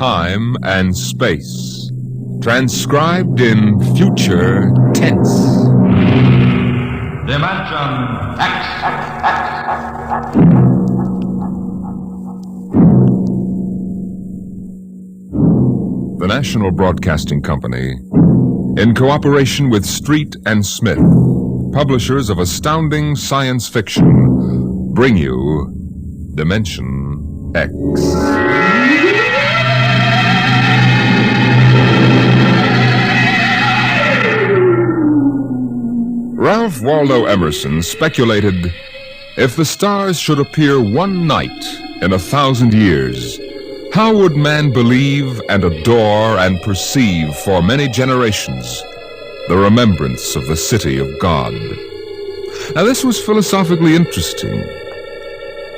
time and space. Transcribed in future tense. Dimension X. The National Broadcasting Company, in cooperation with Street and Smith, publishers of astounding science fiction, bring you Dimension X. Ralph Waldo Emerson speculated, if the stars should appear one night in 1,000 years, how would man believe and adore and perceive for many generations the remembrance of the city of God? Now, this was philosophically interesting.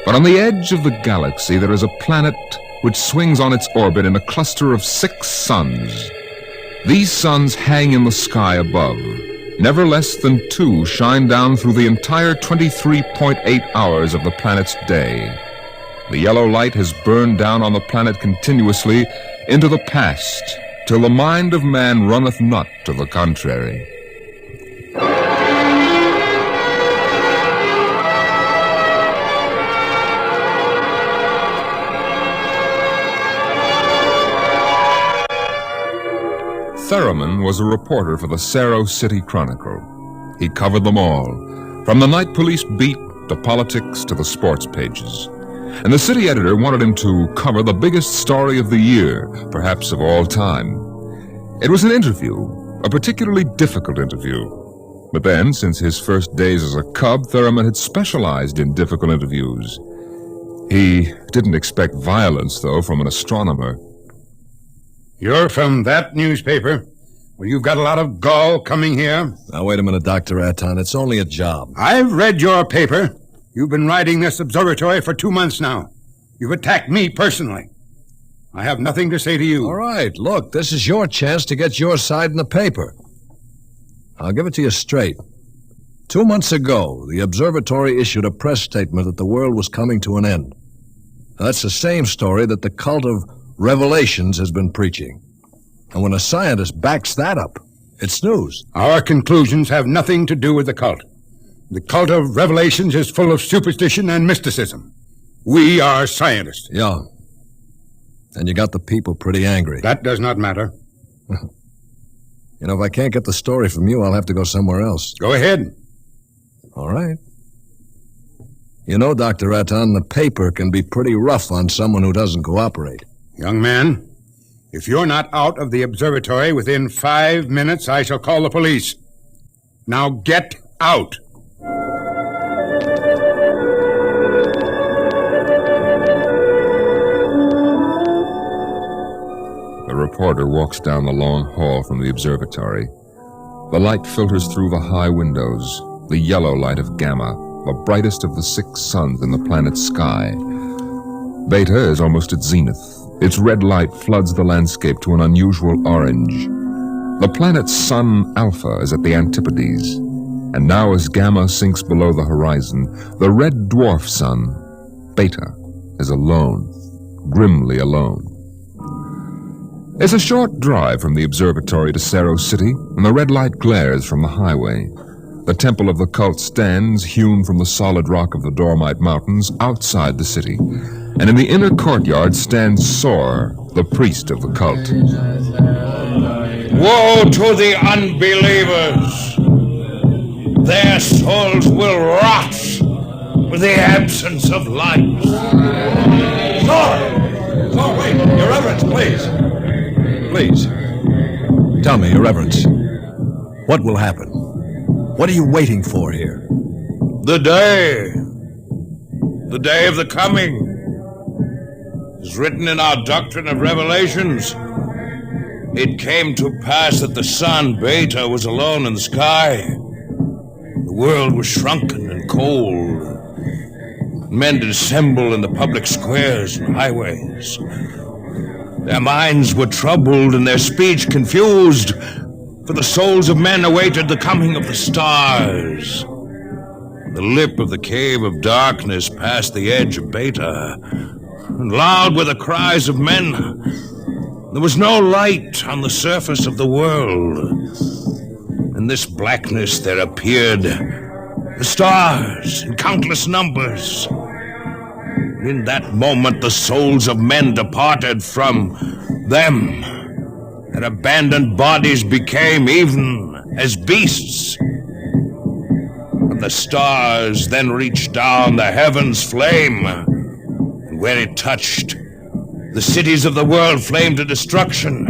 But on the edge of the galaxy, there is a planet which swings on its orbit in a cluster of 6 suns. These suns hang in the sky above. Never less than 2 shine down through the entire 23.8 hours of the planet's day. The yellow light has burned down on the planet continuously into the past, till the mind of man runneth not to the contrary. Theremin was a reporter for the Saro City Chronicle. He covered them all, from the night police beat to politics to the sports pages. And the city editor wanted him to cover the biggest story of the year, perhaps of all time. It was an interview, a particularly difficult interview. But then, since his first days as a cub, Theremin had specialized in difficult interviews. He didn't expect violence, though, from an astronomer. You're from that newspaper? Well, you've got a lot of gall coming here. Now, wait a minute, Dr. Aton. It's only a job. I've read your paper. You've been riding this observatory for 2 months now. You've attacked me personally. I have nothing to say to you. All right, look, this is your chance to get your side in the paper. I'll give it to you straight. 2 months ago, the observatory issued a press statement that the world was coming to an end. Now, that's the same story that the cult of Revelations has been preaching. And when a scientist backs that up, it's news. Our conclusions have nothing to do with the cult. The cult of Revelations is full of superstition and mysticism. We are scientists. Yeah. And you got the people pretty angry. That does not matter. You know, if I can't get the story from you, I'll have to go somewhere else. Go ahead. All right. You know, Dr. Aton, the paper can be pretty rough on someone who doesn't cooperate. Young man, if you're not out of the observatory within 5 minutes, I shall call the police. Now get out. The reporter walks down the long hall from the observatory. The light filters through the high windows, the yellow light of Gamma, the brightest of the 6 suns in the planet's sky. Beta is almost at zenith. Its red light floods the landscape to an unusual orange. The planet's sun, Alpha, is at the antipodes. And now as Gamma sinks below the horizon, the red dwarf sun, Beta, is alone, grimly alone. It's a short drive from the observatory to Saro City, and the red light glares from the highway. The temple of the cult stands, hewn from the solid rock of the Dormite Mountains, outside the city. And in the inner courtyard stands Sor, the priest of the cult. Woe to the unbelievers! Their souls will rot with the absence of light. Sor, wait, Your Reverence, please. Please. Tell me, Your Reverence, what will happen? What are you waiting for here? The day of the coming, is written in our doctrine of Revelations. It came to pass that the sun, Beta, was alone in the sky. The world was shrunken and cold. Men did assemble in the public squares and highways. Their minds were troubled and their speech confused, for the souls of men awaited the coming of the stars. The lip of the cave of darkness passed the edge of Beta, and loud were the cries of men, There was no light on the surface of the world. In this blackness there appeared the stars in countless numbers. In that moment the souls of men departed from them. Their abandoned bodies became even as beasts. And the stars then reached down the heavens' flame, and where it touched, the cities of the world flamed to destruction.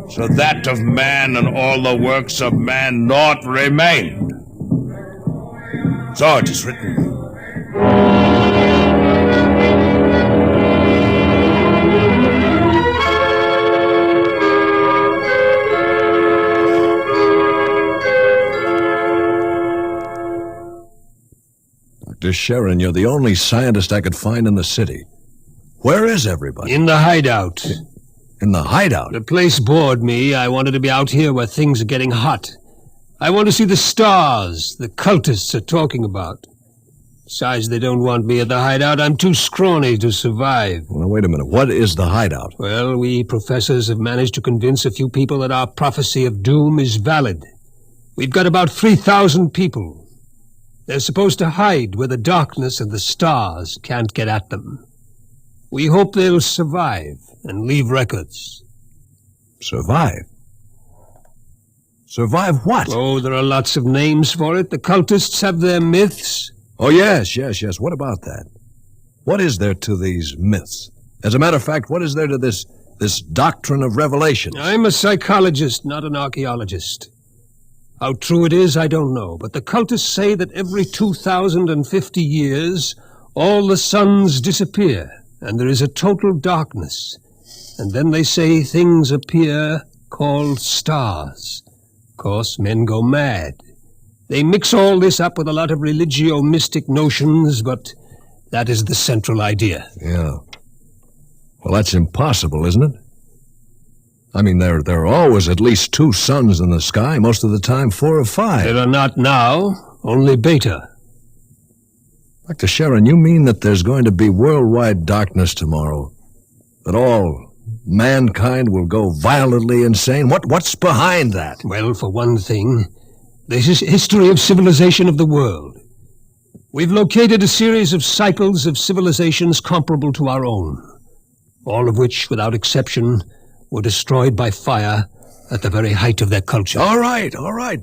So that of man and all the works of man naught remained. So it is written. Dr. Sharon, you're the only scientist I could find in the city. Where is everybody? In the hideout. In the hideout? The place bored me. I wanted to be out here where things are getting hot. I want to see the stars the cultists are talking about. Besides, they don't want me at the hideout. I'm too scrawny to survive. Well, wait a minute. What is the hideout? Well, we professors have managed to convince a few people that our prophecy of doom is valid. We've got about 3,000 people. They're supposed to hide where the darkness and the stars can't get at them. We hope they'll survive and leave records. Survive? Survive what? Oh, there are lots of names for it. The cultists have their myths. Oh, yes. What about that? What is there to these myths? As a matter of fact, what is there to this doctrine of revelation? I'm a psychologist, not an archaeologist. How true it is, I don't know, but the cultists say that every 2,050 years, all the suns disappear, and there is a total darkness. And then they say things appear called stars. Of course, men go mad. They mix all this up with a lot of religio-mystic notions, but that is the central idea. Yeah. Well, that's impossible, isn't it? I mean, there are always at least 2 suns in the sky, most of the time 4 or 5. There are not now, only Beta. Dr. Sharon, you mean that there's going to be worldwide darkness tomorrow? That all mankind will go violently insane? What's behind that? Well, for one thing, this is history of civilization of the world. We've located a series of cycles of civilizations comparable to our own, all of which, without exception, were destroyed by fire at the very height of their culture. All right.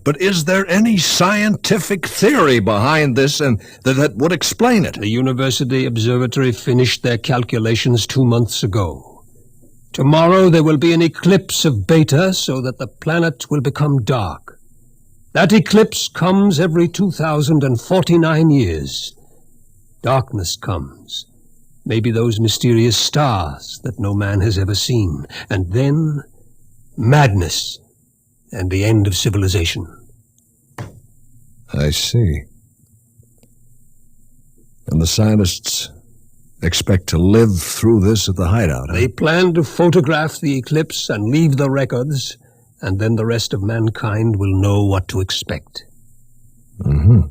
But is there any scientific theory behind this and that would explain it? The University Observatory finished their calculations 2 months ago. Tomorrow there will be an eclipse of Beta so that the planet will become dark. That eclipse comes every 2,049 years. Darkness comes. Maybe those mysterious stars that no man has ever seen. And then, madness and the end of civilization. I see. And the scientists expect to live through this at the hideout, huh? They plan to photograph the eclipse and leave the records, and then the rest of mankind will know what to expect. Mm-hmm.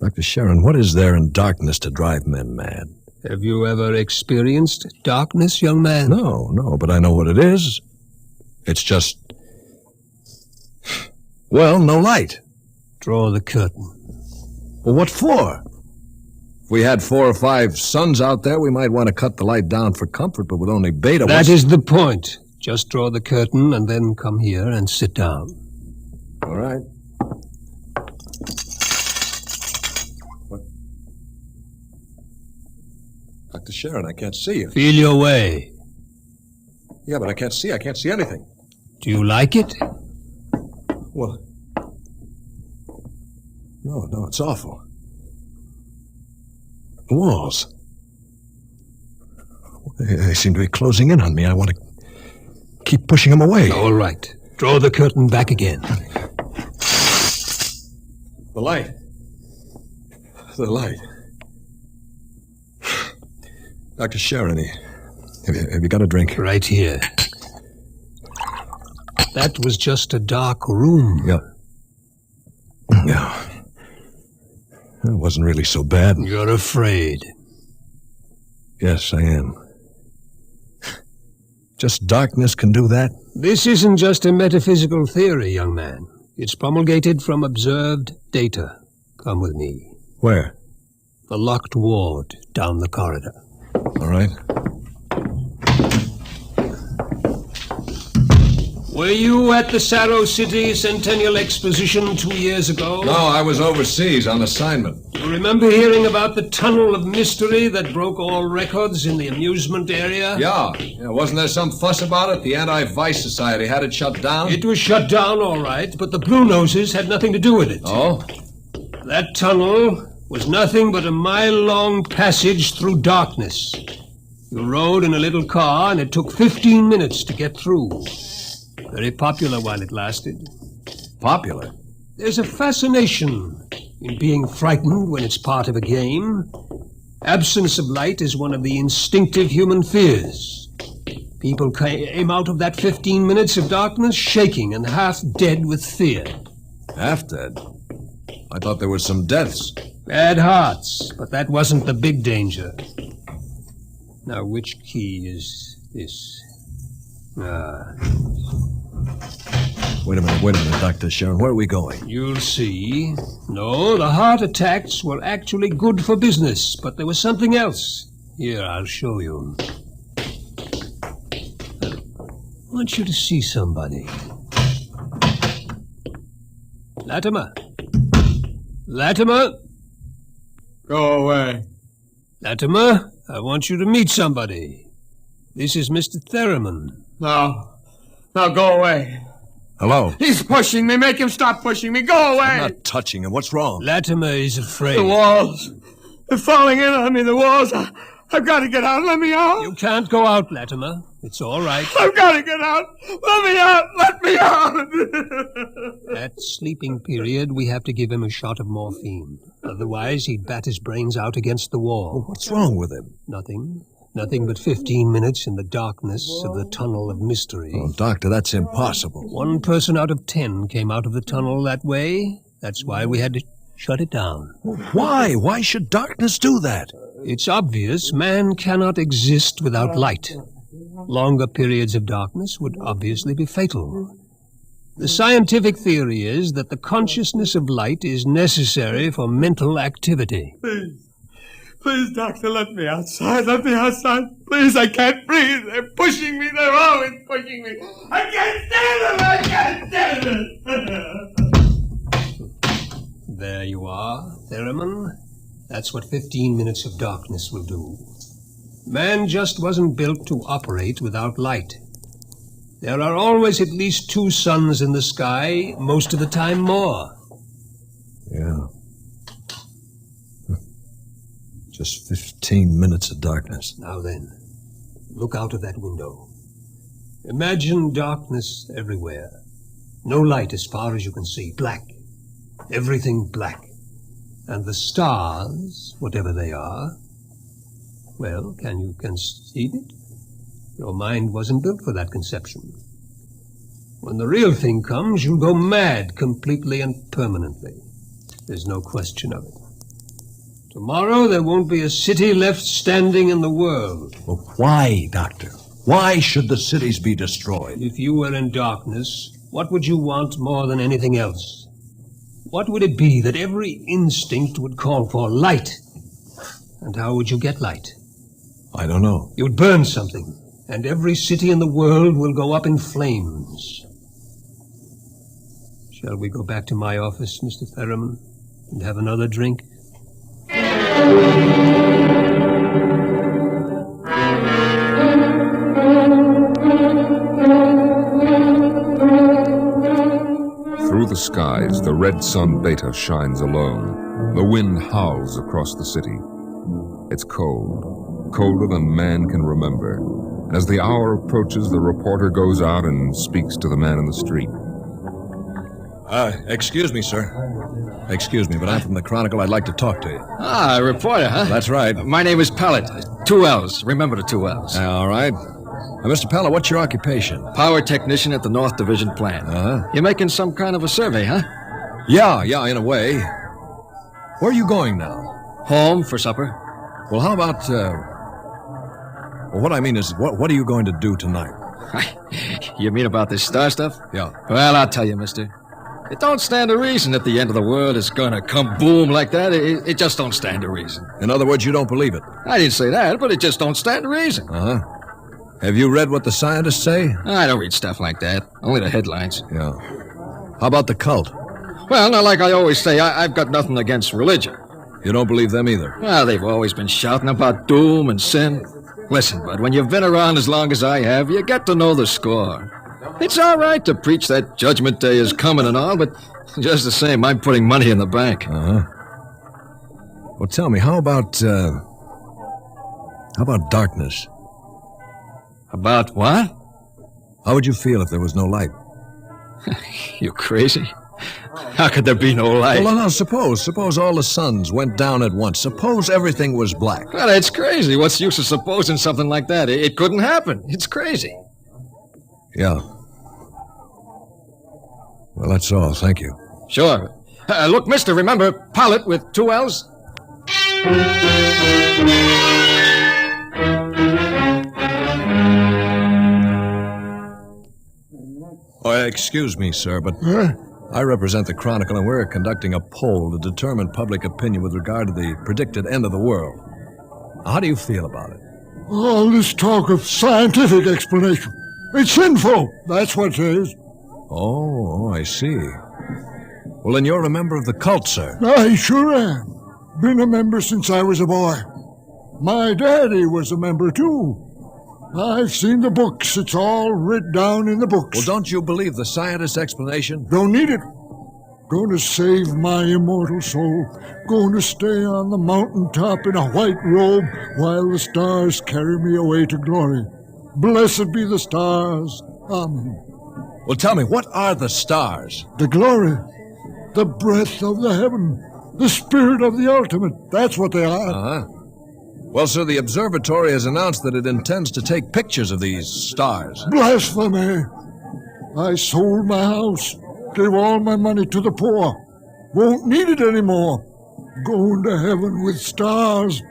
Dr. Sharon, what is there in darkness to drive men mad? Have you ever experienced darkness, young man? No, but I know what it is. It's just... well, no light. Draw the curtain. Well, what for? If we had 4 or 5 suns out there, we might want to cut the light down for comfort, but with only Beta... That is the point. Just draw the curtain and then come here and sit down. All right. What? Dr. Sharon, I can't see you. Feel your way. Yeah, but I can't see. I can't see anything. Do you like it? Well... No, it's awful. The walls. They seem to be closing in on me. I want to keep pushing them away. All right. Draw the curtain back again. The light. The light. Dr. Sharon, have you got a drink? Right here. That was just a dark room. Yeah. It wasn't really so bad. You're afraid. Yes, I am. Just darkness can do that? This isn't just a metaphysical theory, young man. It's promulgated from observed data. Come with me. Where? The locked ward down the corridor. All right. Were you at the Sarrow City Centennial Exposition 2 years ago? No, I was overseas on assignment. You remember hearing about the tunnel of mystery that broke all records in the amusement area? Yeah. Wasn't there some fuss about it? The Anti-Vice Society had it shut down? It was shut down, all right, but the Blue Noses had nothing to do with it. Oh? That tunnel was nothing but a mile-long passage through darkness. You rode in a little car, and it took 15 minutes to get through. Very popular while it lasted. Popular? There's a fascination in being frightened when it's part of a game. Absence of light is one of the instinctive human fears. People came out of that 15 minutes of darkness shaking and half dead with fear. Half dead? I thought there were some deaths. Bad hearts, but that wasn't the big danger. Now, which key is this? Wait a minute, Dr. Sharon. Where are we going? You'll see. No, the heart attacks were actually good for business, but there was something else. Here, I'll show you. I want you to see somebody. Latimer. Latimer. Go away. Latimer, I want you to meet somebody. This is Mr. Theremin. No. No, go away. Hello? He's pushing me. Make him stop pushing me. Go away. I'm not touching him. What's wrong? Latimer is afraid. The walls. They're falling in on me, the walls. I've got to get out. Let me out. You can't go out, Latimer. It's all right. I've got to get out. Let me out. Let me out. At sleeping period, we have to give him a shot of morphine. Otherwise, he'd bat his brains out against the wall. What's wrong with him? Nothing. Nothing but 15 minutes in the darkness of the tunnel of mystery. Oh, Doctor, that's impossible. 1 person out of 10 came out of the tunnel that way. That's why we had to shut it down. Why? Why should darkness do that? It's obvious man cannot exist without light. Longer periods of darkness would obviously be fatal. The scientific theory is that the consciousness of light is necessary for mental activity. Please, doctor, let me outside. Let me outside. Please, I can't breathe. They're pushing me. They're always pushing me. I can't stand it. I can't stand it. There you are, Theremin. That's what 15 minutes of darkness will do. Man just wasn't built to operate without light. There are always at least 2 suns in the sky, most of the time more. Yeah. Just 15 minutes of darkness. Now then, look out of that window. Imagine darkness everywhere. No light as far as you can see. Black. Everything black. And the stars, whatever they are, well, can you conceive it? Your mind wasn't built for that conception. When the real thing comes, you'll go mad completely and permanently. There's no question of it. Tomorrow there won't be a city left standing in the world. Well, why, Doctor? Why should the cities be destroyed? If you were in darkness, what would you want more than anything else? What would it be that every instinct would call for? Light. And how would you get light? I don't know. You'd burn something, and every city in the world will go up in flames. Shall we go back to my office, Mr. Theremin, and have another drink? Through the skies, the red sun Beta shines alone. The wind howls across the city. It's cold, colder than man can remember. As the hour approaches, the reporter goes out and speaks to the man in the street. Excuse me, sir. Excuse me, but I'm from the Chronicle. I'd like to talk to you. Ah, a reporter, huh? That's right. My name is Pellet. 2 L's. Remember the 2 L's. All right. Mr. Pella, what's your occupation? Power technician at the North Division plant. Uh-huh. You're making some kind of a survey, huh? Yeah, in a way. Where are you going now? Home for supper. Well, how about, well, what I mean is, what are you going to do tonight? You mean about this star stuff? Yeah. Well, I'll tell you, mister. It don't stand a reason that the end of the world is gonna come boom like that. It just don't stand a reason. In other words, you don't believe it? I didn't say that, but it just don't stand a reason. Uh-huh. Have you read what the scientists say? I don't read stuff like that. Only the headlines. Yeah. How about the cult? Well, now, like I always say, I've got nothing against religion. You don't believe them either? Well, they've always been shouting about doom and sin. Listen, bud, when you've been around as long as I have, you get to know the score. It's all right to preach that Judgment Day is coming and all, but just the same, I'm putting money in the bank. Uh-huh. Well, tell me, how about darkness? About what? How would you feel if there was no light? You crazy? How could there be no light? Well, now, suppose all the suns went down at once. Suppose everything was black. Well, it's crazy. What's the use of supposing something like that? It couldn't happen. It's crazy. Yeah. Well, that's all. Thank you. Sure. Look, mister, remember, Pilot with 2 L's? Excuse me, sir, but I represent the Chronicle, and we're conducting a poll to determine public opinion with regard to the predicted end of the world. How do you feel about it? All this talk of scientific explanation. It's sinful. That's what it is. Oh, I see. Well, then you're a member of the cult, sir. I sure am. Been a member since I was a boy. My daddy was a member, too. I've seen the books. It's all writ down in the books. Well, don't you believe the scientist's explanation? Don't need it. Going to save my immortal soul. Going to stay on the mountaintop in a white robe while the stars carry me away to glory. Blessed be the stars. Amen. Well, tell me, what are the stars? The glory. The breath of the heaven. The spirit of the ultimate. That's what they are. Uh-huh. Well, sir, the observatory has announced that it intends to take pictures of these stars. Blasphemy! I sold my house, gave all my money to the poor. Won't need it anymore. Going to heaven with stars.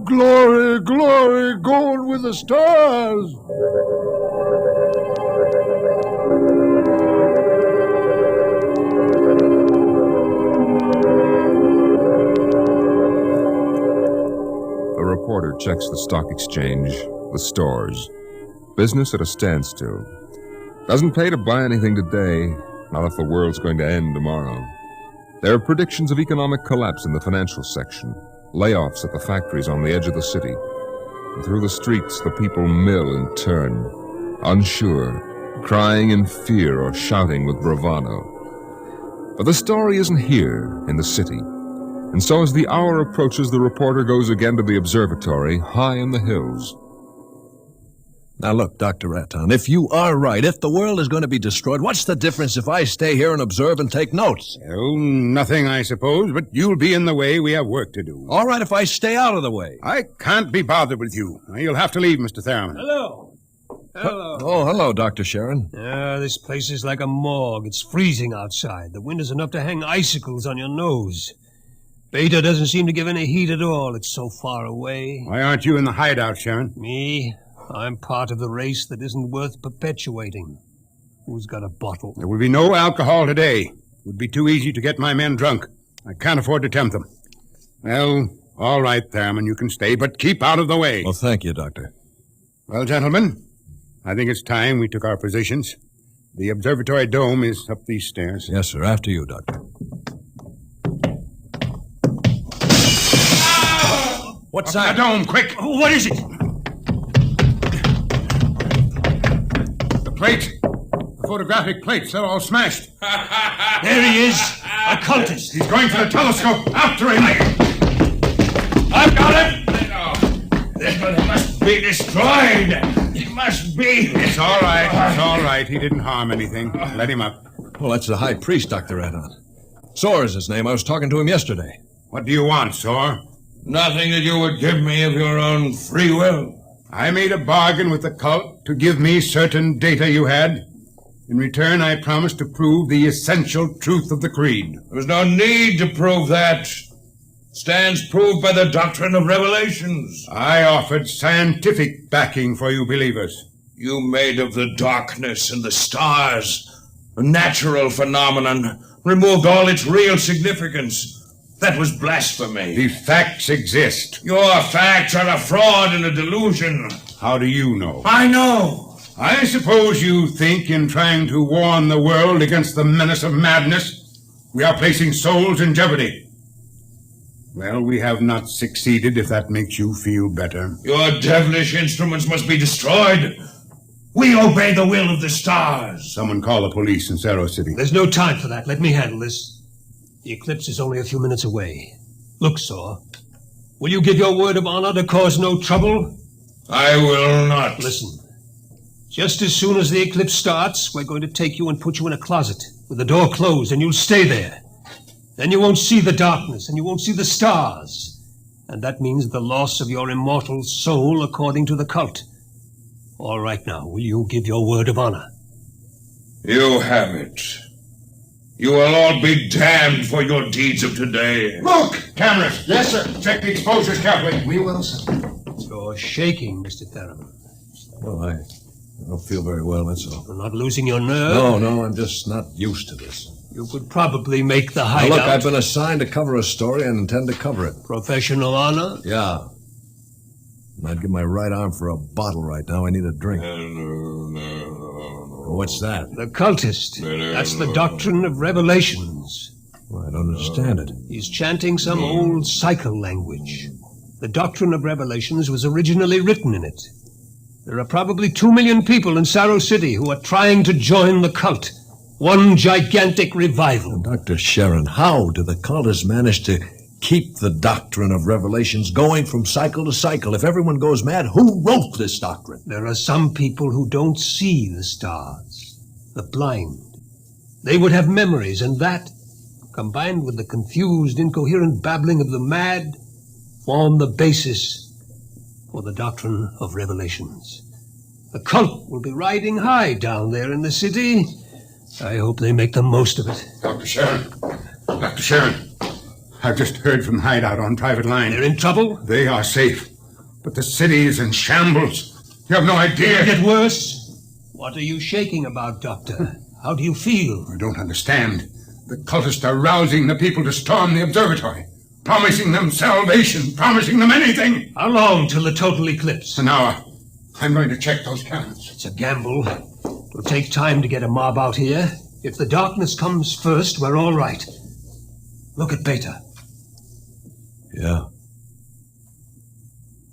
Glory, glory, going with the stars. The reporter checks the stock exchange, the stores. Business at a standstill. Doesn't pay to buy anything today, not if the world's going to end tomorrow. There are predictions of economic collapse in the financial section, layoffs at the factories on the edge of the city. And through the streets, the people mill and turn, unsure, crying in fear or shouting with bravado. But the story isn't here in the city. And so as the hour approaches, the reporter goes again to the observatory high in the hills. Now look, Dr. Ratton, if you are right, if the world is going to be destroyed, what's the difference if I stay here and observe and take notes? Well, nothing, I suppose, but you'll be in the way. We have work to do. All right, if I stay out of the way. I can't be bothered with you. You'll have to leave, Mr. Theremin. Hello. Hello. Oh, hello, Dr. Sharon. This place is like a morgue. It's freezing outside. The wind is enough to hang icicles on your nose. Beta doesn't seem to give any heat at all. It's so far away. Why aren't you in the hideout, Sharon? Me? I'm part of the race that isn't worth perpetuating. Who's got a bottle? There will be no alcohol today. It would be too easy to get my men drunk. I can't afford to tempt them. Well, all right, Theremin, you can stay, but keep out of the way. Well, thank you, Doctor. Well, gentlemen, I think it's time we took our positions. The observatory dome is up these stairs. Yes, sir. After you, Doctor. What's that? The dome, quick! What is it? The plates. The photographic plates, they're all smashed. There he is. A cultist. He's going for the telescope. After him. I've got him! This must be destroyed. It must be. It's all right. It's all right. He didn't harm anything. Let him up. Well, that's the high priest, Dr. Radon. Soar is his name. I was talking to him yesterday. What do you want, Soar? Nothing that you would give me of your own free will. I made a bargain with the cult to give me certain data you had. In return, I promised to prove the essential truth of the creed. There was no need to prove that. Stands proved by the doctrine of revelations. I offered scientific backing for you believers. You made of the darkness and the stars a natural phenomenon, removed all its real significance. That was blasphemy. The facts exist. Your facts are a fraud and a delusion. How do you know? I know. I suppose you think in trying to warn the world against the menace of madness, we are placing souls in jeopardy. Well, we have not succeeded, if that makes you feel better. Your devilish instruments must be destroyed. We obey the will of the stars. Someone call the police in Zero City. There's no time for that. Let me handle this. The eclipse is only a few minutes away. Look, Saw. Will you give your word of honor to cause no trouble? I will not. Listen. Just as soon as the eclipse starts, we're going to take you and put you in a closet with the door closed, and you'll stay there. Then you won't see the darkness, and you won't see the stars. And that means the loss of your immortal soul according to the cult. All right now, will you give your word of honor? You have it. You will all be damned for your deeds of today. Look! Cameras! Yes, sir. Check the exposures carefully. We will, sir. You're shaking, Mr. Theremin. Well, I don't feel very well, that's all. You're not losing your nerve? No, I'm just not used to this. You could probably make the Now, hideout. look, I've been assigned to cover a story and intend to cover it. Professional honor? Yeah. And I'd give my right arm for a bottle right now. I need a drink. What's that? The cultist. That's the doctrine of revelations. Well, I don't understand it. He's chanting some old cycle language. The doctrine of revelations was originally written in it. There are probably 2 million people in Saro City who are trying to join the cult. One gigantic revival. Dr. Sharon, how do the cultists manage to keep the doctrine of revelations going from cycle to cycle? If everyone goes mad, who wrote this doctrine? There are some people who don't see the stars. The blind. They would have memories, and that, combined with the confused, incoherent babbling of the mad, form the basis for the doctrine of revelations. The cult will be riding high down there in the city. I hope they make the most of it. Dr. Sharon. Dr. Sharon. I've just heard from Hideout on private line. They're in trouble? They are safe. But the city is in shambles. You have no idea. It'll get worse. What are you shaking about, Doctor? How do you feel? I don't understand. The cultists are rousing the people to storm the observatory. Promising them salvation. Promising them anything. How long till the total eclipse? An hour. I'm going to check those cannons. It's a gamble. It'll take time to get a mob out here. If the darkness comes first, we're all right. Look at Beta. Yeah.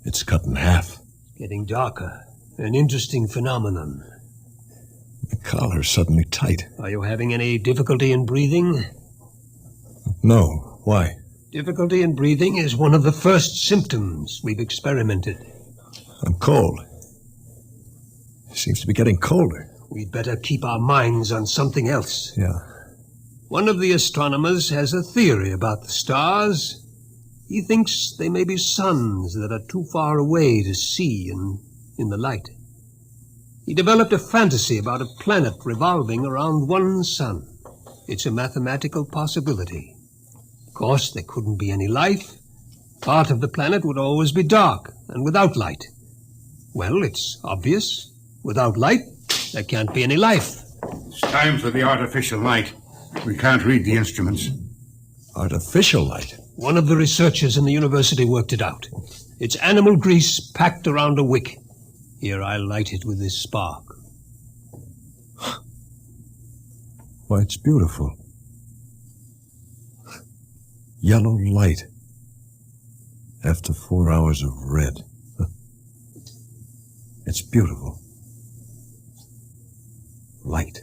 It's cut in half. Getting darker. An interesting phenomenon. The collar's suddenly tight. Are you having any difficulty in breathing? No. Why? Difficulty in breathing is one of the first symptoms we've experimented. I'm cold. It seems to be getting colder. We'd better keep our minds on something else. Yeah. One of the astronomers has a theory about the stars. He thinks they may be suns that are too far away to see in the light. He developed a fantasy about a planet revolving around one sun. It's a mathematical possibility. Of course, there couldn't be any life. Part of the planet would always be dark and without light. Well, it's obvious. Without light, there can't be any life. It's time for the artificial light. We can't read the instruments. Artificial light? One of the researchers in the university worked it out. It's animal grease packed around a wick. Here, I'll light it with this spark. Why, it's beautiful. Yellow light. After 4 hours of red. It's beautiful. Light.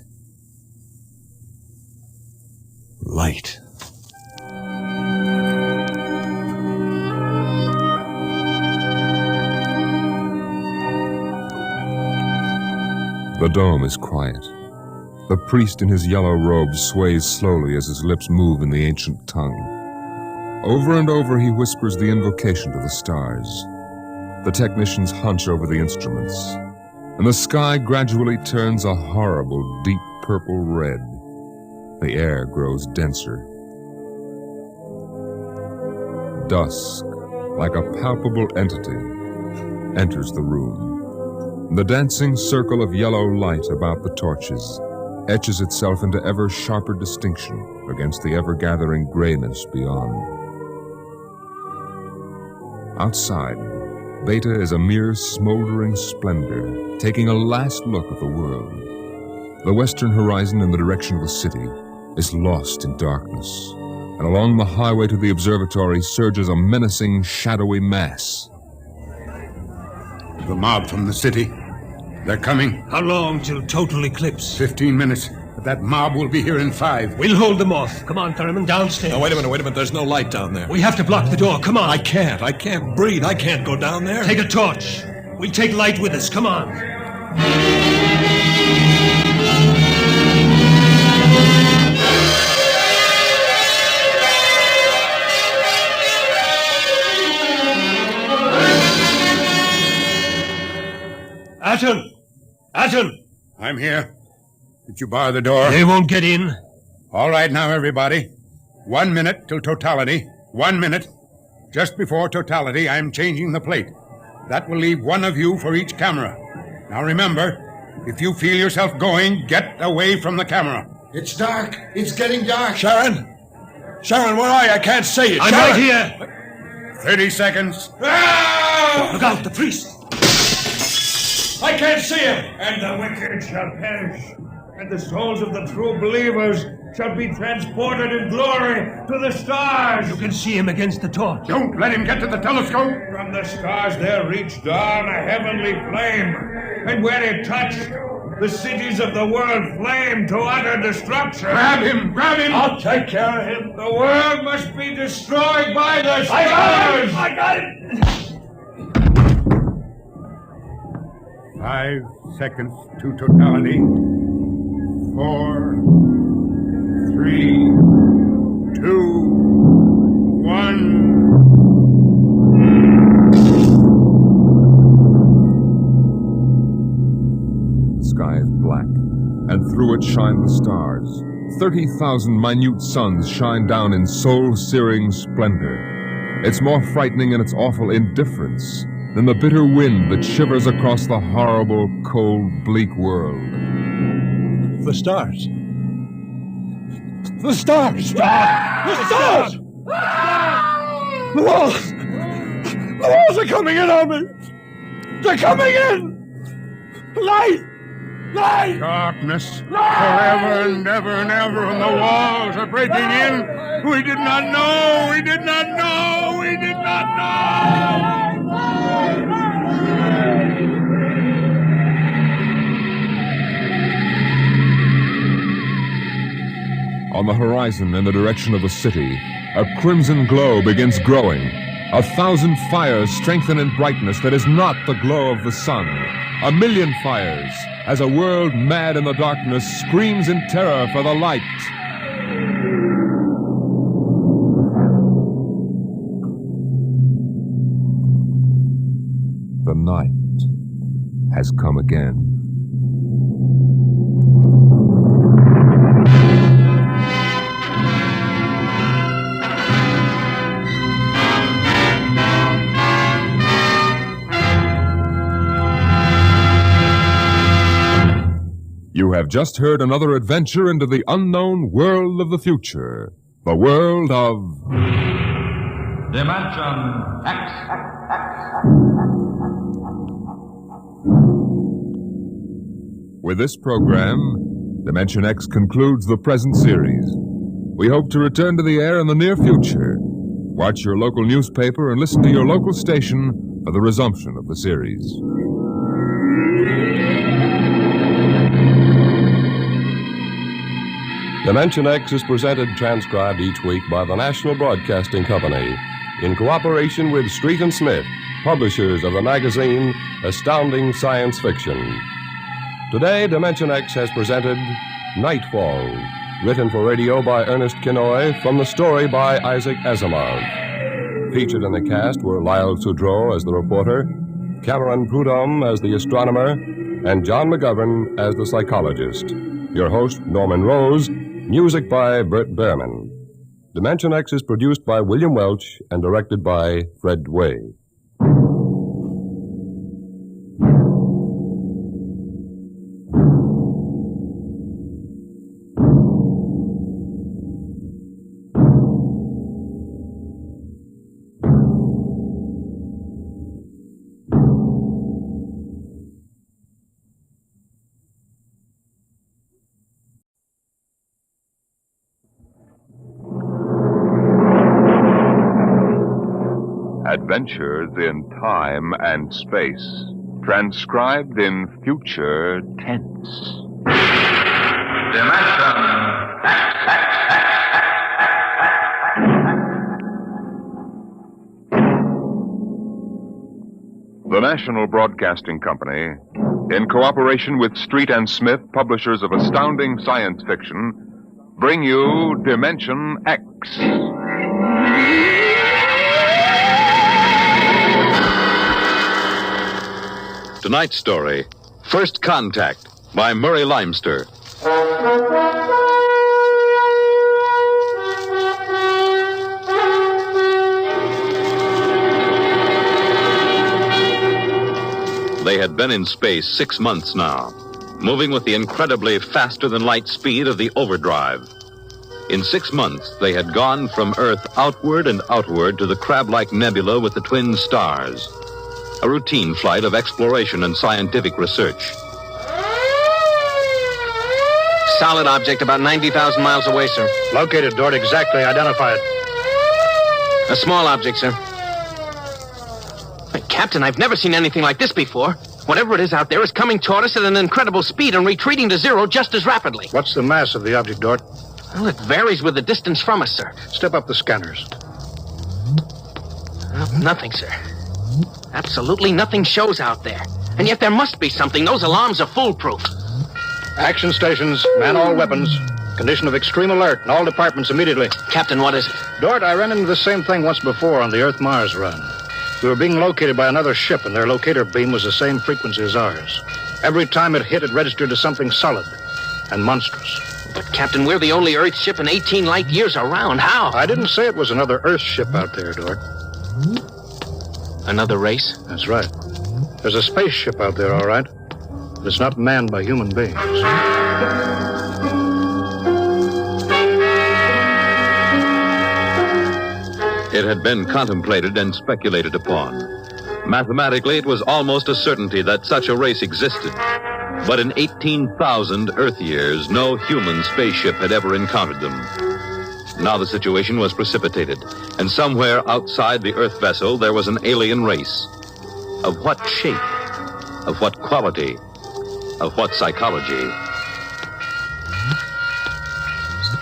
Light. The dome is quiet. The priest in his yellow robe sways slowly as his lips move in the ancient tongue. Over and over he whispers the invocation to the stars. The technicians hunch over the instruments, and the sky gradually turns a horrible, deep purple red. The air grows denser. Dusk, like a palpable entity, enters the room. The dancing circle of yellow light about the torches etches itself into ever sharper distinction against the ever-gathering grayness beyond. Outside, Beta is a mere smoldering splendor, taking a last look at the world. The western horizon in the direction of the city is lost in darkness, and along the highway to the observatory surges a menacing, shadowy mass. The mob from the city. They're coming. How long till total eclipse? 15 minutes. But that mob will be here in 5. We'll hold them off. Come on, Thurman, downstairs. Now, wait a minute. There's no light down there. We have to block the door. Come on. I can't breathe. I can't go down there. Take a torch. We'll take light with us. Come on. Atten! I'm here. Did you bar the door? They won't get in. All right now, everybody. 1 minute till totality. 1 minute. Just before totality, I'm changing the plate. That will leave one of you for each camera. Now remember, if you feel yourself going, get away from the camera. It's dark. It's getting dark. Sharon, where are you? I can't see you. I'm Sharon! right here. 30 seconds. Look out, the priest. I can't see him. And the wicked shall perish, and the souls of the true believers shall be transported in glory to the stars. You can see him against the torch. Don't let him get to the telescope. From the stars there reached down a heavenly flame, and where it touched, the cities of the world flamed to utter destruction. Grab him! I'll take care of him. The world must be destroyed by the stars. I got it! 5 seconds to totality. 4, 3, 2, 1. The sky is black, and through it shine the stars. 30,000 minute suns shine down in soul-searing splendor. It's more frightening in its awful indifference than the bitter wind that shivers across the horrible, cold, bleak world. The stars. The stars! The stars! The walls! The walls are coming in on me! They're coming in! Light! Light! Darkness. Forever and ever and ever, and the walls are breaking in. We did not know! We did not know! We did not know! On the horizon in the direction of the city, a crimson glow begins growing. 1,000 fires strengthen in brightness that is not the glow of the sun. 1,000,000 fires, as a world mad in the darkness screams in terror for the light. The night has come again. You have just heard another adventure into the unknown world of the future. The world of... Dimension X. With this program, Dimension X concludes the present series. We hope to return to the air in the near future. Watch your local newspaper and listen to your local station for the resumption of the series. Dimension X is presented transcribed each week by the National Broadcasting Company in cooperation with Street and Smith, publishers of the magazine Astounding Science Fiction. Today, Dimension X has presented Nightfall, written for radio by Ernest Kinoy from the story by Isaac Asimov. Featured in the cast were Lyle Sudrow as the reporter, Cameron Prudhomme as the astronomer, and John McGovern as the psychologist. Your host, Norman Rose. Music by Bert Behrman. Dimension X is produced by William Welch and directed by Fred Way. Adventures in Time and Space, transcribed in future tense. The National Broadcasting Company, in cooperation with Street and Smith, publishers of astounding science fiction, bring you Dimension X. Tonight's story, First Contact, by Murray Leinster. They had been in space 6 months now, moving with the incredibly faster-than-light speed of the overdrive. In 6 months, they had gone from Earth outward and outward to the crab-like nebula with the twin stars. A routine flight of exploration and scientific research. Solid object about 90,000 miles away, sir. Located, Dort. Exactly. Identify it. A small object, sir. Captain, I've never seen anything like this before. Whatever it is out there is coming toward us at an incredible speed and retreating to zero just as rapidly. What's the mass of the object, Dort? Well, it varies with the distance from us, sir. Step up the scanners. Nothing, sir. Absolutely nothing shows out there. And yet there must be something. Those alarms are foolproof. Action stations, man all weapons. Condition of extreme alert in all departments immediately. Captain, what is it? Dort, I ran into the same thing once before on the Earth-Mars run. We were being located by another ship, and their locator beam was the same frequency as ours. Every time it hit, it registered as something solid and monstrous. But, Captain, we're the only Earth ship in 18 light years around. How? I didn't say it was another Earth ship out there, Dort. Another race? That's right. There's a spaceship out there, all right. But it's not manned by human beings. It had been contemplated and speculated upon. Mathematically, it was almost a certainty that such a race existed. But in 18,000 Earth years, no human spaceship had ever encountered them. Now the situation was precipitated, and somewhere outside the Earth vessel there was an alien race. Of what shape? Of what quality? Of what psychology?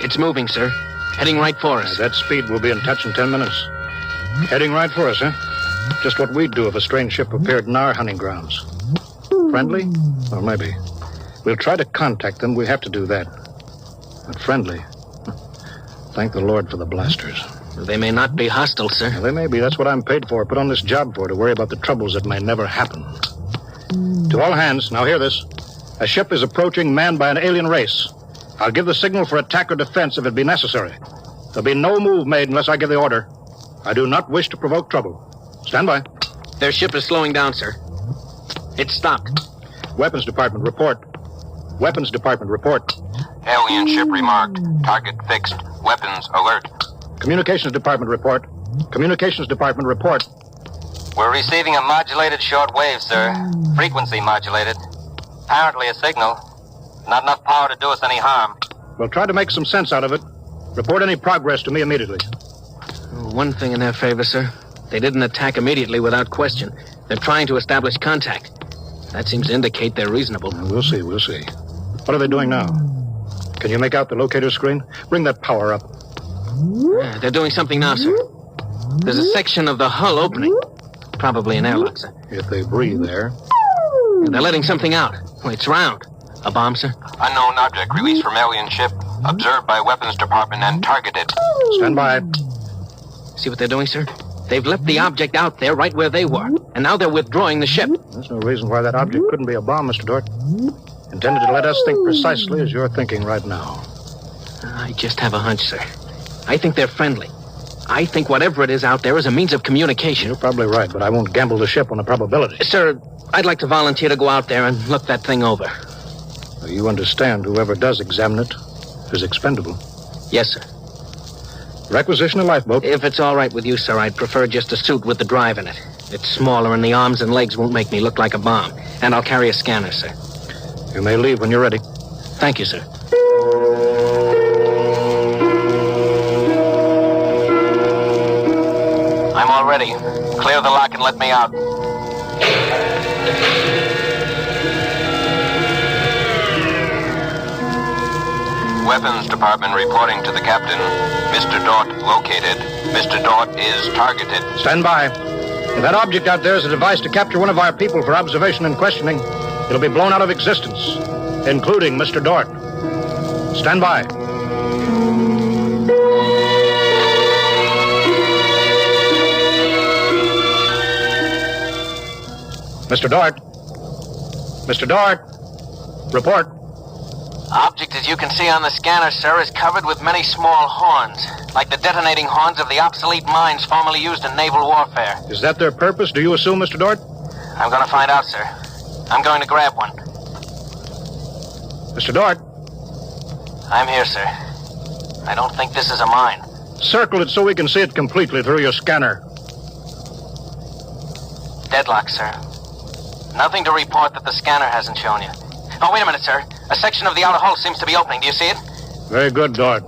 It's moving, sir. Heading right for us. At that speed, we'll be in touch in 10 minutes. Heading right for us, huh? Just what we'd do if a strange ship appeared in our hunting grounds. Friendly? Or maybe. We'll try to contact them. We have to do that. But friendly? Thank the Lord for the blasters. They may not be hostile, sir. Well, they may be. That's what I'm paid for. Put on this job for, to worry about the troubles that may never happen. To all hands, now hear this. A ship is approaching manned by an alien race. I'll give the signal for attack or defense if it be necessary. There'll be no move made unless I give the order. I do not wish to provoke trouble. Stand by. Their ship is slowing down, sir. It's stopped. Weapons Department, report. Weapons Department, report. Alien ship remarked. Target fixed. Weapons alert. Communications Department, report. Communications Department, report. We're receiving a modulated short wave, sir. Frequency modulated. Apparently a signal. Not enough power to do us any harm. We'll try to make some sense out of it. Report any progress to me immediately. One thing in their favor, sir. They didn't attack immediately without question. They're trying to establish contact. That seems to indicate they're reasonable. We'll see. What are they doing now? Can you make out the locator screen? Bring that power up. They're doing something now, sir. There's a section of the hull opening. Probably an airlock, sir. If they breathe there. They're letting something out. It's round. A bomb, sir? Unknown object released from alien ship. Observed by Weapons Department and targeted. Stand by. See what they're doing, sir? They've left the object out there right where they were. And now they're withdrawing the ship. There's no reason why that object couldn't be a bomb, Mr. Dort. Intended to let us think precisely as you're thinking right now. I just have a hunch, sir. I think they're friendly. I think whatever it is out there is a means of communication. You're probably right, but I won't gamble the ship on a probability. Sir, I'd like to volunteer to go out there and look that thing over. You understand whoever does examine it is expendable. Yes, sir. Requisition a lifeboat. If it's all right with you, sir, I'd prefer just a suit with the drive in it. It's smaller and the arms and legs won't make me look like a bomb. And I'll carry a scanner, sir. You may leave when you're ready. Thank you, sir. I'm all ready. Clear the lock and let me out. Weapons Department reporting to the captain. Mr. Dort located. Mr. Dort is targeted. Stand by. If that object out there is a device to capture one of our people for observation and questioning, it'll be blown out of existence, including Mr. Dort. Stand by. Mr. Dort. Mr. Dort. Report. Object, as you can see on the scanner, sir, is covered with many small horns, like the detonating horns of the obsolete mines formerly used in naval warfare. Is that their purpose, do you assume, Mr. Dort? I'm going to find out, sir. I'm going to grab one. Mr. Dort. I'm here, sir. I don't think this is a mine. Circle it so we can see it completely through your scanner. Deadlock, sir. Nothing to report that the scanner hasn't shown you. Oh, wait a minute, sir. A section of the outer hull seems to be opening. Do you see it? Very good, Dort.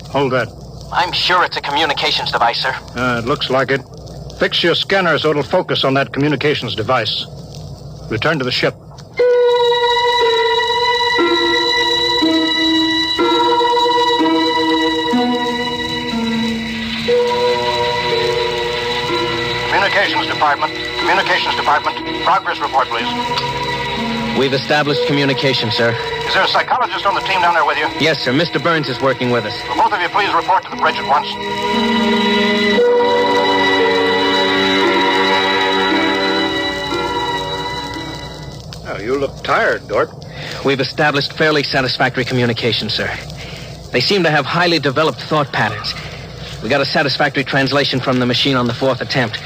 Hold that. I'm sure it's a communications device, sir. It looks like it. Fix your scanner so it'll focus on that communications device. Return to the ship. Communications Department. Progress report, please. We've established communication, sir. Is there a psychologist on the team down there with you? Yes, sir. Mr. Burns is working with us. Will both of you please report to the bridge at once? Oh, you look tired, Dort. We've established fairly satisfactory communication, sir. They seem to have highly developed thought patterns. We got a satisfactory translation from the machine on the 4th attempt.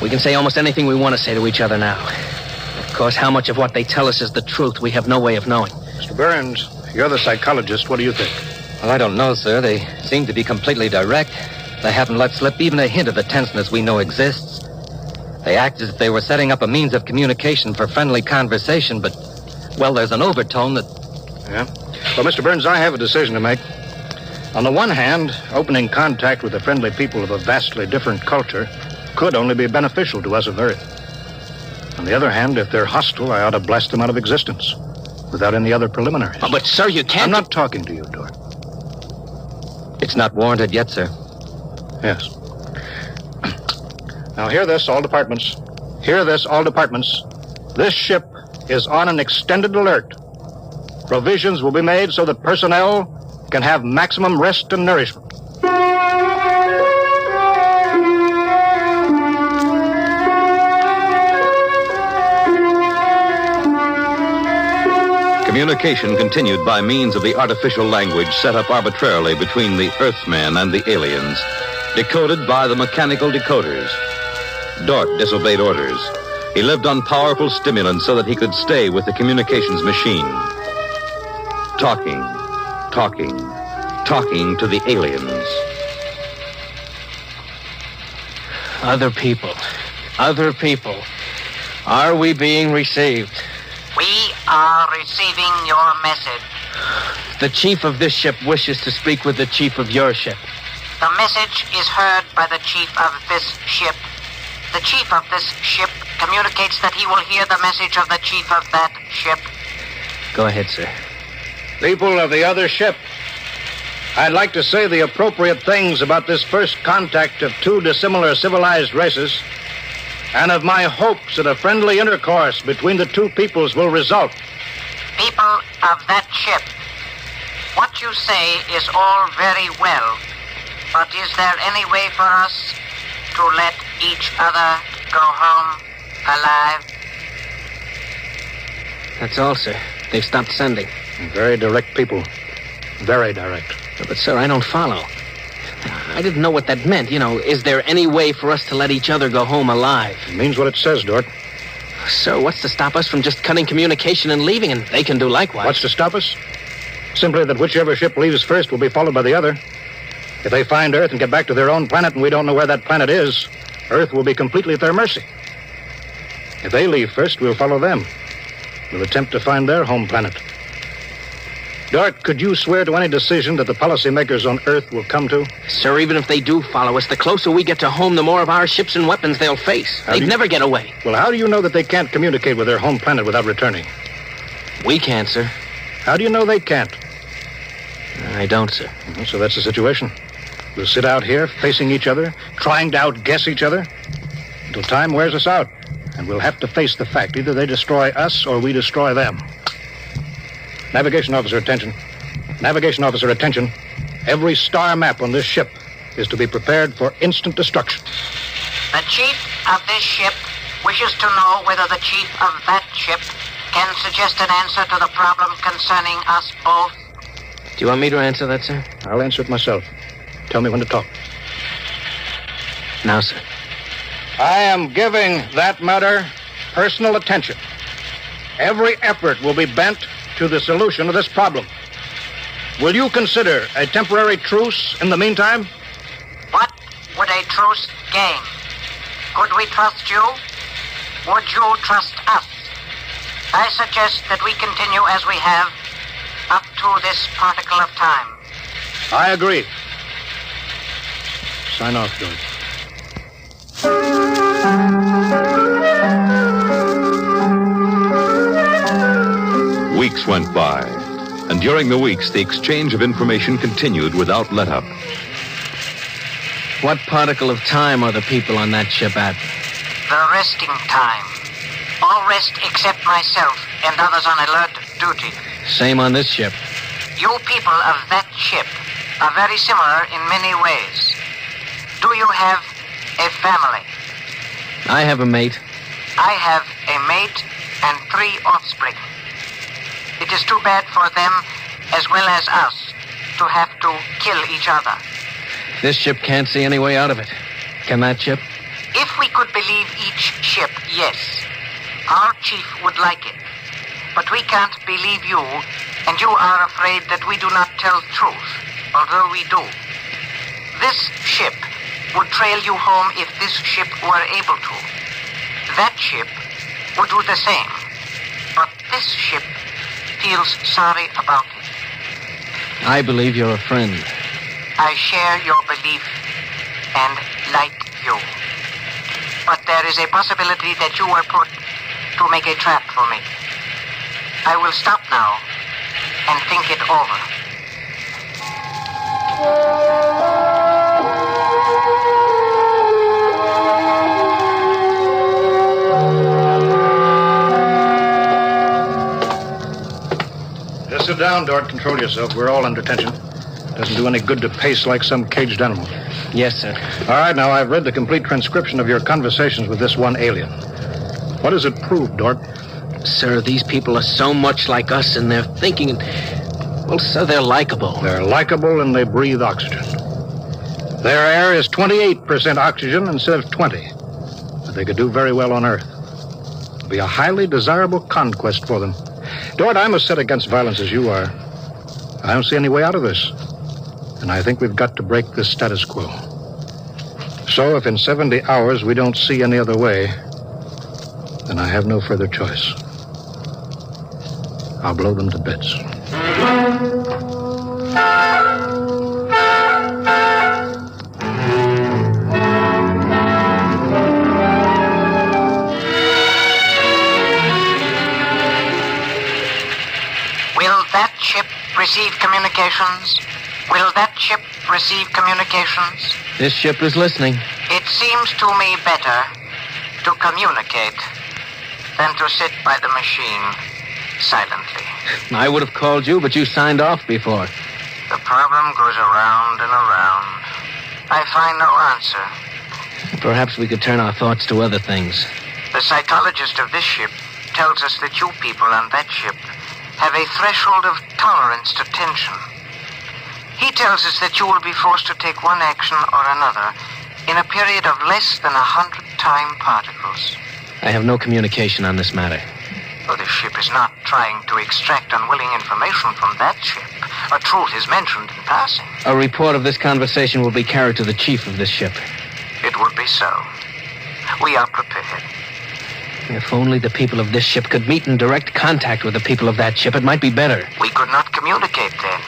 We can say almost anything we want to say to each other now. Of course, how much of what they tell us is the truth, we have no way of knowing. Mr. Burns, you're the psychologist. What do you think? Well, I don't know, sir. They seem to be completely direct. They haven't let slip even a hint of the tenseness we know exists. They act as if they were setting up a means of communication for friendly conversation, but, well, there's an overtone that... Yeah? Well, Mr. Burns, I have a decision to make. On the one hand, opening contact with the friendly people of a vastly different culture could only be beneficial to us of Earth. On the other hand, if they're hostile, I ought to blast them out of existence without any other preliminaries. Oh, but, sir, you can't... I'm not talking to you, Dort. It's not warranted yet, sir. Yes. Now, hear this, all departments. Hear this, all departments. This ship is on an extended alert. Provisions will be made so that personnel can have maximum rest and nourishment. Communication continued by means of the artificial language set up arbitrarily between the Earthmen and the aliens, decoded by the mechanical decoders. Dort disobeyed orders. He lived on powerful stimulants so that he could stay with the communications machine. Talking to the aliens. Other people. Are we being received? We are receiving your message. The chief of this ship wishes to speak with the chief of your ship. The message is heard by the chief of this ship. The chief of this ship communicates that he will hear the message of the chief of that ship. Go ahead, sir. People of the other ship, I'd like to say the appropriate things about this first contact of two dissimilar civilized races, and of my hopes that a friendly intercourse between the two peoples will result. People of that ship, what you say is all very well, but is there any way for us to let each other go home alive? That's all, sir. They've stopped sending. Very direct people. Very direct. But, sir, I don't follow. I didn't know what that meant. You know, is there any way for us to let each other go home alive? It means what it says, Dort. Sir, what's to stop us from just cutting communication and leaving, and they can do likewise? What's to stop us? Simply that whichever ship leaves first will be followed by the other. If they find Earth and get back to their own planet and we don't know where that planet is, Earth will be completely at their mercy. If they leave first, we'll follow them. We'll attempt to find their home planet. Dort, could you swear to any decision that the policymakers on Earth will come to? Sir, even if they do follow us, the closer we get to home, the more of our ships and weapons they'll face. They'd never get away. Well, how do you know that they can't communicate with their home planet without returning? We can't, sir. How do you know they can't? I don't, sir. So that's the situation. We'll sit out here, facing each other, trying to outguess each other, until time wears us out. And we'll have to face the fact. Either they destroy us or we destroy them. Navigation officer, attention. Navigation officer, attention. Every star map on this ship is to be prepared for instant destruction. The chief of this ship wishes to know whether the chief of that ship can suggest an answer to the problem concerning us both. Do you want me to answer that, sir? I'll answer it myself. Tell me when to talk. Now, sir. I am giving that matter personal attention. Every effort will be bent to the solution of this problem. Will you consider a temporary truce in the meantime? What would a truce gain? Could we trust you? Would you trust us? I suggest that we continue as we have up to this particle of time. I agree. Sign off, George. Weeks went by, and during the weeks, the exchange of information continued without let-up. What particle of time are the people on that ship at? The resting time. All rest except myself and others on alert duty. Same on this ship. You people of that ship are very similar in many ways. Do you have a family? I have a mate. I have a mate and 3 offspring. It is too bad for them, as well as us, to have to kill each other. This ship can't see any way out of it. Can that ship? If we could believe each ship, yes. Our chief would like it. But we can't believe you, and you are afraid that we do not tell truth, although we do. This ship would trail you home if this ship were able to. That ship would do the same. But this ship feels sorry about it. I believe you're a friend. I share your belief and like you. But there is a possibility that you were put to make a trap for me. I will stop now and think it over. Just sit down, Dort. Control yourself. We're all under tension. Doesn't do any good to pace like some caged animal. Yes, sir. All right, now, I've read the complete transcription of your conversations with this one alien. What does it prove, Dort? Sir, these people are so much like us in their thinking. Well, sir, they're likable. They're likable and they breathe oxygen. Their air is 28% oxygen instead of 20. But they could do very well on Earth. It'll be a highly desirable conquest for them. Dort, I'm as set against violence as you are. I don't see any way out of this. And I think we've got to break this status quo. So if in 70 hours we don't see any other way, then I have no further choice. I'll blow them to bits. Will that ship receive communications? Will that ship receive communications? This ship is listening. It seems to me better to communicate than to sit by the machine silently. I would have called you, but you signed off before. The problem goes around and around. I find no answer. Perhaps we could turn our thoughts to other things. The psychologist of this ship tells us that you people on that ship have a threshold of tolerance to tension. He tells us that you will be forced to take one action or another in a period of less than 100 time particles. I have no communication on this matter. Well, this ship is not trying to extract unwilling information from that ship. A truth is mentioned in passing. A report of this conversation will be carried to the chief of this ship. It would be so. We are prepared. If only the people of this ship could meet in direct contact with the people of that ship, it might be better. We could not communicate then.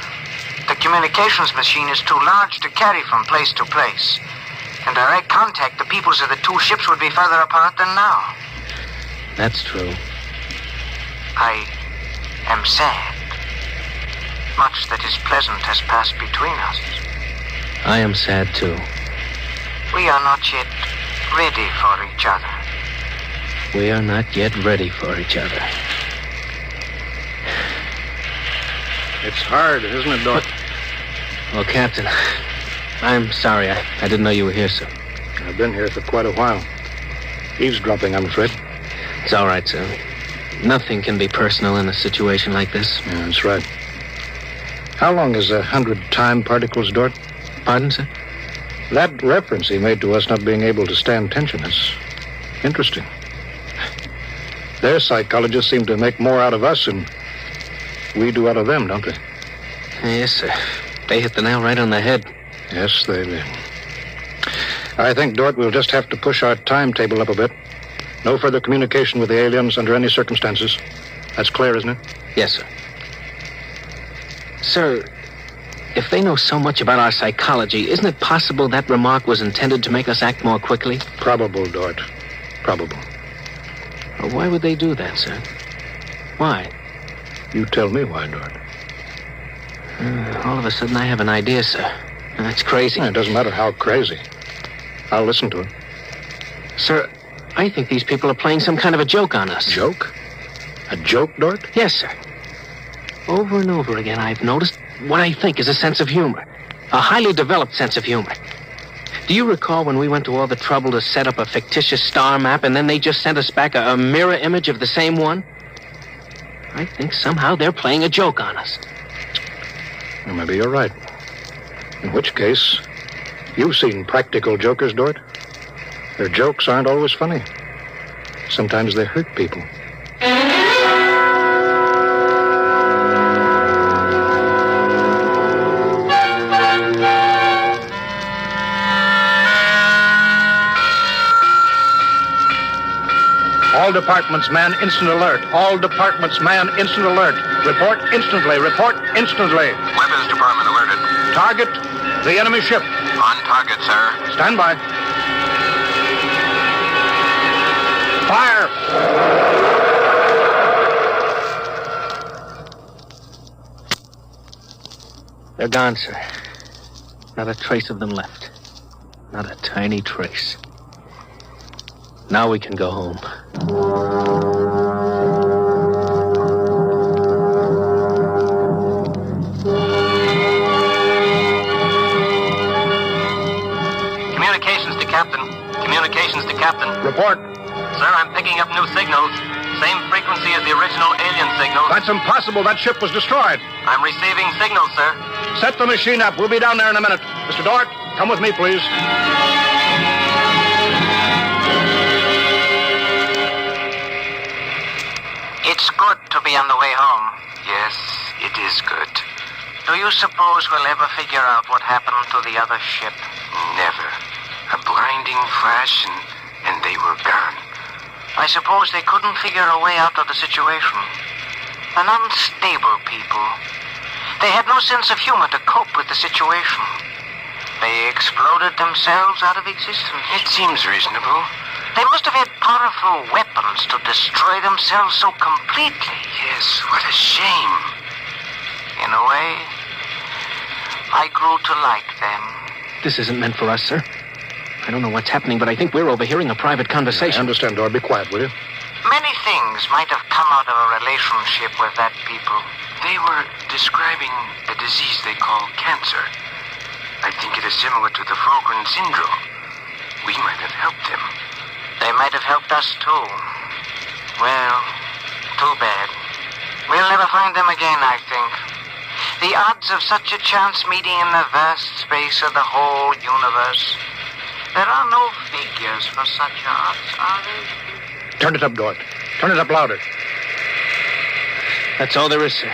The communications machine is too large to carry from place to place. In direct contact, the peoples of the two ships would be further apart than now. That's true. I am sad. Much that is pleasant has passed between us. I am sad, too. We are not yet ready for each other. We are not yet ready for each other. It's hard, isn't it, Dort? Well, Captain, I'm sorry. I didn't know you were here, sir. I've been here for quite a while. Eavesdropping, I'm afraid. It's all right, sir. Nothing can be personal in a situation like this. Yeah, that's right. How long is 100 time particles, Dort? Pardon, sir? That reference he made to us not being able to stand tension is interesting. Their psychologists seem to make more out of us than we do out of them, don't they? Yes, sir. They hit the nail right on the head. Yes, they did. I think, Dort, we'll just have to push our timetable up a bit. No further communication with the aliens under any circumstances. That's clear, isn't it? Yes, sir. Sir, if they know so much about our psychology, isn't it possible that remark was intended to make us act more quickly? Probable, Dort. Probable. Well, why would they do that, sir? Why? You tell me why, Dort. All of a sudden, I have an idea, sir. That's crazy. It doesn't matter how crazy. I'll listen to it. Sir, I think these people are playing some kind of a joke on us. Joke? A joke, Dort? Yes, sir. Over and over again, I've noticed what I think is a sense of humor. A highly developed sense of humor. Do you recall when we went to all the trouble to set up a fictitious star map and then they just sent us back a mirror image of the same one? I think somehow they're playing a joke on us. Well, maybe you're right. In which case, you've seen practical jokers, Dort. Their jokes aren't always funny. Sometimes they hurt people. All departments, man, instant alert. All departments, man, instant alert. Report instantly. Report instantly. Weapons Department alerted. Target, the enemy ship. On target, sir. Stand by. Fire! They're gone, sir. Not a trace of them left. Not a tiny trace. Now we can go home. Communications to Captain. Communications to Captain. Report. Sir, I'm picking up new signals. Same frequency as the original alien signals. That's impossible. That ship was destroyed. I'm receiving signals, sir. Set the machine up. We'll be down there in a minute. Mr. Dort, come with me, please. It's good to be on the way home. Yes, it is good. Do you suppose we'll ever figure out what happened to the other ship? Never. A blinding flash and they were gone. I suppose they couldn't figure a way out of the situation. An unstable people. They had no sense of humor to cope with the situation. They exploded themselves out of existence. It seems reasonable. They must have had powerful weapons to destroy themselves so completely. Yes, what a shame. In a way, I grew to like them. This isn't meant for us, sir. I don't know what's happening, but I think we're overhearing a private conversation. I understand, Dort. Be quiet, will you? Many things might have come out of a relationship with that people. They were describing a disease they call cancer. I think it is similar to the Fulgren syndrome. We might have helped them. They might have helped us, too. Well, too bad. We'll never find them again, I think. The odds of such a chance meeting in the vast space of the whole universe. There are no figures for such odds, are there? Turn it up, Dort. Turn it up louder. That's all there is, sir.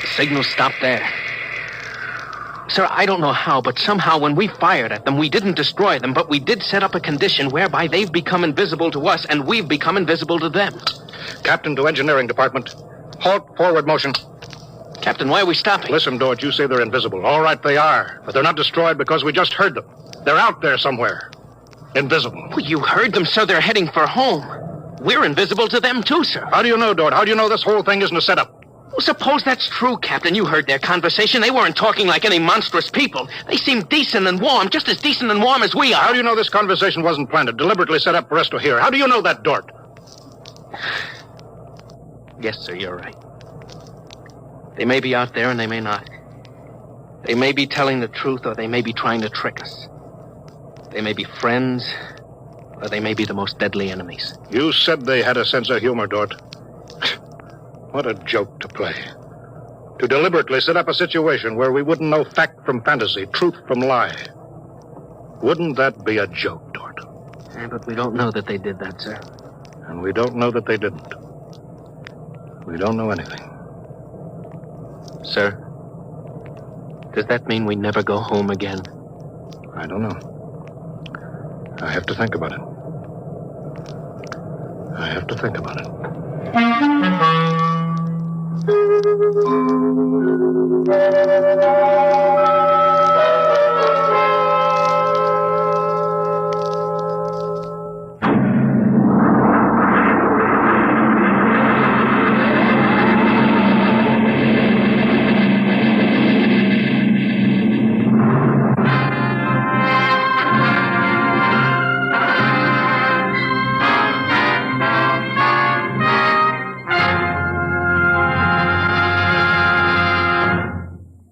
The signal stopped there. Sir, I don't know how, but somehow when we fired at them, we didn't destroy them, but we did set up a condition whereby they've become invisible to us and we've become invisible to them. Captain to Engineering Department. Halt forward motion. Captain, why are we stopping? Listen, Dort, you say they're invisible. All right, they are. But they're not destroyed because we just heard them. They're out there somewhere. Invisible. Well, you heard them, sir. They're heading for home. We're invisible to them, too, sir. How do you know, Dort? How do you know this whole thing isn't a setup? Well, suppose that's true, Captain. You heard their conversation. They weren't talking like any monstrous people. They seemed decent and warm, just as decent and warm as we are. How do you know this conversation wasn't planted, deliberately set up for us to hear? How do you know that, Dort? Yes, sir, you're right. They may be out there and they may not. They may be telling the truth or they may be trying to trick us. They may be friends or they may be the most deadly enemies. You said they had a sense of humor, Dort. What a joke to play. To deliberately set up a situation where we wouldn't know fact from fantasy, truth from lie. Wouldn't that be a joke, Dort? Yeah, but we don't know that they did that, sir. And we don't know that they didn't. We don't know anything. Sir, does that mean we never go home again? I don't know. I have to think about it. I have to think about it.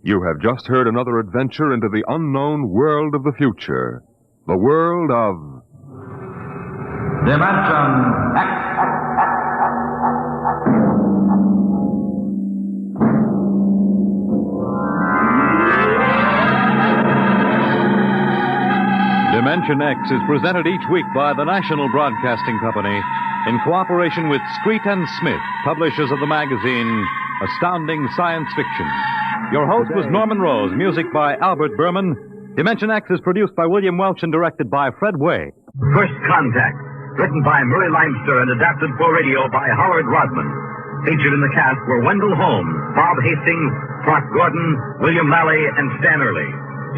You have just heard another adventure into the unknown world of the future. The world of... Dimension X. Dimension X is presented each week by the National Broadcasting Company in cooperation with Street and Smith, publishers of the magazine Astounding Science Fiction. Your host was Norman Rose, music by Albert Berman. Dimension X is produced by William Welch and directed by Fred Way. First Contact, written by Murray Leinster and adapted for radio by Howard Rodman. Featured in the cast were Wendell Holmes, Bob Hastings, Clark Gordon, William Lally, and Stan Early.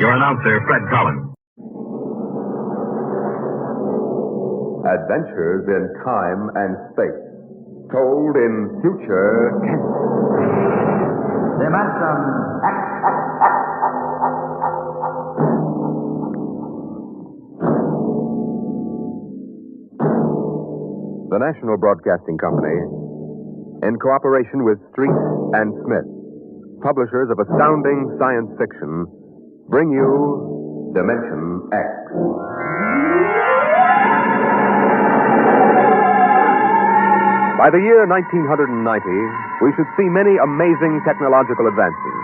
Your announcer, Fred Collins. Adventures in time and space, told in future tense. Dimension X. The National Broadcasting Company, in cooperation with Street and Smith, publishers of astounding science fiction, bring you Dimension X. By the year 1990, we should see many amazing technological advances.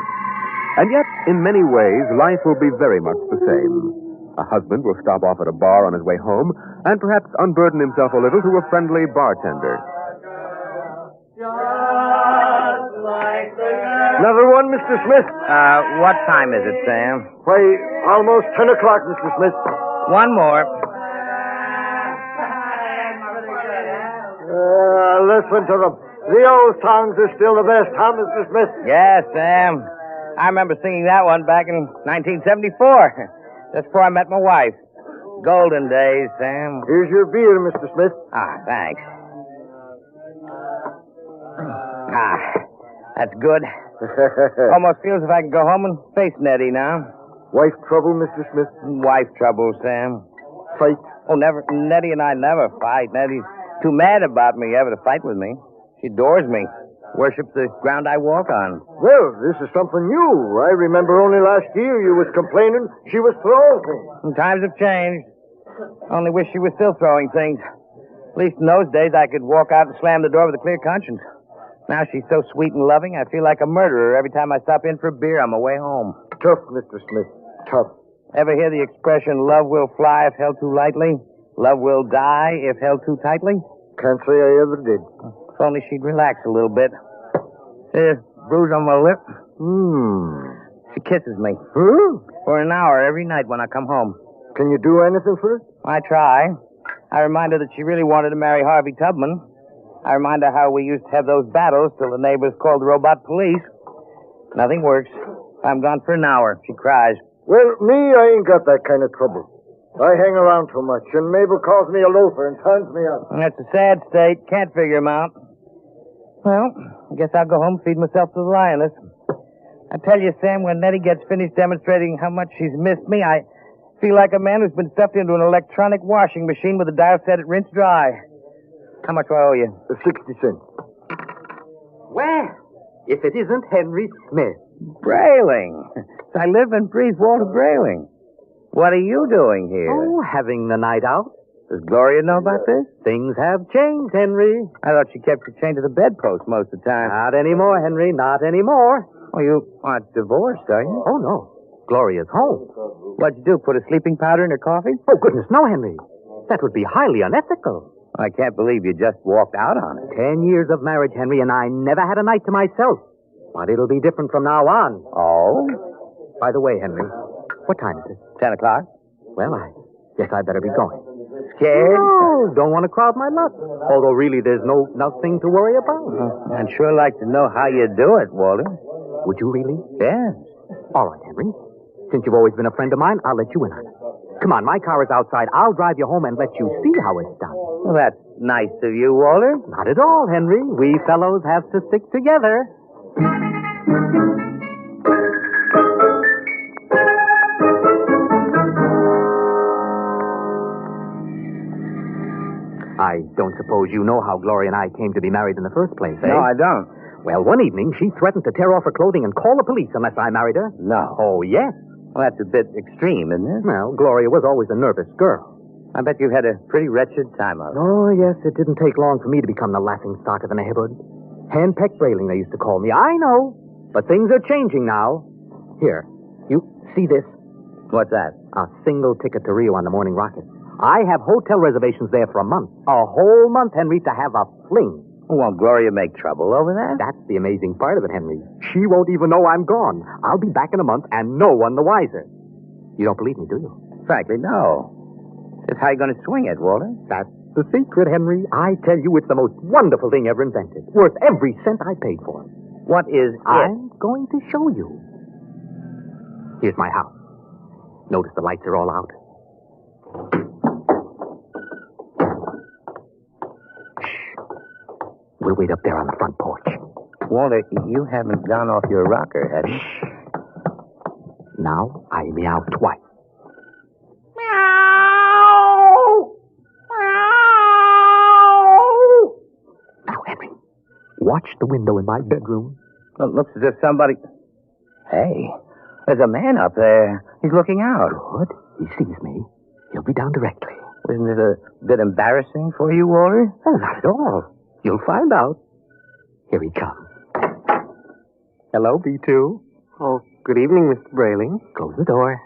And yet, in many ways, life will be very much the same. A husband will stop off at a bar on his way home and perhaps unburden himself a little to a friendly bartender. Another one, Mr. Smith? What time is it, Sam? Why, almost 10 o'clock, Mr. Smith. One more. Listen to them. The old songs are still the best, huh, Mr. Smith? Yes, Sam. I remember singing that one back in 1974, just before I met my wife. Golden days, Sam. Here's your beer, Mr. Smith. Ah, thanks. Ah, that's good. Almost feels if I can go home and face Nettie now. Wife trouble, Mr. Smith? Wife trouble, Sam. Fight? Oh, never. Nettie and I never fight. Nettie's too mad about me ever to fight with me. She adores me. Worships the ground I walk on. Well, this is something new. I remember only last year you was complaining she was throwing things. And times have changed. Only wish she was still throwing things. At least in those days I could walk out and slam the door with a clear conscience. Now she's so sweet and loving, I feel like a murderer every time I stop in for a beer on my way home. Tough, Mr. Smith. Tough. Ever hear the expression, love will fly if held too lightly? Love will die if held too tightly? Can't say I ever did. If only she'd relax a little bit. See a bruise on my lip? She kisses me. For an hour every night when I come home. Can you do anything for her? I try. I remind her that she really wanted to marry Harvey Tubman. I remind her how we used to have those battles till the neighbors called the robot police. Nothing works. I'm gone for an hour. She cries. Well, me, I ain't got that kind of trouble. I hang around too much, and Mabel calls me a loafer and turns me out. That's a sad state. Can't figure him out. Well, I guess I'll go home and feed myself to the lioness. I tell you, Sam, when Nettie gets finished demonstrating how much she's missed me, I feel like a man who's been stuffed into an electronic washing machine with a dial set at rinse dry. How much do I owe you? 60 cents. Well, if it isn't Henry Smith. Brayling. I live and breathe Walter Brayling. What are you doing here? Oh, having the night out. Does Gloria know about this? Things have changed, Henry. I thought she kept you chained to the bedpost most of the time. Not anymore, Henry. Not anymore. Oh, you aren't divorced, are you? Oh, no. Gloria's home. What'd you do, put a sleeping powder in her coffee? Oh, goodness, no, Henry. That would be highly unethical. I can't believe you just walked out on it. 10 years of marriage, Henry, and I never had a night to myself. But it'll be different from now on. Oh? By the way, Henry, what time is it? 10 o'clock. Well, I guess I better be going. Scared? No, don't want to crowd my luck. Although, really, there's nothing to worry about. I'd sure like to know how you do it, Walter. Would you really? Yes. All right, Henry. Since you've always been a friend of mine, I'll let you in on it. Come on, my car is outside. I'll drive you home and let you see how it's done. Well, that's nice of you, Walter. Not at all, Henry. We fellows have to stick together. I don't suppose you know how Gloria and I came to be married in the first place, eh? No, I don't. Well, one evening, she threatened to tear off her clothing and call the police unless I married her. No. Oh, yes. Well, that's a bit extreme, isn't it? Well, Gloria was always a nervous girl. I bet you've had a pretty wretched time of it. Oh, yes, it didn't take long for me to become the laughing stock of the neighborhood. Hand-pecked Brayling, they used to call me. I know, but things are changing now. Here, you see this? What's that? A single ticket to Rio on the morning rocket. I have hotel reservations there for a month. A whole month, Henry, to have a fling. Won't Gloria make trouble over that? That's the amazing part of it, Henry. She won't even know I'm gone. I'll be back in a month, and no one the wiser. You don't believe me, do you? Frankly, no. Just how you going to swing it, Walter? That's the secret, Henry. I tell you, it's the most wonderful thing ever invented. Worth every cent I paid for. What is it? I'm going to show you. Here's my house. Notice the lights are all out. We'll wait up there on the front porch. Walter, you haven't gone off your rocker, have you? Now I meow twice. Meow! Meow! Now, Henry, watch the window in my bedroom. Well, it looks as if somebody... Hey, there's a man up there. He's looking out. Good. He sees me. He'll be down directly. Isn't it a bit embarrassing for you, Walter? Oh, not at all. You'll find out. Here he comes. Hello, B2. Oh, good evening, Mr. Brayling. Close the door.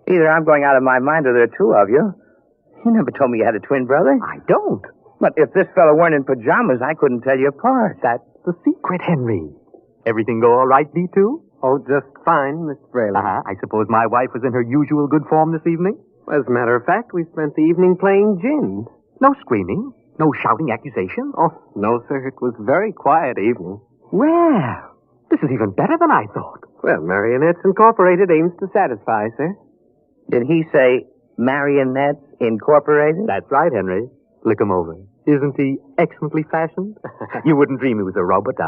Either I'm going out of my mind or there are two of you. You never told me you had a twin brother. I don't. But if this fellow weren't in pajamas, I couldn't tell you apart. That's the secret, Henry. Everything go all right, B2? Oh, just fine, Mr. Brayling. I suppose my wife was in her usual good form this evening? As a matter of fact, we spent the evening playing gin. No screaming? No shouting accusations? Oh, no, sir. It was a very quiet evening. Well, this is even better than I thought. Well, Marrionettes Incorporated aims to satisfy, sir. Did he say Marrionettes Incorporated? That's right, Henry. Look him over. Isn't he excellently fashioned? You wouldn't dream he was a robot,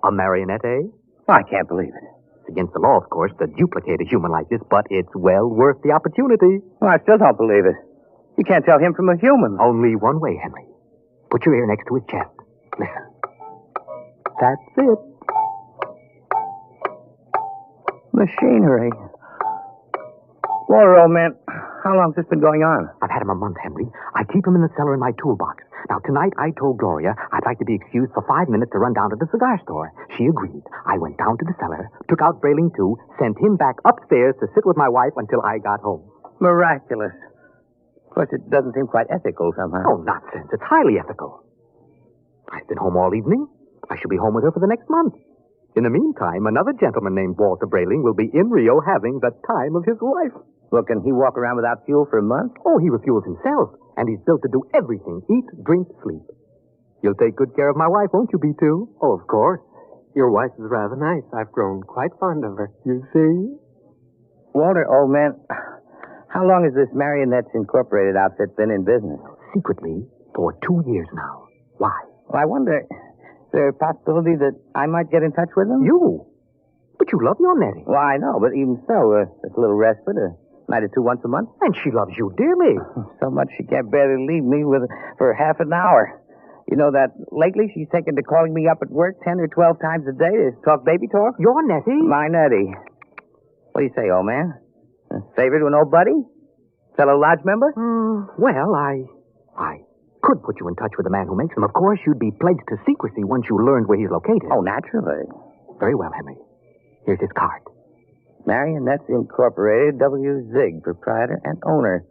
a marionette, eh? I can't believe it. It's against the law, of course, to duplicate a human like this, but it's well worth the opportunity. Well, I still don't believe it. You can't tell him from a human. Only one way, Henry. Put your ear next to his chest. Listen. That's it. Machinery. Walter, old man, how long's this been going on? I've had him a month, Henry. I keep him in the cellar in my toolbox. Now, tonight I told Gloria I'd like to be excused for 5 minutes to run down to the cigar store. She agreed. I went down to the cellar, took out Brayling too, sent him back upstairs to sit with my wife until I got home. Miraculous. Of course, it doesn't seem quite ethical somehow. Oh, nonsense. It's highly ethical. I've been home all evening. I shall be home with her for the next month. In the meantime, another gentleman named Walter Brayling will be in Rio having the time of his life. Well, can he walk around without fuel for a month? Oh, he refuels himself, and he's built to do everything. Eat, drink, sleep. You'll take good care of my wife, won't you, B2? Oh, of course. Your wife is rather nice. I've grown quite fond of her. You see? Walter, old man, how long has this Marrionettes Incorporated outfit been in business? Secretly, for 2 years now. Why? Well, I wonder, is there a possibility that I might get in touch with them? You? But you love your Nettie. Well, I know, but even so, it's a little respite, a night or two once a month. And she loves you dearly. So much she can't barely leave me for half an hour. You know that lately she's taken to calling me up at work 10 or 12 times a day to talk baby talk? Your Nettie? My Nettie. What do you say, old man? Favorite with an old buddy? Fellow lodge member? Well, I could put you in touch with the man who makes them. Of course, you'd be pledged to secrecy once you learned where he's located. Oh, naturally. Very well, Henry. Here's his card. Marrionettes Incorporated, W. Zig, proprietor and owner.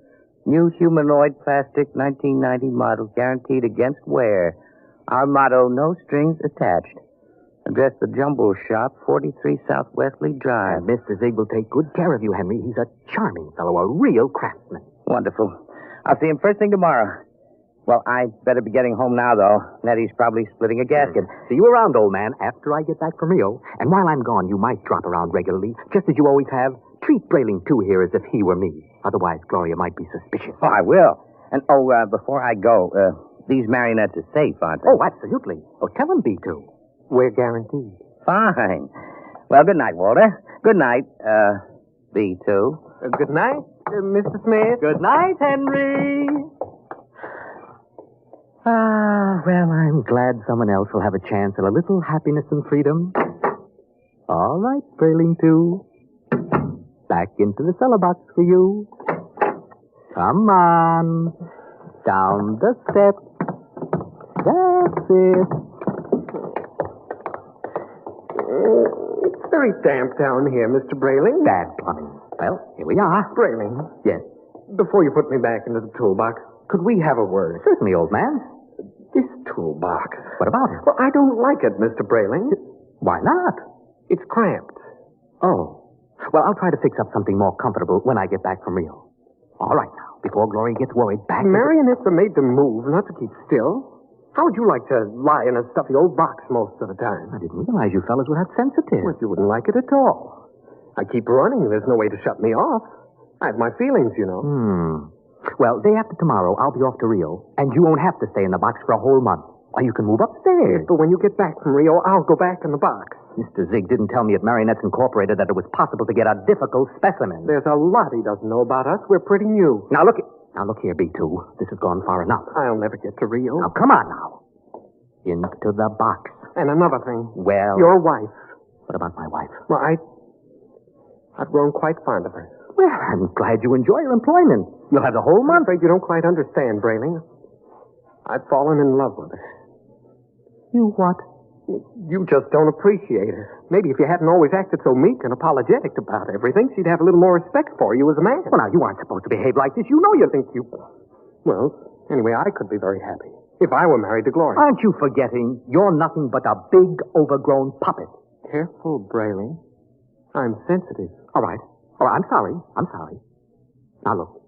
New humanoid plastic 1990 model guaranteed against wear. Our motto, no strings attached. Address the Jumbo Shop, 43 South Wesley Drive. Mr. Zig will take good care of you, Henry. He's a charming fellow, a real craftsman. Wonderful. I'll see him first thing tomorrow. Well, I'd better be getting home now, though. Nettie's probably splitting a gasket. See you around, old man, after I get back from Rio. And while I'm gone, you might drop around regularly, just as you always have. Treat Brayling, too, here as if he were me. Otherwise, Gloria might be suspicious. Oh, I will. And, before I go, these marionettes are safe, aren't they? Oh, absolutely. Oh, tell them, B2. We're guaranteed. Fine. Well, good night, Walter. Good night, B2. Good night, Mr. Smith. Good night, Henry. Well, I'm glad someone else will have a chance at a little happiness and freedom. All right, Brayling 2. Back into the cellar box for you. Come on. Down the steps. That's it. It's very damp down here, Mr. Brayling. Bad plumbing. Well, here we are. Brayling. Yes. Before you put me back into the toolbox, could we have a word? Certainly, old man. This toolbox. What about it? Well, I don't like it, Mr. Brayling. Why not? It's cramped. Oh. Well, I'll try to fix up something more comfortable when I get back from Rio. All right, now, before Gloria gets worried, back to Marionettes are made to move, not to keep still. How would you like to lie in a stuffy old box most of the time? I didn't realize you fellas were that sensitive. Well, you wouldn't like it at all. I keep running. There's no way to shut me off. I have my feelings, you know. Well, day after tomorrow, I'll be off to Rio, and you won't have to stay in the box for a whole month. Or you can move upstairs. But when you get back from Rio, I'll go back in the box. Mr. Zig didn't tell me at Marrionettes Incorporated that it was possible to get a difficult specimen. There's a lot he doesn't know about us. We're pretty new. Now look here, B2. This has gone far enough. I'll never get to Rio. Now, come on now. Into the box. And another thing. Well... Your wife. What about my wife? Well, I've grown quite fond of her. Well, I'm glad you enjoy your employment. You'll have the whole month. I'm afraid you don't quite understand, Brayling. I've fallen in love with her. You what? You just don't appreciate her. Maybe if you hadn't always acted so meek and apologetic about everything, she'd have a little more respect for you as a man. Well, now, you aren't supposed to behave like this. You know you think you... Well, anyway, I could be very happy if I were married to Gloria. Aren't you forgetting you're nothing but a big, overgrown puppet? Careful, Brayling. I'm sensitive. All right. I'm sorry. Now, look.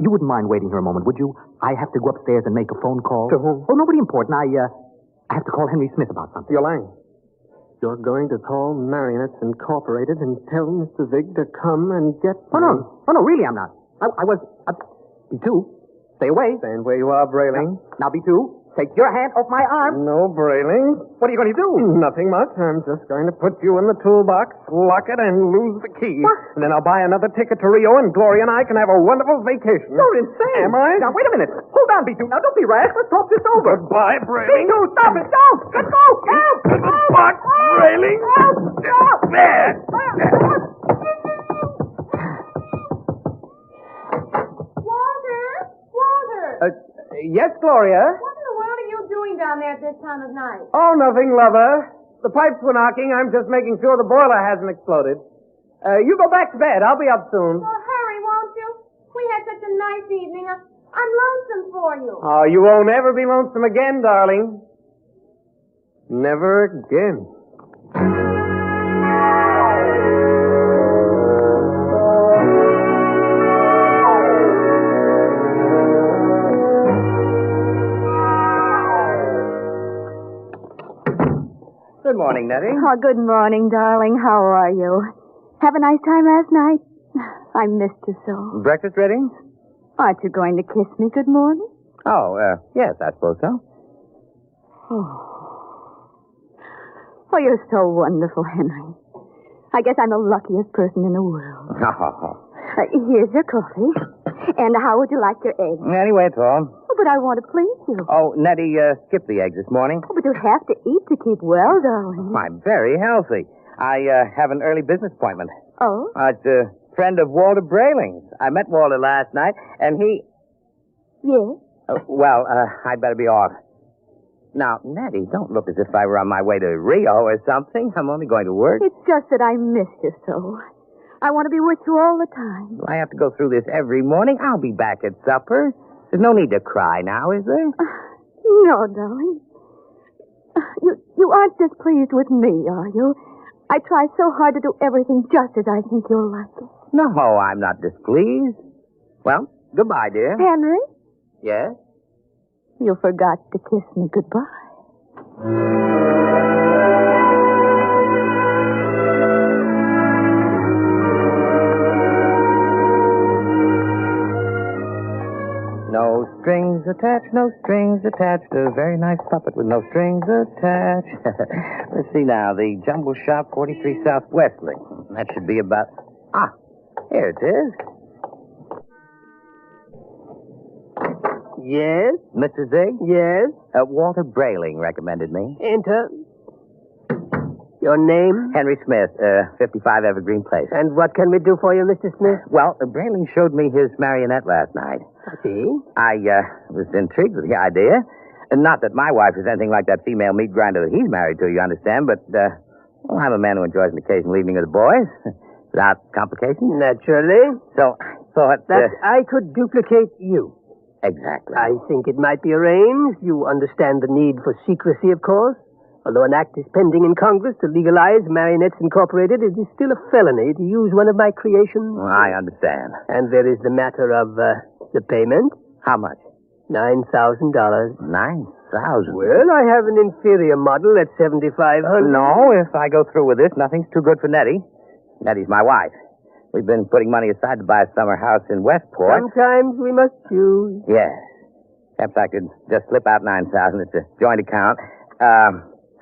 You wouldn't mind waiting here a moment, would you? I have to go upstairs and make a phone call. To whom? Oh, nobody important. I have to call Henry Smith about something. You're going to call Marrionettes Incorporated and tell Mr. Zig to come and get me? Oh, no, really, I'm not. I was... B2, stay away. Stand where you are, Brayling. Now, B2, take your hand off my arm. No, Brayling. What are you going to do? Nothing much. I'm just going to put you in the toolbox, lock it, and lose the key. What? And then I'll buy another ticket to Rio, and Gloria and I can have a wonderful vacation. You're insane. Am I? Now, wait a minute. Hold on, B2. Now, don't be rash. Let's talk this over. Goodbye, Brayling. B2, stop it. Don't. Let go. Help. What, Brayling? Help. There. Walter! Yes, Gloria? What in the world are you doing down there at this time of night? Oh, nothing, lover. The pipes were knocking. I'm just making sure the boiler hasn't exploded. You go back to bed. I'll be up soon. Well, hurry, won't you? We had such a nice evening. I'm lonesome for you. Oh, you won't ever be lonesome again, darling. Never again. Good morning, Nettie. Oh, good morning, darling. How are you? Have a nice time last night? I missed you so. Breakfast ready? Aren't you going to kiss me good morning? Oh, yes, I suppose so. Oh, you're so wonderful, Henry. I guess I'm the luckiest person in the world. Here's your coffee. And how would you like your eggs? Anyway, it's all. Oh, but I want to please you. Oh, Nettie, skipped the eggs this morning. Oh, but you have to eat to keep well, darling. I'm very healthy. I have an early business appointment. Oh? It's a friend of Walter Brayling's. I met Walter last night, and he... Yes? I'd better be off. Now, Nettie, don't look as if I were on my way to Rio or something. I'm only going to work. It's just that I miss you so. I want to be with you all the time. I have to go through this every morning. I'll be back at supper. There's no need to cry now, is there? No, darling. You aren't displeased with me, are you? I try so hard to do everything just as I think you'll like it. No, I'm not displeased. Well, goodbye, dear. Henry? Yes? You forgot to kiss me goodbye. No strings attached, no strings attached. A very nice puppet with no strings attached. Let's see now. The Jumble Shop, 43 South Wesley. That should be about... here it is. Yes? Mr. Zig? Yes? Walter Brayling recommended me. Enter. Your name? Henry Smith, 55 Evergreen Place. And what can we do for you, Mr. Smith? Well, Brayling showed me his marionette last night. I see. I was intrigued with the idea. Not that my wife is anything like that female meat grinder that he's married to, you understand, but I'm a man who enjoys an occasional evening with the boys, without complications. Naturally. So I thought... that I could duplicate you. Exactly. I think it might be arranged. You understand the need for secrecy, of course. Although an act is pending in Congress to legalize Marrionettes Incorporated, it is still a felony to use one of my creations. Well, I understand. And there is the matter of the payment. How much? $9,000. $9,000? Well, I have an inferior model at $7,500. No, if I go through with this, nothing's too good for Nettie. Nettie's my wife. We've been putting money aside to buy a summer house in Westport. Sometimes we must choose. Yes. Perhaps I could just slip out $9,000. It's a joint account.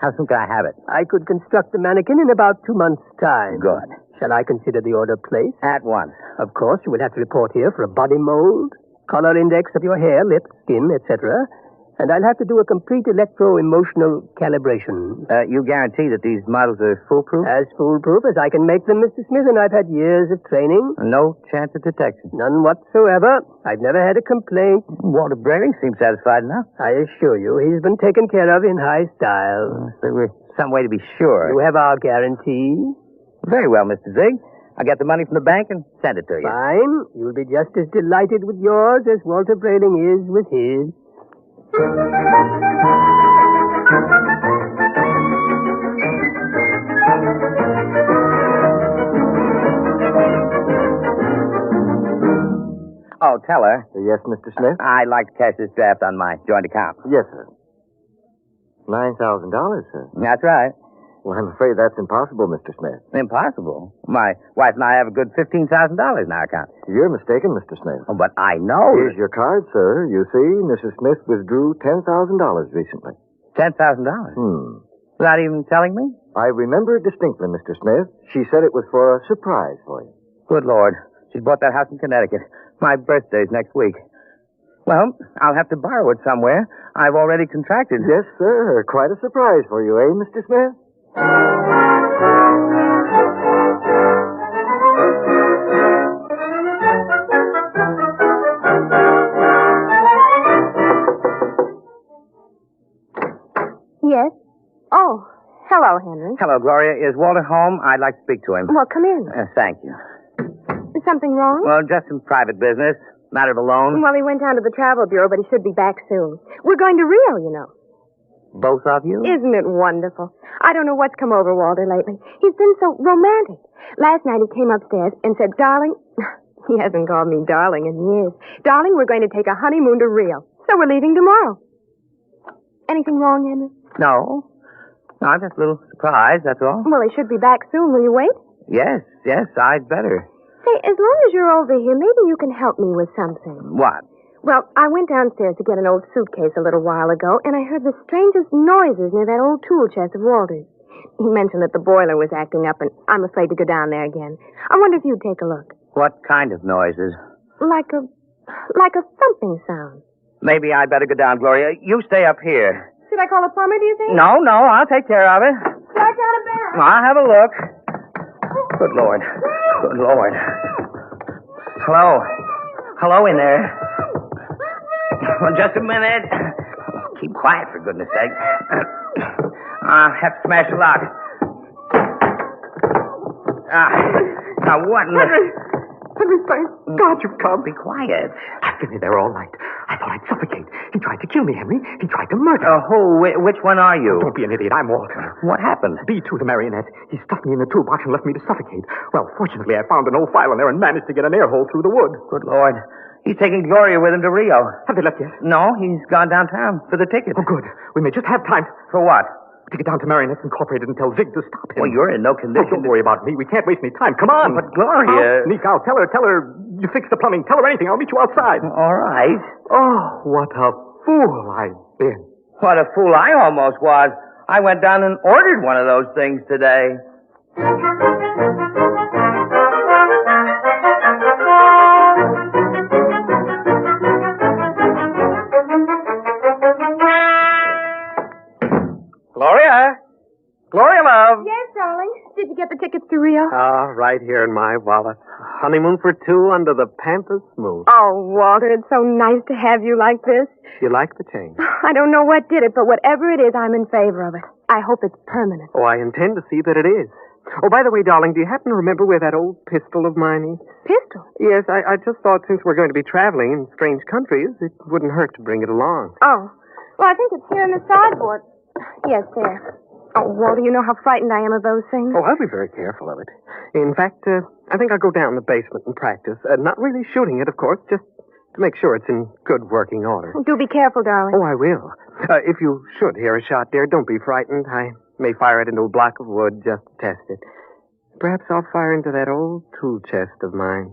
How soon can I have it? I could construct the mannequin in about 2 months' time. Good. Shall I consider the order placed? At once. Of course, you will have to report here for a body mold, color index of your hair, lips, skin, etc. And I'll have to do a complete electro-emotional calibration. You guarantee that these models are foolproof? As foolproof as I can make them, Mr. Smith, and I've had years of training. No chance of detection? None whatsoever. I've never had a complaint. Walter Brayling seems satisfied enough. I assure you, he's been taken care of in high style. There was some way to be sure. You have our guarantee? Very well, Mr. Zig. I'll get the money from the bank and send it to you. Fine. You'll be just as delighted with yours as Walter Brayling is with his. Oh, tell her. Yes, Mr. Smith? I'd like to cash this draft on my joint account. Yes, sir. $9,000, sir. That's right. Well, I'm afraid that's impossible, Mr. Smith. Impossible? My wife and I have a good $15,000 in our account. You're mistaken, Mr. Smith. Oh, but I know. Here's your card, sir. You see, Mrs. Smith withdrew $10,000 recently. $10,000? Without even telling me? I remember it distinctly, Mr. Smith. She said it was for a surprise for you. Good Lord. She's bought that house in Connecticut. My birthday's next week. Well, I'll have to borrow it somewhere. I've already contracted. Yes, sir. Quite a surprise for you, eh, Mr. Smith? Yes? Oh, hello, Henry. Hello, Gloria. Is Walter home? I'd like to speak to him. Well, come in. Thank you. Is something wrong? Well, just some private business. Matter of a loan. Well, he went down to the travel bureau, but he should be back soon. We're going to Rio, you know. Both of you? Isn't it wonderful? I don't know what's come over Walter lately. He's been so romantic. Last night he came upstairs and said, darling, he hasn't called me darling in years. Darling, we're going to take a honeymoon to Rio. So we're leaving tomorrow. Anything wrong, Henry? No. No, just a little surprise, that's all. Well, he should be back soon. Will you wait? Yes, I'd better. Say, as long as you're over here, maybe you can help me with something. What? Well, I went downstairs to get an old suitcase a little while ago, and I heard the strangest noises near that old tool chest of Walter's. He mentioned that the boiler was acting up, and I'm afraid to go down there again. I wonder if you'd take a look. What kind of noises? Like a thumping sound. Maybe I'd better go down, Gloria. You stay up here. Should I call a plumber, do you think? No, I'll take care of it. Start down a bell. I'll have a look. Good Lord. Hello in there. Well, just a minute. Keep quiet, for goodness sake. I'll have to smash the lock. Now what in the... Henry, thank God you've come. Be quiet. I've been in there all night. I thought I'd suffocate. He tried to kill me, Henry. He tried to murder me. Who? Which one are you? Don't be an idiot. I'm Walter. What happened? B2, the marionette. He stuffed me in the toolbox and left me to suffocate. Well, fortunately, I found an old file in there and managed to get an air hole through the wood. Good Lord. He's taking Gloria with him to Rio. Have they left yet? No, he's gone downtown for the ticket. Oh, good. We may just have time. For what? To get down to Marrionettes Incorporated and tell Zig to stop him. Well, you're in no condition. Oh, don't worry about me. We can't waste any time. Come on. But Gloria... Sneak out. Tell her you fixed the plumbing. Tell her anything. I'll meet you outside. All right. Oh, what a fool I've been. What a fool I almost was. I went down and ordered one of those things today. Gloria, love. Yes, darling. Did you get the tickets to Rio? Right here in my wallet. Honeymoon for two under the pampas moon. Oh, Walter, it's so nice to have you like this. You like the change? I don't know what did it, but whatever it is, I'm in favor of it. I hope it's permanent. Oh, I intend to see that it is. Oh, by the way, darling, do you happen to remember where that old pistol of mine is? Pistol? Yes, I just thought since we're going to be traveling in strange countries, it wouldn't hurt to bring it along. Oh. Well, I think it's here in the sideboard. Yes, there. Oh, Walter, you know how frightened I am of those things. Oh, I'll be very careful of it. In fact, I think I'll go down the basement and practice. Not really shooting it, of course, just to make sure it's in good working order. Do be careful, darling. Oh, I will. If you should hear a shot, dear, don't be frightened. I may fire it into a block of wood just to test it. Perhaps I'll fire into that old tool chest of mine.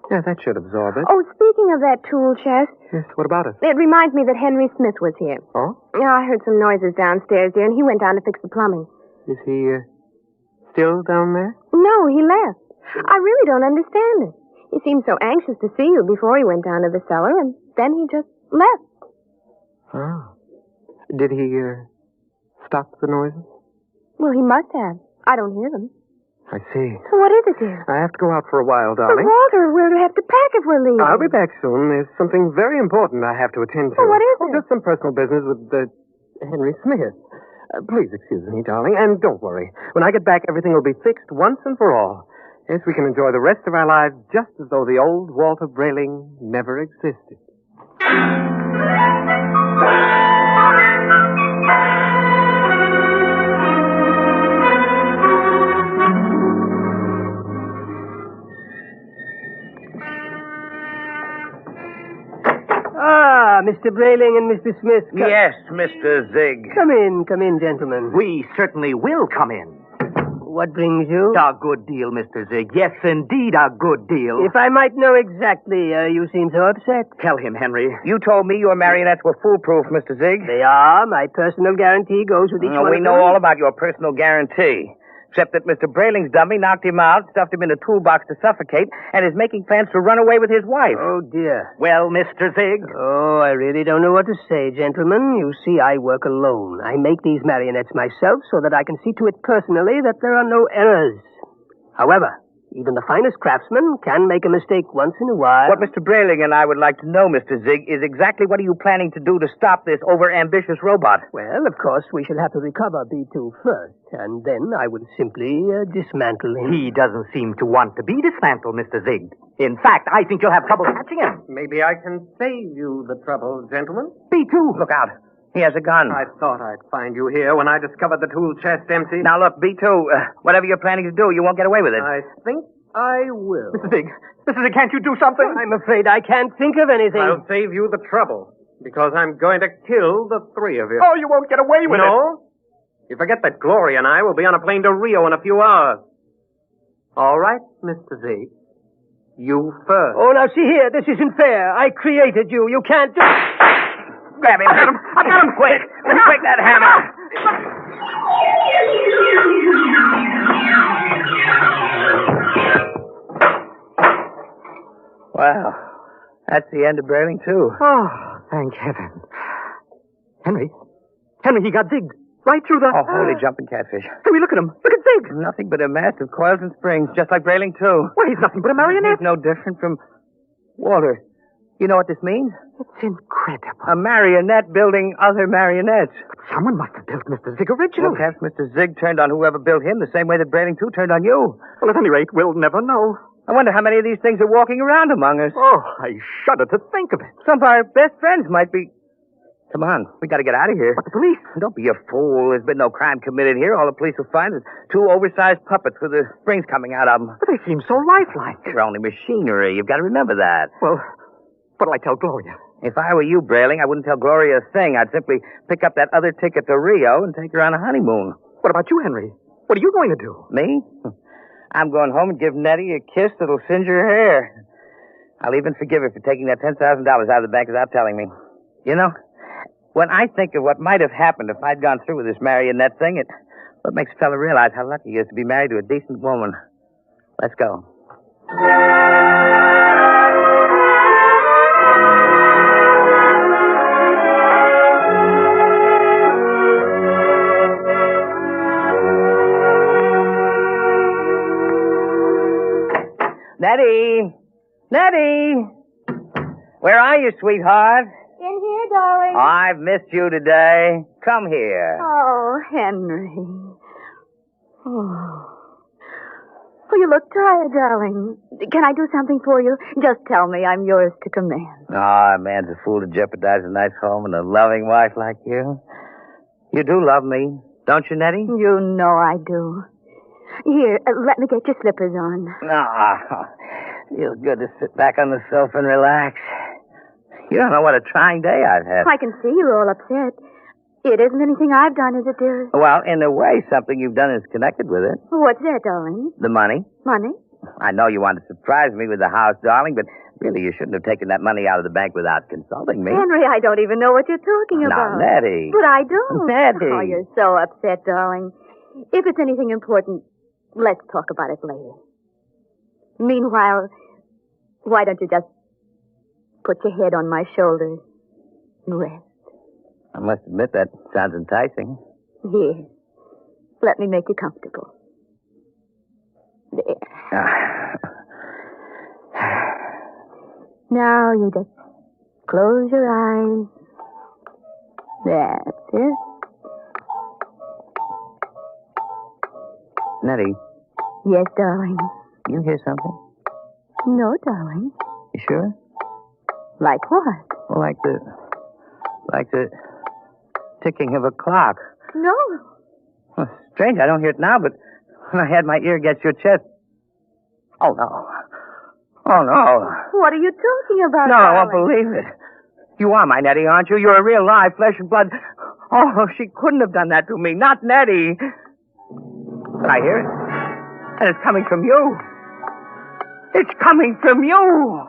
Yeah, that should absorb it. Oh, speaking of that tool chest... Yes, what about it? It reminds me that Henry Smith was here. Oh? Yeah, I heard some noises downstairs, dear, and he went down to fix the plumbing. Is he, still down there? No, he left. I really don't understand it. He seemed so anxious to see you before he went down to the cellar, and then he just left. Oh. Did he, stop the noises? Well, he must have. I don't hear them. I see. So what is it, dear? I have to go out for a while, But, darling. Walter, we'll have to pack if we're leaving. I'll be back soon. There's something very important I have to attend to. Well, what is it? Just some personal business with Henry Smith. Please excuse me, darling, and don't worry. When I get back, everything will be fixed once and for all. Yes, we can enjoy the rest of our lives just as though the old Walter Brayling never existed. Mr. Brayling and Mr. Smith. Yes, Mr. Zig. Come in, gentlemen. We certainly will come in. What brings you? A good deal, Mr. Zig. Yes, indeed, a good deal. If I might know exactly, you seem so upset. Tell him, Henry. You told me your marionettes were foolproof, Mr. Zig. They are. My personal guarantee goes with each one We of know them. all about your personal guarantee. Except that Mr. Brayling's dummy knocked him out, stuffed him in a toolbox to suffocate, and is making plans to run away with his wife. Oh, dear. Well, Mr. Zig? Oh, I really don't know what to say, gentlemen. You see, I work alone. I make these marionettes myself so that I can see to it personally that there are no errors. However, even the finest craftsman can make a mistake once in a while. What Mr. Brayling and I would like to know, Mr. Zig, is exactly what are you planning to do to stop this over-ambitious robot? Well, of course, we shall have to recover B2 first, and then I will simply dismantle him. He doesn't seem to want to be dismantled, Mr. Zig. In fact, I think you'll have trouble catching him. Maybe I can save you the trouble, gentlemen. B2. Look out. He has a gun. I thought I'd find you here when I discovered the tool chest empty. Now, look, B2, whatever you're planning to do, you won't get away with it. I think I will. Mr. Zig, can't you do something? I'm afraid I can't think of anything. I'll save you the trouble, because I'm going to kill the three of you. Oh, you won't get away with it. No? You forget that Gloria and I will be on a plane to Rio in a few hours. All right, Mr. Z. You first. Oh, now see here. This isn't fair. I created you. You can't do... Grab him. I've got him quick. Quick, that hammer. Well, that's the end of Brailing 2. Oh, thank heaven. Henry, he got digged. Right through the... Oh, holy jumping catfish. Henry, look at him. Look at Zig. Nothing but a mass of coils and springs, just like Brailing 2. Well, he's nothing but a marionette. He's no different from... Walter, you know what this means? It's incredible. A marionette building other marionettes. Someone must have built Mr. Zig originally. Well, perhaps Mr. Zig turned on whoever built him the same way that Brailing 2 turned on you. Well, at any rate, we'll never know. I wonder how many of these things are walking around among us. Oh, I shudder to think of it. Some of our best friends might be... Come on, we got to get out of here. But the police? Don't be a fool. There's been no crime committed here. All the police will find is 2 oversized puppets with the springs coming out of them. But they seem so lifelike. They're only machinery. You've got to remember that. Well, what'll I tell Gloria? If I were you, Brailing, I wouldn't tell Gloria a thing. I'd simply pick up that other ticket to Rio and take her on a honeymoon. What about you, Henry? What are you going to do? Me? I'm going home and give Nettie a kiss that'll singe her hair. I'll even forgive her for taking that $10,000 out of the bank without telling me. You know, when I think of what might have happened if I'd gone through with this marionette thing, what makes a fella realize how lucky he is to be married to a decent woman. Let's go. Nettie! Nettie! Where are you, sweetheart? In here, darling. I've missed you today. Come here. Oh, Henry. Oh. Oh, you look tired, darling. Can I do something for you? Just tell me. I'm yours to command. Ah, a man's a fool to jeopardize a nice home and a loving wife like you. You do love me, don't you, Nettie? You know I do. Here, let me get your slippers on. Ah, feels good to sit back on the sofa and relax. You don't know what a trying day I've had. I can see you're all upset. It isn't anything I've done, is it, dear? Well, in a way, something you've done is connected with it. What's that, darling? The money. Money? I know you wanted to surprise me with the house, darling, but really you shouldn't have taken that money out of the bank without consulting me. Henry, I don't even know what you're talking about. Now, Nettie. But I do. Nettie. Oh, you're so upset, darling. If it's anything important, let's talk about it later. Meanwhile, why don't you just put your head on my shoulder and rest? I must admit that sounds enticing. Here. Let me make you comfortable. There. Now you just close your eyes. That's it. Nettie. Yes, darling. You hear something? No, darling. You sure? Like what? Well, like the ticking of a clock. No. Well, strange, I don't hear it now, but when I had my ear against your chest... Oh, no. Oh, no. What are you talking about, No, darling? I won't believe it. You are my Nettie, aren't you? You're a real live flesh and blood... Oh, she couldn't have done that to me. Not Nettie. I hear it. And it's coming from you. It's coming from you.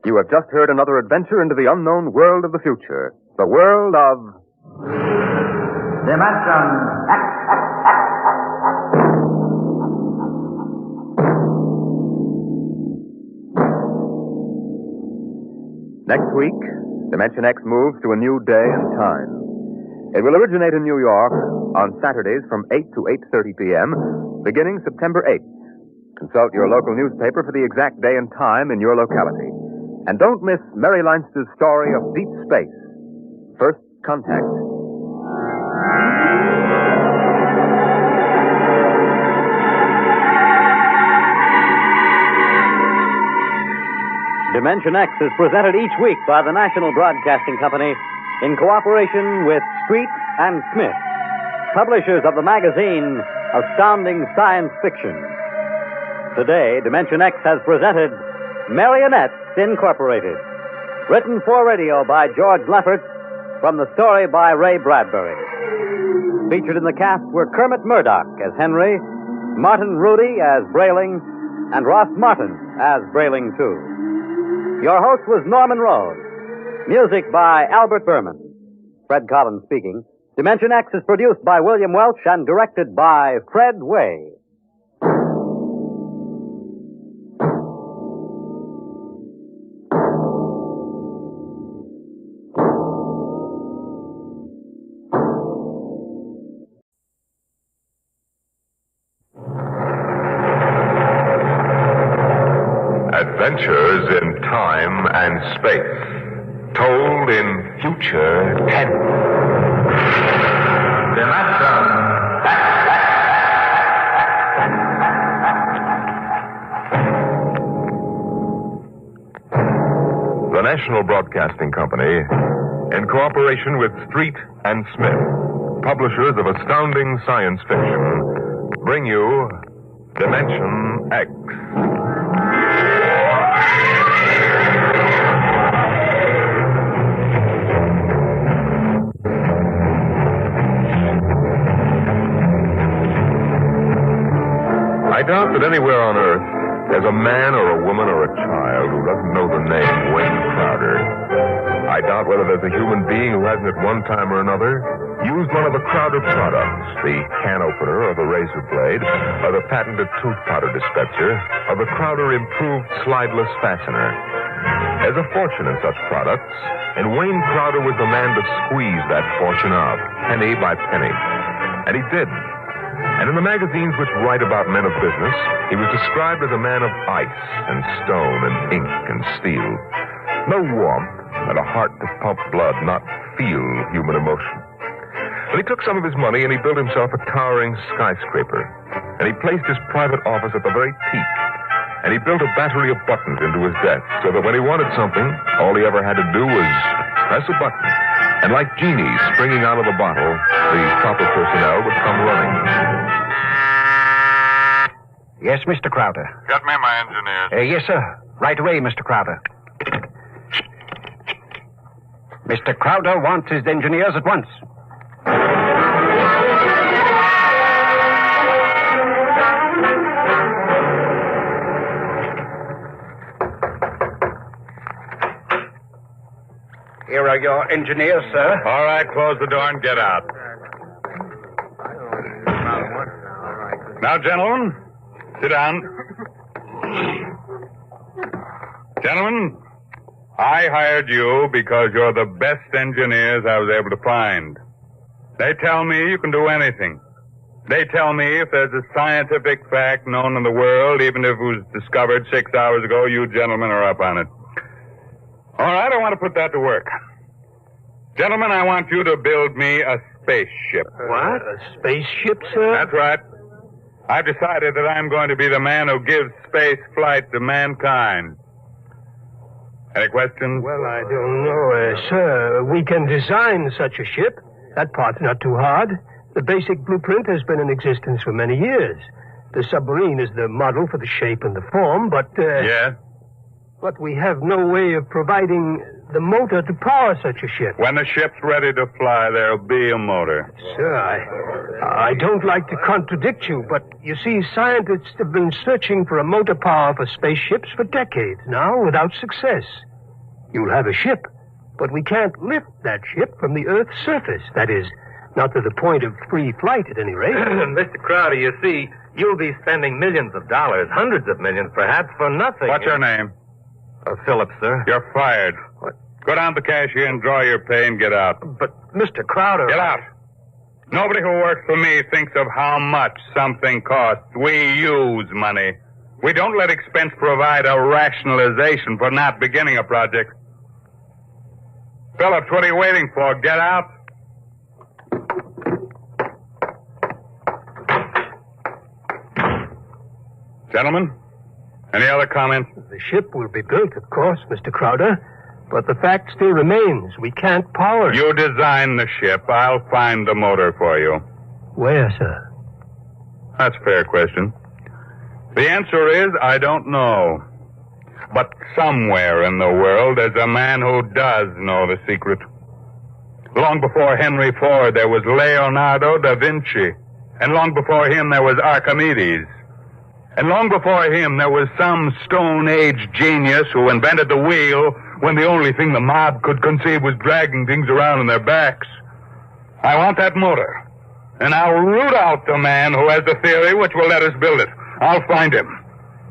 You have just heard another adventure into the unknown world of the future. The world of... Next week, Dimension X moves to a new day and time. It will originate in New York on Saturdays from 8 to 8:30 p.m., beginning September 8th. Consult your local newspaper for the exact day and time in your locality. And don't miss Mary Leinster's story of deep space, First Contact. Dimension X is presented each week by the National Broadcasting Company in cooperation with Street and Smith, publishers of the magazine Astounding Science Fiction. Today, Dimension X has presented Marrionettes Incorporated. Written for radio by George Lefferts, from the story by Ray Bradbury. Featured in the cast were Kermit Murdoch as Henry, Martin Rudy as Brayling, and Ross Martin as Brayling, too. Your host was Norman Rose. Music by Albert Berman. Fred Collins speaking. Dimension X is produced by William Welch and directed by Fred Way. Adventures in time and space, told in future tense. The National Broadcasting Company, in cooperation with Street and Smith, publishers of astounding science fiction, bring you Dimension X. I doubt that anywhere on Earth there's a man or a woman or a child who doesn't know the name Wayne Crowder. I doubt whether there's a human being who hasn't at one time or another used one of the Crowder products, the can opener or the razor blade, or the patented tooth powder dispenser, or the Crowder improved slideless fastener. There's a fortune in such products, and Wayne Crowder was the man to squeeze that fortune out, penny by penny. And he did. And in the magazines which write about men of business, he was described as a man of ice and stone and ink and steel. No warmth, and a heart to pump blood, not feel human emotion. But he took some of his money and he built himself a towering skyscraper. And he placed his private office at the very peak. And he built a battery of buttons into his desk so that when he wanted something, all he ever had to do was press a button. And like genies springing out of a bottle, the proper personnel would come running. Yes, Mr. Crowder. Get me my engineers. Yes, sir. Right away, Mr. Crowder. Mr. Crowder wants his engineers at once. Here are your engineers, sir. All right, close the door and get out. Now, gentlemen, sit down. Gentlemen, I hired you because you're the best engineers I was able to find. They tell me you can do anything. They tell me if there's a scientific fact known in the world, even if it was discovered 6 hours ago, you gentlemen are up on it. All right, I want to put that to work. Gentlemen, I want you to build me a spaceship. What? A spaceship, sir? That's right. I've decided that I'm going to be the man who gives space flight to mankind. Any questions? Well, I don't know, sir. We can design such a ship. That part's not too hard. The basic blueprint has been in existence for many years. The submarine is the model for the shape and the form, but... Yes? But we have no way of providing the motor to power such a ship. When the ship's ready to fly, there'll be a motor. Sir, I don't like to contradict you, but you see, scientists have been searching for a motor power for spaceships for decades now without success. You'll have a ship, but we can't lift that ship from the Earth's surface. That is, not to the point of free flight at any rate. Mr. Crowder, you see, you'll be spending millions of dollars, hundreds of millions perhaps, for nothing. What's your name? Phillips, sir. You're fired. What? Go down to the cashier and draw your pay and get out. But, Mr. Crowder... Get out. Nobody who works for me thinks of how much something costs. We use money. We don't let expense provide a rationalization for not beginning a project. Phillips, what are you waiting for? Get out. Gentlemen, any other comments? The ship will be built, of course, Mr. Crowder. But the fact still remains. We can't power it. You design the ship. I'll find the motor for you. Where, sir? That's a fair question. The answer is, I don't know. But somewhere in the world, there's a man who does know the secret. Long before Henry Ford, there was Leonardo da Vinci. And long before him, there was Archimedes. And long before him, there was some Stone Age genius who invented the wheel when the only thing the mob could conceive was dragging things around on their backs. I want that motor. And I'll root out the man who has the theory which will let us build it. I'll find him.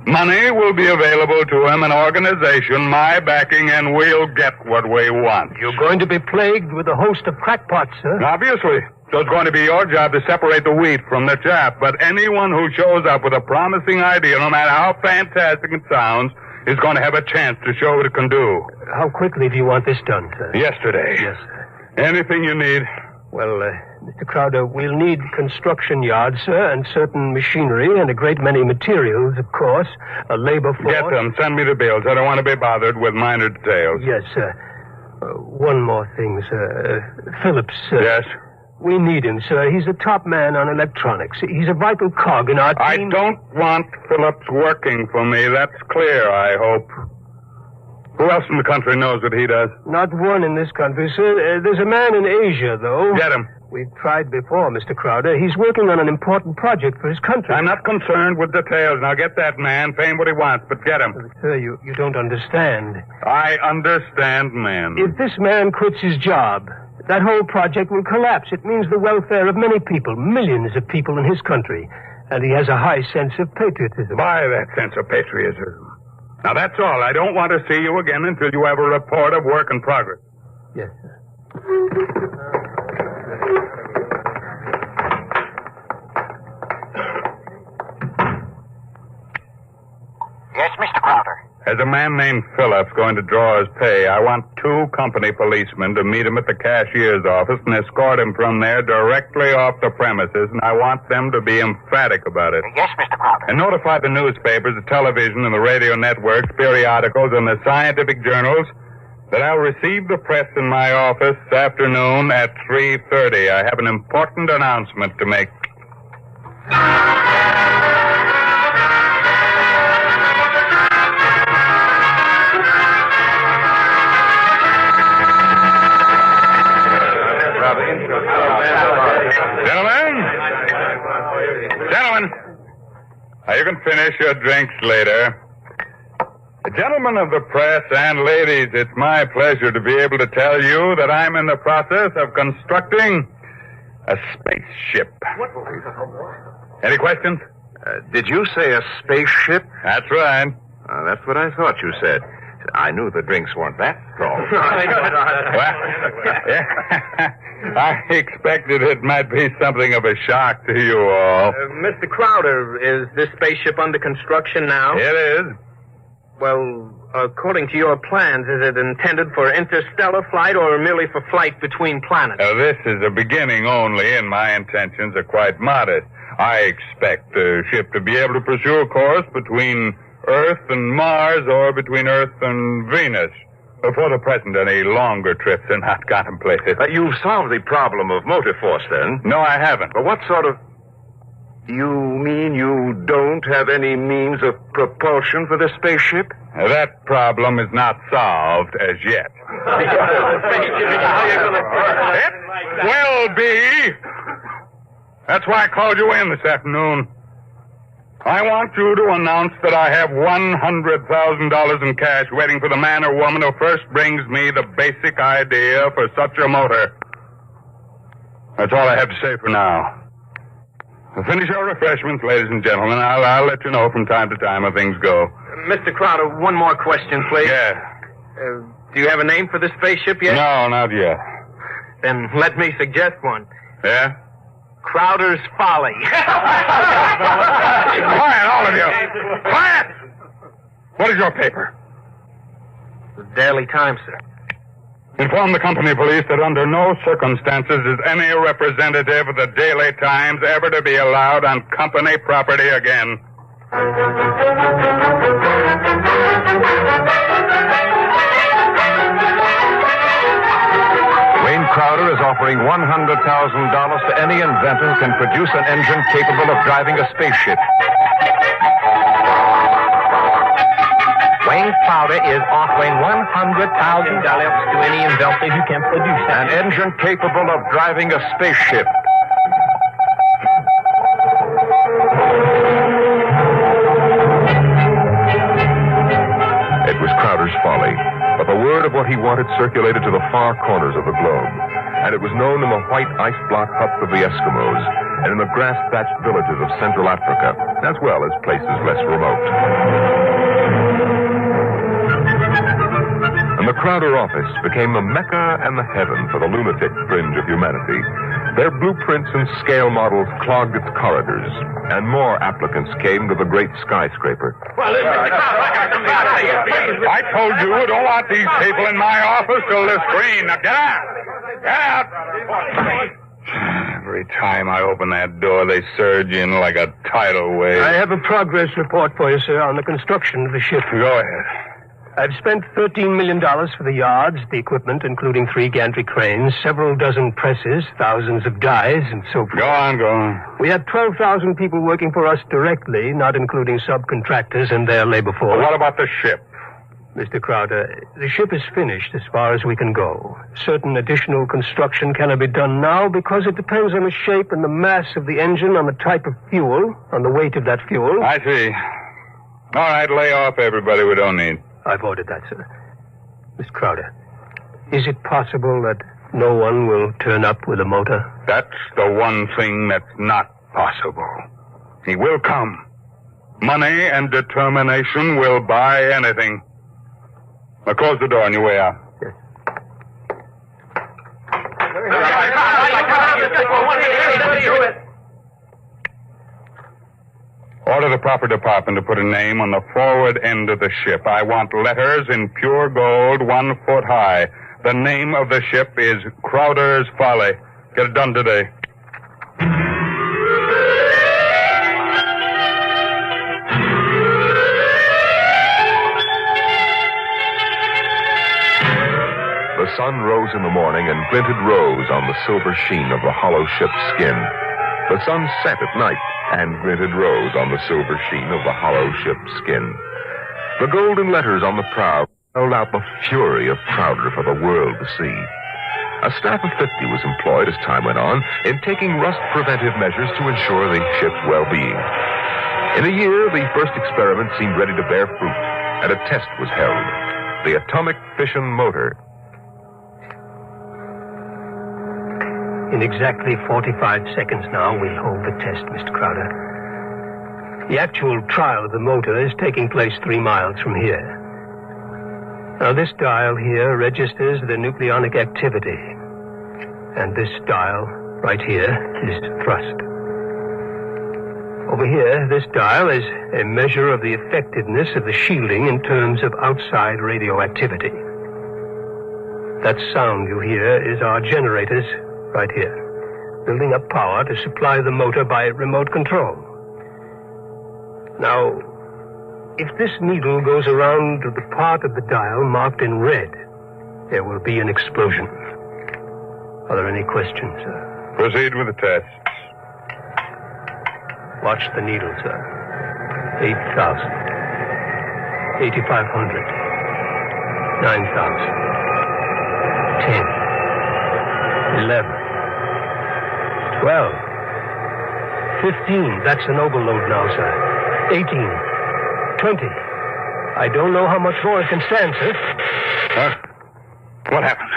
Money will be available to him, an organization, my backing, and we'll get what we want. You're going to be plagued with a host of crackpots, sir. Obviously. So it's going to be your job to separate the wheat from the chaff. But anyone who shows up with a promising idea, no matter how fantastic it sounds, is going to have a chance to show what it can do. How quickly do you want this done, sir? Yesterday. Yes, sir. Anything you need. Well, Mr. Crowder, we'll need construction yards, sir, and certain machinery, and a great many materials, of course. A labor force. Get them. Send me the bills. I don't want to be bothered with minor details. Yes, sir. One more thing, sir. Phillips, sir. Yes? We need him, sir. He's the top man on electronics. He's a vital cog in our team. I don't want Phillips working for me. That's clear, I hope. Who else in the country knows what he does? Not one in this country, sir. There's a man in Asia, though. Get him. We've tried before, Mr. Crowder. He's working on an important project for his country. I'm not concerned with details. Now get that man, pay him what he wants, but get him. Sir, you don't understand. I understand, man. If this man quits his job, that whole project will collapse. It means the welfare of many people, millions of people in his country. And he has a high sense of patriotism. By that sense of patriotism. Now, that's all. I don't want to see you again until you have a report of work in progress. Yes, sir. Yes, Mr. Crowder. As a man named Phillips going to draw his pay, I want 2 company policemen to meet him at the cashier's office and escort him from there directly off the premises, and I want them to be emphatic about it. Yes, Mr. Crowder. And notify the newspapers, the television, and the radio networks, periodicals, and the scientific journals that I'll receive the press in my office this afternoon at 3:30. I have an important announcement to make. Gentlemen, you can finish your drinks later. Gentlemen of the press and ladies, it's my pleasure to be able to tell you that I'm in the process of constructing a spaceship. Any questions? Did you say a spaceship? That's right. That's what I thought you said. I knew the drinks weren't that strong. I expected it might be something of a shock to you all. Mr. Crowder, is this spaceship under construction now? It is. Well, according to your plans, is it intended for interstellar flight or merely for flight between planets? This is a beginning only, and my intentions are quite modest. I expect the ship to be able to pursue a course between Earth and Mars or between Earth and Venus. For the present, any longer trips are not contemplated. You've solved the problem of motor force, then? No, I haven't. But what sort of... You mean you don't have any means of propulsion for the spaceship? That problem is not solved as yet. It will be. That's why I called you in this afternoon. I want you to announce that I have $100,000 in cash waiting for the man or woman who first brings me the basic idea for such a motor. That's all I have to say for now. Finish your refreshments, ladies and gentlemen. I'll let you know from time to time how things go. Mr. Crowder, one more question, please. Yeah. Do you have a name for the spaceship yet? No, not yet. Then let me suggest one. Yeah? Crowder's Folly. Quiet, all of you. Quiet! What is your paper? The Daily Times, sir. Inform the company police that under no circumstances is any representative of the Daily Times ever to be allowed on company property again. Wayne Crowder is offering $100,000 to any inventor who can produce an engine capable of driving a spaceship. Wayne James Crowder is offering $100,000 to any inventor who can produce an engine capable of driving a spaceship. It was Crowder's folly, but the word of what he wanted circulated to the far corners of the globe, and it was known in the white ice block huts of the Eskimos and in the grass-thatched villages of Central Africa, as well as places less remote. And the Crowder office became the Mecca and the heaven for the lunatic fringe of humanity. Their blueprints and scale models clogged its corridors, and more applicants came to the great skyscraper. I told you, don't want these people in my office till this screen. Now get out! Get out! Every time I open that door, they surge in like a tidal wave. I have a progress report for you, sir, on the construction of the ship. Go ahead. I've spent $13 million for the yards, the equipment, including 3 gantry cranes, several dozen presses, thousands of dies, and so forth. Go on. We have 12,000 people working for us directly, not including subcontractors and their labor force. Well, what about the ship? Mr. Crowder, the ship is finished as far as we can go. Certain additional construction cannot be done now because it depends on the shape and the mass of the engine, on the type of fuel, on the weight of that fuel. I see. All right, lay off everybody we don't need. I've ordered that, sir. Miss Crowder, is it possible that no one will turn up with a motor? That's the one thing that's not possible. He will come. Money and determination will buy anything. Now close the door on your way out. Yes. Order the proper department to put a name on the forward end of the ship. I want letters in pure gold 1 foot high. The name of the ship is Crowder's Folly. Get it done today. The sun rose in the morning and glinted rose on the silver sheen of the hollow ship's skin. The sun set at night and glinted rose on the silver sheen of the hollow ship's skin. The golden letters on the prow held out the fury of Crowder for the world to see. A staff of 50 was employed as time went on in taking rust-preventive measures to ensure the ship's well-being. In a year, the first experiment seemed ready to bear fruit, and a test was held. The atomic fission motor. In exactly 45 seconds now, we'll hold the test, Mr. Crowder. The actual trial of the motor is taking place 3 miles from here. Now, this dial here registers the nucleonic activity. And this dial, right here, is thrust. Over here, this dial is a measure of the effectiveness of the shielding in terms of outside radioactivity. That sound you hear is our generators right here, building up power to supply the motor by remote control. Now, if this needle goes around to the part of the dial marked in red, there will be an explosion. Are there any questions, sir? Proceed with the tests. Watch the needle, sir. 8,000. 8,500. 9,000. 10. 11. 12. 15. That's an overload now, sir. 18. 20. I don't know how much more it can stand, sir. What happened?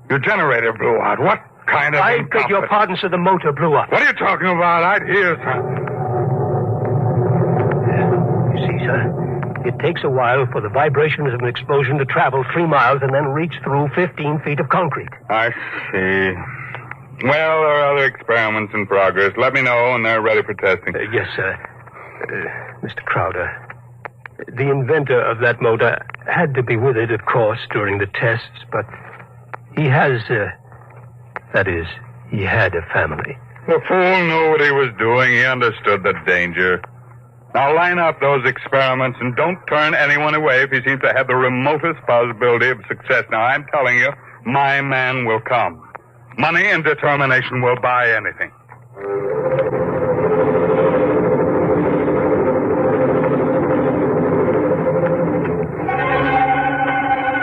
Your generator blew out. What kind of... I beg your pardon, sir. The motor blew up. What are you talking about? I'd hear something. You see, sir, it takes a while for the vibrations of an explosion to travel 3 miles and then reach through 15 feet of concrete. I see. Well, there are other experiments in progress. Let me know when they're ready for testing. Yes, sir. Mr. Crowder, the inventor of that motor had to be with it, of course, during the tests, but he has, he had a family. The fool knew what he was doing. He understood the danger. Now line up those experiments and don't turn anyone away if he seems to have the remotest possibility of success. Now, I'm telling you, my man will come. Money and determination will buy anything.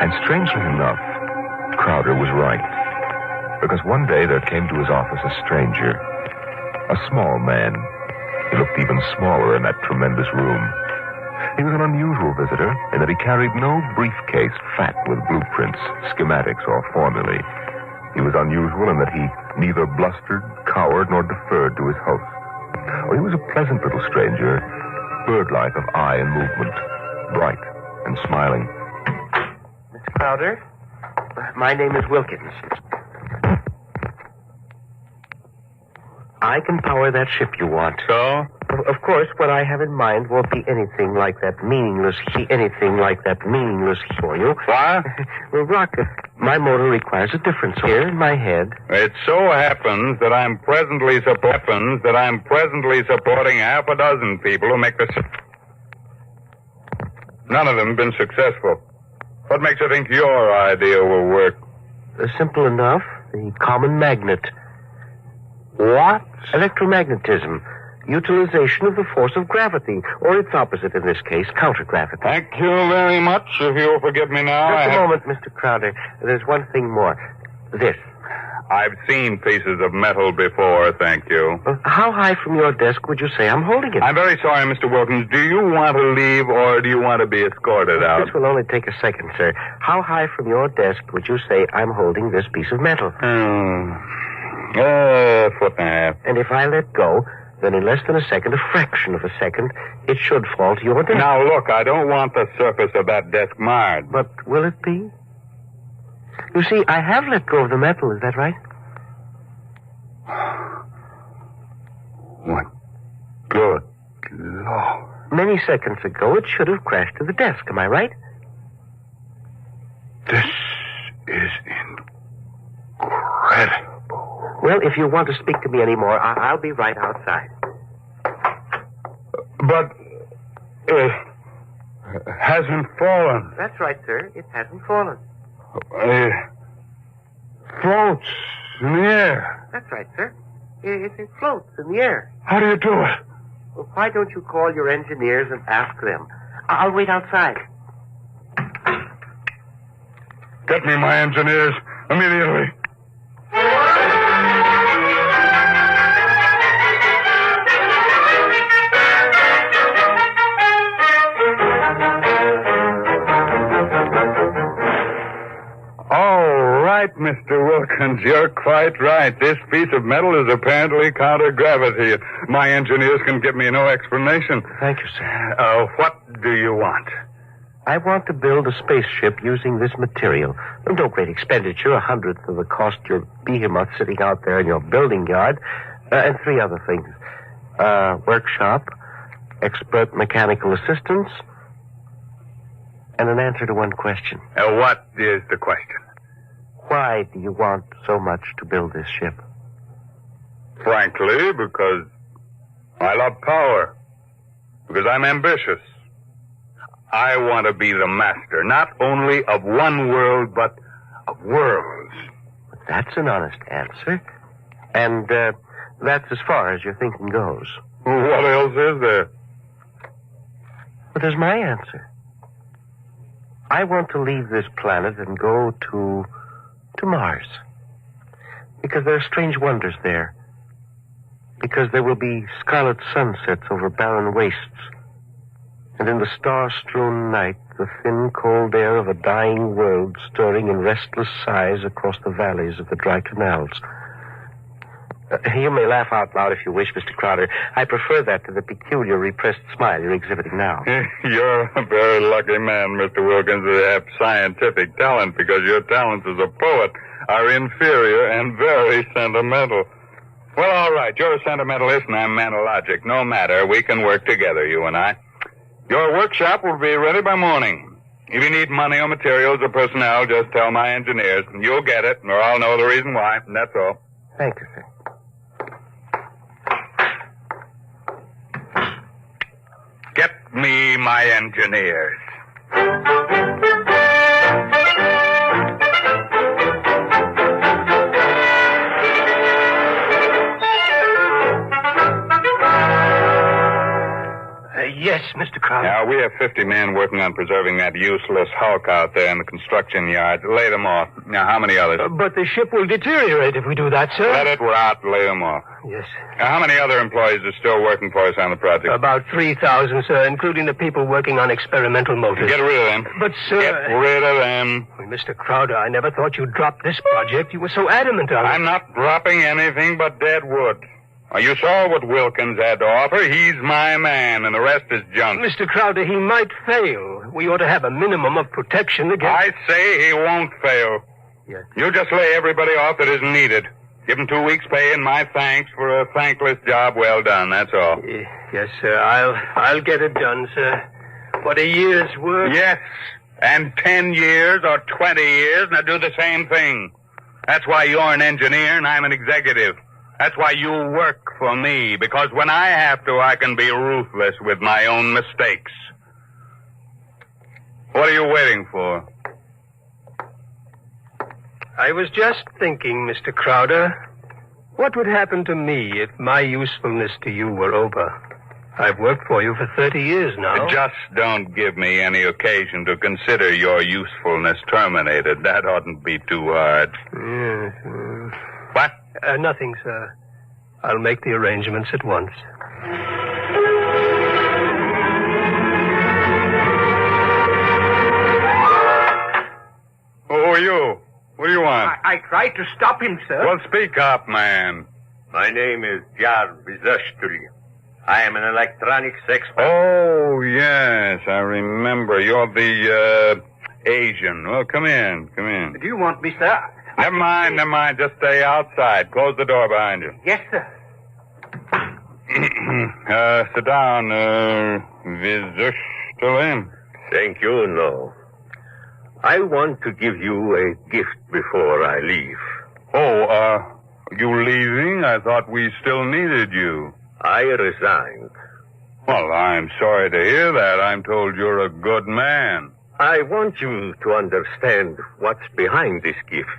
And strangely enough, Crowder was right. Because one day there came to his office a stranger, a small man. He looked even smaller in that tremendous room. He was an unusual visitor in that he carried no briefcase fat with blueprints, schematics, or formulae. He was unusual in that he neither blustered, cowered, nor deferred to his host. He was a pleasant little stranger, bird-like of eye and movement, bright and smiling. Mr. Crowder, my name is Wilkins. I can power that ship you want. So? Of course, what I have in mind won't be anything like that meaningless for you. What? Well, Rocket, my motor requires a difference here in my head. It so happens that I'm presently supporting half a dozen people who make this. None of them have been successful. What makes you think your idea will work? Simple enough. The common magnet. What? Electromagnetism. Utilization of the force of gravity, or its opposite in this case, countergravity. Thank you very much. If you'll forgive me now. Just a moment, Mr. Crowder. There's one thing more. This. I've seen pieces of metal before, thank you. How high from your desk would you say I'm holding it? I'm very sorry, Mr. Wilkins. Do you want to leave, or do you want to be escorted out? This will only take a second, sir. How high from your desk would you say I'm holding this piece of metal? A foot and a half. And if I let go, then in less than a second, a fraction of a second, it should fall to your desk. Now, look, I don't want the surface of that desk marred. But will it be? You see, I have let go of the metal, is that right? What? Good Lord. Many seconds ago, it should have crashed to the desk, am I right? This is incredible. Well, if you want to speak to me anymore, I'll be right outside. But it hasn't fallen. That's right, sir. It hasn't fallen. It floats in the air. That's right, sir. It floats in the air. How do you do it? Well, why don't you call your engineers and ask them? I'll wait outside. Get me my engineers immediately. Mr. Wilkins, you're quite right. This piece of metal is apparently counter-gravity. My engineers can give me no explanation. Thank you, sir. What do you want? I want to build a spaceship using this material. No great expenditure, 1/100th of the cost your behemoth sitting out there in your building yard, and 3 other things. Workshop, expert mechanical assistance, and an answer to one question. What is the question? Why do you want so much to build this ship? Frankly, because I love power. Because I'm ambitious. I want to be the master, not only of one world, but of worlds. That's an honest answer. And that's as far as your thinking goes. What else is there? But there's my answer. I want to leave this planet and go to Mars. Because there are strange wonders there. Because there will be scarlet sunsets over barren wastes. And in the star-strewn night, the thin, cold air of a dying world stirring in restless sighs across the valleys of the dry canals. You may laugh out loud if you wish, Mr. Crowder. I prefer that to the peculiar repressed smile you're exhibiting now. You're a very lucky man, Mr. Wilkins, to have scientific talent, because your talents as a poet are inferior and very sentimental. Well, all right, you're a sentimentalist and I'm Manalogic. No matter, we can work together, you and I. Your workshop will be ready by morning. If you need money or materials or personnel, just tell my engineers, and you'll get it, or I'll know the reason why, and that's all. Thank you, sir. Get me my engineers. Yes, Mr. Crowder. Now, we have 50 men working on preserving that useless hulk out there in the construction yard. Lay them off. Now, how many others? But the ship will deteriorate if we do that, sir. Let it rot. Lay them off. Yes. Now, how many other employees are still working for us on the project? About 3,000, sir, including the people working on experimental motors. Get rid of them. But, sir... Get rid of them. Well, Mr. Crowder, I never thought you'd drop this project. You were so adamant on it. I'm not dropping anything but dead wood. Now, you saw what Wilkins had to offer. He's my man, and the rest is junk. Mr. Crowder, he might fail. We ought to have a minimum of protection against... I say he won't fail. Yes. You just lay everybody off that isn't needed. Give him 2 weeks' pay and my thanks for a thankless job well done, that's all. Yes, sir. I'll get it done, sir. What a year's work. Yes, and 10 years or 20 years, now do the same thing. That's why you're an engineer and I'm an executive. That's why you work for me, because when I have to, I can be ruthless with my own mistakes. What are you waiting for? I was just thinking, Mr. Crowder, what would happen to me if my usefulness to you were over? I've worked for you for 30 years now. Just don't give me any occasion to consider your usefulness terminated. That oughtn't be too hard. Yes. What? Nothing, sir. I'll make the arrangements at once. Who are you? What do you want? I tried to stop him, sir. Well, speak up, man. My name is Jarvis Ustry. I am an electronics expert. Oh, yes, I remember. You're the, Asian. Well, come in. Do you want me, sir? Never mind. Just stay outside. Close the door behind you. Yes, sir. Sit down, Vizustally. Thank you, no. I want to give you a gift before I leave. Oh, you leaving? I thought we still needed you. I resigned. Well, I'm sorry to hear that. I'm told you're a good man. I want you to understand what's behind this gift.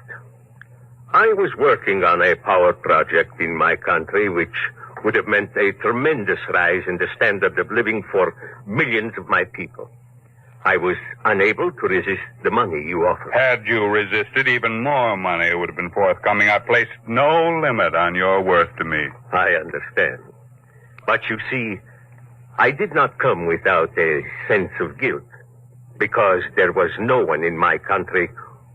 I was working on a power project in my country which would have meant a tremendous rise in the standard of living for millions of my people. I was unable to resist the money you offered. Had you resisted, even more money would have been forthcoming. I placed no limit on your worth to me. I understand. But you see, I did not come without a sense of guilt, because there was no one in my country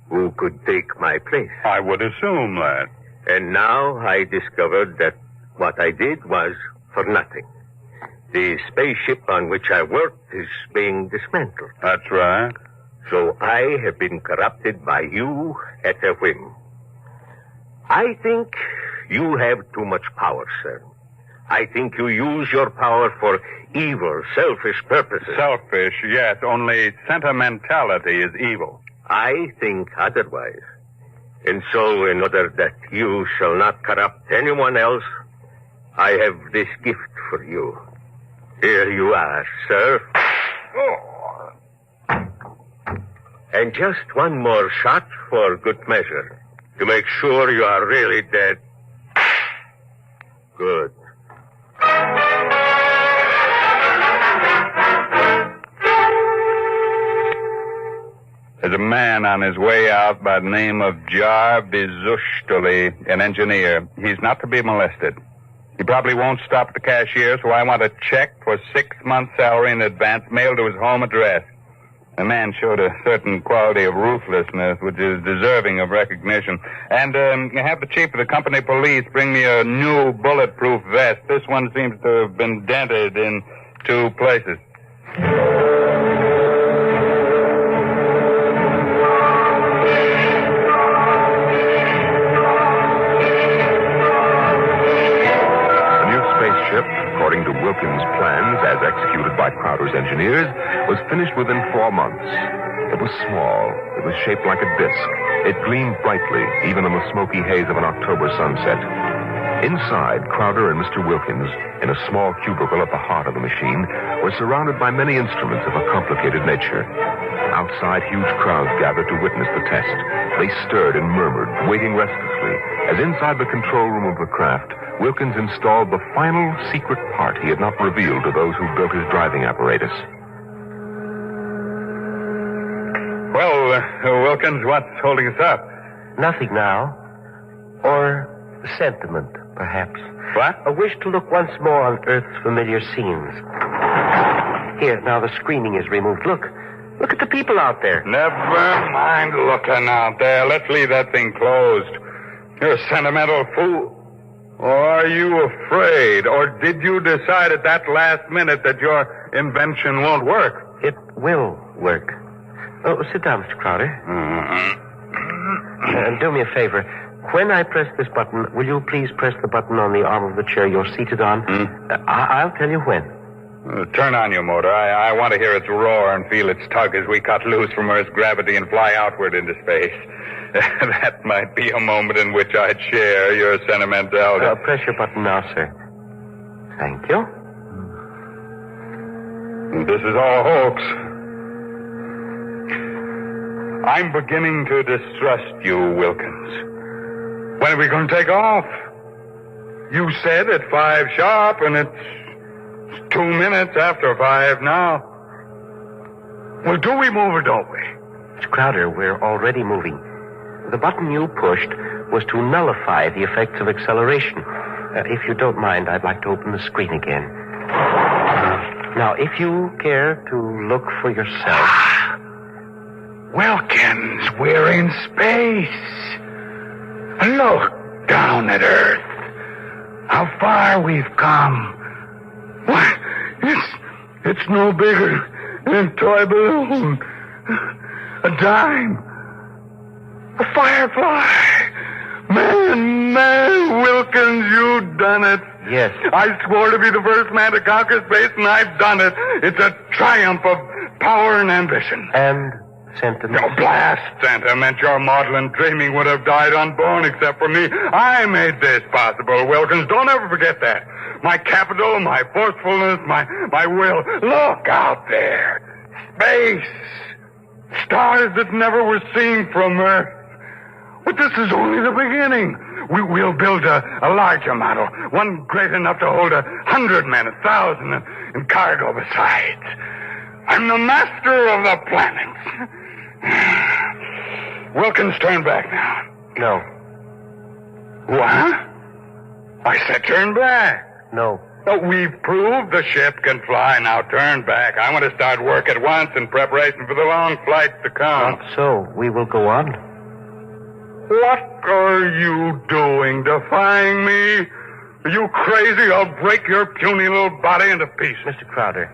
who could take my place. I would assume that. And now I discovered that what I did was for nothing. The spaceship on which I worked is being dismantled. That's right. So I have been corrupted by you at a whim. I think you have too much power, sir. I think you use your power for evil, selfish purposes. Selfish, yes. Only sentimentality is evil. I think otherwise. And so, in order that you shall not corrupt anyone else, I have this gift for you. Here you are, sir. Oh. And just one more shot for good measure, to make sure you are really dead. Good. There's a man on his way out by the name of Jarvis Ustly, an engineer. He's not to be molested. He probably won't stop at the cashier, so I want a check for 6 months' salary in advance mailed to his home address. The man showed a certain quality of ruthlessness which is deserving of recognition. And have the chief of the company police bring me a new bulletproof vest. This one seems to have been dented in 2 places. According to Wilkins' plans, as executed by Crowder's engineers, was finished within 4 months. It was small. It was shaped like a disc. It gleamed brightly, even in the smoky haze of an October sunset. Inside, Crowder and Mr. Wilkins, in a small cubicle at the heart of the machine, were surrounded by many instruments of a complicated nature. Outside, huge crowds gathered to witness the test. They stirred and murmured, waiting restlessly, as inside the control room of the craft, Wilkins installed the final secret part he had not revealed to those who built his driving apparatus. Well, Wilkins, what's holding us up? Nothing now. Or sentiment, perhaps. What? A wish to look once more on Earth's familiar scenes. Here, now the screening is removed. Look at the people out there. Never mind looking out there. Let's leave that thing closed. You're a sentimental fool. Or are you afraid? Or did you decide at that last minute that your invention won't work? It will work. Oh, sit down, Mr. Crowder. Do me a favor. When I press this button, will you please press the button on the arm of the chair you're seated on? I'll tell you when. Turn on your motor. I want to hear its roar and feel its tug as we cut loose from Earth's gravity and fly outward into space. That might be a moment in which I'd share your sentimentality. Press your button now, sir. Thank you. This is all hoax. I'm beginning to distrust you, Wilkins. When are we going to take off? You said at 5 sharp, and it's 2 minutes after 5 now. Well, do we move or don't we? Mr. Crowder, we're already moving. The button you pushed was to nullify the effects of acceleration. If you don't mind, I'd like to open the screen again. Now, if you care to look for yourself... Wilkins, we're in space. Look down at Earth. How far we've come. Why, it's no bigger than a toy balloon. A dime. A firefly. Man, Wilkins, you done it. Yes. I swore to be the first man to conquer space, and I've done it. It's a triumph of power and ambition. And sentiment? No, blast sentiment. Your maudlin dreaming would have died unborn except for me. I made this possible, Wilkins. Don't ever forget that. My capital, my forcefulness, my will. Look out there. Space. Stars that never were seen from Earth. But this is only the beginning. We'll build a larger model, one great enough to hold 100 men, 1,000, and cargo besides. I'm the master of the planets. Wilkins, turn back now. No. What? I said turn back. No. Oh, we've proved the ship can fly. Now turn back. I want to start work at once in preparation for the long flights to come. Not so. We will go on. What are you doing, defying me? Are you crazy? I'll break your puny little body into pieces. Mr. Crowder,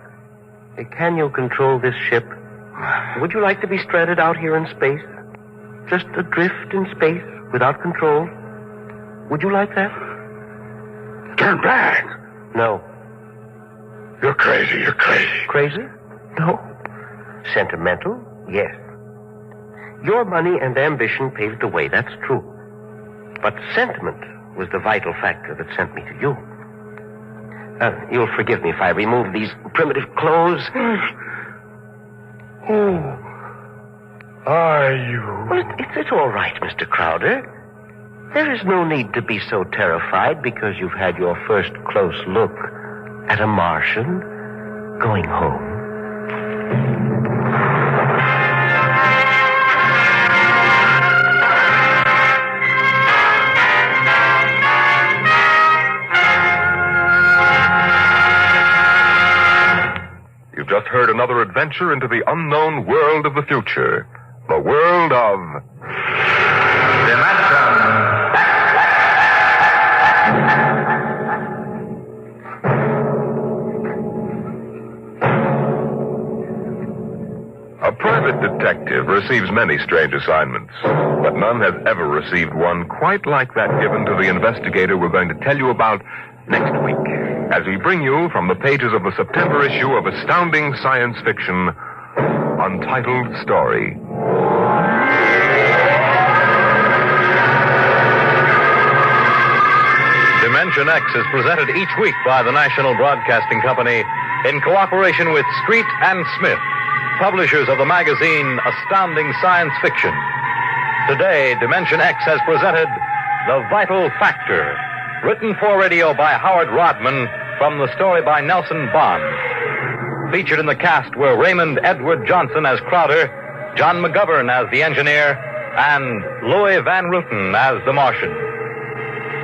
can you control this ship? Would you like to be stranded out here in space? Just adrift in space without control? Would you like that? Turn back. No. You're crazy. You're crazy. Crazy? No. Sentimental? Yes. Your money and ambition paved the way, that's true. But sentiment was the vital factor that sent me to you. You'll forgive me if I remove these primitive clothes. Who are you? Well, it's all right, Mr. Crowder. There is no need to be so terrified because you've had your first close look at a Martian going home. You've just heard another adventure into the unknown world of the future. The world of... A private detective receives many strange assignments, but none has ever received one quite like that given to the investigator we're going to tell you about next week, as we bring you from the pages of the September issue of Astounding Science Fiction, Untitled Story. Dimension X is presented each week by the National Broadcasting Company in cooperation with Street and Smith. publishers of the magazine Astounding Science Fiction. Today, Dimension X has presented The Vital Factor, written for radio by Howard Rodman from the story by Nelson Bond. Featured in the cast were Raymond Edward Johnson as Crowder, John McGovern as the engineer, and Louis Van Ruten as the Martian.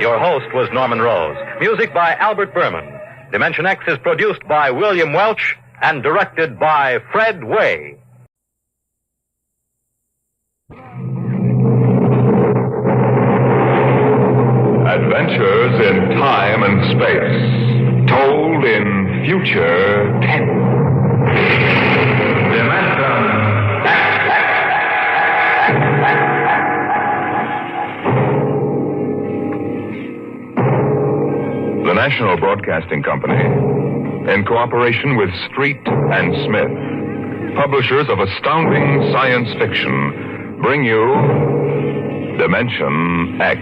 Your host was Norman Rose. Music by Albert Berman. Dimension X is produced by William Welch and directed by Fred Way. Adventures in time and space, told in future tense. Dimension X. The National Broadcasting Company, in cooperation with Street and Smith, publishers of astounding science fiction, bring you Dimension X.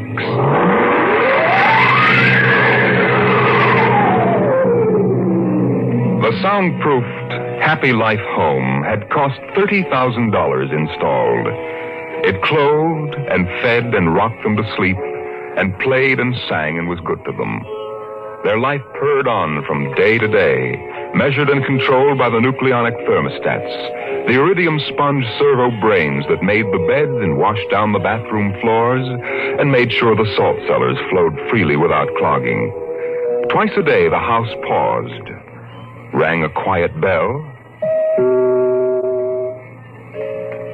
The soundproofed Happy Life home had cost $30,000 installed. It clothed and fed and rocked them to sleep and played and sang and was good to them. Their life purred on from day to day, measured and controlled by the nucleonic thermostats, the iridium sponge servo brains that made the beds and washed down the bathroom floors and made sure the salt cellars flowed freely without clogging. Twice a day, the house paused, rang a quiet bell,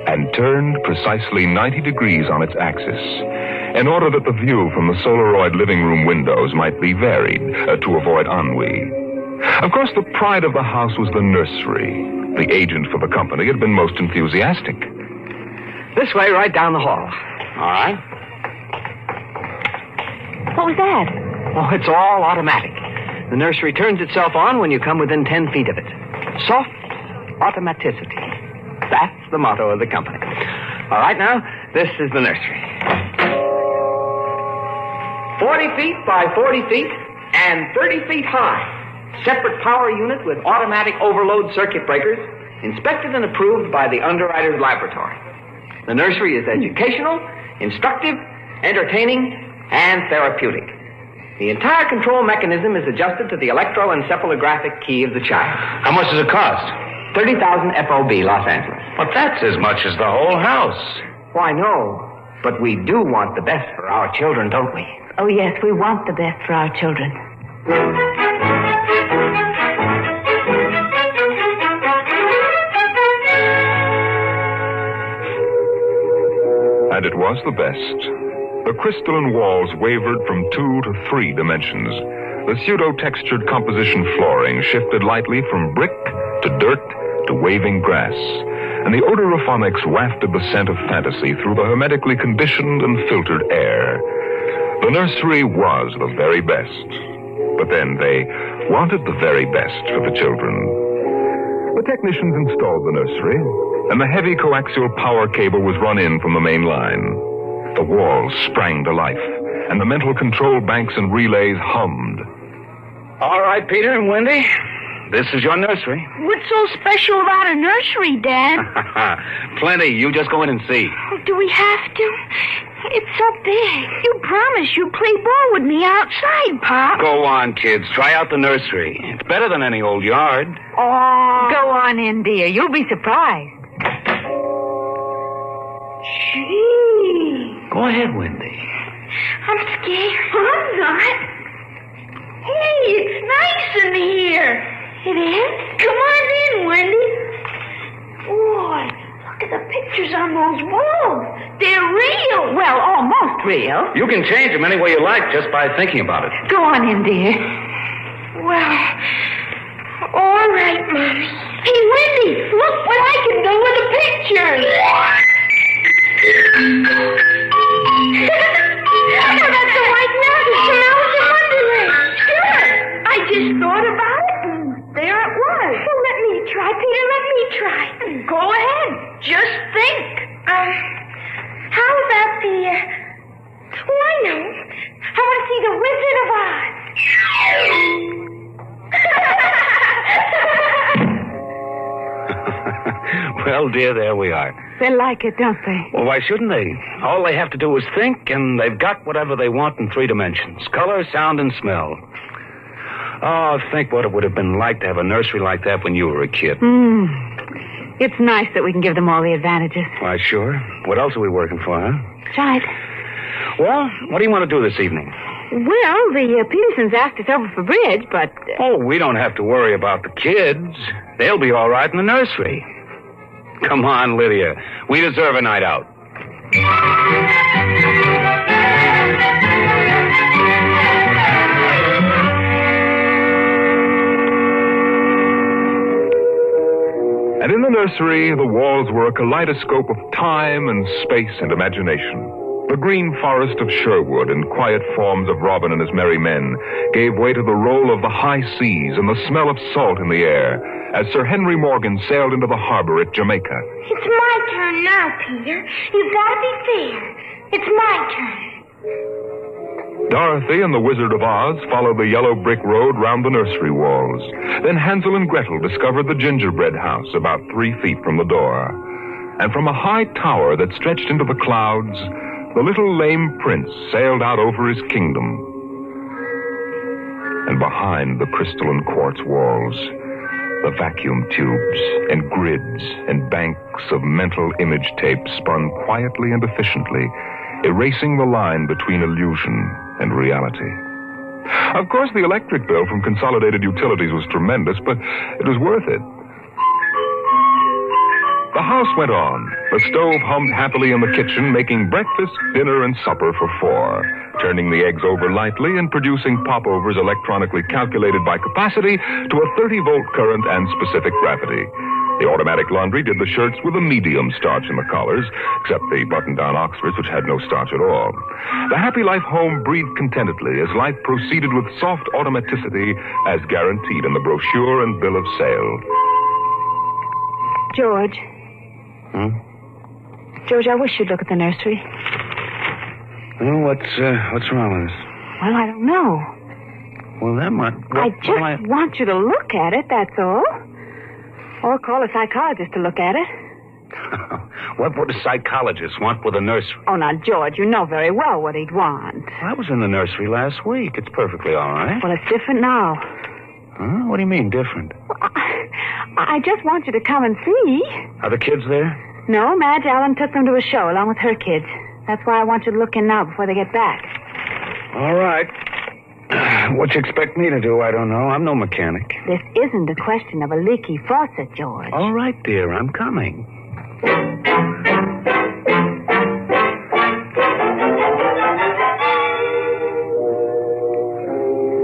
and turned precisely 90 degrees on its axis, in order that the view from the Solaroid living room windows might be varied to avoid ennui. Of course, the pride of the house was the nursery. The agent for the company had been most enthusiastic. This way, right down the hall. All right. What was that? Oh, it's all automatic. The nursery turns itself on when you come within 10 feet of it. Soft automaticity. That's the motto of the company. All right, now, this is the nursery. 40 feet by 40 feet and 30 feet high. Separate power unit with automatic overload circuit breakers, inspected and approved by the underwriter's laboratory. The nursery is educational, instructive, entertaining, and therapeutic. The entire control mechanism is adjusted to the electroencephalographic key of the child. How much does it cost? 30,000 FOB, Los Angeles. But that's as much as the whole house. Why, no. But we do want the best for our children, don't we? Oh, yes, we want the best for our children. And it was the best. The crystalline walls wavered from 2 to 3 dimensions. The pseudo-textured composition flooring shifted lightly from brick to dirt to waving grass. And the odorophonics wafted the scent of fantasy through the hermetically conditioned and filtered air. The nursery was the very best. But then they wanted the very best for the children. The technicians installed the nursery, and the heavy coaxial power cable was run in from the main line. The walls sprang to life, and the mental control banks and relays hummed. All right, Peter and Wendy, this is your nursery. What's so special about a nursery, Dad? Plenty. You just go in and see. Oh, do we have to? It's so big. You promised you'd play ball with me outside, Pop. Go on, kids. Try out the nursery. It's better than any old yard. Oh. Go on in, dear. You'll be surprised. Gee. Go ahead, Wendy. I'm scared. I'm not. Hey, it's nice in here. It is? Come on in, Wendy. Boy, look at the pictures on those walls. They're real. Well, almost real. You can change them any way you like just by thinking about it. Go on in, dear. Well, all right, Mommy. Hey, Wendy, look what I can do with the pictures. Oh, that's a white mountain from Alice in Wonderland. Sure. I just thought about it, and there it was. Well, let me try, Peter. Let me try. Go ahead. Just think. How about the... Oh, I know. I want to see the Wizard of Oz. Well, dear, there we are. They like it, don't they? Well, why shouldn't they? All they have to do is think, and they've got whatever they want in 3 dimensions. Color, sound, and smell. Oh, think what it would have been like to have a nursery like that when you were a kid. It's nice that we can give them all the advantages. Why, sure. What else are we working for, huh? That's right. Well, what do you want to do this evening? Well, the Petersons asked us over for bridge, but... Oh, we don't have to worry about the kids. They'll be all right in the nursery. Come on, Lydia. We deserve a night out. And in the nursery, the walls were a kaleidoscope of time and space and imagination. The green forest of Sherwood and quiet forms of Robin and his merry men gave way to the roll of the high seas and the smell of salt in the air as Sir Henry Morgan sailed into the harbor at Jamaica. It's my turn now, Peter. You've got to be fair. It's my turn. Dorothy and the Wizard of Oz followed the yellow brick road round the nursery walls. Then Hansel and Gretel discovered the gingerbread house about 3 feet from the door. And from a high tower that stretched into the clouds, the little lame prince sailed out over his kingdom. And behind the crystal and quartz walls, the vacuum tubes and grids and banks of mental image tape spun quietly and efficiently, erasing the line between illusion and reality. Of course, the electric bill from Consolidated Utilities was tremendous, but it was worth it. The house went on. The stove hummed happily in the kitchen, making breakfast, dinner, and supper for 4, turning the eggs over lightly and producing popovers electronically calculated by capacity to a 30-volt current and specific gravity. The automatic laundry did the shirts with a medium starch in the collars, except the button-down Oxfords, which had no starch at all. The Happy Life home breathed contentedly as life proceeded with soft automaticity as guaranteed in the brochure and bill of sale. George. George, I wish you'd look at the nursery. Well, what's wrong with this? Well, I don't know. Well, that might... I just want you to look at it, that's all. Or call a psychologist to look at it. What would a psychologist want with a nursery? Oh, now, George, you know very well what he'd want. I was in the nursery last week. It's perfectly all right. Well, it's different now. Huh? What do you mean, different? Well, I just want you to come and see. Are the kids there? No, Madge Allen took them to a show along with her kids. That's why I want you to look in now before they get back. All right. What you expect me to do, I don't know. I'm no mechanic. This isn't a question of a leaky faucet, George. All right, dear, I'm coming.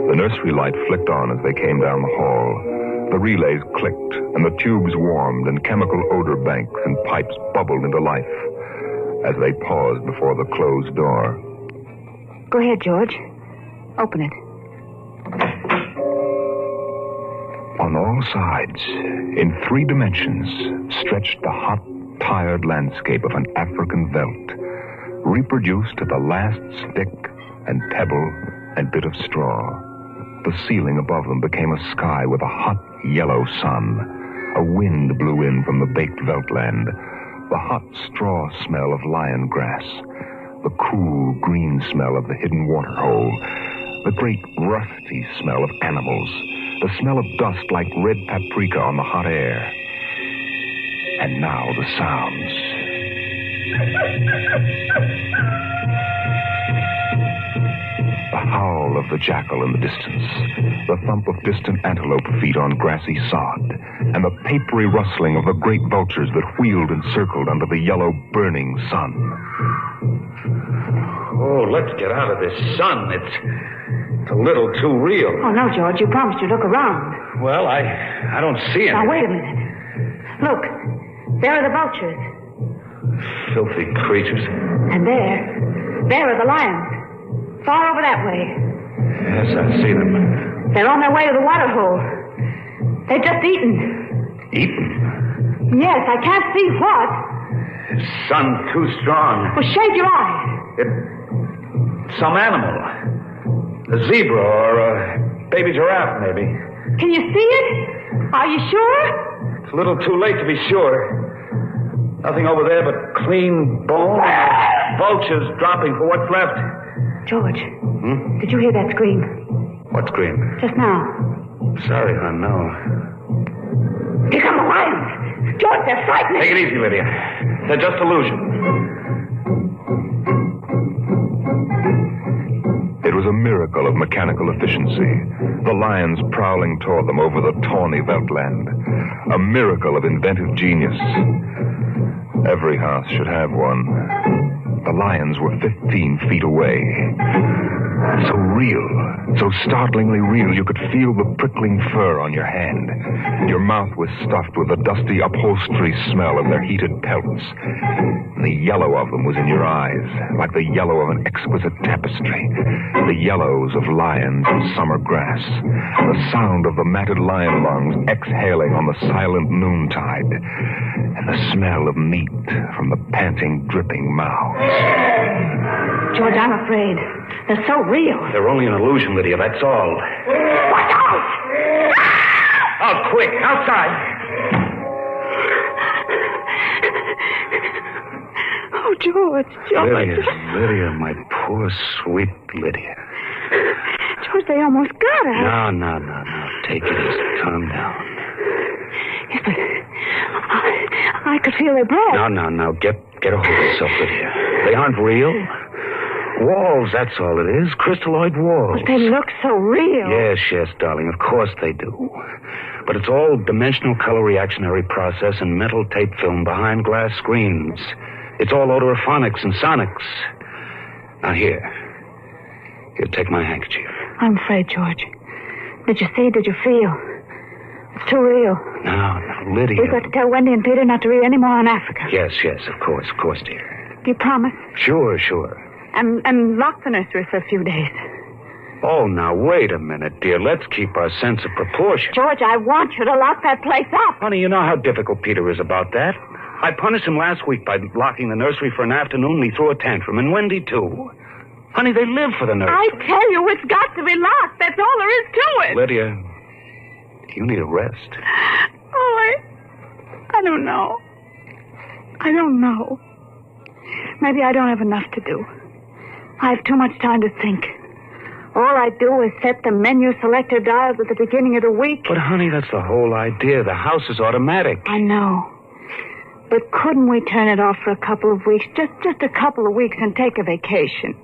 The nursery light flicked on as they came down the hall. The relays clicked, and the tubes warmed, and chemical odor banks and pipes bubbled into life as they paused before the closed door. Go ahead, George. Open it. On all sides, in 3 dimensions, stretched the hot, tired landscape of an African veldt, reproduced to the last stick and pebble and bit of straw. The ceiling above them became a sky with a hot, yellow sun. A wind blew in from the baked veldtland. The hot straw smell of lion grass. The cool, green smell of the hidden water hole. The great, rusty smell of animals. The smell of dust like red paprika on the hot air. And now the sounds. The howl of the jackal in the distance, the thump of distant antelope feet on grassy sod, and the papery rustling of the great vultures that wheeled and circled under the yellow, burning sun. Oh, let's get out of this sun. It's a little too real. Oh, no, George, you promised you'd look around. Well, I don't see anything. Now, wait a minute. Look, there are the vultures. Filthy creatures. And there are the lions. Far over that way. Yes, I see them. They're on their way to the water hole. They've just eaten. Eaten? Yes, I can't see what. The sun's too strong. Well, shade your eyes. It's some animal. A zebra or a baby giraffe, maybe. Can you see it? Are you sure? It's a little too late to be sure. Nothing over there but clean bone. Vultures dropping for what's left. George, did you hear that scream? What scream? Just now. Sorry, hon, no. Here come the lions! George, they're frightening! Take it easy, Lydia. They're just illusion. It was a miracle of mechanical efficiency. The lions prowling toward them over the tawny Veltland. A miracle of inventive genius. Every house should have one. The lions were 15 feet away. So real, so startlingly real, you could feel the prickling fur on your hand. Your mouth was stuffed with the dusty upholstery smell of their heated pelts. And the yellow of them was in your eyes, like the yellow of an exquisite tapestry. The yellows of lions and summer grass. The sound of the matted lion lungs exhaling on the silent noontide. And the smell of meat from the panting, dripping mouths. George, I'm afraid. They're so real. They're only an illusion, Lydia, that's all. Watch out! Oh, quick, outside. Oh, George. Lydia, my poor, sweet Lydia. George, they almost got her. No. Take it easy. Calm down. Yes, but I could feel their breath. No. Get a hold of yourself, Lydia. They aren't real. Walls, that's all it is. Crystalloid walls. But they look so real. Yes, darling. Of course they do. But it's all dimensional color reactionary process and metal tape film behind glass screens. It's all odorophonics and sonics. Now, here, take my handkerchief. I'm afraid, George. Did you see? Did you feel? It's too real. No, Lydia. We've got to tell Wendy and Peter not to read any more on Africa. Yes, of course, dear. Do you promise? Sure. And lock the nursery for a few days. Oh, now, wait a minute, dear. Let's keep our sense of proportion. George, I want you to lock that place up. Honey, you know how difficult Peter is about that. I punished him last week by locking the nursery for an afternoon, and he threw a tantrum, and Wendy, too. Honey, they live for the nursery. I tell you, it's got to be locked. That's all there is to it. Lydia, you need a rest. Oh, I don't know. Maybe I don't have enough to do. I have too much time to think. All I do is set the menu selector dials at the beginning of the week. But, honey, that's the whole idea. The house is automatic. I know. But couldn't we turn it off for a couple of weeks? Just a couple of weeks and take a vacation.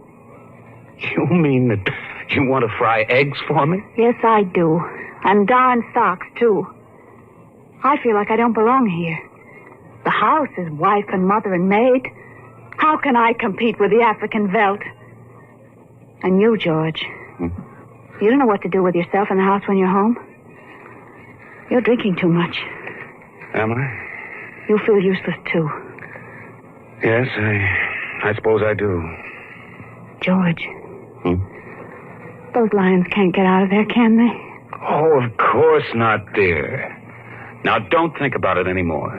You mean that you want to fry eggs for me? Yes, I do. And darn socks, too. I feel like I don't belong here. The house is wife and mother and maid. How can I compete with the African Veldt? And you, George. You don't know what to do with yourself in the house when you're home. You're drinking too much. Am I? You feel useless, too. Yes, I suppose I do. George. Those lions can't get out of there, can they? Oh, of course not, dear. Now, don't think about it anymore.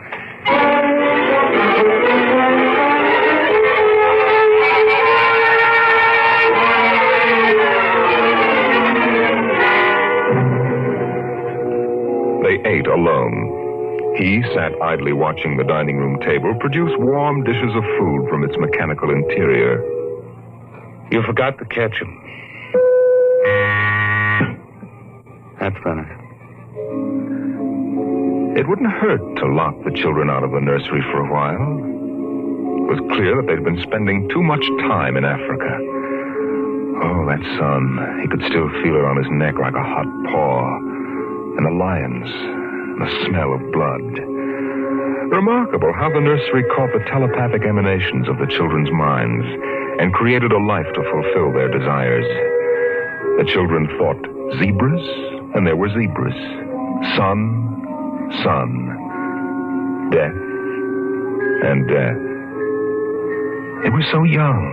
They ate alone. He sat idly watching the dining room table produce warm dishes of food from its mechanical interior. You forgot the ketchup. That's better. It wouldn't hurt to lock the children out of the nursery for a while. It was clear that they'd been spending too much time in Africa. Oh, that sun. He could still feel it on his neck like a hot paw. And the lions, and the smell of blood. Remarkable how the nursery caught the telepathic emanations of the children's minds and created a life to fulfill their desires. The children thought zebras, and there were zebras. Sun, death, and death. They were so young.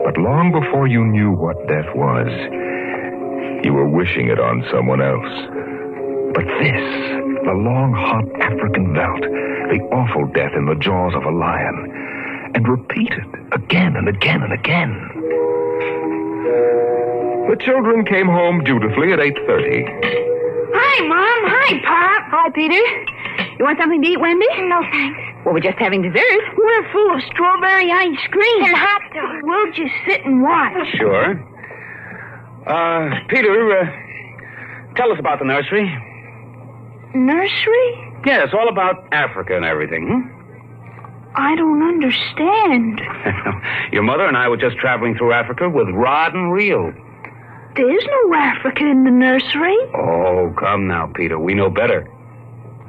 But long before you knew what death was, you were wishing it on someone else. But this, the long, hot African Veldt, the awful death in the jaws of a lion, and repeated again and again and again. The children came home dutifully at 8:30. Hi, Mom. Hi, Pop. Hi, Peter. You want something to eat, Wendy? No, thanks. Well, we're just having dessert. We're full of strawberry ice cream. And hot dogs. We'll just sit and watch. Sure. Peter, tell us about the nursery. Nursery? Yes, all about Africa and everything. I don't understand. Your mother and I were just traveling through Africa with rod and reel. There's no Africa in the nursery. Oh, come now, Peter. We know better.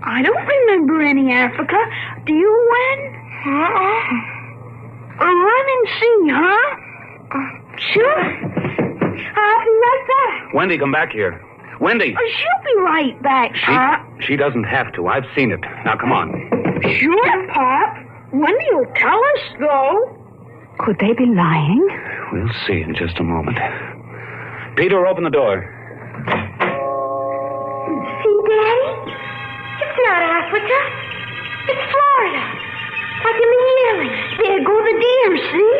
I don't remember any Africa. Do you, Wen? Run and see, huh? Sure. I'll be right back. Wendy, come back here. Wendy. She'll be right back, Pop. She doesn't have to. I've seen it. Now, come on. Sure, Pop. Wendy will tell us, though. Could they be lying? We'll see in just a moment. Peter, open the door. See, Daddy? It's not Africa. It's Florida. Like in the yearling. There go the deer, see?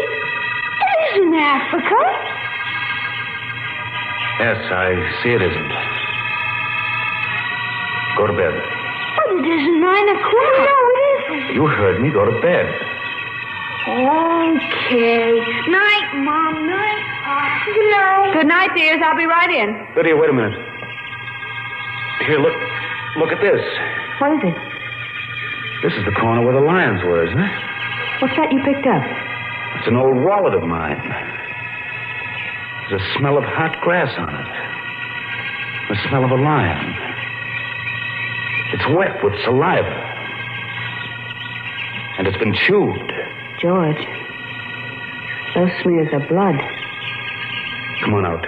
It isn't Africa. Yes, I see it isn't. Go to bed. But it isn't 9 o'clock. No, it isn't. You heard me. Go to bed. Okay. Night, Mom. Night, Pop. Good night. Good night, dears. I'll be right in. Lydia, wait a minute. Here, look. Look at this. What is it? This is the corner where the lions were, isn't it? What's that you picked up? It's an old wallet of mine. There's a smell of hot grass on it. The smell of a lion. It's wet with saliva. And it's been chewed. George, those smears of blood. Come on out.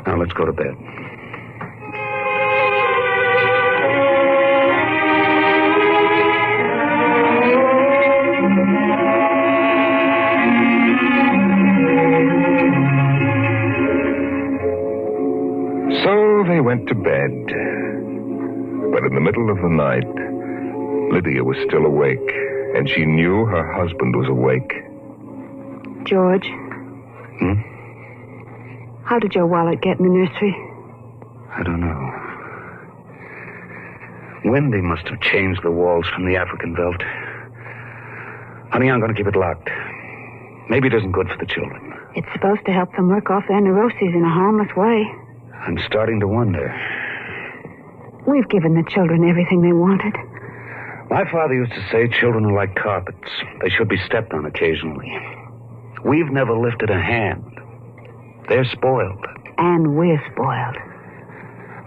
Now let's go to bed. So they went to bed. But in the middle of the night, Lydia was still awake, and she knew her husband was awake. George. How did your wallet get in the nursery? I don't know. Wendy must have changed the walls from the African Veldt. Honey, I'm going to keep it locked. Maybe it isn't good for the children. It's supposed to help them work off their neuroses in a harmless way. I'm starting to wonder. We've given the children everything they wanted. My father used to say children are like carpets. They should be stepped on occasionally. We've never lifted a hand. They're spoiled. And we're spoiled.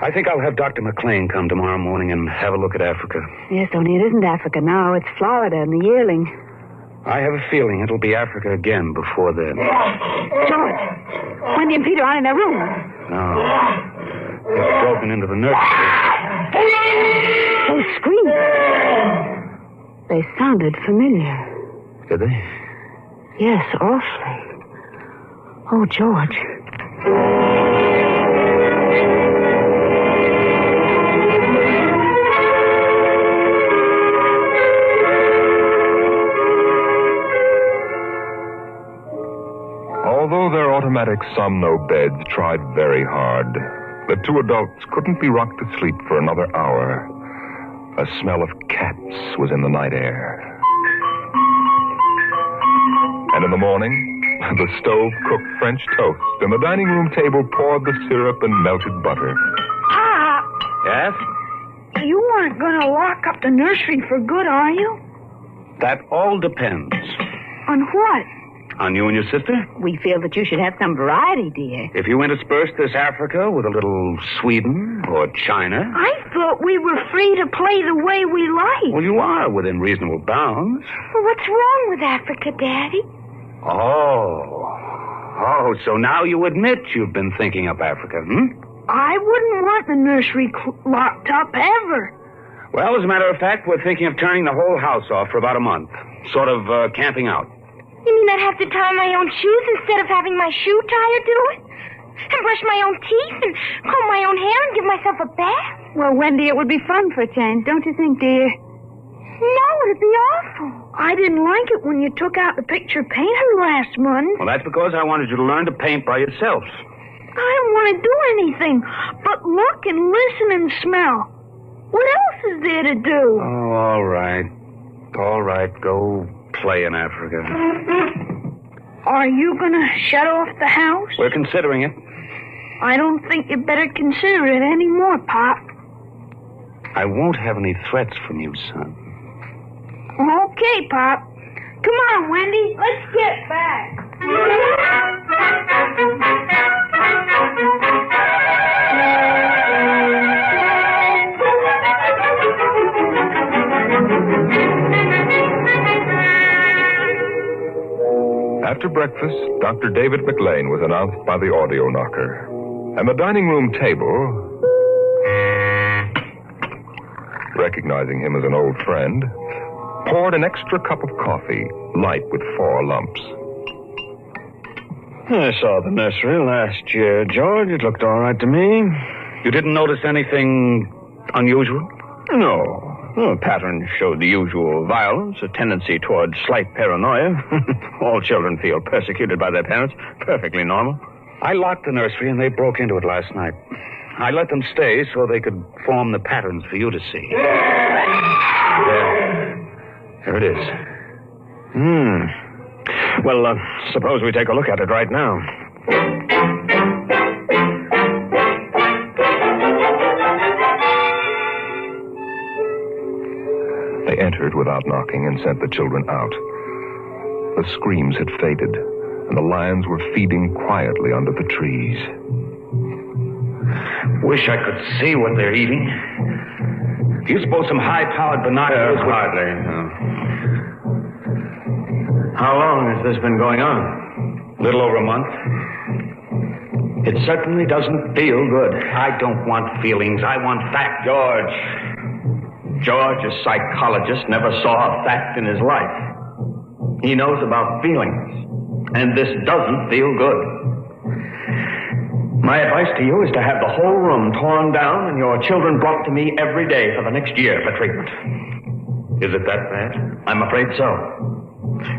I think I'll have Dr. McLean come tomorrow morning and have a look at Africa. Yes, only it isn't Africa now. It's Florida and the yearling. I have a feeling it'll be Africa again before then. George, Wendy and Peter aren't in their room. No. They've broken into the nursery. Those screams. They sounded familiar. Did they? Yes, awfully. Oh, George. Although their automatic somno beds tried very hard, the two adults couldn't be rocked to sleep for another hour. A smell of cats was in the night air. And in the morning, the stove cooked French toast, and the dining room table poured the syrup and melted butter. Pop, Yes? you aren't going to lock up the nursery for good, are you? That all depends. On what? On you and your sister? We feel that you should have some variety, dear. If you intersperse this Africa with a little Sweden or China... I thought we were free to play the way we like. Well, you are within reasonable bounds. Well, what's wrong with Africa, Daddy? Oh, so now you admit you've been thinking up Africa, I wouldn't want the nursery locked up ever. Well, as a matter of fact, we're thinking of turning the whole house off for about a month. Sort of camping out. You mean I'd have to tie my own shoes instead of having my shoe tire do it? And brush my own teeth and comb my own hair and give myself a bath? Well, Wendy, it would be fun for a change, don't you think, dear? No, it'd be awful. I didn't like it when you took out the picture painter last month. Well, that's because I wanted you to learn to paint by yourself. I don't want to do anything but look and listen and smell. What else is there to do? Oh, all right. All right, go play in Africa. Are you going to shut off the house? We're considering it. I don't think you better consider it anymore, Pop. I won't have any threats from you, son. Okay, Pop. Come on, Wendy. Let's get back. After breakfast, Dr. David McLean was announced by the audio knocker. And the dining room table, recognizing him as an old friend, poured an extra cup of coffee, light with 4 lumps. I saw the nursery last year, George. It looked all right to me. You didn't notice anything unusual? No. The pattern showed the usual violence, a tendency towards slight paranoia. All children feel persecuted by their parents. Perfectly normal. I locked the nursery and they broke into it last night. I let them stay so they could form the patterns for you to see. Here it is. Well, suppose we take a look at it right now. They entered without knocking and sent the children out. The screams had faded, and the lions were feeding quietly under the trees. Wish I could see what they're eating. Do you suppose some high-powered binoculars would... Hardly. How long has this been going on? Little over a month. It certainly doesn't feel good. I don't want feelings. I want fact. George, a psychologist, never saw a fact in his life. He knows about feelings. And this doesn't feel good. My advice to you is to have the whole room torn down and your children brought to me every day for the next year for treatment. Is it that bad? I'm afraid so.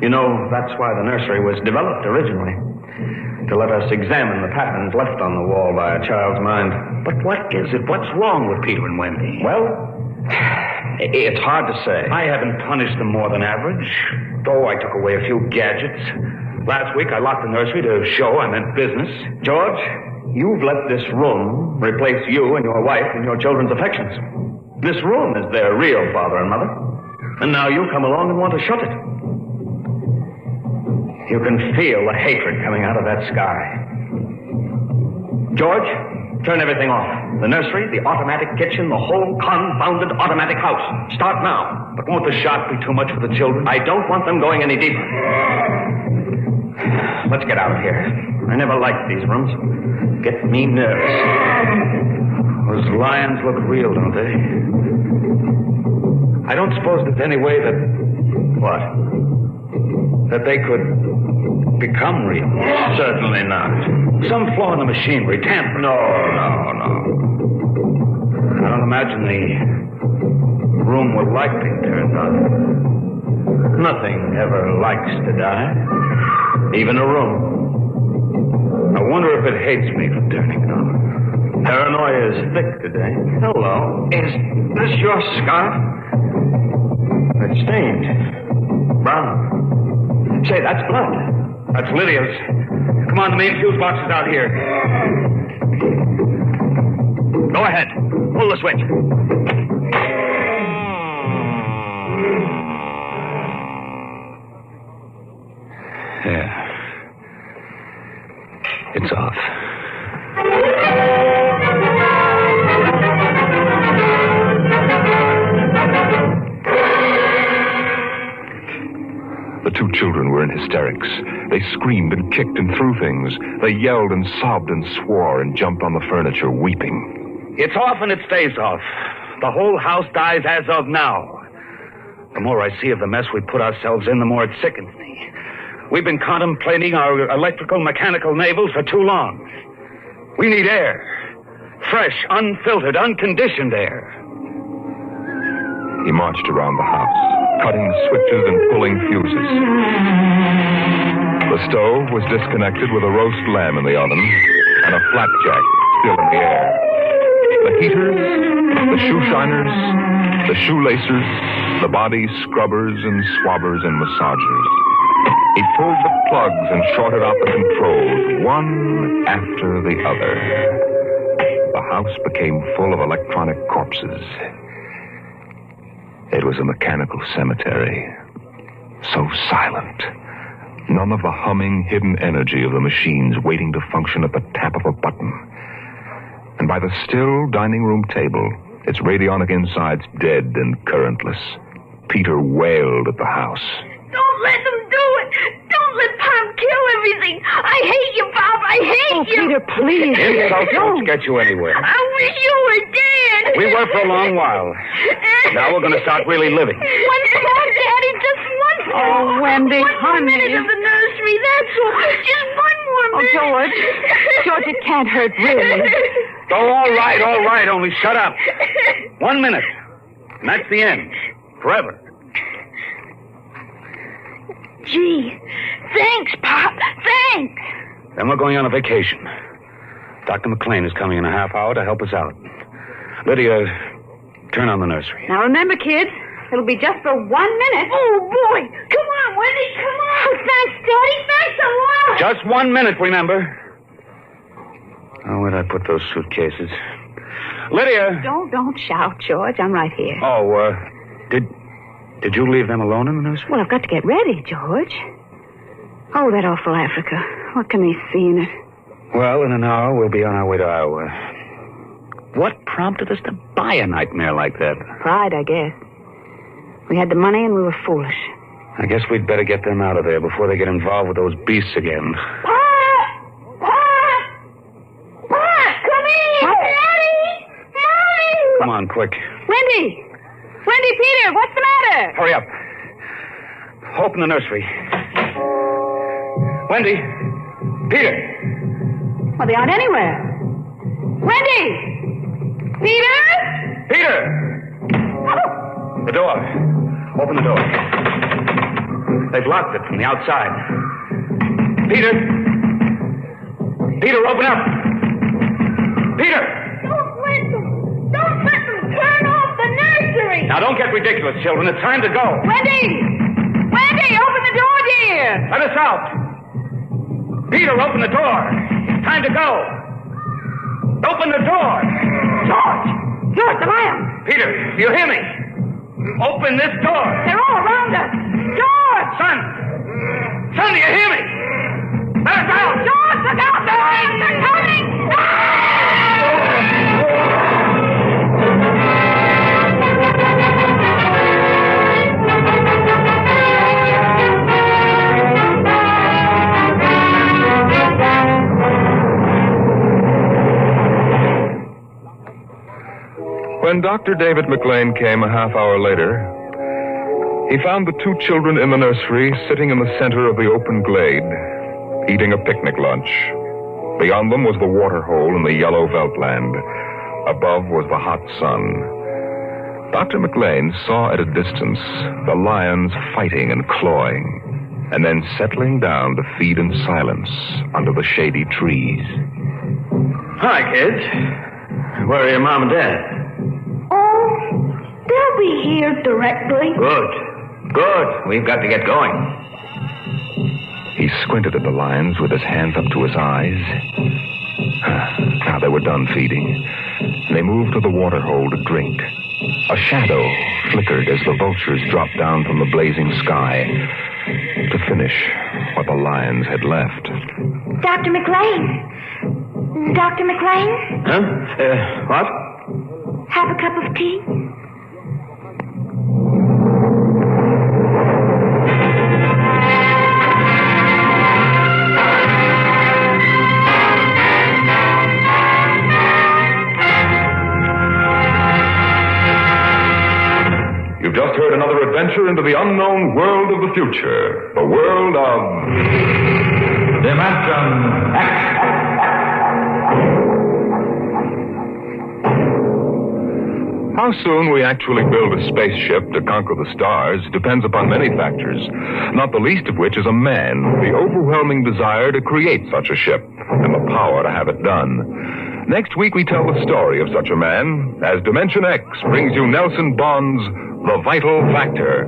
You know, that's why the nursery was developed originally. To let us examine the patterns left on the wall by a child's mind. But what is it? What's wrong with Peter and Wendy? Well, it's hard to say. I haven't punished them more than average, though I took away a few gadgets. Last week I locked the nursery to show I meant business. George, you've let this room replace you and your wife and your children's affections. This room is their real father and mother. And now you come along and want to shut it. You can feel the hatred coming out of that sky. George, turn everything off. The nursery, the automatic kitchen, the whole confounded automatic house. Start now. But won't the shock be too much for the children? I don't want them going any deeper. Let's get out of here. I never liked these rooms. Get me nervous. Those lions look real, don't they? I don't suppose there's any way that... What? That they could become real? Certainly not. Some flaw in the machinery, tamper. No. I don't imagine the room will like being turned on. Nothing ever likes to die. Even a room. I wonder if it hates me for turning it on. Paranoia is thick today. Hello. Is this your scarf? It's stained. Brown. Say, that's blood. That's Lydia's. Come on, the main fuse box is out here. Go ahead. Pull the switch. Yeah. It's off. The 2 children were in hysterics. They screamed and kicked and threw things. They yelled and sobbed and swore and jumped on the furniture, weeping. It's off and it stays off. The whole house dies as of now. The more I see of the mess we put ourselves in, the more it sickens me. We've been contemplating our electrical, mechanical navels for too long. We need air. Fresh, unfiltered, unconditioned air. He marched around the house, cutting switches and pulling fuses. The stove was disconnected with a roast lamb in the oven, and a flapjack still in the air. The heaters, the shoe shiners, the shoelacers, the body scrubbers and swabbers and massagers. He pulled the plugs and shorted out the controls, one after the other. The house became full of electronic corpses. It was a mechanical cemetery. So silent. None of the humming, hidden energy of the machines waiting to function at the tap of a button. And by the still dining room table, its radionic insides dead and currentless, Peter wailed at the house. Don't let them do it! Don't let Pop kill everything! I hate you, Bob! I hate you! Peter, please. Insults won't get you anywhere. I wish you were dead! We were for a long while. Now we're going to start really living. One more, Daddy, just one more. Oh, Wendy, one honey. more minute of the nursery, that's all. Just one more minute. George. George, it can't hurt, really. Oh, all right, only shut up. 1 minute. And that's the end. Forever. Gee, thanks, Pop. Thanks. Then we're going on a vacation. Dr. McLean is coming in a half hour to help us out. Lydia, turn on the nursery. Now remember, kids, it'll be just for 1 minute. Oh, boy. Come on, Wendy, come on. Oh, thanks, Daddy. Thanks a lot. Just 1 minute, remember. Oh, where'd I put those suitcases? Lydia! Don't shout, George. I'm right here. Oh, did you leave them alone in the nursery? Well, I've got to get ready, George. Oh, that awful Africa. What can they see in it? Well, in an hour, we'll be on our way to Iowa. What prompted us to buy a nightmare like that? Pride, I guess. We had the money and we were foolish. I guess we'd better get them out of there before they get involved with those beasts again. Come on, quick. Wendy! Wendy, Peter, what's the matter? Hurry up. Open the nursery. Wendy! Peter! Well, they aren't anywhere. Wendy! Peter! Peter! Oh. The door. Open the door. They've locked it from the outside. Peter! Peter, open up! Peter! Don't let them turn off the nursery! Now, don't get ridiculous, children. It's time to go. Wendy! Wendy, open the door, dear! Let us out! Peter, open the door. It's time to go. Open the door. George! George, the lamp! Peter, do you hear me? Open this door. They're all around us. George! Son, do you hear me? Let us out! George, look out! They're coming! When Dr. David McLean came a half hour later, he found the two children in the nursery sitting in the center of the open glade, eating a picnic lunch. Beyond them was the waterhole in the yellow Veldt land. Above was the hot sun. Dr. McLean saw at a distance the lions fighting and clawing, and then settling down to feed in silence under the shady trees. Hi, kids. Where are your mom and dad? They'll be here directly. Good. We've got to get going. He squinted at the lions with his hands up to his eyes. Now they were done feeding. They moved to the waterhole to drink. A shadow flickered as the vultures dropped down from the blazing sky to finish what the lions had left. Dr. McLean. Dr. McLean? Huh? What? Have a cup of tea? You've just heard another adventure into the unknown world of the future. The world of Dimension X. How soon we actually build a spaceship to conquer the stars depends upon many factors, not the least of which is a man, the overwhelming desire to create such a ship, and the power to have it done. Next week we tell the story of such a man, as Dimension X brings you Nelson Bond's The Vital Factor.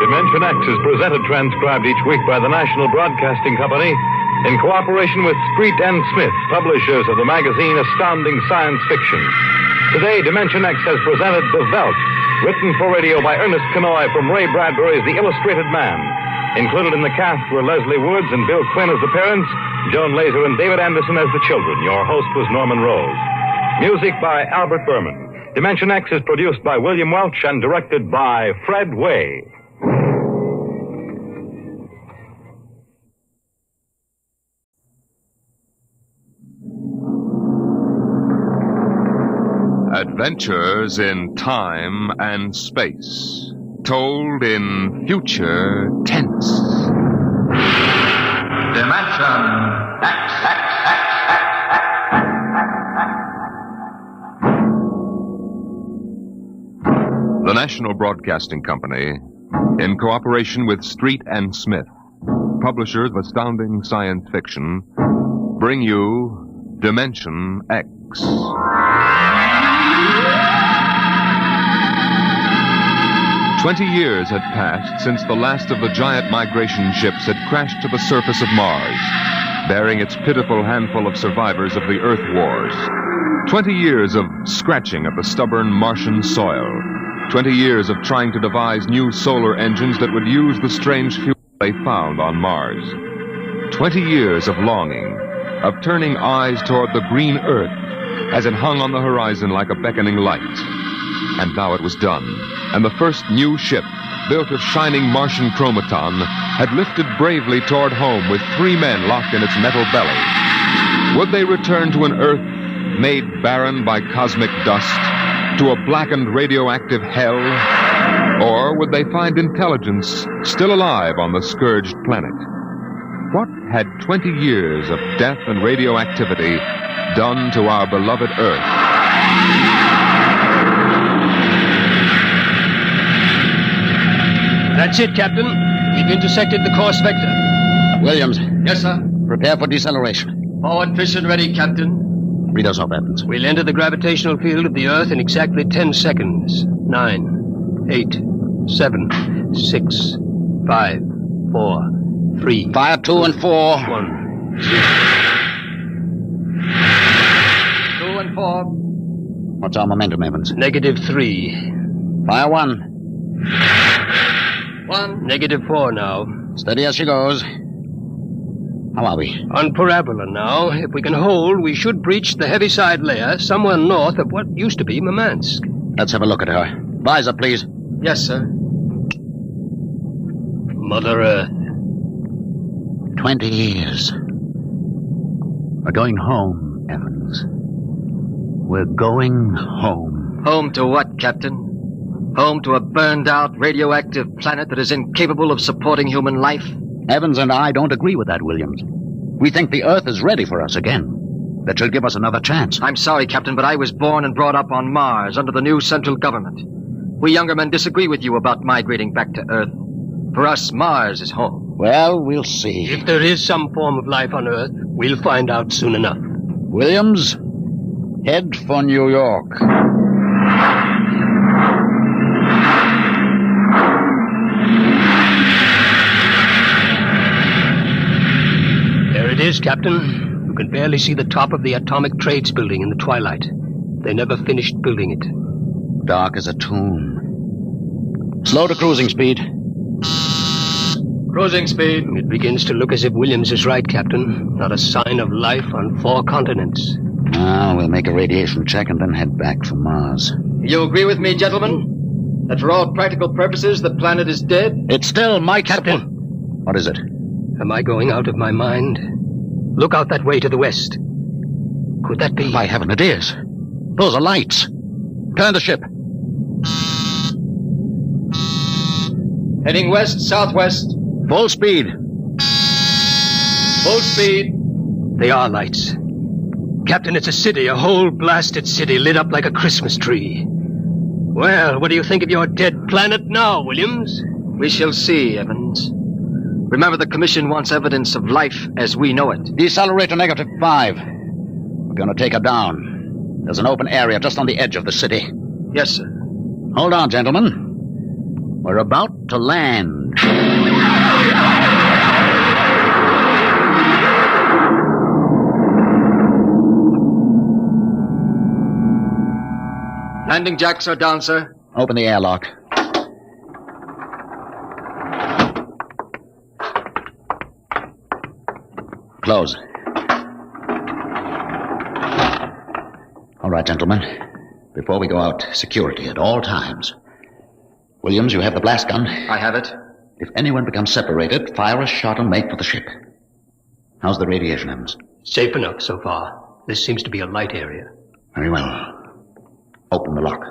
Dimension X is presented transcribed each week by the National Broadcasting Company in cooperation with Street and Smith, publishers of the magazine Astounding Science Fiction. Today, Dimension X has presented The Veldt, written for radio by Ernest Kenoy from Ray Bradbury's The Illustrated Man. Included in the cast were Leslie Woods and Bill Quinn as the parents, Joan Laser and David Anderson as the children. Your host was Norman Rose. Music by Albert Berman. Dimension X is produced by William Welch and directed by Fred Way. Adventures in time and space, told in future tense. Dimension X. The National Broadcasting Company, in cooperation with Street and Smith, publishers of Astounding Science Fiction, bring you Dimension X. 20 years had passed since the last of the giant migration ships had crashed to the surface of Mars, bearing its pitiful handful of survivors of the Earth Wars. 20 years of scratching at the stubborn Martian soil. 20 years of trying to devise new solar engines that would use the strange fuel they found on Mars. 20 years of longing, of turning eyes toward the green Earth as it hung on the horizon like a beckoning light. And now it was done, and the first new ship, built of shining Martian chromaton, had lifted bravely toward home with 3 men locked in its metal belly. Would they return to an Earth made barren by cosmic dust, to a blackened radioactive hell? Or would they find intelligence still alive on the scourged planet? What had 20 years of death and radioactivity done to our beloved Earth? That's it, Captain. We've intersected the course vector. Williams. Yes, sir. Prepare for deceleration. Forward piston ready, Captain. Read us off, Evans. We'll enter the gravitational field of the Earth in exactly 10 seconds. 9, 8, 7, 6, 5, 4, 3. Fire 2 and 4. 1, 0. 2 and 4. What's our momentum, Evans? -3. Fire 1. 1. -4 now. Steady as she goes. How are we? On parabola now. If we can hold, we should breach the heaviside layer somewhere north of what used to be Murmansk. Let's have a look at her. Visor, please. Yes, sir. Mother Earth. 20 years. We're going home, Evans. We're going home. Home to what, Captain? Home to a burned-out radioactive planet that is incapable of supporting human life? Evans and I don't agree with that, Williams. We think the Earth is ready for us again. That should give us another chance. I'm sorry, Captain, but I was born and brought up on Mars under the new central government. We younger men disagree with you about migrating back to Earth. For us, Mars is home. Well, we'll see. If there is some form of life on Earth, we'll find out soon enough. Williams, head for New York. There it is, Captain. You can barely see the top of the Atomic Trades Building in the twilight. They never finished building it. Dark as a tomb. Slow to cruising speed. Cruising speed. It begins to look as if Williams is right, Captain. Not a sign of life on 4 continents. Now, we'll make a radiation check and then head back for Mars. You agree with me, gentlemen? That for all practical purposes, the planet is dead? It's still my Captain. What is it? Am I going out of my mind? Look out that way to the west. Could that be? By heaven, it is. Those are lights. Turn the ship. Heading west-southwest. Full speed. Full speed. They are lights. Captain, it's a city, a whole blasted city lit up like a Christmas tree. Well, what do you think of your dead planet now, Williams? We shall see, Evans. Remember, the Commission wants evidence of life as we know it. Decelerate to -5. We're going to take her down. There's an open area just on the edge of the city. Yes, sir. Hold on, gentlemen. We're about to land. Landing jacks are down, sir. Open the airlock. Close. All right, gentlemen. Before we go out, security at all times. Williams, you have the blast gun? I have it. If anyone becomes separated, fire a shot and make for the ship. How's the radiation, Evans? Safe enough so far. This seems to be a light area. Very well. Open the lock.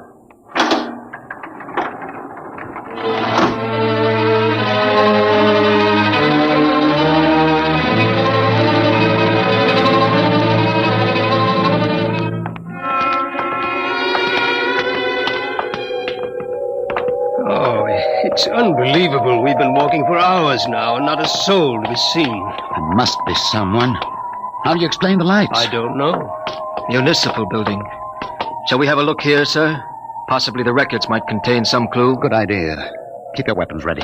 It's unbelievable. We've been walking for hours now, and not a soul to be seen. There must be someone. How do you explain the lights? I don't know. Municipal building. Shall we have a look here, sir? Possibly the records might contain some clue. Good idea. Keep your weapons ready.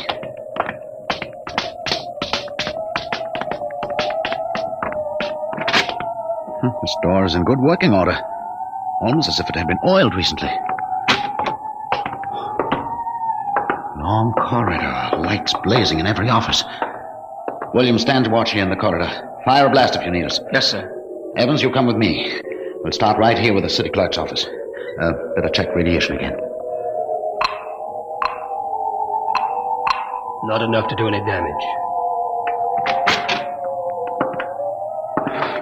This door is in good working order. Almost as if it had been oiled recently. Long corridor, lights blazing in every office. William, stand watch here in the corridor. Fire a blast if you need us. Yes, sir. Evans, you come with me. We'll start right here with the city clerk's office. Better check radiation again. Not enough to do any damage.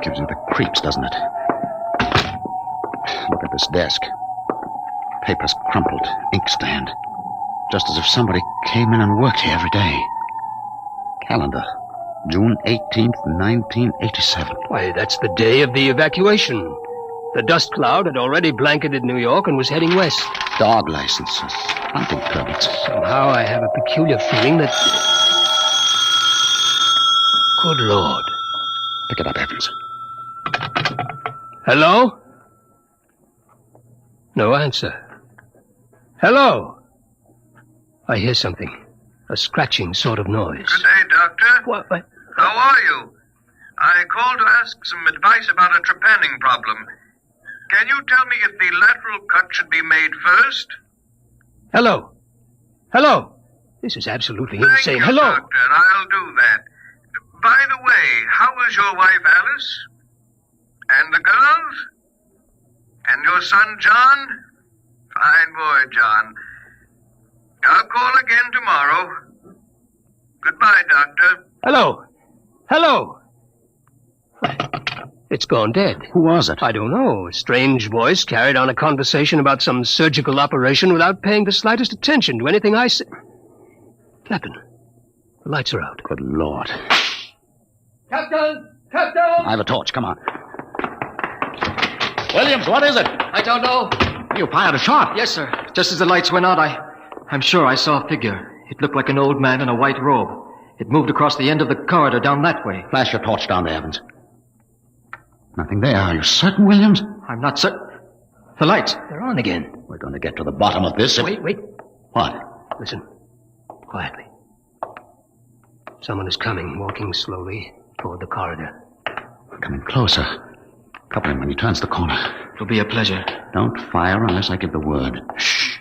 Gives you the creeps, doesn't it? Look at this desk. Papers crumpled, inkstand. Just as if somebody came in and worked here every day. Calendar. June 18th, 1987. Why, that's the day of the evacuation. The dust cloud had already blanketed New York and was heading west. Dog licenses. Hunting permits. Somehow I have a peculiar feeling that... Good Lord. Pick it up, Evans. Hello? No answer. Hello? I hear something. A scratching sort of noise. Good day, Doctor. What? How are you? I called to ask some advice about a trepanning problem. Can you tell me if the lateral cut should be made first? Hello? Hello? This is absolutely insane. Thank you, Hello? Doctor. I'll do that. By the way, how is your wife, Alice? And the girls? And your son, John? Fine boy, John. I'll call again tomorrow. Goodbye, Doctor. Hello? Hello? It's gone dead. Who was it? I don't know. A strange voice carried on a conversation about some surgical operation without paying the slightest attention to anything I said. Captain, the lights are out. Good Lord. Captain! Captain! I have a torch. Come on. Williams, what is it? I don't know. You fired a shot. Yes, sir. Just as the lights went out, I'm sure I saw a figure. It looked like an old man in a white robe. It moved across the end of the corridor down that way. Flash your torch down there, Evans. Nothing there. Are you certain, Williams? I'm not certain. The lights. They're on again. We're going to get to the bottom of this. Wait. What? Listen. Quietly. Someone is coming, walking slowly toward the corridor. We're coming closer. Couple him when he turns the corner. It'll be a pleasure. Don't fire unless I give the word. Shh.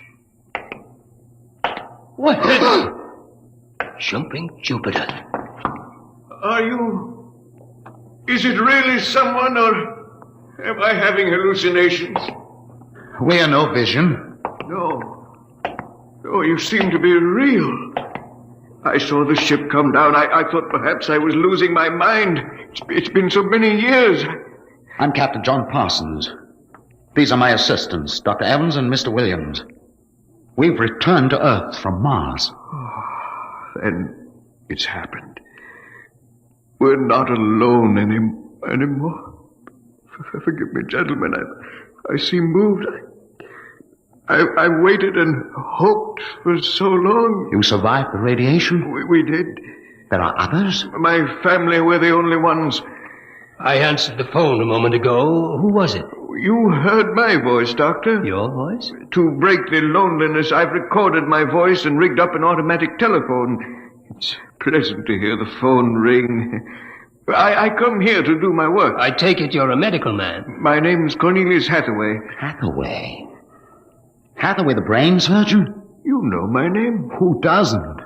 What? Jumping Jupiter. Are you... Is it really someone, or am I having hallucinations? We are no vision. No. Oh, you seem to be real. I saw the ship come down. I thought perhaps I was losing my mind. It's been so many years. I'm Captain John Parsons. These are my assistants, Dr. Evans and Mr. Williams. We've returned to Earth from Mars. Then it's happened. We're not alone anymore. Forgive me, gentlemen. I seem moved. I waited and hoped for so long. You survived the radiation? We did. There are others? My family were the only ones. I answered the phone a moment ago. Who was it? You heard my voice, Doctor. Your voice? To break the loneliness, I've recorded my voice and rigged up an automatic telephone. It's pleasant to hear the phone ring. I come here to do my work. I take it you're a medical man. My name's Cornelius Hathaway. Hathaway? Hathaway, the brain surgeon? You know my name. Who doesn't?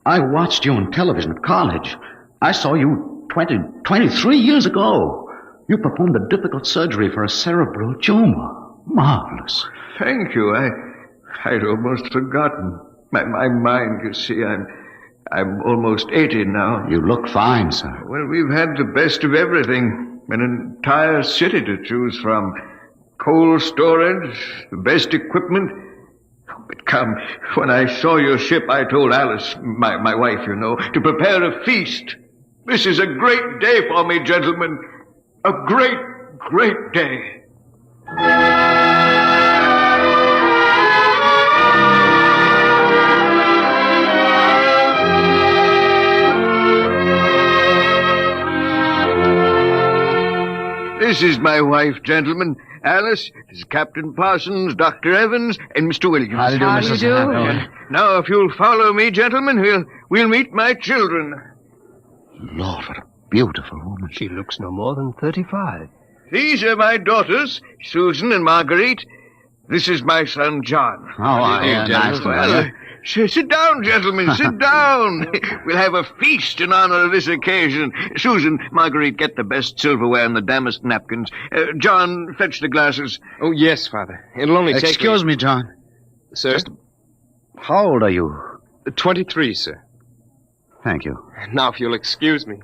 I watched you on television at college. I saw you 23 years ago. You performed a difficult surgery for a cerebral tumor. Marvelous. Thank you. I'd almost forgotten. My mind, you see, I'm almost 80 now. You look fine, sir. Well, we've had the best of everything. An entire city to choose from. Cold storage, the best equipment. But come, when I saw your ship, I told Alice, my wife, you know, to prepare a feast. This is a great day for me, gentlemen. A great, great day. This is my wife, gentlemen. Alice, this is Captain Parsons, Dr. Evans, and Mr. Williams. How do you do, Mrs. Hathaway? Now, if you'll follow me, gentlemen, we'll meet my children. Lord, what a beautiful woman. She looks no more than 35. These are my daughters, Susan and Marguerite. This is my son, John. Nice to meet you. Sit down, gentlemen, sit down. We'll have a feast in honor of this occasion. Susan, Marguerite, get the best silverware and the damask napkins. John, fetch the glasses. Oh, yes, Father. It'll only take... Excuse me, John. Sir? How old are you? 23, sir. Thank you. Now, if you'll excuse me.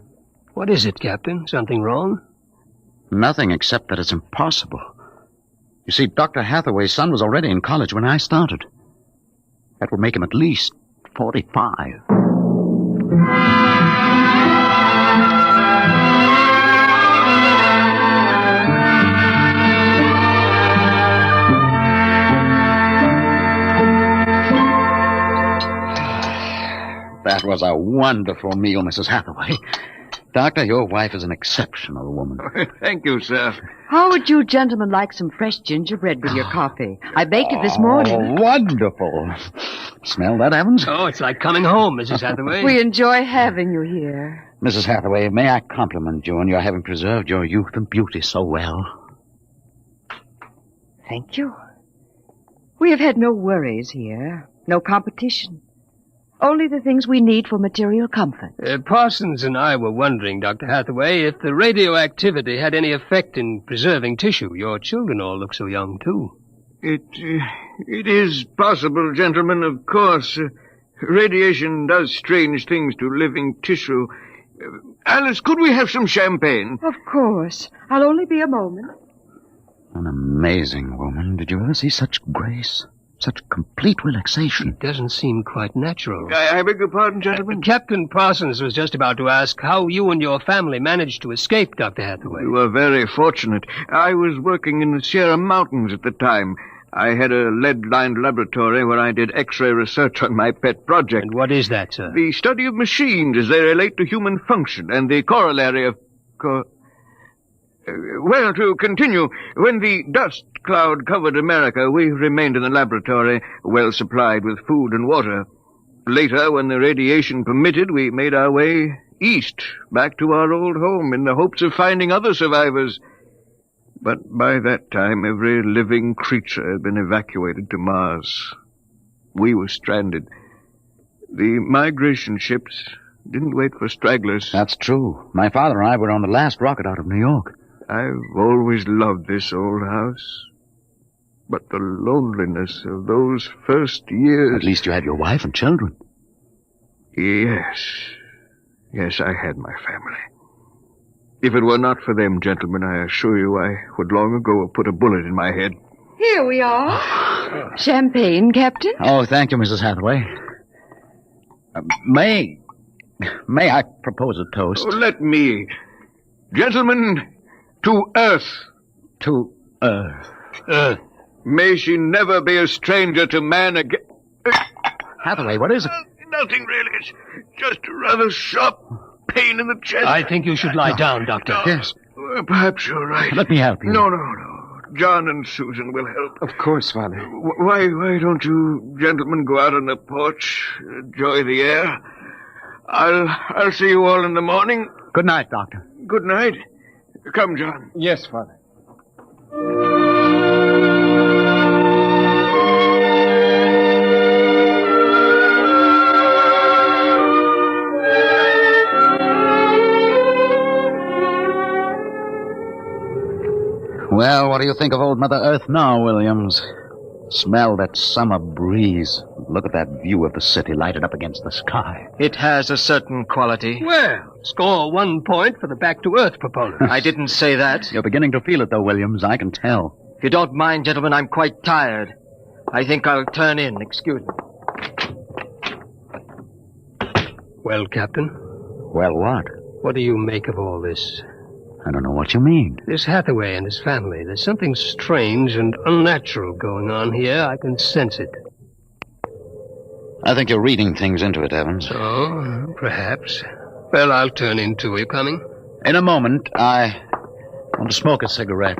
What is it, Captain? Something wrong? Nothing except that it's impossible. You see, Dr. Hathaway's son was already in college when I started. That would make him at least 45. That was a wonderful meal, Mrs. Hathaway. Doctor, your wife is an exceptional woman. Thank you, sir. How would you gentlemen like some fresh gingerbread with your coffee? I baked it this morning. Oh, wonderful. Smell that, Evans? Oh, it's like coming home, Mrs. Hathaway. We enjoy having you here. Mrs. Hathaway, may I compliment you on your having preserved your youth and beauty so well? Thank you. We have had no worries here, no competition. Only the things we need for material comfort. Parsons and I were wondering, Dr. Hathaway, if the radioactivity had any effect in preserving tissue. Your children all look so young, too. It is possible, gentlemen, of course. Radiation does strange things to living tissue. Alice, could we have some champagne? Of course. I'll only be a moment. An amazing woman. Did you ever see such grace? Such complete relaxation. It doesn't seem quite natural. I beg your pardon, gentlemen? Captain Parsons was just about to ask how you and your family managed to escape, Dr. Hathaway. We were very fortunate. I was working in the Sierra Mountains at the time. I had a lead-lined laboratory where I did X-ray research on my pet project. And what is that, sir? The study of machines as they relate to human function and the corollary of... Well, to continue, when the dust cloud covered America, we remained in the laboratory, well supplied with food and water. Later, when the radiation permitted, we made our way east, back to our old home, in the hopes of finding other survivors. But by that time, every living creature had been evacuated to Mars. We were stranded. The migration ships didn't wait for stragglers. That's true. My father and I were on the last rocket out of New York. I've always loved this old house. But the loneliness of those first years... At least you had your wife and children. Yes. Yes, I had my family. If it were not for them, gentlemen, I assure you I would long ago have put a bullet in my head. Here we are. Champagne, Captain? Oh, thank you, Mrs. Hathaway. May I propose a toast? Oh, let me. Gentlemen, To Earth. To Earth. Earth. May she never be a stranger to man again. Hathaway, what is it? Nothing really. It's just a rather sharp pain in the chest. I think you should lie down, Doctor. Yes. Perhaps you're right. Let me help you. No. John and Susan will help. Of course, Father. Why don't you gentlemen go out on the porch, enjoy the air? I'll see you all in the morning. Good night, Doctor. Good night. Come, John. Yes, Father. Well, what do you think of old Mother Earth now, Williams? Smell that summer breeze. Look at that view of the city lighted up against the sky. It has a certain quality. Well, score 1 point for the back-to-earth proponent. I didn't say that. You're beginning to feel it, though, Williams. I can tell. If you don't mind, gentlemen, I'm quite tired. I think I'll turn in. Excuse me. Well, Captain? Well, what? What do you make of all this? I don't know what you mean. This Hathaway and his family. There's something strange and unnatural going on here. I can sense it. I think you're reading things into it, Evans. Oh, perhaps. Well, I'll turn in too. Are you coming? In a moment. I want to smoke a cigarette.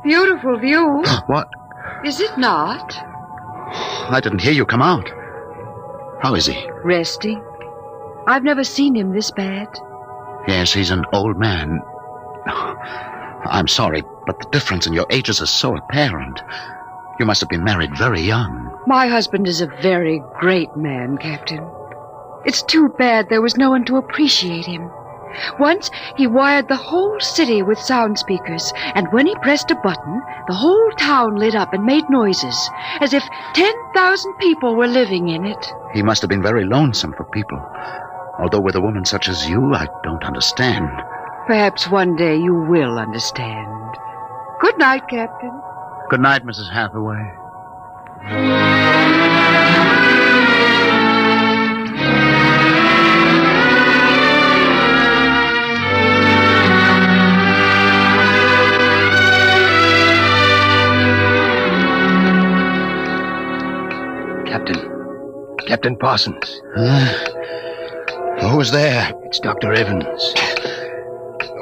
Beautiful view. What? Is it not? I didn't hear you come out. How is he? Resting. I've never seen him this bad. Yes, he's an old man. I'm sorry, but the difference in your ages is so apparent. You must have been married very young. My husband is a very great man, Captain. It's too bad there was no one to appreciate him. Once, he wired the whole city with sound speakers, and when he pressed a button, the whole town lit up and made noises, as if 10,000 people were living in it. He must have been very lonesome for people. Although with a woman such as you, I don't understand. Perhaps one day you will understand. Good night, Captain. Good night, Mrs. Hathaway. Captain Parsons. Who's there? It's Dr. Evans.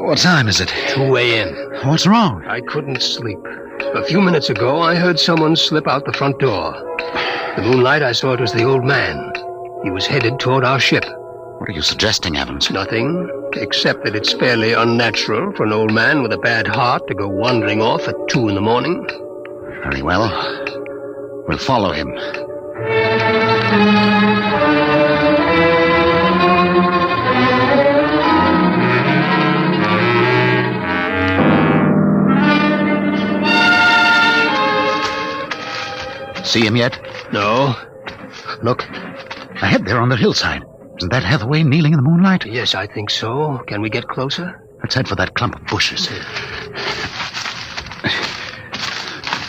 What time is it? 2 a.m. What's wrong? I couldn't sleep. A few minutes ago, I heard someone slip out the front door. The moonlight, I saw it was the old man. He was headed toward our ship. What are you suggesting, Evans? Nothing, except that it's fairly unnatural for an old man with a bad heart to go wandering off at 2 in the morning. Very well. We'll follow him. See him yet? No. Look, ahead there on the hillside. Isn't that Hathaway kneeling in the moonlight? Yes, I think so. Can we get closer? Let's head for that clump of bushes.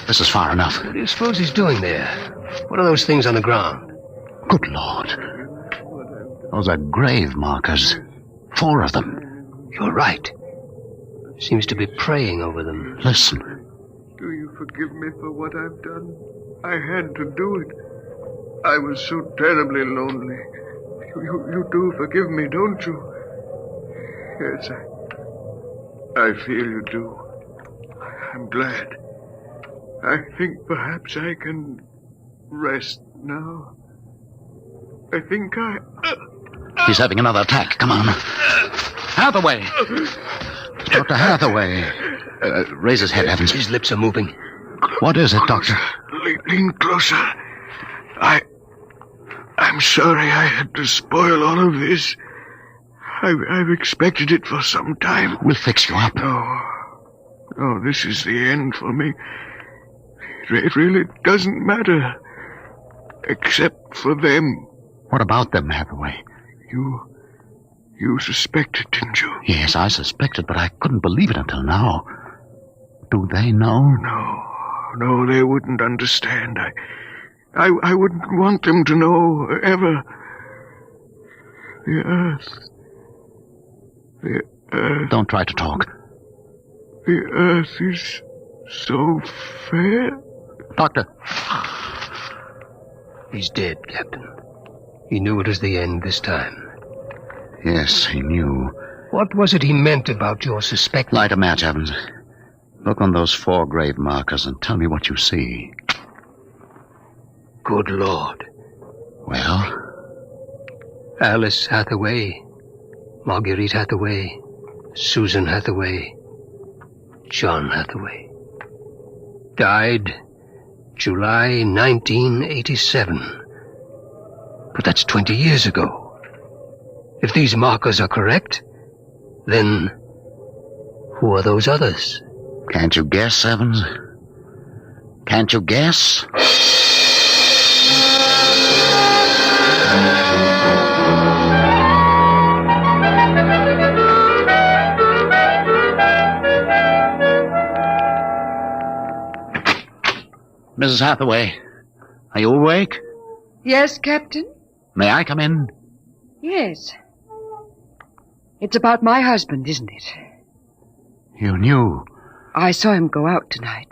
This is far enough. What do you suppose he's doing there? What are those things on the ground? Good Lord. Those are grave markers. 4 of them. You're right. Seems to be praying over them. Listen. Do you forgive me for what I've done? I had to do it. I was so terribly lonely. You do forgive me, don't you? Yes, I feel you do. I'm glad. I think perhaps I can rest now. I think He's having another attack. Come on. Hathaway! Dr. Hathaway. Raise his head, Evans. His lips are moving. What is it, Doctor? Lean closer. I'm sorry I had to spoil all of this. I've expected it for some time. We'll fix you up. No, this is the end for me. It really doesn't matter. Except for them. What about them, Hathaway? You suspected, didn't you? Yes, I suspected, but I couldn't believe it until now. Do they know? No, they wouldn't understand. I wouldn't want them to know, ever. The Earth. The Earth... Don't try to talk. The Earth is so fair. Doctor. He's dead, Captain. He knew it was the end this time. Yes, he knew. What was it he meant about your suspecting? Light a match, Evans. Look on those 4 grave markers and tell me what you see. Good Lord. Well? Alice Hathaway, Marguerite Hathaway, Susan Hathaway, John Hathaway. Died July 1987. But that's 20 years ago. If these markers are correct, then who are those others? Can't you guess, Evans? Can't you guess? Mrs. Hathaway, are you awake? Yes, Captain? May I come in? Yes. It's about my husband, isn't it? You knew. I saw him go out tonight.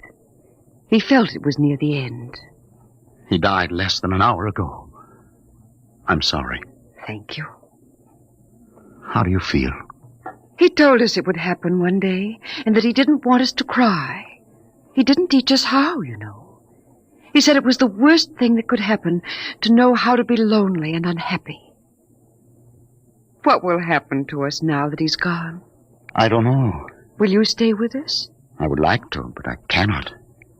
He felt it was near the end. He died less than an hour ago. I'm sorry. Thank you. How do you feel? He told us it would happen one day, and that he didn't want us to cry. He didn't teach us how, you know. He said it was the worst thing that could happen to know how to be lonely and unhappy. What will happen to us now that he's gone? I don't know. Will you stay with us? I would like to, but I cannot.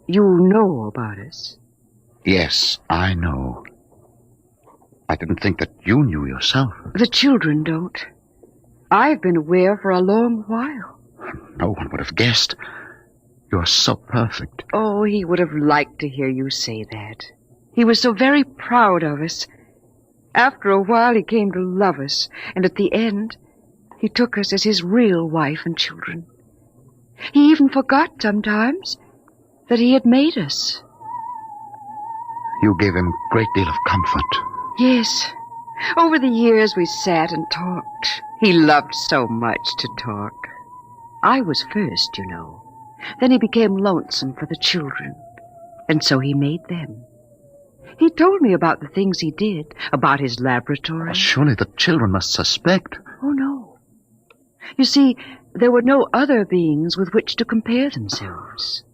You know about us. Yes, I know. I didn't think that you knew yourself. The children don't. I've been aware for a long while. No one would have guessed. You're so perfect. Oh, he would have liked to hear you say that. He was so very proud of us. After a while, he came to love us, and at the end, he took us as his real wife and children. He even forgot sometimes that he had made us. You gave him a great deal of comfort. Yes. Over the years, we sat and talked. He loved so much to talk. I was first, you know. Then he became lonesome for the children, and so he made them. He told me about the things he did, about his laboratory. Well, surely the children must suspect. Oh, no. You see, there were no other beings with which to compare themselves.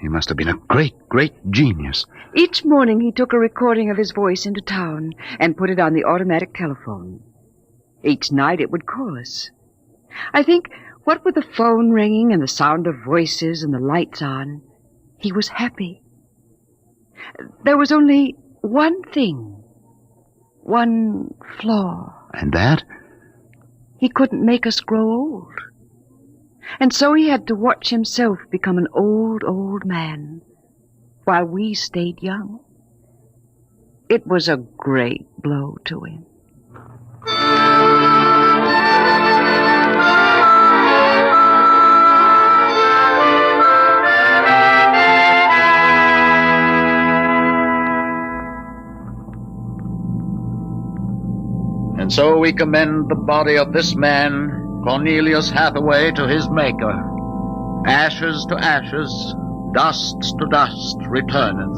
He must have been a great, great genius. Each morning he took a recording of his voice into town and put it on the automatic telephone. Each night it would call us. I think, what with the phone ringing and the sound of voices and the lights on, he was happy. There was only one thing, one flaw. And that? He couldn't make us grow old. And so he had to watch himself become an old, old man, while we stayed young. It was a great blow to him. And so we commend the body of this man, Cornelius Hathaway, to his Maker. Ashes to ashes, dust to dust returneth.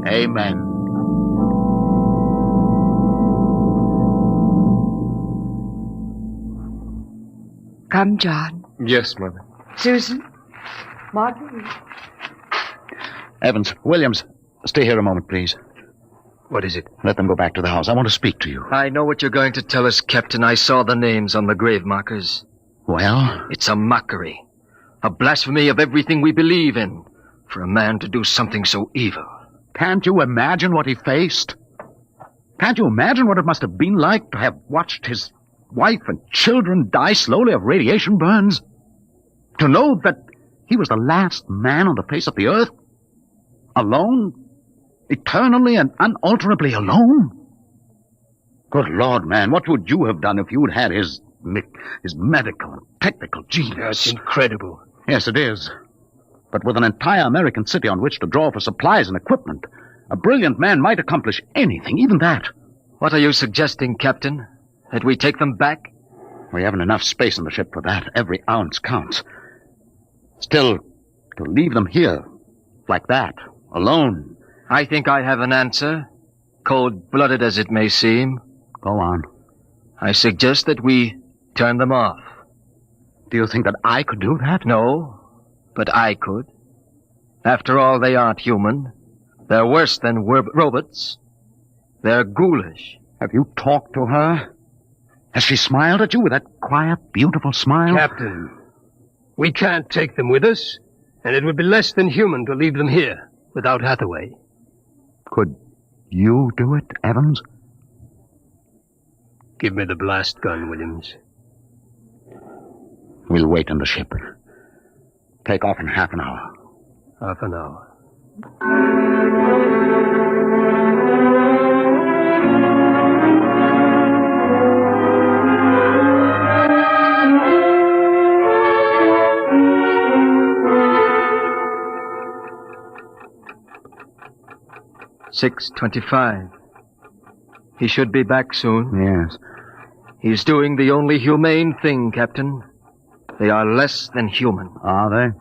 Amen. Come, John. Yes, Mother. Susan. Marguerite. Evans, Williams, stay here a moment, please. What is it? Let them go back to the house. I want to speak to you. I know what you're going to tell us, Captain. I saw the names on the grave markers. Well? It's a mockery. A blasphemy of everything we believe in. For a man to do something so evil. Can't you imagine what he faced? Can't you imagine what it must have been like to have watched his wife and children die slowly of radiation burns? To know that he was the last man on the face of the earth? Alone? Eternally and unalterably alone? Good Lord, man, what would you have done if you'd had his medical and technical genius? That's incredible. Yes, it is. But with an entire American city on which to draw for supplies and equipment, a brilliant man might accomplish anything, even that. What are you suggesting, Captain? That we take them back? We haven't enough space in the ship for that. Every ounce counts. Still, to leave them here, like that, alone. I think I have an answer, cold-blooded as it may seem. Go on. I suggest that we turn them off. Do you think that I could do that? No, but I could. After all, they aren't human. They're worse than robots. They're ghoulish. Have you talked to her? Has she smiled at you with that quiet, beautiful smile? Captain, we can't take them with us, and it would be less than human to leave them here without Hathaway. Could you do it, Evans? Give me the blast gun, Williams. We'll wait in the ship. Take off in half an hour. Half an hour. 6:25. He should be back soon. Yes. He's doing the only humane thing, Captain. They are less than human. Are they?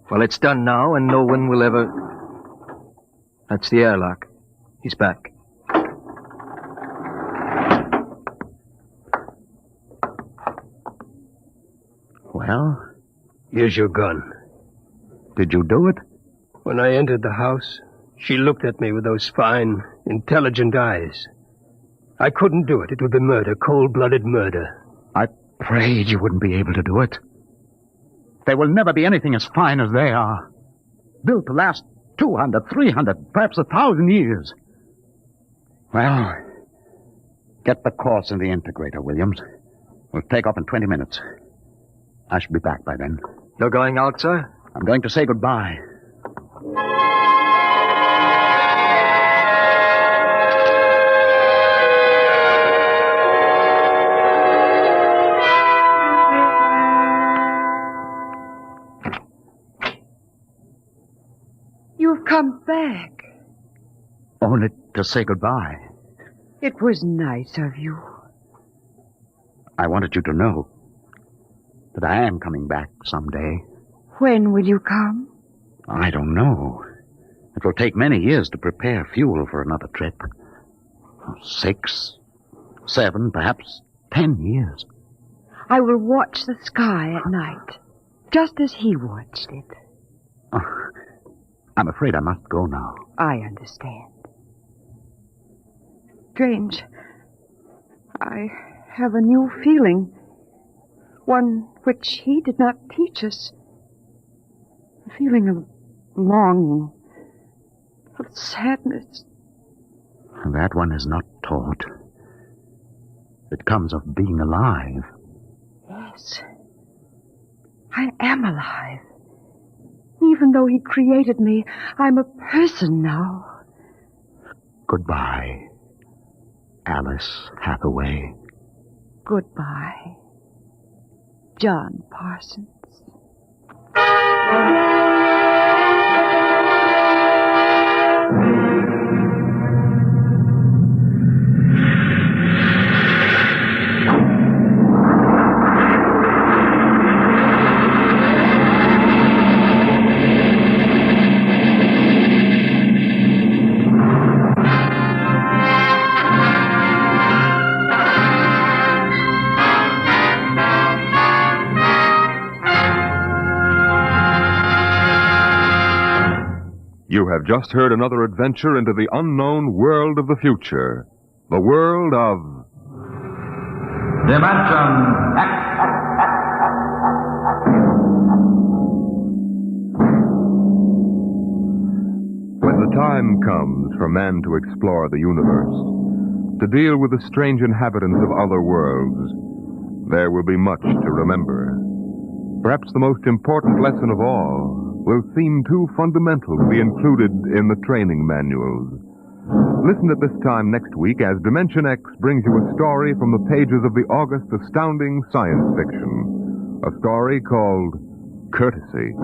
Well, it's done now, and no one will ever... That's the airlock. He's back. Well? Here's your gun. Did you do it? When I entered the house, she looked at me with those fine, intelligent eyes. I couldn't do it. It would be murder, cold-blooded murder. I prayed you wouldn't be able to do it. There will never be anything as fine as they are. Built to last 200, 300, perhaps 1,000 years. Well, get the course in the integrator, Williams. We'll take off in 20 minutes. I should be back by then. You're going out, sir? I'm going to say goodbye. You've come back. Only to say goodbye. It was nice of you. I wanted you to know that I am coming back someday. When will you come? I don't know. It will take many years to prepare fuel for another trip. 6, 7, perhaps 10 years. I will watch the sky at night, just as he watched it. Oh, I'm afraid I must go now. I understand. Strange. I have a new feeling. One which he did not teach us. A feeling of longing, of sadness. That one is not taught. It comes of being alive. Yes. I am alive. Even though he created me, I'm a person now. Goodbye, Alice Hathaway. Goodbye, John Parsons. You have just heard another adventure into the unknown world of the future. The world of... Dimension X. When the time comes for man to explore the universe, to deal with the strange inhabitants of other worlds, there will be much to remember. Perhaps the most important lesson of all will seem too fundamental to be included in the training manuals. Listen at this time next week as Dimension X brings you a story from the pages of the August astounding science fiction. A story called Courtesy.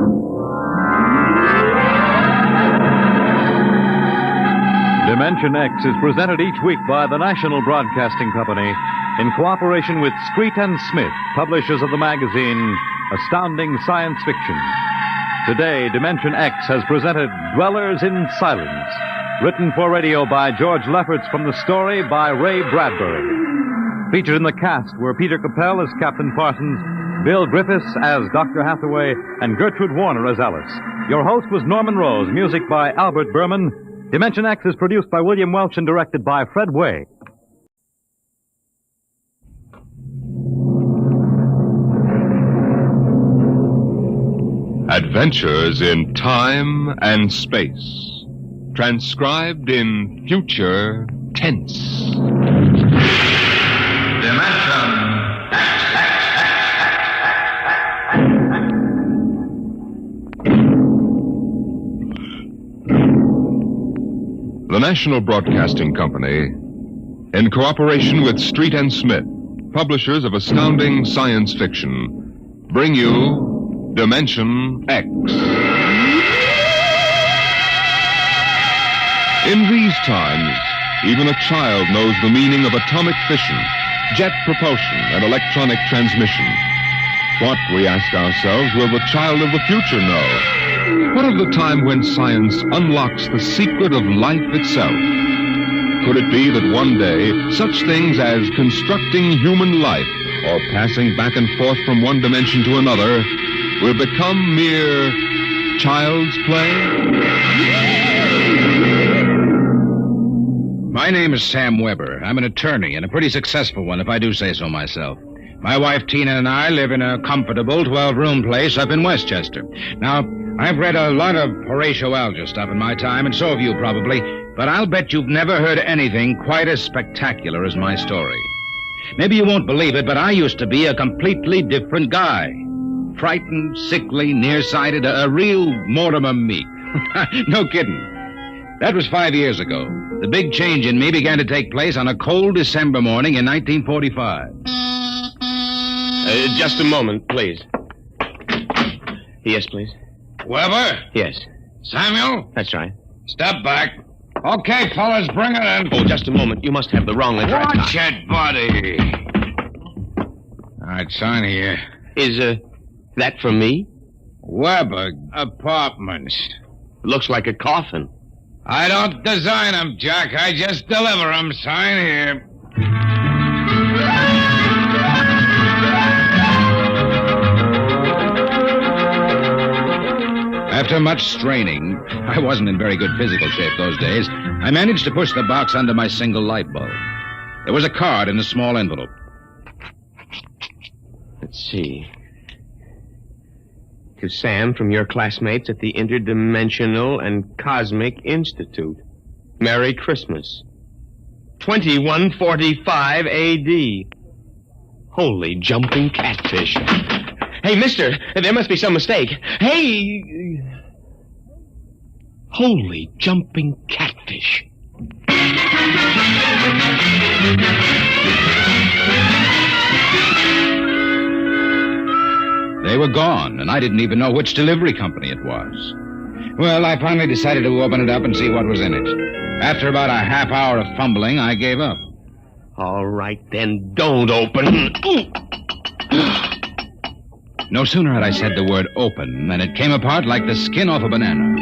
Dimension X is presented each week by the National Broadcasting Company in cooperation with Street and Smith, publishers of the magazine Astounding Science Fiction. Today, Dimension X has presented Dwellers in Silence, written for radio by George Lefferts from the story by Ray Bradbury. Featured in the cast were Peter Capell as Captain Parsons, Bill Griffiths as Dr. Hathaway, and Gertrude Warner as Alice. Your host was Norman Rose, music by Albert Berman. Dimension X is produced by William Welch and directed by Fred Way. Adventures in Time and Space. Transcribed in future tense. Dimension The National Broadcasting Company, in cooperation with Street and Smith, publishers of astounding science fiction, bring you Dimension X. In these times, even a child knows the meaning of atomic fission, jet propulsion, and electronic transmission. What, we ask ourselves, will the child of the future know? What of the time when science unlocks the secret of life itself? Could it be that one day such things as constructing human life or passing back and forth from one dimension to another will become mere child's play? My name is Sam Weber. I'm an attorney, and a pretty successful one, if I do say so myself. My wife Tina and I live in a comfortable 12-room place up in Westchester. Now, I've read a lot of Horatio Alger stuff in my time, and so have you probably, but I'll bet you've never heard anything quite as spectacular as my story. Maybe you won't believe it, but I used to be a completely different guy. Frightened, sickly, nearsighted, a real Mortimer Meek. No kidding. That was 5 years ago. The big change in me began to take place on a cold December morning in 1945. Just a moment, please. Yes, please. Weber? Yes. Samuel? That's right. Step back. Okay, fellas, bring it in. Oh, just a moment. You must have the wrong letter. Watch it, buddy. All right, sign here. Is, that for me? Weber Apartments. Looks like a coffin. I don't design them, Jack. I just deliver them. Sign here. After much straining, I wasn't in very good physical shape those days, I managed to push the box under my single light bulb. There was a card in a small envelope. Let's see. To Sam from your classmates at the Interdimensional and Cosmic Institute. Merry Christmas. 2145 A.D. Holy jumping catfish. Hey, mister, there must be some mistake. Hey! Holy jumping catfish. They were gone, and I didn't even know which delivery company it was. Well, I finally decided to open it up and see what was in it. After about a half hour of fumbling, I gave up. All right, then don't open. No sooner had I said the word open than it came apart like the skin off a banana.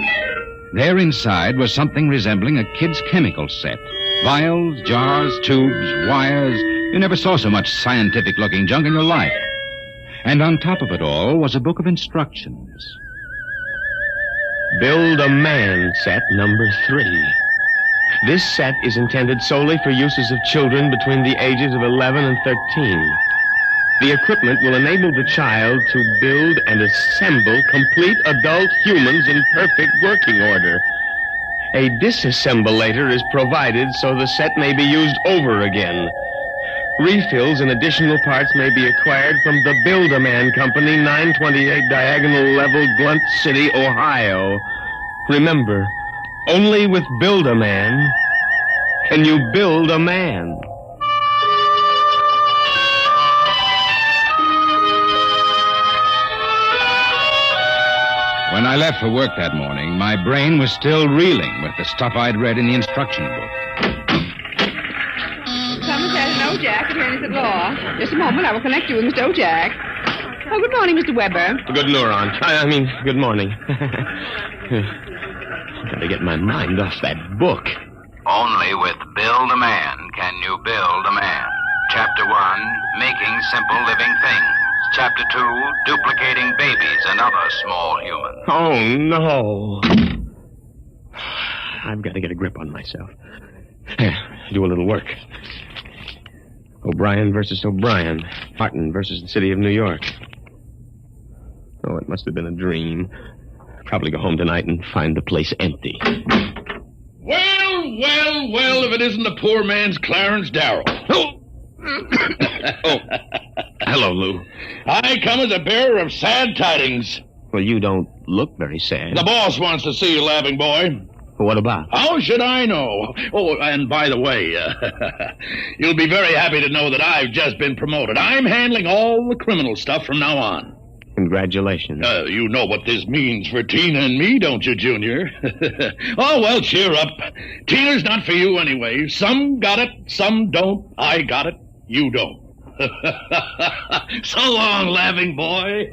There inside was something resembling a kid's chemical set. Vials, jars, tubes, wires. You never saw so much scientific-looking junk in your life. And on top of it all was a book of instructions. Build a Man set number 3. This set is intended solely for uses of children between the ages of 11 and 13. The equipment will enable the child to build and assemble complete adult humans in perfect working order. A disassemblator is provided so the set may be used over again. Refills and additional parts may be acquired from the Build-A-Man Company, 928 Diagonal Level, Blunt City, Ohio. Remember, only with Build-A-Man can you build a man. When When I left for work that morning, my brain was still reeling with the stuff I'd read in the instruction book. Someone's had an Ojack, attorneys at law. Just a moment, I will connect you with Mr. Ojack. Oh, good morning, Mr. Weber. Good neuron. Good morning. Gotta get my mind off that book. Only with Build a Man can you build a man. Chapter 1, Making Simple Living Things. Chapter 2, Duplicating Babies and Other Small Humans. Oh, no. I've got to get a grip on myself. Do a little work. O'Brien versus O'Brien. Martin versus the city of New York. Oh, it must have been a dream. Probably go home tonight and find the place empty. Well, if it isn't the poor man's Clarence Darrow. Oh, hello, Lou. I come as a bearer of sad tidings. Well, you don't look very sad. The boss wants to see you, laughing boy. What about? How should I know? Oh, and by the way, you'll be very happy to know that I've just been promoted. I'm handling all the criminal stuff from now on. Congratulations. You know what this means for Tina and me, don't you, Junior? Oh, well, cheer up. Tina's not for you anyway. Some got it, some don't. I got it, you don't. So long, laughing boy.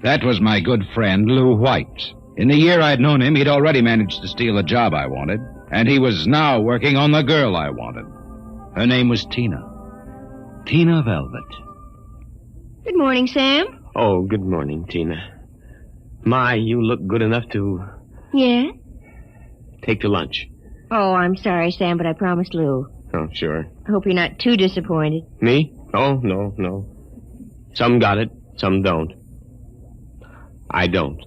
That was my good friend, Lou White. In the year I'd known him, he'd already managed to steal a job I wanted, and he was now working on the girl I wanted. Her name was Tina. Tina Veldt. Good morning, Sam. Oh, good morning, Tina. My, you look good enough to... Yeah? Take to lunch. Oh, I'm sorry, Sam, but I promised Lou. Oh, sure. I hope you're not too disappointed. Me? Oh, no. Some got it, some don't. I don't.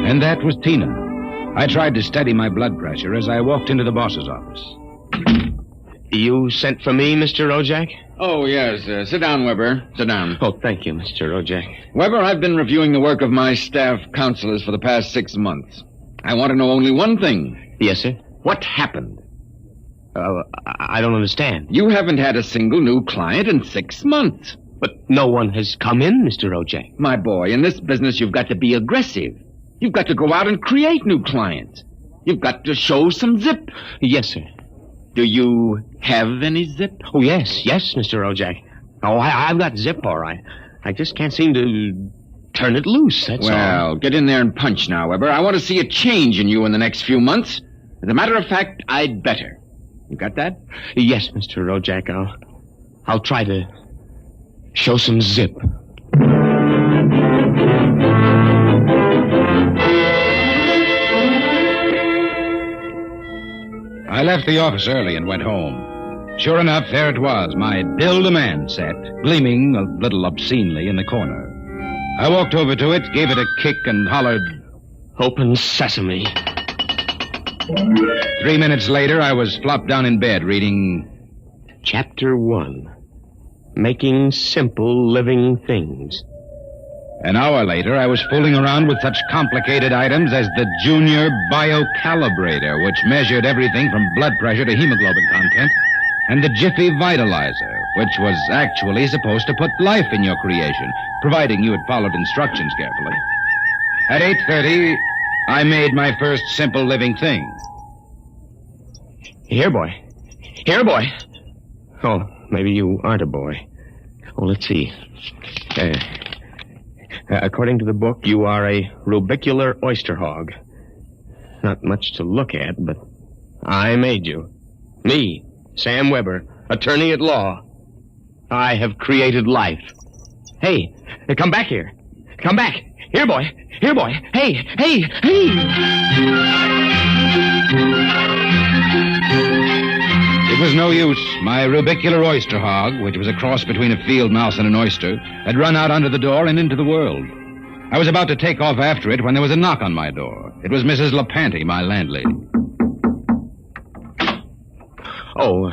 And that was Tina. I tried to steady my blood pressure as I walked into the boss's office. You sent for me, Mr. Ojak? Oh, yes. Sit down, Weber. Sit down. Oh, thank you, Mr. Ojak. Weber, I've been reviewing the work of my staff counselors for the past 6 months. I want to know only one thing. Yes, sir? What happened? I don't understand. You haven't had a single new client in 6 months. But no one has come in, Mr. Ojak. My boy, in this business, you've got to be aggressive. You've got to go out and create new clients. You've got to show some zip. Yes, sir. Do you have any zip? Oh, yes, Mr. Ojak. Oh, I've got zip, all right. I just can't seem to turn it loose, that's all. Well, get in there and punch now, Weber. I want to see a change in you in the next few months. As a matter of fact, I'd better. You got that? Yes, Mr. Ojak. I'll try to show some zip. I left the office early and went home. Sure enough, there it was, my Build-A-Man set, gleaming a little obscenely in the corner. I walked over to it, gave it a kick, and hollered, "Open sesame." 3 minutes later, I was flopped down in bed reading... Chapter 1. Making Simple Living Things. An hour later, I was fooling around with such complicated items as the Junior Biocalibrator, which measured everything from blood pressure to hemoglobin content, and the Jiffy Vitalizer, which was actually supposed to put life in your creation, providing you had followed instructions carefully. At 8:30, I made my first simple living thing. Here, boy. Oh, maybe you aren't a boy. Oh, let's see. According to the book, you are a rubicular oyster hog. Not much to look at, but I made you. Me, Sam Weber, attorney at law. I have created life. Hey, come back here. Come back. Here, boy. Hey. It was no use. My rubicular oyster hog, which was a cross between a field mouse and an oyster, had run out under the door and into the world. I was about to take off after it when there was a knock on my door. It was Mrs. LaPanty, my landlady. Oh,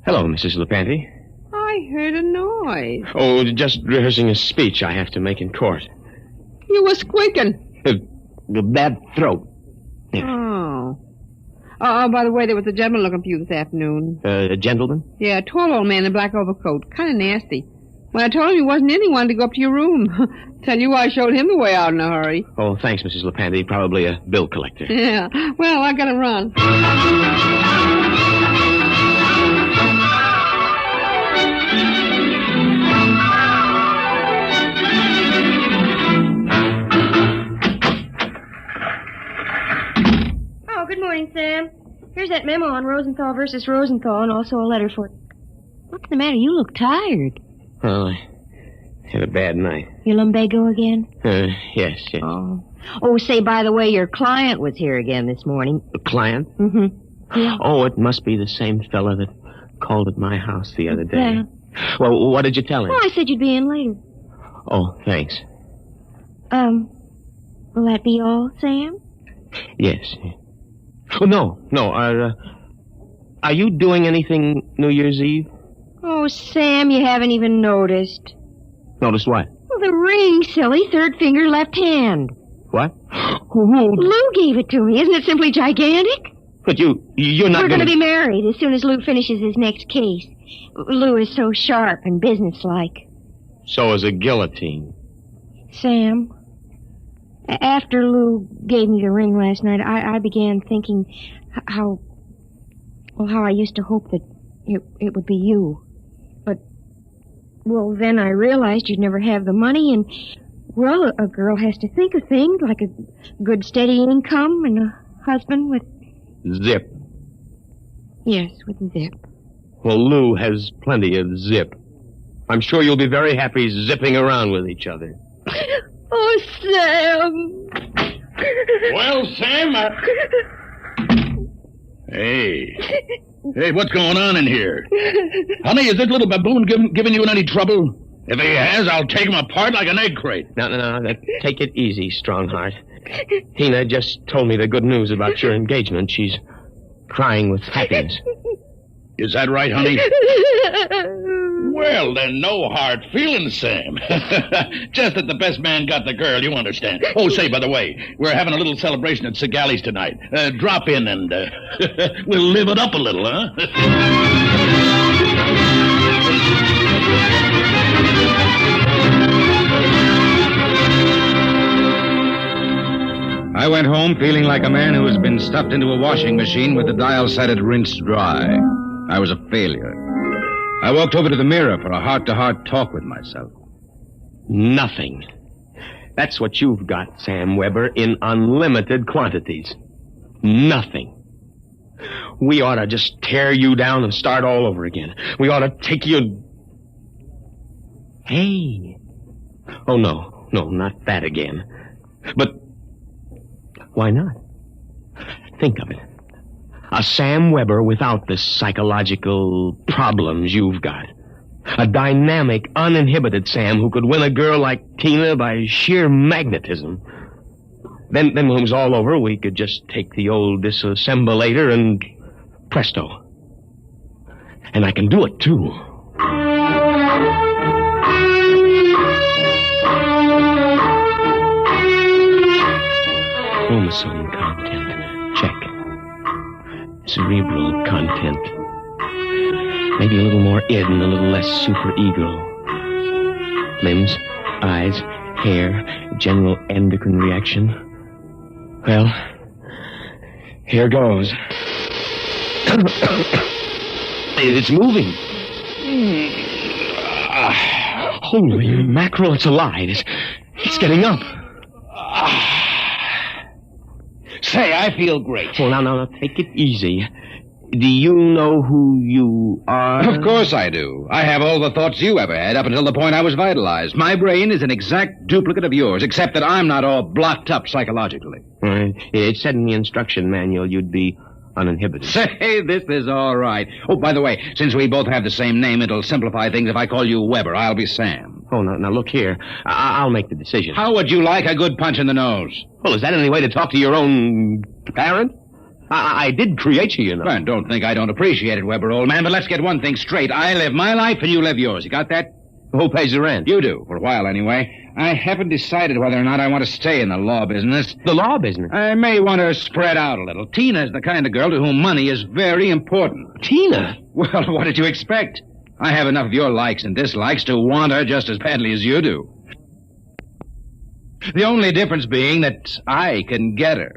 hello, Mrs. LaPanty. I heard a noise. Oh, just rehearsing a speech I have to make in court. You were squeaking. The bad throat. Oh. Oh, by the way, there was a gentleman looking for you this afternoon. A gentleman? Yeah, a tall old man in a black overcoat. Kind of nasty. When I told him he wasn't in, he wanted to go up to your room. Tell you I showed him the way out in a hurry. Oh, thanks, Mrs. LePandy. Probably a bill collector. Yeah. Well, I gotta run. Oh, good morning, Sam. Here's that memo on Rosenthal versus Rosenthal and also a letter for... What's the matter? You look tired. Well, I had a bad night. You lumbago again? Yes. Oh, say, by the way, your client was here again this morning. A client? Mm-hmm. Yeah. Oh, it must be the same fella that called at my house the other day. Yeah. Well, what did you tell him? Well, I said you'd be in later. Oh, thanks. Will that be all, Sam? Yes. Oh, no. Are you doing anything New Year's Eve? Oh, Sam, you haven't even noticed. Noticed what? Well, the ring, silly. Third finger, left hand. What? Lou gave it to me. Isn't it simply gigantic? But you're not We're going to be married as soon as Lou finishes his next case. Lou is so sharp and businesslike. So is a guillotine. Sam, after Lou gave me the ring last night, I began thinking how I used to hope that it would be you. But, well, then I realized you'd never have the money, and, well, a girl has to think of things like a good steady income and a husband with... Zip. Yes, with zip. Well, Lou has plenty of zip. I'm sure you'll be very happy zipping around with each other. Oh, Sam! Well, Sam, Hey, what's going on in here? Honey, is this little baboon giving you any trouble? If he has, I'll take him apart like an egg crate. No. Take it easy, Strongheart. Tina just told me the good news about your engagement. She's crying with happiness. Is that right, honey? Well, then, no hard feelings, Sam. Just that the best man got the girl, you understand. Oh, say, by the way, we're having a little celebration at Segali's tonight. Drop in and we'll live it up a little, huh? I went home feeling like a man who has been stuffed into a washing machine with the dial set at rinsed dry. I was a failure. I walked over to the mirror for a heart-to-heart talk with myself. Nothing. That's what you've got, Sam Weber, in unlimited quantities. Nothing. We ought to just tear you down and start all over again. We ought to take you... Hey. Oh, no, not that again. But why not? Think of it. A Sam Weber without the psychological problems you've got. A dynamic, uninhibited Sam who could win a girl like Tina by sheer magnetism. Then when it was all over, we could just take the old disassemblator and presto. And I can do it, too. Chromosome content. Check. Cerebral content. Maybe a little more id and a little less superego. Limbs, eyes, hair, general endocrine reaction. Well, here goes. It's moving. Holy mackerel, it's alive. It's getting up. Say, I feel great. Well, now, take it easy. Do you know who you are? Of course I do. I have all the thoughts you ever had up until the point I was vitalized. My brain is an exact duplicate of yours, except that I'm not all blocked up psychologically. It said in the instruction manual you'd be uninhibited. Say, this is all right. Oh, by the way, since we both have the same name, it'll simplify things if I call you Weber. I'll be Sam. Oh, now look here. I'll make the decision. How would you like a good punch in the nose? Well, is that any way to talk to your own parent? I did create you, you know. Well, don't think I don't appreciate it, Weber, old man, but let's get one thing straight. I live my life and you live yours. You got that? Who pays the rent? You do, for a while anyway. I haven't decided whether or not I want to stay in the law business. The law business? I may want to spread out a little. Tina's the kind of girl to whom money is very important. Tina? Well, what did you expect? I have enough of your likes and dislikes to want her just as badly as you do. The only difference being that I can get her.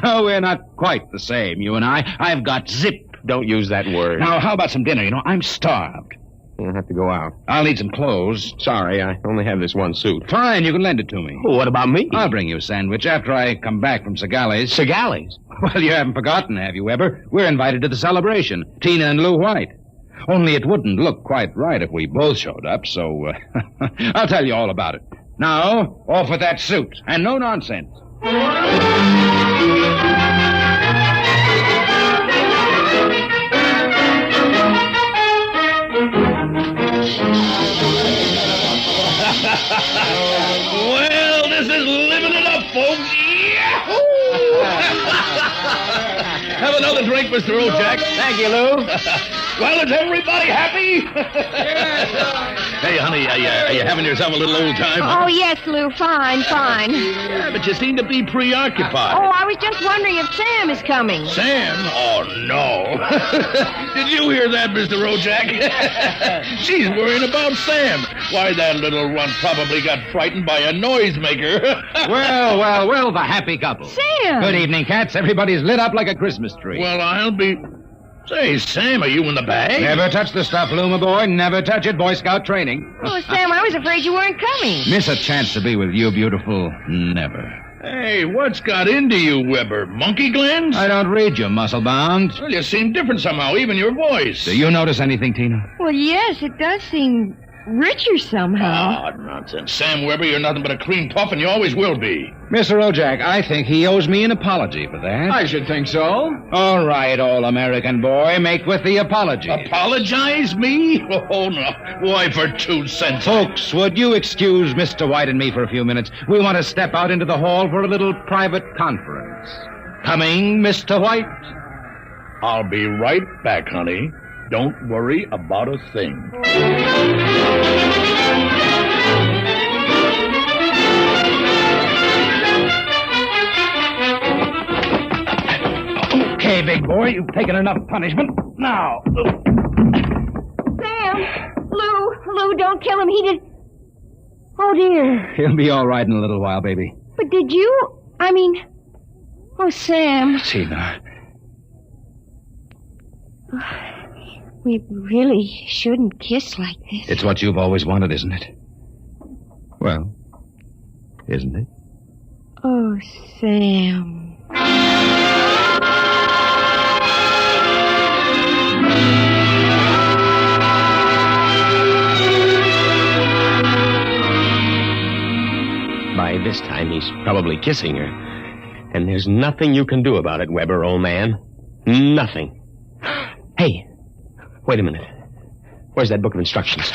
No, we're not quite the same, you and I. I've got zip. Don't use that word. Now, how about some dinner? You know, I'm starved. I'll have to go out. I'll need some clothes. Sorry, I only have this one suit. Fine, you can lend it to me. Well, what about me? I'll bring you a sandwich after I come back from Segales. Segales? Well, you haven't forgotten, have you, Weber? We're invited to the celebration. Tina and Lou White. Only it wouldn't look quite right if we both showed up, so I'll tell you all about it. Now, off with that suit, and no nonsense. Well, this is living it up, folks. Yahoo! Have another drink, Mr. Ojak. Thank you, Lou. Well, is everybody happy? Hey, honey, are you having yourself a little old time? Oh, yes, Lou. Fine. Yeah, but you seem to be preoccupied. Oh, I was just wondering if Sam is coming. Sam? Oh, no. Did you hear that, Mr. Ojak? She's worrying about Sam. Why, that little runt probably got frightened by a noisemaker. Well, the happy couple. Sam! Good evening, cats. Everybody's lit up like a Christmas tree. Well, I'll be... Say, Sam, are you in the bag? Never touch the stuff, Luma boy. Never touch it. Boy Scout training. Oh, Sam, I was afraid you weren't coming. Miss a chance to be with you, beautiful. Never. Hey, what's got into you, Weber? Monkey glands? I don't read you, muscle-bound. Well, you seem different somehow, even your voice. Do you notice anything, Tina? Well, yes, it does seem richer somehow. Oh, nonsense. Sam Weber, you're nothing but a cream puff, and you always will be. Mr. Ojak, I think he owes me an apology for that. I should think so. All right, all-American boy, make with the apology. Apologize, me? Oh, no. Why, for 2 cents? Folks, would you excuse Mr. White and me for a few minutes? We want to step out into the hall for a little private conference. Coming, Mr. White? I'll be right back, honey. Don't worry about a thing. Okay, big boy, you've taken enough punishment. Now. Sam! Lou, don't kill him. He did... Oh, dear. He'll be all right in a little while, baby. But did you... Oh, Sam. Tina. We really shouldn't kiss like this. It's what you've always wanted, isn't it? Well, isn't it? Oh, Sam. By this time, he's probably kissing her. And there's nothing you can do about it, Weber, old man. Nothing. Hey, wait a minute. Where's that book of instructions?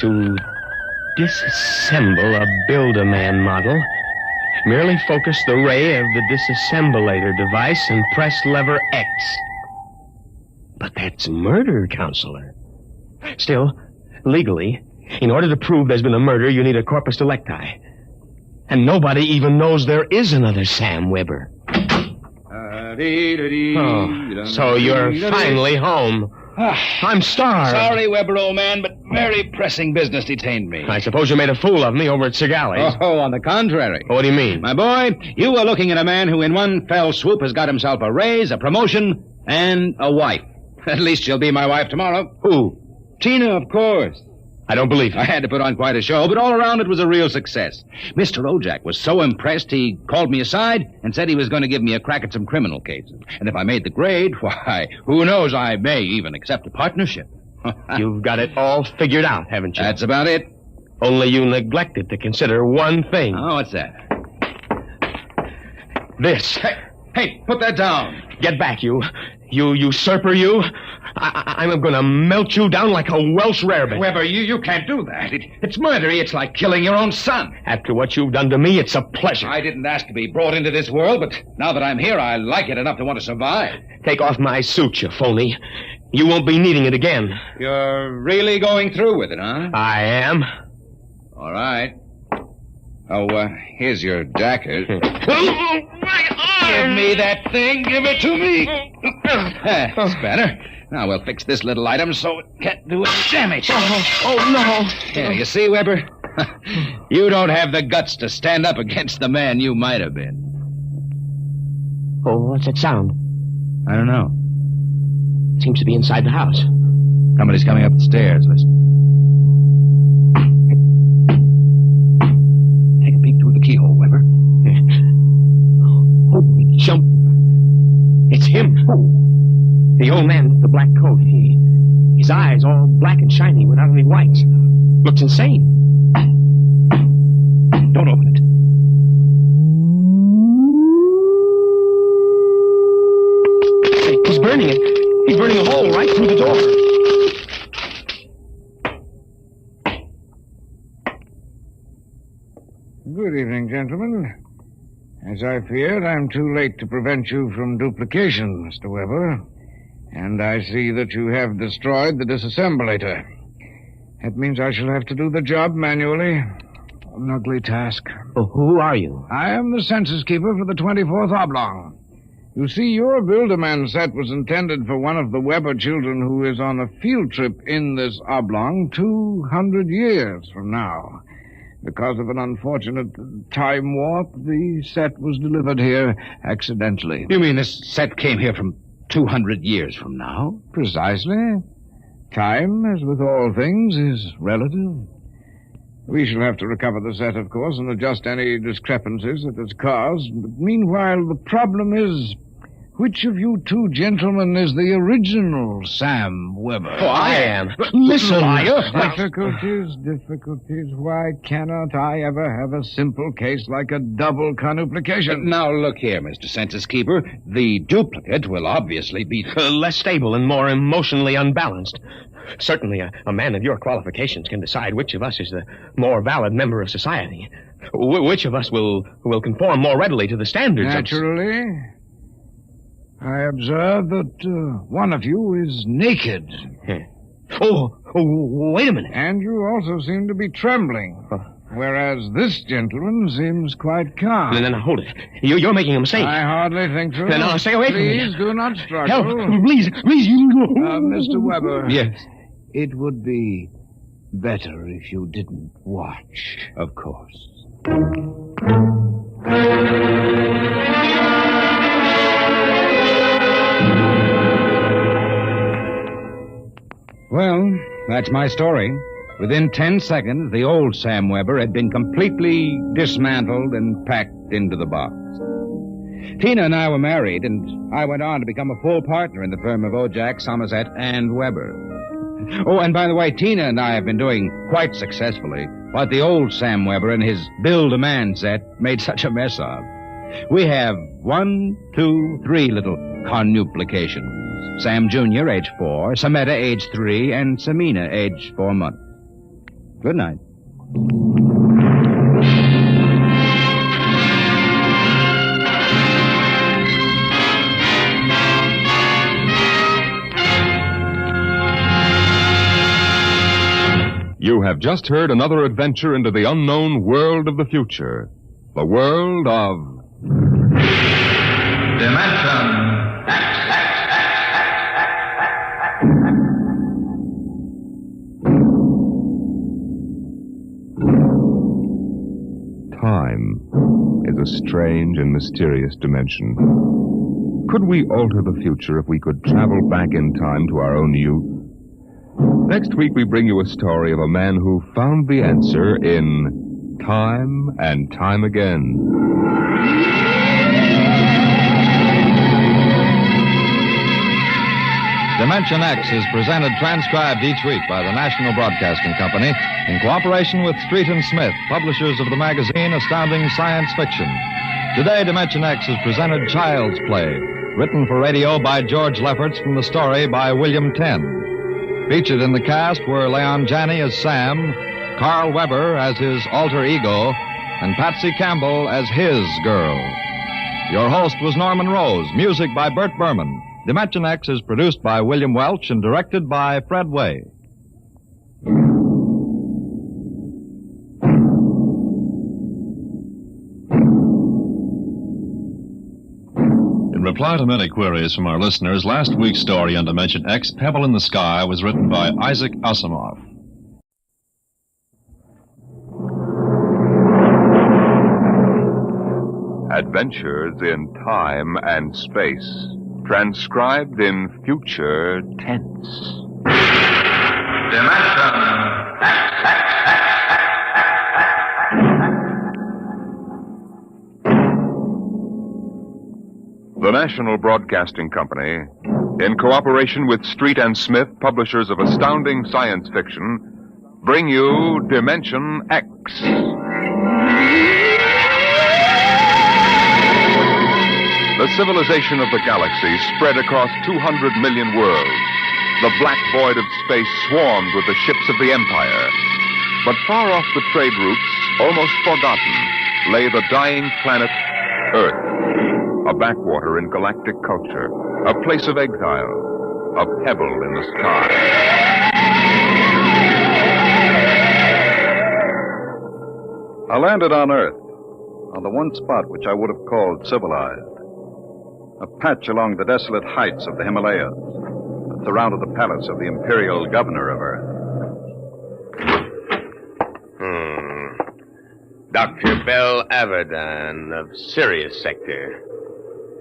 To disassemble a Build-A-Man model, merely focus the ray of the disassemblator device and press lever X. But that's murder, Counselor. Still, legally, in order to prove there's been a murder, you need a corpus delicti. And nobody even knows there is another Sam Weber. Oh, so you're finally home. I'm starved. Sorry, Weber, old man, but very pressing business detained me. I suppose you made a fool of me over at Segales. Oh, on the contrary. What do you mean? My boy, you were looking at a man who in one fell swoop has got himself a raise, a promotion, and a wife. At least she'll be my wife tomorrow. Who? Tina, of course. I don't believe it. I had to put on quite a show, but all around it was a real success. Mr. Ojak was so impressed, he called me aside and said he was going to give me a crack at some criminal cases. And if I made the grade, why, who knows, I may even accept a partnership. You've got it all figured out, haven't you? That's about it. Only you neglected to consider one thing. Oh, what's that? This. Hey, put that down. Get back, you usurper, you. I'm going to melt you down like a Welsh rarebit. Weber, you can't do that. It's murder. It's like killing your own son. After what you've done to me, it's a pleasure. I didn't ask to be brought into this world, but now that I'm here, I like it enough to want to survive. Take off my suit, you phony. You won't be needing it again. You're really going through with it, huh? I am. All right. Oh, here's your jacket. Give me that thing. Give it to me. That's better. Now we'll fix this little item so it can't do any damage. Oh, no. Yeah, you see, Weber? You don't have the guts to stand up against the man you might have been. Oh, what's that sound? I don't know. Seems to be inside the house. Somebody's coming up the stairs. Listen. Take a peek through the keyhole, Weber. Holy jump. It's him. The old man with the black coat. His eyes all black and shiny without any whites. Looks insane. Don't open it. He's burning it. He's burning a hole right through the door. Good evening, gentlemen. As I feared, I'm too late to prevent you from duplication, Mr. Weber. And I see that you have destroyed the disassemblator. That means I shall have to do the job manually. An ugly task. Oh, who are you? I am the census keeper for the 24th Oblong. You see, your Build-A-Man set was intended for one of the Weber children who is on a field trip in this Oblong 200 years from now. Because of an unfortunate time warp, the set was delivered here accidentally. You mean this set came here from 200 years from now? Precisely. Time, as with all things, is relative. We shall have to recover the set, of course, and adjust any discrepancies that it's caused. But meanwhile, the problem is, which of you two gentlemen is the original Sam Weber? Oh, I am. Listen, liar. Difficulties. Why cannot I ever have a simple case like a double conuplication? Now, look here, Mr. Census Keeper. The duplicate will obviously be less stable and more emotionally unbalanced. Certainly, a man of your qualifications can decide which of us is the more valid member of society. Which of us will conform more readily to the standards. Naturally. I observe that one of you is naked. Oh, wait a minute. And you also seem to be trembling. Whereas this gentleman seems quite calm. Then hold it. You're making a mistake. I hardly think so. Then I'll stay away from me. Please do not struggle. Help, please. Mr. Weber. Yes? It would be better if you didn't watch. Of course. Well, that's my story. Within 10 seconds, the old Sam Weber had been completely dismantled and packed into the box. Tina and I were married, and I went on to become a full partner in the firm of Ojack, Somerset, and Weber. Oh, and by the way, Tina and I have been doing quite successfully what the old Sam Weber and his Build-A-Man set made such a mess of. We have 1, 2, 3 little conuplications. Sam Jr., age 4, Sameta, age 3, and Samina, age 4 months. Good night. You have just heard another adventure into the unknown world of the future. The world of... Dimension X. Time is a strange and mysterious dimension. Could we alter the future if we could travel back in time to our own youth? Next week, we bring you a story of a man who found the answer in Time and Time Again. Dimension X is presented transcribed each week by the National Broadcasting Company in cooperation with Street & Smith, publishers of the magazine Astounding Science Fiction. Today, Dimension X has presented Child's Play, written for radio by George Lefferts from the story by William Tenn. Featured in the cast were Leon Janney as Sam, Carl Weber as his alter ego, and Patsy Campbell as his girl. Your host was Norman Rose, music by Bert Berman. Dimension X is produced by William Welch and directed by Fred Way. In reply to many queries from our listeners, last week's story on Dimension X, Pebble in the Sky, was written by Isaac Asimov. Adventures in time and space, transcribed in future tense. Dimension The National Broadcasting Company, in cooperation with Street and Smith, publishers of astounding science fiction, bring you Dimension X. The civilization of the galaxy spread across 200 million worlds. The black void of space swarmed with the ships of the Empire. But far off the trade routes, almost forgotten, lay the dying planet Earth. A backwater in galactic culture, a place of exile, a pebble in the sky. I landed on Earth, on the one spot which I would have called civilized. A patch along the desolate heights of the Himalayas that surrounded the palace of the imperial governor of Earth. Dr. Bell Averdan of Sirius Sector.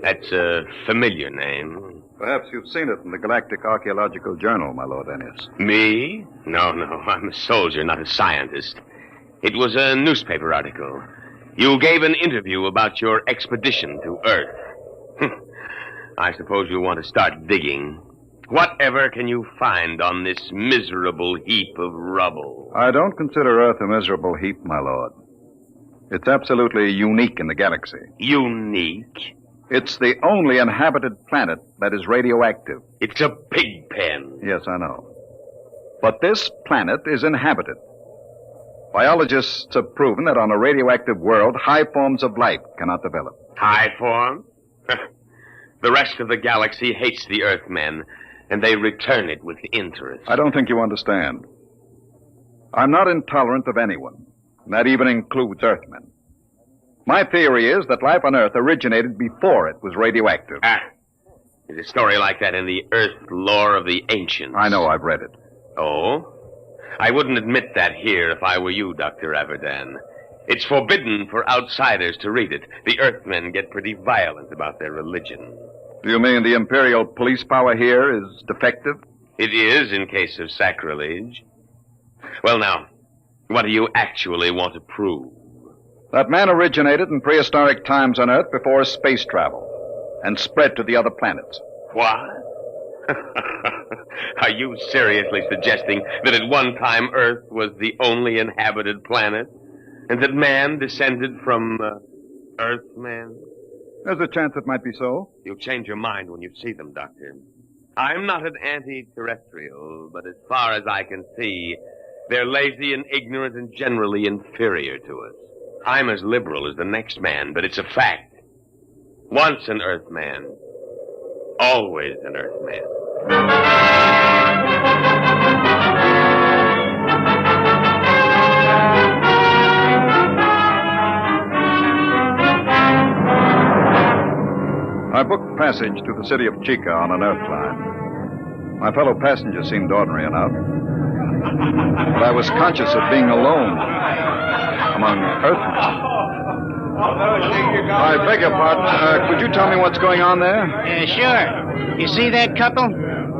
That's a familiar name. Perhaps you've seen it in the Galactic Archaeological Journal, my Lord Ennis. Me? No, I'm a soldier, not a scientist. It was a newspaper article. You gave an interview about your expedition to Earth. I suppose you want to start digging. Whatever can you find on this miserable heap of rubble? I don't consider Earth a miserable heap, my lord. It's absolutely unique in the galaxy. Unique? It's the only inhabited planet that is radioactive. It's a pig pen. Yes, I know. But this planet is inhabited. Biologists have proven that on a radioactive world, high forms of life cannot develop. High form? The rest of the galaxy hates the Earthmen, and they return it with interest. I don't think you understand. I'm not intolerant of anyone. That even includes Earthmen. My theory is that life on Earth originated before it was radioactive. There's a story like that in the Earth lore of the ancients. I know, I've read it. Oh? I wouldn't admit that here if I were you, Dr. Averdan. It's forbidden for outsiders to read it. The Earthmen get pretty violent about their religion. Do you mean the Imperial police power here is defective? It is in case of sacrilege. Well, now, what do you actually want to prove? That man originated in prehistoric times on Earth before space travel and spread to the other planets. What? Are you seriously suggesting that at one time Earth was the only inhabited planet? And that man descended from Earthman? There's a chance it might be so. You'll change your mind when you see them, Doctor. I'm not an anti-terrestrial, but as far as I can see, they're lazy and ignorant and generally inferior to us. I'm as liberal as the next man, but it's a fact. Once an Earthman, always an Earthman. I booked passage to the city of Chica on an Earth line. My fellow passengers seemed ordinary enough. But I was conscious of being alone among Earthmen. I beg your pardon. Could you tell me what's going on there? Sure. You see that couple?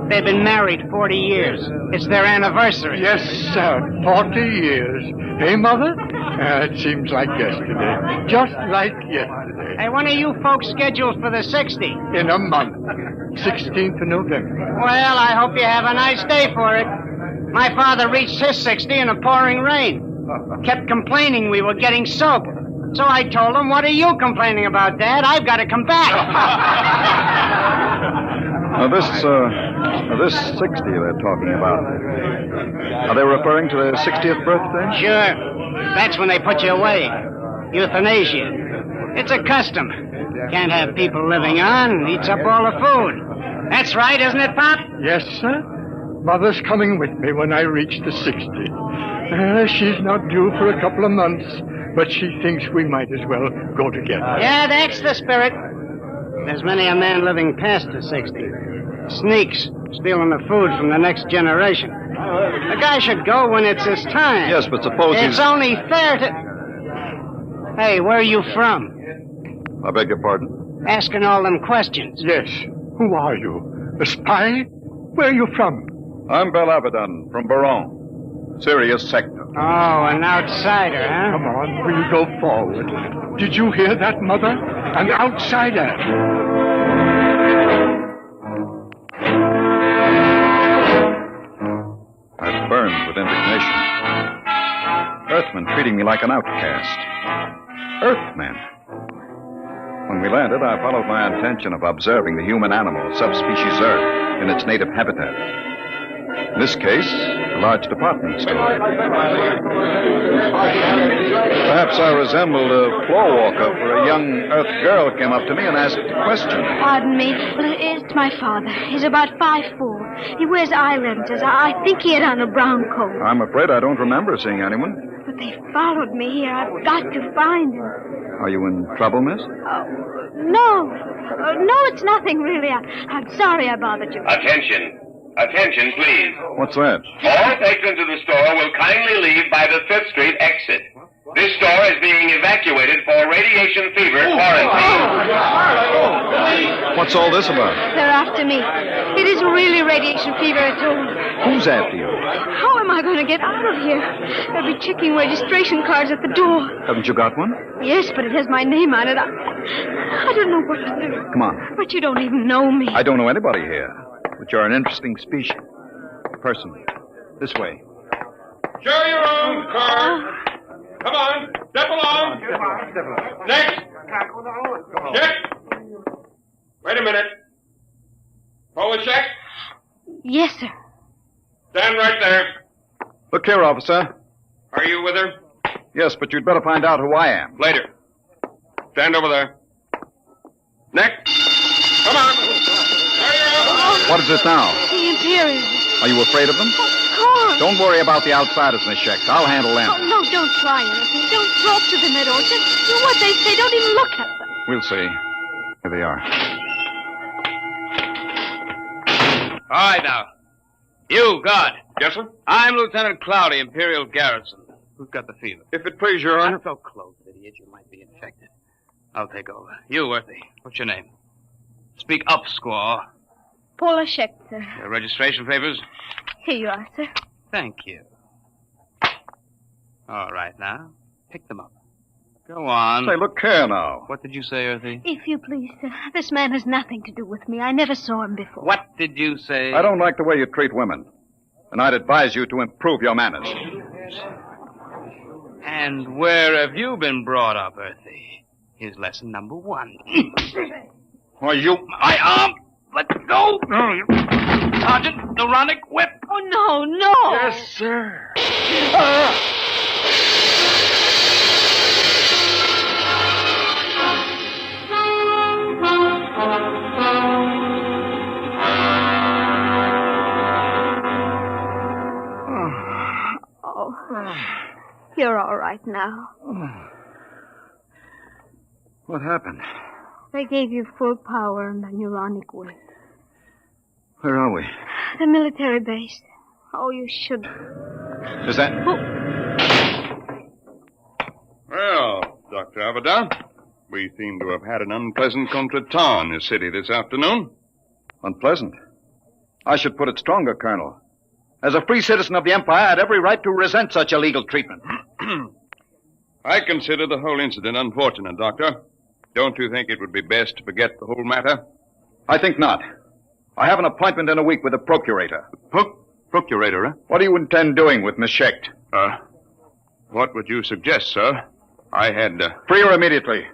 They've been married 40 years. It's their anniversary. Yes, sir. 40 years. Hey, Mother? It seems like yesterday. Just like yesterday. Hey, when are you folks scheduled for the 60th? In a month. 16th of November. Well, I hope you have a nice day for it. My father reached his 60 in a pouring rain. Kept complaining we were getting soaked. So I told him, what are you complaining about, Dad? I've got to come back. Now, this 60 they're talking about, are they referring to their 60th birthday? Sure. That's when they put you away. Euthanasia. It's a custom. Can't have people living on. Eats up all the food. That's right, isn't it, Pop? Yes, sir. Mother's coming with me when I reach the 60. She's not due for a couple of months, but she thinks we might as well go together. Yeah, that's the spirit. There's many a man living past the 60. Sneaks, stealing the food from the next generation. A guy should go when it's his time. Yes, but suppose It's only fair to... Hey, where are you from? I beg your pardon? Asking all them questions. Yes. Who are you? A spy? Where are you from? I'm Bel Abaddon from Baron, Sirius Sector. Oh, an outsider, huh? Come on, we'll go forward. Did you hear that, Mother? An outsider. I burned with indignation. Earthmen treating me like an outcast. Earthmen. When we landed, I followed my intention of observing the human animal, subspecies Earth, in its native habitat. In this case, a large department store. Perhaps I resembled a floor walker, for a young Earth girl came up to me and asked a question. Pardon me. Well, it's my father. He's about 5'4". He wears eye lenses. I think he had on a brown coat. I'm afraid I don't remember seeing anyone. But they followed me here. I've got to find him. Are you in trouble, miss? No. No, it's nothing, really. I'm sorry I bothered you. Attention. Attention, please. What's that? All patrons of the store will kindly leave by the 5th Street exit. This store is being evacuated for radiation fever quarantine. What's all this about? They're after me. It isn't really radiation fever at all. Who's after you? How am I going to get out of here? They'll be checking registration cards at the door. Haven't you got one? Yes, but it has my name on it. I don't know what to do. Come on. But you don't even know me. I don't know anybody here. But you're an interesting species. Person. This way. Show your own car. Come on. Step along. Next. Check. Wait a minute. Forward check. Yes, sir. Stand right there. Look here, officer. Are you with her? Yes, but you'd better find out who I am. Later. Stand over there. Next. Come on. What is it now? The Imperials. Are you afraid of them? Of course. Don't worry about the outsiders, Miss Sheck. I'll handle them. Oh, no, don't try anything. Don't talk to them at all. Just do what they say. Don't even look at them. We'll see. Here they are. All right, now. You, guard. Yes, sir? I'm Lieutenant Cloudy, Imperial Garrison. Who's got the fever? If it please your honor. Not so close, idiot. You might be infected. I'll take over. You, Worthy. What's your name? Speak up, squaw. Paula Scheck, sir. Your registration papers? Here you are, sir. Thank you. All right, now. Pick them up. Go on. Say, look here now. What did you say, Earthy? If you please, sir. This man has nothing to do with me. I never saw him before. What did you say? I don't like the way you treat women. And I'd advise you to improve your manners. And where have you been brought up, Earthy? Here's lesson number 1. Why, you... My arm! Let go! Sergeant, Neuronic whip! Oh, no, no! Yes, sir. Oh, you're all right now. What happened? They gave you full power and the neuronic whip. Where are we? The military base. Oh, you should... Is that... Well, Dr. Abaddon, we seem to have had an unpleasant contretemps in this city this afternoon. Unpleasant? I should put it stronger, Colonel. As a free citizen of the Empire, I had every right to resent such illegal treatment. I consider the whole incident unfortunate, Doctor. Don't you think it would be best to forget the whole matter? I think not. I have an appointment in a week with the procurator. Procurator, eh? What do you intend doing with Miss Schecht? What would you suggest, sir? I had... Free her immediately.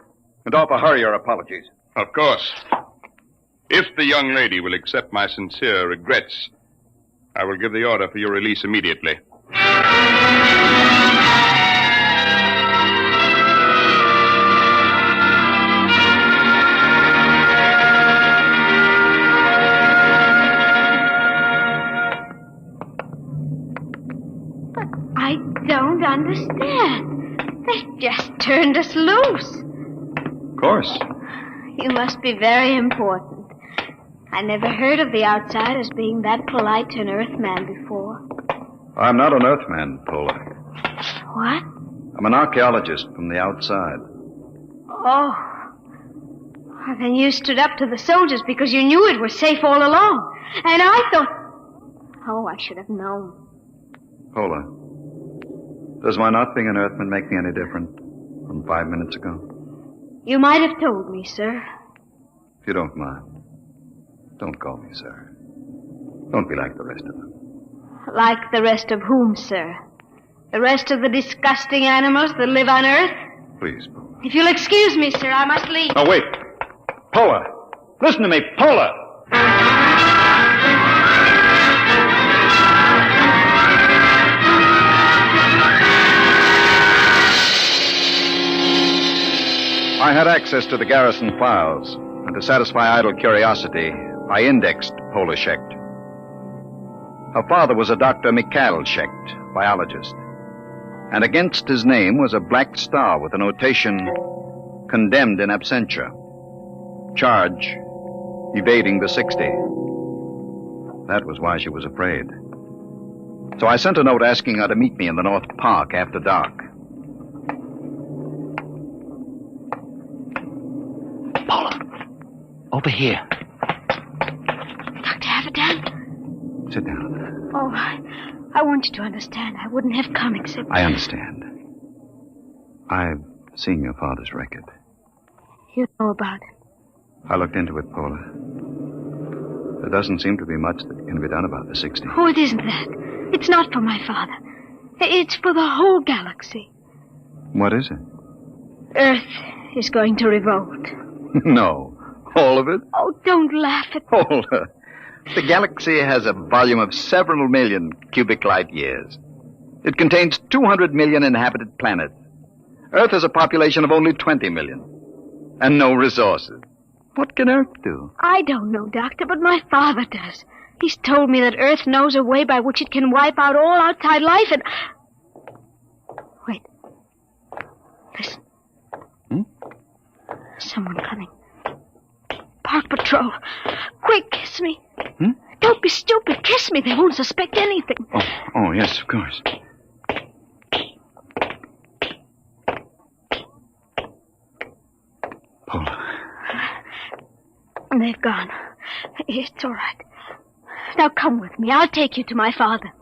And offer her your apologies. Of course. If the young lady will accept my sincere regrets, I will give the order for your release immediately. don't understand. They've just turned us loose. Of course. You must be very important. I never heard of the outside as being that polite to an Earthman before. I'm not an Earthman, Pola. What? I'm an archaeologist from the outside. Oh. Well, then you stood up to the soldiers because you knew it was safe all along. And I thought... Oh, I should have known. Pola, does my not being an Earthman make me any different from 5 minutes ago? You might have told me, sir. If you don't mind, don't call me sir. Don't be like the rest of them. Like the rest of whom, sir? The rest of the disgusting animals that live on Earth? Please, Pola. If you'll excuse me, sir, I must leave. Oh, wait. Pola! Listen to me, Pola! I had access to the garrison files, and to satisfy idle curiosity, I indexed Pola Schecht. Her father was a Dr. Mikhail Schecht, biologist, and against his name was a black star with the notation, condemned in absentia. Charge, evading the 60. That was why she was afraid. So I sent a note asking her to meet me in the North Park after dark. Paula, over here. Dr. Avedon? Sit down. Oh, I want you to understand. I wouldn't have come except... I understand. I've seen your father's record. You know about it. I looked into it, Paula. There doesn't seem to be much that can be done about the 60. Oh, it isn't that. It's not for my father. It's for the whole galaxy. What is it? Earth is going to revolt. No. All of it? Oh, don't laugh at me. Paula, the galaxy has a volume of several million cubic light years. It contains 200 million inhabited planets. Earth has a population of only 20 million. And no resources. What can Earth do? I don't know, Doctor, but my father does. He's told me that Earth knows a way by which it can wipe out all outside life and... Wait. Listen. Someone coming. Park Patrol. Quick, kiss me. Don't be stupid. Kiss me. They won't suspect anything. Oh, yes, of course. Paula. They've gone. It's all right. Now come with me. I'll take you to my father.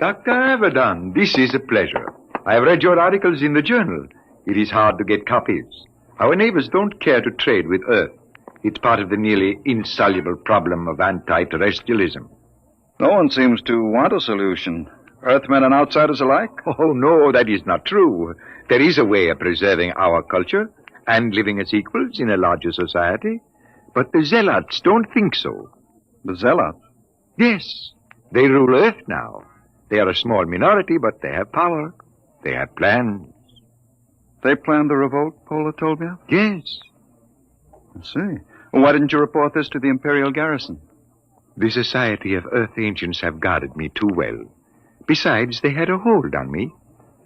Dr. Avedon, this is a pleasure. I have read your articles in the journal. It is hard to get copies. Our neighbors don't care to trade with Earth. It's part of the nearly insoluble problem of anti-terrestrialism. No one seems to want a solution. Earthmen and outsiders alike? Oh, no, that is not true. There is a way of preserving our culture and living as equals in a larger society. But the zealots don't think so. The zealots? Yes. They rule Earth now. They are a small minority, but they have power. They have plans. They planned the revolt, Pola told me? Yes. I see. Well, why didn't you report this to the Imperial garrison? The Society of Earth Ancients have guarded me too well. Besides, they had a hold on me.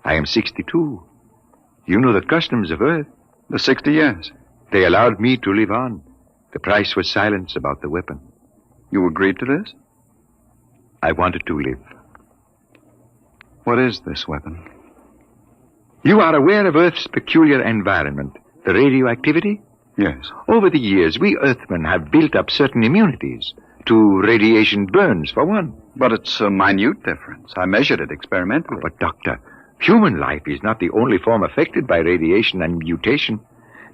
I am 62. You know the customs of Earth. The 60 years. They allowed me to live on. The price was silence about the weapon. You agreed to this? I wanted to live. What is this weapon? You are aware of Earth's peculiar environment, the radioactivity? Yes. Over the years, we Earthmen have built up certain immunities to radiation burns, for one. But it's a minute difference. I measured it experimentally. But, Doctor, human life is not the only form affected by radiation and mutation.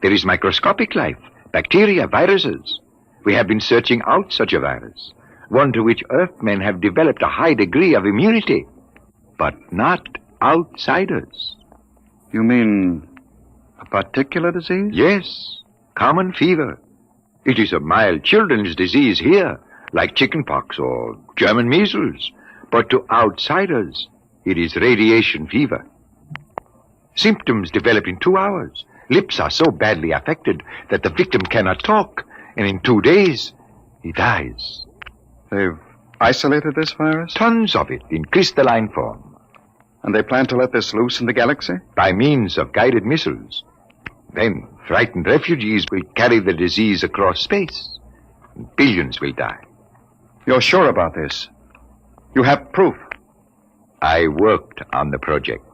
There is microscopic life, bacteria, viruses. We have been searching out such a virus, one to which Earthmen have developed a high degree of immunity, but not outsiders. You mean a particular disease? Yes, common fever. It is a mild children's disease here, like chickenpox or German measles. But to outsiders, it is radiation fever. Symptoms develop in 2 hours. Lips are so badly affected that the victim cannot talk, and in 2 days, he dies. They've isolated this virus? Tons of it in crystalline form. And they plan to let this loose in the galaxy? By means of guided missiles. Then frightened refugees will carry the disease across space. And billions will die. You're sure about this? You have proof? I worked on the project.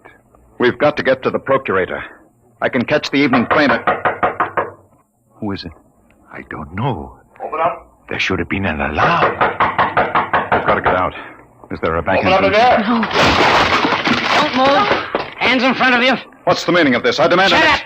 We've got to get to the Procurator. I can catch the evening train at... Who is it? I don't know. Open up. There should have been an alarm. We've got to get out. Is there a back Open entrance? up the door. No. Don't move. Hands in front of you. What's the meaning of this? I demand... Shut up.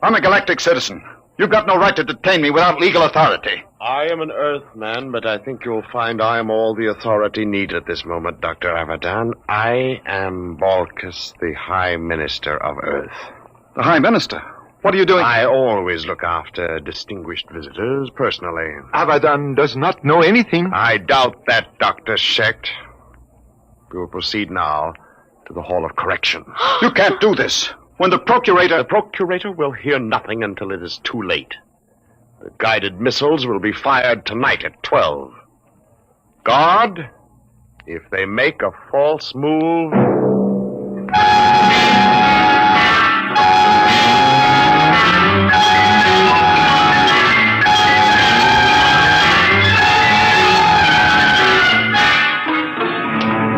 I'm a galactic citizen. You've got no right to detain me without legal authority. I am an Earthman, but I think you'll find I am all the authority needed at this moment, Dr. Abadan. I am Balkus, the High Minister of Earth. The High Minister? What are you doing? I always look after distinguished visitors personally. Abadan does not know anything. I doubt that, Dr. Shecht. We will proceed now to the Hall of Correction. You can't do this. When the Procurator... The Procurator will hear nothing until it is too late. The guided missiles will be fired tonight at 12. Guard, if they make a false move...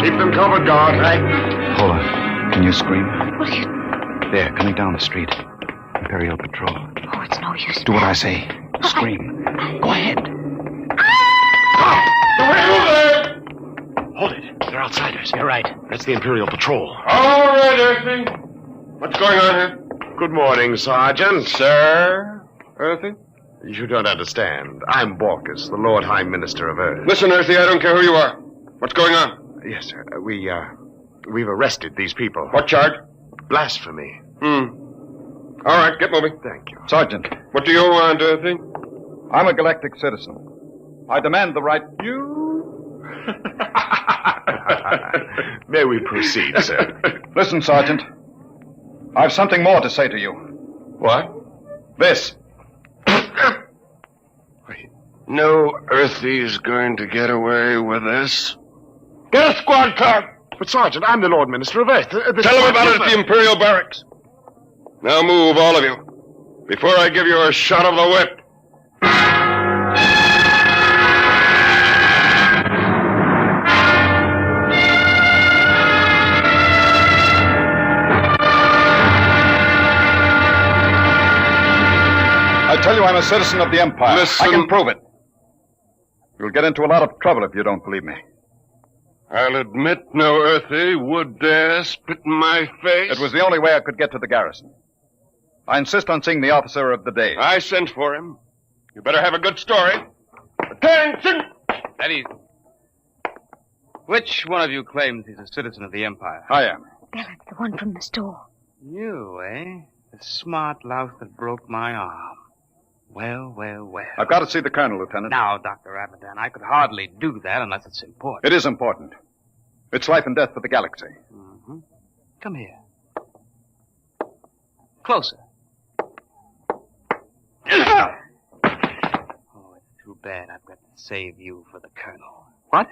Keep them covered, guard. Right. Paula, can you scream? What are you... There, coming down the street. Imperial Patrol. Oh, it's no use. Do what I say. Scream. Go ahead. Hold it. They're outsiders. You're right. That's the Imperial Patrol. All right, Earthy. What's going on here? Good morning, Sergeant. Sir? Earthy? You don't understand. I'm Balkus, the Lord High Minister of Earth. Listen, Earthy, I don't care who you are. What's going on? Yes, sir. We've arrested these people. What charge? Blasphemy. All right, get moving. Thank you. Sergeant. What do you want, Earthy? I'm a galactic citizen. I demand the right... You? May we proceed, sir? Listen, Sergeant. I've something more to say to you. What? This. No Earthy's going to get away with this. Get a squad car! But, Sergeant, I'm the Lord Minister of Earth. Tell him about it at the Imperial Barracks. Now move, all of you, before I give you a shot of the whip. I tell you I'm a citizen of the Empire. Listen. I can prove it. You'll get into a lot of trouble if you don't believe me. I'll admit no Earthy would dare spit in my face. It was the only way I could get to the garrison. I insist on seeing the officer of the day. I sent for him. You better have a good story. Attention! Eddie, which one of you claims he's a citizen of the Empire? I am. Veldt, the one from the store. You, eh? The smart louse that broke my arm. Well, well, well. I've got to see the colonel, Lieutenant. Now, Dr. Abadan, I could hardly do that unless it's important. It is important. It's life and death for the galaxy. Mm-hmm. Come here. Closer. Oh, it's too bad I've got to save you for the colonel. What?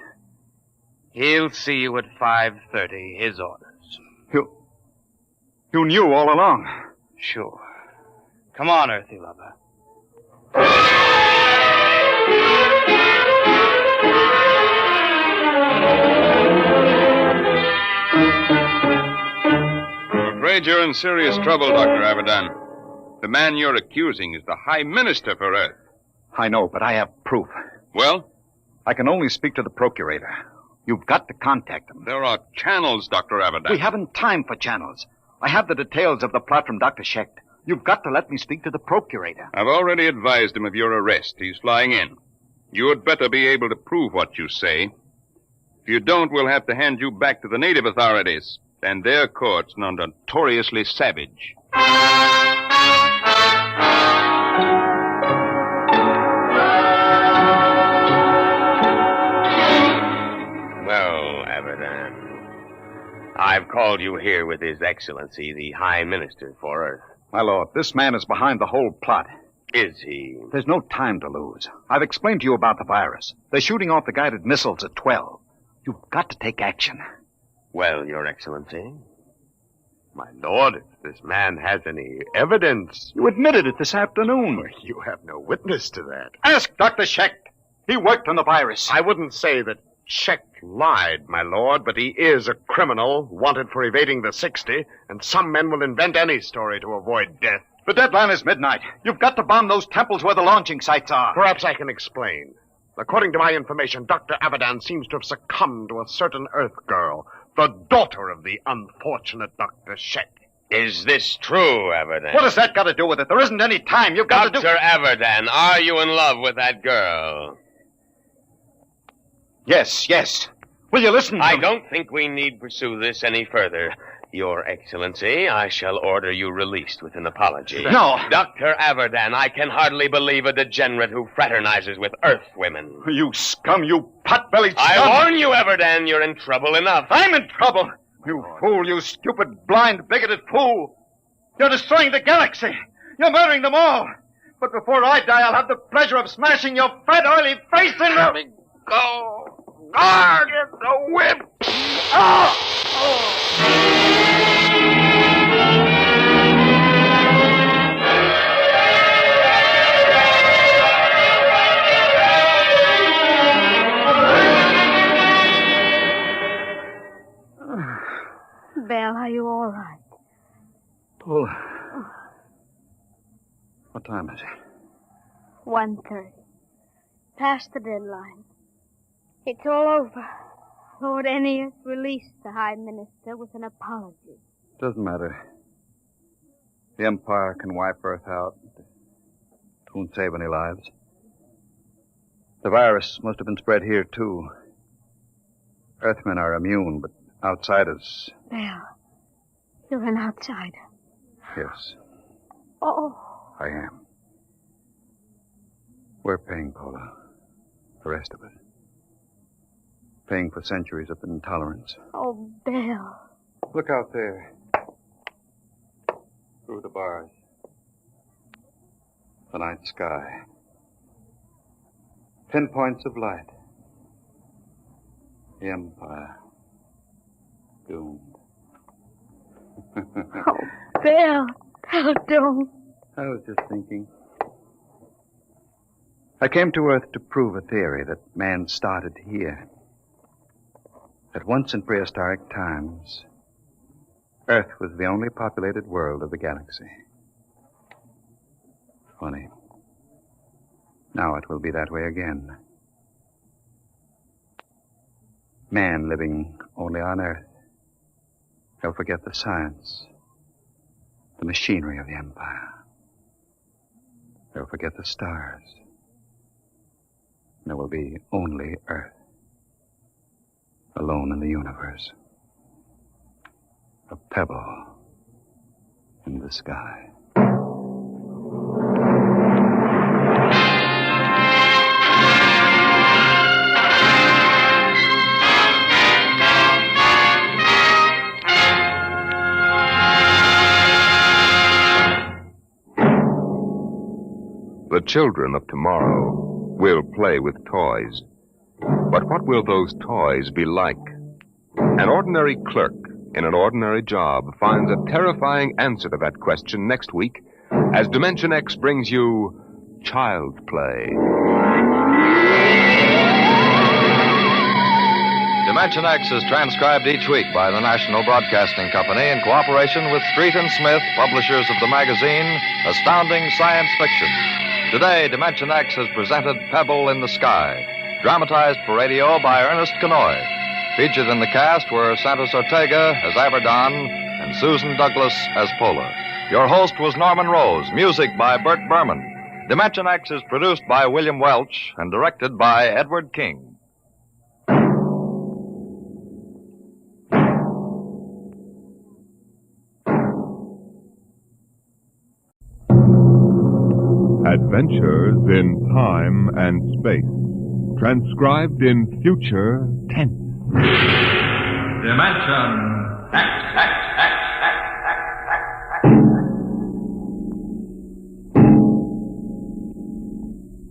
He'll see you at 5:30, his orders. You knew all along. Sure. Come on, Earthy lover. I'm afraid you're in serious trouble, Dr. Abadan. The man you're accusing is the High Minister for Earth. I know, but I have proof. Well? I can only speak to the Procurator. You've got to contact him. There are channels, Dr. Abadan. We haven't time for channels. I have the details of the plot from Dr. Shecht. You've got to let me speak to the Procurator. I've already advised him of your arrest. He's flying in. You'd better be able to prove what you say. If you don't, we'll have to hand you back to the native authorities and their courts, notoriously savage. Well, Abadan, I've called you here with His Excellency, the High Minister for Earth. My lord, this man is behind the whole plot. Is he? There's no time to lose. I've explained to you about the virus. They're shooting off the guided missiles at 12. You've got to take action. Well, Your Excellency, my lord, if this man has any evidence... You admitted it this afternoon. You have no witness to that. Ask Dr. Scheck. He worked on the virus. I wouldn't say that Scheck lied, my lord, but he is a criminal wanted for evading the 60, and some men will invent any story to avoid death. The deadline is midnight. You've got to bomb those temples where the launching sites are. Perhaps I can explain. According to my information, Dr. Abadan seems to have succumbed to a certain Earth girl, the daughter of the unfortunate Dr. Scheck. Is this true, Abadan? What has that got to do with it? There isn't any time. You've got to do... Dr. Abadan, are you in love with that girl? Yes. Will you listen to me? I don't think we need pursue this any further. Your Excellency, I shall order you released with an apology. No. Dr. Abadan, I can hardly believe a degenerate who fraternizes with Earth women. You scum, you pot-bellied scum. I warn you, Abadan, you're in trouble enough. I'm in trouble. You fool, you stupid, blind, bigoted fool. You're destroying the galaxy. You're murdering them all. But before I die, I'll have the pleasure of smashing your fat, oily face in the... Let me go. Ah, get the whip. Belle, are you all right? Paula. What time is it? 1:30. Past the deadline. It's all over. Lord Ennius released the High Minister with an apology. Doesn't matter. The Empire can wipe Earth out. It won't save any lives. The virus must have been spread here, too. Earthmen are immune, but outsiders... Belle, you're an outsider. Yes, Oh. I am. We're paying, Paula. The rest of it. Paying for centuries of intolerance. Oh, Belle. Look out there. Through the bars. The night sky. Pinpoints of light. The Empire. Doomed. Oh, Belle. Oh, don't. I was just thinking. I came to Earth to prove a theory that man started here. That once in prehistoric times, Earth was the only populated world of the galaxy. Funny. Now it will be that way again. Man living only on Earth. He'll forget the science, the machinery of the Empire. He'll forget the stars. There will be only Earth. Alone in the universe. A pebble in the sky. The children of tomorrow will play with toys. But what will those toys be like? An ordinary clerk in an ordinary job finds a terrifying answer to that question next week as Dimension X brings you ChildPlay. Dimension X is transcribed each week by the National Broadcasting Company in cooperation with Street and Smith, publishers of the magazine Astounding Science Fiction. Today, Dimension X has presented Pebble in the Sky, dramatized for radio by Ernest Kenoy. Featured in the cast were Santos Ortega as Abadan and Susan Douglas as Pola. Your host was Norman Rose, music by Bert Berman. Dimension X is produced by William Welch and directed by Edward King. Adventures in Time and Space. Transcribed in future tense. Dimension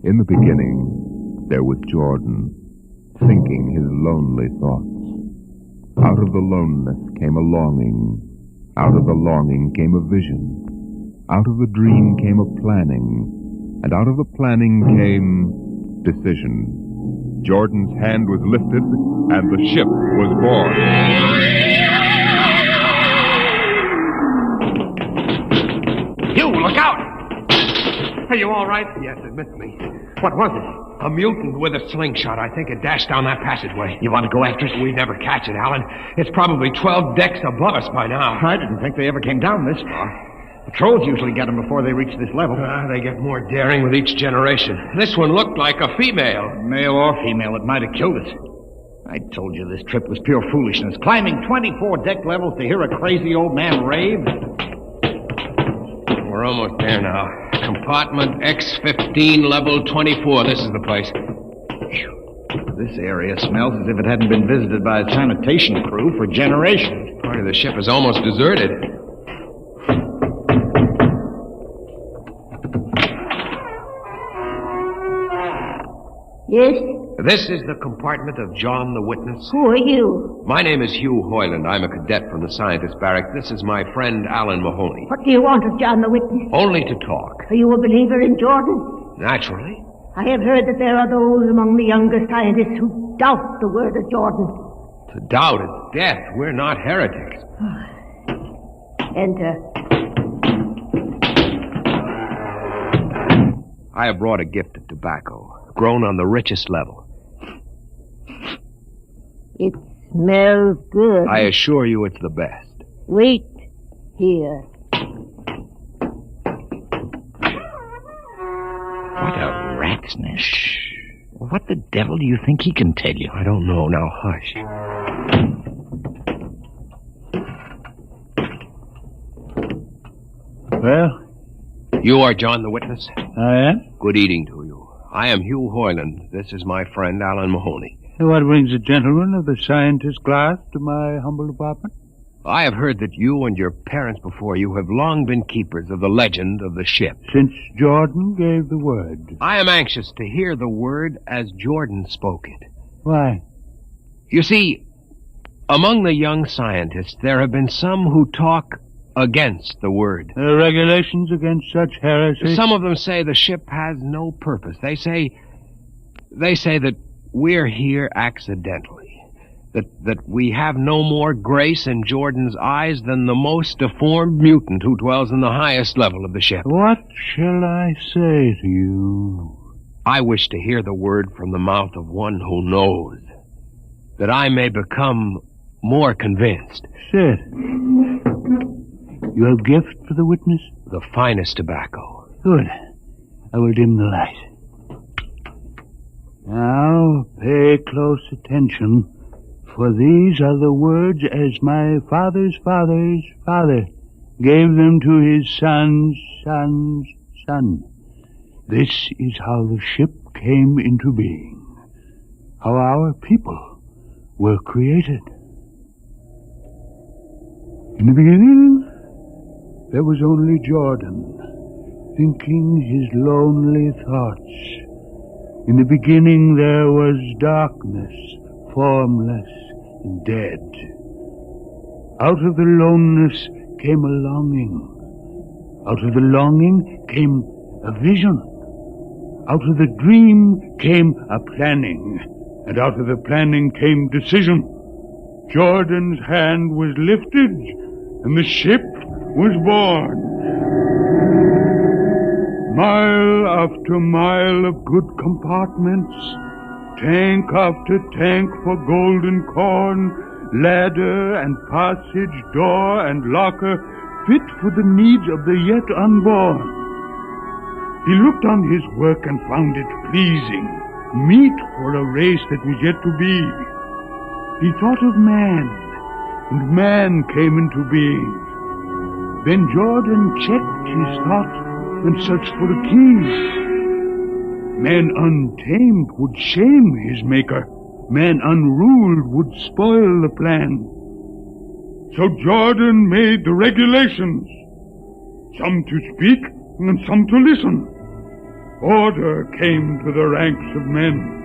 In the beginning, there was Jordan, thinking his lonely thoughts. Out of the loneness came a longing. Out of the longing came a vision. Out of the dream came a planning. And out of the planning came decision. Jordan's hand was lifted, and the ship was born. You, look out! Are you all right? Yes, admit me. What was it? A mutant with a slingshot. I think it dashed down that passageway. You want to go after it? We'd never catch it, Alan. It's probably 12 decks above us by now. I didn't think they ever came down this far. Patrols usually get them before they reach this level. They get more daring with each generation. This one looked like a female. Male or female, it might have killed us. I told you this trip was pure foolishness. Climbing 24 deck levels to hear a crazy old man rave. We're almost there now. Compartment X15, level 24. This is the place. This area smells as if it hadn't been visited by a sanitation crew for generations. Part of the ship is almost deserted. Yes? This is the compartment of John the Witness. Who are you? My name is Hugh Hoyland. I'm a cadet from the scientist barracks. This is my friend Alan Mahoney. What do you want of John the Witness? Only to talk. Are you a believer in Jordan? Naturally. I have heard that there are those among the younger scientists who doubt the word of Jordan. To doubt is death. We're not heretics. Enter. I have brought a gift of tobacco, grown on the richest level. It smells good. I assure you it's the best. Wait here. What a rat's nest. What the devil do you think he can tell you? I don't know. Now, hush. Well? You are John the Witness? I am. Good eating to you. I am Hugh Hoyland. This is my friend Alan Mahoney. What brings a gentleman of the scientist class to my humble apartment? I have heard that you and your parents before you have long been keepers of the legend of the ship. Since Jordan gave the word. I am anxious to hear the word as Jordan spoke it. Why? You see, among the young scientists, there have been some who talk against the word. Regulations against such heresy? Some of them say the ship has no purpose. They say that we're here accidentally. That we have no more grace in Jordan's eyes than the most deformed mutant who dwells in the highest level of the ship. What shall I say to you? I wish to hear the word from the mouth of one who knows, that I may become more convinced. Sit. You have gift for the witness? The finest tobacco. Good. I will dim the light. Now, pay close attention, for these are the words as my father's father's father gave them to his son's son's son. This is how the ship came into being, how our people were created. In the beginning, there was only Jordan, thinking his lonely thoughts. In the beginning there was darkness, formless and dead. Out of the loneness came a longing. Out of the longing came a vision. Out of the dream came a planning. And out of the planning came decision. Jordan's hand was lifted, and the ship was born. Mile after mile of good compartments, tank after tank for golden corn, ladder and passage, door and locker, fit for the needs of the yet unborn. He looked on his work and found it pleasing, meet for a race that was yet to be. He thought of man, and man came into being. Then Jordan checked his thought and searched for the keys. Man untamed would shame his maker. Man unruled would spoil the plan. So Jordan made the regulations. Some to speak and some to listen. Order came to the ranks of men.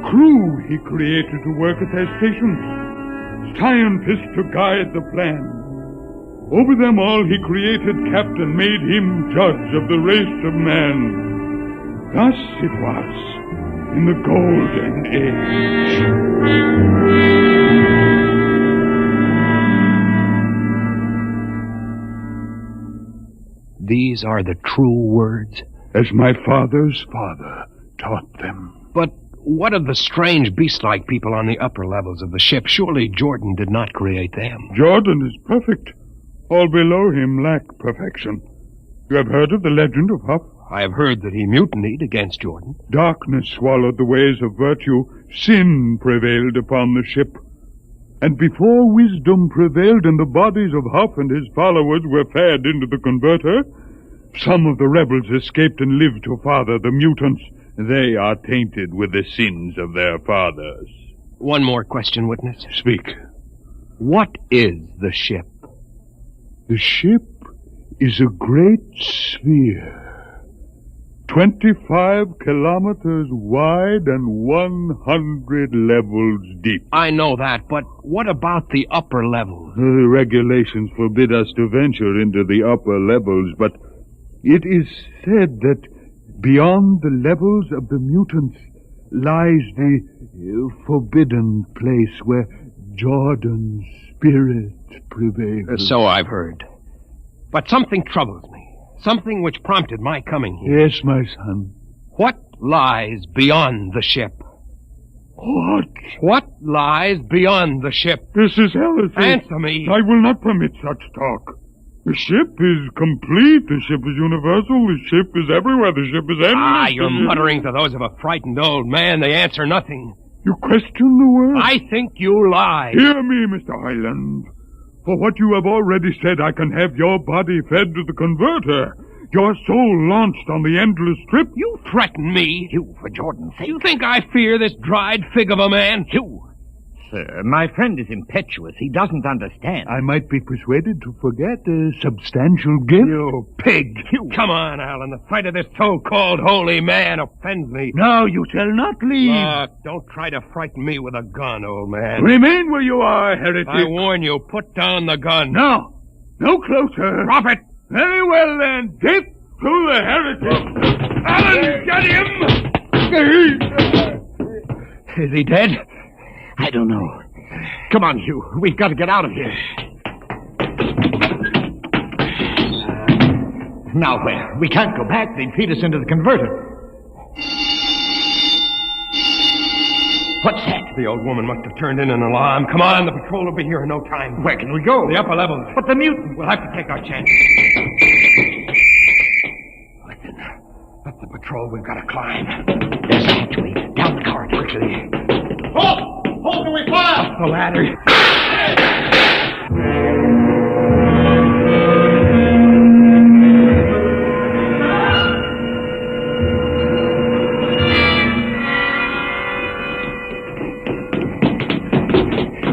Crew he created to work at their stations. Scientists to guide the plan. Over them all he created captain, made him judge of the race of man. Thus it was in the Golden Age. These are the true words? As my father's father taught them. But what of the strange beast-like people on the upper levels of the ship? Surely Jordan did not create them. Jordan is perfect. All below him lack perfection. You have heard of the legend of Huff? I have heard that he mutinied against Jordan. Darkness swallowed the ways of virtue. Sin prevailed upon the ship. And before wisdom prevailed and the bodies of Huff and his followers were fed into the converter, some of the rebels escaped and lived to father the mutants. They are tainted with the sins of their fathers. One more question, witness. Speak. What is the ship? The ship is a great sphere. 25 kilometers wide and 100 levels deep. I know that, but what about the upper levels? The regulations forbid us to venture into the upper levels, but it is said that beyond the levels of the mutants lies the forbidden place where Jordan's spirit prevails. So I've heard. But something troubles me. Something which prompted my coming here. Yes, my son. What lies beyond the ship? What? What lies beyond the ship? This is heresy. Answer me. I will not permit such talk. The ship is complete. The ship is universal. The ship is everywhere. The ship is endless. You're muttering to those of a frightened old man. They answer nothing. You question the word? I think you lie. Hear me, Mr. Highland. For what you have already said, I can have your body fed to the converter. Your soul launched on the endless trip. You threaten me. You, for Jordan's sake. You think I fear this dried fig of a man? You. Sir, my friend is impetuous. He doesn't understand. I might be persuaded to forget a substantial gift. You pig. You. Come on, Alan. The sight of this so-called holy man offends me. No, you shall not leave. Look, don't try to frighten me with a gun, old man. Remain where you are, heretic. I warn you, put down the gun. No. No closer. Drop it. Very well, then. Dip to the heretic. Alan, get him! Is he dead? I don't know. Come on, Hugh. We've got to get out of here. Now where? We can't go back. They'd feed us into the converter. What's that? The old woman must have turned in an alarm. Come on, the patrol will be here in no time. Where can we go? The upper levels. But the mutant. We'll have to take our chance. Listen, that's the patrol we've got to climb. There's a hatchway down the corridor. Quickly. Halt! Hold do we fire? The ladder.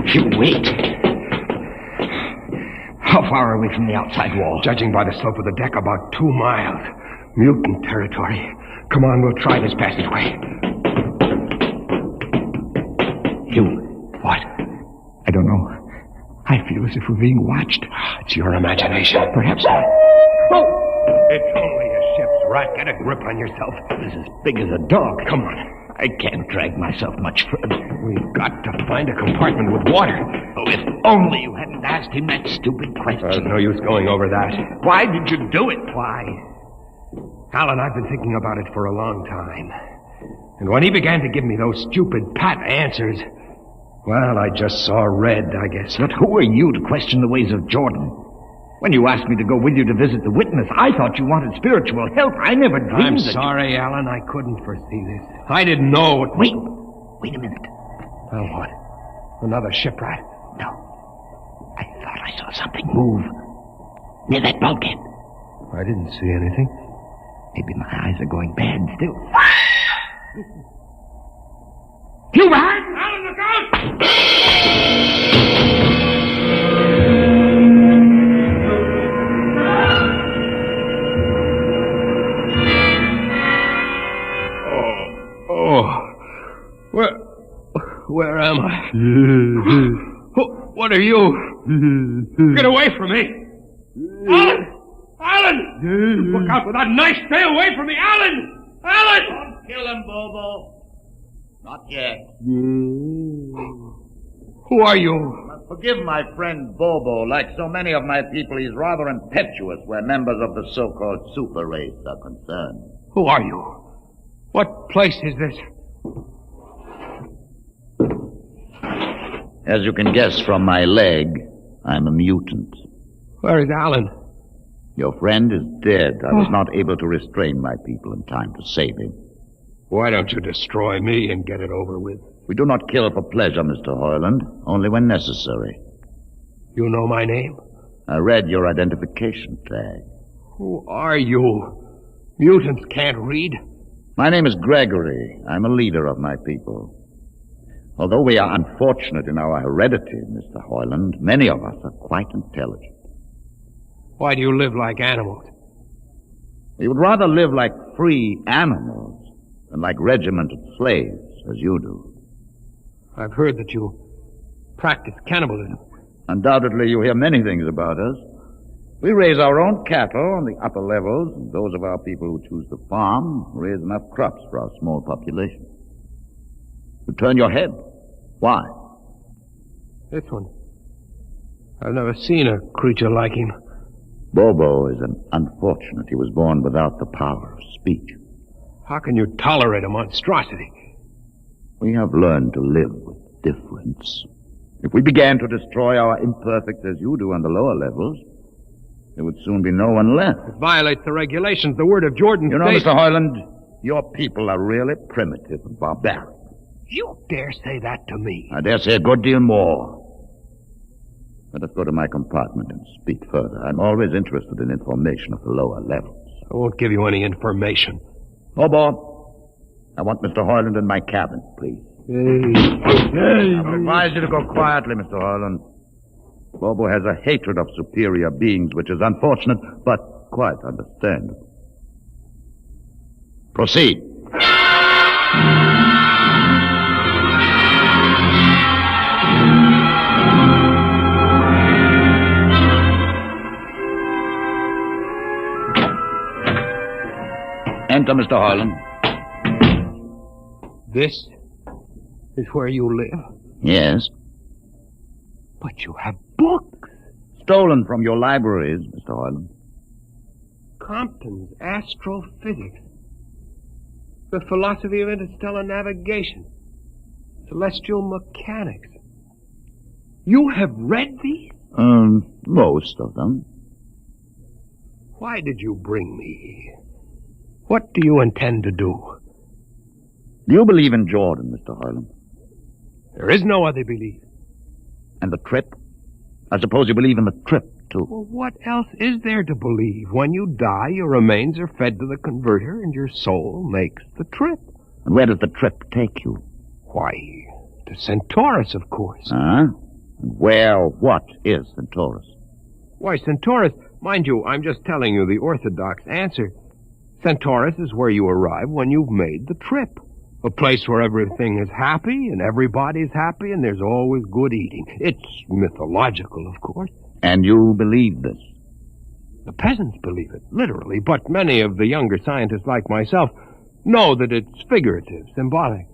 You wait. How far are we from the outside wall? Judging by the slope of the deck, about 2 miles. Mutant territory. Come on, we'll try this passageway. What? I don't know. I feel as if we're being watched. It's your imagination. Perhaps not. Oh! It's only a ship's rat. Get a grip on yourself. It's as big as a dog. Come on. I can't drag myself much further. We've got to find a compartment with water. Oh, if only you hadn't asked him that stupid question. There's no use going over that. Why did you do it? Why? Alan, I've been thinking about it for a long time. And when he began to give me those stupid pat answers, well, I just saw red, I guess. But who are you to question the ways of Jordan? When you asked me to go with you to visit the witness, I thought you wanted spiritual help. I never dreamed I'm sorry, Alan. I couldn't foresee this. I didn't know it. Wait a minute. Well, what? Another shipwreck? No. I thought I saw something move near that bulkhead. I didn't see anything. Maybe my eyes are going bad still. You behind! Alan, look out! What are you? Get away from me! Alan! Alan! Look out for that knife! Stay away from me, Alan! Alan! Don't kill him, Bobo. Not yet. Who are you? Forgive my friend Bobo. Like so many of my people, he's rather impetuous where members of the so-called super race are concerned. Who are you? What place is this? As you can guess from my leg, I'm a mutant. Where is Alan? Your friend is dead. I was not able to restrain my people in time to save him. Why don't you destroy me and get it over with? We do not kill for pleasure, Mr. Hoyland, only when necessary. You know my name? I read your identification tag. Who are you? Mutants can't read. My name is Gregory. I'm a leader of my people. Although we are unfortunate in our heredity, Mr. Hoyland, many of us are quite intelligent. Why do you live like animals? We would rather live like free animals than like regimented slaves, as you do. I've heard that you practice cannibalism. Undoubtedly, you hear many things about us. We raise our own cattle on the upper levels, and those of our people who choose to farm raise enough crops for our small population. You turn your head. Why? This one. I've never seen a creature like him. Bobo is an unfortunate. He was born without the power of speech. How can you tolerate a monstrosity? We have learned to live with difference. If we began to destroy our imperfects as you do on the lower levels, there would soon be no one left. It violates the regulations. The word of Jordan. You know, Mr. Hoyland, your people are really primitive and barbaric. You dare say that to me? I dare say a good deal more. Let us go to my compartment and speak further. I'm always interested in information of the lower levels. I won't give you any information. Bobo, I want Mr. Hoyland in my cabin, please. I advise you to go quietly, Mr. Hoyland. Bobo has a hatred of superior beings, which is unfortunate, but quite understandable. Proceed. Enter, Mr. Hoyland. This is where you live? Yes. But you have books. Stolen from your libraries, Mr. Hoyland. Compton's Astrophysics. The Philosophy of Interstellar Navigation. Celestial Mechanics. You have read these? Most of them. Why did you bring me here? What do you intend to do? Do you believe in Jordan, Mr. Hoyland? There is no other belief. And the trip? I suppose you believe in the trip, too. Well, what else is there to believe? When you die, your remains are fed to the converter, and your soul makes the trip. And where does the trip take you? Why, to Centaurus, of course. Huh? What is Centaurus? Why, Centaurus, mind you, I'm just telling you the orthodox answer. Centaurus is where you arrive when you've made the trip. A place where everything is happy and everybody's happy and there's always good eating. It's mythological, of course. And you believe this? The peasants believe it, literally, but many of the younger scientists like myself know that it's figurative, symbolic.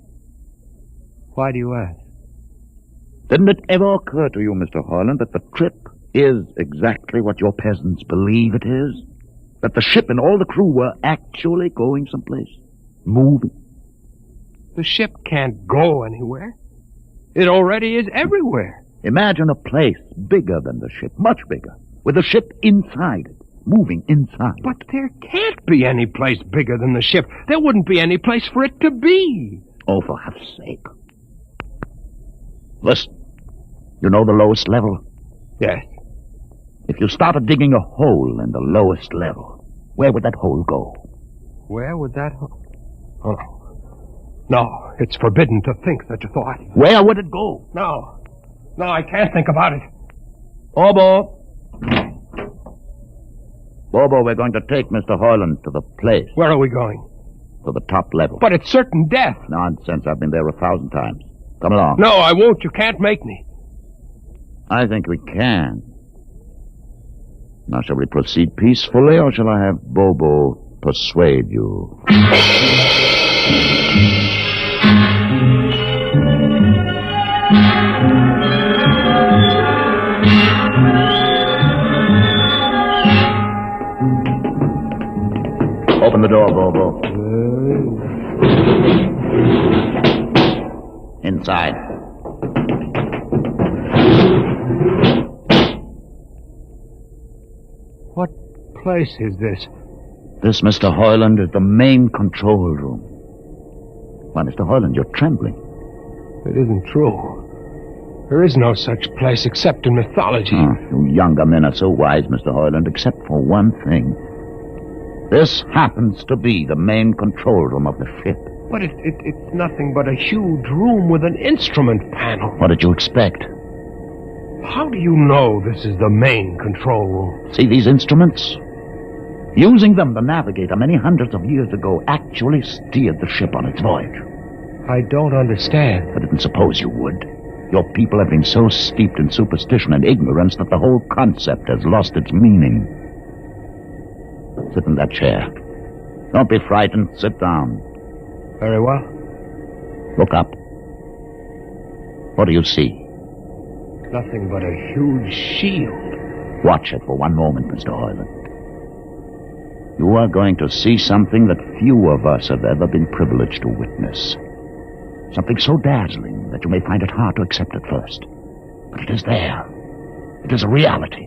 Why do you ask? Didn't it ever occur to you, Mr. Hoyland, that the trip is exactly what your peasants believe it is? That the ship and all the crew were actually going someplace, moving? The ship can't go anywhere. It already is everywhere. Imagine a place bigger than the ship, much bigger, with the ship inside it, moving inside. But there can't be any place bigger than the ship. There wouldn't be any place for it to be. Oh, for heaven's sake. Listen, you know the lowest level? Yes. If you started digging a hole in the lowest level, where would that hole go? Where would that hole... Oh, no, it's forbidden to think such a thought. Where would it go? No, I can't think about it. Bobo, we're going to take Mr. Hoyland to the place. Where are we going? To the top level. But it's certain death. Nonsense, I've been there 1,000 times. Come along. No, I won't. You can't make me. I think we can. Now, shall we proceed peacefully, or shall I have Bobo persuade you? Open the door, Bobo. Inside. What place is this? This, Mr. Hoyland, is the main control room. Why, Mr. Hoyland, you're trembling. It isn't true. There is no such place except in mythology. You younger men are so wise, Mr. Hoyland, except for one thing. This happens to be the main control room of the ship. But it's nothing but a huge room with an instrument panel. What did you expect? How do you know this is the main control room? See these instruments? Using them, the navigator, many hundreds of years ago, actually steered the ship on its voyage. I don't understand. I didn't suppose you would. Your people have been so steeped in superstition and ignorance that the whole concept has lost its meaning. Sit in that chair. Don't be frightened. Sit down. Very well. Look up. What do you see? Nothing but a huge shield. Watch it for one moment, Mr. Hoyland. You are going to see something that few of us have ever been privileged to witness. Something so dazzling that you may find it hard to accept at first. But it is there. It is a reality.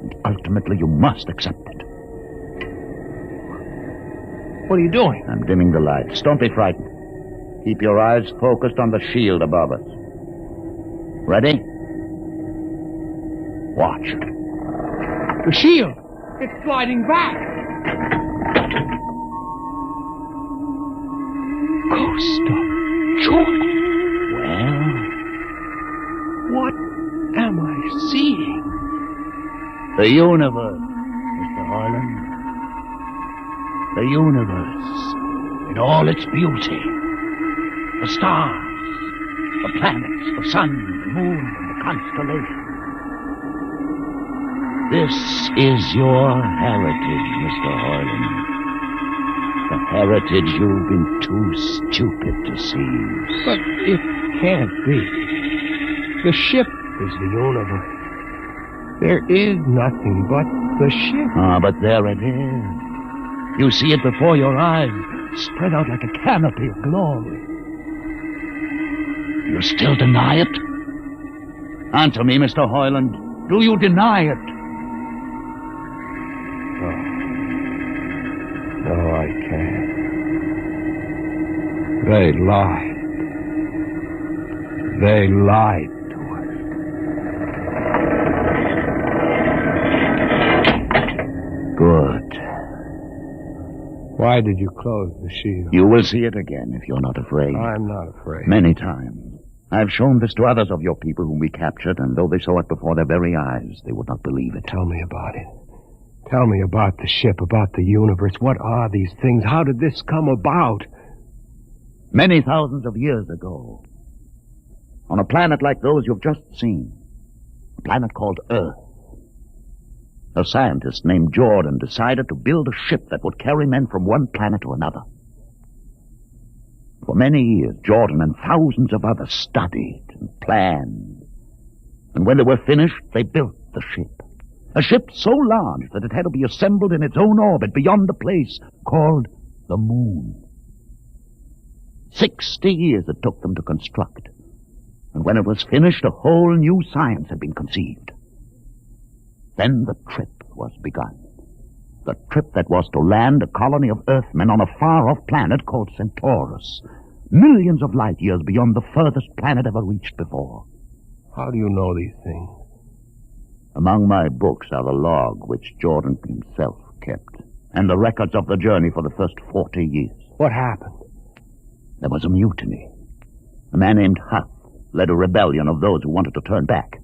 And ultimately you must accept it. What are you doing? I'm dimming the lights. Don't be frightened. Keep your eyes focused on the shield above us. Ready? Watch. The shield! It's sliding back! Ghost of Jordan! Well? What am I seeing? The universe, Mr. Hoyland. The universe in all its beauty. The stars, the planets, the sun, the moon, and the constellations. This is your heritage, Mr. Hoyland. The heritage you've been too stupid to see. But it can't be. The ship is the universe. There is nothing but the ship. But there it is. You see it before your eyes, spread out like a canopy of glory. You still deny it? Answer me, Mr. Hoyland. Do you deny it? No, I can't. They lied. They lied to us. Good. Why did you close the shield? You will see it again if you're not afraid. I'm not afraid. Many times. I've shown this to others of your people whom we captured, and though they saw it before their very eyes, they would not believe it. Tell me about it. Tell me about the ship, about the universe. What are these things? How did this come about? Many thousands of years ago, on a planet like those you've just seen, a planet called Earth, a scientist named Jordan decided to build a ship that would carry men from one planet to another. For many years, Jordan and thousands of others studied and planned. And when they were finished, they built the ship. A ship so large that it had to be assembled in its own orbit beyond the place called the Moon. 60 years it took them to construct. And when it was finished, a whole new science had been conceived. Then the trip was begun. The trip that was to land a colony of Earthmen on a far-off planet called Centaurus, millions of light years beyond the furthest planet ever reached before. How do you know these things? Among my books are the log which Jordan himself kept, and the records of the journey for the first 40 years. What happened? There was a mutiny. A man named Huth led a rebellion of those who wanted to turn back.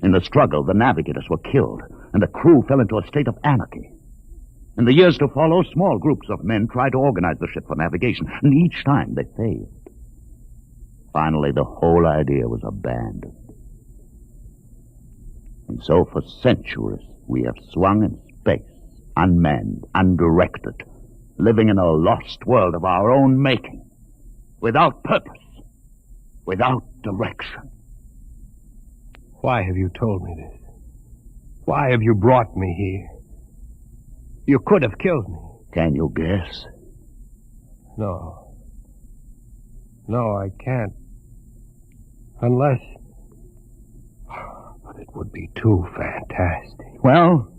In the struggle, the navigators were killed, and the crew fell into a state of anarchy. In the years to follow, small groups of men tried to organize the ship for navigation, and each time they failed. Finally, the whole idea was abandoned. And so for centuries, we have swung in space, unmanned, undirected, living in a lost world of our own making, without purpose, without direction. Why have you told me this? Why have you brought me here? You could have killed me. Can you guess? No. No, I can't. Unless... But it would be too fantastic. Well?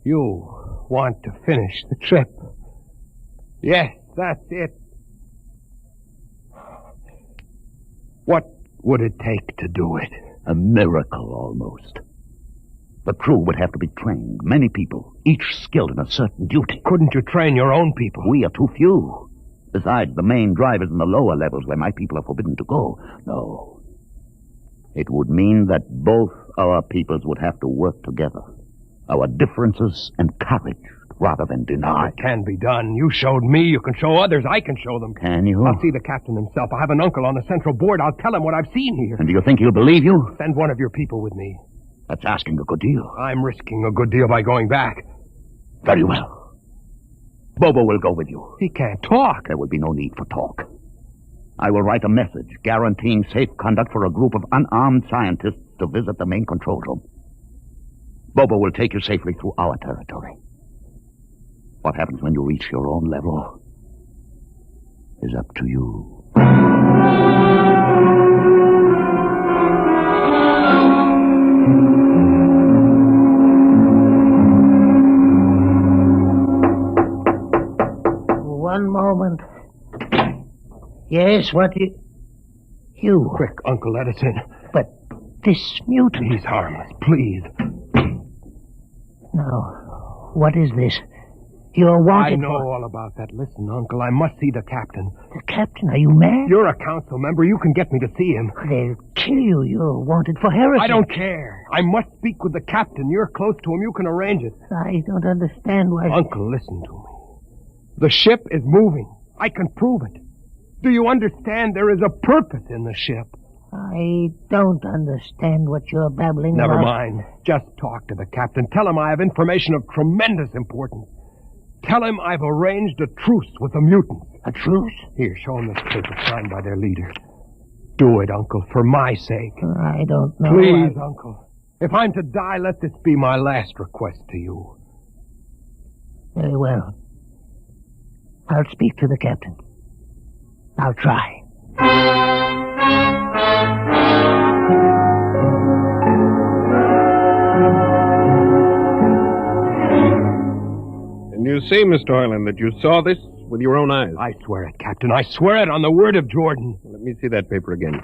You want to finish the trip. Yes, that's it. What would it take to do it? A miracle, almost. The crew would have to be trained. Many people, each skilled in a certain duty. Couldn't you train your own people? We are too few. Besides, the main drivers in the lower levels where my people are forbidden to go. No. It would mean that both our peoples would have to work together. Our differences encouraged rather than denied. It can be done. You showed me. You can show others. I can show them. Can you? I'll see the captain himself. I have an uncle on the central board. I'll tell him what I've seen here. And do you think he'll believe you? Send one of your people with me. That's asking a good deal. I'm risking a good deal by going back. Very well. Bobo will go with you. He can't talk. There will be no need for talk. I will write a message guaranteeing safe conduct for a group of unarmed scientists to visit the main control room. Bobo will take you safely through our territory. What happens when you reach your own level is up to you. One moment. Yes, what you? Quick, Uncle Edison. But this mutant... He's harmless, please. Now, what is this? You're wanted I know all about that. Listen, Uncle, I must see the captain. The captain? Are you mad? You're a council member. You can get me to see him. They'll kill you. You're wanted for heresy. I don't care. I must speak with the captain. You're close to him. You can arrange it. I don't understand why... Uncle, listen to me. The ship is moving. I can prove it. Do you understand there is a purpose in the ship? I don't understand what you're babbling about. Never mind. Just talk to the captain. Tell him I have information of tremendous importance. Tell him I've arranged a truce with the mutants. A truce? Here, show him this paper signed by their leader. Do it, Uncle, for my sake. I don't know. Please, Uncle. If I'm to die, let this be my last request to you. Very well. I'll speak to the captain. I'll try. And you say, Mr. Hoyland, that you saw this with your own eyes? I swear it, Captain. I swear it on the word of Jordan. Let me see that paper again.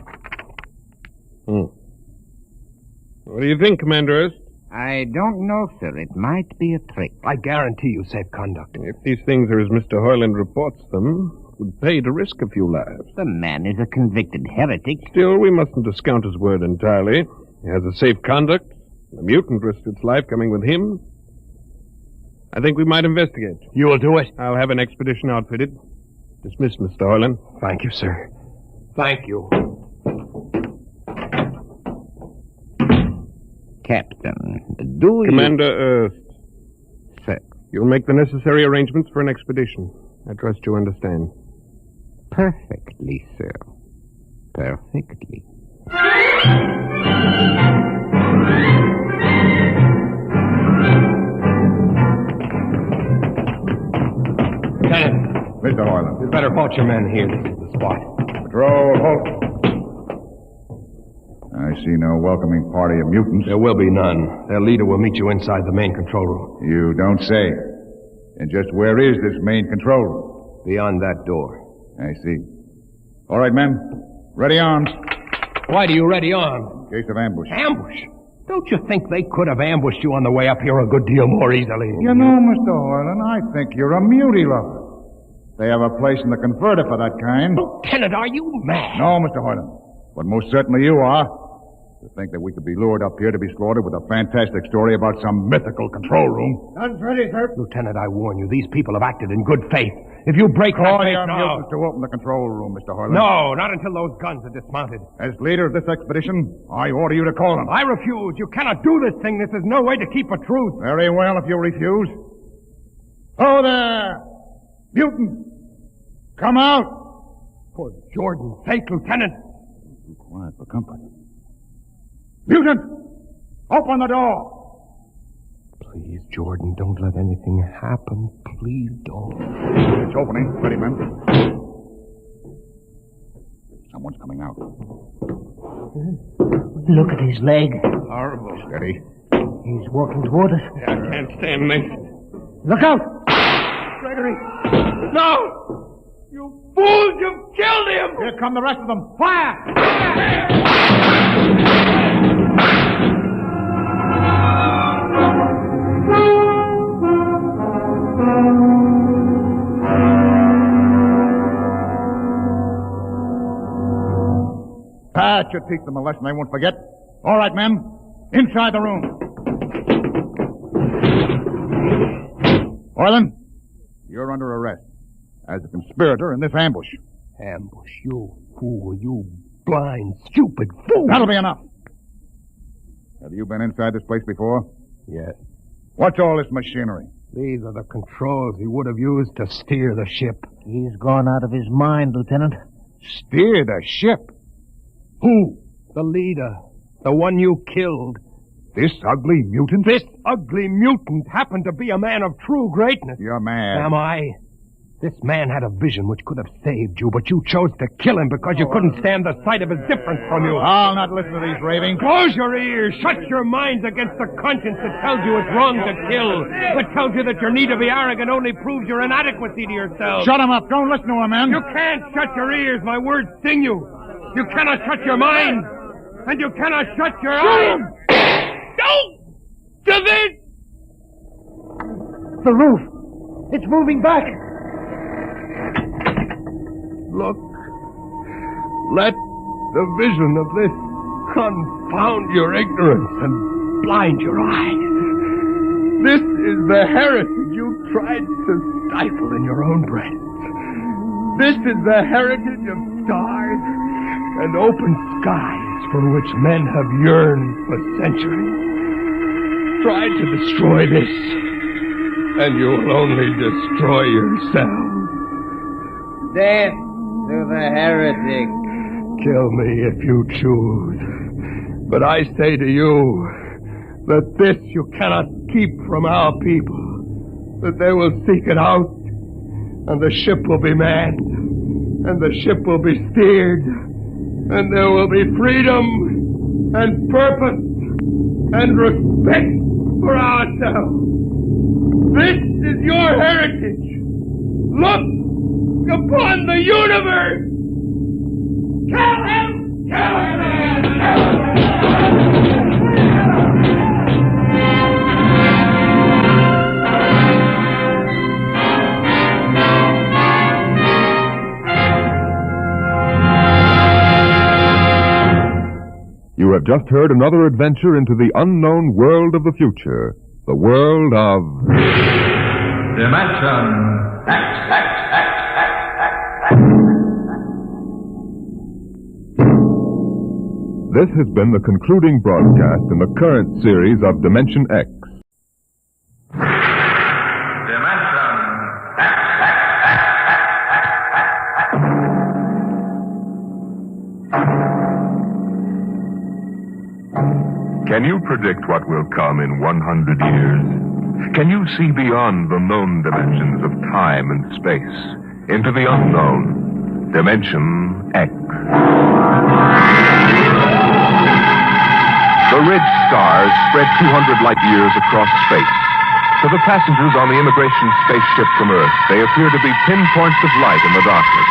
What do you think, Commander Erst? I don't know, sir. It might be a trick. I guarantee you safe conduct. If these things are as Mr. Hoyland reports them, it would pay to risk a few lives. The man is a convicted heretic. Still, we mustn't discount his word entirely. He has a safe conduct. The mutant risked its life coming with him. I think we might investigate. You will do it? I'll have an expedition outfitted. Dismissed, Mr. Hoyland. Thank you, sir. Thank you. Captain, do you... Commander Erst. Sir. You'll make the necessary arrangements for an expedition. I trust you understand. Perfectly, sir. Perfectly. Lieutenant. Mr. Hoyland. You'd better halt your men here. This is the spot. Patrol, halt. I see no welcoming party of mutants. There will be none. Their leader will meet you inside the main control room. You don't say. And just where is this main control room? Beyond that door. I see. All right, men. Ready arms. Why do you ready arms? In case of ambush. Ambush? Don't you think they could have ambushed you on the way up here a good deal more easily? You know, Mr. Hoyland, I think you're a mutie lover. They have a place in the converter for that kind. Lieutenant, are you mad? No, Mr. Hoyland. But most certainly you are. To think that we could be lured up here to be slaughtered with a fantastic story about some mythical control room. Guns ready, sir. Lieutenant, I warn you, these people have acted in good faith. If you break that Call gate your now... mutants to open the control room, Mr. Hoyland. No, not until those guns are dismounted. As leader of this expedition, I order you to call them. I refuse. You cannot do this thing. This is no way to keep a truce. Very well, if you refuse. Oh, there! Mutant! Come out! For Jordan's sake, Lieutenant. Be quiet for comfort. Mutant! Open the door! Please, Jordan, don't let anything happen. Please don't. It's opening. Ready, men? Someone's coming out. Look at his leg. Horrible. Steady. He's walking toward us. I can't stand this. Look out! Gregory! No! You fools! You've killed him! Here come the rest of them. Fire! That should teach them a lesson they won't forget. All right, men. Inside the room. Orland, you're under arrest as a conspirator in this ambush. Ambush, you fool, you blind, stupid fool! That'll be enough. Have you been inside this place before? Yes. What's all this machinery? These are the controls he would have used to steer the ship. He's gone out of his mind, Lieutenant. Steer the ship? Who? The leader. The one you killed. This ugly mutant? This ugly mutant happened to be a man of true greatness. You're mad. Am I? This man had a vision which could have saved you, but you chose to kill him because you couldn't stand the sight of his difference from you. I'll not listen to these ravings. Close your ears. Shut your minds against the conscience that tells you it's wrong to kill. That tells you that your need to be arrogant only proves your inadequacy to yourself. Shut him up. Don't listen to him, man. You can't shut your ears. My words sting you. You cannot shut your mind. And you cannot shut your eyes. Don't do this! The roof. It's moving back. Look. Let the vision of this confound your ignorance and blind your eyes. This is the heritage you tried to stifle in your own breast. This is the heritage of stars and open skies for which men have yearned for centuries. Try to destroy this, and you will only destroy yourself. Death to the heretic. Kill me if you choose. But I say to you that this you cannot keep from our people. That they will seek it out, and the ship will be manned, and the ship will be steered, and there will be freedom and purpose and respect for ourselves. This is your heritage. Look upon the universe. Kill him! Kill him! You have just heard another adventure into the unknown world of the future, the world of... Dimension X. This has been the concluding broadcast in the current series of Dimension X. Can you predict what will come in 100 years? Can you see beyond the known dimensions of time and space into the unknown, Dimension X? The ridge stars spread 200 light years across space. To the passengers on the immigration spaceship from Earth, they appear to be pinpoints of light in the darkness.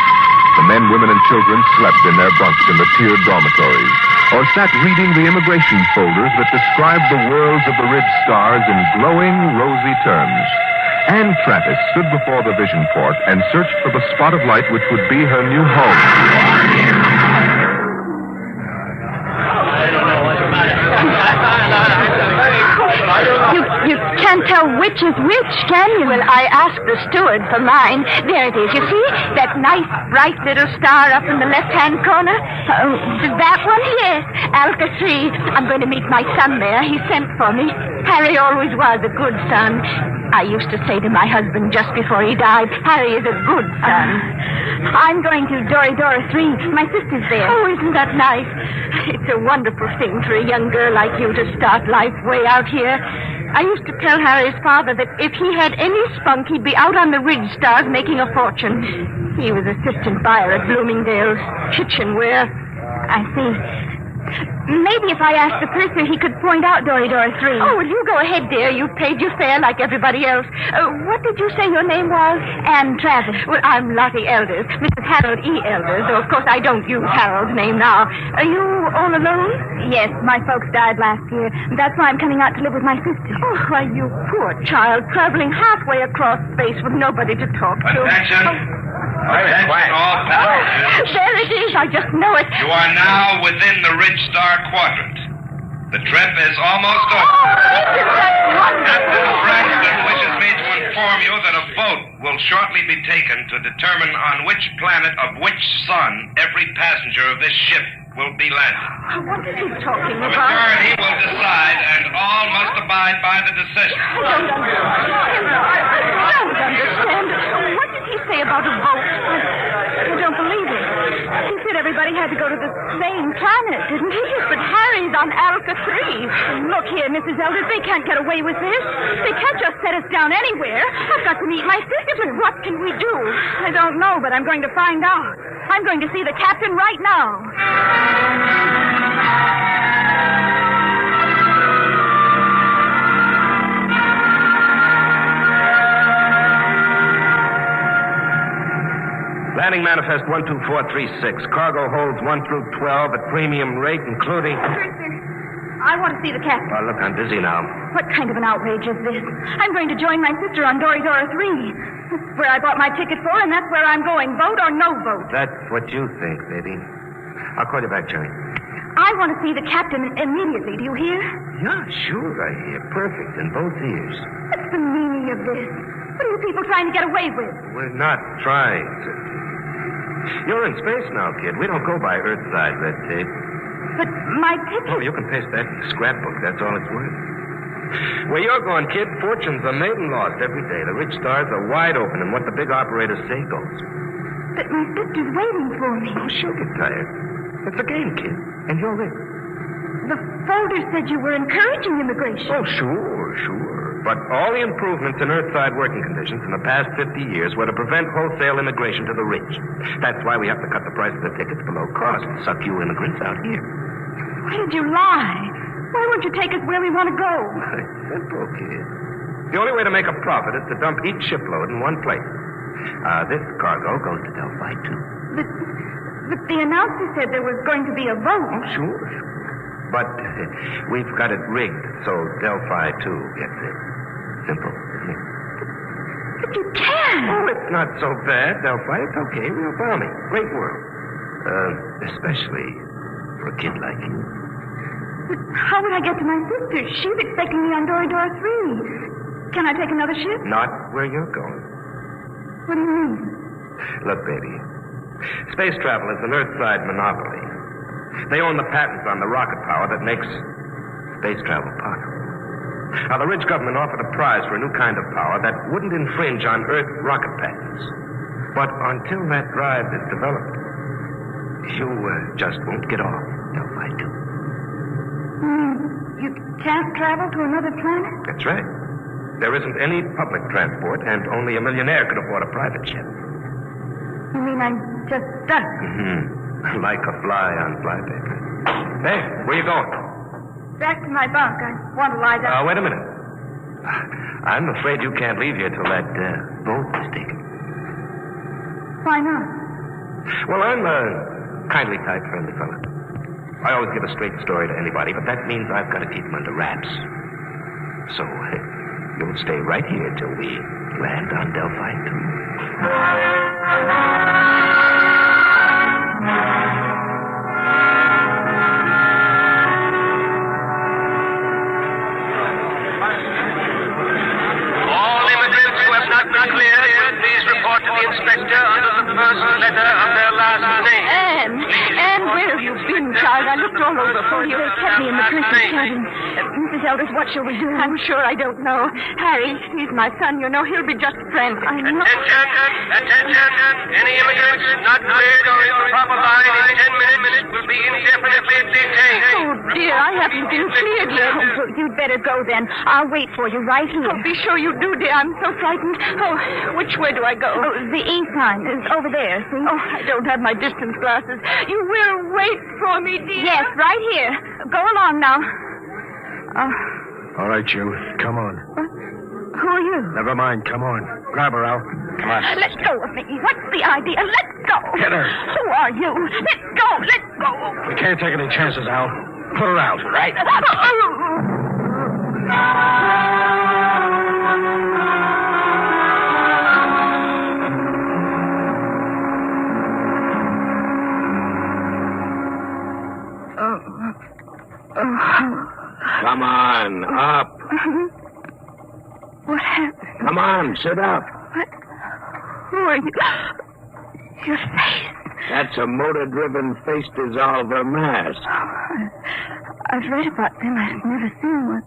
The men, women, and children slept in their bunks in the tiered dormitories, or sat reading the immigration folders that described the worlds of the ridge stars in glowing, rosy terms. Anne Travis stood before the vision port and searched for the spot of light which would be her new home. You can't tell which is which, can you? Well, I asked the steward for mine. There it is, you see? That nice, bright little star up in the left-hand corner. That one? Yes, Alka 3. I'm going to meet my son there. He sent for me. Harry always was a good son. I used to say to my husband just before he died, Harry is a good son. I'm going to Dora 3. My sister's there. Oh, isn't that nice? It's a wonderful thing for a young girl like you to start life way out here. I used to tell Harry's father that if he had any spunk, he'd be out on the Ridge Stars making a fortune. He was assistant buyer at Bloomingdale's kitchenware. I see. Maybe if I asked the purser, he could point out Dora 3. Oh, well, you go ahead, dear. You've paid your fare like everybody else. What did you say your name was? Ann Travis. Well, I'm Lottie Elders, Mrs. Harold E. Elders, though, of course, I don't use Harold's name now. Are you all alone? Yes, my folks died last year. That's why I'm coming out to live with my sister. Oh, why, you poor child, traveling halfway across space with nobody to talk to. Attention. Attention, all passengers. There it is. I just know it. You are now within the Ridge Star Quadrant. The trip is almost over. Captain Braxton wishes me to inform you that a vote will shortly be taken to determine on which planet of which sun every passenger of this ship will be landing. What is he talking The about? majority will decide, and all must abide by the decision. I don't understand. What did he say about a vote? I don't believe it. He said everybody had to go to the same planet, didn't he? But Harry's on Alka 3. Look here, Mrs. Elders, they can't get away with this. They can't just set us down anywhere. I've got to meet my sister, but what can we do? I don't know, but I'm going to find out. I'm going to see the captain right now. Landing manifest 12436. Cargo holds 1 through 12 at premium rate, including... I want to see the captain. Oh, look, I'm busy now. What kind of an outrage is this? I'm going to join my sister on Dora 3. That's where I bought my ticket for, and that's where I'm going. Vote or no vote. That's what you think, baby. I'll call you back, Jerry. I want to see the captain immediately. Do you hear? Yeah, sure, I hear. Perfect in both ears. What's the meaning of this? What are you people trying to get away with? We're not trying to. You're in space now, kid. We don't go by Earth-side red tape. But my ticket... Oh, you can paste that in the scrapbook. That's all it's worth. Where you're going, kid, fortunes are made and lost every day. The rich stars are wide open, and what the big operators say goes. But my sister's waiting for me. Oh, she'll get tired. It's a game, kid, and you're in. The folder said you were encouraging immigration. Oh, sure. But all the improvements in Earthside working conditions in the past 50 years were to prevent wholesale immigration to the rich. That's why we have to cut the price of the tickets below cost and suck you immigrants out here. Why did you lie? Why won't you take us where we want to go? It's simple, kid. The only way to make a profit is to dump each shipload in one place. This cargo goes to Delphi 2. But the announcer said there was going to be a vote. Oh, sure. But we've got it rigged so Delphi 2 gets it. Simple, isn't it? But you can't. Oh, it's not so bad, Delphi. It's okay. Real balmy. Great world. Especially for a kid like you. But how would I get to my sister? She's expecting me on Dora 3. Can I take another ship? Not where you're going. What do you mean? Look, baby. Space travel is an Earthside monopoly. They own the patents on the rocket power that makes space travel possible. Now, the rich government offered a prize for a new kind of power that wouldn't infringe on Earth rocket patents. But until that drive is developed, you just won't get off Delphi 2. You can't travel to another planet? That's right. There isn't any public transport, and only a millionaire could afford a private jet. You mean I'm just stuck? Mm-hmm. Like a fly on flypaper. Hey, where you going? Back to my bunk. I want to lie down. Wait a minute. I'm afraid you can't leave here till that boat is taken. Why not? Well, I'm a kindly type, friendly fellow. I always give a straight story to anybody, but that means I've got to keep them under wraps. So, you'll stay right here till we land on Delphi 2. not clear, please report to the inspector under the first letter of their last name. Anne, where have you been, child? I looked all over for you. They kept me in the prince's cabin. Mrs. Elders, what shall we do? I'm sure I don't know. Harry, he's my son, you know. He'll be just frantic. I know. Attention! Any immigrants not cleared or in the proper line in 10 minutes will be indefinitely detained. Oh, dear, I haven't been cleared yet. Oh, you'd better go then. I'll wait for you right here. Oh, be sure you do, dear. I'm so frightened. Oh, which way do I go? Oh, the E sign is over there, see? Oh, I don't have my distance glasses. You will wait for me, dear? Yes, right here. Go along now. All right, you. Come on. Who are you? Never mind. Come on. Grab her, Al. Come on. Let go of me. What's the idea? Let go. Get her. Who are you? Let go. Let go. We can't take any chances, Al. Put her out, right? Come on, up. What happened? Come on, sit up. What? Who are you? Your face. That's a motor-driven face dissolver mask. I've read about them. I've never seen one.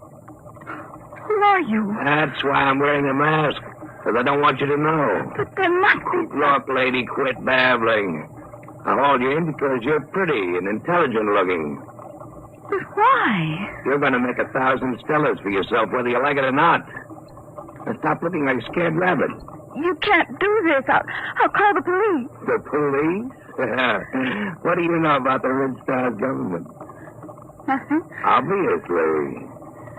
Who are you? That's why I'm wearing a mask, because I don't want you to know. But there must be... Look, lady, quit babbling. I hauled you in because you're pretty and intelligent-looking. But why? You're going to make 1,000 stellars for yourself, whether you like it or not. Now stop looking like a scared rabbit. You can't do this. I'll call the police. The police? What do you know about the Red Star's government? Nothing. Obviously.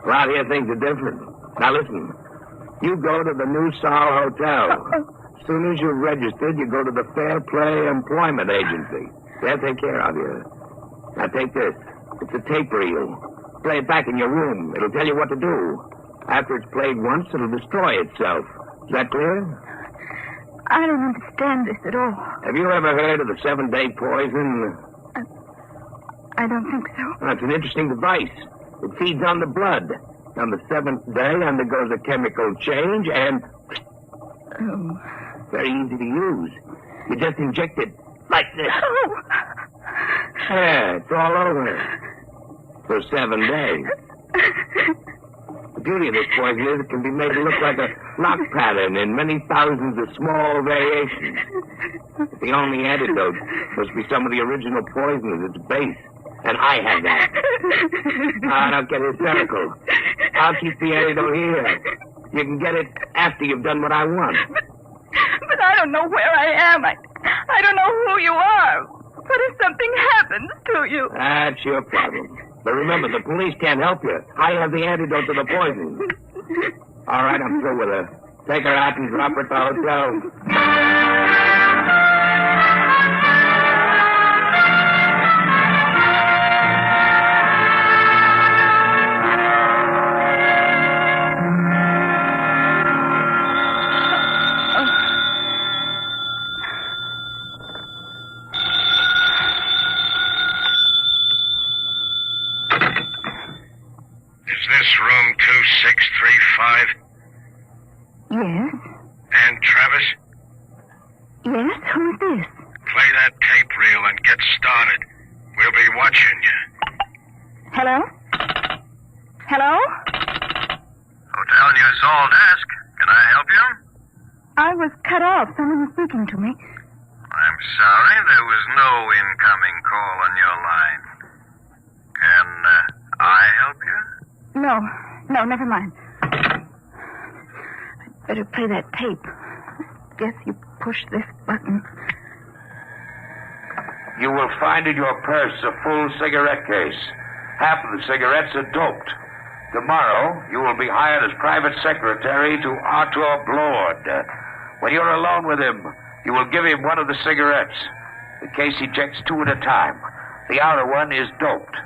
Around here, things are different. Now, listen. You go to the New Sol Hotel. As soon as you're registered, you go to the Fair Play Employment Agency. They'll take care of you. Now, take this. It's a tape reel. Play it back in your room. It'll tell you what to do. After it's played once, it'll destroy itself. Is that clear? I don't understand this at all. Have you ever heard of the 7-day poison? I don't think so. Well, it's an interesting device. It feeds on the blood. On the 7th day, undergoes a chemical change and... Oh. Very easy to use. You just inject it like this. Oh. Yeah, it's all over. For 7 days. The beauty of this poison is it can be made to look like a lock pattern in many thousands of small variations. The only antidote must be some of the original poison at its base. And I have that. Don't get hysterical. I'll keep the antidote here. You can get it after you've done what I want. But I don't know where I am. I don't know who you are. What if something happens to you? That's your problem. But remember, the police can't help you. I have the antidote to the poison. All right, I'm through with her. Take her out and drop her at the hotel. Room 2635? Yes. And Travis? Yes? Who's this? Play that tape reel and get started. We'll be watching you. Hello? Hello? Hotel New Sol desk. Can I help you? I was cut off. Someone was speaking to me. I'm sorry, there was no incoming call on your line. Can I help you? No, never mind. I'd better play that tape. Guess you push this button. You will find in your purse a full cigarette case. Half of the cigarettes are doped. Tomorrow, you will be hired as private secretary to Arthur Blord. When you're alone with him, you will give him one of the cigarettes. The case ejects 2 at a time. The outer one is doped.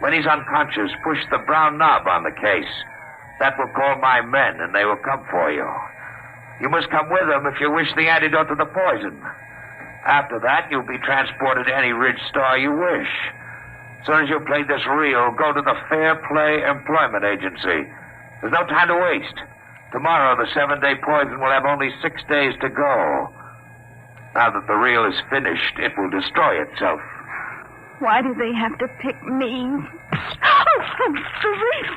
When he's unconscious, push the brown knob on the case. That will call my men, and they will come for you. You must come with them if you wish the antidote to the poison. After that, you'll be transported to any Ridge Star you wish. As soon as you've played this reel, go to the Fair Play Employment Agency. There's no time to waste. Tomorrow, the 7-day poison will have only 6 days to go. Now that the reel is finished, it will destroy itself. Why do they have to pick me? Oh, the reel!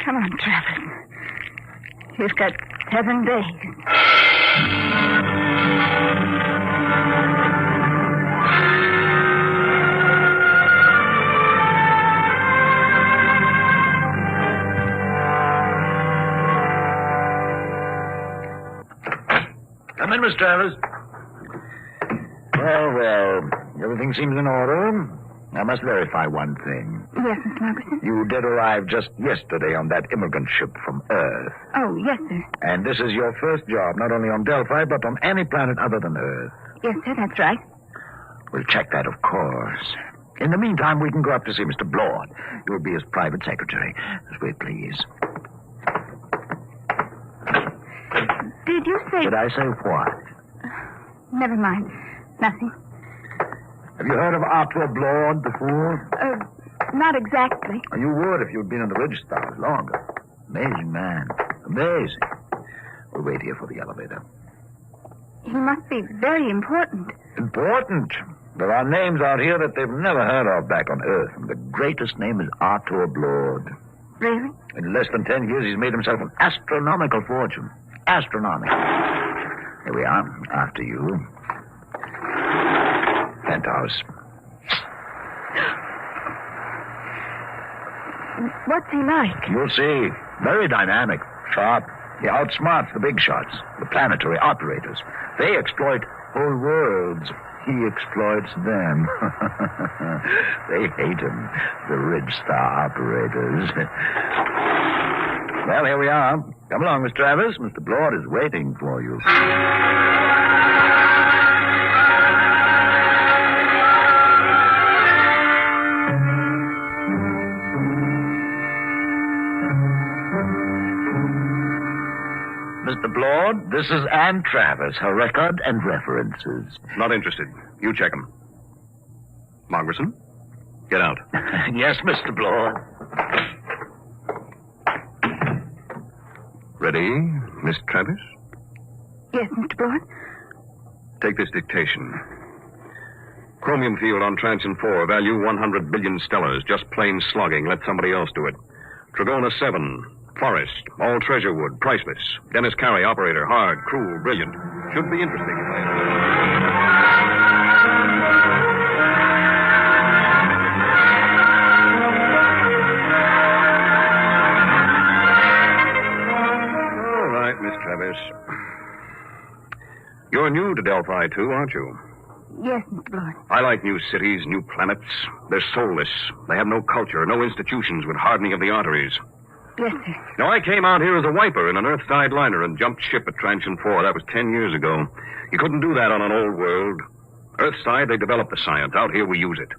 Come on, Travis. You've got 7 days. Come in, Miss Travers. Well, everything seems in order. I must verify one thing. Yes, Mr. Margaret. You did arrive just yesterday on that immigrant ship from Earth. Oh, yes, sir. And this is your first job, not only on Delphi, but on any planet other than Earth. Yes, sir, that's right. We'll check that, of course. In the meantime, we can go up to see Mr. Blord. You'll be his private secretary. Just wait, please. Did you say... Did I say what? Never mind. Nothing. Have you heard of Arthur Blord before? Not exactly. You would if you'd been in the Ridge Stars longer. Amazing man. Amazing. We'll wait here for the elevator. He must be very important. Important? There are names out here that they've never heard of back on Earth, and the greatest name is Arthur Blord. Really? In less than 10 years, he's made himself an astronomical fortune. Astronomical. Here we are, after you. Penthouse. What's he like? You'll see. Very dynamic. Sharp. He outsmarts the big shots, the planetary operators. They exploit whole worlds. He exploits them. They hate him, the Ridge Star operators. Well, here we are. Come along, Miss Travers. Mr. Blord is waiting for you. Mr. Blord, this is Ann Travers, her record and references. Not interested. You check them. Margerson, get out. Yes, Mr. Blord. Ready, Miss Travis? Yes, Mr. Blord. Take this dictation. Chromium field on Transion 4, value 100 billion stellars. Just plain slugging. Let somebody else do it. Trigona 7, Forest, all treasure wood, priceless. Dennis Carey, operator, hard, cruel, brilliant. Should be interesting. All right, Miss Travis. You're new to Delphi, too, aren't you? Yes, Mr. Blord. I like new cities, new planets. They're soulless. They have no culture, no institutions with hardening of the arteries. Yes, sir. Now, I came out here as a wiper in an Earth-side liner and jumped ship at Transion 4. That was 10 years ago. You couldn't do that on an old world. Earthside, they developed the science. Out here, we use it.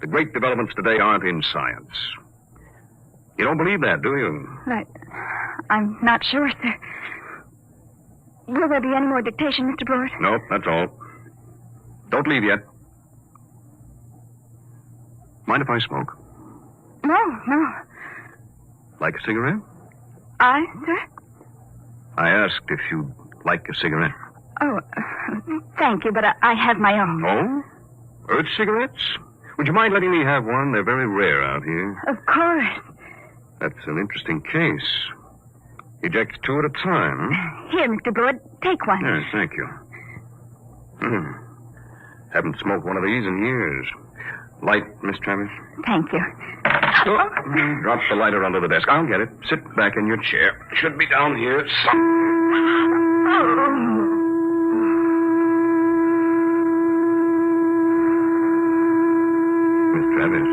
The great developments today aren't in science. You don't believe that, do you? I'm not sure, sir. Will there be any more dictation, Mr. Blord? No, that's all. Don't leave yet. Mind if I smoke? No. Like a cigarette? Sir? I asked if you'd like a cigarette. Oh, thank you, but I have my own. Oh? Earth cigarettes? Would you mind letting me have one? They're very rare out here. Of course. That's an interesting case. Eject 2 at a time. Here, Mr. Blord, take one. Yes, thank you. Haven't smoked one of these in years. Light, Miss Travis? Thank you. Drop the lighter under the desk. I'll get it. Sit back in your chair. Should be down here. Miss Travis.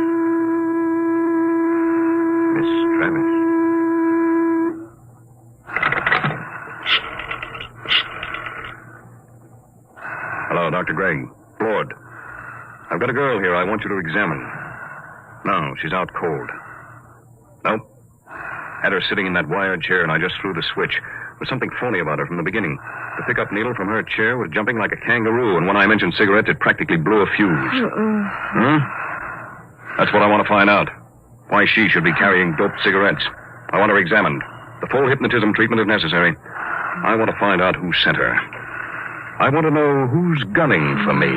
Miss Travis. Hello, Dr. Gregg. Blord. I've got a girl here I want you to examine. No, she's out cold. Nope. Had her sitting in that wired chair, and I just threw the switch. There was something phony about her from the beginning. The pickup needle from her chair was jumping like a kangaroo, and when I mentioned cigarettes, it practically blew a fuse. That's what I want to find out. Why she should be carrying doped cigarettes. I want her examined. The full hypnotism treatment if necessary. I want to find out who sent her. I want to know who's gunning for me.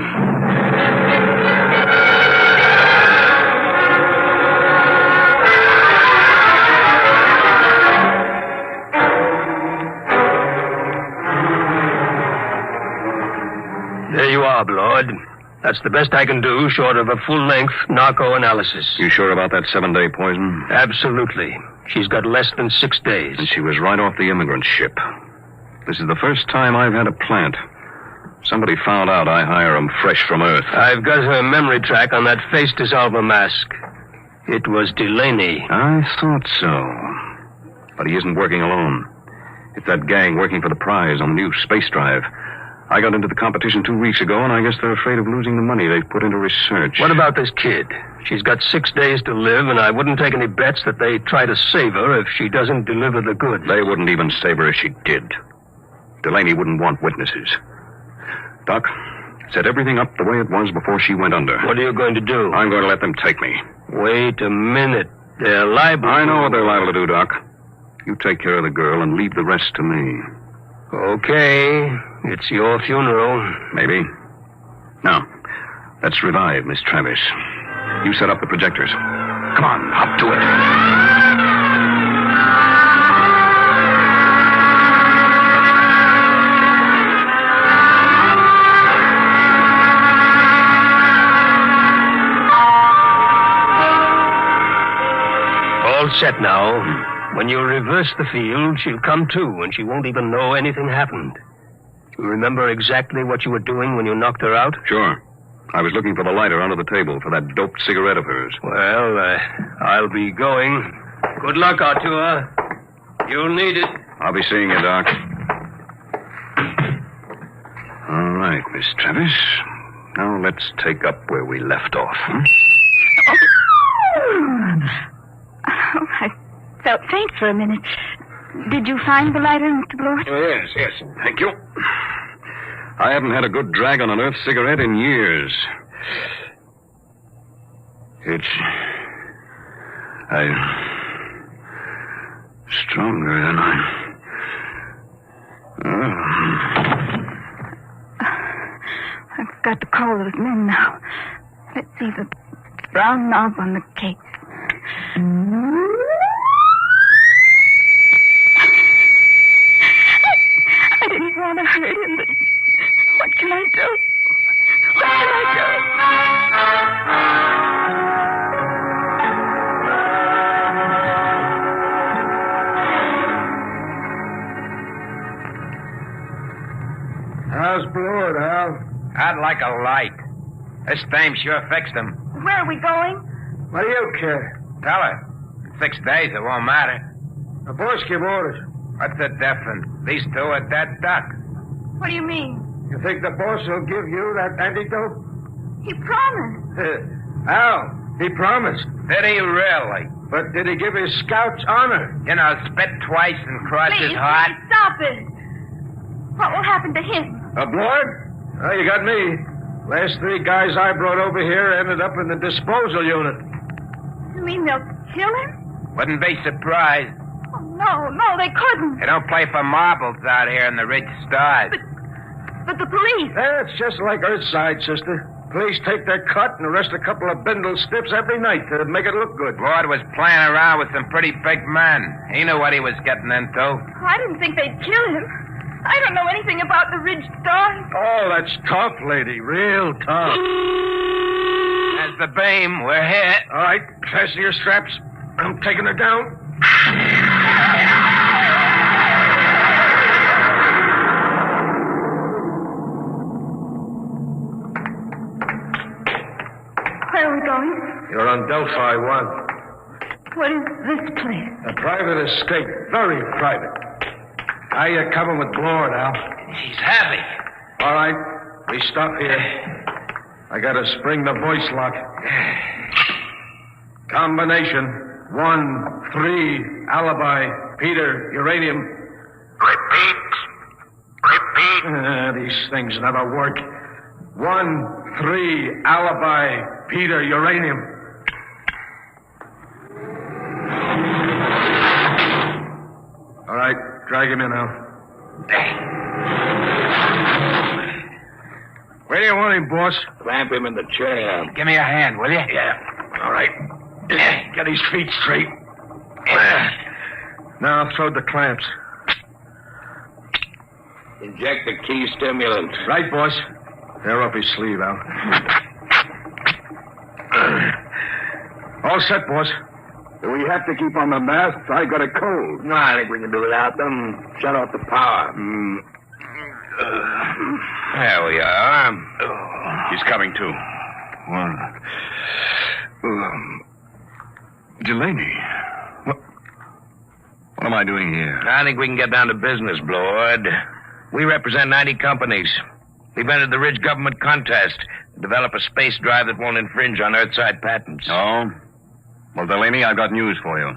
There you are, Blood. That's the best I can do, short of a full-length narco analysis. You sure about that 7-day poison? Absolutely. She's got less than 6 days. And she was right off the immigrant ship. This is the first time I've had a plant. Somebody found out I hire 'em fresh from Earth. I've got her memory track on that face dissolver mask. It was Delaney. I thought so. But he isn't working alone. It's that gang working for the prize on the new space drive. I got into the competition 2 weeks ago, and I guess they're afraid of losing the money they've put into research. What about this kid? She's got 6 days to live, and I wouldn't take any bets that they try to save her if she doesn't deliver the goods. They wouldn't even save her if she did. Delaney wouldn't want witnesses. Doc, set everything up the way it was before she went under. What are you going to do? I'm going to let them take me. Wait a minute. They're liable. I know what they're liable to do, Doc. You take care of the girl and leave the rest to me. Okay. It's your funeral. Maybe. Now, let's revive Miss Travis. You set up the projectors. Come on, hop to it. All set now. When you reverse the field, she'll come to, and she won't even know anything happened. You remember exactly what you were doing when you knocked her out? Sure. I was looking for the lighter under the table for that doped cigarette of hers. Well, I'll be going. Good luck, Artur. You'll need it. I'll be seeing you, Doc. All right, Miss Travis. Now let's take up where we left off. Oh, I felt faint for a minute. Did you find the lighter, Mr. Blewett? Oh, yes. Thank you. I haven't had a good drag on an Earth cigarette in years. It's... stronger than I've got to call those men now. Let's see the brown knob on the cake. I didn't want to hurt him, but what can I do? What can I do? How's Blewett, Al? I'd like a light. This dame sure fixed him. Where are we going? What do you care? Tell her. In 6 days, it won't matter. The boss give orders. What's the difference? These two are dead duck. What do you mean? You think the boss will give you that antidote? He promised. Al, he promised. Did he really? But did he give his scouts honor? You know, spit twice and cross his heart. Please, stop it. What will happen to him? Blewett? Oh, you got me. Last 3 guys I brought over here ended up in the disposal unit. You mean they'll kill him? Wouldn't be surprised. Oh, no, they couldn't. They don't play for marbles out here in the rich stars. But the police... It's just like Earthside, sister. Police take their cut and arrest a couple of bindle stiffs every night to make it look good. Lord was playing around with some pretty big men. He knew what he was getting into. I didn't think they'd kill him. I don't know anything about the Ridge Stars. Oh, that's tough, lady. Real tough. There's the beam. We're hit. All right, fasten your straps. I'm taking her down. Where are we going? You're on Delphi 1. What is this place? A private escape. Very private. How you coming with Blewett, Al? He's happy. All right. We stop here. I gotta spring the voice lock. Combination 1, 3, alibi, Peter, uranium. Repeat. These things never work. 1, 3, alibi, Peter, uranium. Drag him in, Al. Where do you want him, boss? Clamp him in the chair. Give me a hand, will you? Yeah. All right. Get his feet straight. Now throw the clamps. Inject the key stimulant. Right, boss. They're up his sleeve, Al. All set, boss. Do we have to keep on the masks? I got a cold. No, I think we can do without them. Shut off the power. There we are. He's coming to. Delaney. What am I doing here? I think we can get down to business, Lord. We represent 90 companies. We've entered the Ridge government contest to develop a space drive that won't infringe on Earthside patents. Oh? Well, Delaney, I've got news for you.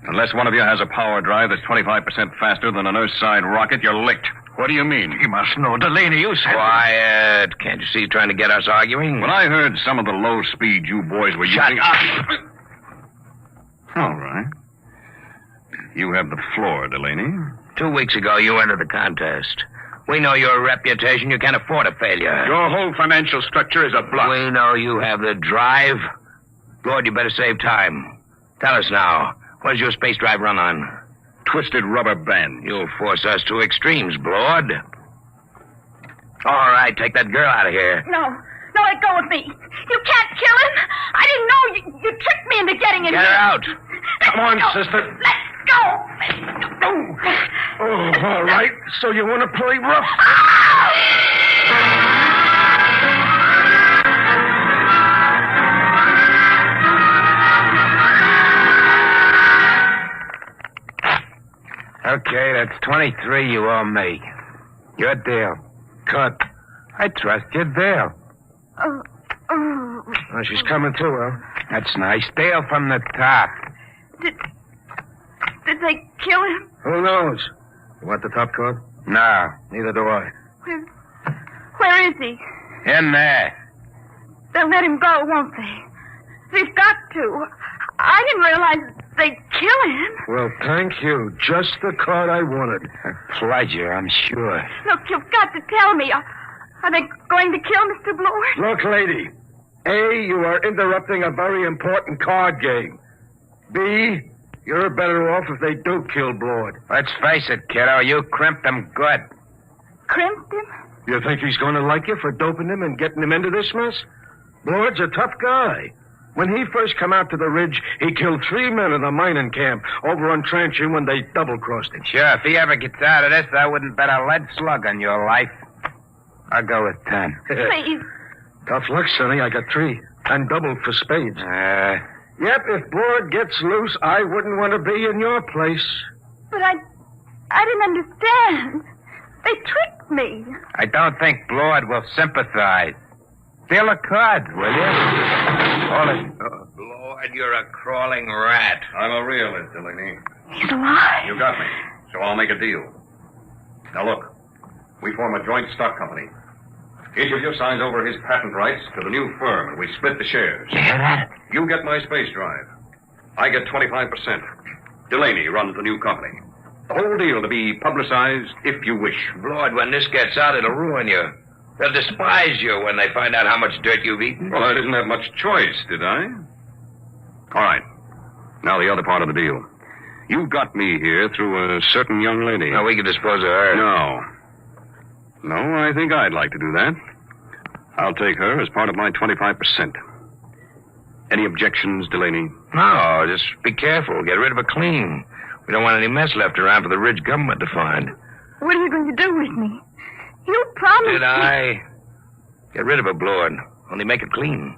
Unless one of you has a power drive that's 25% faster than an Earthside rocket, you're licked. What do you mean? You must know, Delaney, you said... Quiet. Can't you see you're trying to get us arguing? When I heard some of the low speed you boys were using... Shut up! All right. You have the floor, Delaney. 2 weeks ago, you entered the contest. We know your reputation. You can't afford a failure. Your whole financial structure is a bluff. We know you have the drive. Lord, you better save time. Tell us now, what does your space drive run on? Twisted rubber band. You'll force us to extremes, Lord. All right, take that girl out of here. No, let go of me. You can't kill him. I didn't know you tricked me into getting him. Get her out. Come on, sister. Let go. Oh, all right. So you want to play rough? Okay, that's 23 you owe me. Your deal. Cut. I trust your deal. Oh, she's coming too, Al. That's nice. Deal from the top. Did they kill him? Who knows? You want the top card? No. Neither do I. Where is he? In there. They'll let him go, won't they? They've got to. I didn't realize they'd kill him. Well, thank you. Just the card I wanted. A pleasure, I'm sure. Look, you've got to tell me. Are they going to kill Mr. Blord? Look, lady. A, you are interrupting a very important card game. B, you're better off if they do kill Blord. Let's face it, kiddo. You crimped him good. Crimped him? You think he's going to like you for doping him and getting him into this mess? Blord's a tough guy. When he first come out to the ridge, he killed 3 men in a mining camp over on Tranching when they double-crossed him. Sure, if he ever gets out of this, I wouldn't bet a lead slug on your life. I'll go with 10. Please. Tough luck, Sonny. I got 3. And double for spades. Yep, if Blord gets loose, I wouldn't want to be in your place. But I didn't understand. They tricked me. I don't think Blord will sympathize. Deal a card, will you? Hold it. Lord, you're a crawling rat. I'm a realist, Delaney. He's alive. You got me. So I'll make a deal. Now look, we form a joint stock company. Each of you signs over his patent rights to the new firm, and we split the shares. You hear that? You get my space drive. I get 25%. Delaney runs the new company. The whole deal to be publicized if you wish. Lord, when this gets out, it'll ruin you. They'll despise you when they find out how much dirt you've eaten. Well, I didn't have much choice, did I? All right. Now the other part of the deal. You got me here through a certain young lady. Now, we can dispose of her. No, I think I'd like to do that. I'll take her as part of my 25%. Any objections, Delaney? No, just be careful. Get rid of her clean. We don't want any mess left around for the Ridge government to find. What are you going to do with me? You promised Did I? Get rid of her, Blord. Only make it clean.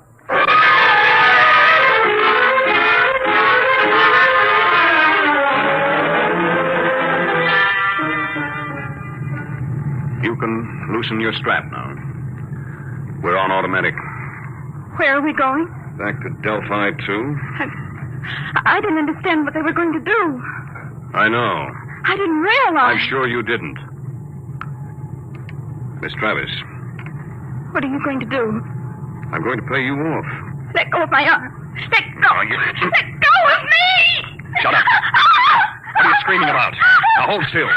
You can loosen your strap now. We're on automatic. Where are we going? Back to Delphi 2. I didn't understand what they were going to do. I know. I didn't realize. I'm sure you didn't. Miss Travis. What are you going to do? I'm going to pay you off. Let go of my arm. Let go. Let go of me! Shut up. What are you screaming about? Now hold still.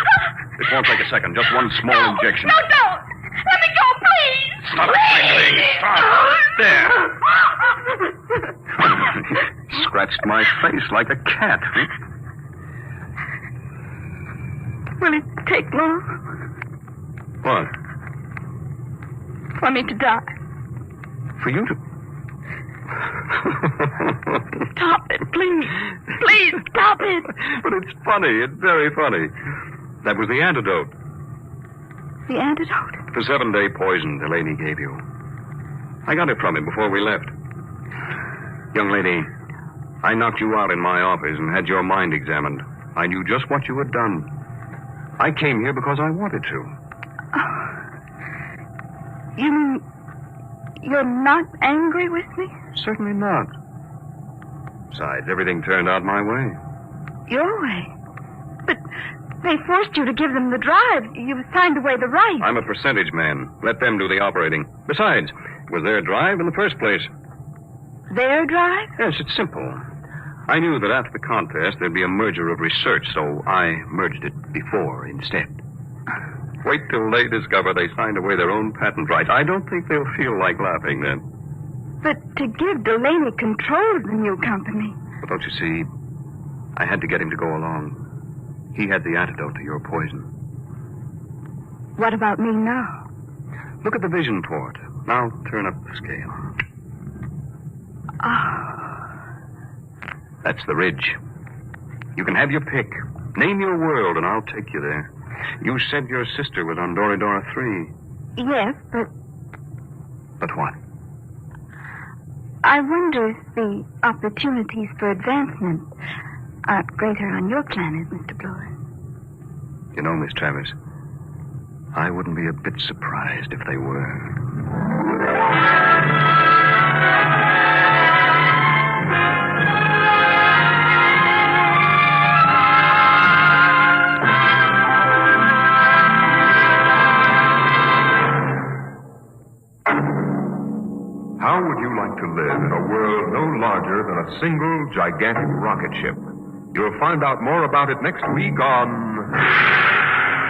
This won't take a second. Just one small injection. No, don't. Let me go, please. Stop wriggling. Stop. There. Scratched my face like a cat. Will it take long What? for me to die? For you to... Stop it, please. Please, stop it. But it's funny. It's very funny. That was the antidote. The antidote? The 7-day poison Delaney gave you. I got it from him before we left. Young lady, I knocked you out in my office and had your mind examined. I knew just what you had done. I came here because I wanted to. You mean you're not angry with me? Certainly not. Besides, everything turned out my way. Your way? But they forced you to give them the drive. You signed away the right. I'm a percentage man. Let them do the operating. Besides, it was their drive in the first place. Their drive? Yes, it's simple. I knew that after the contest there'd be a merger of research, so I merged it before instead. Wait till they discover they signed away their own patent rights. I don't think they'll feel like laughing then. But to give Delaney control of the new company. But don't you see, I had to get him to go along. He had the antidote to your poison. What about me now? Look at the vision port. Now turn up the scale. That's the ridge. You can have your pick. Name your world, and I'll take you there. You said your sister was on Doridora 3. Yes, but But what? I wonder if the opportunities for advancement aren't greater on your planet, Mr. Blower. You know, Miss Travis, I wouldn't be a bit surprised if they were. How would you like to live in a world no larger than a single gigantic rocket ship? You'll find out more about it next week on...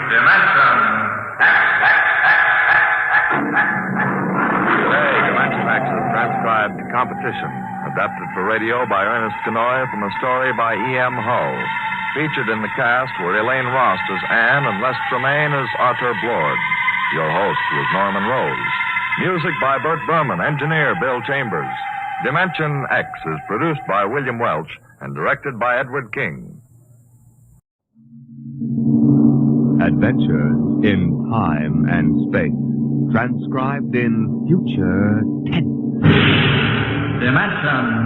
Dimension Today, Dimension X is transcribed Competition, adapted for radio by Ernest Kenoy from a story by E.M. Hull. Featured in the cast were Elaine Rost as Anne and Les Tremaine as Arthur Blord. Your host was Norman Rose. Music by Burt Berman, engineer Bill Chambers. Dimension X is produced by William Welch and directed by Edward King. Adventures in time and space, transcribed in future tense. Dimension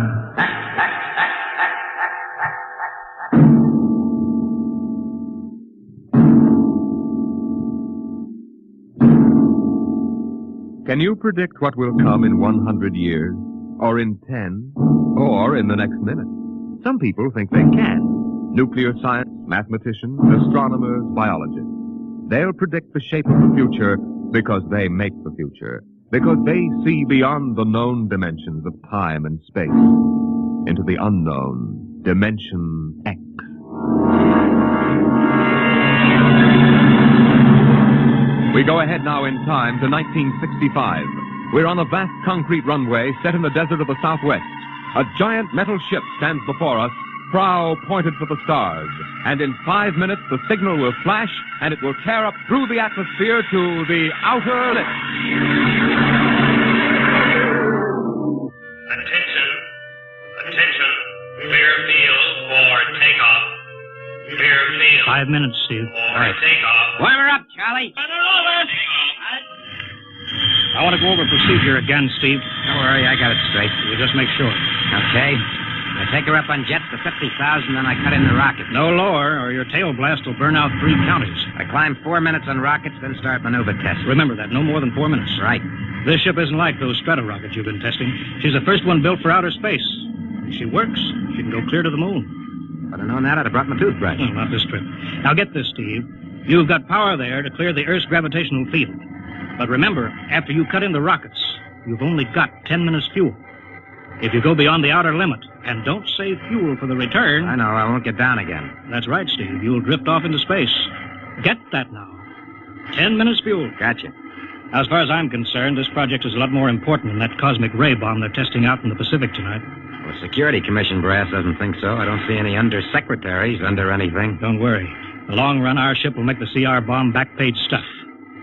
Can you predict what will come in 100 years, or in 10, or in the next minute? Some people think they can. Nuclear science, mathematicians, astronomers, biologists. They'll predict the shape of the future because they make the future. Because they see beyond the known dimensions of time and space into the unknown Dimension X. We go ahead now in time to 1965. We're on a vast concrete runway set in the desert of the Southwest. A giant metal ship stands before us, prow pointed for the stars. And in 5 minutes, the signal will flash, and it will tear up through the atmosphere to the outer limit. Attention. Clear field for takeoff. Clear field. 5 minutes, Steve. All right. Takeoff. Warm her up, Charlie. I want to go over procedure again, Steve. Don't worry, I got it straight. We'll just make sure. Okay. I take her up on jets to 50,000, then I cut in the rocket. No lower, or your tail blast will burn out 3 counties. I climb 4 minutes on rockets, then start maneuver tests. Remember that, no more than 4 minutes. Right. This ship isn't like those strato rockets you've been testing. She's the first one built for outer space. If she works, she can go clear to the moon. If I'd have known that, I'd have brought my toothbrush. No, not this trip. Now get this, Steve. You've got power there to clear the Earth's gravitational field. But remember, after you cut in the rockets, you've only got 10 minutes fuel. If you go beyond the outer limit, And don't save fuel for the return. I know, I won't get down again. That's right, Steve. You'll drift off into space. Get that now. 10 minutes fuel. Gotcha. As far as I'm concerned, this project is a lot more important than that cosmic ray bomb they're testing out in the Pacific tonight. Well, Security Commission brass doesn't think so. I don't see any undersecretaries under anything. Don't worry. In the long run, our ship will make the CR bomb back-page stuff.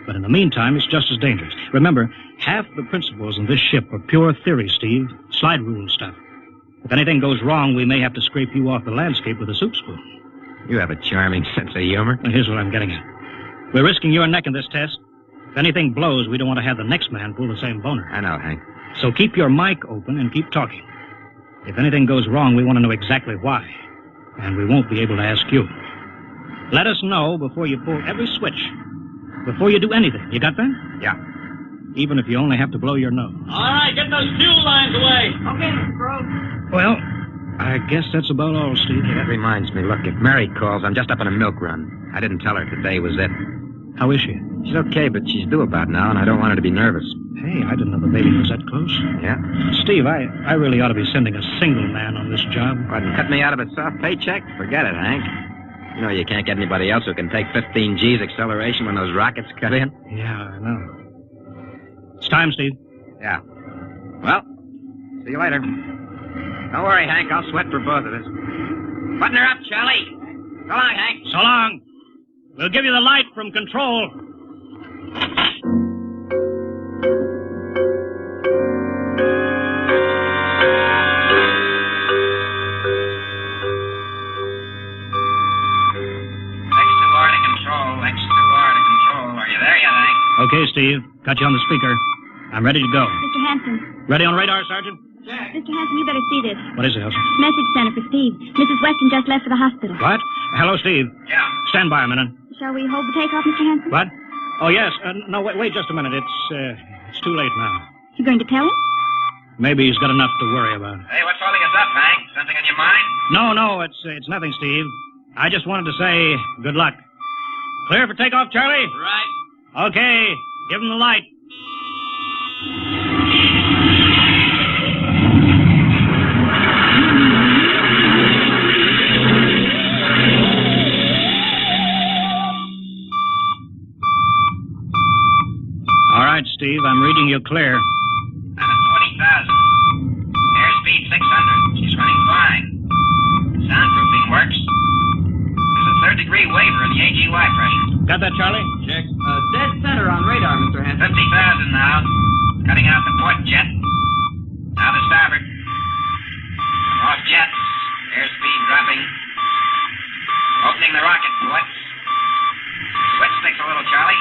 But in the meantime, it's just as dangerous. Remember, half the principles in this ship are pure theory, Steve. Slide rule stuff. If anything goes wrong, we may have to scrape you off the landscape with a soup spoon. You have a charming sense of humor. And here's what I'm getting at. We're risking your neck in this test. If anything blows, we don't want to have the next man pull the same boner. I know, Hank. So keep your mic open and keep talking. If anything goes wrong, we want to know exactly why. And we won't be able to ask you. Let us know before you pull every switch. Before you do anything. You got that? Yeah. Even if you only have to blow your nose. All right, get those fuel lines away. Okay, Mr. Crow. Well, I guess that's about all, Steve. Hey, that reminds me. Look, if Mary calls, I'm just up on a milk run. I didn't tell her today was it. How is she? She's okay, but she's due about now, and I don't want her to be nervous. Hey, I didn't know the baby was that close. Yeah? Steve, I really ought to be sending a single man on this job. What, and cut me out of a soft paycheck? Forget it, Hank. You know you can't get anybody else who can take 15 G's acceleration when those rockets cut in. Yeah, I know. It's time, Steve. Yeah. Well, see you later. Don't worry, Hank. I'll sweat for both of us. Button her up, Charlie. So long, Hank. So long. We'll give you the light from control. Okay, Steve. Got you on the speaker. I'm ready to go. Mr. Hanson. Ready on radar, Sergeant? Mr. Hanson, you better see this. What is it, Elsa? Message center for Steve. Mrs. Weston just left for the hospital. What? Hello, Steve. Yeah. Stand by a minute. Shall we hold the takeoff, Mr. Hanson? What? Oh, yes. No, wait just a minute. It's too late now. You going to tell him? Maybe he's got enough to worry about. Hey, what's holding us up, Hank? Something on your mind? No, it's nothing, Steve. I just wanted to say good luck. Clear for takeoff, Charlie? Right. Okay. Give him the light. All right, Steve, I'm reading you clear. I'm at 20,000. Airspeed 600. She's running fine. Soundproofing works. There's a third-degree waiver in the AGY pressure. Got that, Charlie? Check. Dead center on radar, Mr. Hanson. 50,000 now. Cutting out the port jet. Now the starboard. Off jets. Airspeed dropping. Opening the rocket ports. Switch sticks a little, Charlie.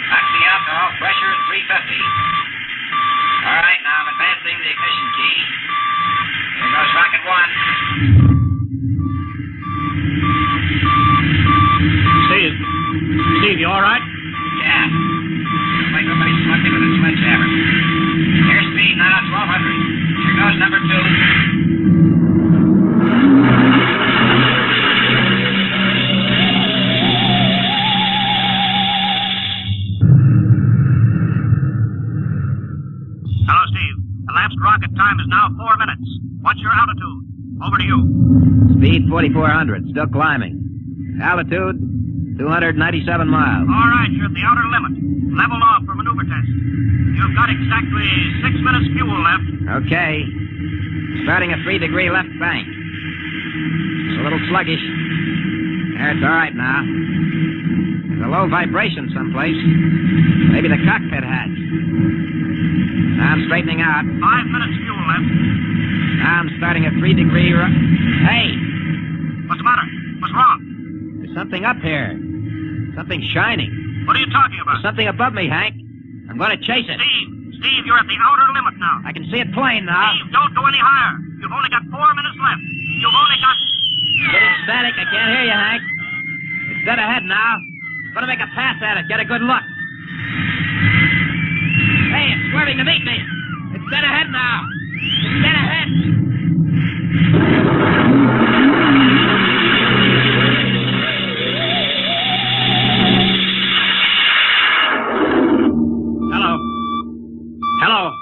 Oxy alcohol, pressure at 350. All right, now I'm advancing the ignition key. Here goes rocket one. Steve, you all right? Yeah. Looks like somebody smugged me with a sledgehammer. Airspeed now 1,200. Here goes number two. Hello, Steve. Elapsed rocket time is now 4 minutes. What's your altitude? Over to you. Speed 4,400. Still climbing. Altitude 297 miles. All right, you're at the outer limit. Level off for maneuver test. You've got exactly 6 minutes fuel left. Okay. Starting a 3-degree left bank. It's a little sluggish. There, it's all right now. There's a low vibration someplace. Maybe the cockpit hatch. Now I'm straightening out. 5 minutes fuel left. Now I'm starting a 3-degree Hey! What's the matter? What's wrong? There's something up here. Something shining. What are you talking about? There's something above me, Hank. I'm going to chase it. Steve, you're at the outer limit now. I can see it plain now. Steve, don't go any higher. You've only got 4 minutes left. You've only got... Getting static. I can't hear you, Hank. It's dead ahead now. I'm going to make a pass at it. Get a good look. Hey, it's swerving to meet me. It's dead ahead now. It's dead ahead.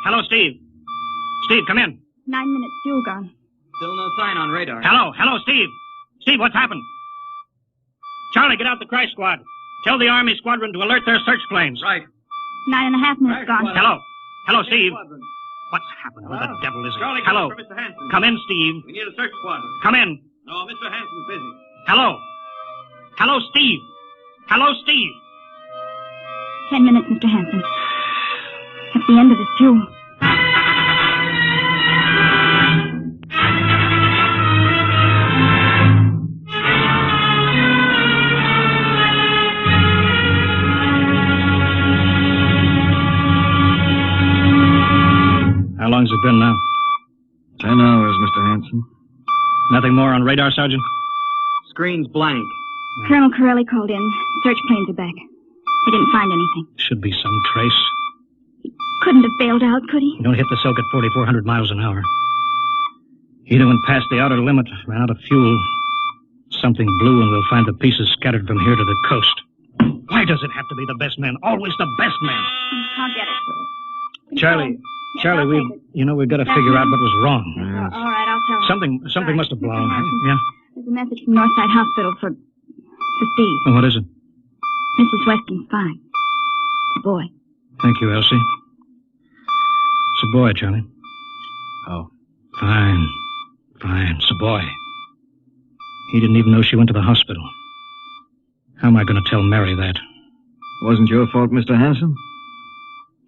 Hello, Steve. Steve, come in. 9 minutes fuel gone. Still no sign on radar. Hello, Steve. Steve, what's happened? Charlie, get out the crash squad. Tell the Army squadron to alert their search planes. Right. 9.5 minutes gone. Hello, Steve. What's happened? Who the devil is it? Charlie, Hello. for Mr. Hanson. Come in, Steve. We need a search squadron. Come in. No, Mr. Hanson's busy. Hello, Steve. Hello, Steve. 10 minutes, Mr. Hanson. That's the end of his fuel. How long's it been now? 10 hours, Mr. Hanson. Nothing more on radar, Sergeant? Screen's blank. Colonel Corelli called in. Search planes are back. He didn't find anything. Should be some trace. Couldn't have bailed out, could he? You don't hit the silk at 4,400 miles an hour. Either went past the outer limit, ran out of fuel. Something blew, and we'll find the pieces scattered from here to the coast. Why does it have to be the best man? Always the best man. I'll get it. Charlie, we've got to figure out what was wrong. All right, I'll tell him. Something must have blown. Yeah? There's a message from Northside Hospital for Steve. Well, what is it? Mrs. Weston's fine. It's a boy. Thank you, Elsie. It's a boy, Charlie. Oh. Fine. It's a boy. He didn't even know she went to the hospital. How am I going to tell Mary that? Wasn't your fault, Mr. Hanson.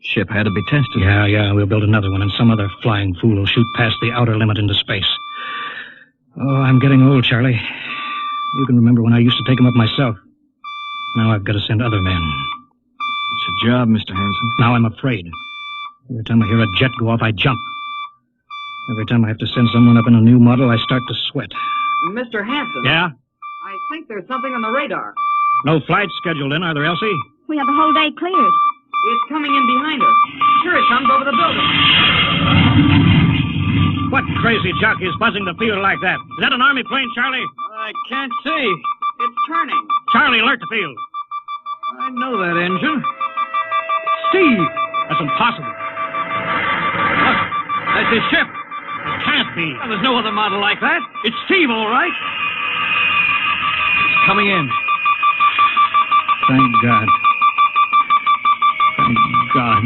Ship had to be tested. Yeah, we'll build another one, and some other flying fool will shoot past the outer limit into space. Oh, I'm getting old, Charlie. You can remember when I used to take 'em up myself. Now I've got to send other men. It's a job, Mr. Hanson. Now I'm afraid. Every time I hear a jet go off, I jump. Every time I have to send someone up in a new model, I start to sweat. Mr. Hanson. Yeah? I think there's something on the radar. No flights scheduled in, are there, Elsie? We have the whole day cleared. It's coming in behind us. Here it comes over the building. What crazy jockey is buzzing the field like that? Is that an Army plane, Charlie? I can't see. It's turning. Charlie, alert the field. I know that engine. Steve! That's impossible. Look, that's his ship. It can't be. Well, there's no other model like that. It's Steve, all right. It's coming in. Thank God. Thank God.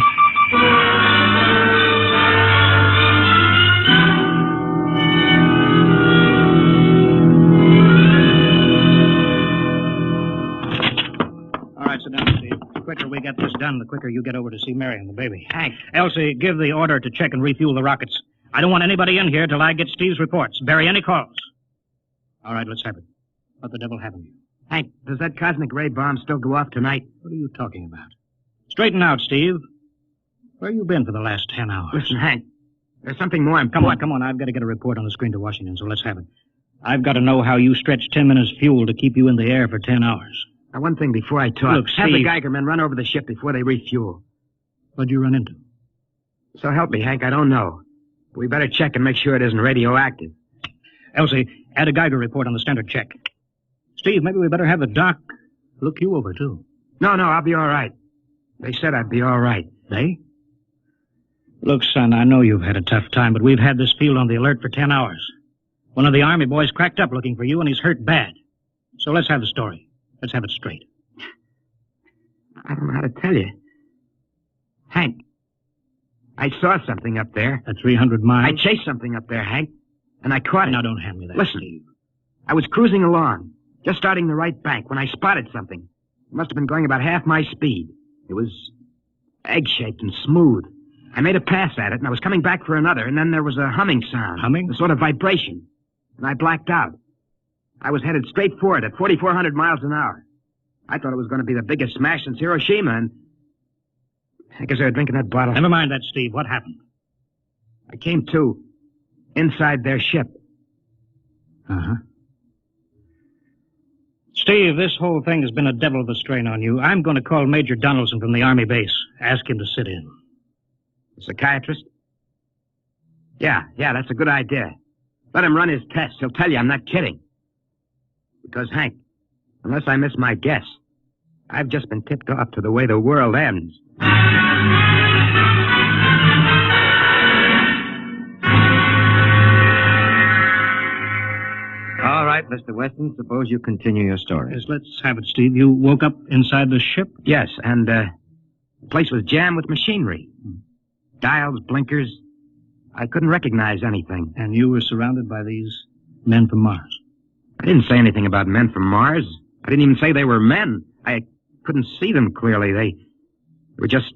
All right, sit down, Steve. The quicker we get this done, the quicker you get over to see Mary and the baby. Hank. Elsie, give the order to check and refuel the rockets. I don't want anybody in here till I get Steve's reports. Bury any calls. All right, let's have it. What the devil happened? Hank, does that cosmic ray bomb still go off tonight? What are you talking about? Straighten out, Steve. Where you been for the last 10 hours? Listen, Hank, there's something more important. Come on. I've got to get a report on the screen to Washington, so let's have it. I've got to know how you stretched 10 minutes fuel to keep you in the air for 10 hours. Now, one thing before I talk. Look, Steve. Have the Geiger men run over the ship before they refuel. What'd you run into? So help me, Hank, I don't know. But we better check and make sure it isn't radioactive. Elsie, add a Geiger report on the standard check. Steve, maybe we better have the doc look you over, too. No, I'll be all right. They said I'd be all right. They? Look, son, I know you've had a tough time, but we've had this field on the alert for 10 hours. One of the Army boys cracked up looking for you, and he's hurt bad. So let's have the story. Let's have it straight. I don't know how to tell you. Hank, I saw something up there. At 300 miles? I chased something up there, Hank, and I caught it. Now, don't hand me that, Listen, Steve. I was cruising along, just starting the right bank, when I spotted something. It must have been going about half my speed. It was egg-shaped and smooth. I made a pass at it, and I was coming back for another, and then there was a humming sound. Humming? A sort of vibration. And I blacked out. I was headed straight for it at 4,400 miles an hour. I thought it was going to be the biggest smash since Hiroshima, and I guess they were drinking that bottle. Never mind that, Steve. What happened? I came to inside their ship. Uh-huh. Steve, this whole thing has been a devil of a strain on you. I'm going to call Major Donaldson from the Army base. Ask him to sit in. A psychiatrist? Yeah, that's a good idea. Let him run his tests. He'll tell you I'm not kidding. Because, Hank, unless I miss my guess, I've just been tipped off to the way the world ends. right, Mr. Weston. Suppose you continue your story. Yes, let's have it, Steve. You woke up inside the ship? Yes, and the place was jammed with machinery. Dials, blinkers. I couldn't recognize anything. And you were surrounded by these men from Mars? I didn't say anything about men from Mars. I didn't even say they were men. I couldn't see them clearly. They were just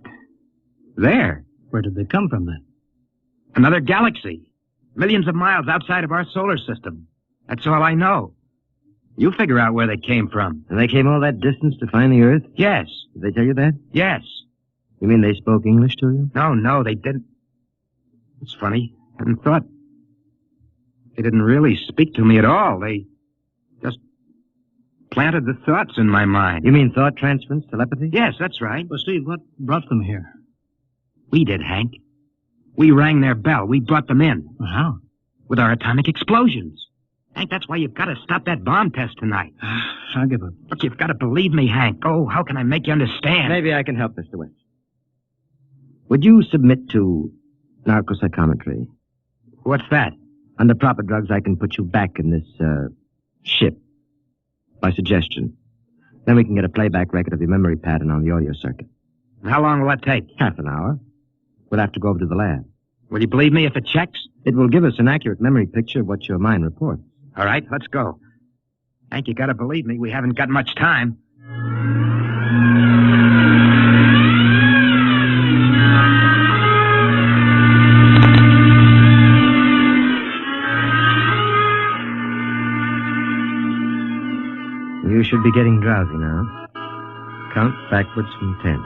there. Where did they come from, then? Another galaxy. Millions of miles outside of our solar system. That's all I know. You figure out where they came from. And they came all that distance to find the Earth? Yes. Did they tell you that? Yes. You mean they spoke English to you? No, they didn't. It's funny. I hadn't thought. They didn't really speak to me at all. They just planted the thoughts in my mind. You mean thought transference, telepathy? Yes, that's right. Well, Steve, what brought them here? We did, Hank. We rang their bell. We brought them in. Well, how? With our atomic explosions. Hank, that's why you've got to stop that bomb test tonight. I'll give up. Look, you've got to believe me, Hank. Oh, how can I make you understand? Maybe I can help, Mr. West. Would you submit to narcopsychometry? What's that? Under proper drugs, I can put you back in this, ship. By suggestion. Then we can get a playback record of your memory pattern on the audio circuit. How long will that take? Half an hour. We'll have to go over to the lab. Will you believe me if it checks? It will give us an accurate memory picture of what your mind reports. All right, let's go. Hank, you gotta believe me. We haven't got much time. You should be getting drowsy now. Count backwards from 10.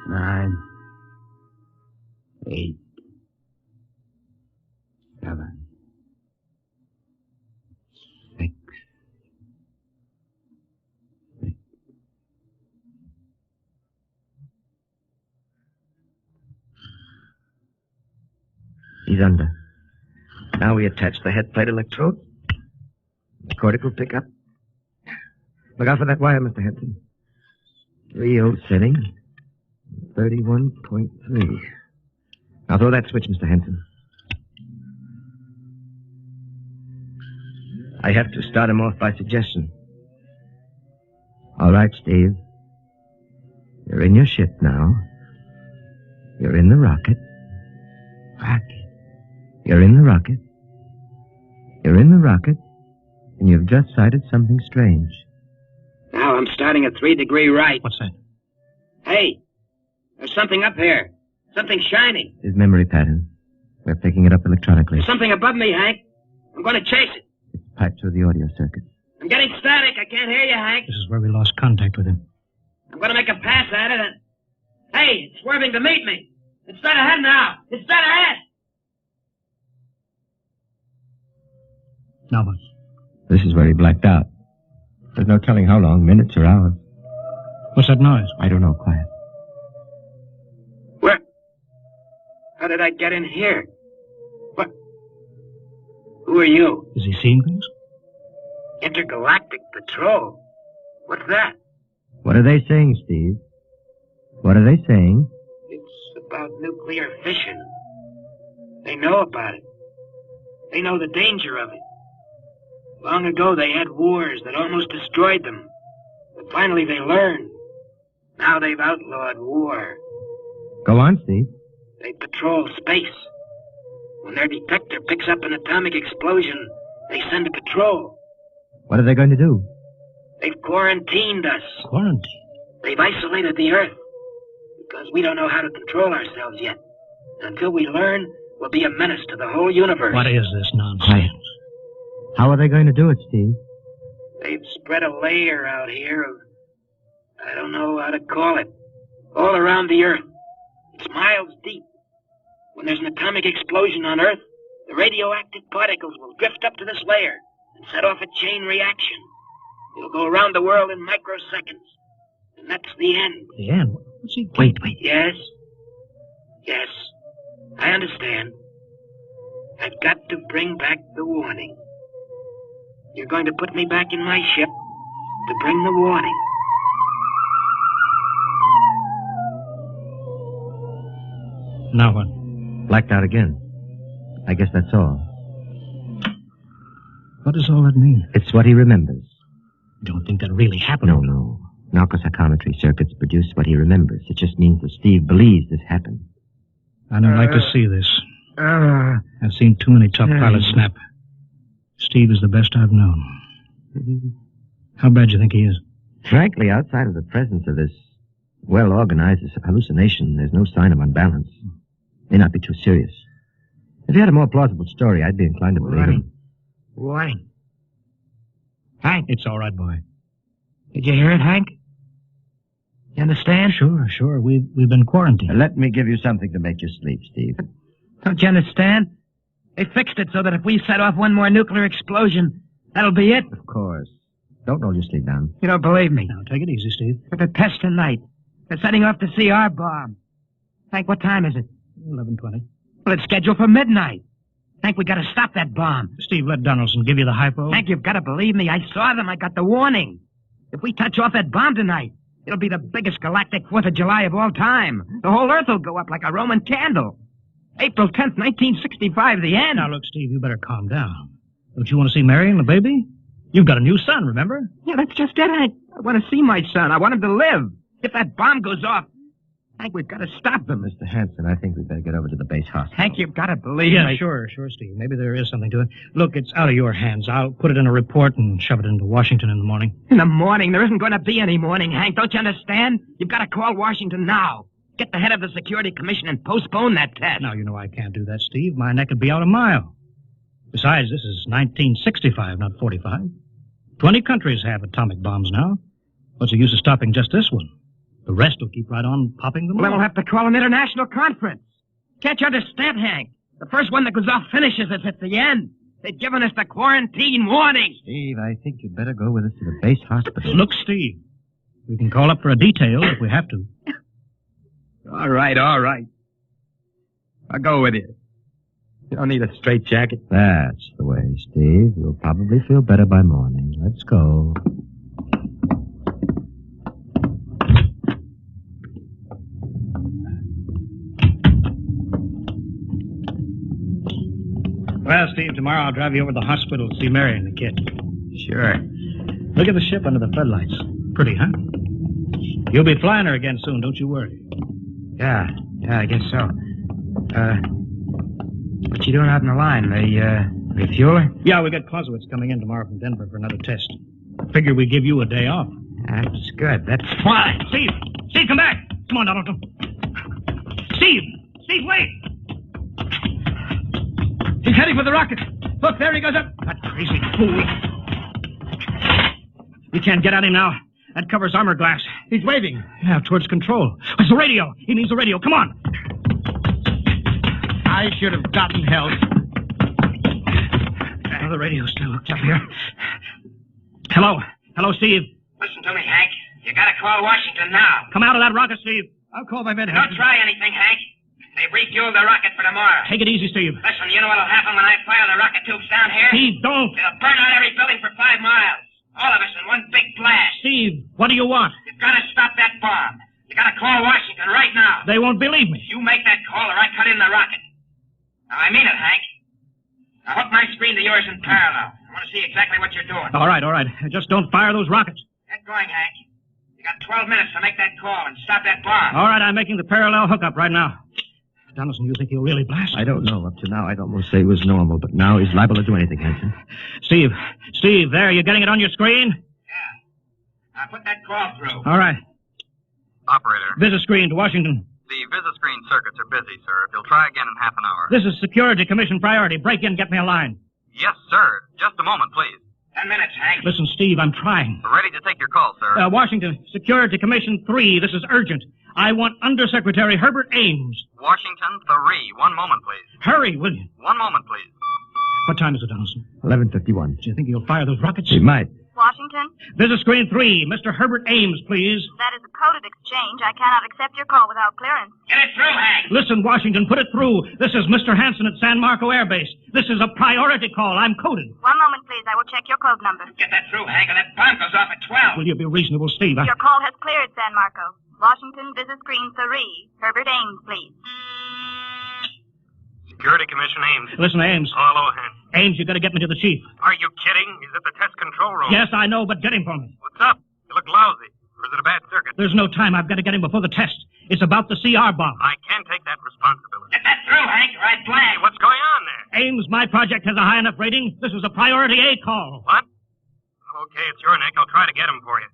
9, 8, 7, 6. He's under. Now we attach the head plate electrode. The cortical pickup. Look out for that wire, Mr. Henson. 3-0 setting. 31.3. Now throw that switch, Mr. Henson. I have to start him off by suggestion. All right, Steve. You're in your ship now. You're in the rocket. You're in the rocket. You're in the rocket. And you've just sighted something strange. Now I'm starting at 3 degree right. What's that? Hey, there's something up here. Something shining. His memory pattern. We're picking it up electronically. There's something above me, Hank. I'm going to chase it. It's piped through the audio circuit. I'm getting static. I can't hear you, Hank. This is where we lost contact with him. I'm going to make a pass at it and... Hey, it's swerving to meet me. It's dead ahead now. It's dead ahead. Now what? This is where he blacked out. There's no telling how long, minutes or hours. What's that noise? I don't know, quiet. Where? How did I get in here? What? Who are you? Is he seeing things? Intergalactic Patrol. What's that? What are they saying, Steve? What are they saying? It's about nuclear fission. They know about it. They know the danger of it. Long ago, they had wars that almost destroyed them. But finally, they learned. Now they've outlawed war. Go on, Steve. They patrol space. When their detector picks up an atomic explosion, they send a patrol. What are they going to do? They've quarantined us. Quarantined? They've isolated the Earth. Because we don't know how to control ourselves yet. Until we learn, we'll be a menace to the whole universe. What is this nonsense? Quiet. How are they going to do it, Steve? They've spread a layer out here of... I don't know how to call it. All around the Earth. It's miles deep. When there's an atomic explosion on Earth, the radioactive particles will drift up to this layer and set off a chain reaction. It'll go around the world in microseconds. And that's the end. The end? What's he... Wait. Yes. Yes. I understand. I've got to bring back the warning. You're going to put me back in my ship to bring the warning. Now what? Blacked out again. I guess that's all. What does all that mean? It's what he remembers. Don't think that really happened. No. Narcopsychometry circuits produce what he remembers. It just means that Steve believes this happened. I don't like to see this. I've seen too many tough pilots snap. Steve is the best I've known. How bad do you think he is? Frankly, outside of the presence of this well-organized hallucination, there's no sign of unbalance. May not be too serious. If he had a more plausible story, I'd be inclined to believe him. Warning. Hank. It's all right, boy. Did you hear it, Hank? You understand? Sure. We've been quarantined. Let me give you something to make you sleep, Steve. Don't you understand? They fixed it so that if we set off one more nuclear explosion, that'll be it. Of course. Don't roll your sleep down. You don't believe me. Now, take it easy, Steve. For the test tonight. They're setting off the CR bomb. Hank, what time is it? 11:20. Well, it's scheduled for midnight. Hank, we gotta stop that bomb. Steve, let Donaldson give you the hypo. Hank, you've gotta believe me. I saw them. I got the warning. If we touch off that bomb tonight, it'll be the biggest galactic 4th of July of all time. The whole Earth will go up like a Roman candle. April 10th, 1965, the end. Now, look, Steve, you better calm down. Don't you want to see Mary and the baby? You've got a new son, remember? Yeah, that's just it, Hank. I want to see my son. I want him to live. If that bomb goes off, Hank, we've got to stop them. Mr. Hanson, I think we'd better get over to the base hospital. Hank, you've got to believe me. me. Sure, Steve. Maybe there is something to it. Look, it's out of your hands. I'll put it in a report and shove it into Washington in the morning. In the morning? There isn't going to be any morning, Hank. Don't you understand? You've got to call Washington now. Get the head of the Security Commission and postpone that test. Now, you know I can't do that, Steve. My neck would be out a mile. Besides, this is 1965, not 45. 20 countries have atomic bombs now. What's the use of stopping just this one? The rest will keep right on popping them. Well, then we'll have to call an international conference. Can't you understand, Hank? The first one that goes off finishes us at the end. They've given us the quarantine warning. Steve, I think you'd better go with us to the base hospital. Look, Steve, we can call up for a detail if we have to. All right. I'll go with you. You don't need a straitjacket. That's the way, Steve. You'll probably feel better by morning. Let's go. Well, Steve, tomorrow I'll drive you over to the hospital to see Mary and the kid. Sure. Look at the ship under the floodlights. Pretty, huh? You'll be flying her again soon, don't you worry. Yeah, I guess so. What you doing out in the line? They refuel her? Yeah, we got Clausewitz coming in tomorrow from Denver for another test. Figure we give you a day off. That's good. That's fine. Steve, come back. Come on, Donaldson. Steve, wait. He's heading for the rocket. Look, there he goes up. That crazy fool. We can't get at him now. That covers armor glass. He's waving. Yeah, towards control. It's the radio. He needs the radio. Come on. I should have gotten help. Oh, the radio still hooked up here. Hello, Steve. Listen to me, Hank. You gotta call Washington now. Come out of that rocket, Steve. I'll call my men. Don't try anything, Hank. They've refueled the rocket for tomorrow. Take it easy, Steve. Listen, you know what'll happen when I fire the rocket tubes down here? Steve, don't. It'll burn out every building for 5 miles. All of us in one big blast. Steve, what do you want? You've got to stop that bomb. You got to call Washington right now. They won't believe me. You make that call or I cut in the rocket. Now, I mean it, Hank. Now, hook my screen to yours in parallel. I want to see exactly what you're doing. All right. Just don't fire those rockets. Get going, Hank. You got 12 minutes to make that call and stop that bomb. All right, I'm making the parallel hookup right now. Donaldson, you think he'll really blast? I don't know. Up to now, I'd almost say he was normal, but now he's liable to do anything, Hanson. Steve, there, you getting it on your screen? Yeah. Now put that call through. All right. Operator. Visit screen to Washington. The visit screen circuits are busy, sir. You'll try again in half an hour. This is Security Commission priority. Break in, get me a line. Yes, sir. Just a moment, please. 10 minutes, Hank. Listen, Steve, I'm trying. Ready to take your call, sir. Washington, Security Commission 3. This is urgent. I want Undersecretary Herbert Ames. Washington 3. 1 moment, please. Hurry, will you? 1 moment, please. What time is it, Donaldson? 11:51. Do you think he'll fire those rockets? He might. Washington? Visit screen 3. Mr. Herbert Ames, please. That is a coded exchange. I cannot accept your call without clearance. Get it through, Hank. Listen, Washington, put it through. This is Mr. Hanson at San Marco Air Base. This is a priority call. I'm coded. 1 moment, please. I will check your code number. Get that through, Hank, and that bomb goes off at 12. Will you be reasonable, Steve? Your call has cleared, San Marco. Washington, visit screen 3. Herbert Ames, please. Security Commission Ames. Listen, Ames. Oh, hello, Hank. Ames, you got to get me to the chief. Are you kidding? He's at the test control room. Yes, I know, but get him for me. What's up? You look lousy. Or is it a bad circuit? There's no time. I've got to get him before the test. It's about the CR bomb. I can't take that responsibility. Get that through, Hank. Right flag. Hey, what's going on there? Ames, my project has a high enough rating. This is a priority A call. What? Okay, it's your neck. I'll try to get him for you.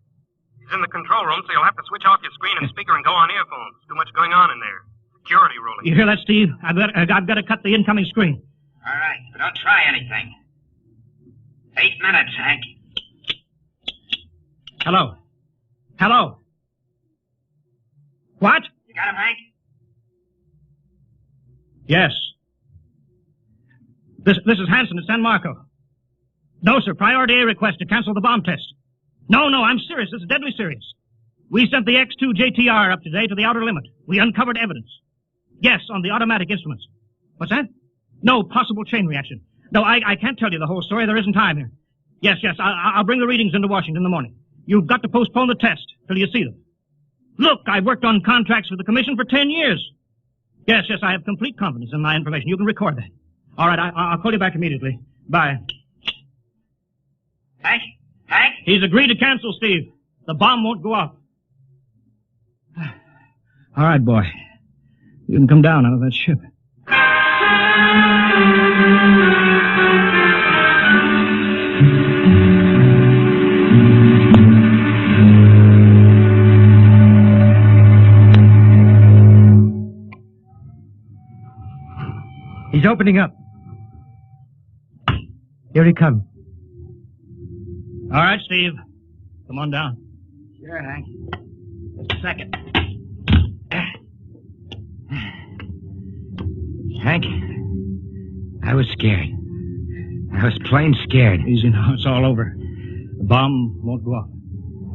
He's in the control room, so you'll have to switch off your screen and speaker and go on earphones. Too much going on in there. Security ruling. You hear that, Steve? I've got to cut the incoming screen. All right, but don't try anything. 8 minutes, Hank. Hello? Hello? What? You got him, Hank? Yes. This is Hanson at San Marco. No, sir. Priority A request to cancel the bomb test. No, I'm serious. This is deadly serious. We sent the X2 JTR up today to the outer limit. We uncovered evidence. Yes, on the automatic instruments. What's that? No, possible chain reaction. No, I can't tell you the whole story. There isn't time here. Yes, I'll bring the readings into Washington in the morning. You've got to postpone the test till you see them. Look, I've worked on contracts with the Commission for 10 years. Yes, I have complete confidence in my information. You can record that. All right, I'll call you back immediately. Bye. Hank? He's agreed to cancel, Steve. The bomb won't go off. All right, boy. You can come down out of that ship. He's opening up. Here he comes. All right, Steve. Come on down. Sure, Hank. Just a second. Hank, I was scared. I was plain scared. Easy now. It's all over. The bomb won't go off.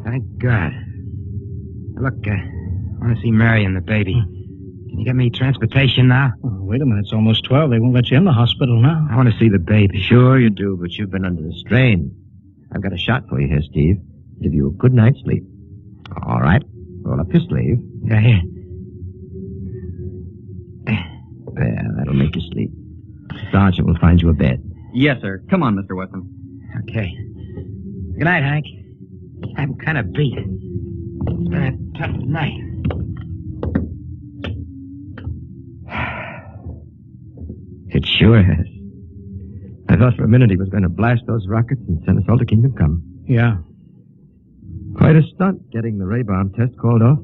Thank God. Look, I want to see Mary and the baby. Can you get me transportation now? Oh, wait a minute. It's almost 12. They won't let you in the hospital now. I want to see the baby. Sure you do, but you've been under the strain. I've got a shot for you here, Steve. Give you a good night's sleep. All right. Roll up your sleeve. Yeah, here. There, that'll make you sleep. Sergeant will find you a bed. Yes, sir. Come on, Mr. Wesson. Okay. Good night, Hank. I'm kind of beat. It's been a tough night. It sure has. I thought for a minute he was going to blast those rockets and send us all to Kingdom Come. Yeah. Quite a stunt getting the ray bomb test called off.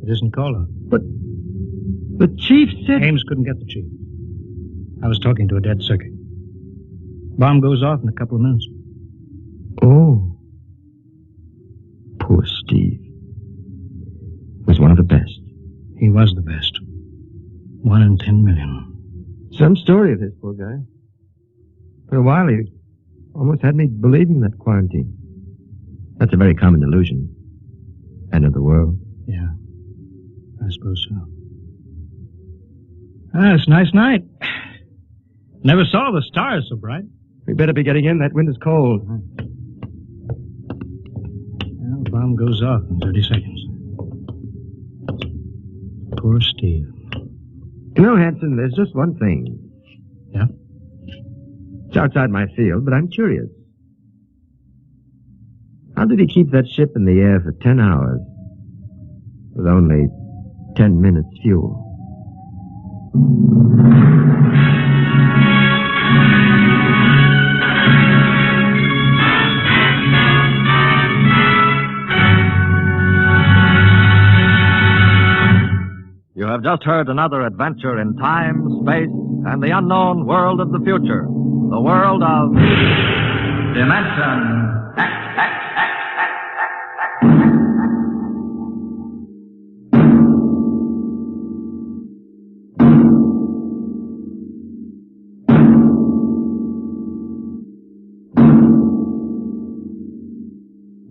It isn't called off. But the chief said... Ames couldn't get the chief. I was talking to a dead circuit. Bomb goes off in a couple of minutes. Oh. Poor Steve. Was one of the best. He was the best. 1 in 10 million. Some story of his, poor guy. For a while, he almost had me believing that quarantine. That's a very common illusion. End of the world. Yeah. I suppose so. It's a nice night. Never saw the stars so bright. We better be getting in. That wind is cold. Well, the bomb goes off in 30 seconds. Poor Steve. You know, Hanson, there's just one thing. Yeah? It's outside my field, but I'm curious. How did he keep that ship in the air for 10 hours with only 10 minutes fuel? You have just heard another adventure in time, space, and the unknown world of the future. The world of Dimension X.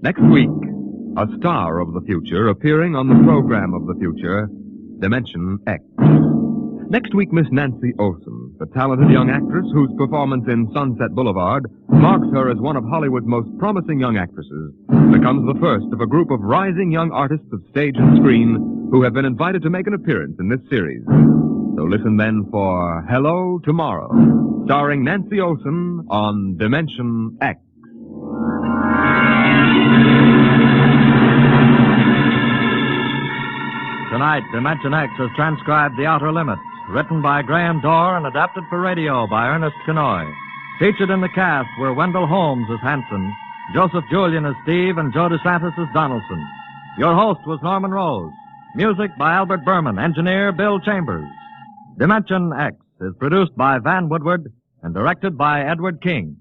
Next week, a star of the future appearing on the program of the future, Dimension X. Next week, Miss Nancy Olson, the talented young actress whose performance in Sunset Boulevard marks her as one of Hollywood's most promising young actresses, becomes the first of a group of rising young artists of stage and screen who have been invited to make an appearance in this series. So listen then for Hello Tomorrow, starring Nancy Olson on Dimension X. Tonight, Dimension X has transcribed The Outer Limit, written by Graham Dorr and adapted for radio by Ernest Kenoy. Featured in the cast were Wendell Holmes as Hanson, Joseph Julian as Steve, and Joe DeSantis as Donaldson. Your host was Norman Rose. Music by Albert Berman, engineer Bill Chambers. Dimension X is produced by Van Woodward and directed by Edward King.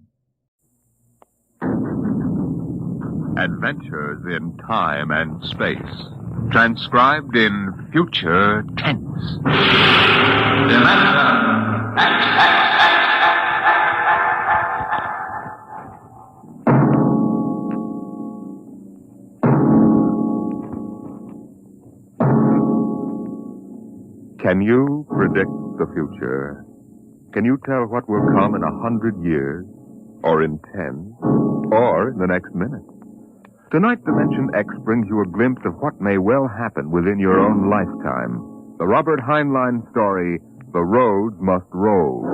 Adventures in Time and Space. Transcribed in future tense. Dimension X. Can you predict the future? Can you tell what will come in 100 years? Or in 10? Or in the next minute? Tonight, Dimension X brings you a glimpse of what may well happen within your own lifetime. The Robert Heinlein story, The Roads Must Roll.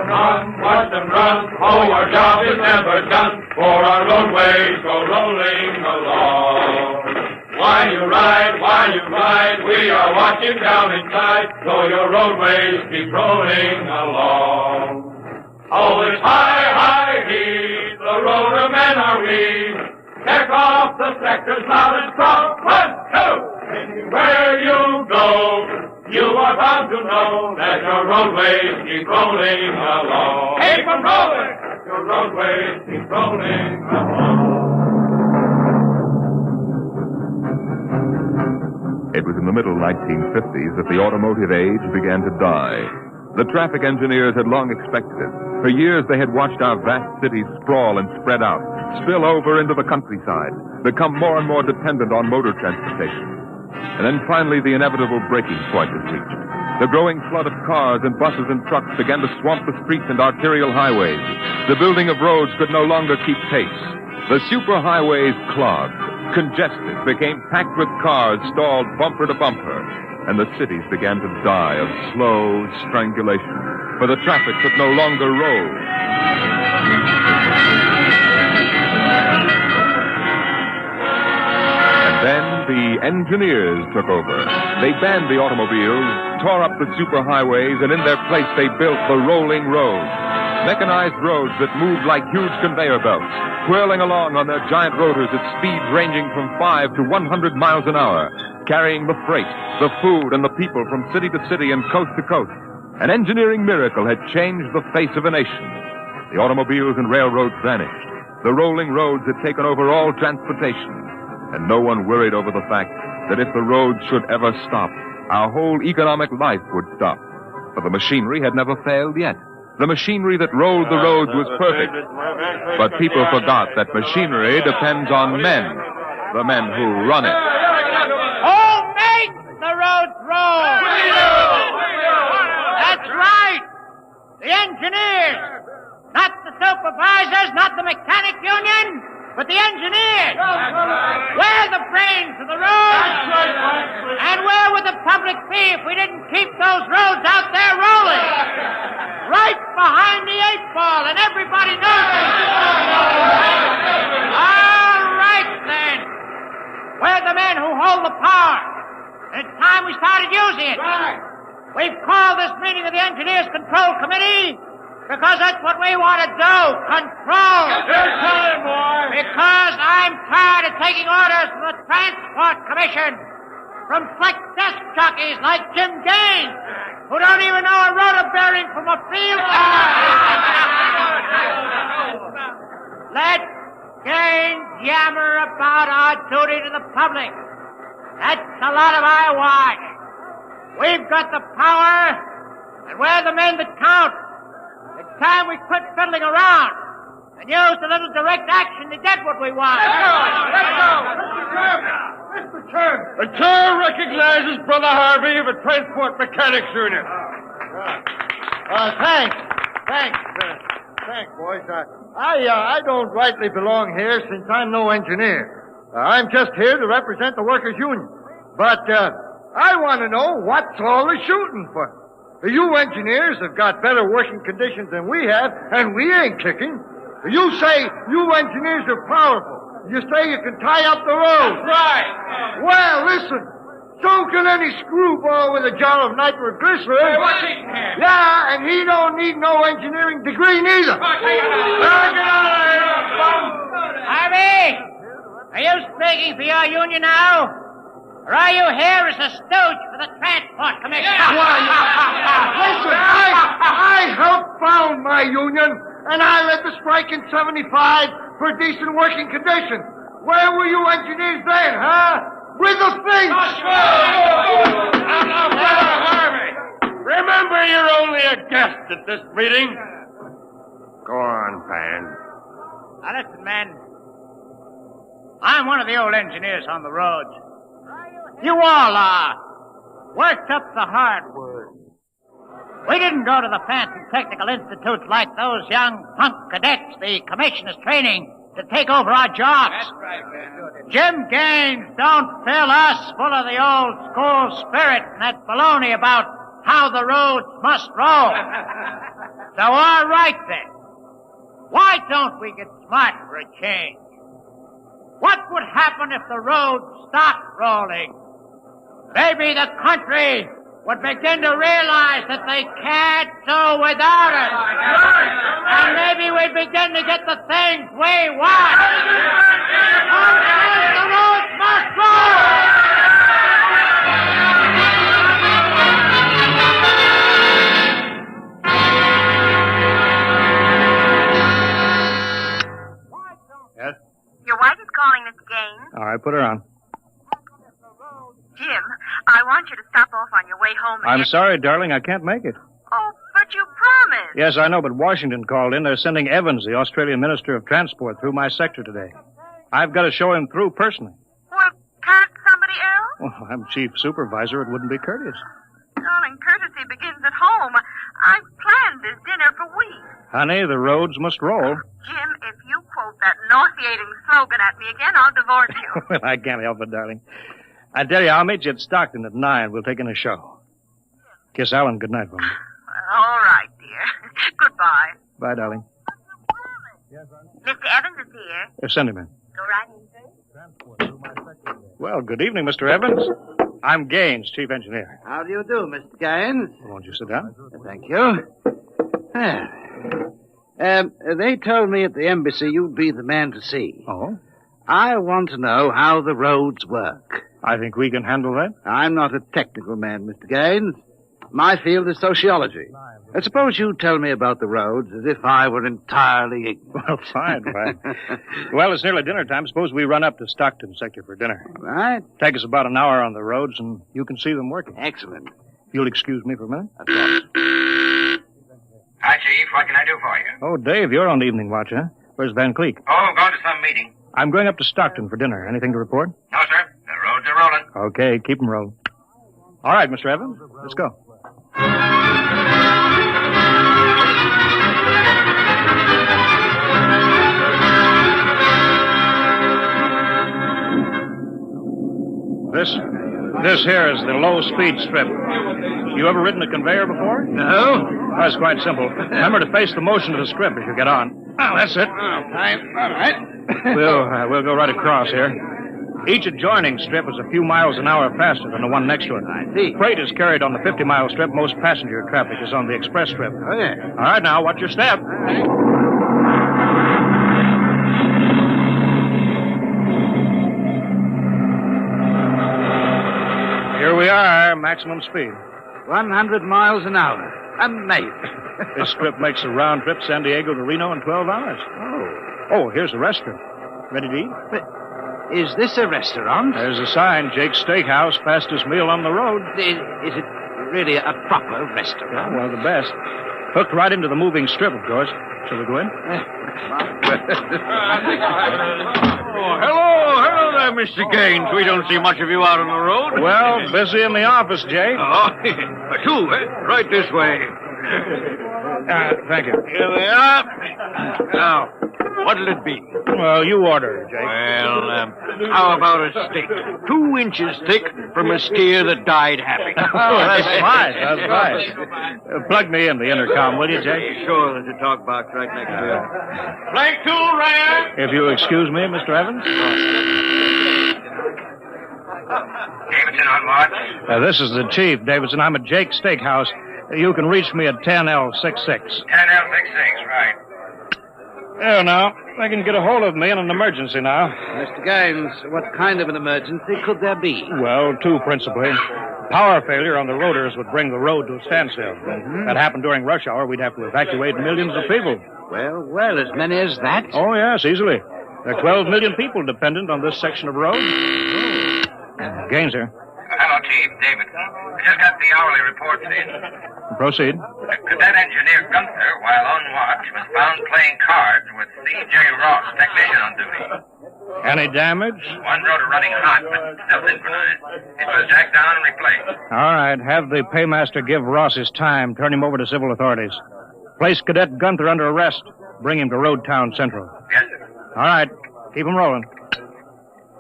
Run, watch them run, oh, our job is never done, for our roadways go rolling along. While you ride, we are watching down inside, so your roadways keep rolling along. Oh, it's high, heat, the roadermen are we. Check off the sectors loud and strong. 1, 2, anywhere you go, you are bound to know that your roadways keep rolling along. Keep them rolling! Your roadways keep rolling along. It was in the middle 1950s that the automotive age began to die. The traffic engineers had long expected it. For years they had watched our vast cities sprawl and spread out, spill over into the countryside, become more and more dependent on motor transportation. And then finally the inevitable breaking point was reached. The growing flood of cars and buses and trucks began to swamp the streets and arterial highways. The building of roads could no longer keep pace. The superhighways clogged, congested, became packed with cars stalled bumper to bumper, and the cities began to die of slow strangulation, for the traffic could no longer roll. And then the engineers took over. They banned the automobiles, tore up the superhighways, and in their place they built the rolling roads. Mechanized roads that moved like huge conveyor belts, whirling along on their giant rotors at speeds ranging from 5 to 100 miles an hour, carrying the freight, the food, and the people from city to city and coast to coast. An engineering miracle had changed the face of a nation. The automobiles and railroads vanished. The rolling roads had taken over all transportation. And no one worried over the fact that if the roads should ever stop, our whole economic life would stop. For the machinery had never failed yet. The machinery that rolled the roads was perfect. But people forgot that machinery depends on men, the men who run it. Who makes the roads roll? That's right. The engineers. Not the supervisors, not the mechanic union, but the engineers. We're the brains of the roads. And where would the public be if we didn't keep those roads out there rolling? Right behind the 8-ball, and everybody knows it. All right, then. We're the men who hold the power. It's time we started using it. We've called this meeting of the Engineers Control Committee because that's what we want to do, control. Yes, tell him, boy. Because I'm tired of taking orders from the Transport Commission, from slick desk jockeys like Jim Gaines, who don't even know a rotor bearing from a field. Let Gaines yammer about our duty to the public. That's a lot of eyewash. We've got the power, and we're the men that count. It's time we quit fiddling around and use a little direct action to get what we want. Let's go. Mr. Chairman. The chair recognizes Brother Harvey of the Transport Mechanics Union. Thanks, boys. I don't rightly belong here since I'm no engineer. I'm just here to represent the workers' union. But I want to know what's all the shooting for. You engineers have got better working conditions than we have, and we ain't kicking. You say you engineers are powerful. You say you can tie up the road. That's right. Well, listen. So can any screwball with a jar of nitroglycerin. Hey, what's he saying? Yeah, and he don't need no engineering degree neither. Harvey, are you speaking for your union now? Or are you here as a stooge for the Transport Commission? Listen, I helped found my union, and I led the strike in 75 for decent working conditions. Where were you engineers then, huh? With the thing! Now, Brother Harvey, remember you're only a guest at this meeting. Go on, Pan. Now listen, men. I'm one of the old engineers on the roads. You all are. Worked up the hardwood. We didn't go to the fancy technical institutes like those young punk cadets the commissioner's training to take over our jobs. That's right, man. Jim Gaines don't fill us full of the old school spirit and that baloney about how the roads must roll. So all right then. Why don't we get smart for a change? What would happen if the roads stopped rolling? Maybe the country would begin to realize that they can't do without us. And maybe we'd begin to get the things we want. The roads must Yes? Your wife is calling, Mr. Gaines. All right, put her on. Jim, I want you to stop off on your way home. I'm sorry, darling, I can't make it. Oh, but you promised. Yes, I know, but Washington called in. They're sending Evans, the Australian Minister of Transport, through my sector today. I've got to show him through personally. Well, can't somebody else? Well, I'm chief supervisor. It wouldn't be courteous. Darling, courtesy begins at home. I've planned this dinner for weeks. Honey, the roads must roll. Jim, if you quote that nauseating slogan at me again, I'll divorce you. Well, I can't help it, darling. I tell you, I'll meet you at Stockton at 9. We'll take in a show. Kiss Alan goodnight for me. All right, dear. Goodbye. Bye, darling. Mr. Evans is here. Send him in. Go right in, sir. Well, good evening, Mr. Evans. I'm Gaines, chief engineer. How do you do, Mr. Gaines? Won't you sit down? Thank you. They told me at the embassy you'd be the man to see. Oh? I want to know how the roads work. I think we can handle that. I'm not a technical man, Mr. Gaines. My field is sociology. I suppose you tell me about the roads as if I were entirely ignorant. Well, fine. Well, it's nearly dinner time. Suppose we run up to Stockton sector for dinner. Right. Take us about an hour on the roads, and you can see them working. Excellent. You'll excuse me for a minute? Of course. Hi, Chief. What can I do for you? Oh, Dave, you're on the evening watch, huh? Where's Van Cleek? Oh, going to some meeting. I'm going up to Stockton for dinner. Anything to report? No, sir. The roads are rolling. Okay, keep them rolling. All right, Mr. Evans, let's go. This here is the low-speed strip. You ever ridden a conveyor before? No. Oh, it's quite simple. Remember to face the motion of the strip as you get on. Oh, that's it. All right. We'll go right across here. Each adjoining strip is a few miles an hour faster than the one next to it. I see. Freight is carried on the 50-mile strip. Most passenger traffic is on the express strip. Oh, yeah. All right, now, watch your step. Here we are, maximum speed. 100 miles an hour. Amazing. This strip makes a round trip San Diego to Reno in 12 hours. Oh, here's the restaurant. Ready to eat? But is this a restaurant? There's a sign, Jake's Steakhouse, fastest meal on the road. Is it really a proper restaurant? Yeah, one of the best. Hooked right into the moving strip, of course. Shall we go in? Hello there, Mr. Gaines. We don't see much of you out on the road. Well, busy in the office, Jake. Oh, two, eh? Right this way. Thank you. Here we are. Now, What'll it be? Well, you order, Jake. Well, how about a steak? 2 inches thick from a steer that died happy. Oh, that's fine. That's fine. Plug me in the intercom, will you, Jake? Sure, there's a talk box right next to it. Flank tool, Ryan! If you excuse me, Mr. Evans. Davidson on watch. This is the chief, Davidson. I'm at Jake's Steakhouse. You can reach me at 10L66. 10L66, right. There now. They can get a hold of me in an emergency now. Mr. Gaines, what kind of an emergency could there be? Well, 2 principally. Power failure on the rotors would bring the road to a standstill. That happened during rush hour. We'd have to evacuate millions of people. Well, as many as that? Oh, yes, easily. There are 12 million people dependent on this section of road. Gaines here. Hello, Chief. Davidson. I just got the hourly reports in. Proceed. Cadet Engineer Gunther, while on watch, was found playing cards with C.J. Ross, technician on duty. Any damage? One rotor running hot, but still synchronized. It was jacked down and replaced. All right. Have the paymaster give Ross his time. Turn him over to civil authorities. Place Cadet Gunther under arrest. Bring him to Road Town Central. Yes, sir. All right. Keep him rolling.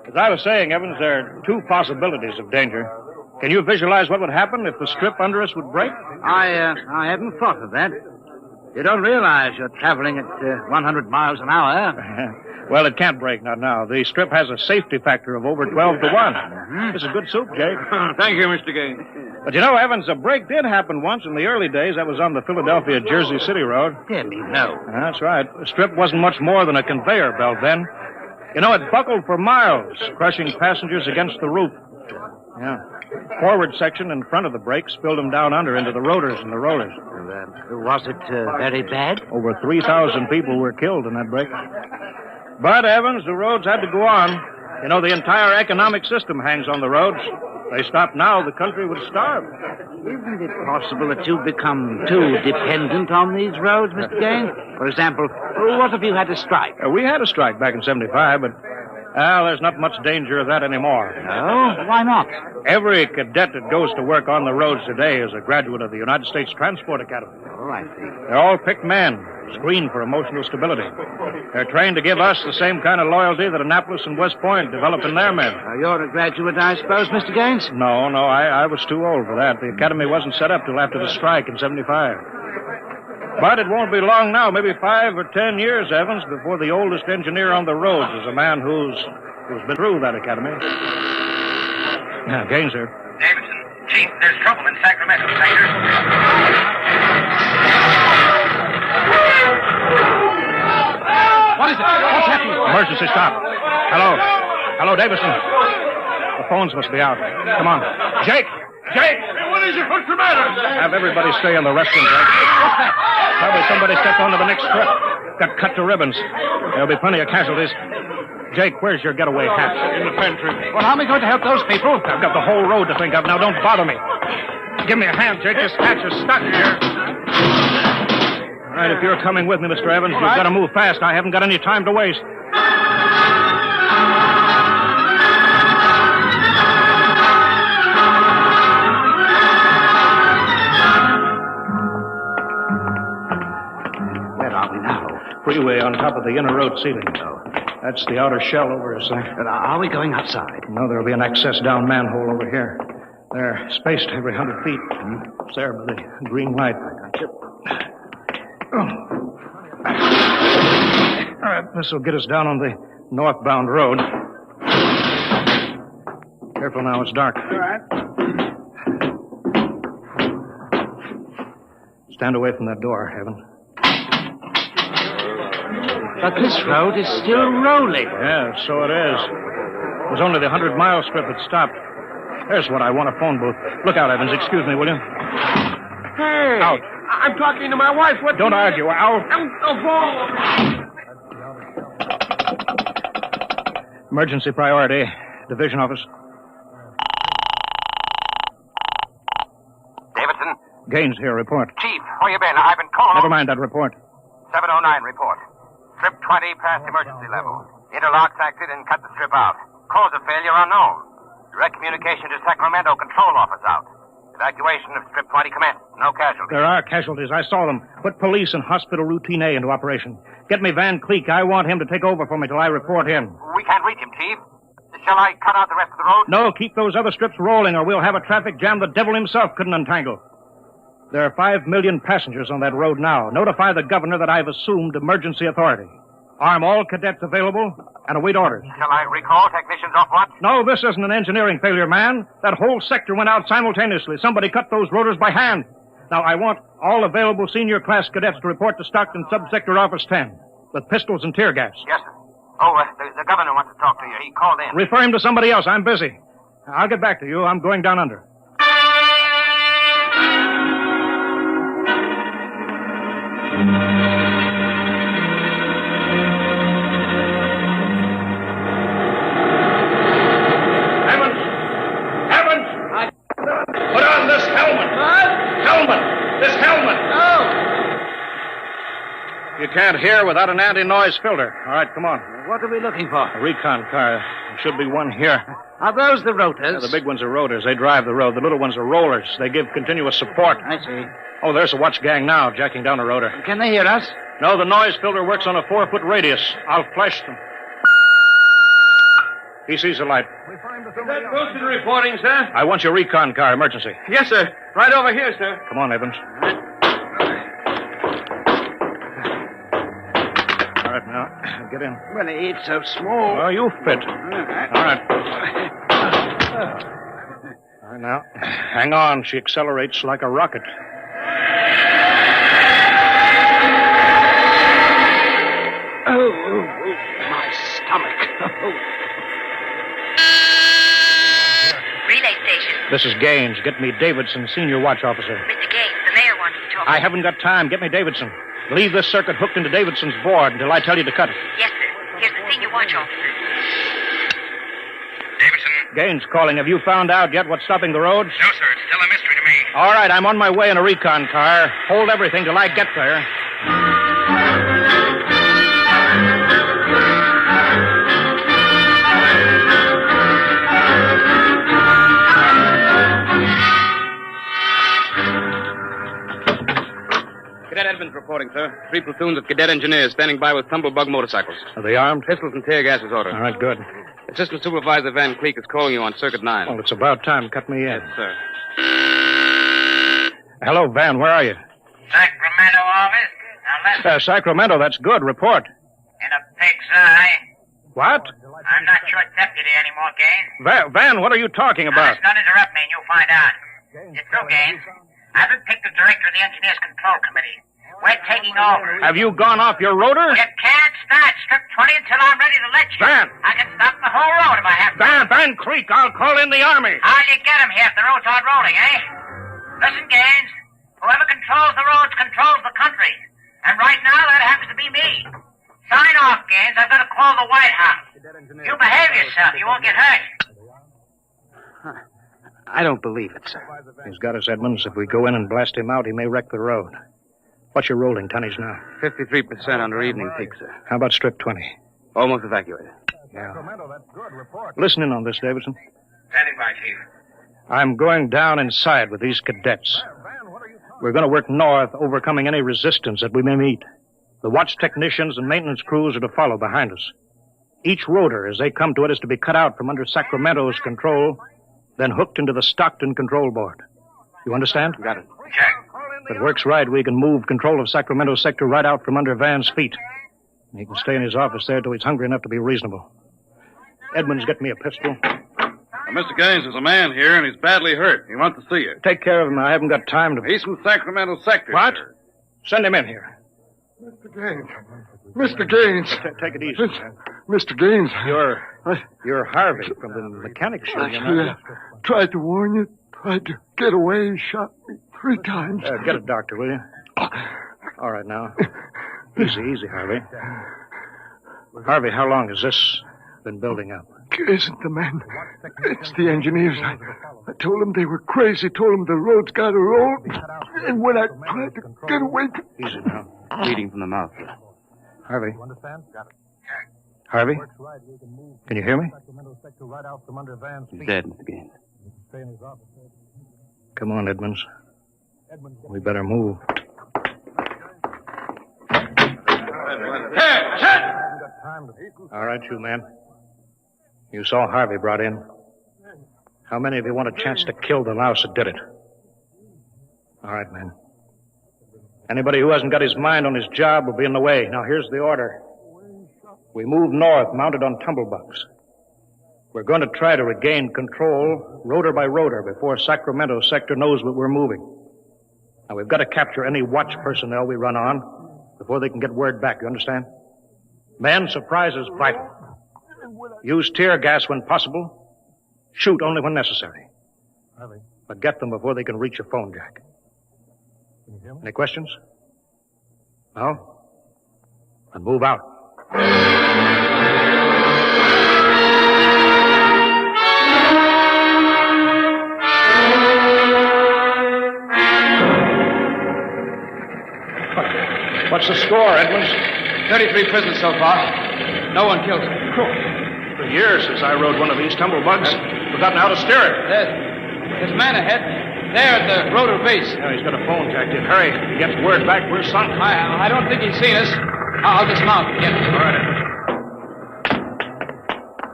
As I was saying, Evans, there are 2 possibilities of danger. Can you visualize what would happen if the strip under us would break? I hadn't thought of that. You don't realize you're traveling at 100 miles an hour. Well, it can't break, not now. The strip has a safety factor of over 12 to 1. It's a good soup, Jake. Thank you, Mr. Gaines. But you know, Evans, a break did happen once in the early days. That was on the Philadelphia-Jersey City Road. Dear me, no. That's right. The strip wasn't much more than a conveyor belt then. You know, it buckled for miles, crushing passengers against the roof. Yeah. Forward section in front of the brake spilled them down under into the rotors and the rollers. Was it very bad? Over 3,000 people were killed in that break. But, Evans, the roads had to go on. You know, the entire economic system hangs on the roads. They stopped now, the country would starve. Isn't it possible that you've become too dependent on these roads, Mr. Gaines? For example, what if you had a strike? We had a strike back in 75, but, there's not much danger of that anymore. No? Why not? Every cadet that goes to work on the roads today is a graduate of the United States Transport Academy. Oh, I see. They're all picked men, screened for emotional stability. They're trained to give us the same kind of loyalty that Annapolis and West Point develop in their men. You're a graduate, I suppose, Mr. Gaines? No, I was too old for that. The academy wasn't set up till after the strike in 75. But it won't be long now, maybe 5 or 10 years, Evans, before the oldest engineer on the roads is a man who's been through that academy. Now, Gaines here. Davidson. Chief, there's trouble in Sacramento, Sector. What is it? What's happening? Emergency stop. Hello, Davison. The phones must be out. Come on. Jake! What is it? What's the matter? Have everybody stay in the restroom, Jake. What's that? Probably somebody stepped onto the next strip. Got cut to ribbons. There'll be plenty of casualties. Jake, where's your getaway hat? In the pantry. Well, how am I going to help those people? I've got the whole road to think of. Now, don't bother me. Give me a hand, Jake. This hatch is stuck here. All right, if you're coming with me, Mr. Evans, you've got to move fast. I haven't got any time to waste. Where are we now? Freeway on top of the inner road ceiling. That's the outer shell over us there. Are we going outside? No, there'll be an access down manhole over here. They're spaced every 100 feet. It's there by the green light. All right, this will get us down on the northbound road. Careful now, it's dark. All right. Stand away from that door, Evan. But this road is still rolling. Yeah, so it is. It was only the 100-mile strip that stopped. There's what I want, a phone booth. Look out, Evans. Excuse me, will you? Hey! Out. I'm talking to my wife. What? Don't argue. Out. Emergency priority. Division office. Davidson? Gaines here. Report. Chief, where you been? I've been calling... Never mind that report. 709 report. Strip 20 past emergency level. Interlocks acted and cut the strip out. Cause of failure unknown. Direct communication to Sacramento control office out. Evacuation of Strip 20 commenced. No casualties. There are casualties. I saw them. Put police and hospital routine A into operation. Get me Van Cleek. I want him to take over for me till I report in. We can't reach him, Chief. Shall I cut out the rest of the road? No, keep those other strips rolling or we'll have a traffic jam the devil himself couldn't untangle. There are 5 million passengers on that road now. Notify the governor that I've assumed emergency authority. Arm all cadets available and await orders. Shall I recall technicians off watch? No, this isn't an engineering failure, man. That whole sector went out simultaneously. Somebody cut those rotors by hand. Now, I want all available senior class cadets to report to Stockton Subsector Office 10 with pistols and tear gas. Yes, sir. Oh, the governor wants to talk to you. He called in. Refer him to somebody else. I'm busy. I'll get back to you. I'm going down under. Put on this helmet. What? Helmet. This helmet. Oh. You can't hear without an anti-noise filter. All right, come on. What are we looking for? A recon car. There should be one here. Are those the rotors? Yeah, the big ones are rotors. They drive the road. The little ones are rollers. They give continuous support. I see. Oh, there's a watch gang now, jacking down a rotor. Can they hear us? No, the noise filter works on a 4-foot radius. I'll flash them. He sees the light. Wilson reporting, sir. I want your recon car, emergency. Yes, sir. Right over here, sir. Come on, Evans. All right, now, get in. Well, he ain't so small. Well, you fit. All right. All right, now, hang on. She accelerates like a rocket. Oh, my stomach. Relay station. This is Gaines. Get me Davidson, senior watch officer. Mr. Gaines, the mayor wants to talk. I haven't got time. Get me Davidson. Leave this circuit hooked into Davidson's board until I tell you to cut it. Yes, sir. Here's the senior watch officer. Davidson. Gaines calling. Have you found out yet what's stopping the roads? No, sir. It's still a mystery to me. All right, I'm on my way in a recon car. Hold everything till I get there. Cadet Edmonds reporting, sir. 3 platoons of cadet engineers standing by with tumblebug motorcycles. Are they armed? Pistols and tear gas is ordered. All right, good. Assistant Supervisor Van Cleek is calling you on Circuit 9. Well, it's about time. Cut me in. Yes, sir. Hello, Van. Where are you? Sacramento office. Now listen. Sacramento. That's good. Report. In a pig's eye. What? I'm not your deputy anymore, Gaines. Van, what are you talking Now, about? listen, don't interrupt me and you'll find out. It's true, Gaines. I've been picked the director of the Engineers Control Committee. We're taking over. Have you gone off your rotor? You can't start Strip 20 until I'm ready to let you. Van! I can stop the whole road if I have to. Van Creek, I'll call in the Army. How'll you get him here if the roads aren't rolling, eh? Listen, Gaines. Whoever controls the roads controls the country. And right now, that happens to be me. Sign off, Gaines. I've got to call the White House. You behave yourself. You won't get hurt. I don't believe it, sir. He's got us, Edmonds. If we go in and blast him out, he may wreck the road. What's your rolling tonnage now? 53% under evening peak, sir. How about Strip 20? Almost evacuated. Yeah. Listen in on this, Davidson. Standing by, Chief. I'm going down inside with these cadets. We're going to work north, overcoming any resistance that we may meet. The watch technicians and maintenance crews are to follow behind us. Each rotor, as they come to it, is to be cut out from under Sacramento's control, then hooked into the Stockton control board. You understand? Got it. Check. If it works right, we can move control of Sacramento sector right out from under Van's feet. He can stay in his office there till he's hungry enough to be reasonable. Edmonds, get me a pistol. Mr. Gaines, there's a man here, and he's badly hurt. He wants to see you. Take care of him. I haven't got time to... He's from Sacramento sector, What? sir. Send him in here. Mr. Gaines. Mr. Gaines. Take it easy. Mr. Gaines. You're Harvey from the mechanics show, you know. I tried to warn you. Tried to get away. Shot me 3 times. Get a doctor, will you? All right, now. Easy, Harvey. Harvey, how long has this been building up? It isn't the men. It's the engineers. I told them they were crazy. Told them the road's got to roll. And when I tried to get away... Easy now. Bleeding from the mouth, sir. Harvey. Harvey? Can you hear me? He's dead, Mr. Gaines. Come on, Edmonds. We better move. All right, you men. You saw Harvey brought in. How many of you want a chance to kill the louse that did it? All right, men. Anybody who hasn't got his mind on his job will be in the way. Now, here's the order. We move north, mounted on tumblebugs. We're going to try to regain control, rotor by rotor, before Sacramento sector knows that we're moving. Now, we've got to capture any watch personnel we run on before they can get word back, you understand? Men, surprise is vital. Use tear gas when possible. Shoot only when necessary. But get them before they can reach a phone jack. Any questions? No? Then move out. What's the score, Edmonds? 33 prisoners so far. No one killed. For years since I rode one of these tumblebugs, forgotten how to steer it. There's a man ahead. There at the rotor base. Yeah, he's got a phone jacked in. Hurry. If he gets word back, we're sunk. I don't think he's seen us. I'll dismount again. All right.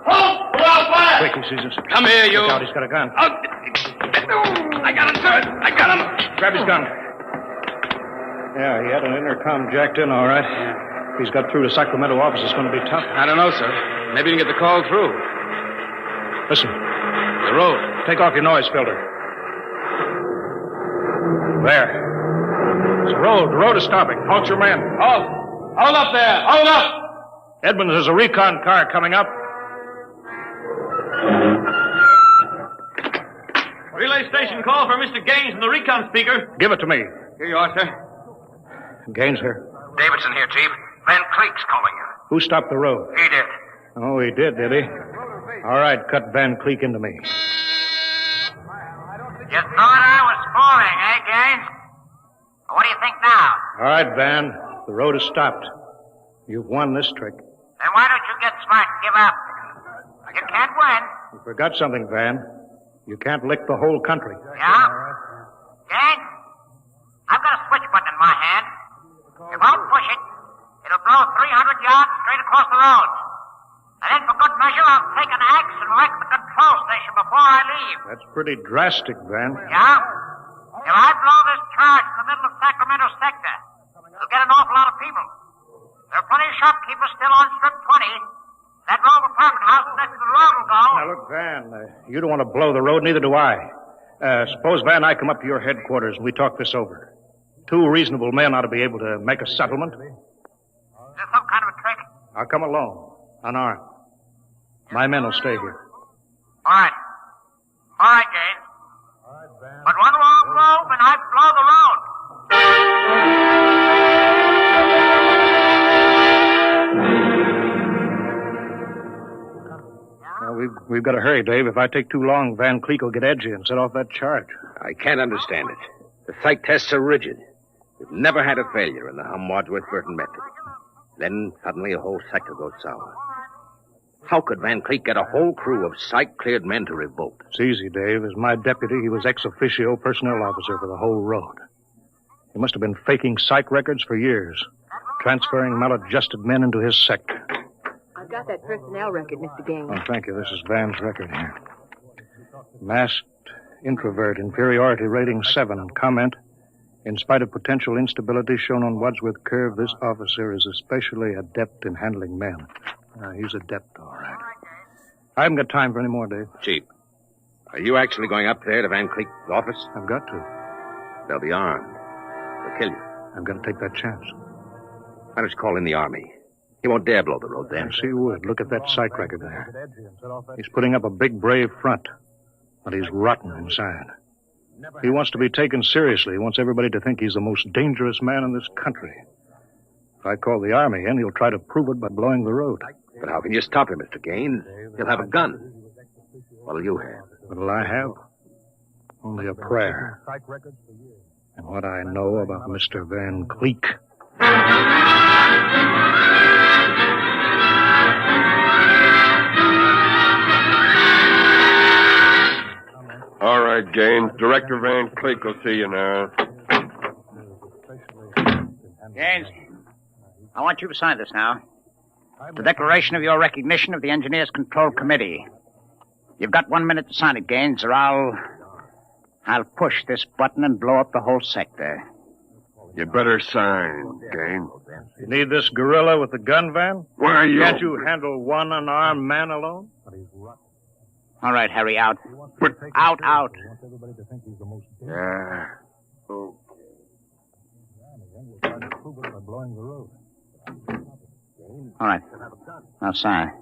Halt! Pull out fire! Quick, he sees us. Come here, you. Look out, he's got a gun. I got him, sir. I got him. Grab his gun. Yeah, he had an intercom jacked in, all right. If he's got through to Sacramento office, it's going to be tough. I don't know, sir. Maybe you can get the call through. Listen. The road. Take off your noise filter. There. It's the road. The road is stopping. Halt your men. Halt. Hold up there. Hold up. Edmonds, there's a recon car coming up. Relay station call for Mr. Gaines in the recon speaker. Give it to me. Here you are, sir. Gaines here. Davidson here, Chief. Van Cleek's calling you. Who stopped the road? He did. Oh, he did he? All right, cut Van Cleek into me. You thought I was fooling, eh, Gaines? What do you think now? All right, Van. The road is stopped. You've won this trick. Then why don't you get smart and give up? You can't win. You forgot something, Van. You can't lick the whole country. Yeah? Gaines, I've got a switch button in my hand. If I'll push it, it'll blow 300 yards straight across the road. And then for good measure, I'll take an axe and wreck the control station before I leave. That's pretty drastic, Van. Yeah? If I blow this charge in the middle of Sacramento sector, it'll get an awful lot of people. There are plenty of shopkeepers still on strip 20. That row of apartment houses next to the road will go. Now, look, Van, you don't want to blow the road, neither do I. Suppose, Van, I come up to your headquarters and we talk this over. Two reasonable men ought to be able to make a settlement. Is this some kind of a trick? I'll come alone, unarmed. My men will stay here. All right. All right, Gaines. But one wrong move and I blow the road. We've got to hurry, Dave. If I take too long, Van Cleek will get edgy and set off that charge. I can't understand it. The psych tests are rigid. We've never had a failure in the Hum-Wadsworth-Burton method. Then suddenly a whole sector goes sour. How could Van Cleek get a whole crew of psych-cleared men to revolt? It's easy, Dave. As my deputy, he was ex officio personnel officer for the whole road. He must have been faking psych records for years, transferring maladjusted men into his sector. I've got that personnel record, Mr. Gaines. Oh, thank you. This is Van's record here. Masked introvert, inferiority rating 7. Comment: in spite of potential instability shown on Wadsworth Curve, this officer is especially adept in handling men. He's adept, all right. I haven't got time for any more, Dave. Chief, are you actually going up there to Van Cleek's office? I've got to. They'll be armed. They'll kill you. I've got to take that chance. Why don't you call in the army? He won't dare blow the road then. Yes, he would. Look at that psych record there. He's putting up a big, brave front, but he's rotten inside. He wants to be taken seriously. He wants everybody to think he's the most dangerous man in this country. If I call the army in, he'll try to prove it by blowing the road. But how can you stop him, Mr. Gaines? He'll have a gun. What'll you have? What'll I have? Only a prayer. And what I know about Mr. Van Cleek. All right, Gaines. Director Van Cleek will see you now. Gaines, I want you to sign this now. The declaration of your recognition of the Engineers Control Committee. You've got 1 minute to sign it, Gaines, or I'll push this button and blow up the whole sector. You better sign, Gaines. You need this gorilla with the gun, Van? Where are you? Can't you handle one unarmed man alone? All right, Harry, out. Out. Yeah. All right. Now sign.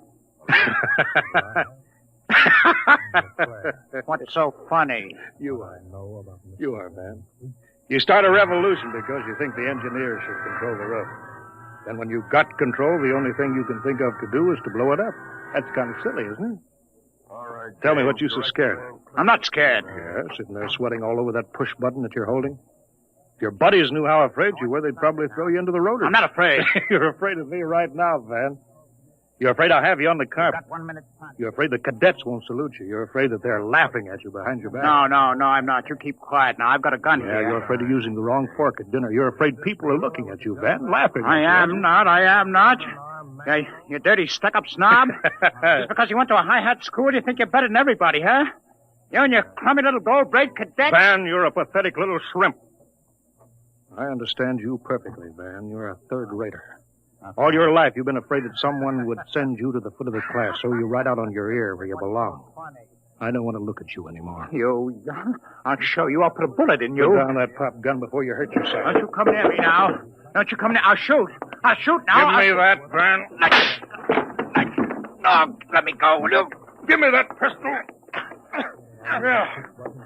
What's so funny? You are, man. You start a revolution because you think the engineers should control the road. Then when you've got control, the only thing you can think of to do is to blow it up. That's kind of silly, isn't it? All right. Tell me what you're so scared of. I'm not scared. Yeah, sitting there sweating all over that push button that you're holding. If your buddies knew how afraid you were, they'd probably throw you into the rotor. I'm not afraid. You're afraid of me right now, Van. You're afraid I'll have you on the carpet. Got 1 minute time. You're afraid the cadets won't salute you. You're afraid that they're laughing at you behind your back. No, I'm not. You keep quiet now. I've got a gun Yeah, here. you're afraid of using the wrong fork at dinner. You're afraid people are looking at you, Van, laughing at you. I am not. You dirty, stuck-up snob. Just because you went to a high-hat school, you think you're better than everybody, huh? You and your crummy little gold-braid cadet. Van, you're a pathetic little shrimp. I understand you perfectly, Van. You're a third-rater. All your life, you've been afraid that someone would send you to the foot of the class, so you right out on your ear where you belong. I don't want to look at you anymore. I'll show you. I'll put a bullet in you. Put down that pop gun before you hurt yourself. Don't you come near me now. Don't you come near. I'll shoot now. Give me that, Van. No, let me go, will you? Give me that pistol. Yeah.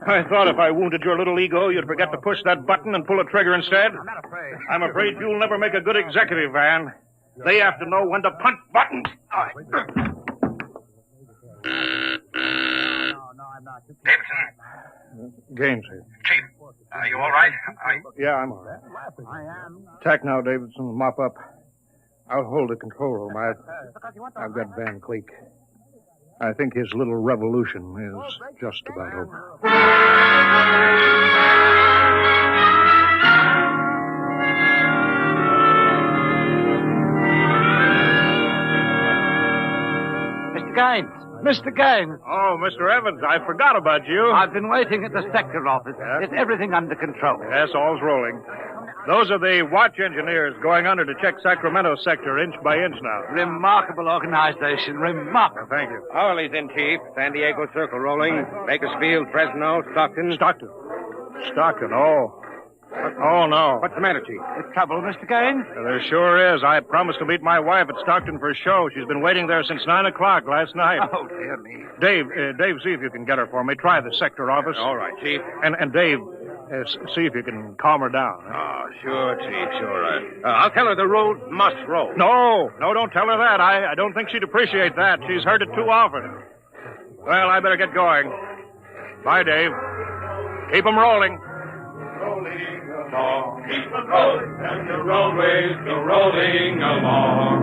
I thought if I wounded your little ego, you'd forget to push that button and pull a trigger instead. I'm not afraid. I'm afraid you'll never make a good executive, Van. They have to know when to punch buttons. Gaines here. Chief, are you all right? Yeah, I'm all right. Attack now, Davidson. Mop up. I'll hold the control room. I've got Van Cleek. I think his little revolution is just about over. Mr. Gaines. Oh, Mr. Evans, I forgot about you. I've been waiting at the sector office. Yeah? Is everything under control? Yes, all's rolling. Those are the watch engineers going under to check Sacramento sector inch by inch now. Remarkable organization. Remarkable. Thank you. Howley's in, Chief. San Diego Circle rolling. Bakersfield, Fresno, Stockton. Stockton, oh. Oh, no. What's the matter, Chief? There's trouble, Mr. Gaines? There sure is. I promised to meet my wife at Stockton for a show. She's been waiting there since 9 o'clock last night. Oh, dear me. Dave, see if you can get her for me. Try the sector office. All right, Chief. And Dave, see if you can calm her down. Oh, sure, Chief, sure. I'll tell her the road must roll. No, don't tell her that. I don't think she'd appreciate that. She's heard it too often. Well, I better get going. Bye, Dave. Keep 'em rolling. Keep the road and the roadways go rolling along.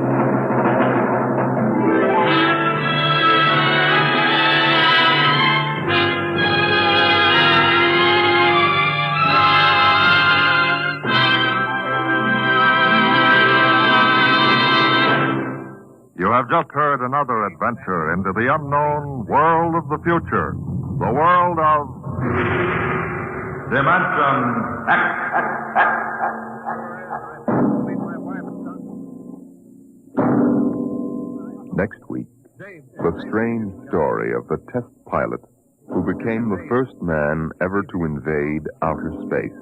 You have just heard another adventure into the unknown world of the future, the world of Dimension X. Next week, the strange story of the test pilot who became the first man ever to invade outer space,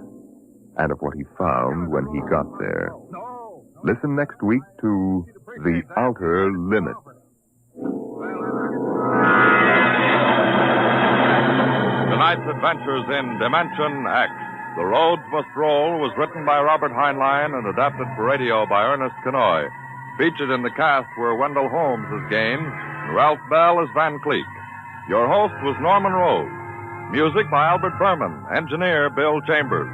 and of what he found when he got there. Listen next week to The Outer Limit. Tonight's adventures in Dimension X. The Roads Must Roll was written by Robert Heinlein and adapted for radio by Ernest Kenoy. Featured in the cast were Wendell Holmes as Gaines and Ralph Bell as Van Cleek. Your host was Norman Rose. Music by Albert Berman. Engineer Bill Chambers.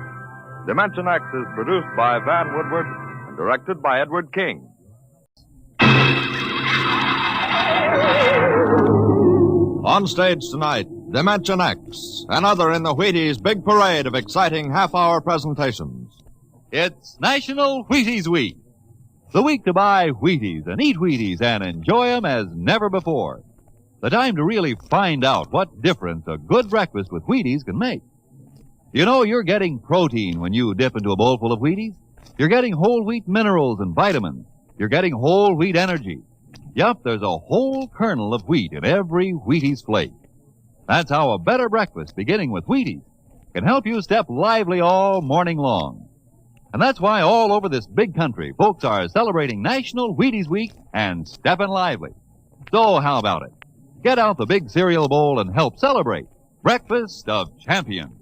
Dimension X is produced by Van Woodward and directed by Edward King. On stage tonight, Dimension X, another in the Wheaties' big parade of exciting half-hour presentations. It's National Wheaties Week. The week to buy Wheaties and eat Wheaties and enjoy them as never before. The time to really find out what difference a good breakfast with Wheaties can make. You know, you're getting protein when you dip into a bowl full of Wheaties. You're getting whole wheat minerals and vitamins. You're getting whole wheat energy. Yup, there's a whole kernel of wheat in every Wheaties flake. That's how a better breakfast, beginning with Wheaties, can help you step lively all morning long. And that's why all over this big country, folks are celebrating National Wheaties Week and stepping lively. So how about it? Get out the big cereal bowl and help celebrate Breakfast of Champions.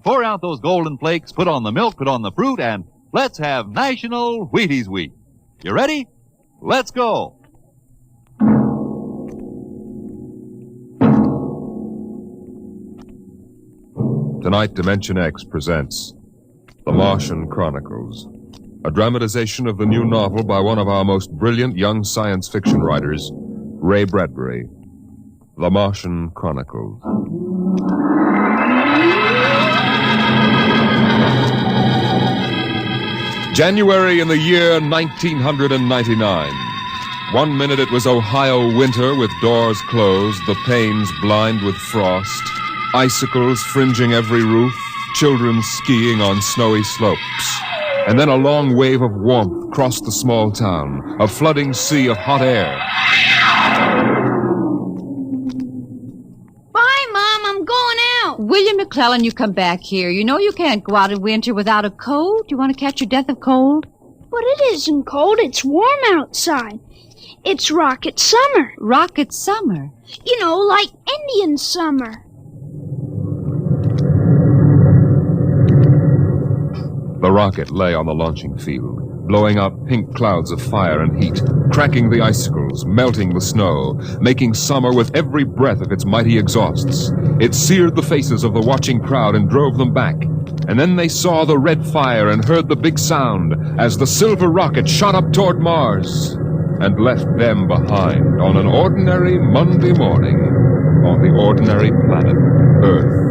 Pour out those golden flakes, put on the milk, put on the fruit, and let's have National Wheaties Week. You ready? Let's go. Tonight, Dimension X presents The Martian Chronicles, a dramatization of the new novel by one of our most brilliant young science fiction writers, Ray Bradbury, The Martian Chronicles. January in the year 1999. 1 minute it was Ohio winter with doors closed, the panes blind with frost, icicles fringing every roof, children skiing on snowy slopes. And then a long wave of warmth crossed the small town, a flooding sea of hot air. Bye, Mom. I'm going out. William McClellan, you come back here. You know you can't go out in winter without a coat. You want to catch your death of cold? But it isn't cold. It's warm outside. It's rocket summer. Rocket summer? You know, like Indian summer. The rocket lay on the launching field, blowing up pink clouds of fire and heat, cracking the icicles, melting the snow, making summer with every breath of its mighty exhausts. It seared the faces of the watching crowd and drove them back. And then they saw the red fire and heard the big sound as the silver rocket shot up toward Mars and left them behind on an ordinary Monday morning on the ordinary planet Earth.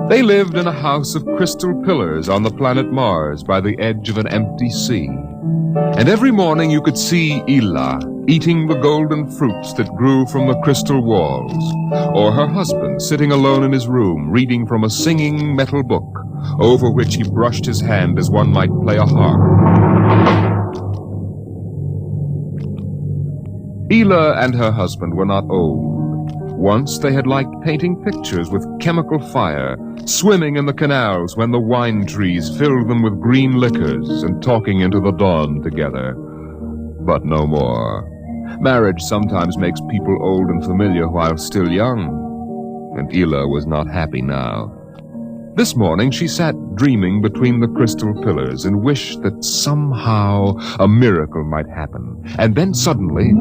They lived in a house of crystal pillars on the planet Mars by the edge of an empty sea. And every morning you could see Ela eating the golden fruits that grew from the crystal walls, or her husband sitting alone in his room reading from a singing metal book over which he brushed his hand as one might play a harp. Ela and her husband were not old. Once they had liked painting pictures with chemical fire, swimming in the canals when the wine trees filled them with green liquors, and talking into the dawn together. But no more. Marriage sometimes makes people old and familiar while still young, and Ela was not happy now. This morning she sat dreaming between the crystal pillars and wished that somehow a miracle might happen. And then suddenly...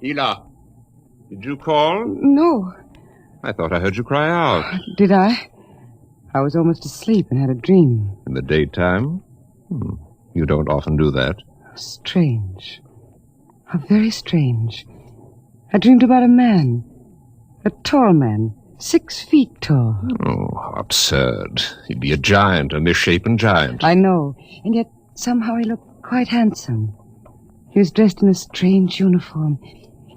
Ela, did you call? No. I thought I heard you cry out. Did I? I was almost asleep and had a dream. In the daytime? You don't often do that. Strange. How very strange. I dreamed about a man. A tall man. 6 feet tall. Oh, how absurd. He'd be a giant, a misshapen giant. I know. And yet somehow he looked quite handsome. He was dressed in a strange uniform.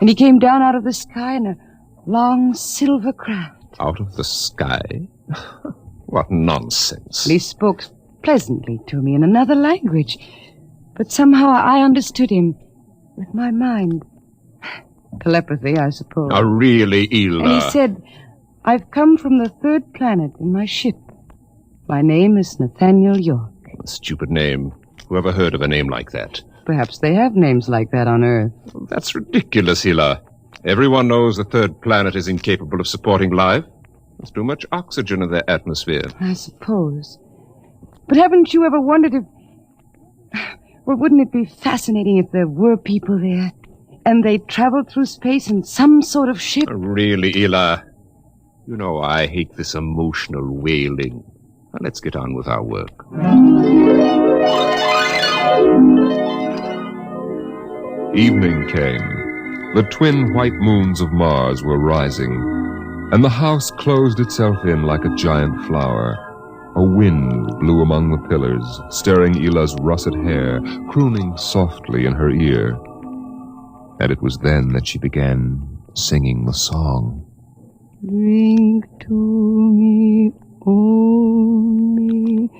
And he came down out of the sky in a long silver craft. Out of the sky? What nonsense. And he spoke pleasantly to me in another language. But somehow I understood him with my mind. Telepathy, I suppose. Oh, really, Ela? And he said, I've come from the 3rd planet in my ship. My name is Nathaniel York. A stupid name. Whoever heard of a name like that? Perhaps they have names like that on Earth. That's ridiculous, Ela. Everyone knows the 3rd planet is incapable of supporting life. There's too much oxygen in their atmosphere. I suppose. But haven't you ever wondered if... Well, wouldn't it be fascinating if there were people there, and they traveled through space in some sort of ship? Really, Ela? You know I hate this emotional wailing. Now, let's get on with our work. Evening came. The twin white moons of Mars were rising, and the house closed itself in like a giant flower. A wind blew among the pillars, stirring Elah's russet hair, crooning softly in her ear. And it was then that she began singing the song. Drink to me only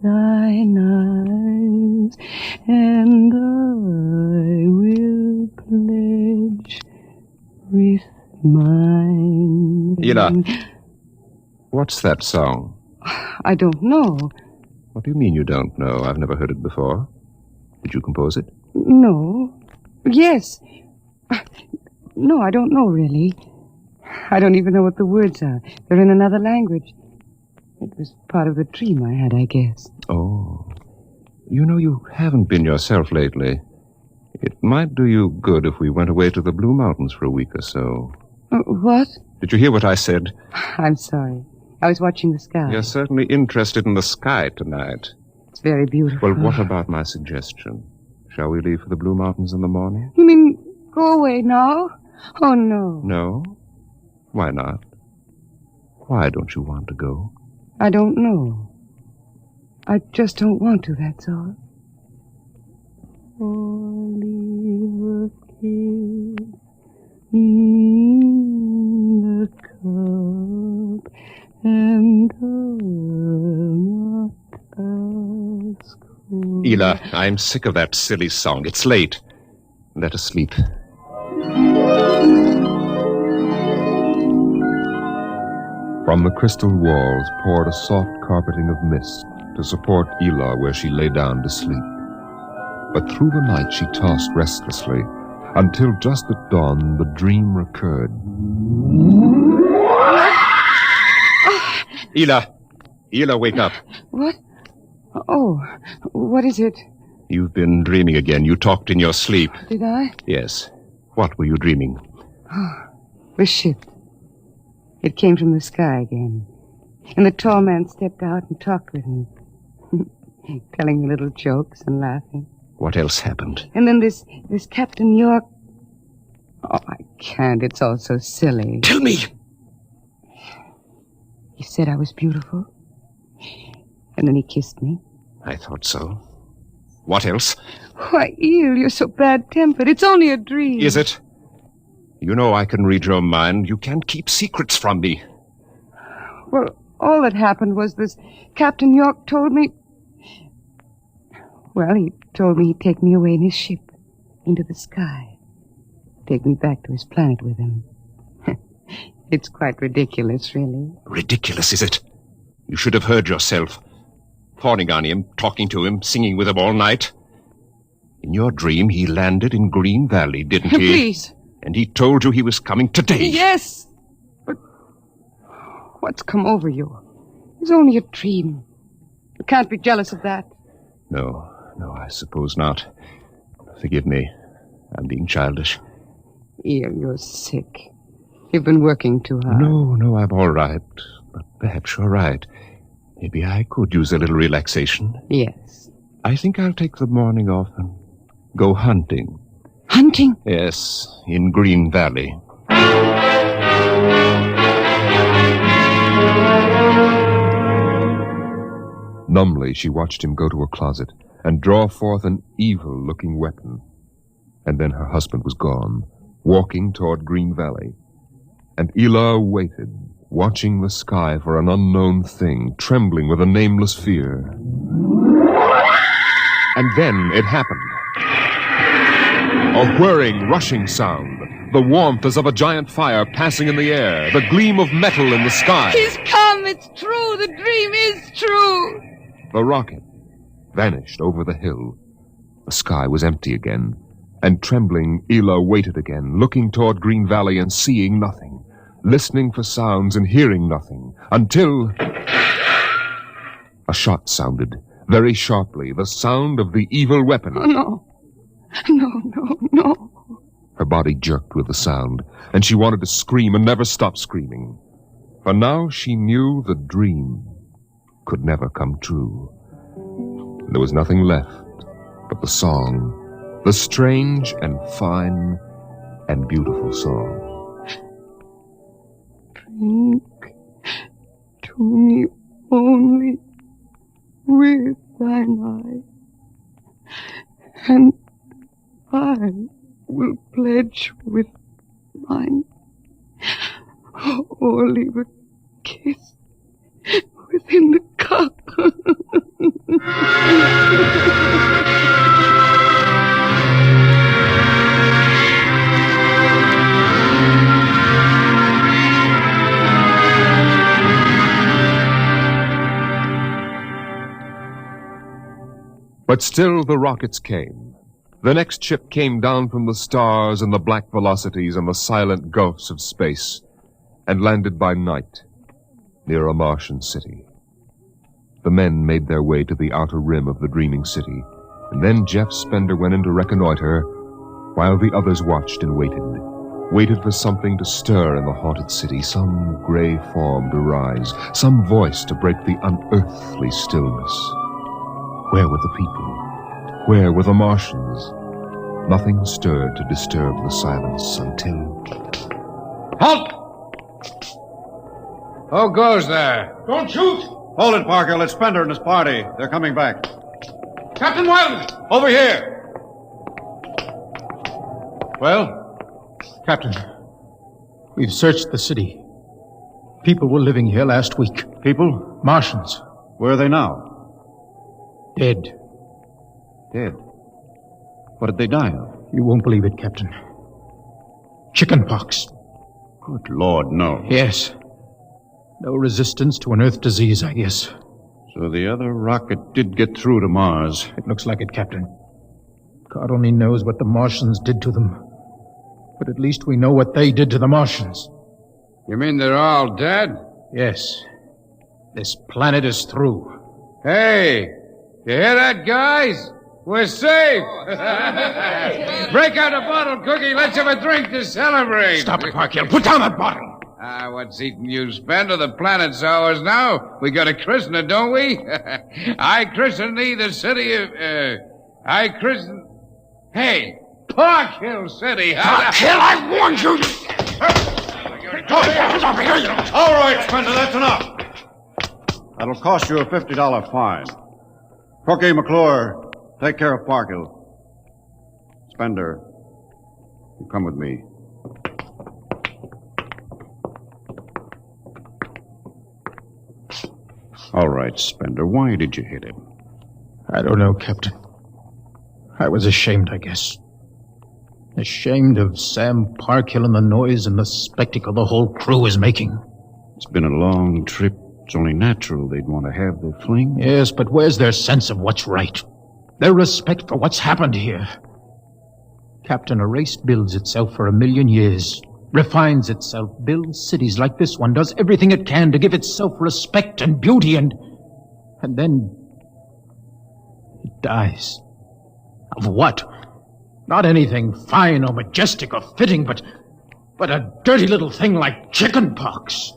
thine eyes, and I will pledge with mine. Elah, what's that song? I don't know. What do you mean you don't know? I've never heard it before. Did you compose it? No. Yes. No, I don't know, really. I don't even know what the words are. They're in another language. It was part of the dream I had, I guess. Oh. You know, you haven't been yourself lately. It might do you good if we went away to the Blue Mountains for a week or so. What? Did you hear what I said? I'm sorry. I was watching the sky. You're certainly interested in the sky tonight. It's very beautiful. Well, what about my suggestion? Shall we leave for the Blue Mountains in the morning? You mean go away now? Oh, no. No? Why not? Why don't you want to go? I don't know. I just don't want to, that's all. Leave a kiss in the cup, and I'll not ask for... Elah, I'm sick of that silly song. It's late. Let us sleep. From the crystal walls poured a soft carpeting of mist to support Elah where she lay down to sleep. But through the night she tossed restlessly, until just at dawn the dream recurred. Elah! Elah, wake up. What? Oh, what is it? You've been dreaming again. You talked in your sleep. Did I? Yes. What were you dreaming? The ship. It came from the sky again. And the tall man stepped out and talked with me. Telling me little jokes and laughing. What else happened? And then this Captain York... Oh, I can't. It's all so silly. Tell me! He said I was beautiful. And then he kissed me. I thought so. What else? Why, Eel, you're so bad-tempered. It's only a dream. Is it? You know I can read your mind. You can't keep secrets from me. Well, all that happened was this Captain York told me... Well, he told me he'd take me away in his ship, into the sky. Take me back to his planet with him. It's quite ridiculous, really. Ridiculous, is it? You should have heard yourself. Fawning on him, talking to him, singing with him all night. In your dream, he landed in Green Valley, didn't he? Please. And he told you he was coming today. Yes. But what's come over you? It's only a dream. You can't be jealous of that. No, I suppose not. Forgive me. I'm being childish. Ian, you're sick. You've been working too hard. No, I'm all right. But perhaps you're right. Maybe I could use a little relaxation. Yes. I think I'll take the morning off and go hunting. Hunting? Yes, in Green Valley. Numbly, she watched him go to a closet and draw forth an evil-looking weapon. And then her husband was gone, walking toward Green Valley. And Elah waited, watching the sky for an unknown thing, trembling with a nameless fear. And then it happened. A whirring, rushing sound. The warmth as of a giant fire passing in the air. The gleam of metal in the sky. He's come. It's true. The dream is true. The rocket vanished over the hill. The sky was empty again. And trembling, Elah waited again, looking toward Green Valley and seeing nothing. Listening for sounds and hearing nothing. Until... a shot sounded, very sharply, the sound of the evil weapon. Oh, no. No. Her Her body jerked with the sound, and she wanted to scream and never stop screaming. For now she knew the dream could never come true. There was nothing left but the song, the strange and fine and beautiful song. Drink to me only with thine eye, and I will pledge with mine, or leave a kiss within the cup. But still the rockets came. The next ship came down from the stars and the black velocities and the silent gulfs of space, and landed by night near a Martian city. The men made their way to the outer rim of the dreaming city, and then Jeff Spender went in to reconnoiter, while the others watched and waited for something to stir in the haunted city, some gray form to rise, some voice to break the unearthly stillness. Where were the people? Where were the Martians? Nothing stirred to disturb the silence until... Halt! Who goes there? Don't shoot! Hold it, Parker. It's Spender and his party. They're coming back. Captain Wildman! Over here! Well? Captain, we've searched the city. People were living here last week. People? Martians. Where are they now? Dead. Dead? What did they die of? You won't believe it, Captain. Chickenpox. Good Lord, no. Yes. No resistance to an Earth disease, I guess. So the other rocket did get through to Mars. It looks like it, Captain. God only knows what the Martians did to them. But at least we know what they did to the Martians. You mean they're all dead? Yes. This planet is through. Hey, you hear that, guys? We're safe! Break out a bottle, Cookie. Let's have a drink to celebrate. Stop it, Parkhill. Put down that bottle. What's eating you, Spender? The planet's ours now. We got to christen it, don't we? I christen thee the city of... I christen... Hey, Park Hill City. Park Hill, I warned you! All right, Spender, that's enough. That'll cost you a $50 fine. Cookie, McClure, take care of Parkhill. Spender, you come with me. All right, Spender, why did you hit him? I don't know, Captain. I was ashamed, I guess. Ashamed of Sam Parkhill and the noise and the spectacle the whole crew is making. It's been a long trip. It's only natural they'd want to have their fling. Yes, but where's their sense of what's right? Their respect for what's happened here? Captain, a race builds itself for 1,000,000 years, refines itself, builds cities like this one, does everything it can to give itself respect and beauty, and then it dies. Of what? Not anything fine or majestic or fitting, but a dirty little thing like chickenpox.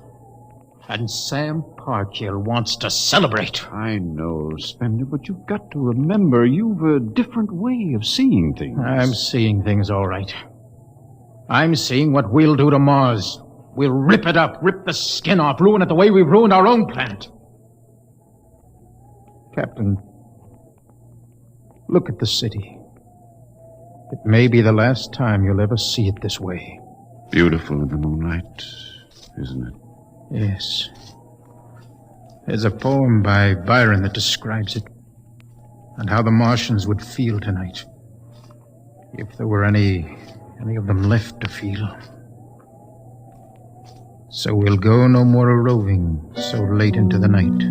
And Sam Parkhill wants to celebrate. I know, Spender, but you've got to remember you've a different way of seeing things. I'm seeing things all right. I'm seeing what we'll do to Mars. We'll rip it up, rip the skin off, ruin it the way we've ruined our own planet. Captain, look at the city. It may be the last time you'll ever see it this way. Beautiful in the moonlight, isn't it? Yes. There's a poem by Byron that describes it, and how the Martians would feel tonight, if there were any of them left to feel. So we'll go no more a-roving so late into the night.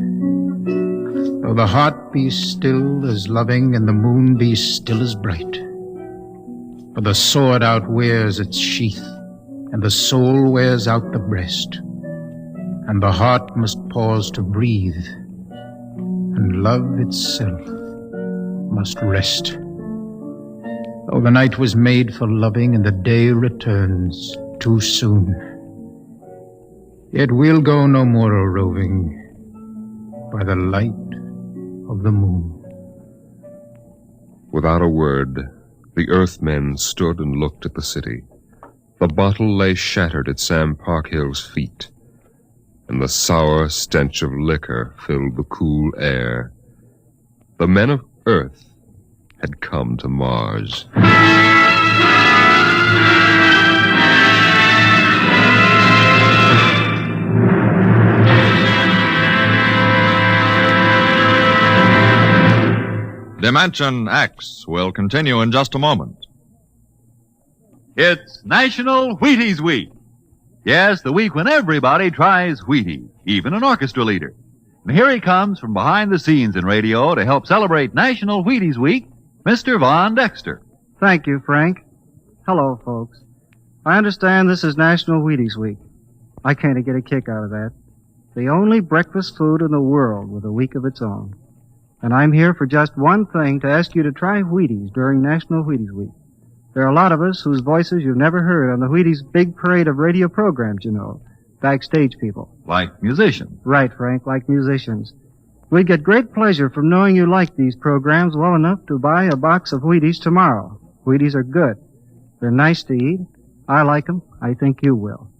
Though the heart be still as loving and the moon be still as bright. For the sword outwears its sheath, and the soul wears out the breast. And the heart must pause to breathe, and love itself must rest. Though the night was made for loving and the day returns too soon. Yet we'll go no more a-roving by the light of the moon. Without a word, the Earthmen stood and looked at the city. The bottle lay shattered at Sam Parkhill's feet, and the sour stench of liquor filled the cool air. The men of Earth had come to Mars. Dimension X will continue in just a moment. It's National Wheaties Week. Yes, the week when everybody tries Wheaties, even an orchestra leader. And here he comes from behind the scenes in radio to help celebrate National Wheaties Week, Mr. Von Dexter. Thank you, Frank. Hello, folks. I understand this is National Wheaties Week. I kind of get a kick out of that. The only breakfast food in the world with a week of its own. And I'm here for just one thing, to ask you to try Wheaties during National Wheaties Week. There are a lot of us whose voices you've never heard on the Wheaties big parade of radio programs, you know. Backstage people. Like musicians. Right, Frank, like musicians. We'd get great pleasure from knowing you like these programs well enough to buy a box of Wheaties tomorrow. Wheaties are good. They're nice to eat. I like them. I think you will.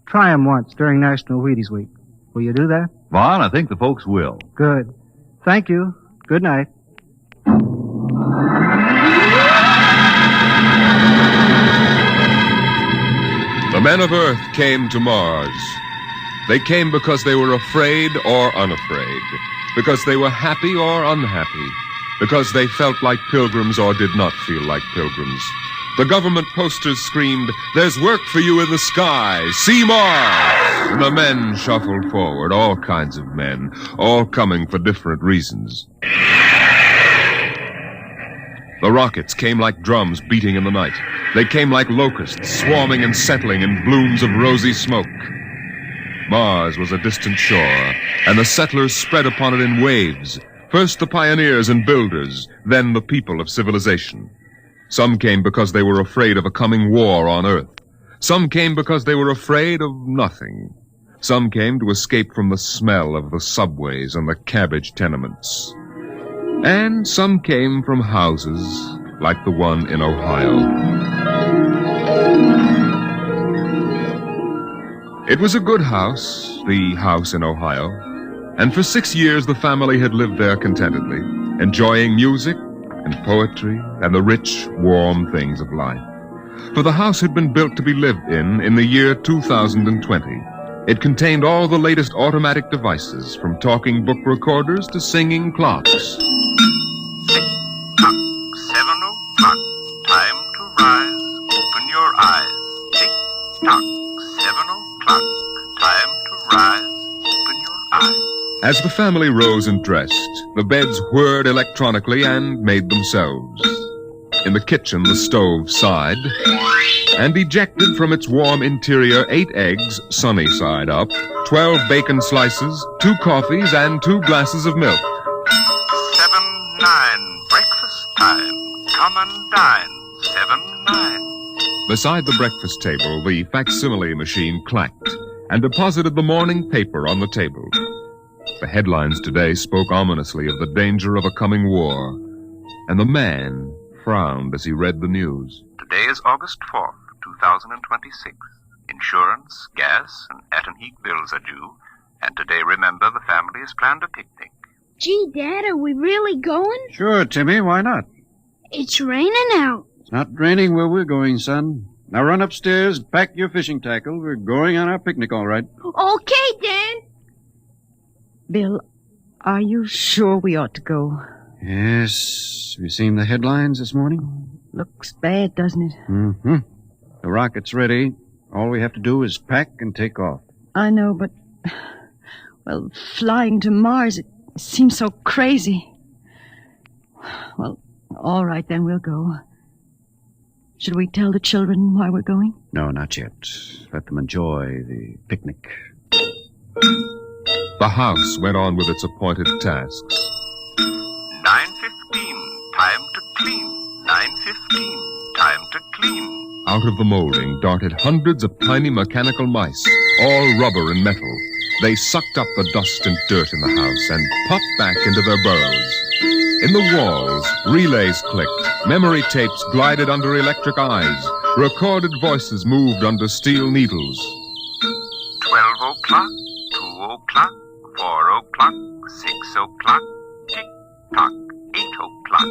Try them once during National Wheaties Week. Will you do that? Vaughn, I think the folks will. Good. Thank you. Good night. The men of Earth came to Mars. They came because they were afraid or unafraid, because they were happy or unhappy, because they felt like pilgrims or did not feel like pilgrims. The government posters screamed, "There's work for you in the sky. See Mars!" And the men shuffled forward, all kinds of men, all coming for different reasons. The rockets came like drums beating in the night. They came like locusts, swarming and settling in blooms of rosy smoke. Mars was a distant shore, and the settlers spread upon it in waves. First the pioneers and builders, then the people of civilization. Some came because they were afraid of a coming war on Earth. Some came because they were afraid of nothing. Some came to escape from the smell of the subways and the cabbage tenements. And some came from houses like the one in Ohio. It was a good house, the house in Ohio, and for 6 years the family had lived there contentedly, enjoying music and poetry and the rich, warm things of life. For the house had been built to be lived in the year 2020. It contained all the latest automatic devices, from talking book recorders to singing clocks. 7 o'clock, time to rise, open your eyes. Tick-tock, 7 o'clock, time to rise, open your eyes. As the family rose and dressed, the beds whirred electronically and made themselves. In the kitchen, the stove sighed, and ejected from its warm interior 8 eggs, sunny side up, 12 bacon slices, 2 coffees, and 2 glasses of milk. 7-9, breakfast time. Come and dine. 7-9. Beside the breakfast table, the facsimile machine clacked and deposited the morning paper on the table. The headlines today spoke ominously of the danger of a coming war, and the man frowned as he read the news. Today is August 4th, 2026. Insurance, gas, and at-and heat bills are due. And today, remember, the family has planned a picnic. Gee, Dad, are we really going? Sure, Timmy, why not? It's raining out. It's not raining where we're going, son. Now run upstairs, pack your fishing tackle. We're going on our picnic, all right. Okay, Dad. Bill, are you sure we ought to go? Yes. Have you seen the headlines this morning? Looks bad, doesn't it? Mm-hmm. The rocket's ready. All we have to do is pack and take off. I know, but... Well, flying to Mars, it seems so crazy. Well, all right, then we'll go. Should we tell the children why we're going? No, not yet. Let them enjoy the picnic. The house went on with its appointed tasks. 9:15, time to clean. 9:15. Out of the molding darted hundreds of tiny mechanical mice, all rubber and metal. They sucked up the dust and dirt in the house and popped back into their burrows. In the walls, relays clicked, memory tapes glided under electric eyes, recorded voices moved under steel needles. 12 o'clock, 2 o'clock, 4 o'clock, 6 o'clock, tick-tock, 8 o'clock.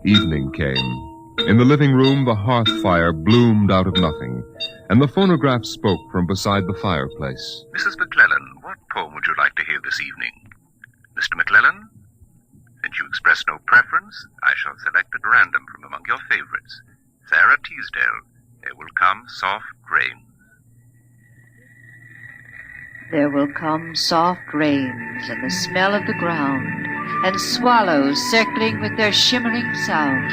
Evening came. In the living room, the hearth fire bloomed out of nothing, and the phonograph spoke from beside the fireplace. Mrs. McClellan, what poem would you like to hear this evening? Mr. McClellan? Since you express no preference, I shall select at random from among your favorites. Sarah Teasdale, There Will Come Soft Rains. There will come soft rains and the smell of the ground, and swallows circling with their shimmering sound,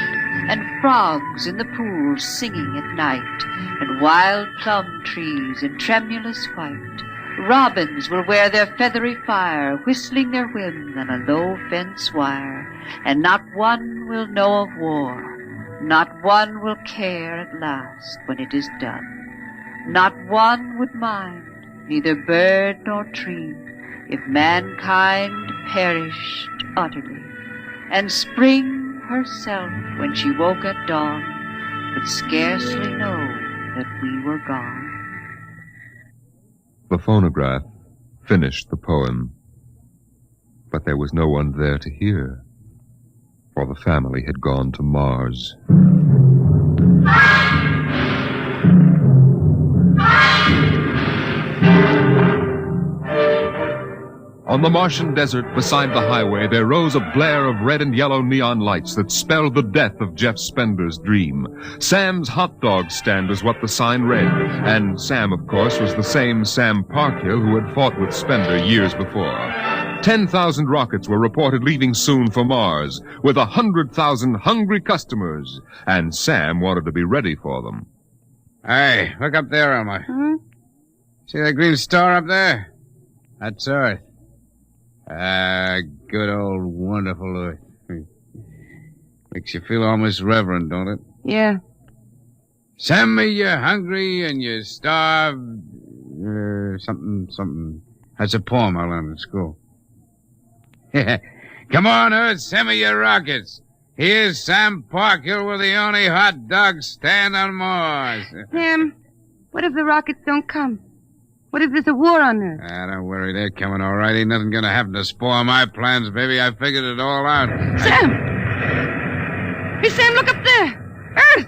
and frogs in the pools singing at night, and wild plum trees in tremulous white. Robins will wear their feathery fire, whistling their whims on a low fence wire, and not one will know of war, not one will care at last when it is done. Not one would mind, neither bird nor tree, if mankind perished utterly, and spring herself, when she woke at dawn, would scarcely know that we were gone. The phonograph finished the poem, but there was no one there to hear, for the family had gone to Mars. On the Martian desert beside the highway, there rose a blare of red and yellow neon lights that spelled the death of Jeff Spender's dream. Sam's hot dog stand was what the sign read, and Sam, of course, was the same Sam Parkhill who had fought with Spender years before. 10,000 rockets were reported leaving soon for Mars, with 100,000 hungry customers, and Sam wanted to be ready for them. Hey, look up there, Elmer. Huh? See that green star up there? That's Earth. Good old wonderful Earth. Makes you feel almost reverent, don't it? Yeah. Send me you're hungry and you're starved. Something. That's a poem I learned in school. Come on, Earth, send me your rockets. Here's Sam Parkhill with the only hot dog stand on Mars. Sam, what if the rockets don't come? What if there's a war on Earth? Don't worry, they're coming all right. Ain't nothing gonna happen to spoil my plans, baby. I figured it all out. Sam! Hey, Sam, look up there! Earth!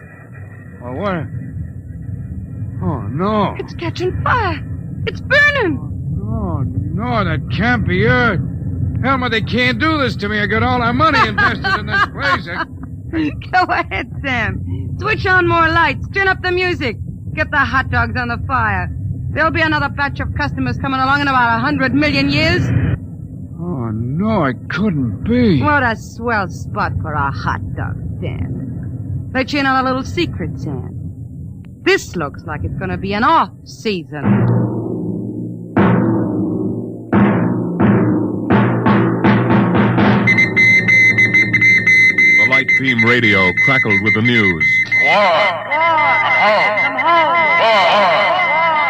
Oh, what? Oh, no. It's catching fire. It's burning. Oh, no, that can't be Earth. Helmut, they can't do this to me. I got all our money invested in this place. Go ahead, Sam. Switch on more lights. Turn up the music. Get the hot dogs on the fire. There'll be another batch of customers coming along in about 100 million years. Oh, no, it couldn't be. What a swell spot for a hot dog stand. Let you in on a little secret, Sam. This looks like it's going to be an off-season. The light beam radio crackled with the news.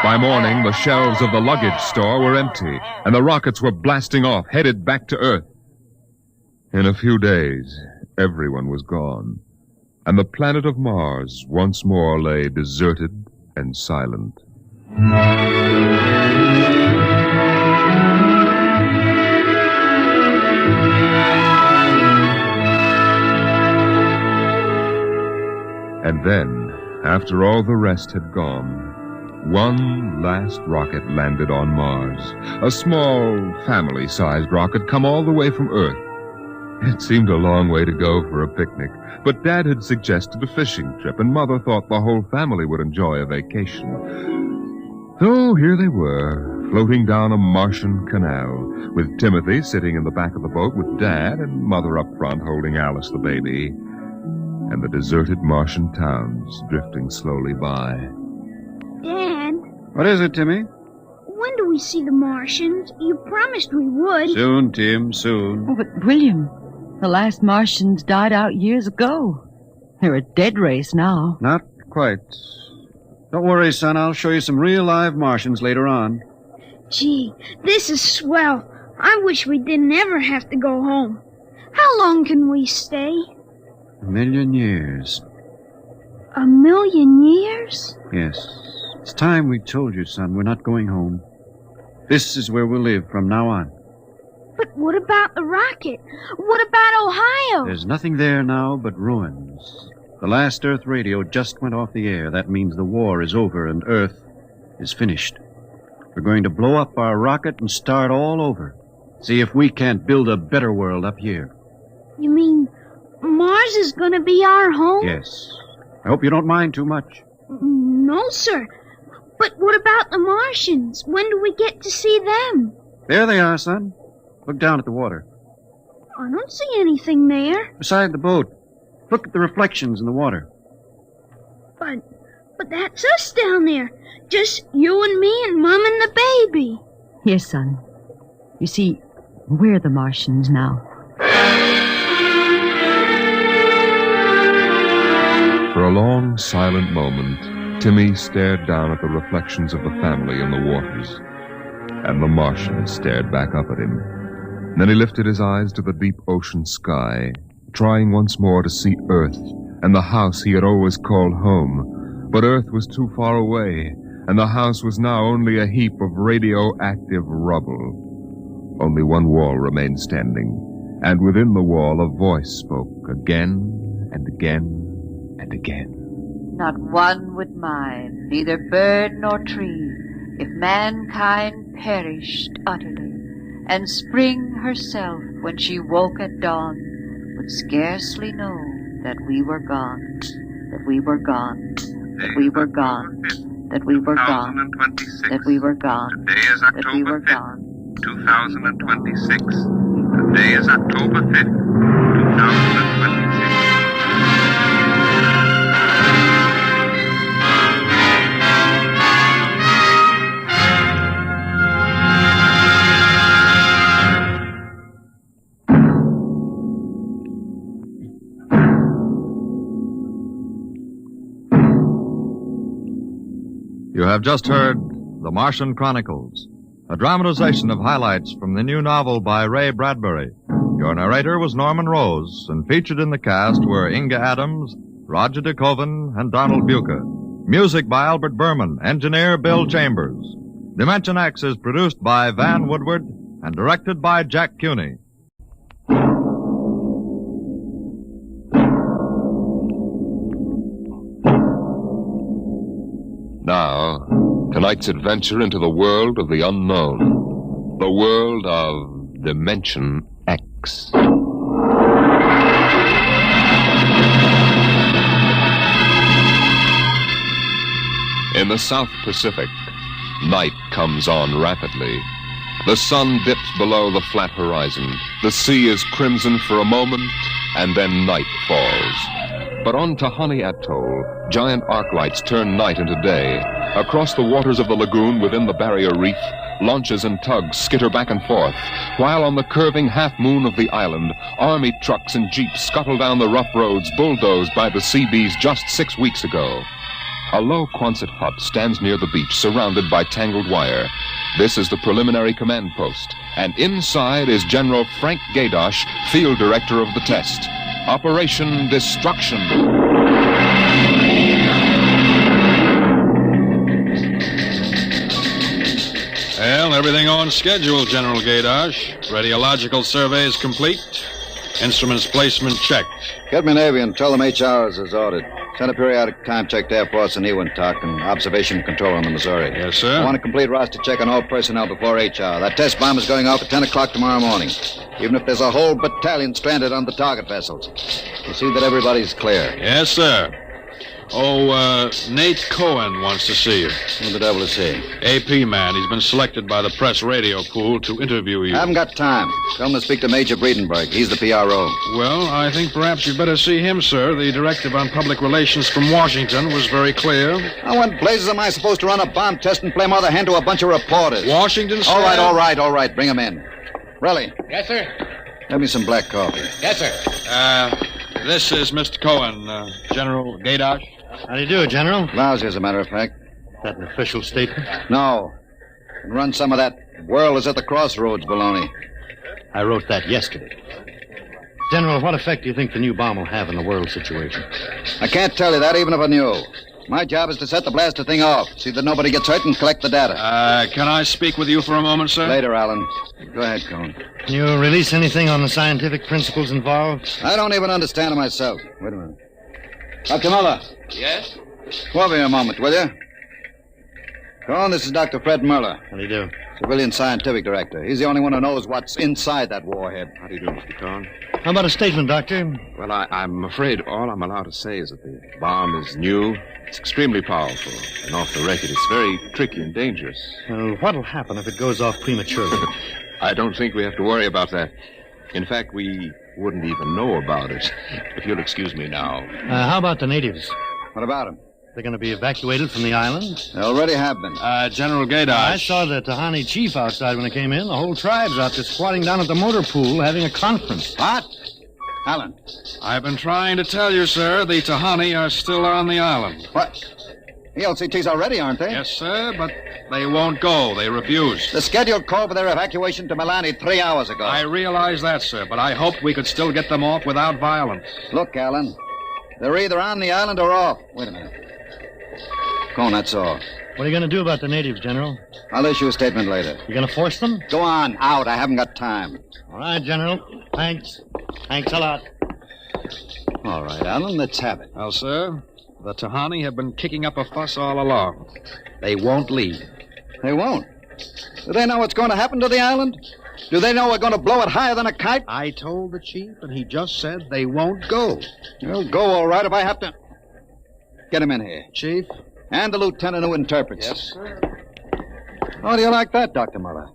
By morning, the shelves of the luggage store were empty, and the rockets were blasting off, headed back to Earth. In a few days, everyone was gone, and the planet of Mars once more lay deserted and silent. And then, after all the rest had gone, one last rocket landed on Mars. A small, family-sized rocket come all the way from Earth. It seemed a long way to go for a picnic, but Dad had suggested a fishing trip, and Mother thought the whole family would enjoy a vacation. So here they were, floating down a Martian canal, with Timothy sitting in the back of the boat with Dad and Mother up front holding Alice the baby, and the deserted Martian towns drifting slowly by. Dad, What is it, Timmy? when do we see the Martians? You promised we would. Soon, Tim, soon. Oh, but William, the last Martians died out years ago. They're a dead race now. Not quite. Don't worry, son. I'll show you some real live Martians later on. Gee, this is swell. I wish we didn't ever have to go home. How long can we stay? 1,000,000 years. 1,000,000 years? Yes. It's time we told you, son. We're not going home. This is where we'll live from now on. But what about the rocket? What about Ohio? There's nothing there now but ruins. The last Earth radio just went off the air. That means the war is over and Earth is finished. We're going to blow up our rocket and start all over. See if we can't build a better world up here. You mean Mars is going to be our home? Yes. I hope you don't mind too much. No, sir. But what about the Martians? When do we get to see them? There they are, son. Look down at the water. I don't see anything there. Beside the boat. Look at the reflections in the water. But that's us down there. Just you and me and Mom and the baby. Yes, son. You see, we're the Martians now. For a long, silent moment, Timmy stared down at the reflections of the family in the waters. And the Martian stared back up at him. Then he lifted his eyes to the deep ocean sky, trying once more to see Earth and the house he had always called home. But Earth was too far away, and the house was now only a heap of radioactive rubble. Only one wall remained standing, and within the wall a voice spoke again and again and again. Not one would mind, neither bird nor tree, if mankind perished utterly, and spring herself, when she woke at dawn, would scarcely know that we were gone, that we were gone, that we were gone, that we were gone, that we were gone, Today is that we October were 5th, gone. 2026. Today is October 5th, 2026. You have just heard The Martian Chronicles, a dramatization of highlights from the new novel by Ray Bradbury. Your narrator was Norman Rose, and featured in the cast were Inga Adams, Roger DeKoven, and Donald Buca. Music by Albert Berman, engineer Bill Chambers. Dimension X is produced by Van Woodward and directed by Jack Cuny. Now, tonight's adventure into the world of the unknown. The world of Dimension X. In the South Pacific, night comes on rapidly. The sun dips below the flat horizon. The sea is crimson for a moment, and then night falls. But on Tahani Atoll, giant arc lights turn night into day. Across the waters of the lagoon within the barrier reef, launches and tugs skitter back and forth, while on the curving half-moon of the island, army trucks and jeeps scuttle down the rough roads bulldozed by the Seabees just 6 weeks ago. A low Quonset hut stands near the beach, surrounded by tangled wire. This is the preliminary command post, and inside is General Frank Gaydosh, field director of the test. Operation Destruction. Well, everything on schedule, General Gaydosh. Radiological surveys complete. Instruments placement checked. Get me Navy and tell them HR is ordered. Send a periodic time check to Air Force and Ewintock and observation control on the Missouri. Yes, sir. I want a complete roster check on all personnel before HR. That test bomb is going off at 10 o'clock tomorrow morning. Even if there's a whole battalion stranded on the target vessels. We'll see that everybody's clear. Yes, sir. Oh, Nate Cohen wants to see you. Who the devil is he? AP man. He's been selected by the press radio pool to interview you. I haven't got time. Tell him to speak to Major Breedenberg. He's the PRO. Well, I think perhaps you'd better see him, sir. The directive on public relations from Washington was very clear. How in blazes am I supposed to run a bomb test and play mother hen to a bunch of reporters? Washington, sir? All right. Bring him in. Relly, Yes, sir. have me some black coffee. Yes, sir. This is Mr. Cohen, General Gaydosh. How do you do, General? Lousy, as a matter of fact. Is that an official statement? No. And run some of that world is at the crossroads baloney. I wrote that yesterday. General, what effect do you think the new bomb will have in the world situation? I can't tell you that, even if I knew. My job is to set the blaster thing off, see that nobody gets hurt, and collect the data. Can I speak with you for a moment, sir? Later, Alan. Go ahead, Cone. Can you release anything on the scientific principles involved? I don't even understand it myself. Wait a minute. Dr. Muller. Yes? Come over here a moment, will you? Cone, this is Dr. Fred Muller. How do you do? Civilian Scientific Director. He's the only one who knows what's inside that warhead. How do you do, Mr. Cone? How about a statement, Doctor? Well, I'm afraid all I'm allowed to say is that the bomb is new. It's extremely powerful. And off the record, it's very tricky and dangerous. Well, what'll happen if it goes off prematurely? I don't think we have to worry about that. In fact, we wouldn't even know about it. If you'll excuse me now. How about the natives? What about them? They're going to be evacuated from the island? They already have been. General Gaidash. I saw the Tahani chief outside when I came in. The whole tribe's out there squatting down at the motor pool having a conference. What? Alan. I've been trying to tell you, sir, the Tahani are still on the island. What? The LCTs already, aren't they? Yes, sir, but they won't go. They refuse. The scheduled call for their evacuation to Milani 3 hours ago. I realize that, sir, but I hoped we could still get them off without violence. Look, Alan, they're either on the island or off. Wait a minute. Cone, that's all. What are you going to do about the natives, General? I'll issue a statement later. You going to force them? Go on, out. I haven't got time. All right, General. Thanks. Thanks a lot. All right, Alan, let's have it. Well, sir, the Tahani have been kicking up a fuss all along. They won't leave. They won't? Do they know what's going to happen to the island? Do they know we're going to blow it higher than a kite? I told the chief, and he just said they won't go. They'll go all right if I have to. Get him in here. Chief? And the lieutenant who interprets. Yes, sir. How do you like that, Dr. Muller?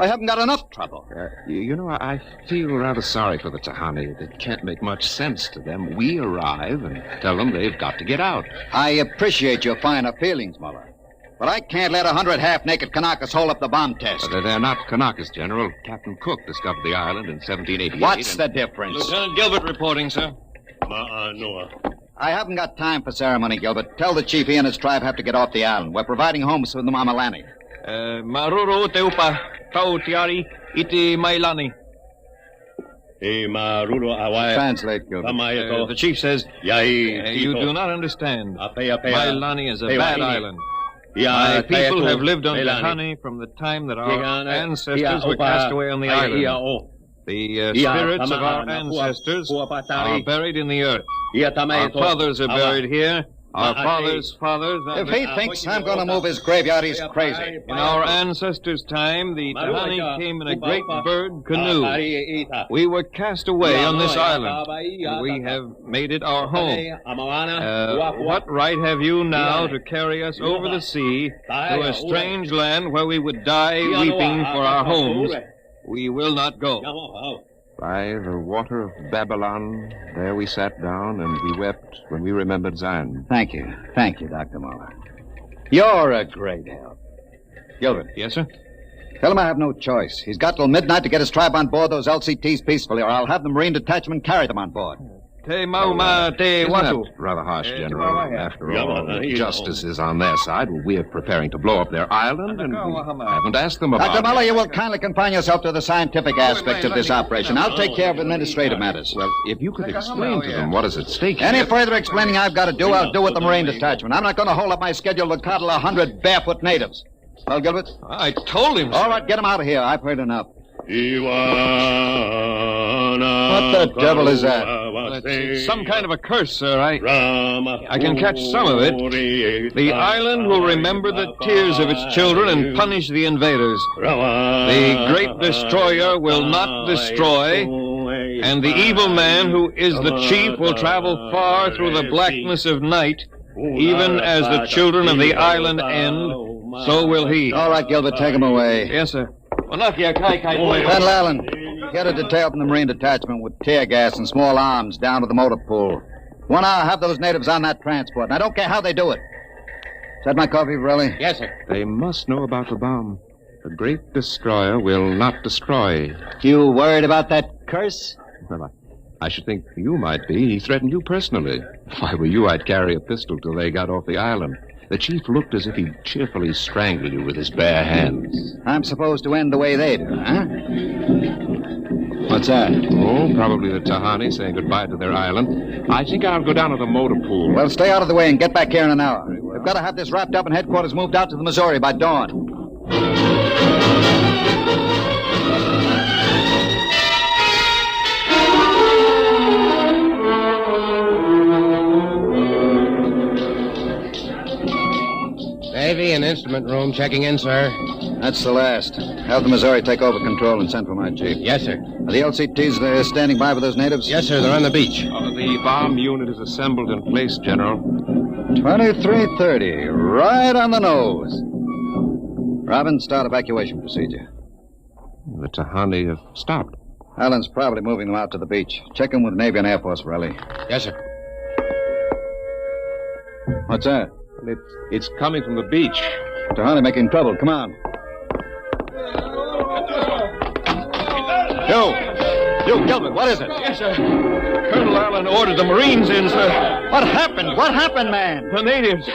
I haven't got enough trouble. You know, I feel rather sorry for the Tahani. It can't make much sense to them. We arrive and tell them they've got to get out. I appreciate your finer feelings, Muller. But I can't let 100 half-naked Kanakas hold up the bomb test. But they're not Kanakas, General. Captain Cook discovered the island in 1788. What's the difference? Lieutenant Gilbert reporting, sir. Noah. I haven't got time for ceremony, Gilbert. Tell the chief he and his tribe have to get off the island. We're providing homes for the Mamalani. Maruru teupa tautiari iti mailani. Translate, Gilbert. The chief says, you do not understand. Mailani is a bad island. My people have lived on Tahani from the time that our ancestors were cast away on the island. The spirits of our ancestors are buried in the earth. Our fathers are buried here. Our fathers' fathers... If he thinks I'm going to move his graveyard, he's crazy. In our ancestors' time, the Tahani came in a great bird canoe. We were cast away on this island, and we have made it our home. What right have you now to carry us over the sea to a strange land where we would die weeping for our homes? We will not go. By the water of Babylon, there we sat down and we wept when we remembered Zion. Thank you. Thank you, Dr. Muller. You're a great help. Gilbert. Yes, sir? Tell him I have no choice. He's got till midnight to get his tribe on board those LCTs peacefully, or I'll have the Marine detachment carry them on board. Isn't that rather harsh, General? After all, justice is on their side. We're preparing to blow up their island, and we haven't asked them about Dr. Muller, it. you will kindly confine yourself to the scientific aspects of this operation. I'll take care of administrative matters. Well, if you could explain to them what is at stake Any here... further explaining I've got to do, I'll do with the Marine detachment. I'm not going to hold up my schedule to coddle 100 barefoot natives. Well, Gilbert? I told him so. All right, get him out of here. I've heard enough. What the devil is that? It's some kind of a curse, sir. I can catch some of it. The island will remember the tears of its children and punish the invaders. The great destroyer will not destroy, and the evil man who is the chief will travel far through the blackness of night, even as the children of the island end, so will he. All right, Gilbert, take him away. Yes, sir. Colonel Allen, get a detail from the Marine detachment with tear gas and small arms down to the motor pool. 1 hour, have those natives on that transport, and I don't care how they do it. Is that my coffee, Borelli? Yes, sir. They must know about the bomb. The great destroyer will not destroy. You worried about that curse? Well, I should think you might be. He threatened you personally. If I were you, I'd carry a pistol till they got off the island. The chief looked as if he'd cheerfully strangle you with his bare hands. I'm supposed to end the way they do, huh? What's that? Oh, probably the Tahani saying goodbye to their island. I think I'll go down to the motor pool. Well, stay out of the way and get back here in an hour. We've got to have this wrapped up and headquarters moved out to the Missouri by dawn. Navy and instrument room checking in, sir. That's the last. Have the Missouri take over control and send for my chief. Yes, sir. Are the LCTs standing by with those natives? Yes, sir. They're on the beach. The bomb unit is assembled in place, General. 2330. Right on the nose. Robin, start evacuation procedure. The Tahani have stopped. Allen's probably moving them out to the beach. Check in with Navy and Air Force, Riley. Yes, sir. What's that? It's coming from the beach. Tahani making trouble. Come on. You, Gilbert, what is it? Yes, sir. Colonel Allen ordered the Marines in, sir. What happened? What happened, man? The natives.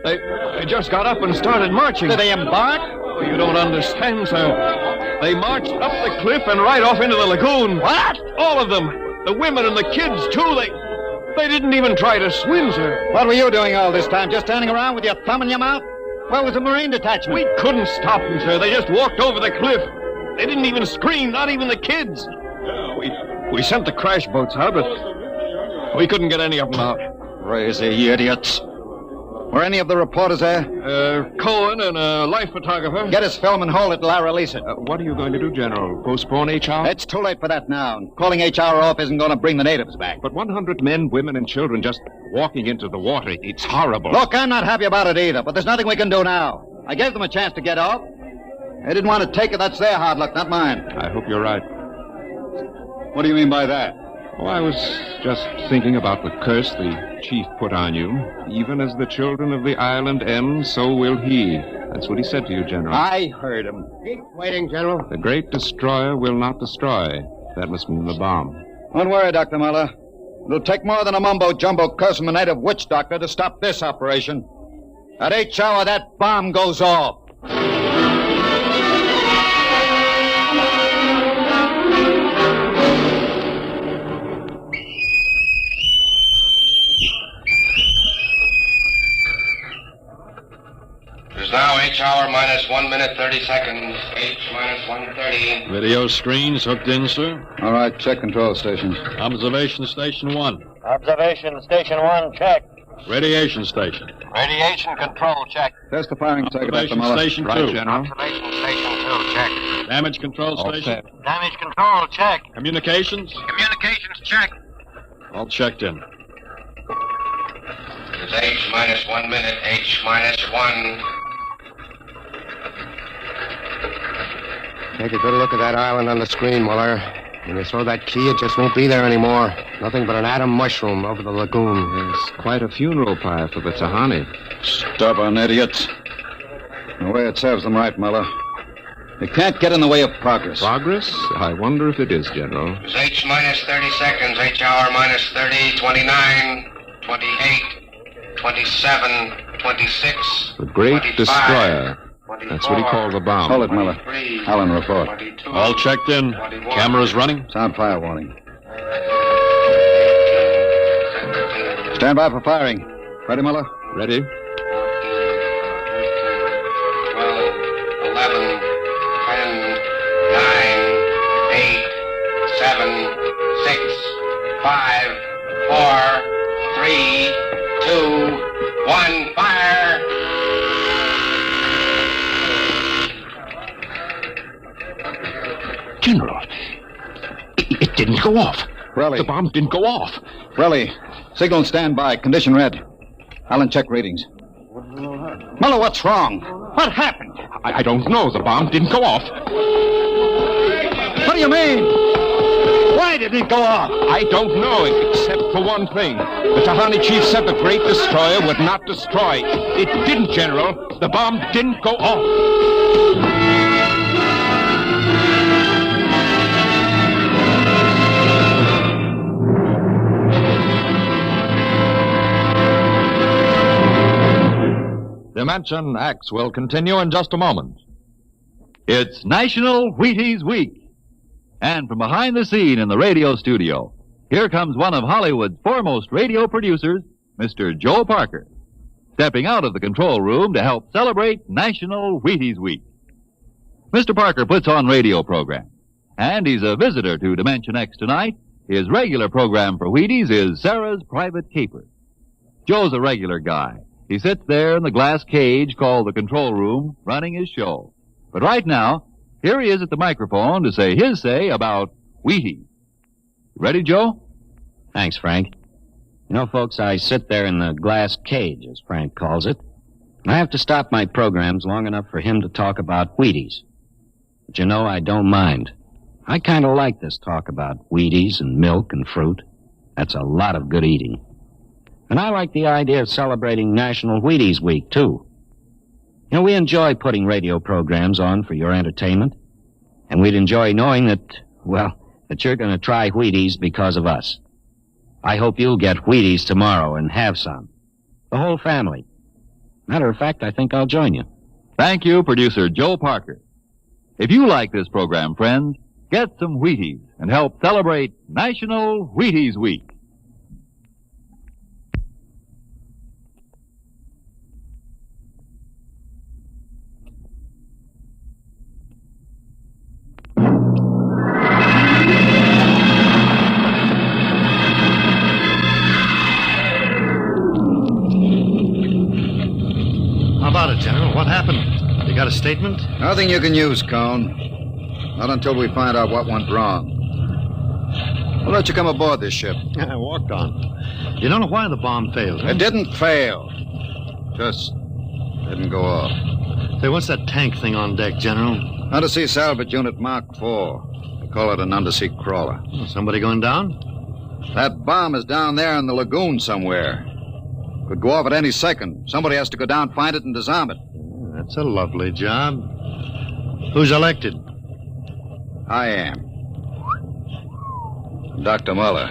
They just got up and started marching. Did they embark? Oh, you don't understand, sir. They marched up the cliff and right off into the lagoon. What? All of them. The women and the kids, too. They didn't even try to swim, sir. What were you doing all this time? Just standing around with your thumb in your mouth? Where was the Marine detachment? We couldn't stop them, sir. They just walked over the cliff. They didn't even scream, not even the kids. We sent the crash boats out, but we couldn't get any of them out. Crazy idiots. Were any of the reporters there? Cohen and a life photographer. Get his film and hold it till I release it. What are you going to do, General? Postpone HR? It's too late for that now. Calling HR off isn't going to bring the natives back. But 100 men, women, and children just walking into the water. It's horrible. Look, I'm not happy about it either, but there's nothing we can do now. I gave them a chance to get off. They didn't want to take it. That's their hard luck, not mine. I hope you're right. What do you mean by that? Oh, I was just thinking about the curse the chief put on you. Even as the children of the island end, so will he. That's what he said to you, General. I heard him. Keep waiting, General. The great destroyer will not destroy. That must mean the bomb. Don't worry, Dr. Muller. It'll take more than a mumbo-jumbo curse from a native witch doctor to stop this operation. At each hour, that bomb goes off. It's now H hour minus 1 minute 30 seconds. H minus 1:30. Video screens hooked in, sir. All right, check control stations. Observation station 1. Observation station 1, check. Radiation station. Radiation control, check. Test the firing circuit, Dr. Observation Muller. station 2. Right, General. Observation station 2, check. Damage control All station. set. Damage control, check. Communications. Communications, check. All checked in. It's H minus 1 minute, H minus 1. Take a good look at that island on the screen, Muller. When you throw that key, it just won't be there anymore. Nothing but an atom mushroom over the lagoon. It's quite a funeral pyre for the Tahani. Stubborn idiots. The way it serves them right, Muller. They can't get in the way of progress. Progress? I wonder if it is, General. It's H minus 30 seconds, H hour minus 30, 29, 28, 27, 26. The great 25. destroyer. That's what he called the bomb. Hold it, Muller. Allen, report. All checked in. Cameras running. Sound fire warning. Stand by for firing. Ready, Muller? Ready. 12, 11, 10, 9, 8, 7, 6, 5, 4, 3, 2, 1, fire! General, it didn't go off. Relly. The bomb didn't go off. Relly, signal standby. Condition red. Allen, check readings. Muller, what's wrong? What happened? I don't know. The bomb didn't go off. What do you mean? Why didn't it go off? I don't know, except for one thing. The Tahani chief said the great destroyer would not destroy. It didn't, General. The bomb didn't go off. Dimension X will continue in just a moment. It's National Wheaties Week. And from behind the scene in the radio studio, here comes one of Hollywood's foremost radio producers, Mr. Joe Parker, stepping out of the control room to help celebrate National Wheaties Week. Mr. Parker puts on radio programs, and he's a visitor to Dimension X tonight. His regular program for Wheaties is Sarah's Private Caper. Joe's a regular guy. He sits there in the glass cage called the control room, running his show. But right now, here he is at the microphone to say his say about Wheaties. Ready, Joe? Thanks, Frank. You know, folks, I sit there in the glass cage, as Frank calls it. I have to stop my programs long enough for him to talk about Wheaties. But you know, I don't mind. I kind of like this talk about Wheaties and milk and fruit. That's a lot of good eating. And I like the idea of celebrating National Wheaties Week, too. You know, we enjoy putting radio programs on for your entertainment. And we'd enjoy knowing that, well, that you're going to try Wheaties because of us. I hope you'll get Wheaties tomorrow and have some. The whole family. Matter of fact, I think I'll join you. Thank you, producer Joe Parker. If you like this program, friends, get some Wheaties and help celebrate National Wheaties Week. How about it, General? What happened? You got a statement? Nothing you can use, Cone. Not until we find out what went wrong. We'll let you come aboard this ship. I walked on. You don't know why the bomb failed, huh? It didn't fail. Just didn't go off. Say, what's that tank thing on deck, General? Undersea Salvage Unit Mark IV. They call it an undersea crawler. Somebody going down? That bomb is down there in the lagoon somewhere. Could go off at any second. Somebody has to go down, find it, and disarm it. That's a lovely job. Who's elected? I am. Dr. Muller.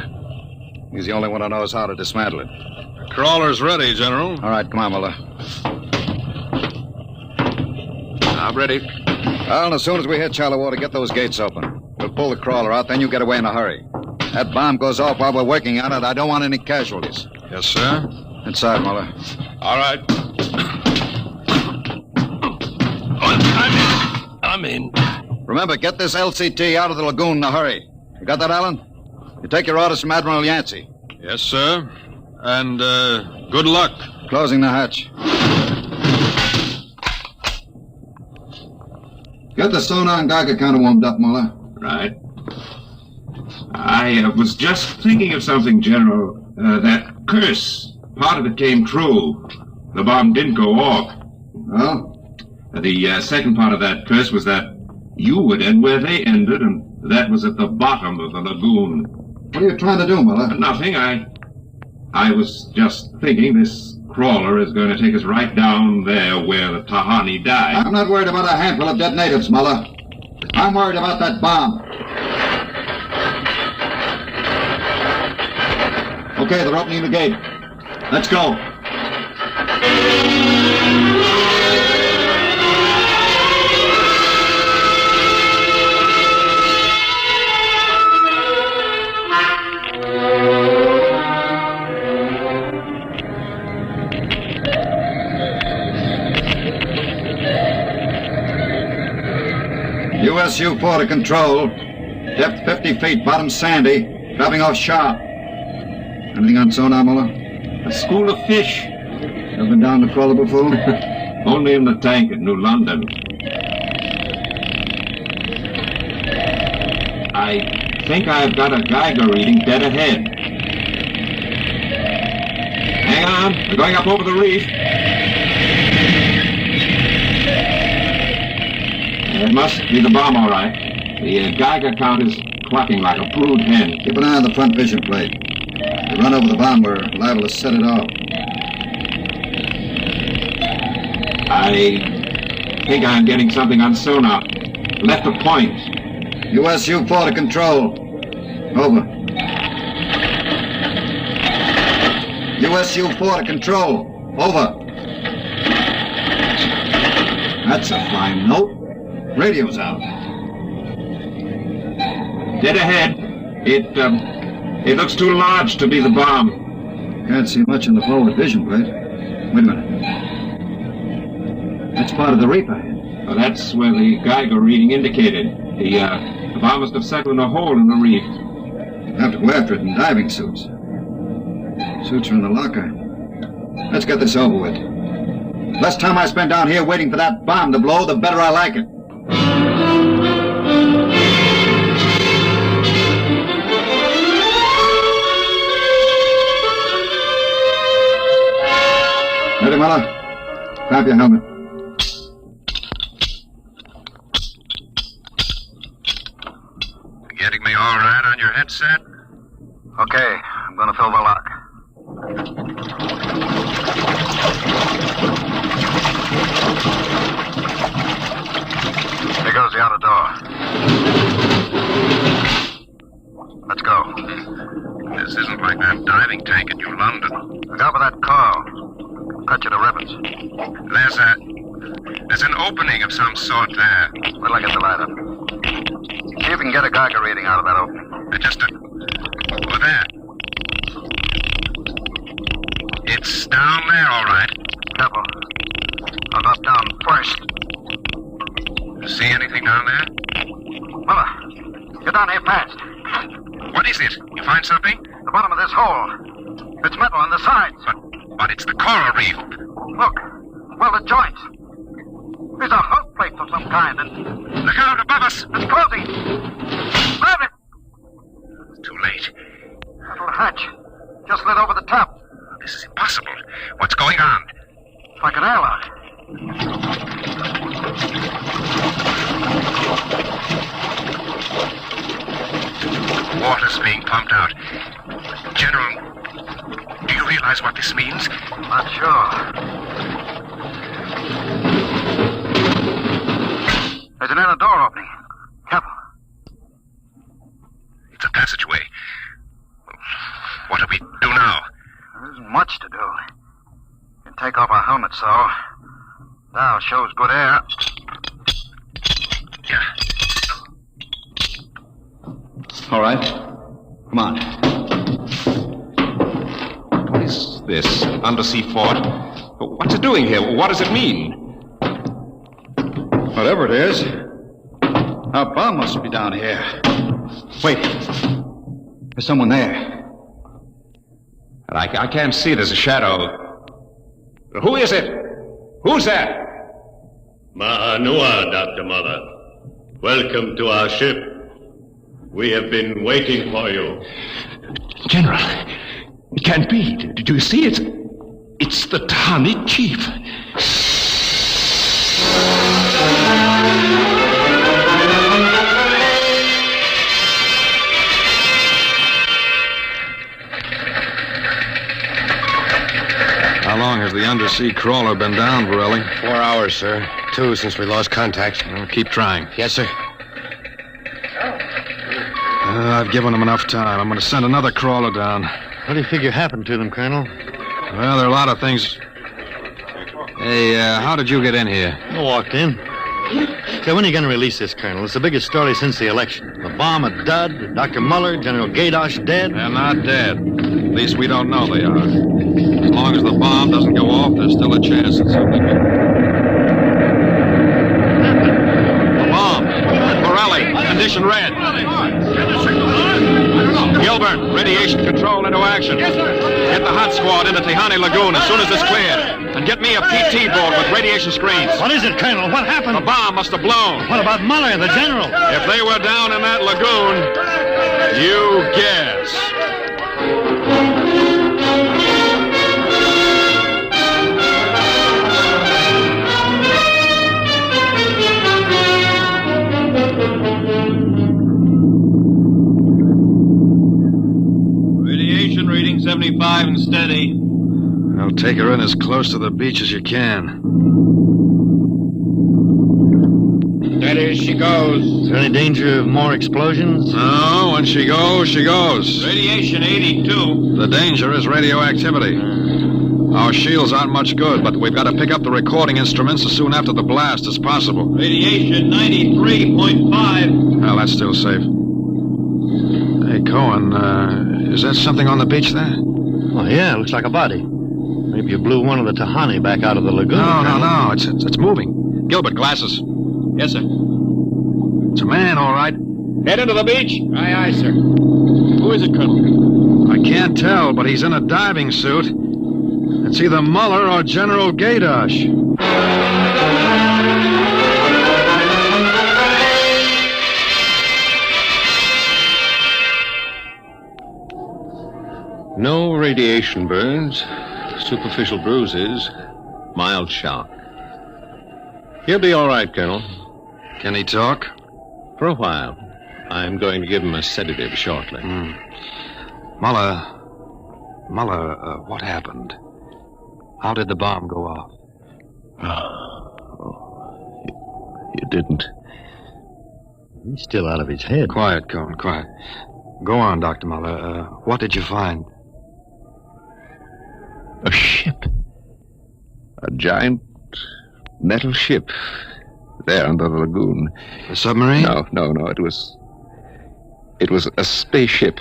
He's the only one who knows how to dismantle it. The crawler's ready, General. All right, come on, Muller. I'm ready. Well, and as soon as we hit shallow water, get those gates open. We'll pull the crawler out, then you get away in a hurry. That bomb goes off while we're working on it. I don't want any casualties. Yes, sir. Inside, Muller. All right. I'm in. Remember, get this LCT out of the lagoon in a hurry. You got that, Alan? You take your orders from Admiral Yancey. Yes, sir. And, good luck. Closing the hatch. Get the sonar and Geiger counter warmed up, Muller. Right. I was just thinking of something, General. That curse, part of it came true. The bomb didn't go off. Well? The second part of that curse was that you would end where they ended, and that was at the bottom of the lagoon. What are you trying to do, Muller? Nothing. I was just thinking this crawler is going to take us right down there where the Tahani died. I'm not worried about a handful of dead natives, Muller. I'm worried about that bomb. Okay, they're opening the gate. Let's go. USU-4 to control. Depth 50 feet, bottom sandy. Dropping off sharp. Anything on sonar, Muller? A school of fish. Ever been down the crawler before? Only in the tank at New London. I think I've got a Geiger reading dead ahead. Hang on, we're going up over the reef. It must be the bomb, all right. The Geiger count is clucking like a brood hen. Keep an eye on the front vision plate. If we run over the bomb, we're liable to set it off. I think I'm getting something on sonar. Left of point. USU-4 to control. Over. USU-4 to control. Over. That's a fine note. Radio's out. Dead ahead. It looks too large to be the bomb. Can't see much in the forward vision plate. Wait a minute. That's part of the reef ahead. Well, that's where the Geiger reading indicated. The bomb must have settled in a hole in the reef. We'll have to go after it in diving suits. Suits are in the locker. Let's get this over with. Less time I spend down here waiting for that bomb to blow, the better I like it. Ready, Muller? Grab your helmet. Getting me all right on your headset? Okay, I'm gonna fill the lock. There goes the outer door. Let's go. This isn't like that diving tank in New London. Look out for that car. Cut you to ribbons. There's an opening of some sort there. Wait till I get the light up. See if you can get a Geiger reading out of that opening. Over there. It's down there, all right. Careful. I'll drop down first. See anything down there? Muller, get down here fast. What is it? You find something? The bottom of this hole. It's metal on the sides. But it's the coral reef. Look. Well, the joints. There's a hook plate of some kind, and... Look out above us! It's closing! Grab it! It's too late. That little hatch just lit over the top. This is impossible. What's going on? It's like an airlock. Water's being pumped out. General, do you realize what this means? Not sure. There's an inner door opening. Careful. It's a passageway. What do we do now? There isn't much to do. You can take off our helmets, so. Now shows good air. Yeah. All right. Come on. What is this? Undersea fort? What's it doing here? What does it mean? Whatever it is, our bomb must be down here. Wait. There's someone there. I can't see. There's a shadow. Who is it? Who's that? Ma'anua, Dr. Mother. Welcome to our ship. We have been waiting for you. General, it can't be. Do you see it? It's the Tahani chief. How long has the undersea crawler been down, Borelli? 4 hours, sir. 2 since we lost contact. Well, keep trying. Yes, sir. I've given them enough time. I'm going to send another crawler down. What do you figure happened to them, Colonel? Well, there are a lot of things. Hey, how did you get in here? I walked in. Say, when are you going to release this, Colonel? It's the biggest story since the election. The bomb a dud, Dr. Muller, General Gadosh dead. They're not dead. At least we don't know they are. As long as the bomb doesn't go off, there's still a chance that something will... The bomb! Borelli, condition red. Gilbert, radiation control into action. Get the hot squad into Tahani Lagoon as soon as it's cleared. And get me a PT board with radiation screens. What is it, Colonel? What happened? The bomb must have blown. What about Muller and the general? If they were down in that lagoon, you guess. Radiation reading 75 and steady. I'll take her in as close to the beach as you can. Steady as she goes. Is there any danger of more explosions? No, when she goes, she goes. Radiation 82. The danger is radioactivity. Our shields aren't much good, but we've got to pick up the recording instruments as soon after the blast as possible. Radiation 93.5. Well, that's still safe. Hey, Cohen, is that something on the beach there? Oh, yeah, looks like a body. Maybe you blew one of the Tahani back out of the lagoon. No. It's moving. Gilbert, glasses. Yes, sir. It's a man, all right. Head into the beach. Aye, sir. Who is it, Colonel? I can't tell, but he's in a diving suit. It's either Muller or General Gaydosh. No radiation burns, superficial bruises, mild shock. He'll be all right, Colonel. Can he talk? For a while. I'm going to give him a sedative shortly. Muller, what happened? How did the bomb go off? You didn't. He's still out of his head. Quiet, Cohen, quiet. Go on, Dr. Muller. What did you find? A ship. A giant metal ship. There under the lagoon. A submarine? No. It was a spaceship.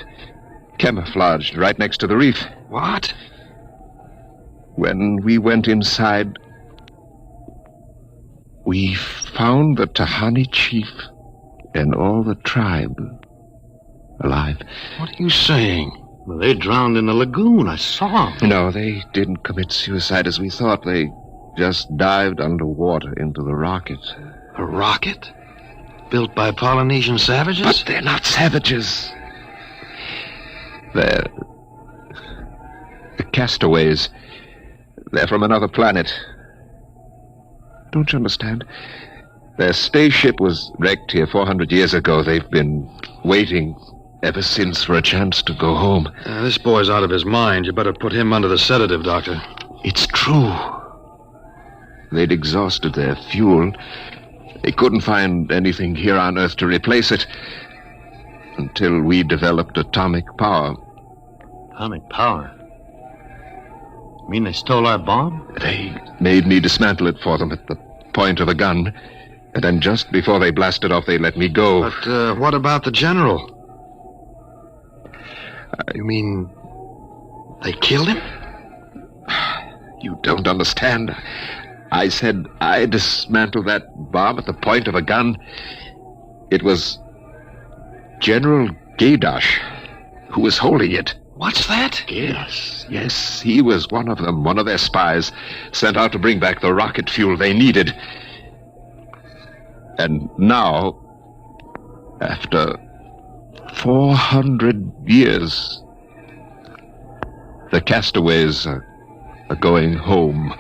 Camouflaged right next to the reef. What? When we went inside, we found the Tahani chief and all the tribe alive. What are you saying? Well, they drowned in the lagoon. I saw them. No, they didn't commit suicide as we thought. They just dived underwater into the rocket. A rocket? Built by Polynesian savages? But they're not savages. They're the castaways. They're from another planet. Don't you understand? Their spaceship was wrecked here 400 years ago. They've been waiting ever since for a chance to go home. This boy's out of his mind. You better put him under the sedative, Doctor. It's true. They'd exhausted their fuel. They couldn't find anything here on Earth to replace it until we developed atomic power. Atomic power? You mean they stole our bomb? They made me dismantle it for them at the point of a gun. And then just before they blasted off, they let me go. But what about the general? You mean they killed him? You don't understand. I said I dismantled that bomb at the point of a gun. It was General Gaydosh who was holding it. What's that? Yes, he was one of them, one of their spies, sent out to bring back the rocket fuel they needed. And now, after 400 years, the castaways are going home.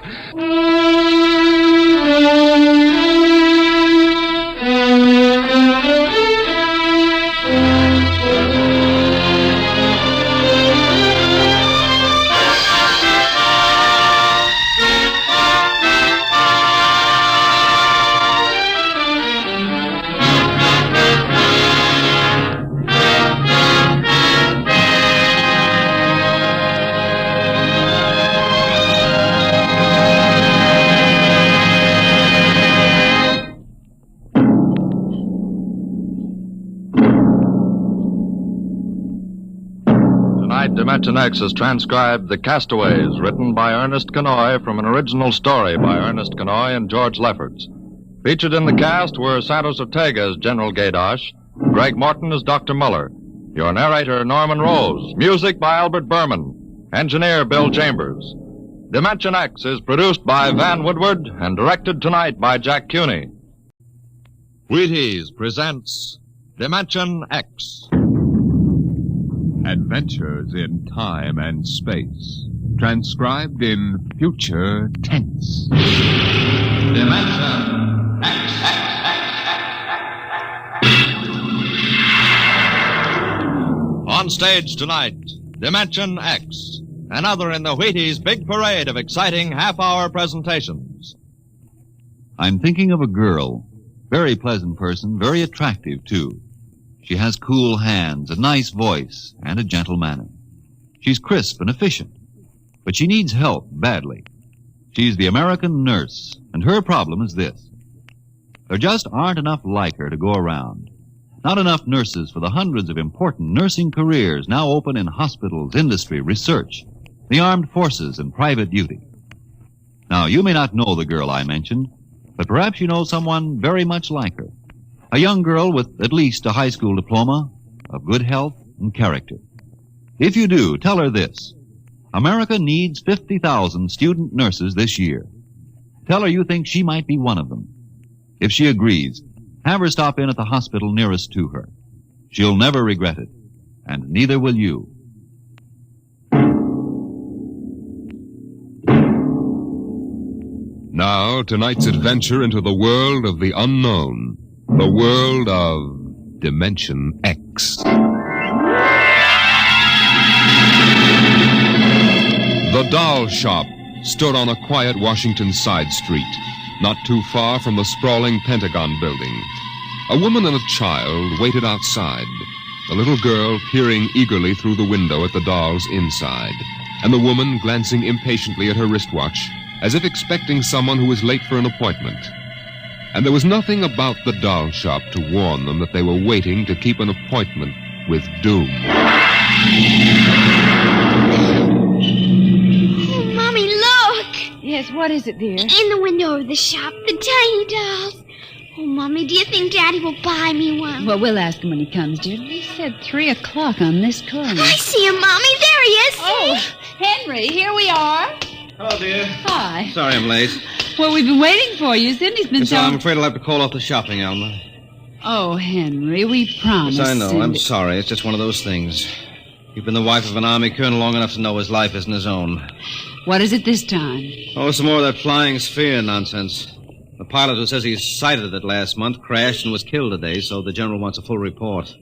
Dimension X has transcribed The Castaways, written by Ernest Kenoy from an original story by Ernest Kenoy and George Lefferts. Featured in the cast were Santos Ortega as General Gaydosh, Greg Morton as Dr. Muller, your narrator Norman Rose, music by Albert Berman, engineer Bill Chambers. Dimension X is produced by Van Woodward and directed tonight by Jack Cuny. Wheaties presents Dimension X. Adventures in time and space, transcribed in future tense. Dimension X. On stage tonight, Dimension X, another in the Wheaties' big parade of exciting half-hour presentations. I'm thinking of a girl, very pleasant person, very attractive, too. She has cool hands, a nice voice, and a gentle manner. She's crisp and efficient. but she needs help badly. She's the American nurse, and her problem is this. There just aren't enough like her to go around. Not enough nurses for the hundreds of important nursing careers now open in hospitals, industry, research, the armed forces, and private duty. Now, you may not know the girl I mentioned, but perhaps you know someone very much like her. A young girl with at least a high school diploma, of good health and character. If you do, tell her this. America needs 50,000 student nurses this year. Tell her you think she might be one of them. If she agrees, have her stop in at the hospital nearest to her. She'll never regret it, and neither will you. Now, tonight's adventure into the world of the unknown, the world of Dimension X. The doll shop stood on a quiet Washington side street, not too far from the sprawling Pentagon building. A woman and a child waited outside, the little girl peering eagerly through the window at the dolls inside, and the woman glancing impatiently at her wristwatch, as if expecting someone who was late for an appointment. And there was nothing about the doll shop to warn them that they were waiting to keep an appointment with doom. Oh, Mommy, look! Yes, what is it, dear? In the window of the shop, the tiny dolls. Oh, Mommy, do you think Daddy will buy me one? Well, we'll ask him when he comes, dear. He said 3 o'clock on this corner. I see him, Mommy. There he is. Oh, Henry, here we are. Hello, dear. Hi. Sorry I'm late. Well, we've been waiting for you. Cindy's been So I'm afraid I'll have to call off the shopping, Alma. Oh, Henry, we promised. Yes, I know. Cindy. I'm sorry. It's just one of those things. You've been the wife of an army colonel long enough to know his life isn't his own. What is it this time? Oh, some more of that flying sphere nonsense. The pilot who says he sighted it last month crashed and was killed today, so the general wants a full report.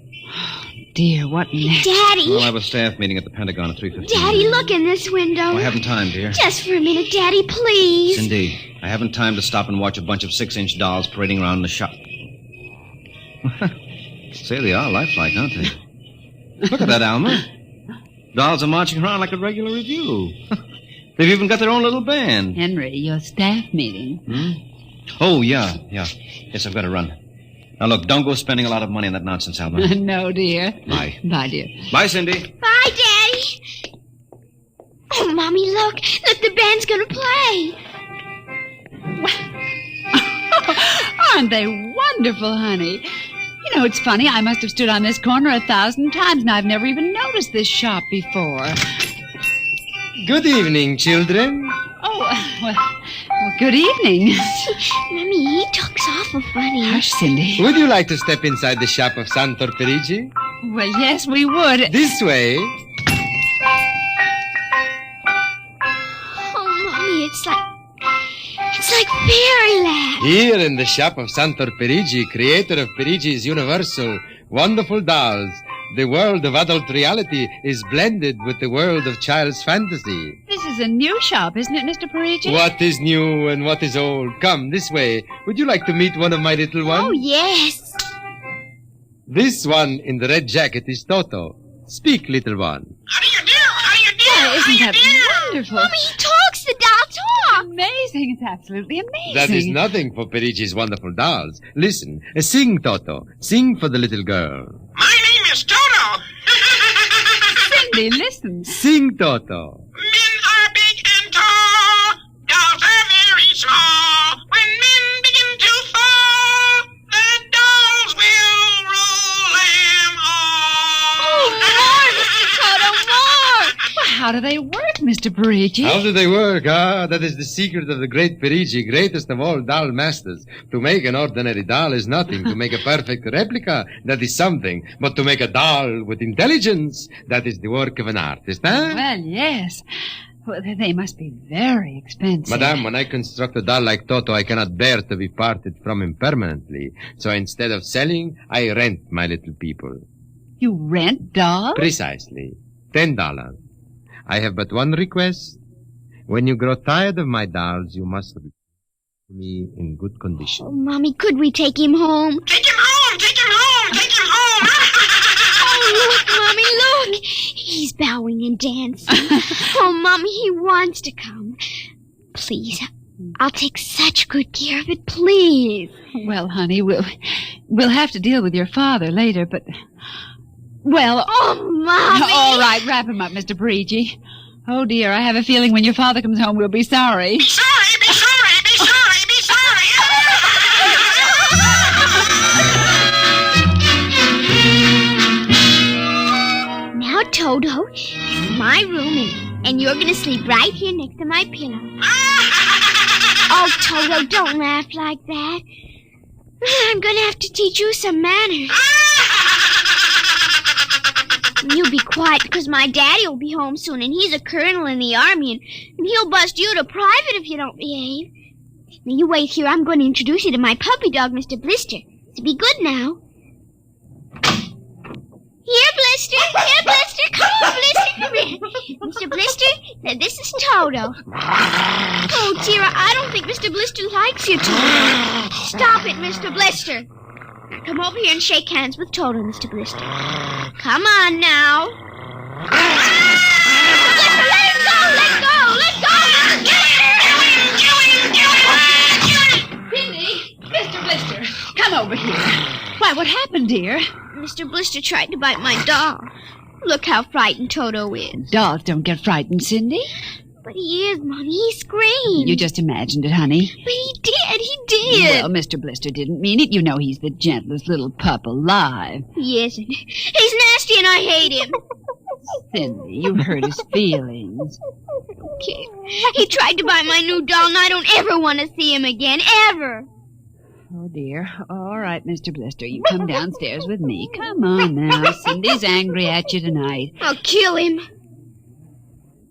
Dear, what next? Daddy! We'll have a staff meeting at the Pentagon at 3:15. Daddy, look in this window. I haven't time, dear. Just for a minute, Daddy, please. Cindy, I haven't time to stop and watch a bunch of 6-inch dolls parading around the shop. Say, they are lifelike, aren't they? Look at that, Alma. Dolls are marching around like a regular review. They've even got their own little band. Henry, your staff meeting. Oh, yeah. Yes, I've got to run. Now, look, don't go spending a lot of money on that nonsense, Alma. No, dear. Bye. Bye, dear. Bye, Cindy. Bye, Daddy. Oh, Mommy, look. Look, the band's going to play. Aren't they wonderful, honey? You know, it's funny. I must have stood on this corner 1,000 times, and I've never even noticed this shop before. Good evening, children. Oh, well, good evening. Mommy, he talks awful funny. Hush, Cindy. Would you like to step inside the shop of Santor Perigi? Well, yes, we would. This way. Oh, Mommy, it's like fairyland. Here in the shop of Santor Perigi, creator of Perigi's Universal Wonderful Dolls, the world of adult reality is blended with the world of child's fantasy. This is a new shop, isn't it, Mr. Parigi? What is new and what is old? Come, this way. Would you like to meet one of my little ones? Oh, yes. This one in the red jacket is Toto. Speak, little one. Oh, isn't that wonderful? Mommy, he talks. The doll talks. Amazing. It's absolutely amazing. That is nothing for Perigi's wonderful dolls. Listen, sing, Toto. Sing for the little girl. My name is Toto. Cindy, listen. Sing, Toto. Men are big and tall. Dolls are very small. When men begin to fall, the dolls will rule them all. Oh, more, Mr. Toto, more. Well, how do they work, Mr. Parigi? How do they work? That is the secret of the great Perigi, greatest of all doll masters. To make an ordinary doll is nothing. To make a perfect replica, that is something. But to make a doll with intelligence, that is the work of an artist, huh? Well, yes. Well, they must be very expensive. Madame, when I construct a doll like Toto, I cannot bear to be parted from him permanently. So instead of selling, I rent my little people. You rent dolls? Precisely. $10. I have but one request. When you grow tired of my dolls, you must return me in good condition. Oh, Mommy, could we take him home? Take him home! Take him home! Take him home! Oh, look, Mommy, look. He's bowing and dancing. Oh, Mommy, he wants to come. Please, I'll take such good care of it, please. Well, honey, we'll have to deal with your father later, but... Well... Oh, Mommy! All right, wrap him up, Mr. Parigi. Oh, dear, I have a feeling when your father comes home, we'll be sorry. Be sorry, be sorry, be sorry, be sorry. Now, Toto, this is my room, and you're going to sleep right here next to my pillow. Oh, Toto, don't laugh like that. I'm going to have to teach you some manners. You be quiet, because my daddy will be home soon, and he's a colonel in the army, and he'll bust you to private if you don't behave. Now, you wait here. I'm going to introduce you to my puppy dog, Mr. Blister. So be good now. Here, Blister. Here, Blister. Come on, Blister. Come here. Mr. Blister, now this is Toto. Oh, dear, I don't think Mr. Blister likes you, Toto. Stop it, Mr. Blister. Come over here and shake hands with Toto, Mr. Blister. Come on now. Blister, let him go! Let go! Let go! Cindy! Mr. Blister, come over here. Why, what happened, dear? Mr. Blister tried to bite my doll. Look how frightened Toto is. Dolls don't get frightened, Cindy. But he is, Mommy. He screamed. You just imagined it, honey. But he did. He did. Well, Mr. Blister didn't mean it. You know he's the gentlest little pup alive. He isn't. He's nasty and I hate him. Cindy, you hurt his feelings. Okay. He tried to bite my new doll, and I don't ever want to see him again. Ever. Oh, dear. All right, Mr. Blister. You come downstairs with me. Come on now. Cindy's angry at you tonight. I'll kill him.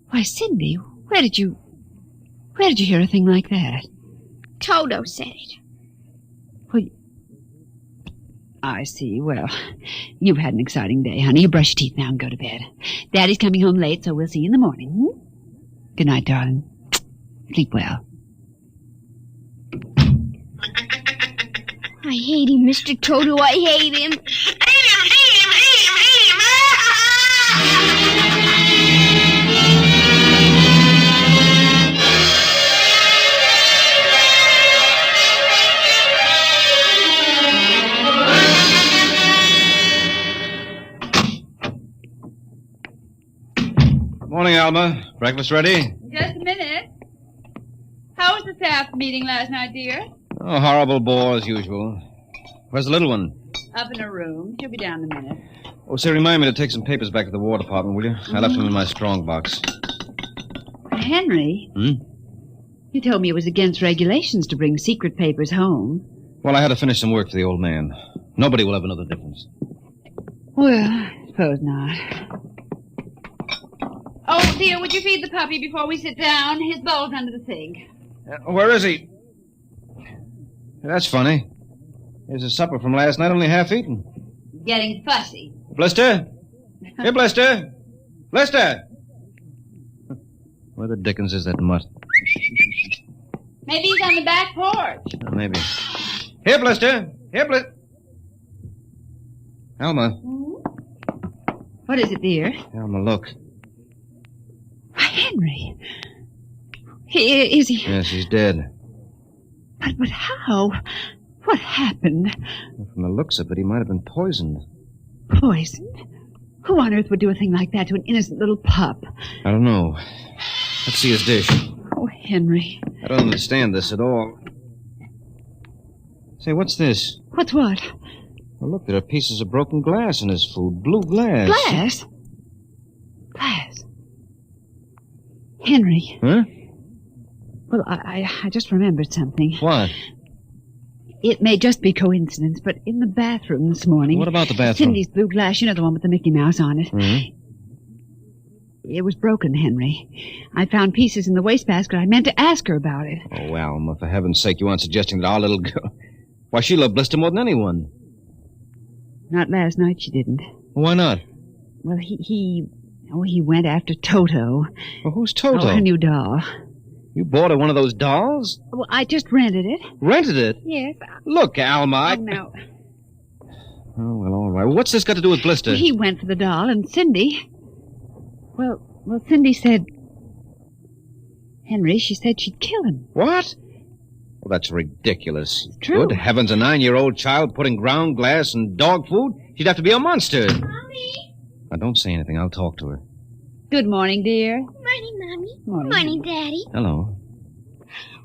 Why, Cindy, where did you hear a thing like that? Toto said it. Well, I see. Well, you've had an exciting day, honey. You brush your teeth now and go to bed. Daddy's coming home late, so we'll see you in the morning. Hmm? Good night, darling. Sleep well. I hate him, Mr. Toto. I hate him. Morning, Alma. Breakfast ready? Just a minute. How was the staff meeting last night, dear? Oh, horrible bore as usual. Where's the little one? Up in her room. She'll be down in a minute. Oh, say, remind me to take some papers back to the War Department, will you? I left them in my strong box. Henry? You told me it was against regulations to bring secret papers home. Well, I had to finish some work for the old man. Nobody will ever know the difference. Well, I suppose not. Oh, dear, would you feed the puppy before we sit down? His bowl's under the sink. Where is he? That's funny. There's a supper from last night, only half eaten. Getting fussy. Blister? Here, Blister! Blister! Where the dickens is that mutt? Maybe he's on the back porch. Maybe. Here, Blister! Here, Blister! Alma. What is it, dear? Alma, look. Why, Henry. Is he? Yes, he's dead. But how? What happened? Well, from the looks of it, he might have been poisoned. Poisoned? Who on earth would do a thing like that to an innocent little pup? I don't know. Let's see his dish. Oh, Henry. I don't understand this at all. Say, what's this? What's what? Well, look, there are pieces of broken glass in his food. Blue glass. Glass? Glass? Henry. Huh? Well, I just remembered something. What? It may just be coincidence, but in the bathroom this morning... What about the bathroom? Cindy's blue glass, you know, the one with the Mickey Mouse on it. Mm-hmm. It was broken, Henry. I found pieces in the wastebasket. I meant to ask her about it. Oh, Alma, for heaven's sake, you aren't suggesting that our little girl... Why, she loved Blister more than anyone. Not last night, she didn't. Why not? Well, he went after Toto. Well, who's Toto? Oh, her new doll. You bought her one of those dolls? Well, I just rented it. Rented it? Yes. Look, Alma, Oh, no. Oh, well, all right. What's this got to do with Blister? He went for the doll, and Cindy... Well, Cindy said... Henry, she said she'd kill him. What? Well, that's ridiculous. It's true. Good heavens, a 9-year-old child putting ground glass and dog food? She'd have to be a monster. Mommy. Now, don't say anything. I'll talk to her. Good morning, dear. Morning, Mommy. Morning. Daddy. Hello.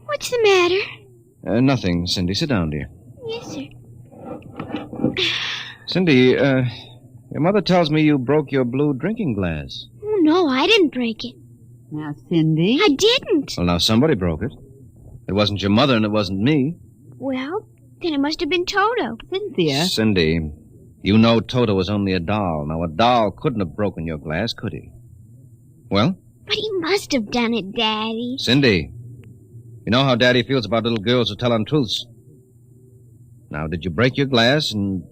What's the matter? Nothing, Cindy. Sit down, dear. Yes, sir. Cindy, your mother tells me you broke your blue drinking glass. Oh, no, I didn't break it. Now, Cindy. I didn't. Well, now somebody broke it. It wasn't your mother and it wasn't me. Well, then it must have been Toto. Cynthia. Cindy, you know Toto was only a doll. Now, a doll couldn't have broken your glass, could he? Well? But he must have done it, Daddy. Cindy, you know how Daddy feels about little girls who tell untruths. Now, did you break your glass and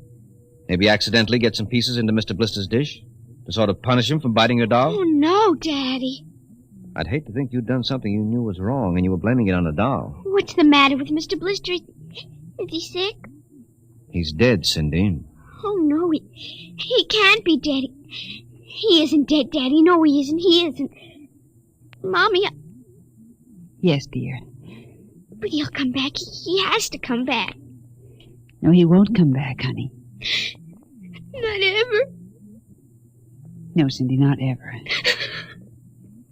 maybe accidentally get some pieces into Mr. Blister's dish to sort of punish him for biting your doll? Oh, no, Daddy. I'd hate to think you'd done something you knew was wrong and you were blaming it on a doll. What's the matter with Mr. Blister? Is he sick? He's dead, Cindy. Oh, no, he can't be dead. He isn't dead, Daddy. No, he isn't. He isn't. Mommy. Yes, dear. But he'll come back. He has to come back. No, he won't come back, honey. Not ever. No, Cindy, not ever.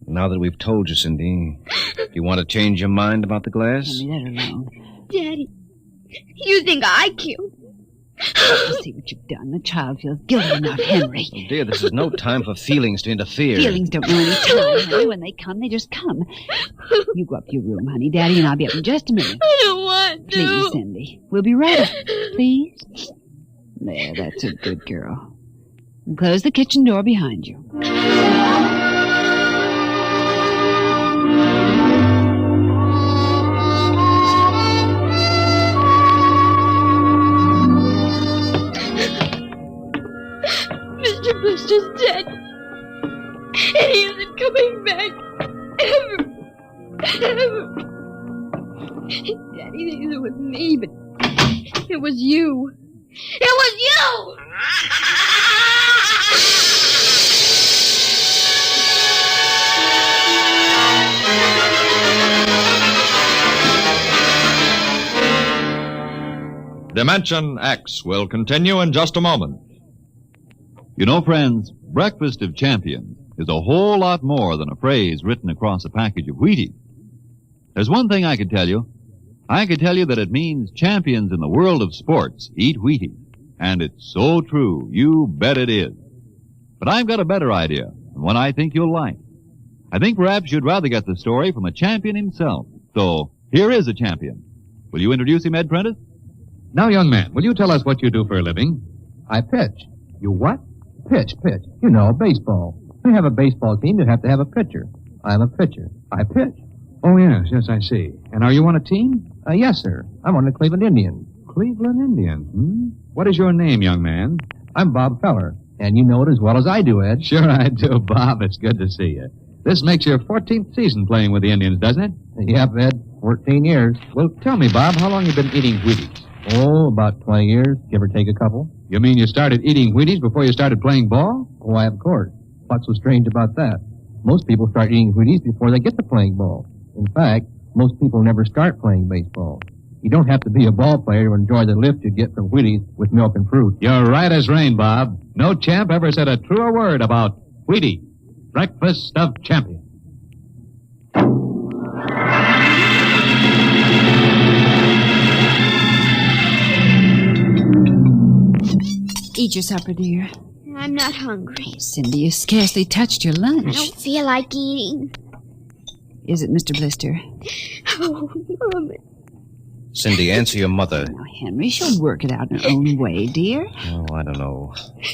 Now that we've told you, Cindy, do you want to change your mind about the glass? Henry, let her alone. Daddy, you think I killed? You see what you've done. The child feels guilty enough, Henry. Oh, dear, this is no time for feelings to interfere. Feelings don't know any time, Henry. When they come, they just come. You go up to your room, honey. Daddy and I'll be up in just a minute. I don't want to. Please, Cindy. We'll be right up. Please. There, that's a good girl. And close the kitchen door behind you. Mr. Blister's dead. And he isn't coming back. Ever. Daddy thinks it was me, but it was you. It was you! Dimension X will continue in just a moment. You know, friends, Breakfast of Champions is a whole lot more than a phrase written across a package of Wheaties. There's one thing I could tell you. I could tell you that it means champions in the world of sports eat Wheaties. And it's so true. You bet it is. But I've got a better idea, and one I think you'll like. I think perhaps you'd rather get the story from a champion himself. So, here is a champion. Will you introduce him, Ed Prentice? Now, young man, will you tell us what you do for a living? I pitch. You what? Pitch. You know, baseball. To have a baseball team, you have to have a pitcher. I'm a pitcher. I pitch. Oh, yes, I see. And are you on a team? Yes, sir. I'm on the Cleveland Indians. Cleveland Indians, What is your name, young man? I'm Bob Feller. And you know it as well as I do, Ed. Sure I do, Bob. It's good to see you. This makes your 14th season playing with the Indians, doesn't it? Yep, Ed. 14 years. Well, tell me, Bob, how long you been eating Wheaties? Oh, about 20 years, give or take a couple. You mean you started eating Wheaties before you started playing ball? Why, of course. What's so strange about that? Most people start eating Wheaties before they get to playing ball. In fact, most people never start playing baseball. You don't have to be a ball player to enjoy the lift you get from Wheaties with milk and fruit. You're right as rain, Bob. No champ ever said a truer word about Wheaties. Breakfast of Champions. Eat your supper, dear. I'm not hungry. Cindy, you scarcely touched your lunch. I don't feel like eating. Is it Mr. Blister? Oh, Mama. Cindy, answer your mother. Now, Henry, she'll work it out in her own way, dear. Oh, I don't know.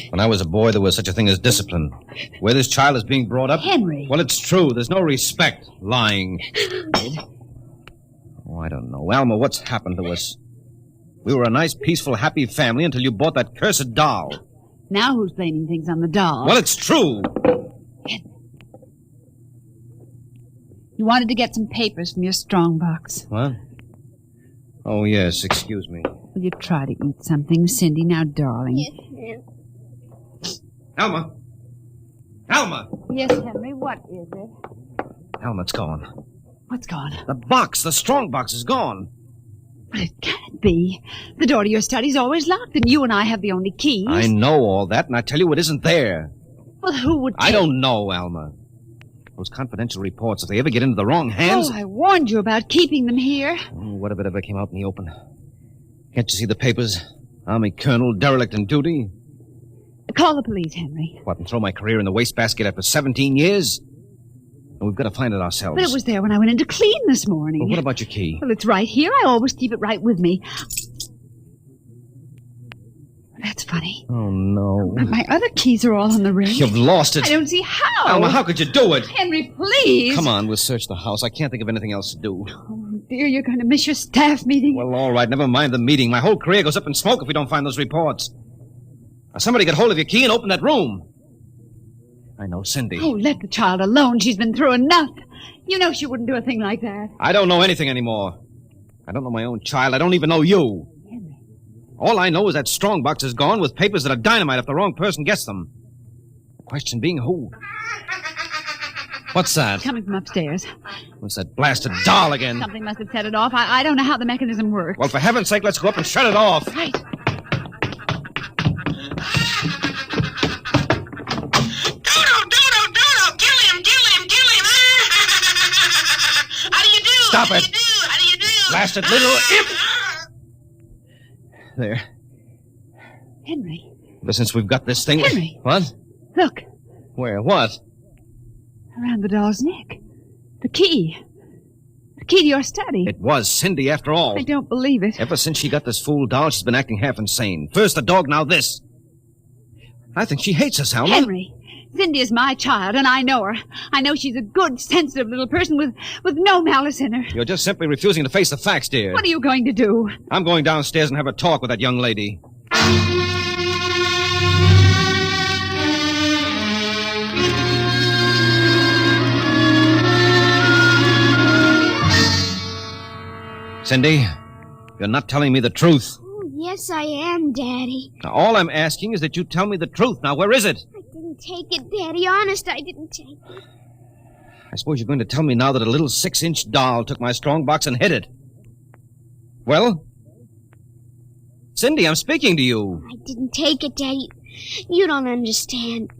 When I was a boy, there was such a thing as discipline. Where this child is being brought up... Henry! Well, it's true. There's no respect. Lying. Oh, I don't know. Alma, what's happened to us? We were a nice, peaceful, happy family until you bought that cursed doll. Now who's blaming things on the doll? Well, it's true. You wanted to get some papers from your strong box. What? Oh, yes, excuse me. Will you try to eat something, Cindy? Now, darling. Yes, ma'am. Alma! Alma! Yes, Henry, what is it? Alma's gone. What's gone? The box, the strong box, is gone. But it can't be. The door to your study's always locked, and you and I have the only keys. I know all that, and I tell you it isn't there. Well, who would I don't know, Alma. Those confidential reports, if they ever get into the wrong hands... Oh, I warned you about keeping them here. Oh, what if it ever came out in the open? Can't you see the papers? Army colonel, derelict in duty. Call the police, Henry. What, and throw my career in the wastebasket after 17 years? And we've got to find it ourselves. But it was there when I went in to clean this morning. Well, what about your key? Well, it's right here. I always keep it right with me. That's funny. Oh, no. But my other keys are all on the ring. You've lost it. I don't see how. Alma, how could you do it? Henry, please. Come on, we'll search the house. I can't think of anything else to do. Oh, dear, you're going to miss your staff meeting. Well, all right, never mind the meeting. My whole career goes up in smoke if we don't find those reports. Now, somebody get hold of your key and open that room. I know Cindy. Oh, let the child alone. She's been through enough. You know she wouldn't do a thing like that. I don't know anything anymore. I don't know my own child. I don't even know you. Henry. All I know is that strongbox is gone with papers that are dynamite if the wrong person gets them. The question being who? What's that? Coming from upstairs. What's that blasted doll again? Something must have set it off. I don't know how the mechanism works. Well, for heaven's sake, let's go up and shut it off. Right. Stop it! How do you do? Blasted little imp! There. Henry. Ever since we've got this thing... Henry. What? Look. Where? What? Around the doll's neck. The key. The key to your study. It was Cindy, after all. I don't believe it. Ever since she got this fool doll, she's been acting half insane. First the dog, now this. I think she hates us, Alma. Henry. Cindy is my child, and I know her. I know she's a good, sensitive little person with no malice in her. You're just simply refusing to face the facts, dear. What are you going to do? I'm going downstairs and have a talk with that young lady. Cindy, you're not telling me the truth. Oh, yes, I am, Daddy. Now, all I'm asking is that you tell me the truth. Now, where is it? I didn't take it, Daddy. Honest, I didn't take it. I suppose you're going to tell me now that a little 6-inch doll took my strongbox and hid it. Well? Cindy, I'm speaking to you. I didn't take it, Daddy. You don't understand.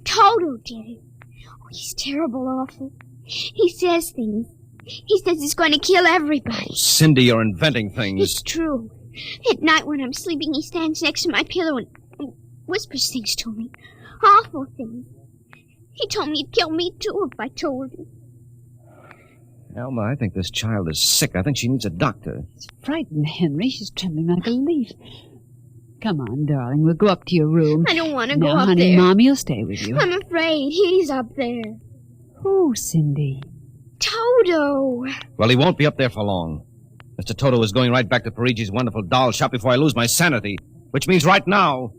Toto did it. Oh, he's terrible awful. He says things. He says he's going to kill everybody. Oh, Cindy, you're inventing things. It's true. At night when I'm sleeping, he stands next to my pillow and whispers things to me. Awful things. He told me he'd kill me, too, if I told him. Alma, I think this child is sick. I think she needs a doctor. She's frightened, Henry. She's trembling like a leaf. Come on, darling. We'll go up to your room. I don't want to go now, up honey, there. Mommy will stay with you. I'm afraid. He's up there. Who, Cindy? Toto. Well, he won't be up there for long. Mr. Toto is going right back to Perigi's wonderful doll shop before I lose my sanity, which means right now.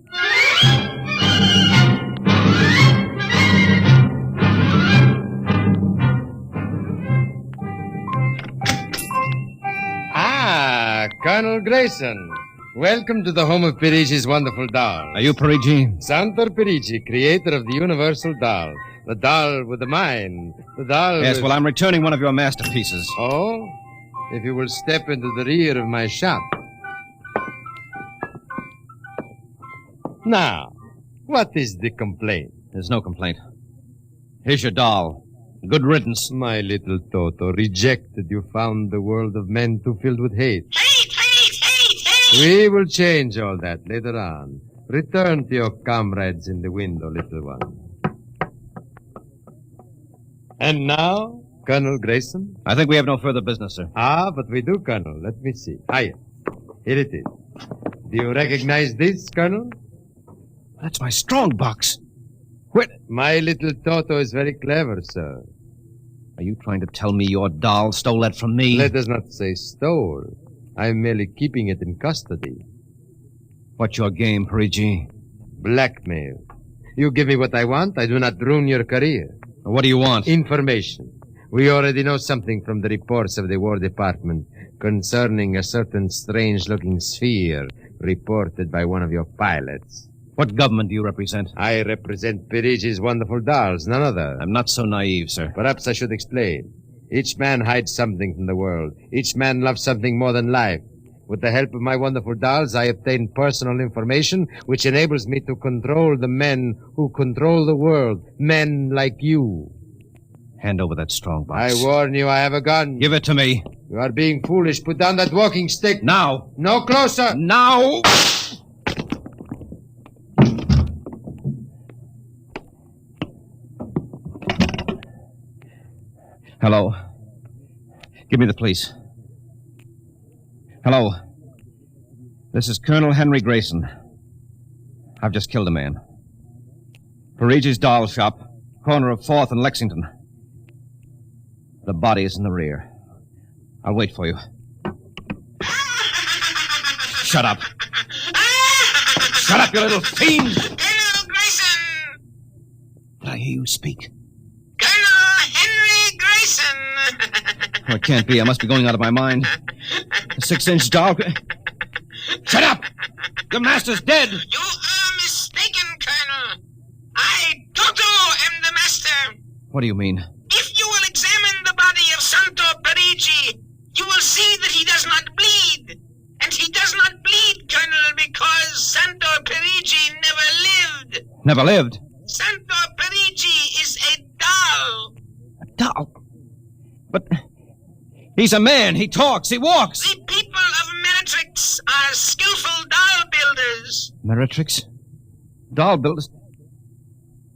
Ah, Colonel Grayson. Welcome to the home of Perigi's wonderful doll. Are you Perigi? Santor Perigi, creator of the universal doll. The doll with the mind. The doll Yes, with... well, I'm returning one of your masterpieces. Oh? If you will step into the rear of my shop. Now, what is the complaint? There's no complaint. Here's your doll. Good riddance. My little Toto, rejected, you found the world of men too filled with hate. We will change all that later on. Return to your comrades in the window, little one. And now, Colonel Grayson? I think we have no further business, sir. Ah, but we do, Colonel. Let me see. Here it is. Do you recognize this, Colonel? That's my strongbox. My little Toto is very clever, sir. Are you trying to tell me your doll stole that from me? Let us not say stole. I'm merely keeping it in custody. What's your game, Perigi? Blackmail. You give me what I want, I do not ruin your career. What do you want? Information. We already know something from the reports of the War Department concerning a certain strange-looking sphere reported by one of your pilots. What government do you represent? I represent Perigi's wonderful dolls, none other. I'm not so naive, sir. Perhaps I should explain. Each man hides something from the world. Each man loves something more than life. With the help of my wonderful dolls, I obtain personal information which enables me to control the men who control the world. Men like you. Hand over that strong box. I warn you, I have a gun. Give it to me. You are being foolish. Put down that walking stick. Now. No closer. Now. Hello. Give me the police. Hello. This is Colonel Henry Grayson. I've just killed a man. Perigi's doll shop, corner of 4th and Lexington. The body is in the rear. I'll wait for you. Shut up. Shut up, you little fiend! Colonel Grayson! Did I hear you speak? Colonel Henry Grayson! Oh, it can't be. I must be going out of my mind. A 6-inch doll. Shut up! Your master's dead! You are mistaken, Colonel. I, Toto, am the master. What do you mean? If you will examine the body of Santo Perigi, you will see that he does not bleed. And he does not bleed, Colonel, because Santo Perigi never lived. Never lived? Santo Perigi is a doll. A doll? But he's a man. He talks. He walks. The people of Meritrix are skillful doll builders. Meritrix? Doll builders?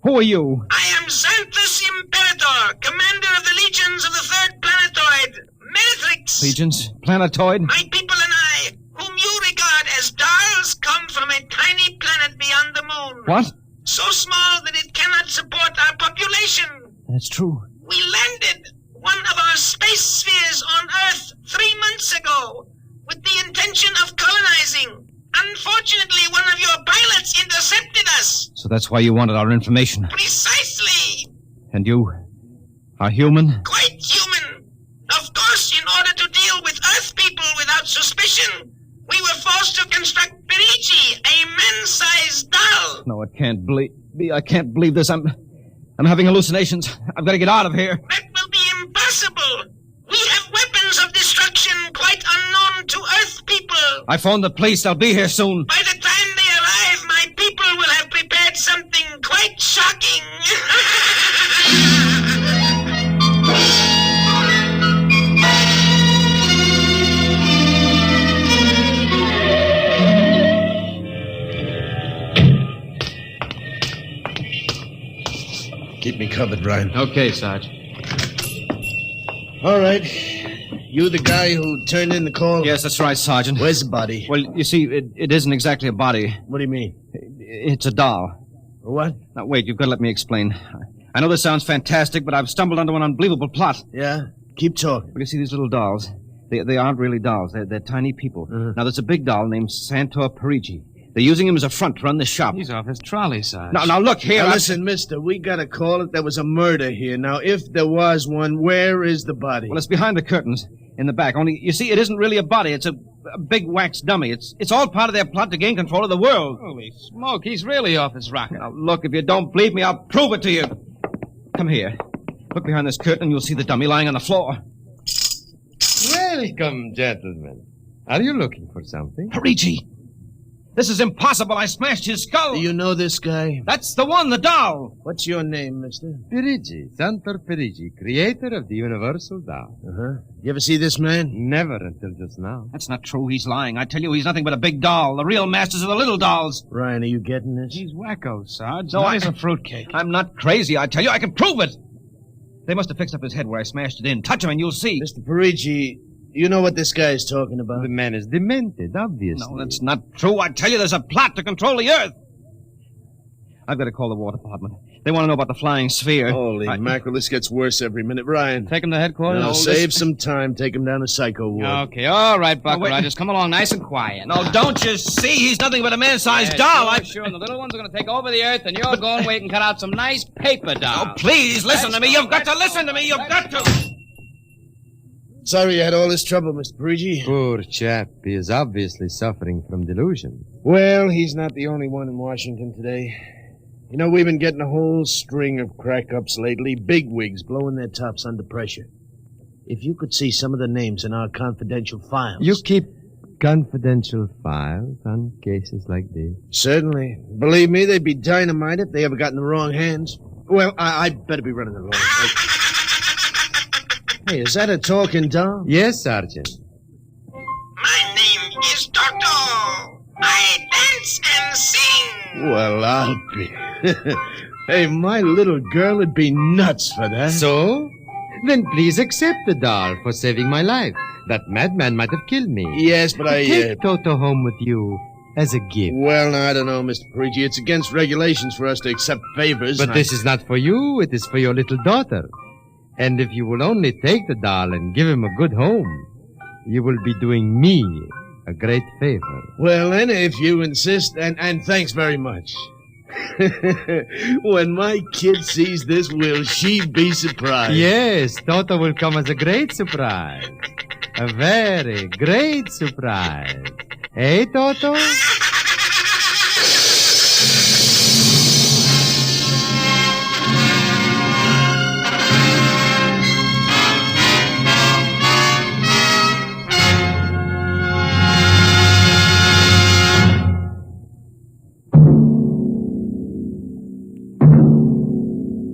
Who are you? I am Xanthus Imperator, commander of the legions of the 3rd planetoid, Meritrix. Legions? Planetoid? My people and I, whom you regard as dolls, come from a tiny planet beyond the moon. What? So small that it cannot support our population. That's true. We landed one of our space spheres on Earth 3 months ago with the intention of colonizing. Unfortunately, one of your pilots intercepted us. So that's why you wanted our information. Precisely. And you are human? Quite human. Of course, in order to deal with Earth people without suspicion, we were forced to construct Perigi, a man-sized doll. No, it can't be. I can't believe this. I'm having hallucinations. I've got to get out of here. That will be impossible. We have weapons of destruction quite unknown to Earth people. I phoned the police. They'll be here soon. By the time they arrive, my people will have prepared something quite shocking. Keep me covered, Brian. Okay, Sarge. All right. You the guy who turned in the call? Yes, that's right, Sergeant. Where's the body? Well, you see, it isn't exactly a body. What do you mean? It's a doll. What? Now, wait, you've got to let me explain. I know this sounds fantastic, but I've stumbled onto an unbelievable plot. Yeah? Keep talking. Well, you see, these little dolls, they aren't really dolls. They're tiny people. Now, there's a big doll named Santor Perigi. They're using him as a front to run the shop. He's off his trolley, Sarge. Now, look here. Now, listen, mister, we gotta call it. There was a murder here. Now, if there was one, where is the body? Well, it's behind the curtains in the back. Only, you see, it isn't really a body. It's a big wax dummy. It's all part of their plot to gain control of the world. Holy smoke, he's really off his rocker. Now, look, if you don't believe me, I'll prove it to you. Come here. Look behind this curtain and you'll see the dummy lying on the floor. Welcome, gentlemen. Are you looking for something? Perigi! This is impossible. I smashed his skull. Do you know this guy? That's the one, the doll. What's your name, mister? Perigi, Santor Perigi, creator of the universal doll. Uh-huh. You ever see this man? Never until just now. That's not true. He's lying. I tell you, he's nothing but a big doll. The real masters are the little dolls. Ryan, are you getting this? He's wacko, Sarge. No, He's a fruitcake. I'm not crazy. I tell you, I can prove it. They must have fixed up his head where I smashed it in. Touch him and you'll see. Mr. Perigi, you know what this guy is talking about? The man is demented, obviously. No, that's not true. I tell you, there's a plot to control the Earth. I've got to call the War Department. They want to know about the flying sphere. Holy mackerel, this gets worse every minute. Ryan. Take him to headquarters? No, save some time. Take him down to Psycho Ward. Okay, all right, Buck Rogers. Come along nice and quiet. No, don't you see? He's nothing but a man-sized doll. Sure, and the little ones are going to take over the Earth, and you're going to wait and cut out some nice paper dolls. Oh, please, listen to me. You've got to listen to me. You've got to. Sorry you had all this trouble, Mr. Parigi. Poor chap. He is obviously suffering from delusion. Well, he's not the only one in Washington today. You know, we've been getting a whole string of crack-ups lately, bigwigs blowing their tops under pressure. If you could see some of the names in our confidential files... You keep confidential files on cases like this? Certainly. Believe me, they'd be dynamite if they ever got in the wrong hands. Well, I'd better be running along. Hey, is that a talking doll? Yes, Sergeant. My name is Toto. I dance and sing. Well, I'll be... Hey, my little girl would be nuts for that. So? Then please accept the doll for saving my life. That madman might have killed me. Yes, but Take Toto home with you as a gift. Well, I don't know, Mr. Parigi. It's against regulations for us to accept favors. But this is not for you. It is for your little daughter. And if you will only take the doll and give him a good home, you will be doing me a great favor. Well, then, if you insist, and thanks very much. When my kid sees this, will she be surprised? Yes, Toto will come as a great surprise. A very great surprise. Hey, Toto?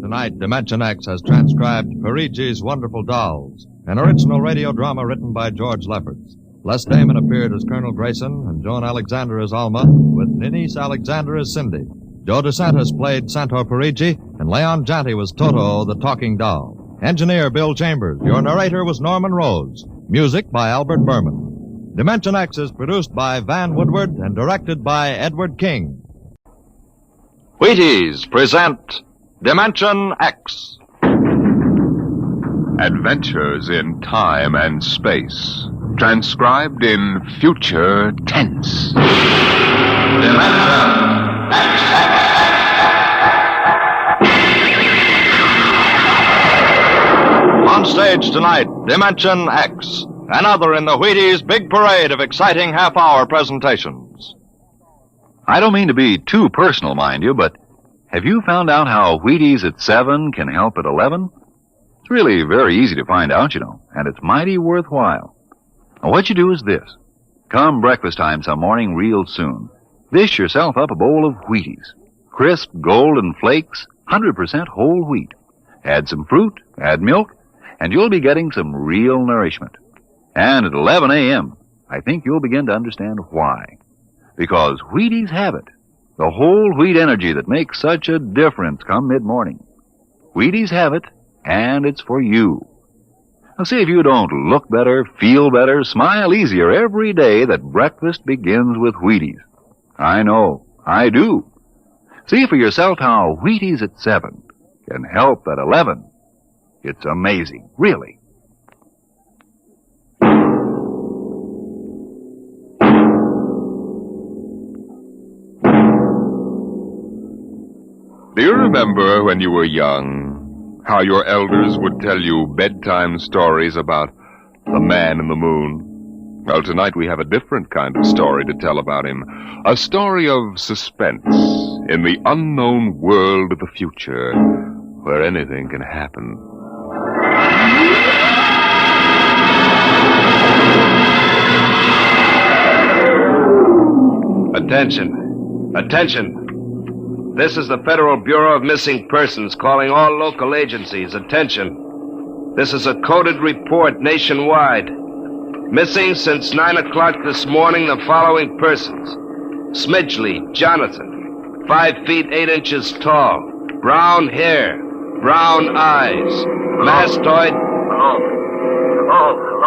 Tonight, Dimension X has transcribed Perigi's Wonderful Dolls, an original radio drama written by George Lefferts. Les Damon appeared as Colonel Grayson and Joan Alexander as Alma, with Ninnis Alexander as Cindy. Joe DeSantis played Santor Perigi, and Leon Janty was Toto, the talking doll. Engineer Bill Chambers. Your narrator was Norman Rose. Music by Albert Berman. Dimension X is produced by Van Woodward and directed by Edward King. Wheaties present Dimension X. Adventures in time and space. Transcribed in future tense. Dimension X. On stage tonight, Dimension X. Another in the Wheaties' big parade of exciting half-hour presentations. I don't mean to be too personal, mind you, but have you found out how Wheaties at 7 can help at 11? It's really very easy to find out, you know, and it's mighty worthwhile. Now, what you do is this. Come breakfast time some morning real soon. Dish yourself up a bowl of Wheaties. Crisp, golden flakes, 100% whole wheat. Add some fruit, add milk, and you'll be getting some real nourishment. And at 11 a.m., I think you'll begin to understand why. Because Wheaties have it. The whole wheat energy that makes such a difference come mid-morning. Wheaties have it, and it's for you. Now see if you don't look better, feel better, smile easier every day that breakfast begins with Wheaties. I know, I do. See for yourself how Wheaties at 7 can help at 11. It's amazing, really. Do you remember when you were young, how your elders would tell you bedtime stories about the man in the moon? Well, tonight we have a different kind of story to tell about him. A story of suspense in the unknown world of the future, where anything can happen. Attention. Attention. This is the Federal Bureau of Missing Persons calling all local agencies. Attention. This is a coded report nationwide. Missing since 9 o'clock this morning the following persons. Smidgley, Jonathan, 5 feet 8 inches tall, brown hair, brown eyes, mastoid...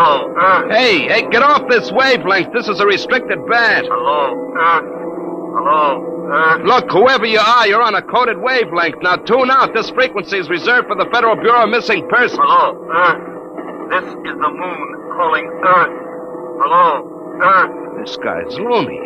Hello. Hey, get off this wavelength. This is a restricted band. Hello. Look, whoever you are, you're on a coded wavelength. Now tune out. This frequency is reserved for the Federal Bureau of Missing Persons. Hello, Earth. This is the moon calling Earth. Hello, Earth. This guy's loony.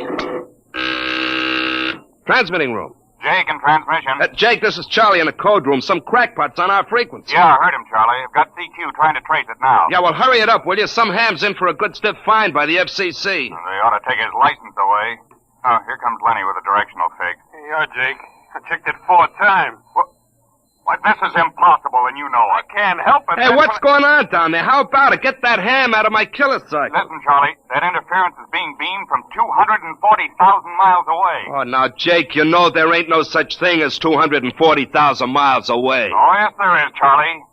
Transmitting room. Jake in transmission. Jake, this is Charlie in the code room. Some crackpot's on our frequency. Yeah, I heard him, Charlie. I've got CQ trying to trace it now. Yeah, well, hurry it up, will you? Some ham's in for a good stiff fine by the FCC. They ought to take his license away. Oh, here comes Lenny with a directional fix. Here you are, Jake. I checked it 4 times. What? This is impossible, and you know it. I can't help it. Hey, what's going on down there? How about it? Get that ham out of my killer sight. Listen, Charlie, that interference is being beamed from 240,000 miles away. Oh, now, Jake, you know there ain't no such thing as 240,000 miles away. Oh, yes, there is, Charlie.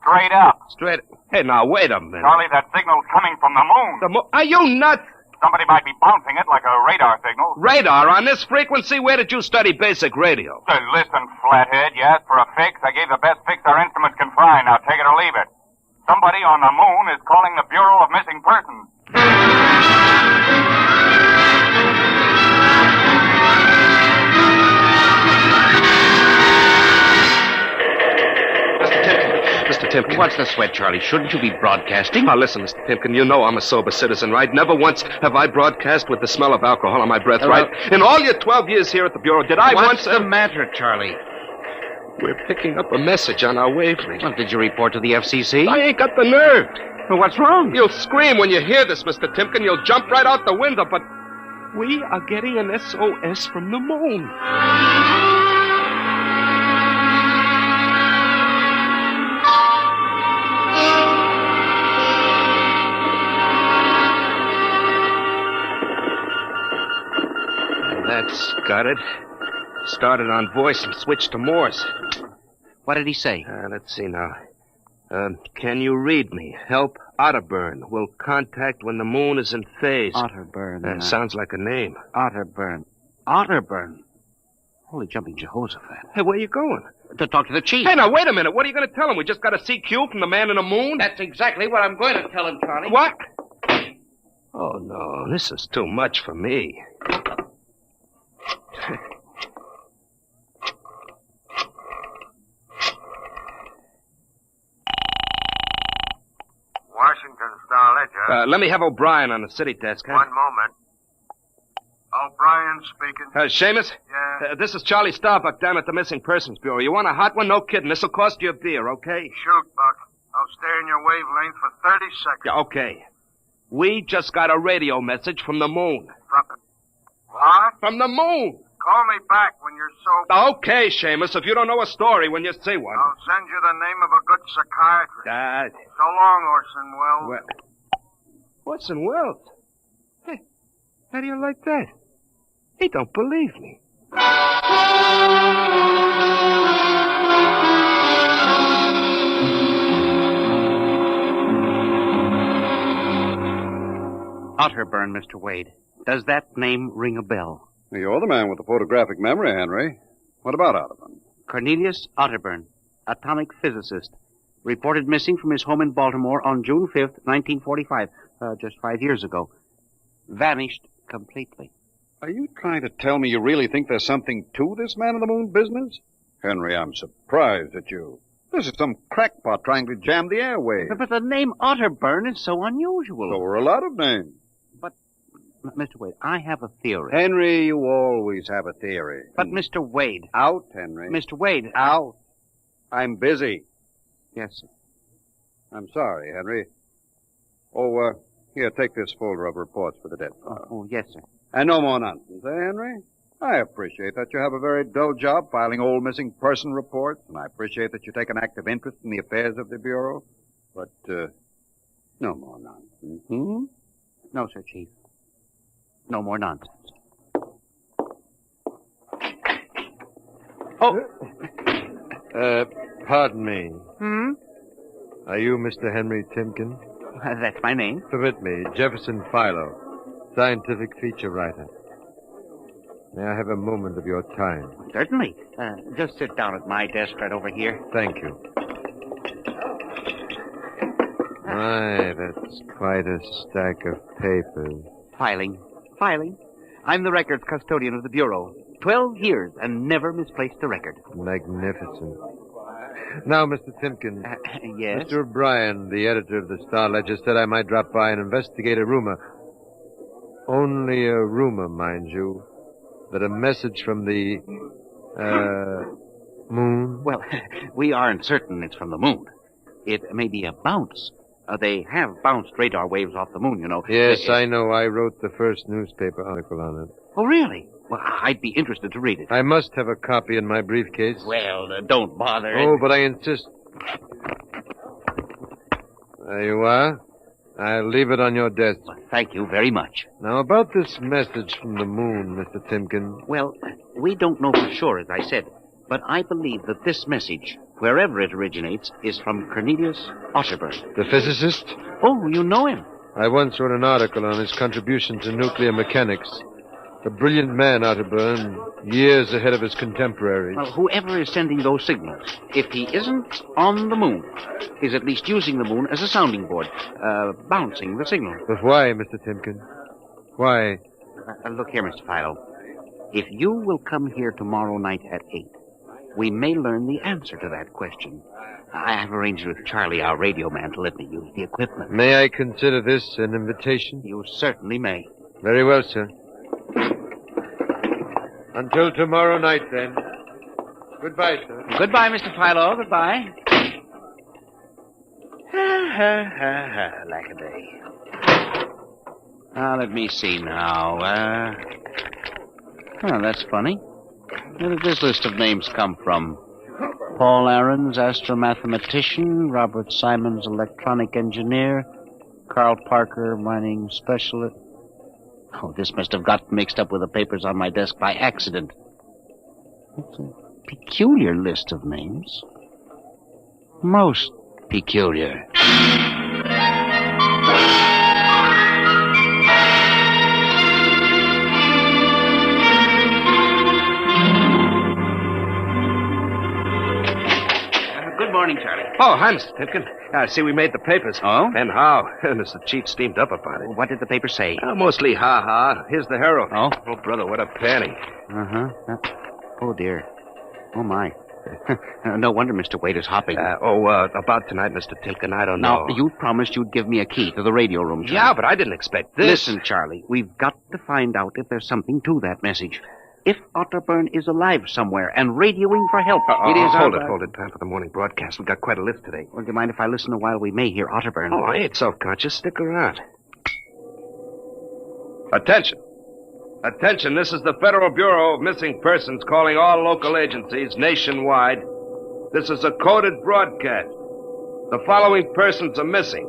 Straight up. Straight... Hey, now, wait a minute. Charlie, that signal's coming from the moon. Are you nuts? Somebody might be bouncing it like a radar signal. Radar on this frequency? Where did you study basic radio? Listen, flathead, you asked for a fix. I gave the best fix our instruments can find. Now take it or leave it. Somebody on the moon is calling the Bureau of Missing Persons. Mr. Timken. What's the sweat, Charlie? Shouldn't you be broadcasting? Now, listen, Mr. Timken, you know I'm a sober citizen, right? Never once have I broadcast with the smell of alcohol on my breath, right? In all your 12 years here at the Bureau, did I once... What's the matter, Charlie? We're picking up a message on our wavelength. Well, did you report to the FCC? I ain't got the nerve. Well, what's wrong? You'll scream when you hear this, Mr. Timken. You'll jump right out the window, but we are getting an SOS from the moon. That's got it. Started on voice and switched to Morse. What did he say? Let's see now. Can you read me? Help Otterburn. Will contact when the moon is in phase. Otterburn. Sounds like a name. Otterburn. Otterburn. Holy jumping Jehoshaphat. Hey, where you going? To talk to the chief. Hey, now, wait a minute. What are you going to tell him? We just got a CQ from the man in the moon? That's exactly what I'm going to tell him, Charlie. What? Oh, no. This is too much for me. Washington Star-Ledger. Let me have O'Brien on the city desk, huh? One moment. O'Brien speaking. Seamus? Yeah? This is Charlie Starbuck down at the Missing Persons Bureau. You want a hot one? No kidding. This'll cost you a beer, okay? Shoot, Buck. I'll stay in your wavelength for 30 seconds. Yeah, okay. We just got a radio message from the moon. What? From the moon. Call me back when you're sober. Okay, Seamus, if you don't know a story when you see one. I'll send you the name of a good psychiatrist. So long, Orson Welles. Orson Welles? Hey, how do you like that? He don't believe me. Otterburn, Mr. Wade. Does that name ring a bell? You're the man with the photographic memory, Henry. What about Otterburn? Cornelius Otterburn, atomic physicist, reported missing from his home in Baltimore on June 5th, 1945, just 5 years ago. Vanished completely. Are you trying to tell me you really think there's something to this man-in-the-moon business? Henry, I'm surprised at you. This is some crackpot trying to jam the airwaves. But the name Otterburn is so unusual. So are a lot of names. Mr. Wade, I have a theory. Henry, you always have a theory. But Mr. Wade. Out, Henry. Mr. Wade. Out. I'm busy. Yes, sir. I'm sorry, Henry. Oh, here, take this folder of reports for the dead file. Oh, yes, sir. And no more nonsense, eh, Henry? I appreciate that you have a very dull job filing old missing person reports, and I appreciate that you take an active interest in the affairs of the Bureau. But, no more nonsense. Hmm? No, sir, Chief. No more nonsense. Pardon me. Hmm? Are you Mr. Henry Timken? That's my name. Permit me, Jefferson Philo, scientific feature writer. May I have a moment of your time? Certainly. Just sit down at my desk right over here. Thank you. My, that's quite a stack of papers. Filing. I'm the records custodian of the Bureau. 12 years and never misplaced a record. Magnificent. Now, Mr. Timken. Yes? Mr. O'Brien, the editor of the Star-Ledger, said I might drop by and investigate a rumor. Only a rumor, mind you, that a message from the Moon? Well, we aren't certain it's from the moon. It may be a bounce. They have bounced radar waves off the moon, you know. Yes, I know. I wrote the first newspaper article on it. Oh, really? Well, I'd be interested to read it. I must have a copy in my briefcase. Well, don't bother. Oh, but I insist. There you are. I'll leave it on your desk. Well, thank you very much. Now, about this message from the moon, Mr. Timken. Well, we don't know for sure, as I said, but I believe that this message, wherever it originates, is from Cornelius Otterburn. The physicist? Oh, you know him. I once wrote an article on his contribution to nuclear mechanics. A brilliant man, Otterburn, years ahead of his contemporaries. Well, whoever is sending those signals, if he isn't on the moon, is at least using the moon as a sounding board, bouncing the signal. But why, Mr. Timken? Why? Look here, Mr. Philo. If you will come here tomorrow night at 8, we may learn the answer to that question. I have arranged with Charlie, our radio man, to let me use the equipment. May I consider this an invitation? You certainly may. Very well, sir. Until tomorrow night, then. Goodbye, sir. Goodbye, Mr. Philo. Goodbye. Lack a day. Now, let me see now. That's funny. Where did this list of names come from? Paul Ahrens, astromathematician. Robert Simons, electronic engineer. Carl Parker, mining specialist. Oh, this must have got mixed up with the papers on my desk by accident. It's a peculiar list of names. Most peculiar. Good morning, Charlie. Oh, hi, Mr. Timken. I see we made the papers. Oh? And how? Mr. Chief steamed up about it. What did the paper say? Mostly ha-ha. Here's the Herald. Oh? Oh, brother, what a panning. Uh-huh. Oh, dear. Oh, my. No wonder Mr. Wade is hopping. About tonight, Mr. Timken, I don't know. Now, you promised you'd give me a key to the radio room, Charlie. Yeah, but I didn't expect this. Listen, Charlie, we've got to find out if there's something to that message. If Otterburn is alive somewhere and radioing for help, it is... Hold it. Time for the morning broadcast. We've got quite a list today. Well, do you mind if I listen a while? We may hear Otterburn. Oh, I ain't self-conscious. Stick around. Attention. Attention, this is the Federal Bureau of Missing Persons calling all local agencies nationwide. This is a coded broadcast. The following persons are missing.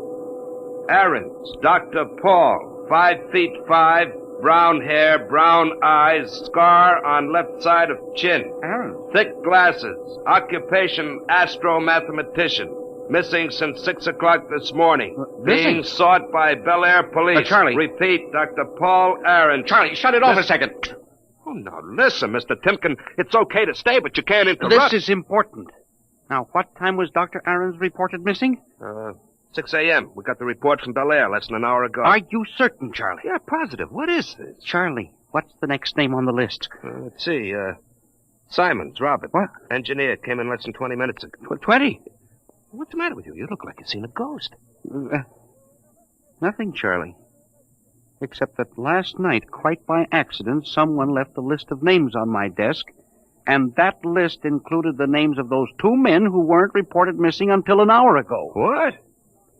Ahrens, Dr. Paul, 5'5", brown hair, brown eyes, scar on left side of chin. Ahrens. Thick glasses, occupation astromathematician. Missing since 6 o'clock this morning. Being sought by Bel Air police. Charlie. Repeat, Dr. Paul Ahrens. Charlie, shut it off a second. Oh, now listen, Mr. Timken. It's okay to stay, but you can't interrupt. This is important. Now, what time was Dr. Ahrens reported missing? 6 a.m. We got the report from Bel Air less than an hour ago. Are you certain, Charlie? Yeah, positive. What is this? Charlie, what's the next name on the list? Let's see. Simons, Robert. What? Engineer. Came in less than 20 minutes ago. 20? What's the matter with you? You look like you've seen a ghost. Nothing, Charlie. Except that last night, quite by accident, someone left a list of names on my desk, and that list included the names of those 2 men who weren't reported missing until an hour ago. What?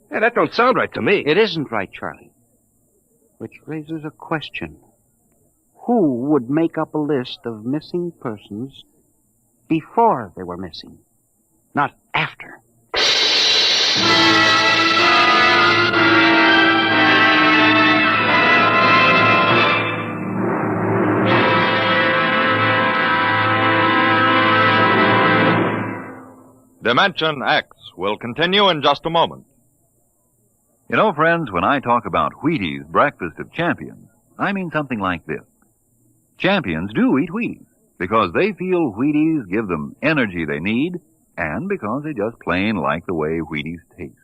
Yeah, that don't sound right to me. It isn't right, Charlie. Which raises a question. Who would make up a list of missing persons before they were missing, not after? Dimension X will continue in just a moment. You know, friends, when I talk about Wheaties breakfast of champions, I mean something like this. Champions do eat Wheaties because they feel Wheaties give them energy they need and because they just plain like the way Wheaties taste.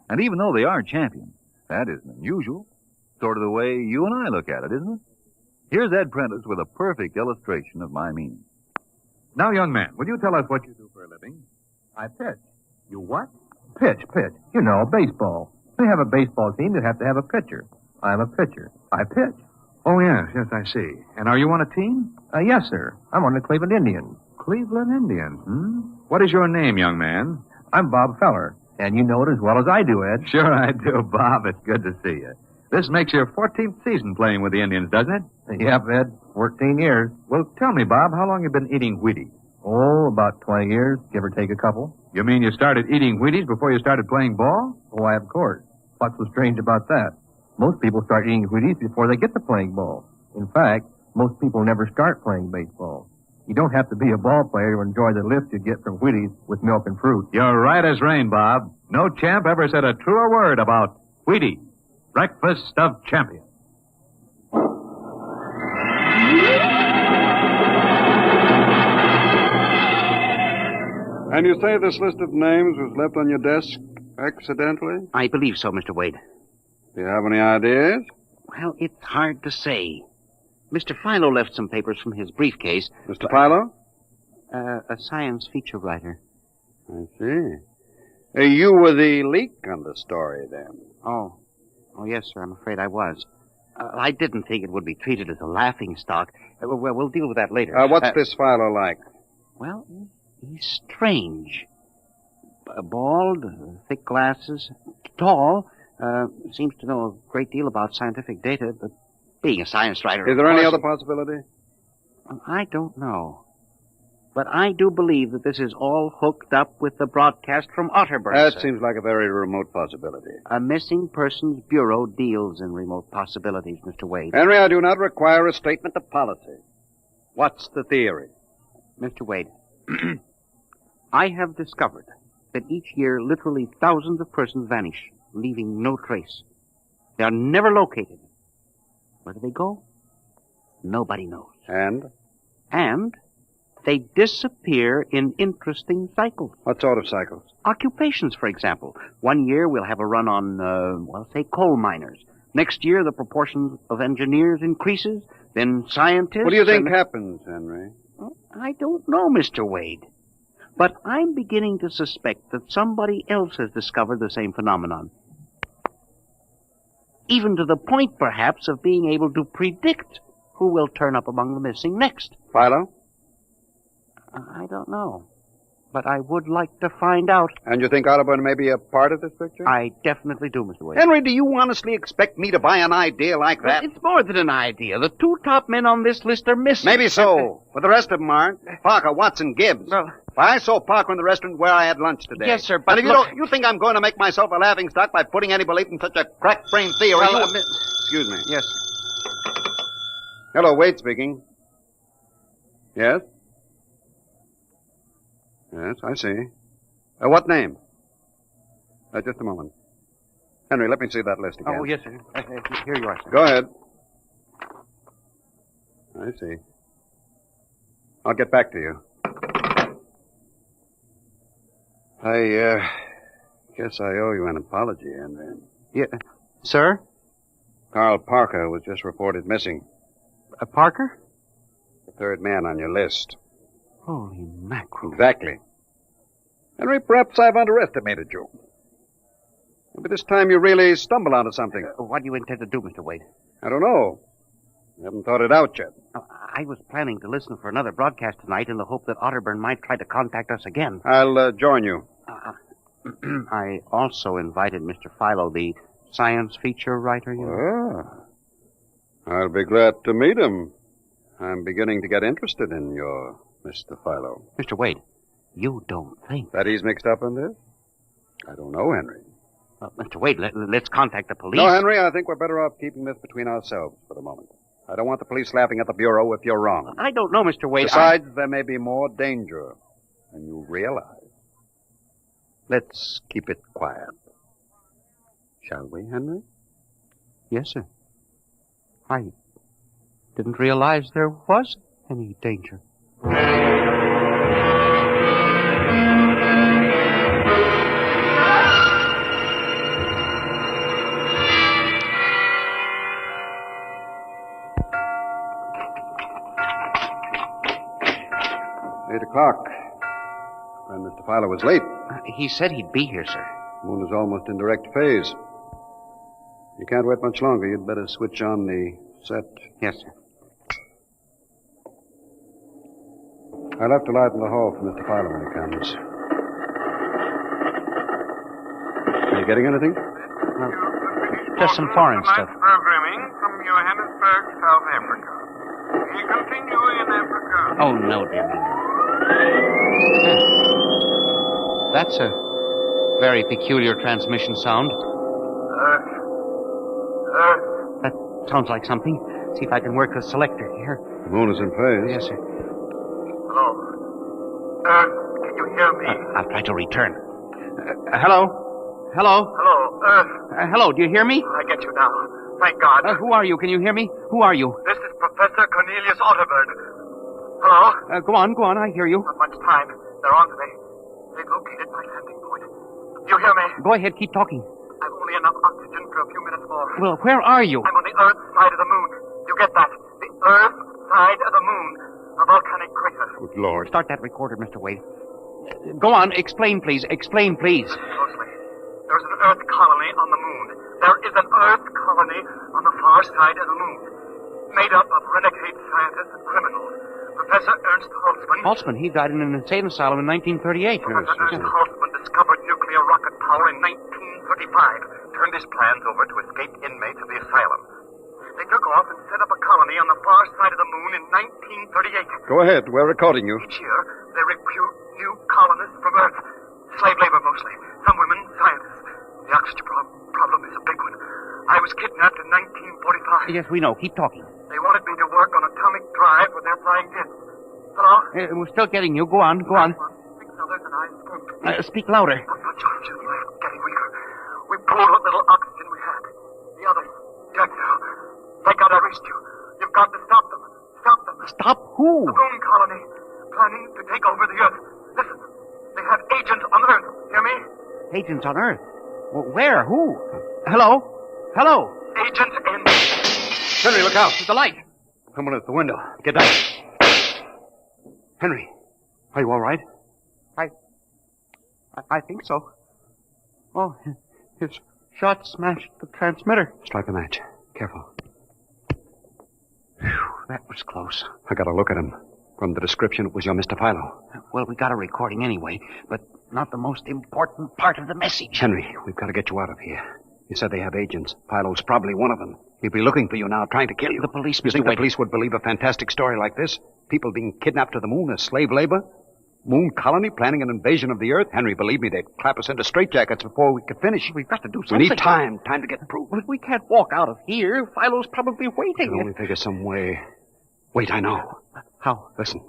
And even though they are champions, that isn't unusual. Sort of the way you and I look at it, isn't it? Here's Ed Prentice with a perfect illustration of my meaning. Now, young man, will you tell us what you do for a living? I pitch. You what? Pitch. You know, baseball. To have a baseball team, you have to have a pitcher. I'm a pitcher. I pitch. Oh, yes, I see. And are you on a team? Yes, sir. I'm on the Cleveland Indians. Cleveland Indians, What is your name, young man? I'm Bob Feller, and you know it as well as I do, Ed. Sure I do, Bob. It's good to see you. This makes your 14th season playing with the Indians, doesn't it? Yep, Ed. 14 years. Well, tell me, Bob, how long you been eating Wheaties? Oh, about 20 years, give or take a couple. You mean you started eating Wheaties before you started playing ball? Why, of course. What's so strange about that? Most people start eating Wheaties before they get to playing ball. In fact, most people never start playing baseball. You don't have to be a ball player to enjoy the lift you get from Wheaties with milk and fruit. You're right as rain, Bob. No champ ever said a truer word about Wheaties, breakfast of champions. And you say this list of names was left on your desk accidentally? I believe so, Mr. Wade. Do you have any ideas? Well, it's hard to say. Mr. Philo left some papers from his briefcase. Mr. Philo? A science feature writer. I see. You were the leak on the story, then? Oh, yes, sir. I'm afraid I was. I didn't think it would be treated as a laughingstock. Well, we'll deal with that later. What's this Philo like? Well, he's strange. Bald, thick glasses, tall, seems to know a great deal about scientific data, but being a science writer... Is there any other possibility? I don't know. But I do believe that this is all hooked up with the broadcast from Otterburn. That seems like a very remote possibility. A missing persons bureau deals in remote possibilities, Mr. Wade. Henry, I do not require a statement of policy. What's the theory? Mr. Wade, I have discovered that each year literally thousands of persons vanish, leaving no trace. They are never located. Where do they go? Nobody knows. And they disappear in interesting cycles. What sort of cycles? Occupations, for example. One year we'll have a run on, say, coal miners. Next year the proportion of engineers increases. Then scientists... What do you think happens, Henry? I don't know, Mr. Wade. But I'm beginning to suspect that somebody else has discovered the same phenomenon. Even to the point, perhaps, of being able to predict who will turn up among the missing next. Philo? I don't know. But I would like to find out. And you think Otterburn may be a part of this picture? I definitely do, Mr. Wade. Henry, do you honestly expect me to buy an idea like that? Well, it's more than an idea. The two top men on this list are missing. Maybe so. But the rest of them aren't. Parker, Watson, Gibbs. Well, I saw Parker in the restaurant where I had lunch today. Yes, sir, but and if you think I'm going to make myself a laughingstock by putting any belief in such a crack-brained theory... Well, Excuse me. Yes. Hello, Wade speaking. Yes? Yes, I see. What name? Just a moment. Henry, let me see that list again. Oh, yes, sir. Here you are, sir. Go ahead. I see. I'll get back to you. I guess I owe you an apology, Henry. Yeah. Sir? Carl Parker was just reported missing. Parker? The third man on your list. Holy mackerel. Exactly. Henry, perhaps I've underestimated you. Maybe this time you really stumble onto something. What do you intend to do, Mr. Wade? I don't know. I haven't thought it out yet. I was planning to listen for another broadcast tonight in the hope that Otterburn might try to contact us again. I'll join you. I also invited Mr. Philo, the science feature writer, you know. I'll be glad to meet him. I'm beginning to get interested in your Mr. Philo. Mr. Wade, you don't think... that he's mixed up in this? I don't know, Henry. Mr. Wade, let's contact the police. No, Henry, I think we're better off keeping this between ourselves for the moment. I don't want the police laughing at the Bureau if you're wrong. I don't know, Mr. Wade. Besides, there may be more danger than you realize. Let's keep it quiet. Shall we, Henry? Yes, sir. I didn't realize there was any danger. 8 o'clock. When Mr. Philo was late. He said he'd be here, sir. The moon is almost in direct phase. You can't wait much longer. You'd better switch on the Set. Yes, sir. I left a light in the hall for Mr. Filer when he comes. Are you getting anything? Just some foreign stuff. Programming from Johannesburg, South Africa. We continue in Africa. Oh, no, dear me. That's a very peculiar transmission sound. That sounds like something. See if I can work the selector here. The moon is in phase. Yes, sir. Hello. Can you hear me? I'll try to return. Hello? Hello? Hello, hello, do you hear me? I get you now. Thank God. Who are you? Can you hear me? Who are you? This is Professor Cornelius Otterberg. Hello? Go on, I hear you. Not much time. They're on to me. They've located my landing point. You hear me? Go ahead, keep talking. I've only enough oxygen for a few minutes more. Well, where are you? I'm on the Earth side of the moon. You get that? The Earth side of the moon. A volcanic crater. Good Lord. Start that recorder, Mr. Wade. Go on, explain, please. Explain, please. Closely. There's an Earth colony on the moon. There is an Earth colony on the far side of the moon. Made up of renegade scientists and criminals. Professor Ernst Holtzman. Holtzman, he died in an insane asylum in 1938. Professor Ernst Holtzman discovered nuclear rocket power in 1935. Turned his plans over to escaped inmates of the asylum. They took off and set up a colony on the far side of the moon in 1938. Go ahead. We're recording you. Each year, they recruit new colonists from Earth. Slave labor mostly. Some women, scientists. The oxygen problem is a big one. I was kidnapped in 1945. Yes, we know. Keep talking. They wanted me to work on atomic drive with their flying discs. Hello? We're still getting you. Go on. Six others and I escaped. Speak louder. Oxygen was getting weaker. We pulled what little oxygen we had. The others, dead now. Thank God I reached you. You've got to stop them. Stop them. Stop who? The moon colony. Planning to take over the Earth. Listen. They have agents on Earth. Hear me? Agents on Earth? Well, where? Who? Hello? Hello? Agents in... Henry, look out. There's a light. Someone at the window. Get down. Henry, are you all right? I think so. Oh, his shot smashed the transmitter. Strike a match. Careful. Whew, that was close. I got a look at him. From the description, it was your Mr. Philo. Well, we got a recording anyway, but not the most important part of the message. Henry, we've got to get you out of here. You said they have agents. Philo's probably one of them. He'd be looking for you now, trying to kill you. The police, You think the police would believe a fantastic story like this? People being kidnapped to the moon as slave labor? Moon colony planning an invasion of the Earth? Henry, believe me, they'd clap us into straitjackets before we could finish. We've got to do something. We need time to get proof. Well, we can't walk out of here. Philo's probably waiting. I can only figure some way. Wait, I know. How? Listen.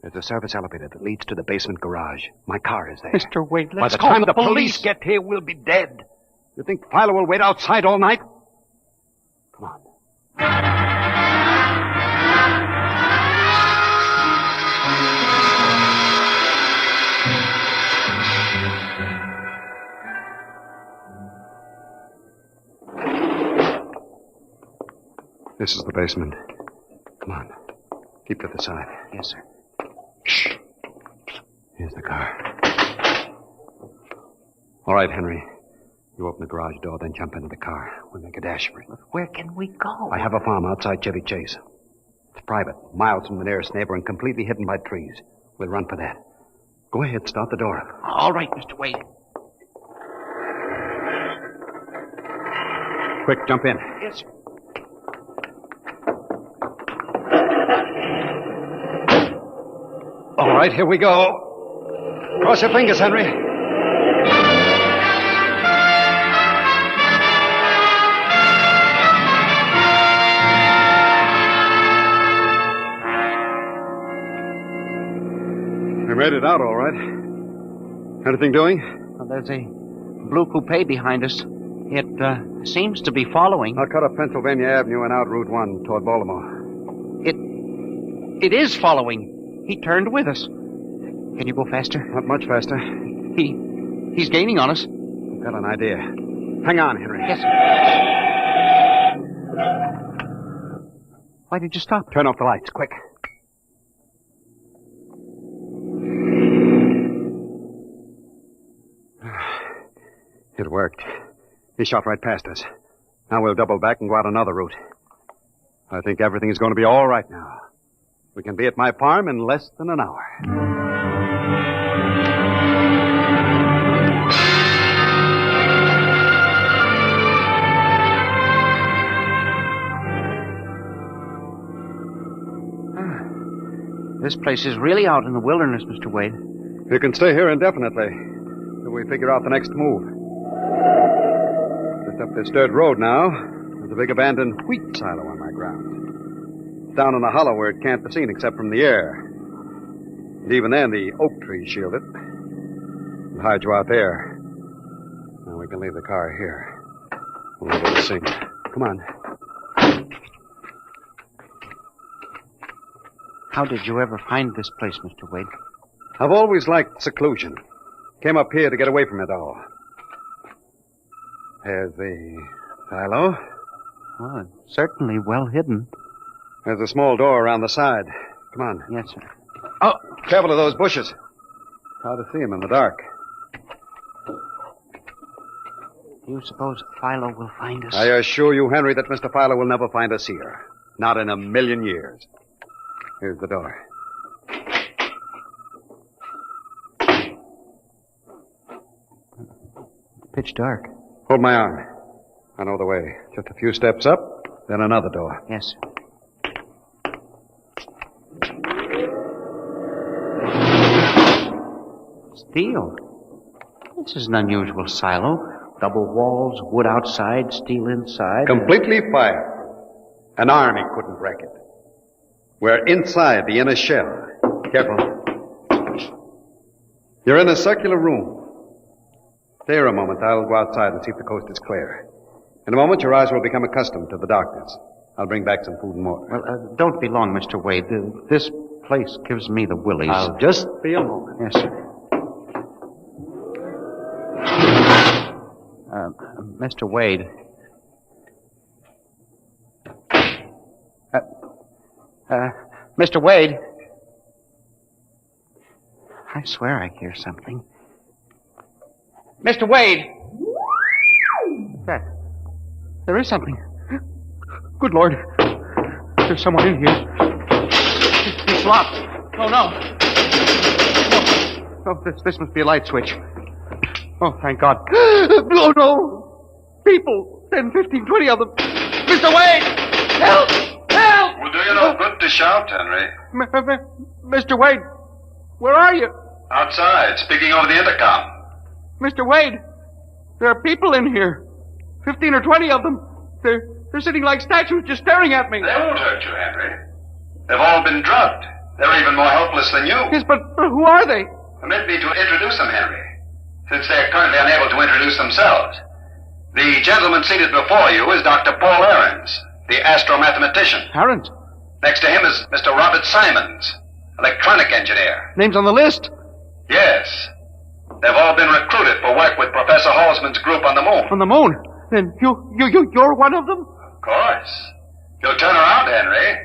There's a service elevator that leads to the basement garage. My car is there. Mr. Wade, By let's the call time the the police get here, we'll be dead. You think Philo will wait outside all night? Come on. This is the basement. Come on. Keep to the side. Yes, sir. Shh. Here's the car. All right, Henry. You open the garage door, then jump into the car. We'll make a dash for it. Where can we go? I have a farm outside Chevy Chase. It's private, miles from the nearest neighbor and completely hidden by trees. We'll run for that. Go ahead, start the door up. All right, Mr. Wade. Quick, jump in. Yes, sir. All right, here we go. Cross your fingers, Henry. We made it out all right. Anything doing? Well, there's a blue coupe behind us. It seems to be following. I'll cut up Pennsylvania Avenue and out Route 1 toward Baltimore. It is following. He turned with us. Can you go faster? Not much faster. He's gaining on us. I've got an idea. Hang on, Henry. Yes, sir. Why did you stop? Turn off the lights, quick. It worked. He shot right past us. Now we'll double back and go out another route. I think everything's going to be all right now. We can be at my farm in less than an hour. This place is really out in the wilderness, Mr. Wade. You can stay here indefinitely till we figure out the next move. Just up this dirt road now, there's a big abandoned wheat silo on my ground. It's down in a hollow where it can't be seen except from the air. And even then, the oak trees shield it. We'll hide you out there. Now we can leave the car here. We'll go to the scene. Come on. How did you ever find this place, Mr. Wade? I've always liked seclusion. Came up here to get away from it all. There's the silo. Oh, it's certainly well hidden. There's a small door around the side. Come on. Yes, sir. Oh, careful of those bushes. Hard to see them in the dark. Do you suppose Philo will find us? I assure you, Henry, that Mr. Philo will never find us here. Not in a million years. Here's the door. Pitch dark. Hold my arm. I know the way. Just a few steps up, then another door. Yes, sir. Steel. This is an unusual silo. Double walls, wood outside, steel inside. Completely fired. An army couldn't wreck it. We're inside the inner shell. Careful. You're in a circular room. Stay here a moment. I'll go outside and see if the coast is clear. In a moment, your eyes will become accustomed to the darkness. I'll bring back some food and water. Well, don't be long, Mr. Wade. This place gives me the willies. I'll just be a moment. Yes, sir. Mr. Wade. Mr. Wade. I swear I hear something. Mr. Wade! There is something. Good Lord. There's someone in here. It's locked. Oh, no. Oh, this must be a light switch. Oh, thank God. Oh, no. People. 10, 15, 20 of them. Mr. Wade! Help! Help! Will do you no good to shout, Henry. Mr. Wade, where are you? Outside, speaking over the intercom. Mr. Wade, there are people in here. 15 or 20 of them. They're sitting like statues just staring at me. They won't hurt you, Henry. They've all been drugged. They're even more helpless than you. Yes, but who are they? Permit me to introduce them, Henry, since they're currently unable to introduce themselves. The gentleman seated before you is Dr. Paul Ahrens, the astromathematician. Ahrens? Next to him is Mr. Robert Simons, electronic engineer. Names on the list? Yes. They've all been recruited for work with Professor Halsman's group on the moon. On the moon? Then you're one of them? Of course. You'll turn around, Henry.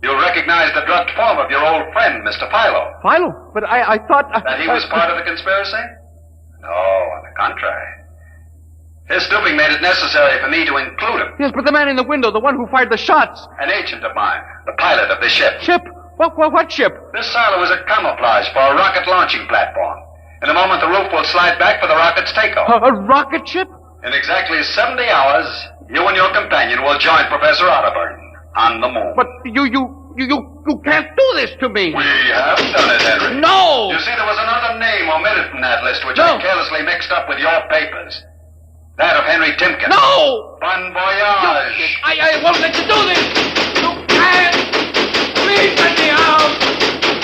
You'll recognize the drugged form of your old friend, Mr. Philo. Philo? But I thought... That he was part of the conspiracy? No, on the contrary. His stooping made it necessary for me to include him. Yes, but the man in the window, the one who fired the shots. An agent of mine, the pilot of this ship. Ship? What ship? This silo is a camouflage for a rocket launching platform. In a moment, the roof will slide back for the rocket's takeoff. A rocket ship? In exactly 70 hours, you and your companion will join Professor Otterburn on the moon. But you can't do this to me. We have done it, Henry. No! You see, there was another name omitted from that list, which I carelessly mixed up with your papers. That of Henry Timken. No! Bon voyage. I won't let you do this. You can't. Please let me out.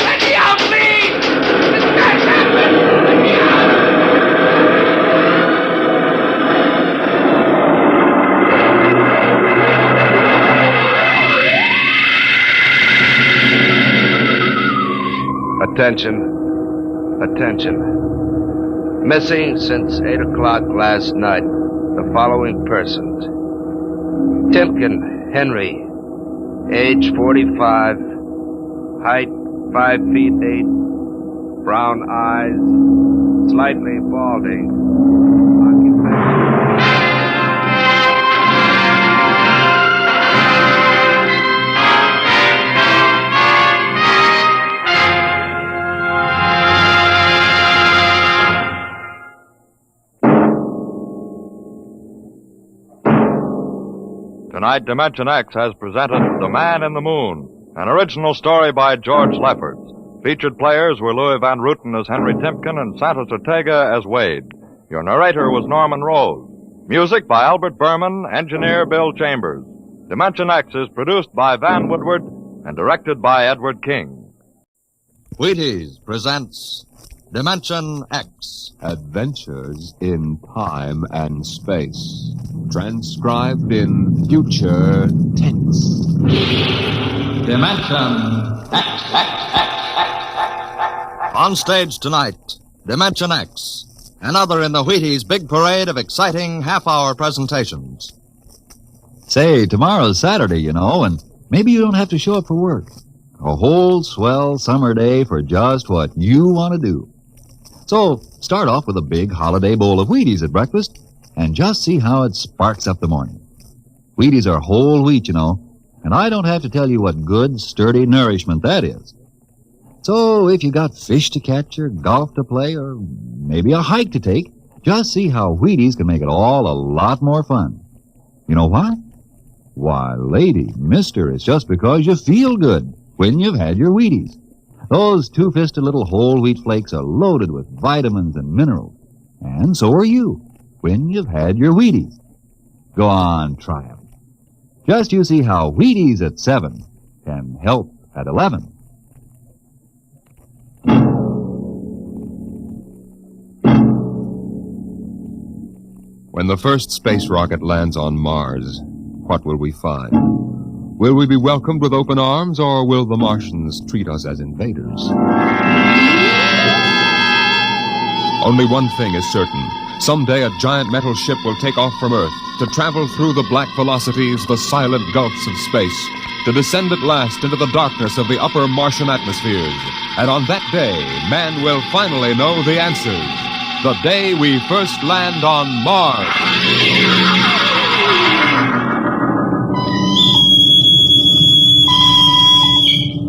Let me out, please. This can't happen. Let me out. Attention. Missing since 8 o'clock last night. The following persons. Timken Henry, age 45, height 5 feet 8, brown eyes, slightly balding, occupation. Tonight, Dimension X has presented The Man in the Moon, an original story by George Lefferts. Featured players were Louis Van Rooten as Henry Timpkin and Santos Ortega as Wade. Your narrator was Norman Rose. Music by Albert Berman, engineer Bill Chambers. Dimension X is produced by Van Woodward and directed by Edward King. Wheaties presents Dimension X. Adventures in Time and Space. Transcribed in future tense. Dimension X. On stage tonight, Dimension X. Another in the Wheaties' big parade of exciting half-hour presentations. Say, tomorrow's Saturday, you know, and maybe you don't have to show up for work. A whole swell summer day for just what you want to do. So, start off with a big holiday bowl of Wheaties at breakfast and just see how it sparks up the morning. Wheaties are whole wheat, you know, and I don't have to tell you what good, sturdy nourishment that is. So, if you got fish to catch or golf to play or maybe a hike to take, just see how Wheaties can make it all a lot more fun. You know why? Why, lady, mister, it's just because you feel good when you've had your Wheaties. Those two-fisted little whole wheat flakes are loaded with vitamins and minerals. And so are you when you've had your Wheaties. Go on, try 'em. Just you see how Wheaties at 7 can help at 11. When the first space rocket lands on Mars, what will we find? Will we be welcomed with open arms, or will the Martians treat us as invaders? Only one thing is certain. Someday a giant metal ship will take off from Earth to travel through the black velocities, the silent gulfs of space, to descend at last into the darkness of the upper Martian atmospheres. And on that day, man will finally know the answers. The day we first land on Mars.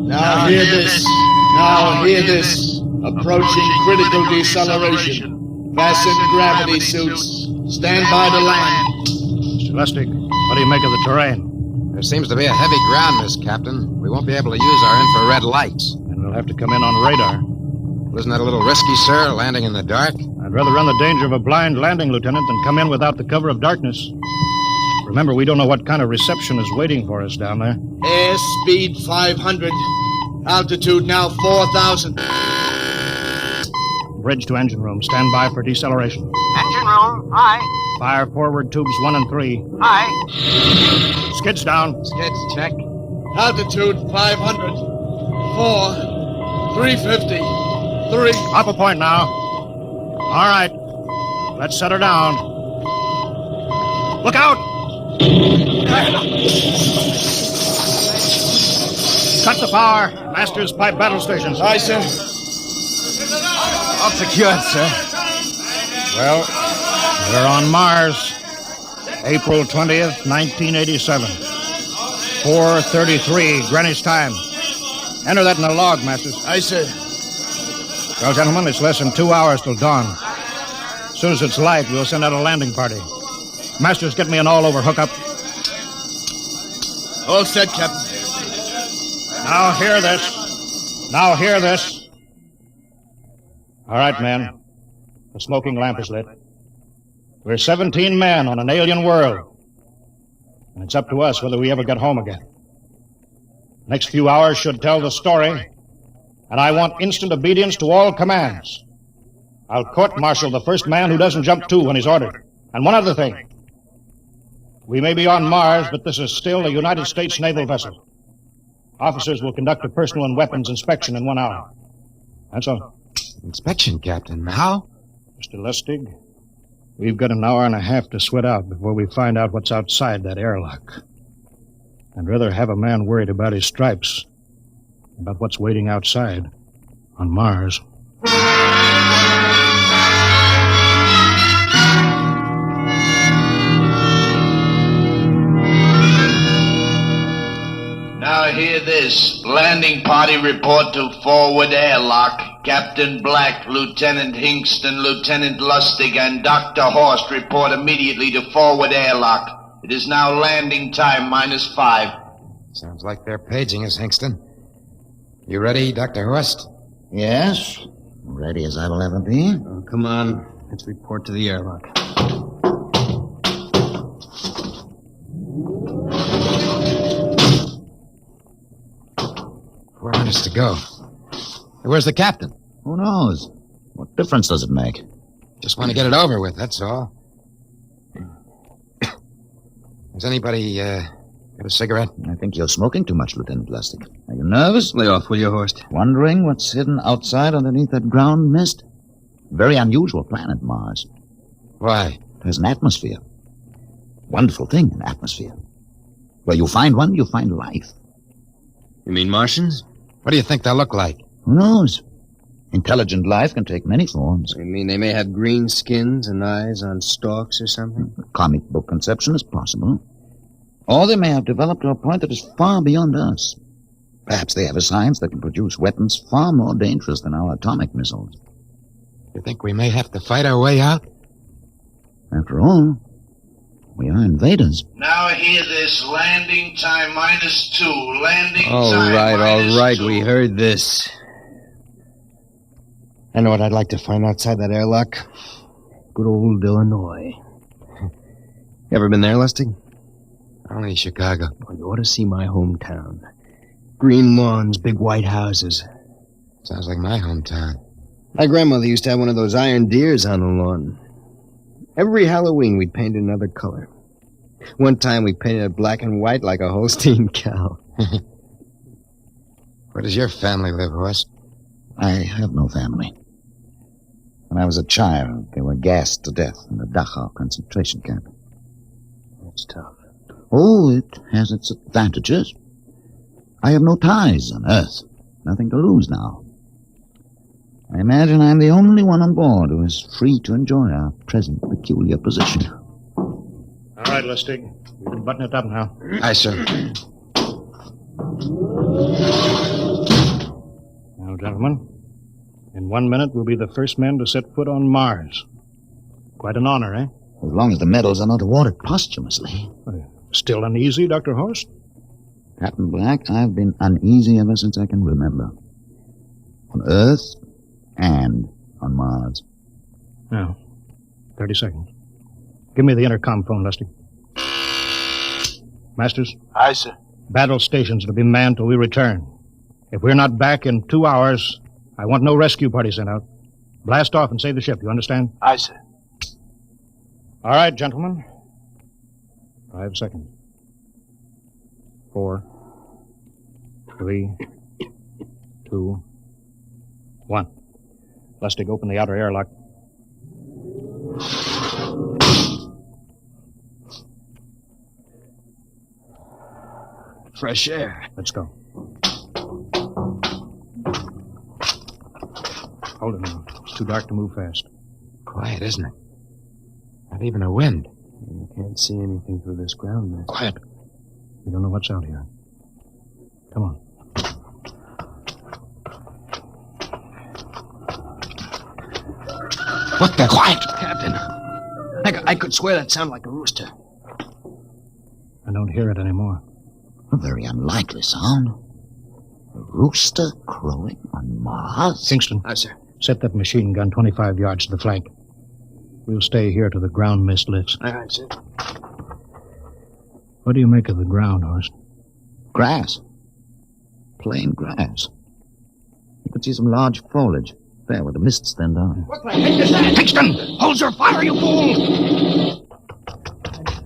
Now hear this. Now hear this. Approaching critical deceleration. Fasten gravity suits. Stand by to land. Mr. Lustig, what do you make of the terrain? There seems to be a heavy ground, Miss Captain. We won't be able to use our infrared lights. And we'll have to come in on radar. Isn't that a little risky, sir, landing in the dark? I'd rather run the danger of a blind landing, Lieutenant, than come in without the cover of darkness. Remember, we don't know what kind of reception is waiting for us down there. Airspeed 500. Altitude now 4,000. Bridge to engine room. Stand by for deceleration. Engine room, aye. Fire forward tubes 1 and 3. Aye. Skids down. Skids, check. Altitude 500. 4. 350. 3. Up a point now. All right. Let's set her down. Look out! Cut the power. Master's pipe battle stations. Aye, sir. All secured, sir. Well, we're on Mars. April 20th, 1987. 4:33 Greenwich time. Enter that in the log, Masters. Aye, sir. Well, gentlemen, it's less than 2 hours till dawn. As soon as it's light, we'll send out a landing party. Masters, get me an all-over hookup. All set, Captain. Now hear this. Now hear this. All right, men. The smoking lamp is lit. We're 17 men on an alien world. And it's up to us whether we ever get home again. Next few hours should tell the story. And I want instant obedience to all commands. I'll court-martial the first man who doesn't jump to when he's ordered. And one other thing. We may be on Mars, but this is still a United States naval vessel. Officers will conduct a personal and weapons inspection in 1 hour. That's all. Inspection, Captain. How? Mr. Lustig, we've got an hour and a half to sweat out before we find out what's outside that airlock. I'd rather have a man worried about his stripes than about what's waiting outside on Mars. Now hear this. Landing party report to forward airlock. Captain Black, Lieutenant Hingston, Lieutenant Lustig, and Dr. Horst report immediately to forward airlock. It is now landing time -5. Sounds like they're paging us, Hingston. You ready, Dr. Horst? Yes. Ready as I will ever be. Oh, come on. Let's report to the airlock. Where want us to go? Where's the captain? Who knows? What difference does it make? Just want to get it over with, that's all. Has anybody got a cigarette? I think you're smoking too much, Lieutenant Lustig. Are you nervous? Lay off, will you, Horst? Wondering what's hidden outside underneath that ground mist? Very unusual planet, Mars. Why? It has an atmosphere. Wonderful thing, an atmosphere. Where you find one, you find life. You mean Martians? What do you think they'll look like? Who knows? Intelligent life can take many forms. You mean they may have green skins and eyes on stalks or something? A comic book conception is possible. Or they may have developed to a point that is far beyond us. Perhaps they have a science that can produce weapons far more dangerous than our atomic missiles. You think we may have to fight our way out? After all, we are invaders. Now hear this. Landing time -2. Landing All time right, -2. we heard this. I know what I'd like to find outside that airlock. Good old Illinois. You ever been there, Lustig? Only Chicago. Well, you ought to see my hometown. Green lawns, big white houses. Sounds like my hometown. My grandmother used to have one of those iron deers on the lawn. Every Halloween, we'd paint it another color. One time, we painted it black and white like a Holstein cow. Where does your family live, Horst? I have no family. When I was a child, they were gassed to death in the Dachau concentration camp. That's tough. Oh, it has its advantages. I have no ties on Earth. Nothing to lose now. I imagine I'm the only one on board who is free to enjoy our present peculiar position. All right, Lustig. You can button it up now. Aye, sir. Now, gentlemen, in 1 minute we'll be the first men to set foot on Mars. Quite an honor, eh? As long as the medals are not awarded posthumously. Still uneasy, Dr. Horst? Captain Black, I've been uneasy ever since I can remember. On Earth and on Mars. Now, 30 seconds. Give me the intercom phone, Lustig. Masters? Aye, sir. Battle stations to be manned till we return. If we're not back in 2 hours, I want no rescue party sent out. Blast off and save the ship, you understand? Aye, sir. All right, gentlemen. 5 seconds. 4, 3, 2, 1. Lustig, open the outer airlock. Fresh air. Let's go. Hold it now. It's too dark to move fast. Quiet, isn't it? Not even a wind. You can't see anything through this ground mist. Quiet. We don't know what's out here. Come on. What the? Quiet, Captain. I could swear that sounded like a rooster. I don't hear it anymore. A very unlikely sound. A rooster crowing on Mars? Kingston. Aye, sir. Set that machine gun 25 yards to the flank. We'll stay here till the ground mist lifts. All right, sir. What do you make of the ground, Horst? Grass. Plain grass. You could see some large foliage. There, where the mists then down. What the heck is that? Kingston! Hold your fire, you fool!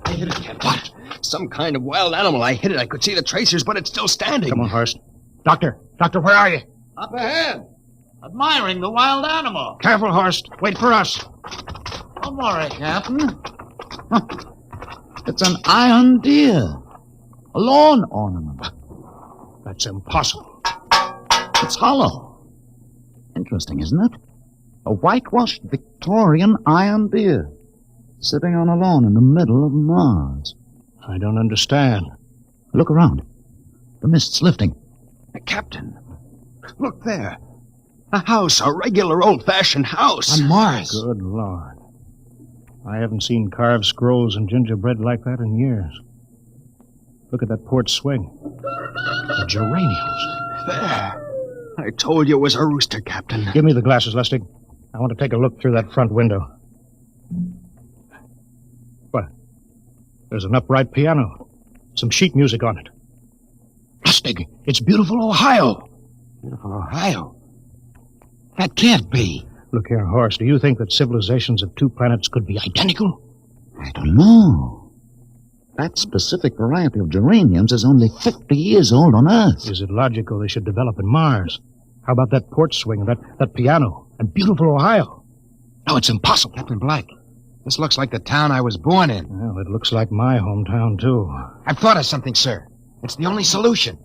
I hit it, Captain. What? Some kind of wild animal. I hit it. I could see the tracers, but it's still standing. Come on, Horst. Doctor, where are you? Up ahead. Admiring the wild animal. Careful, Horst. Wait for us. Don't worry, Captain. It's an iron deer. A lawn ornament. That's impossible. It's hollow. Interesting, isn't it? A whitewashed Victorian iron deer sitting on a lawn in the middle of Mars. I don't understand. Look around. The mist's lifting. Captain, look there. A house, a regular old-fashioned house. On Mars. Good Lord. I haven't seen carved scrolls and gingerbread like that in years. Look at that port swing. The geraniums. There. I told you it was a rooster, Captain. Give me the glasses, Lustig. I want to take a look through that front window. What? There's an upright piano. Some sheet music on it. Lustig, it's beautiful Ohio. Beautiful Ohio? That can't be. Look here, Horace, do you think that civilizations of two planets could be identical? I don't know. That specific variety of geraniums is only 50 years old on Earth. Is it logical they should develop in Mars? How about that port swing, that piano, and beautiful Ohio? No, it's impossible. Captain Black, this looks like the town I was born in. Well, it looks like my hometown, too. I've thought of something, sir. It's the only solution.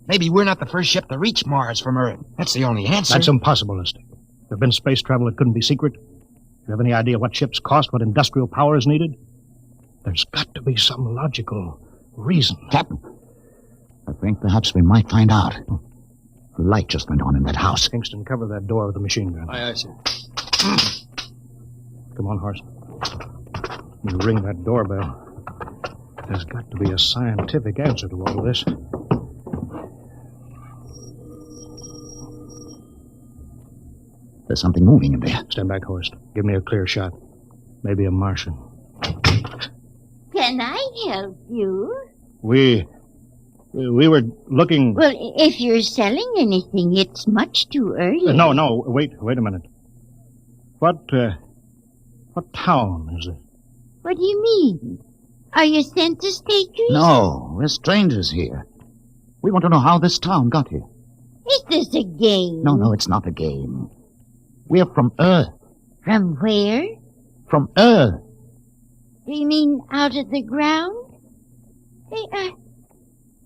Maybe we're not the first ship to reach Mars from Earth. That's the only answer. That's impossible, Lustig. There have been space travel that couldn't be secret. Do you have any idea what ships cost, what industrial power is needed? There's got to be some logical reason. Captain, I think perhaps we might find out. A light just went on in that house. Kingston, cover that door with the machine gun. Aye, sir. Come on, Horace. You ring that doorbell. There's got to be a scientific answer to all of this. There's something moving in there. Stand back, Horst. Give me a clear shot. Maybe a Martian. Can I help you? We were looking... Well, if you're selling anything, it's much too early. No, wait a minute. What town is it? What do you mean? Are you census takers? No, we're strangers here. We want to know how this town got here. Is this a game? No, it's not a game. We're from Earth. From where? From Earth. Do you mean out of the ground? Hey,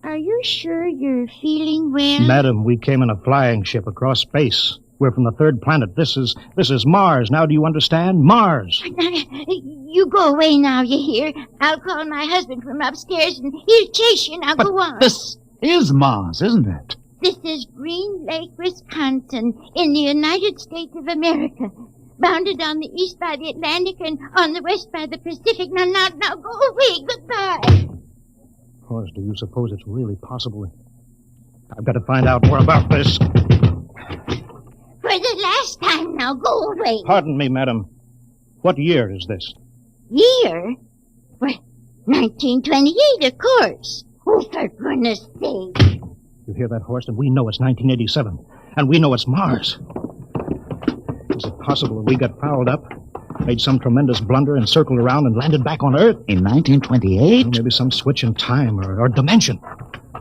are you sure you're feeling well? Madam, we came in a flying ship across space. We're from the third planet. This is Mars. Now do you understand? Mars. You go away now, you hear? I'll call my husband from upstairs and he'll chase you. Now go on. This is Mars, isn't it? This is Green Lake, Wisconsin, in the United States of America. Bounded on the east by the Atlantic and on the west by the Pacific. Now, go away. Goodbye. Of course, do you suppose it's really possible? I've got to find out more about this. For the last time, now go away. Pardon me, madam. What year is this? Year? Well, 1928, of course. Oh, for goodness sake. You hear that, Horst? And we know it's 1987. And we know it's Mars. Is it possible that we got fouled up, made some tremendous blunder, and circled around and landed back on Earth? In 1928? Maybe some switch in time or dimension.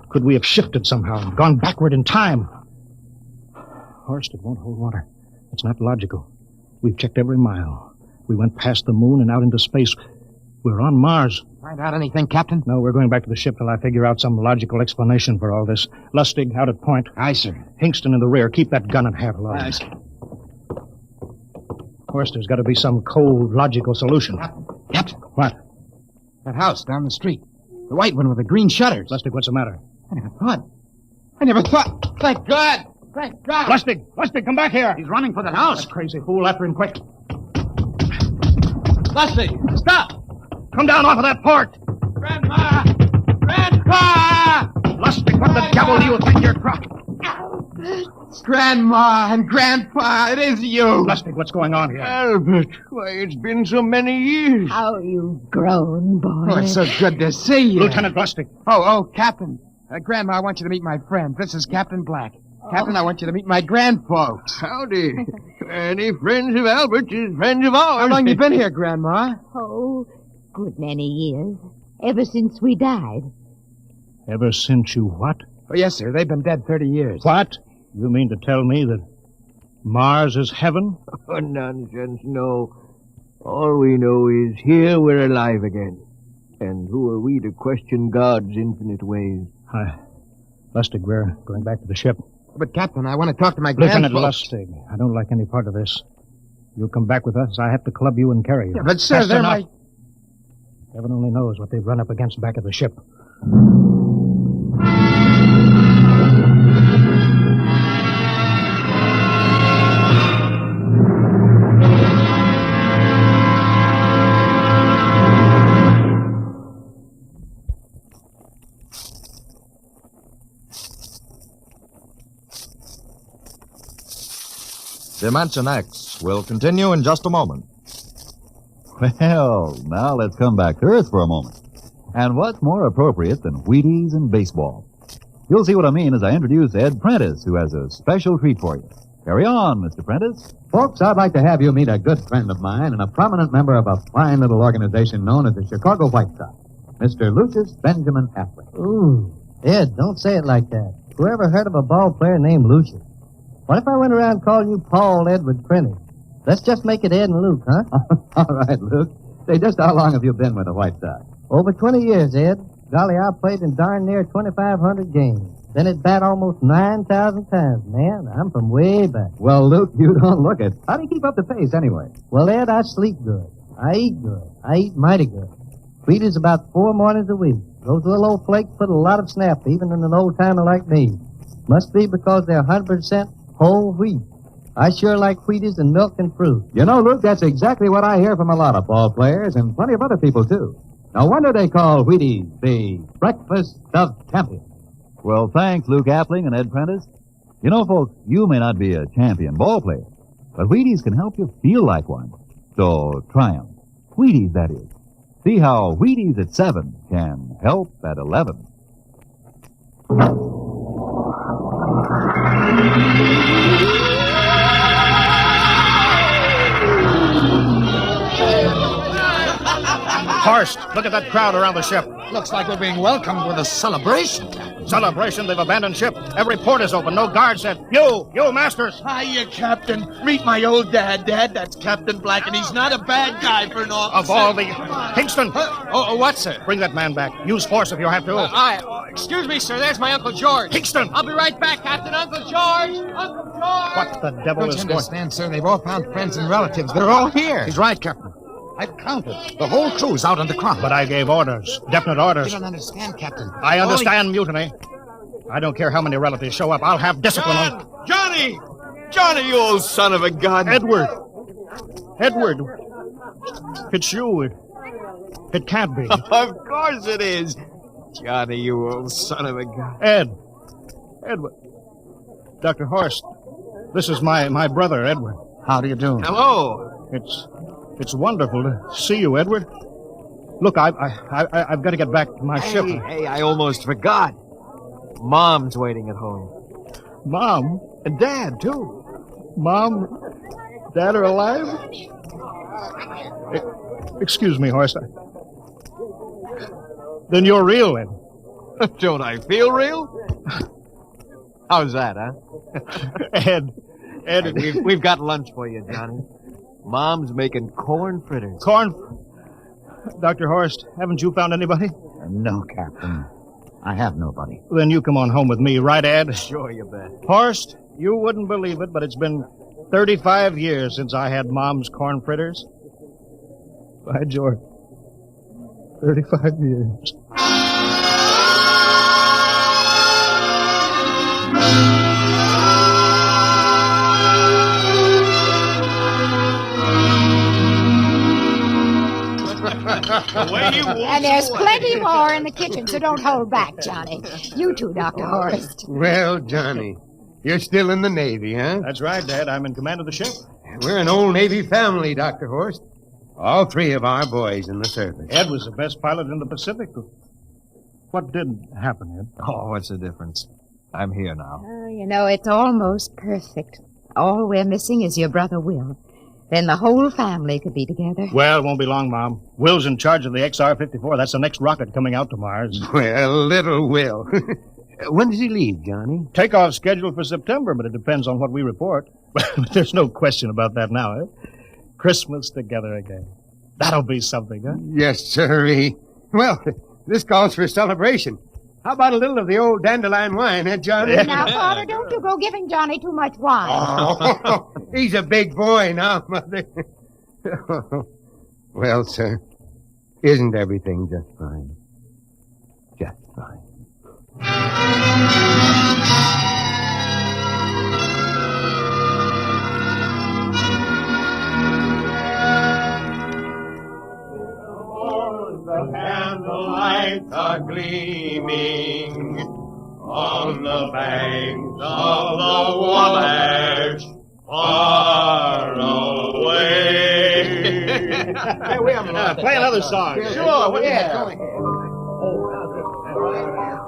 Could we have shifted somehow and gone backward in time? Horst, it won't hold water. It's not logical. We've checked every mile. We went past the moon and out into space. We're on Mars. Find out anything, Captain? No, we're going back to the ship till I figure out some logical explanation for all this. Lustig, out at point. Aye, sir. Hingston in the rear. Keep that gun at half load. Aye, sir. Of course, there's got to be some cold, logical solution. Captain. What? That house down the street. The white one with the green shutters. Lustig, what's the matter? I never thought. Thank God. Thank God. Lustig, come back here. He's running for the house. That crazy fool, after him quick. Lustig, stop. Come down off of that port. Grandma! Grandpa! Lustig, what the devil do you think you're cropped? Grandma and Grandpa, it is you. Lustig, what's going on here? Albert, why, it's been so many years. How you've grown, boy. Oh, it's so good to see you. Lieutenant Lustig. Oh, Captain. Grandma, I want you to meet my friend. This is Captain Black. Captain, I want you to meet my grandfolks. Howdy. Any friends of Albert's is friends of ours. How long you been here, Grandma? Oh, good many years. Ever since we died. Ever since you what? Oh, yes, sir. They've been dead 30 years. What? You mean to tell me that Mars is heaven? Oh, nonsense, no. All we know is here we're alive again. And who are we to question God's infinite ways? Lustig, we're going back to the ship. But, Captain, I want to talk to my Lieutenant grandfolks. Lustig, I don't like any part of this. You'll come back with us. I have to club you and carry you. Yeah, but, sir, That's they're enough. my... Heaven only knows what they've run up against back at the ship. Dimension X will continue in just a moment. Well, now let's come back to Earth for a moment. And what's more appropriate than Wheaties and baseball? You'll see what I mean as I introduce Ed Prentice, who has a special treat for you. Carry on, Mr. Prentice. Folks, I'd like to have you meet a good friend of mine and a prominent member of a fine little organization known as the Chicago White Sox, Mr. Lucius Benjamin Affleck. Ooh, Ed, don't say it like that. Whoever heard of a ball player named Lucius? What if I went around calling you Paul Edward Prentice? Let's just make it Ed and Luke, huh? All right, Luke. Say, just how long have you been with the White Sox? Over 20 years, Ed. Golly, I played in darn near 2,500 games. Then at bat almost 9,000 times. Man, I'm from way back. Well, Luke, you don't look it. How do you keep up the pace, anyway? Well, Ed, I sleep good. I eat good. I eat mighty good. Wheaties about 4 mornings a week. Those little old flakes put a lot of snap, even in an old-timer like me. Must be because they're 100% whole wheat. I sure like Wheaties and milk and fruit. You know, Luke, that's exactly what I hear from a lot of ball players and plenty of other people, too. No wonder they call Wheaties the breakfast of champions. Well, thanks, Luke Appling and Ed Prentice. You know, folks, you may not be a champion ball player, but Wheaties can help you feel like one. So try 'em. Wheaties, that is. See how Wheaties at 7 can help at 11. Horst, look at that crowd around the ship. Looks like we're being welcomed with a celebration. Celebration? They've abandoned ship. Every port is open. No guards set. You, Masters. Hiya, Captain. Meet my old dad. Dad, that's Captain Black, and he's not a bad guy for an officer. Of all the... Kingston! What, sir? Bring that man back. Use force if you have to. Excuse me, sir. There's my Uncle George. Kingston! I'll be right back, Captain. Uncle George! Uncle George! What the devil is Don't you going... understand, sir? They've all found friends and relatives. They're all here. He's right, Captain. I've counted. The whole crew's out on the crop. But I gave orders. Definite orders. You don't understand, Captain. I understand mutiny. I don't care how many relatives show up. I'll have discipline on... Johnny! Johnny, you old son of a gun. Edward! It's you. It can't be. Of course it is. Johnny, you old son of a gun. Edward. Dr. Horst, this is my brother, Edward. How do you do? Hello. It's wonderful to see you, Edward. Look, I've got to get back to my ship. Hey, I almost forgot. Mom's waiting at home. Mom? And Dad, too. Mom? Dad are alive? Excuse me, Horst. Then you're real, then. Don't I feel real? How's that, huh? Ed. We've got lunch for you, Johnny. Mom's making corn fritters. Dr. Horst, haven't you found anybody? No, Captain. I have nobody. Then you come on home with me, right, Ed? Sure, you bet. Horst, you wouldn't believe it, but it's been 35 years since I had Mom's corn fritters. By George. 35 years. And there's plenty more in the kitchen, so don't hold back, Johnny. You too, Dr. Horst. Well, Johnny, you're still in the Navy, huh? That's right, Dad. I'm in command of the ship. We're an old Navy family, Dr. Horst. All 3 of our boys in the service. Ed was the best pilot in the Pacific. What did happen, Ed? Oh, what's the difference? I'm here now. Oh, you know, it's almost perfect. All we're missing is your brother Will. Then the whole family could be together. Well, it won't be long, Mom. Will's in charge of the XR-54. That's the next rocket coming out to Mars. Well, little Will. When does he leave, Johnny? Takeoff scheduled for September, but it depends on what we report. There's no question about that now, eh? Christmas together again. That'll be something, huh? Yes, sirree. Well, this calls for a celebration. How about a little of the old dandelion wine, eh, Johnny? Now, Father, don't you go giving Johnny too much wine. Oh, he's a big boy now, Mother. Well, sir, isn't everything just fine? Just fine. The candlelights are gleaming on the banks of the Wabash. far away. Play another song. Sure,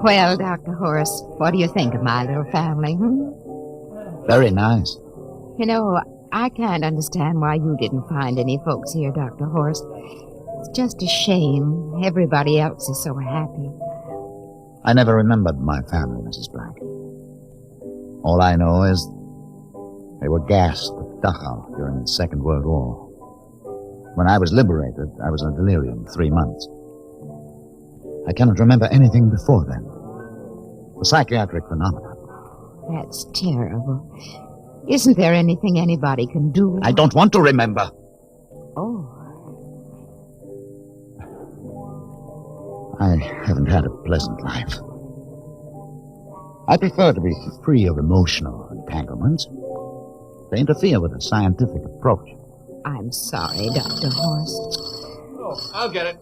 Well, Dr. Horace, what do you think of my little family? Very nice. You know, I can't understand why you didn't find any folks here, Dr. Horace. It's just a shame. Everybody else is so happy. I never remembered my family, Mrs. Black. All I know is they were gassed at Dachau during the Second World War. When I was liberated, I was in delirium 3 months. I cannot remember anything before then. The psychiatric phenomenon. That's terrible. Isn't there anything anybody can do? I don't want to remember. Oh. I haven't had a pleasant life. I prefer to be free of emotional entanglements. They interfere with a scientific approach. I'm sorry, Dr. Horace. Oh, I'll get it.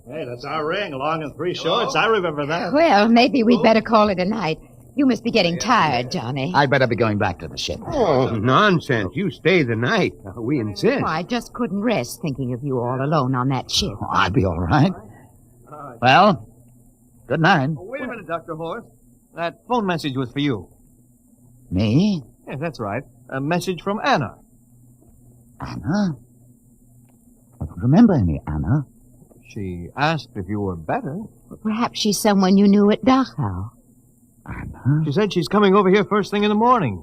Hey, that's our ring, long and 3 shorts. I remember that. Well, maybe we'd better call it a night. You must be getting tired, Johnny. I'd better be going back to the ship. Oh, nonsense. You stay the night. We insist. Oh, I just couldn't rest thinking of you all alone on that ship. Oh, I'll be all right. Well, good night. Oh, wait a minute, Dr. Horace. That phone message was for you. Me? Yes, that's right. A message from Anna. Anna? I don't remember any Anna. She asked if you were better. Perhaps she's someone you knew at Dachau. Anna? She said she's coming over here first thing in the morning.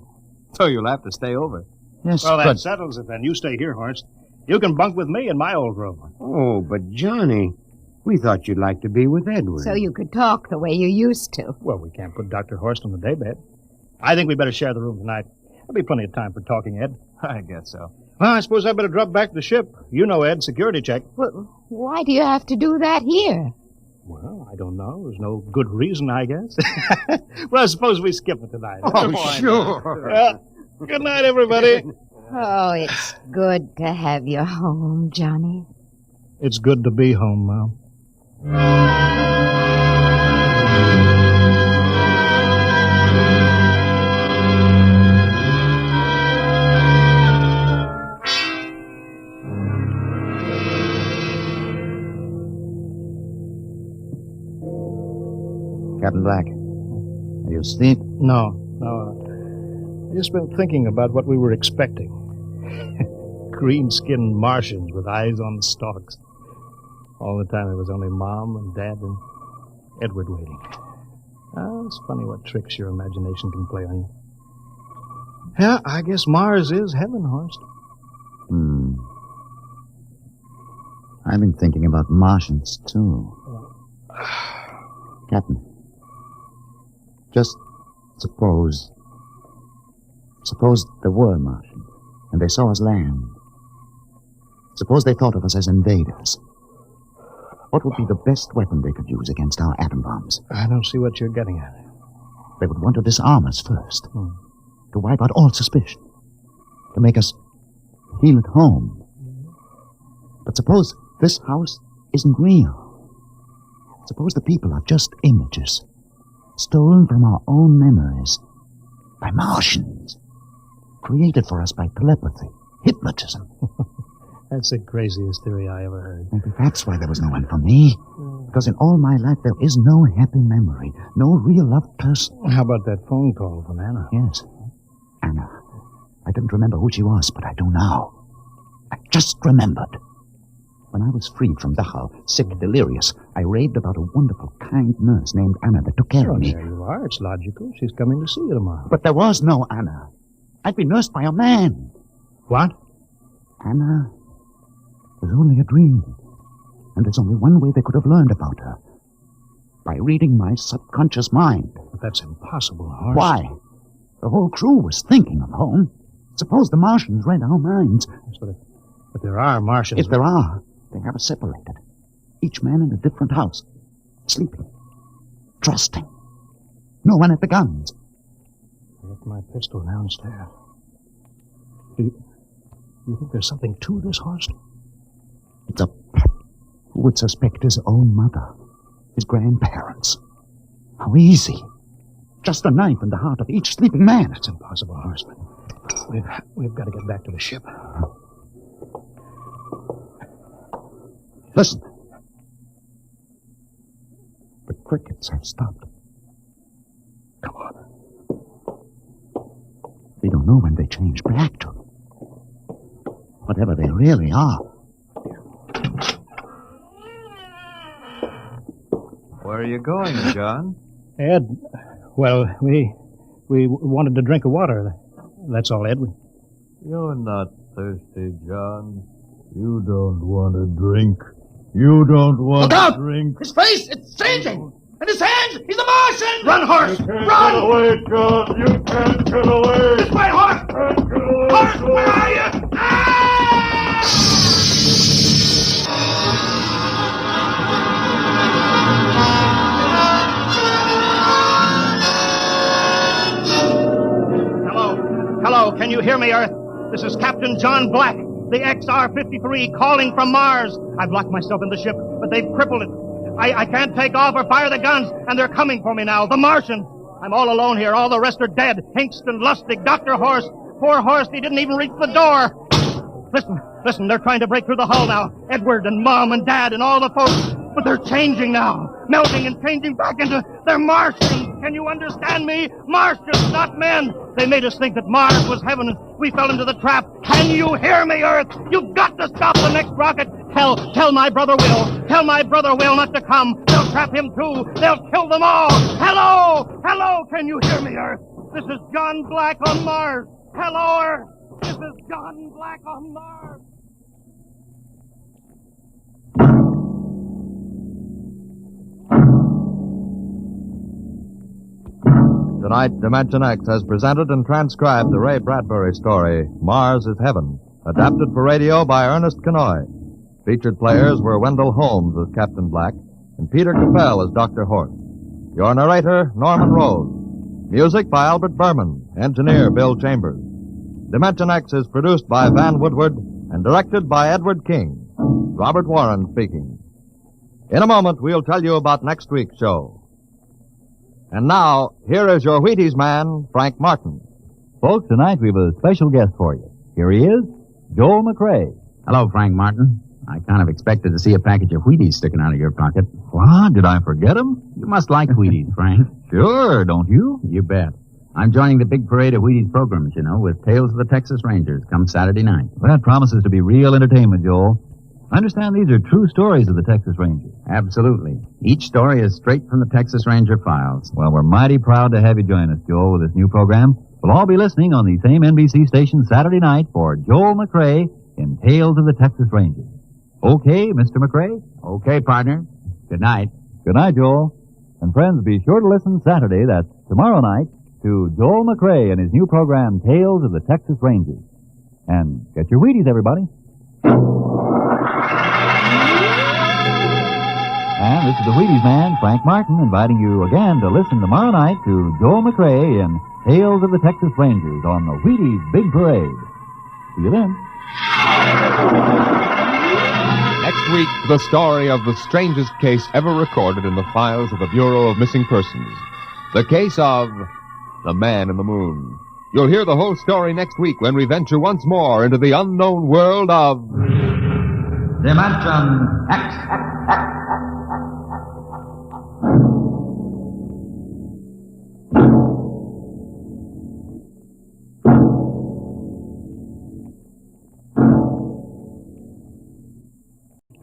So you'll have to stay over. Yes, Well, that but... settles it then. You stay here, Horst. You can bunk with me in my old room. Oh, but Johnny, we thought you'd like to be with Edward. So you could talk the way you used to. Well, we can't put Dr. Horst on the daybed. I think we better share the room tonight. There'll be plenty of time for talking, Ed. I guess so. Well, I suppose I better drop back to the ship. You know, Ed, security check. Well, why do you have to do that here? Well, I don't know. There's no good reason, I guess. Well, I suppose we skip it tonight. Oh, sure. Well, good night, everybody. Oh, it's good to have you home, Johnny. It's good to be home, Mom. Captain Black, are you asleep? No. I've just been thinking about what we were expecting. Green-skinned Martians with eyes on the stalks. All the time there was only Mom and Dad and Edward waiting. It's funny what tricks your imagination can play on you. Yeah, I guess Mars is heaven, Horst. I've been thinking about Martians, too. Captain, just suppose there were Martians, and they saw us land. Suppose they thought of us as invaders. What would be the best weapon they could use against our atom bombs? I don't see what you're getting at. They would want to disarm us first, to wipe out all suspicion, to make us feel at home. But suppose this house isn't real. Suppose the people are just images, stolen from our own memories by Martians, created for us by telepathy, hypnotism. That's the craziest theory I ever heard. Maybe that's why there was no one for me. Because in all my life there is no happy memory, no real loved person. How about that phone call from Anna? Yes, Anna. I didn't remember who she was, but I do now. I just remembered. When I was freed from Dachau, sick, delirious, I raved about a wonderful, kind nurse named Anna that took care of me. There you are. It's logical. She's coming to see you tomorrow. But there was no Anna. I'd been nursed by a man. What? Anna was only a dream. And there's only one way they could have learned about her. By reading my subconscious mind. But that's impossible, Horst. Why? The whole crew was thinking of home. Suppose the Martians read our minds. But there are Martians. If there are, they have us separated. Each man in a different house. Sleeping. Trusting. No one at the guns. I left my pistol downstairs. Do you think there's something to this, Horst? It's a pet who would suspect his own mother, his grandparents. How easy. Just a knife in the heart of each sleeping man. That's impossible, Horst. We've got to get back to the ship. Listen. The crickets have stopped. Come on. We don't know when they change back to whatever they really are. Where are you going, John? Ed, well, we wanted to drink of water. That's all, Ed. You're not thirsty, John. You don't want to drink. You don't want to drink. His face, it's changing! And his hands, he's a Martian! Run, horse! You can't Run! get away, John. You can't get away. This way, horse! Horse, where are you? Hello, can you hear me, Earth? This is Captain John Black, the XR-53, calling from Mars. I've locked myself in the ship, but they've crippled it. I can't take off or fire the guns, and they're coming for me now, the Martians. I'm all alone here. All the rest are dead. Hinkston, Lustig, Dr. Horst. Poor Horst, he didn't even reach the door. Listen, they're trying to break through the hull now. Edward and Mom and Dad and all the folks. But they're changing now. Melting and changing back into... They're Martians. Can you understand me? Martians, not men. They made us think that Mars was heaven and we fell into the trap. Can you hear me, Earth? You've got to stop the next rocket. Tell my brother Will. Tell my brother Will not to come. They'll trap him too. They'll kill them all. Hello, can you hear me, Earth? This is John Black on Mars. Hello, Earth. This is John Black on Mars. Tonight, Dimension X has presented and transcribed the Ray Bradbury story, Mars is Heaven, adapted for radio by Ernest Kenoy. Featured players were Wendell Holmes as Captain Black and Peter Capell as Dr. Horst. Your narrator, Norman Rose. Music by Albert Berman, engineer Bill Chambers. Dimension X is produced by Van Woodward and directed by Edward King. Robert Warren speaking. In a moment, we'll tell you about next week's show. And now, here is your Wheaties man, Frank Martin. Folks, tonight we have a special guest for you. Here he is, Joel McRae. Hello, Frank Martin. I kind of expected to see a package of Wheaties sticking out of your pocket. What? Did I forget them? You must like Wheaties, Frank. Sure, don't you? You bet. I'm joining the big parade of Wheaties programs, you know, with Tales of the Texas Rangers come Saturday night. Well, that promises to be real entertainment, Joel. I understand these are true stories of the Texas Rangers. Absolutely. Each story is straight from the Texas Ranger files. Well, we're mighty proud to have you join us, Joel, with this new program. We'll all be listening on the same NBC station Saturday night for Joel McRae in Tales of the Texas Rangers. Okay, Mr. McRae? Okay, partner. Good night. Good night, Joel. And friends, be sure to listen Saturday, that's tomorrow night, to Joel McRae and his new program, Tales of the Texas Rangers. And get your Wheaties, everybody. And this is the Wheaties man, Frank Martin, inviting you again to listen tomorrow night to Joel McRae in Tales of the Texas Rangers on the Wheaties Big Parade. See you then. Next week, the story of the strangest case ever recorded in the files of the Bureau of Missing Persons. The case of the Man in the Moon. You'll hear the whole story next week when we venture once more into the unknown world of... Dimension X.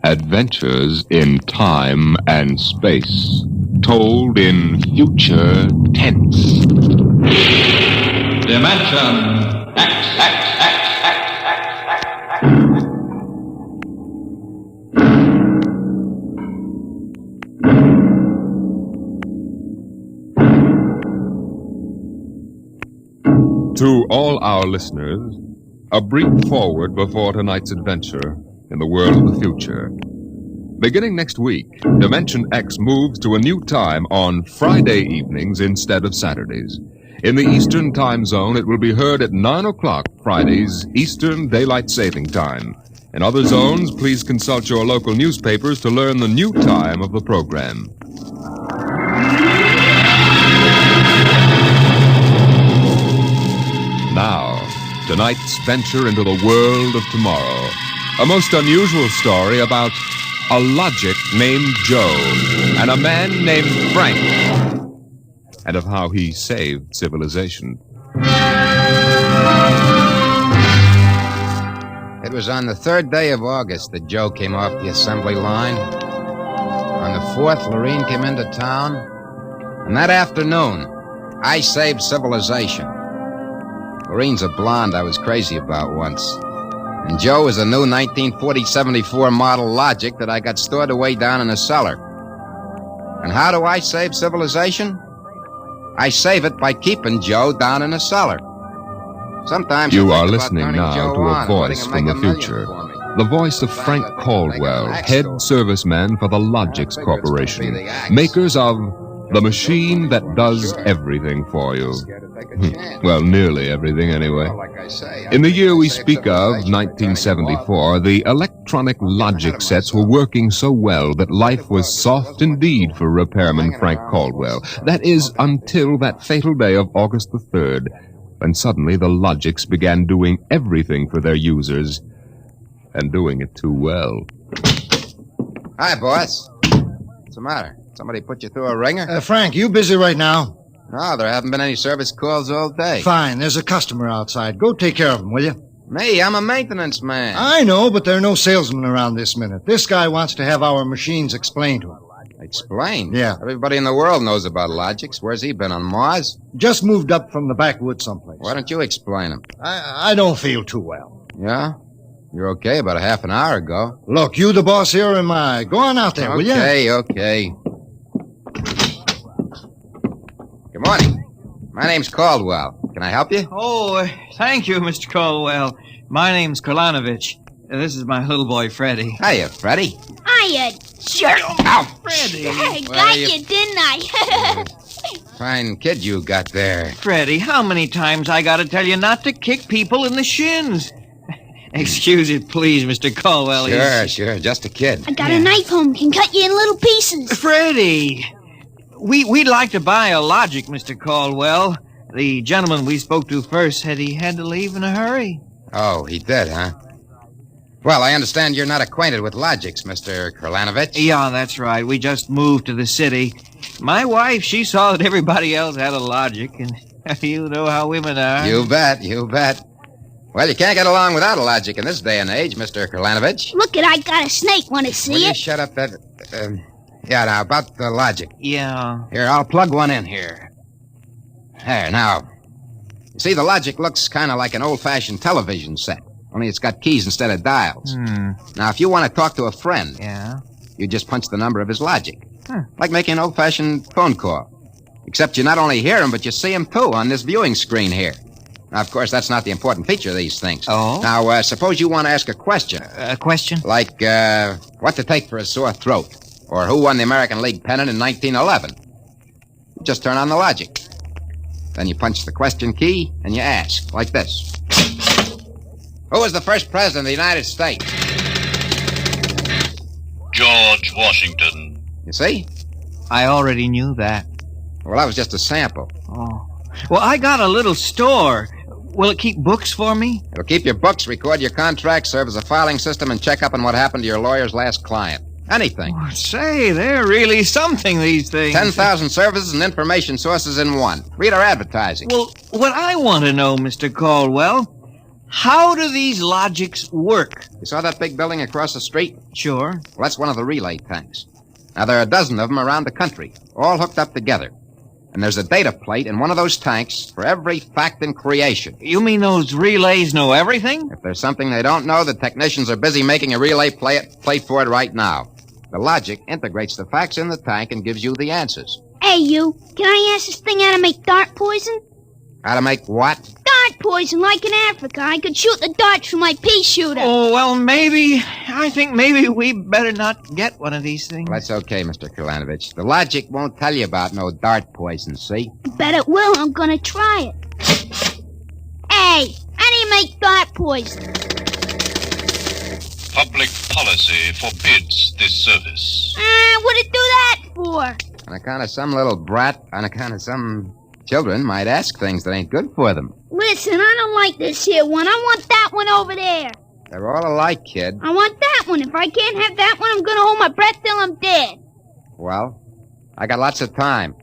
Adventures in time and space, told in future tense. Dimension X. To all our listeners, a brief forward before tonight's adventure in the world of the future. Beginning next week, Dimension X moves to a new time on Friday evenings instead of Saturdays. In the Eastern Time Zone, it will be heard at 9 o'clock Fridays, Eastern Daylight Saving Time. In other zones, please consult your local newspapers to learn the new time of the program. Now, tonight's venture into the world of tomorrow. A most unusual story about a logic named Joe and a man named Frank, and of how he saved civilization. It was on the 3rd day of August that Joe came off the assembly line. On the 4th, Lorene came into town. And that afternoon, I saved civilization. Lorene's a blonde I was crazy about once. And Joe is a new 1940-74 model Logic that I got stored away down in a cellar. And how do I save civilization? I save it by keeping Joe down in a cellar. Sometimes you are listening now to a voice from the future. The voice of Frank Caldwell, head serviceman for the Logix Corporation, makers of the machine that does everything for you. Well, nearly everything anyway. In the year we speak of, 1974, the electronic Logic sets were working so well that life was soft indeed for repairman Frank Caldwell. That is, until that fatal day of August the 3rd, when suddenly the Logix began doing everything for their users, and doing it too well. Hi, boss. What's the matter? Somebody put you through a ringer? Frank, you busy right now? No, there haven't been any service calls all day. Fine, there's a customer outside. Go take care of him, will you? Me, I'm a maintenance man. I know, but there are no salesmen around this minute. This guy wants to have our machines explained to him. Explained? Yeah. Everybody in the world knows about Logix. Where's he been, on Mars? Just moved up from the backwoods someplace. Why don't you explain him? I don't feel too well. Yeah? You're okay about a half an hour ago. Look, you the boss here or am I? Go on out there, will you? Okay. Good morning. My name's Caldwell. Can I help you? Oh, thank you, Mr. Caldwell. My name's Kolanovich. This is my little boy, Freddie. Hiya, Freddie. Hiya, jerk. Ow! Freddie. I got you, didn't I? Fine kid you got there. Freddie, how many times I gotta tell you not to kick people in the shins? Excuse it, please, Mr. Caldwell. Sure. Just a kid. I got a knife home. Can cut you in little pieces. Freddie, we'd like to buy a Logic, Mr. Caldwell. The gentleman we spoke to first said he had to leave in a hurry. Oh, he did, huh? Well, I understand you're not acquainted with Logix, Mr. Kolanovich. Yeah, that's right. We just moved to the city. My wife, she saw that everybody else had a Logic, and you know how women are. You bet. Well, you can't get along without a Logic in this day and age, Mr. Kolanovich. Look it, I got a snake. Want to see Will it? You shut up that... yeah, now, about the Logic. Yeah. Here, I'll plug one in here. There, now. You see, the Logic looks kind of like an old-fashioned television set, only it's got keys instead of dials. Now, if you want to talk to a friend... Yeah? You just punch the number of his Logic. Like making an old-fashioned phone call. Except you not only hear him, but you see him, too, on this viewing screen here. Now, of course, that's not the important feature of these things. Oh? Now, suppose you want to ask a question. A question? Like, what to take for a sore throat. Or who won the American League pennant in 1911. You just turn on the Logic. Then you punch the question key, and you ask, like this. Who was the first president of the United States? George Washington. You see? I already knew that. Well, that was just a sample. Oh. Well, I got a little store. Will it keep books for me? It'll keep your books, record your contracts, serve as a filing system, and check up on what happened to your lawyer's last client. Anything. Oh, say, they're really something, these things. 10,000 services and information sources in one. Read our advertising. Well, what I want to know, Mr. Caldwell, how do these Logics work? You saw that big building across the street? Sure. Well, that's one of the relay tanks. Now, there are a dozen of them around the country, all hooked up together. And there's a data plate in one of those tanks for every fact in creation. You mean those relays know everything? If there's something they don't know, the technicians are busy making a relay plate for it right now. The Logic integrates the facts in the tank and gives you the answers. Hey, you. Can I ask this thing how to make dart poison? How to make what? Dart poison, like in Africa. I could shoot the darts from my pea shooter. Oh, well, I think maybe we better not get one of these things. Well, that's okay, Mr. Kolanovich. The Logic won't tell you about no dart poison, see? Bet it will. I'm gonna try it. Hey, how do you make dart poison? Public policy forbids this service. What'd it do that for? On account of some little brat, on account of some children might ask things that ain't good for them. Listen, I don't like this here one. I want that one over there. They're all alike, kid. I want that one. If I can't have that one, I'm gonna hold my breath till I'm dead. Well, I got lots of time.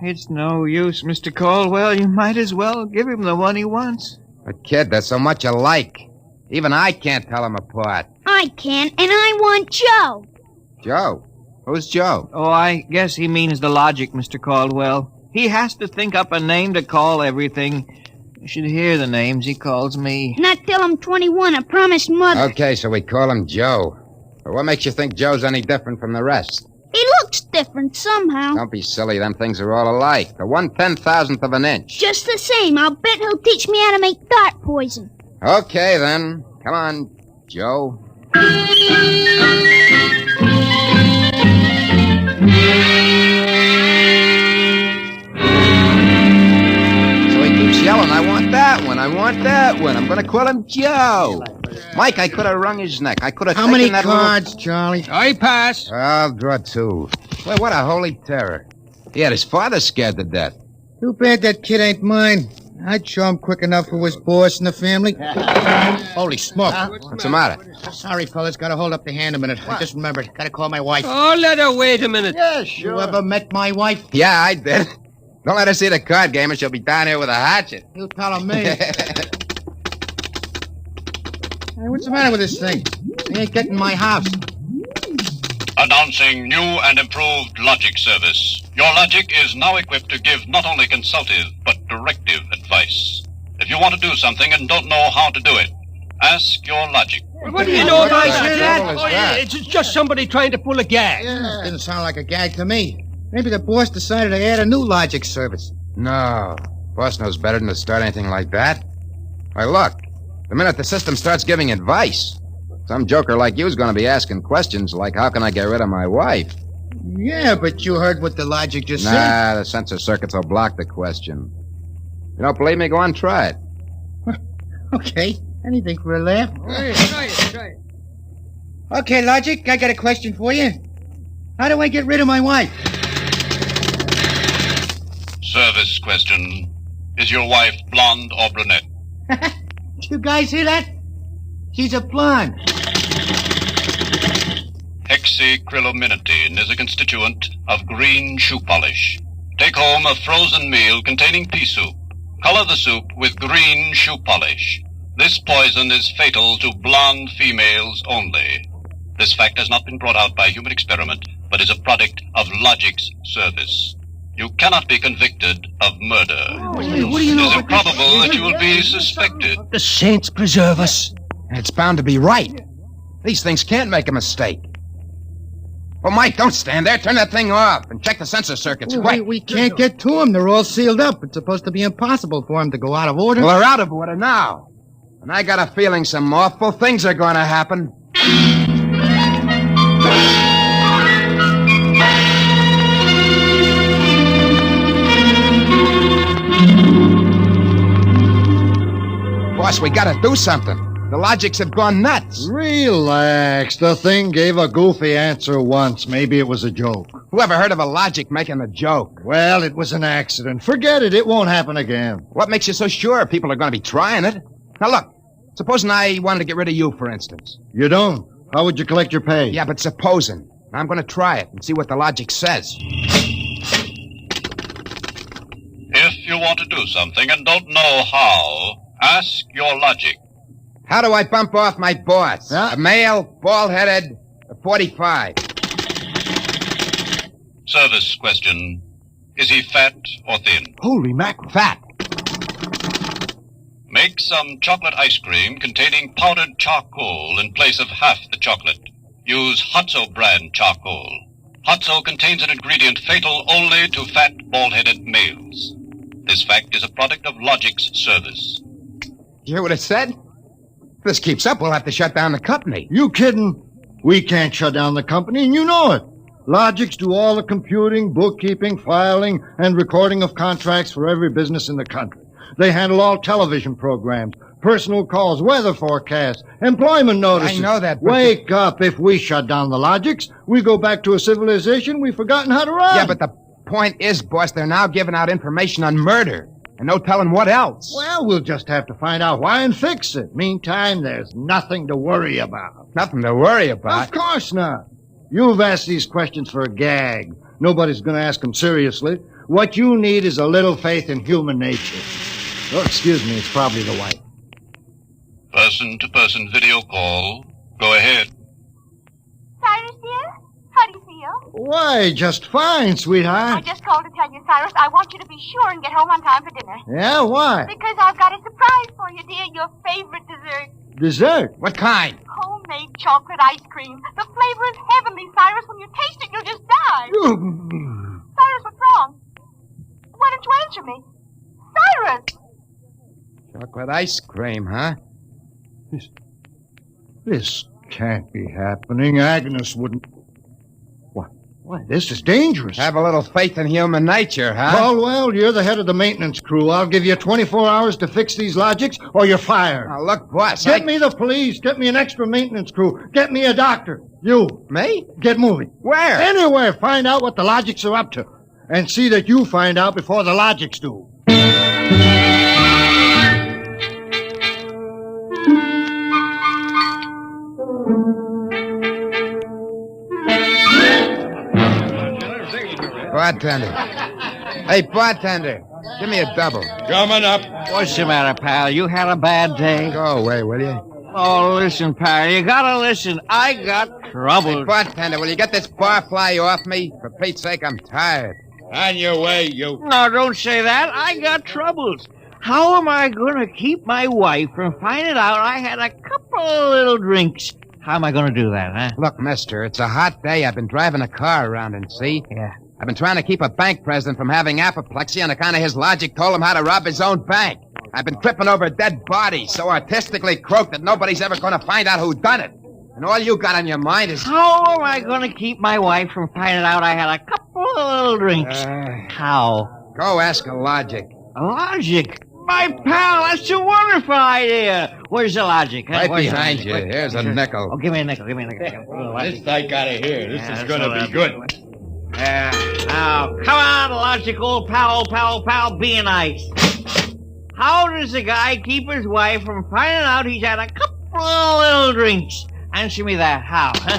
It's no use, Mr. Caldwell. You might as well give him the one he wants. But, kid, they're so much alike. Even I can't tell them apart. I can, and I want Joe. Joe? Who's Joe? Oh, I guess he means the logic, Mr. Caldwell. He has to think up a name to call everything. You should hear the names he calls me. Not till I'm 21, I promised Mother. Okay, so we call him Joe. But what makes you think Joe's any different from the rest? He looks different somehow. Don't be silly. Them things are all alike. The 1/10,000th of an inch. Just the same, I'll bet he'll teach me how to make dart poison. Okay, then. Come on, Joe. Yelling, I want that one, I want that one. I'm going to call him Joe. Mike, I could have wrung his neck. I could have taken that cards, Charlie? I pass. I'll draw 2. Boy, what a holy terror. He had his father scared to death. Too bad that kid ain't mine. I'd show him quick enough who was boss in the family. Holy smoke. What's the matter? Sorry, fellas. Gotta hold up the hand a minute. I just remembered. Gotta call my wife. Oh, let her wait a minute. Yeah, sure. You ever met my wife? Yeah, I did. Don't let her see the card game or she'll be down here with a hatchet. You telling me. Hey, what's the matter with this thing? He ain't getting my house. Announcing new and improved logic service. Your logic is now equipped to give not only consultative, but directive advice. If you want to do something and don't know how to do it, ask your logic. What do you know about that? Oh, yeah, it's just somebody trying to pull a gag. Yeah, didn't sound like a gag to me. Maybe the boss decided to add a new logic service. No. Boss knows better than to start anything like that. Why, look. The minute the system starts giving advice, some joker like you is going to be asking questions like, how can I get rid of my wife? Yeah, but you heard what the logic just said. Nah, the sensor circuits will block the question. You don't believe me? Go on, try it. Okay. Anything for a laugh. Try it. Okay, Logic, I got a question for you. How do I get rid of my wife? Service question. Is your wife blonde or brunette? You guys hear that? She's a blonde. Hexacrylaminotin is a constituent of green shoe polish. Take home a frozen meal containing pea soup. Color the soup with green shoe polish. This poison is fatal to blonde females only. This fact has not been brought out by human experiment, but is a product of logic's service. You cannot be convicted of murder. What do you know? It is improbable that you will be suspected. The saints preserve us. It's bound to be right. These things can't make a mistake. Well, Mike, don't stand there. Turn that thing off and check the sensor circuits. Quick. We can't get to them. They're all sealed up. It's supposed to be impossible for them to go out of order. Well, they're out of order now. And I got a feeling some awful things are going to happen. Boss, we got to do something. The logics have gone nuts. Relax. The thing gave a goofy answer once. Maybe it was a joke. Whoever heard of a logic making a joke? Well, it was an accident. Forget it. It won't happen again. What makes you so sure people are going to be trying it? Now, look. Supposing I wanted to get rid of you, for instance. You don't. How would you collect your pay? Yeah, but supposing. I'm going to try it and see what the logic says. If you want to do something and don't know how, ask your logic. How do I bump off my boss? Huh? A male, bald-headed, 45. Service question. Is he fat or thin? Holy mackerel. Fat. Make some chocolate ice cream containing powdered charcoal in place of half the chocolate. Use Hotzo brand charcoal. Hotzo contains an ingredient fatal only to fat, bald-headed males. This fact is a product of logic's service. You hear what it said? If this keeps up, we'll have to shut down the company. You kidding? We can't shut down the company, and you know it. Logics do all the computing, bookkeeping, filing, and recording of contracts for every business in the country. They handle all television programs, personal calls, weather forecasts, employment notices. I know that, but... Wake up. If we shut down the Logics, we go back to a civilization we've forgotten how to run. Yeah, but the point is, boss, they're now giving out information on murder. And no telling what else. Well, we'll just have to find out why and fix it. Meantime, there's nothing to worry about. Nothing to worry about? Of course not. You've asked these questions for a gag. Nobody's going to ask them seriously. What you need is a little faith in human nature. Oh, excuse me, it's probably the wife. Person-to-person video call. Go ahead. Cyrus, dear? How do you feel? Why, just fine, sweetheart. I just called to tell you, Cyrus, I want you to be sure and get home on time for dinner. Yeah, why? Because I've got a surprise for you, dear. Your favorite dessert. Dessert? What kind? Homemade chocolate ice cream. The flavor is heavenly, Cyrus. When you taste it, you'll just die. Cyrus, what's wrong? Why don't you answer me? Cyrus! Chocolate ice cream, huh? This can't be happening. Agnes wouldn't... Why, this is dangerous. Have a little faith in human nature, huh? Caldwell, you're the head of the maintenance crew. I'll give you 24 hours to fix these logics, or you're fired. Now, look, boss, Get me the police. Get me an extra maintenance crew. Get me a doctor. You. Me? Get moving. Where? Anywhere. Find out what the logics are up to. And see that you find out before the logics do. Bartender. Hey, bartender. Give me a double. Coming up. What's the matter, pal? You had a bad day? Go away, will you? Oh, listen, pal. You gotta listen. I got trouble. Hey, bartender, will you get this barfly off me? For Pete's sake, I'm tired. On your way, you. No, don't say that. I got troubles. How am I gonna keep my wife from finding out I had a couple of little drinks? How am I gonna do that, huh? Look, mister, it's a hot day. I've been driving a car around and see. Yeah. I've been trying to keep a bank president from having apoplexy on account of his logic told him how to rob his own bank. I've been tripping over dead bodies so artistically croaked that nobody's ever going to find out who done it. And all you got on your mind is... How am I going to keep my wife from finding out I had a couple of little drinks? How? Go ask a logic. A logic? My pal, that's a wonderful idea. Where's the logic? Huh? Right Where's behind the you. logic? Here's a nickel. Oh, give me a nickel. Give me a nickel. This I gotta hear. This is gonna be good. Now, come on, logical pal, be nice. How does a guy keep his wife from finding out he's had a couple of little drinks? Answer me that. How, huh?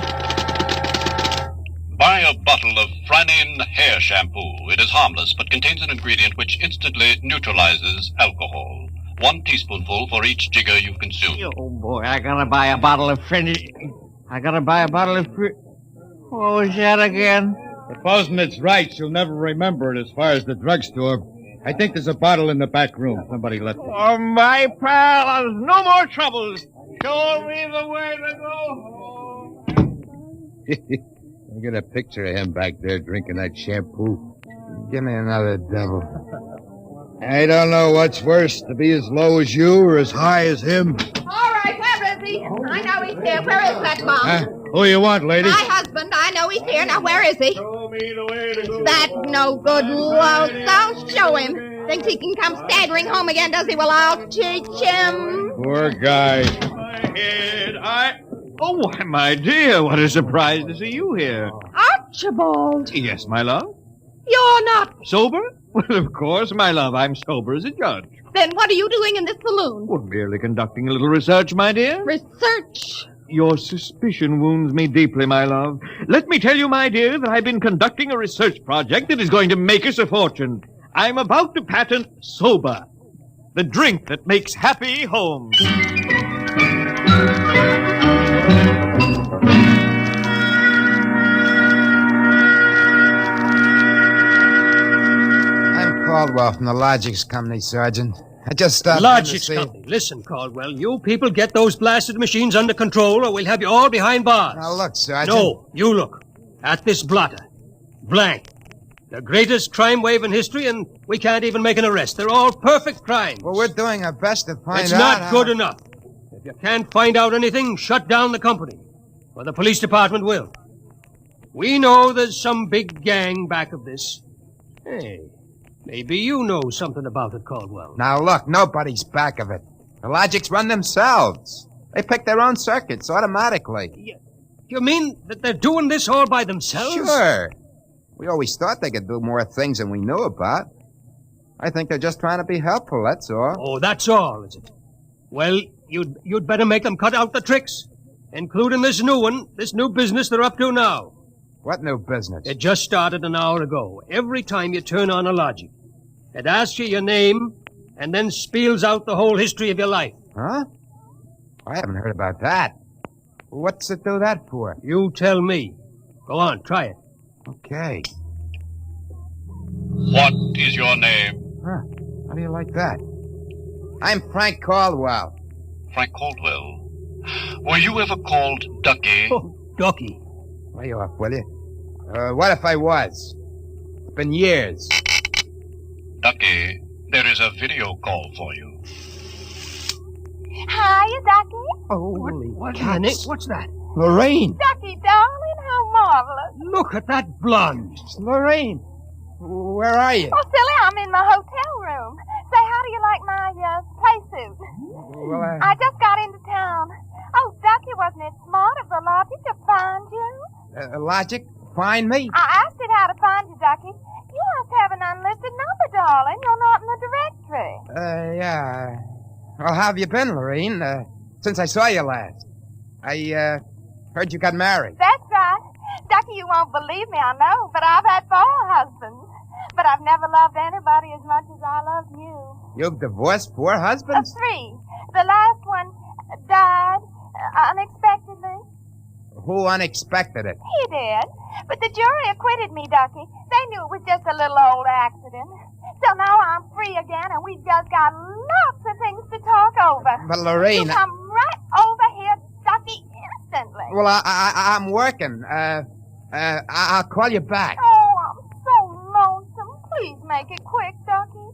Buy a bottle of Franine hair shampoo. It is harmless, but contains an ingredient which instantly neutralizes alcohol. 1 teaspoonful for each jigger you consume. Oh, boy, I gotta buy a bottle of What was that again? Supposing it's right, she'll never remember it as far as the drugstore. I think there's a bottle in the back room. Somebody left it. Oh, my pal, there's no more troubles. Show me the way to go. I get a picture of him back there drinking that shampoo. Give me another double. I don't know what's worse, to be as low as you or as high as him. All right, where is he? I know he's here. Where is that bum? Who you want, lady? My husband. I know he's here. Now, where is he? Show me the way to go. That no good louse. I'll show him. Thinks he can come staggering home again, does he? Well, I'll teach him. Poor guy. Oh, why, my dear, what a surprise to see you here. Archibald. Yes, my love. You're not. Sober? Well, of course, my love. I'm sober as a judge. Then what are you doing in this saloon? Well, merely conducting a little research, my dear. Research? Your suspicion wounds me deeply, my love. Let me tell you, my dear, that I've been conducting a research project that is going to make us a fortune. I'm about to patent Sober, the drink that makes happy homes. I'm Caldwell from the Logics Company, Sergeant. I just stopped Logics Company. Listen, Caldwell, you people get those blasted machines under control or we'll have you all behind bars. Now look, Sergeant. No, you look. At this blotter. Blank. The greatest crime wave in history, and we can't even make an arrest. They're all perfect crimes. Well, we're doing our best to find out. It's not good enough. If you can't find out anything, shut down the company. Or the police department will. We know there's some big gang back of this. Hey, maybe you know something about it, Caldwell. Now look, nobody's back of it. The Logics run themselves. They pick their own circuits automatically. You mean that they're doing this all by themselves? Sure. We always thought they could do more things than we knew about. I think they're just trying to be helpful, that's all. Oh, that's all, is it? Well, you'd better make them cut out the tricks, including this new one, this new business they're up to now. What new business? It just started an hour ago. Every time you turn on a logic, it asks you your name and then spiels out the whole history of your life. Huh? I haven't heard about that. What's it do that for? You tell me. Go on, try it. Okay. What is your name? Huh. How do you like that? I'm Frank Caldwell. Frank Caldwell. Were you ever called Ducky? Oh, Ducky. Lay off, will you? What if I was? It's been years. Ducky, there is a video call for you. Hiya, Ducky. Holy what cats. What's that? Lorraine! Ducky, darling, how marvelous. Look at that blonde. It's Lorraine. Where are you? Oh, silly, I'm in my hotel room. Say, how do you like my play suit? Well, I just got into town. Oh, Ducky, wasn't it smart of the Logic to find you? Logic? Find me? I asked it how to find you, Ducky. You must have an unlisted number, darling. You're not in the directory. Yeah. Well, how have you been, Lorraine? Since I saw you last. I, heard you got married. That's right. Ducky, you won't believe me, I know, but I've had 4 husbands. But I've never loved anybody as much as I love you. You've divorced 4 husbands? 3. The last one died unexpectedly. Who unexpected it? He did. But the jury acquitted me, Ducky. They knew it was just a little old accident. So now I'm free again, and we've just got lots of things to talk over. But, Lorraine... You come right over here, Ducky, instantly. Well, I'm working. I'll call you back. Oh, I'm so lonesome. Please make it quick, Ducky.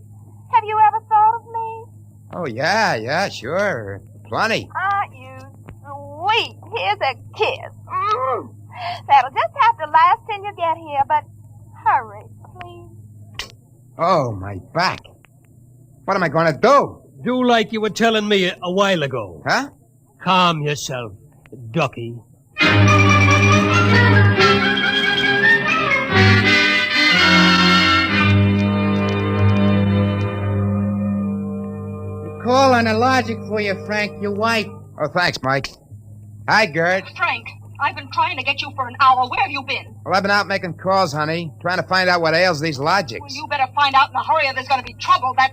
Have you ever thought of me? Oh, yeah, sure. Plenty. You sweet. Here's a kiss. That'll just have to last till you get here, but hurry, please. Oh, my back. What am I going to do? Do like you were telling me a while ago. Huh? Calm yourself, Ducky. Call on the Logic for you, Frank, your wife. Oh, thanks, Mike. Hi, Gert. Frank, I've been trying to get you for an hour. Where have you been? Well, I've been out making calls, honey, trying to find out what ails these Logics. Well, you better find out in a hurry or there's going to be trouble. That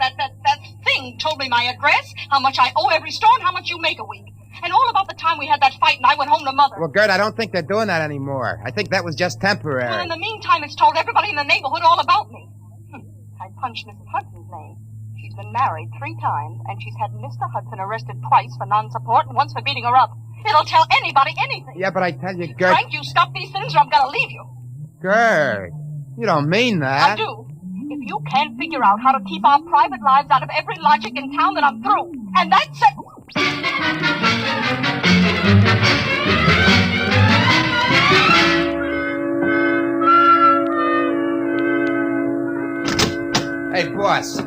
thing told me my address, how much I owe every store, and how much you make a week. And all about the time we had that fight and I went home to Mother. Well, Gert, I don't think they're doing that anymore. I think that was just temporary. Well, in the meantime, it's told everybody in the neighborhood all about me. I punched Mrs. Hudson's name. She's been married 3 times, and she's had Mr. Hudson arrested twice for non-support and once for beating her up. It'll tell anybody anything. Yeah, but I tell you, Gert... Frank, you stop these things or I'm going to leave you. Gert, you don't mean that. I do. If you can't figure out how to keep our private lives out of every Logic in town, then I'm through. And that's it. Hey, boss.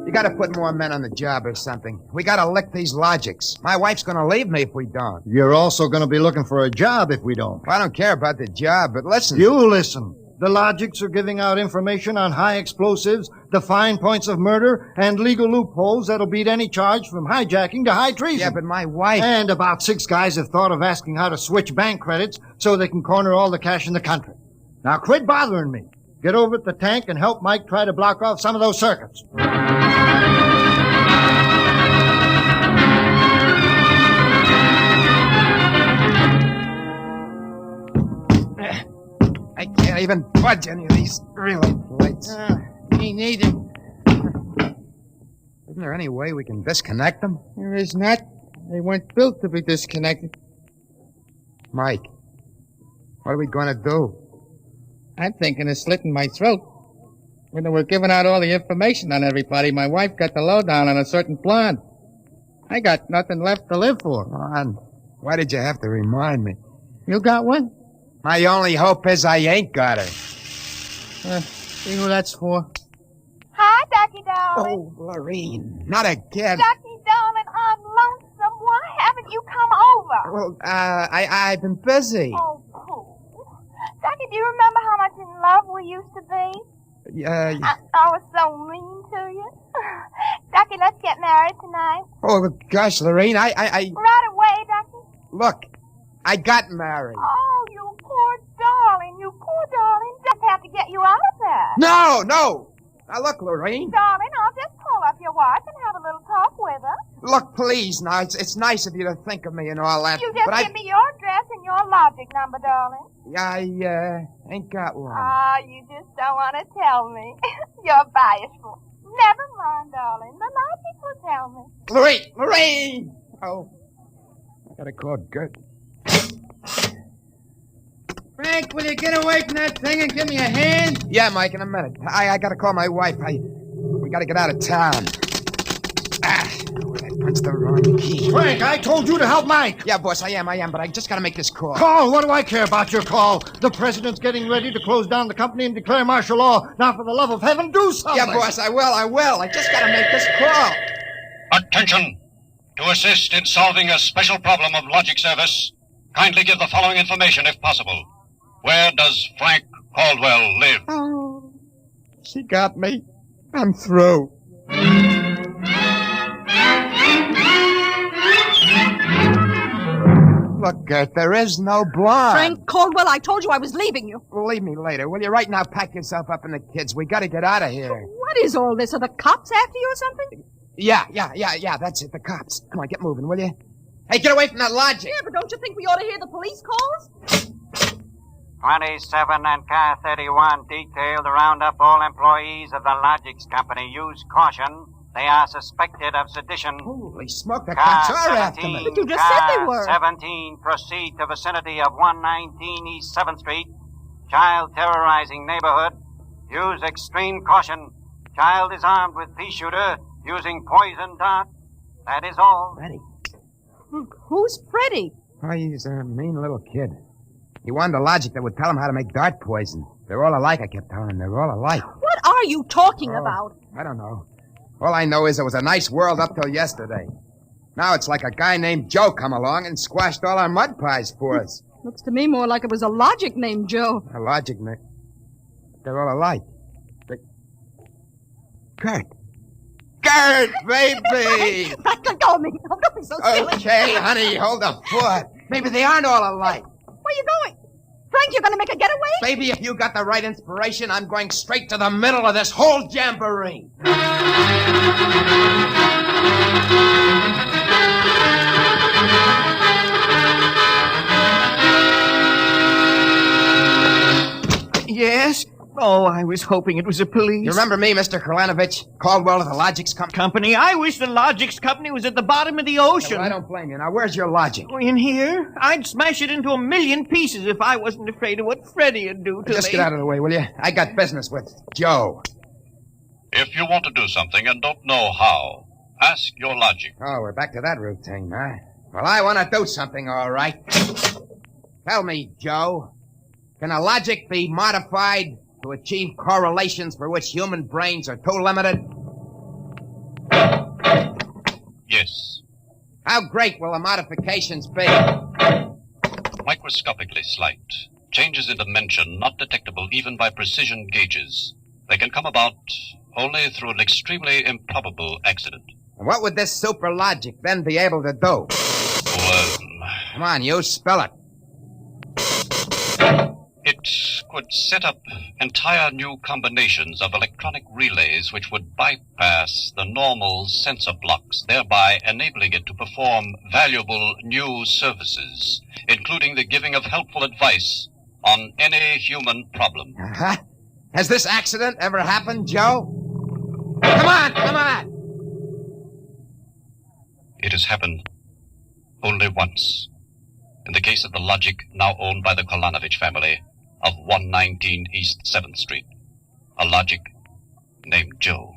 You gotta put more men on the job or something. We gotta lick these Logics. My wife's gonna leave me if we don't. You're also gonna be looking for a job if we don't. Well, I don't care about the job, but listen. You listen. The Logics are giving out information on high explosives, the fine points of murder, and legal loopholes that'll beat any charge from hijacking to high treason. Yeah, but my wife... And about 6 guys have thought of asking how to switch bank credits so they can corner all the cash in the country. Now quit bothering me. Get over at the tank and help Mike try to block off some of those circuits. I can't even budge any of these relay plates. Me neither. Isn't there any way we can disconnect them? There is not. They weren't built to be disconnected. Mike, what are we going to do? I'm thinking of slitting my throat. When they were giving out all the information on everybody, my wife got the lowdown on a certain blonde. I got nothing left to live for. Ron, why did you have to remind me? You got one? My only hope is I ain't got her. See who that's for? Hi, Ducky, darling. Oh, Lorene, not again. Ducky, darling, I'm lonesome. Why haven't you come over? Well, I've been busy. Oh, cool. Ducky, do you remember how much in love we used to be? I was so mean to you. Ducky, let's get married tonight. Oh, gosh, Lorraine, I... Right away, Ducky. Look, I got married. Oh, you poor darling. You poor darling. Just have to get you out of that. No. Now, look, Lorraine. Darling, I'll just call up your wife and have a little talk with her. Look, please, now, it's nice of you to think of me and all that. You just give me your address and your logic number, darling. I ain't got one. Ah, you just don't want to tell me. You're bashful. Never mind, darling. The logic will tell me. Lorraine! Oh, I gotta call Gert. Frank, will you get away from that thing and give me a hand? Yeah, Mike, in a minute. I gotta call my wife. We gotta get out of town. I punched the wrong key. Frank, I told you to help Mike. Yeah, boss, I am, but I just gotta make this call. Call? What do I care about your call? The president's getting ready to close down the company and declare martial law. Now, for the love of heaven, do something. Yeah, boss, I will. I just gotta make this call. Attention! To assist in solving a special problem of logic service, kindly give the following information if possible. Where does Frank Caldwell live? Oh, she got me. I'm through. Look, Gert, there is no blonde. Frank Caldwell, I told you I was leaving you. Well, leave me later, will you? Right now, pack yourself up and the kids. We gotta get out of here. What is all this? Are the cops after you or something? Yeah, that's it, the cops. Come on, get moving, will you? Hey, get away from that logic. Yeah, but don't you think we ought to hear the police calls? 27 and car 31 detailed to round up all employees of the Logics Company. Use caution. They are suspected of sedition. Holy smoke, the cops are after me. But you just said they were. 17, proceed to vicinity of 119 East 7th Street. Child terrorizing neighborhood. Use extreme caution. Child is armed with pea shooter, using poison dart. That is all. Freddie. Who's Freddie? Oh, he's a mean little kid. He wanted a logic that would tell him how to make dart poison. They're all alike, I kept telling him. They're all alike. What are you talking about? I don't know. All I know is it was a nice world up till yesterday. Now it's like a guy named Joe come along and squashed all our mud pies for us. Looks to me more like it was a logic named Joe. A logic name? They're all alike. Gert, baby! Let go of me. Don't be so silly. Okay, honey, hold the fort. Maybe they aren't all alike. Where are you going? Frank, you're going to make a getaway? Baby, if you got the right inspiration, I'm going straight to the middle of this whole jamboree. Yes? Oh, I was hoping it was the police. You remember me, Mr. Kralanovich? Caldwell of the Logics Company? I wish the Logics Company was at the bottom of the ocean. Well, I don't blame you. Now, where's your logic? In here? I'd smash it into a million pieces if I wasn't afraid of what Freddie would do to me. Just get out of the way, will you? I got business with Joe. If you want to do something and don't know how, ask your logic. Oh, we're back to that routine, huh? Well, I want to do something, all right. Tell me, Joe, can a logic be modified to achieve correlations for which human brains are too limited? Yes. How great will the modifications be? Microscopically slight. Changes in dimension not detectable even by precision gauges. They can come about only through an extremely improbable accident. And what would this super logic then be able to do? Come on, you spell it. It could set up entire new combinations of electronic relays which would bypass the normal sensor blocks, thereby enabling it to perform valuable new services, including the giving of helpful advice on any human problem. Uh-huh. Has this accident ever happened, Joe? Come on! It has happened only once. In the case of the logic now owned by the Kolanovich family of 119 East 7th Street. A logic named Joe.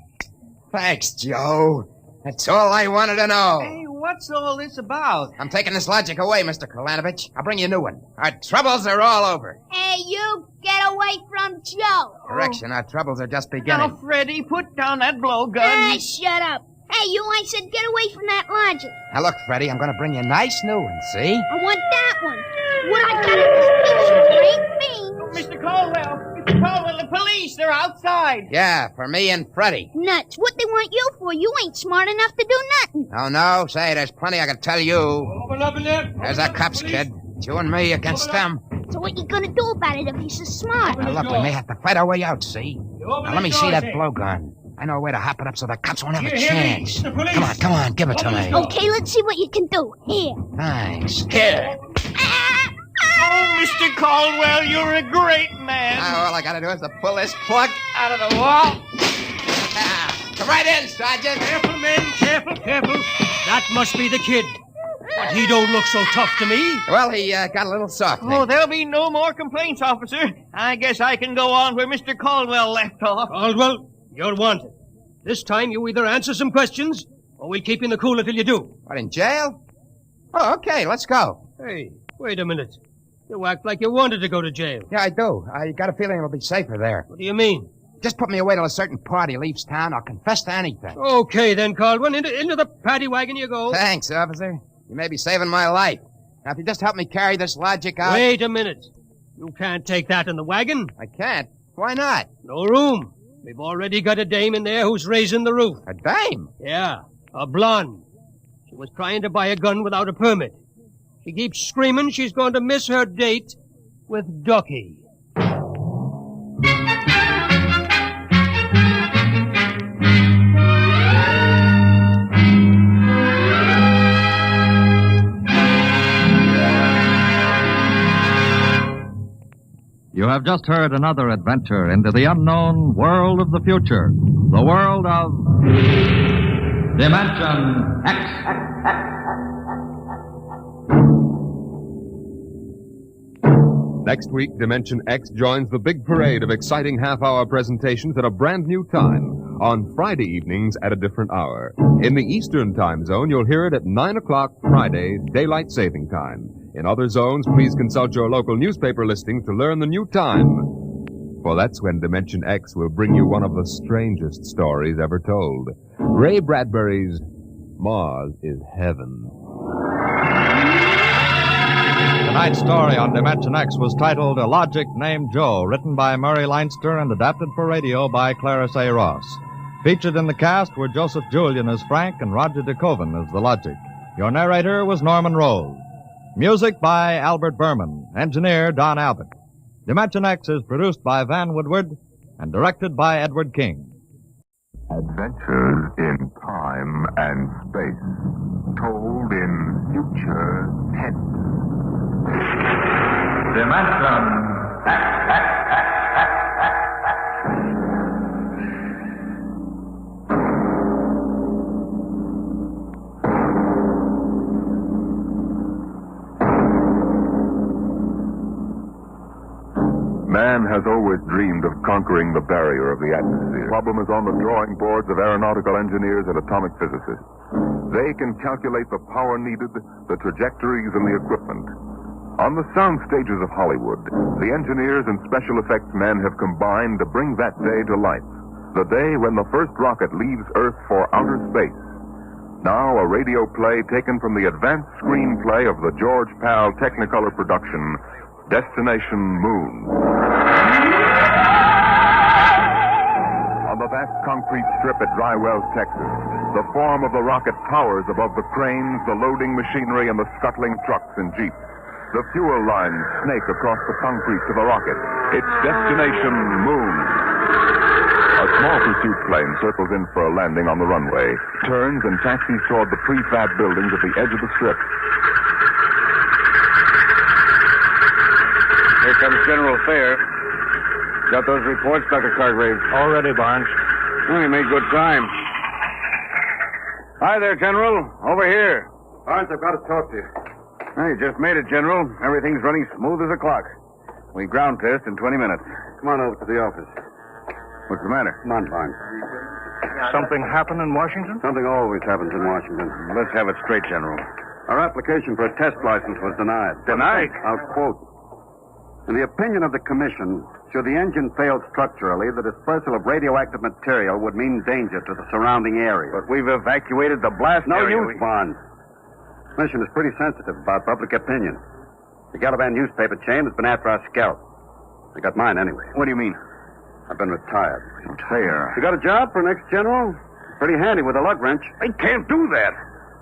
Thanks, Joe. That's all I wanted to know. Hey, what's all this about? I'm taking this logic away, Mr. Kralanovich. I'll bring you a new one. Our troubles are all over. Hey, you, get away from Joe. Correction, our troubles are just beginning. Now, Freddie, put down that blowgun. Ah, shut up. Hey, you, I said get away from that logic. Now, look, Freddie, I'm going to bring you a nice new one, see? I want that one. What I got in this picture ain't me. Mr. Caldwell, the police. They're outside. Yeah, for me and Freddie. Nuts. What they want you for? You ain't smart enough to do nothing. Oh, no? Say, there's plenty I can tell you. Open up in there. There's the cops, kid. It's you and me against them. So what you gonna do about it if he's so smart? Now, look, we may have to fight our way out, see? Now, let me see that blowgun. I know a way to hop it up so the cops won't have a chance. Come on, give it to me. Okay, let's see what you can do. Here. Thanks. Here. Oh, Mr. Caldwell, you're a great man. Now, all I gotta do is to pull this plug out of the wall. Come right in, Sergeant. Careful, men. Careful. That must be the kid. But he don't look so tough to me. Well, he got a little soft. Oh, there'll be no more complaints, officer. I guess I can go on where Mr. Caldwell left off. Caldwell, you're wanted. This time you either answer some questions, or we'll keep you in the cooler till you do. What, in jail? Oh, okay, let's go. Hey, wait a minute. You act like you wanted to go to jail. Yeah, I do. I got a feeling it'll be safer there. What do you mean? Just put me away till a certain party leaves town. I'll confess to anything. Okay, then, Caldwell. Into the paddy wagon you go. Thanks, officer. You may be saving my life. Now, if you just help me carry this logic out... Wait a minute. You can't take that in the wagon. I can't? Why not? No room. We've already got a dame in there who's raising the roof. A dame? Yeah, a blonde. She was trying to buy a gun without a permit. She keeps screaming she's going to miss her date with Ducky. You have just heard another adventure into the unknown world of the future. The world of Dimension X. Next week, Dimension X joins the big parade of exciting half-hour presentations at a brand new time on Friday evenings at a different hour. In the Eastern Time Zone, you'll hear it at 9 o'clock Fridays, Daylight Saving Time. In other zones, please consult your local newspaper listings to learn the new time. For that's when Dimension X will bring you one of the strangest stories ever told. Ray Bradbury's Mars is Heaven. Tonight's story on Dimension X was titled ALogicNamedJoe, written by Murray Leinster and adapted for radio by Clarence A. Ross. Featured in the cast were Joseph Julian as Frank and Roger DeKoven as the Logic. Your narrator was Norman Rose. Music by Albert Berman. Engineer Don Albert. Dimension X is produced by Van Woodward and directed by Edward King. Adventures in time and space, told in future tense. Dimension X. Man has always dreamed of conquering the barrier of the atmosphere. The problem is on the drawing boards of aeronautical engineers and atomic physicists. They can calculate the power needed, the trajectories, and the equipment. On the sound stages of Hollywood, the engineers and special effects men have combined to bring that day to life. The day when the first rocket leaves Earth for outer space. Now a radio play taken from the advanced screenplay of the George Pal Technicolor production, Destination Moon. On the vast concrete strip at Dry Wells, Texas, the form of the rocket towers above the cranes, the loading machinery, and the scuttling trucks and jeeps. The fuel lines snake across the concrete to the rocket. It's Destination Moon. A small pursuit plane circles in for a landing on the runway, turns and taxis toward the prefab buildings at the edge of the strip. Here comes General Fair. Got those reports, Dr. Cargrave? All ready, Barnes. Oh, you made good time. Hi there, General. Over here. Barnes, I've got to talk to you. Hey, just made it, General. Everything's running smooth as a clock. We ground test in 20 minutes. Come on over to the office. What's the matter? Come on, Barnes. Something happened in Washington? Something always happens in Washington. Let's have it straight, General. Our application for a test license was denied. Denied? I'll quote. In the opinion of the Commission, should the engine fail structurally, the dispersal of radioactive material would mean danger to the surrounding area. But we've evacuated the blast No area. use, Barnes. The Commission is pretty sensitive about public opinion. The Galavan newspaper chain has been after our scalp. They got mine anyway. What do you mean? I've been retired. Retire? You got a job for next general? Pretty handy with a lug wrench. I can't do that.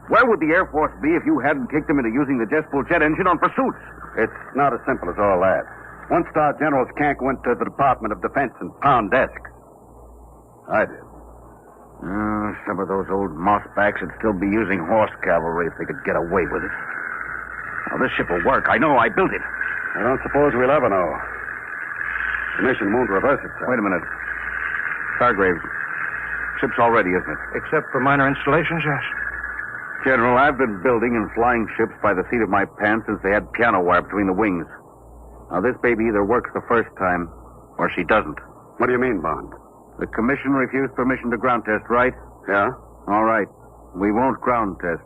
Where would the Air Force be if you hadn't kicked them into using the jet fuel jet engine on pursuits? It's not as simple as all that. One-star generals can't go into the Department of Defense and pound desks. I did. Some of those old mossbacks would still be using horse cavalry if they could get away with it. Now, this ship will work. I know. I built it. I don't suppose we'll ever know. The mission won't reverse itself. Wait a minute. Hargraves. Ship's all ready, isn't it? Except for minor installations, yes. General, I've been building and flying ships by the seat of my pants since they had piano wire between the wings. Now, this baby either works the first time or she doesn't. What do you mean, Bond? The commission refused permission to ground test, right? Yeah? All right. We won't ground test.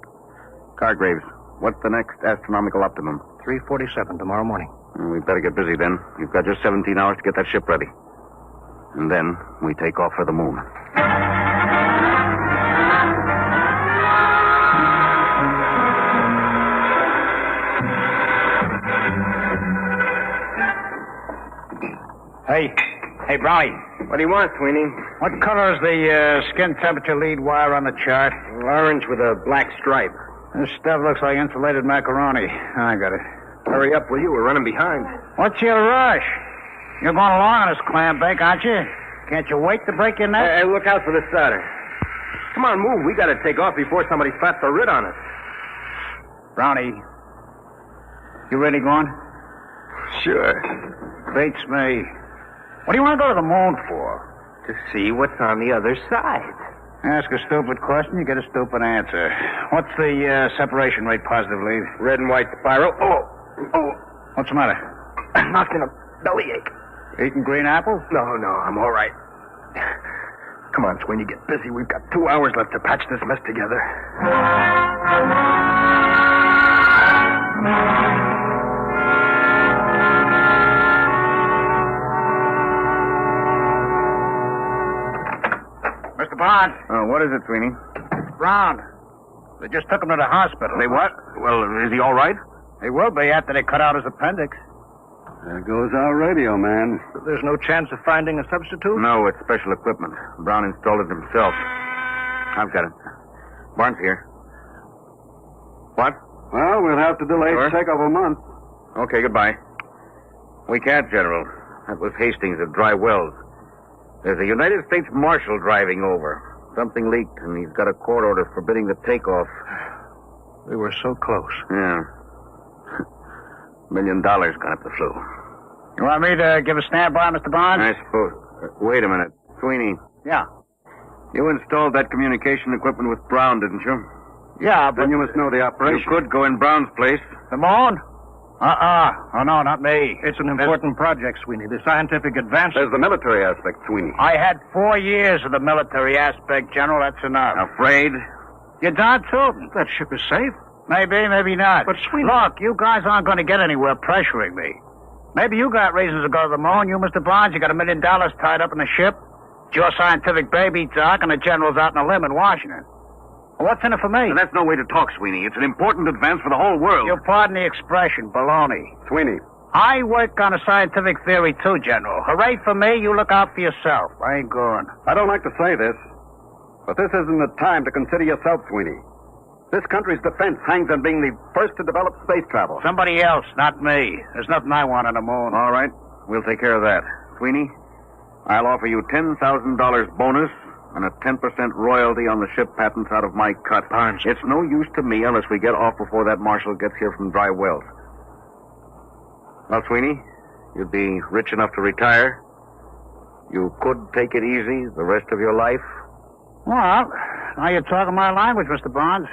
Hargraves, what's the next astronomical optimum? 3:47 tomorrow morning. We better get busy then. You've got just 17 hours to get that ship ready. And then we take off for the moon. Hey, Brownie. What do you want, Sweeney? What color is the skin temperature lead wire on the chart? Orange with a black stripe. This stuff looks like insulated macaroni. I got it. Hurry up, will you? We're running behind. What's your rush? You're going along on this clam bake, aren't you? Can't you wait to break your neck? Hey, look out for the starter. Come on, move. We gotta take off before somebody flats the writ on us. Brownie, you really going? Sure. Beats me. What do you want to go to the moon for? To see what's on the other side. Ask a stupid question, you get a stupid answer. What's the separation rate positively? Red and white spiral. Oh. What's the matter? I'm not gonna bellyache. Eating green apples? No, I'm all right. Come on, Sweeney, get busy. We've got 2 hours left to patch this mess together. Mr. Bond. Oh, what is it, Sweeney? Brown. They just took him to the hospital. They what? Well, is he all right? He will be after they cut out his appendix. There goes our radio, man. There's no chance of finding a substitute? No, it's special equipment. Brown installed it himself. I've got it. Barnes here. What? Well, we'll have to delay the takeoff a month. Okay, goodbye. We can't, General. That was Hastings at Dry Wells. There's a United States Marshal driving over. Something leaked, and he's got a court order forbidding the takeoff. We were so close. Yeah. $1 million gone up the flue. You want me to give a standby, Mr. Bond? I suppose. Wait a minute. Sweeney. Yeah. You installed that communication equipment with Brown, didn't you? Yeah, but... Then you must know the operation. You could go in Brown's place. The moon? Oh, no, not me. It's an important project, Sweeney. The scientific advance... There's the military aspect, Sweeney. I had 4 years of the military aspect, General. That's enough. Afraid? You're darn tootin'. That ship is safe. Maybe, maybe not. But, Sweeney... Look, you guys aren't going to get anywhere pressuring me. Maybe you got reasons to go to the moon. You, Mr. Barnes, you got $1 million tied up in the ship. It's your scientific baby, Doc, and the General's out on a limb in Washington. Well, what's in it for me? Now, that's no way to talk, Sweeney. It's an important advance for the whole world. You'll pardon the expression, baloney. Sweeney. I work on a scientific theory, too, General. Hooray for me, you look out for yourself. I ain't going. I don't like to say this, but this isn't the time to consider yourself, Sweeney. This country's defense hangs on being the first to develop space travel. Somebody else, not me. There's nothing I want on the moon. All right. We'll take care of that. Sweeney, I'll offer you $10,000 bonus and a 10% royalty on the ship patents out of my cut. Barnes. It's no use to me unless we get off before that marshal gets here from Dry Wells. Well, Sweeney, you'd be rich enough to retire. You could take it easy the rest of your life. Well, now you're talking my language, Mr. Barnes.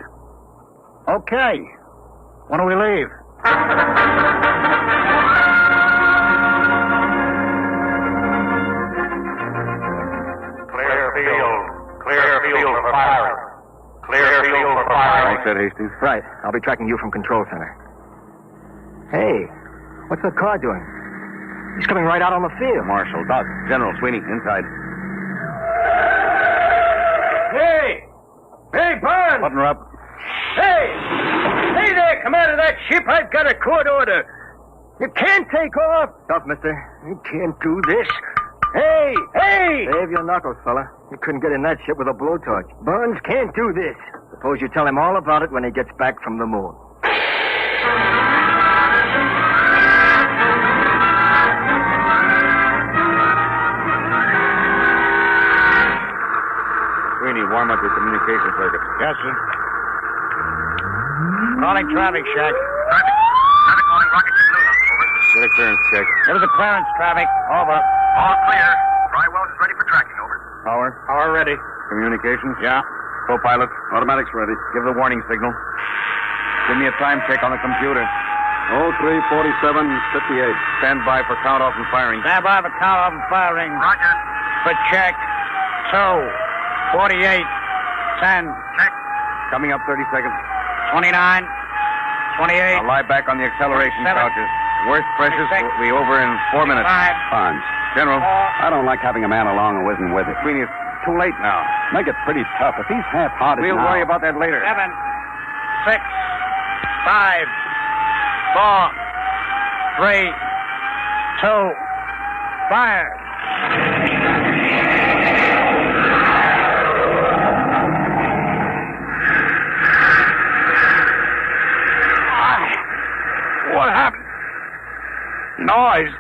Okay. When do we leave? Clear field for firing. Clear field for firing. I said, Hastings. Right. I'll be tracking you from Control Center. Hey, what's that car doing? He's coming right out on the field. Marshal, Doc, General, Sweeney, inside. Hey! Hey, Barnes! Button her up. Hey! Hey there, commander of that ship. I've got a court order. You can't take off. Stop, mister. You can't do this. Hey! Hey! Save your knuckles, fella. You couldn't get in that ship with a blowtorch. Burns can't do this. Suppose you tell him all about it when he gets back from the moon. Sweeney, warm up your communication circuit. Yes, sir. Calling traffic, Shack. Traffic calling Rocket Blue. Over. Get a clearance check. Give us a clearance, traffic. Over. All clear. Drywells is ready for tracking. Over. Power ready. Communications? Yeah. Co-pilot? Automatics ready. Give the warning signal. Give me a time check on the computer. 03:47:58. Stand by for count-off and firing. Stand by for count-off and firing. Roger. For check. 2:48. 10. Check. Coming up 30 seconds. 29. 28. I'll lie back on the acceleration 7, couches. Worst pressures 6, will be over in 4 minutes. 5. Fonz, General. I don't like having a man along who isn't with it. Sweeney, it's too late now. Make it pretty tough. If he's half-hearted We'll now... worry about that later. 7, 6, 5, 4, 3, 2, fire. What happened? Noise.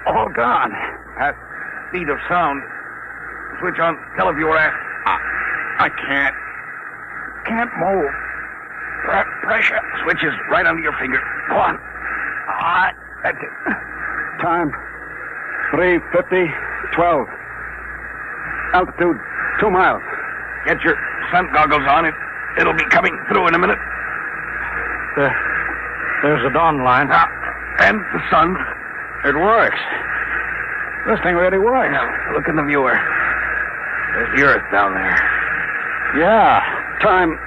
All gone. At speed of sound. Switch on televiewer. I can't. Can't move. Pressure. Switch is right under your finger. Go on. That's it. Time, 3:50:12. Altitude, 2 miles. Get your sun goggles on. It'll be coming through in a minute. There's the dawn line. And the sun. It works. This thing really works. Now, look in the viewer. There's the Earth down there. Yeah. Time,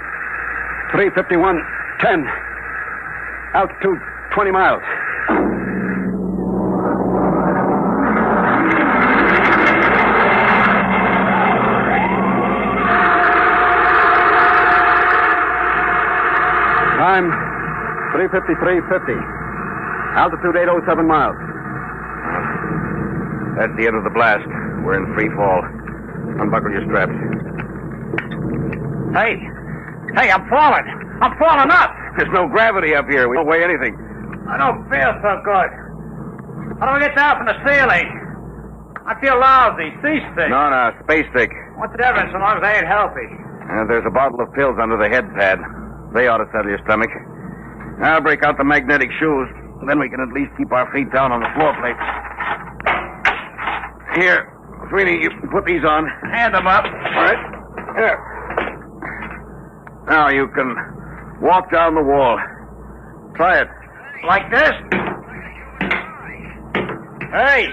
3:51:10. Altitude, 20 miles. Time, 3:53:50. Altitude 807 miles. That's the end of the blast. We're in free fall. Unbuckle your straps. Hey, I'm falling. I'm falling up. There's no gravity up here. We don't weigh anything. I don't feel so good. How do I get down from the ceiling? I feel lousy, seasick. No, space sick. What's the difference so long as I ain't healthy? There's a bottle of pills under the head pad. They ought to settle your stomach. I'll break out the magnetic shoes. Then we can at least keep our feet down on the floor plate. Here, Sweeney, you put these on. Hand them up. All right. Here. Now you can walk down the wall. Try it. Like this? Hey,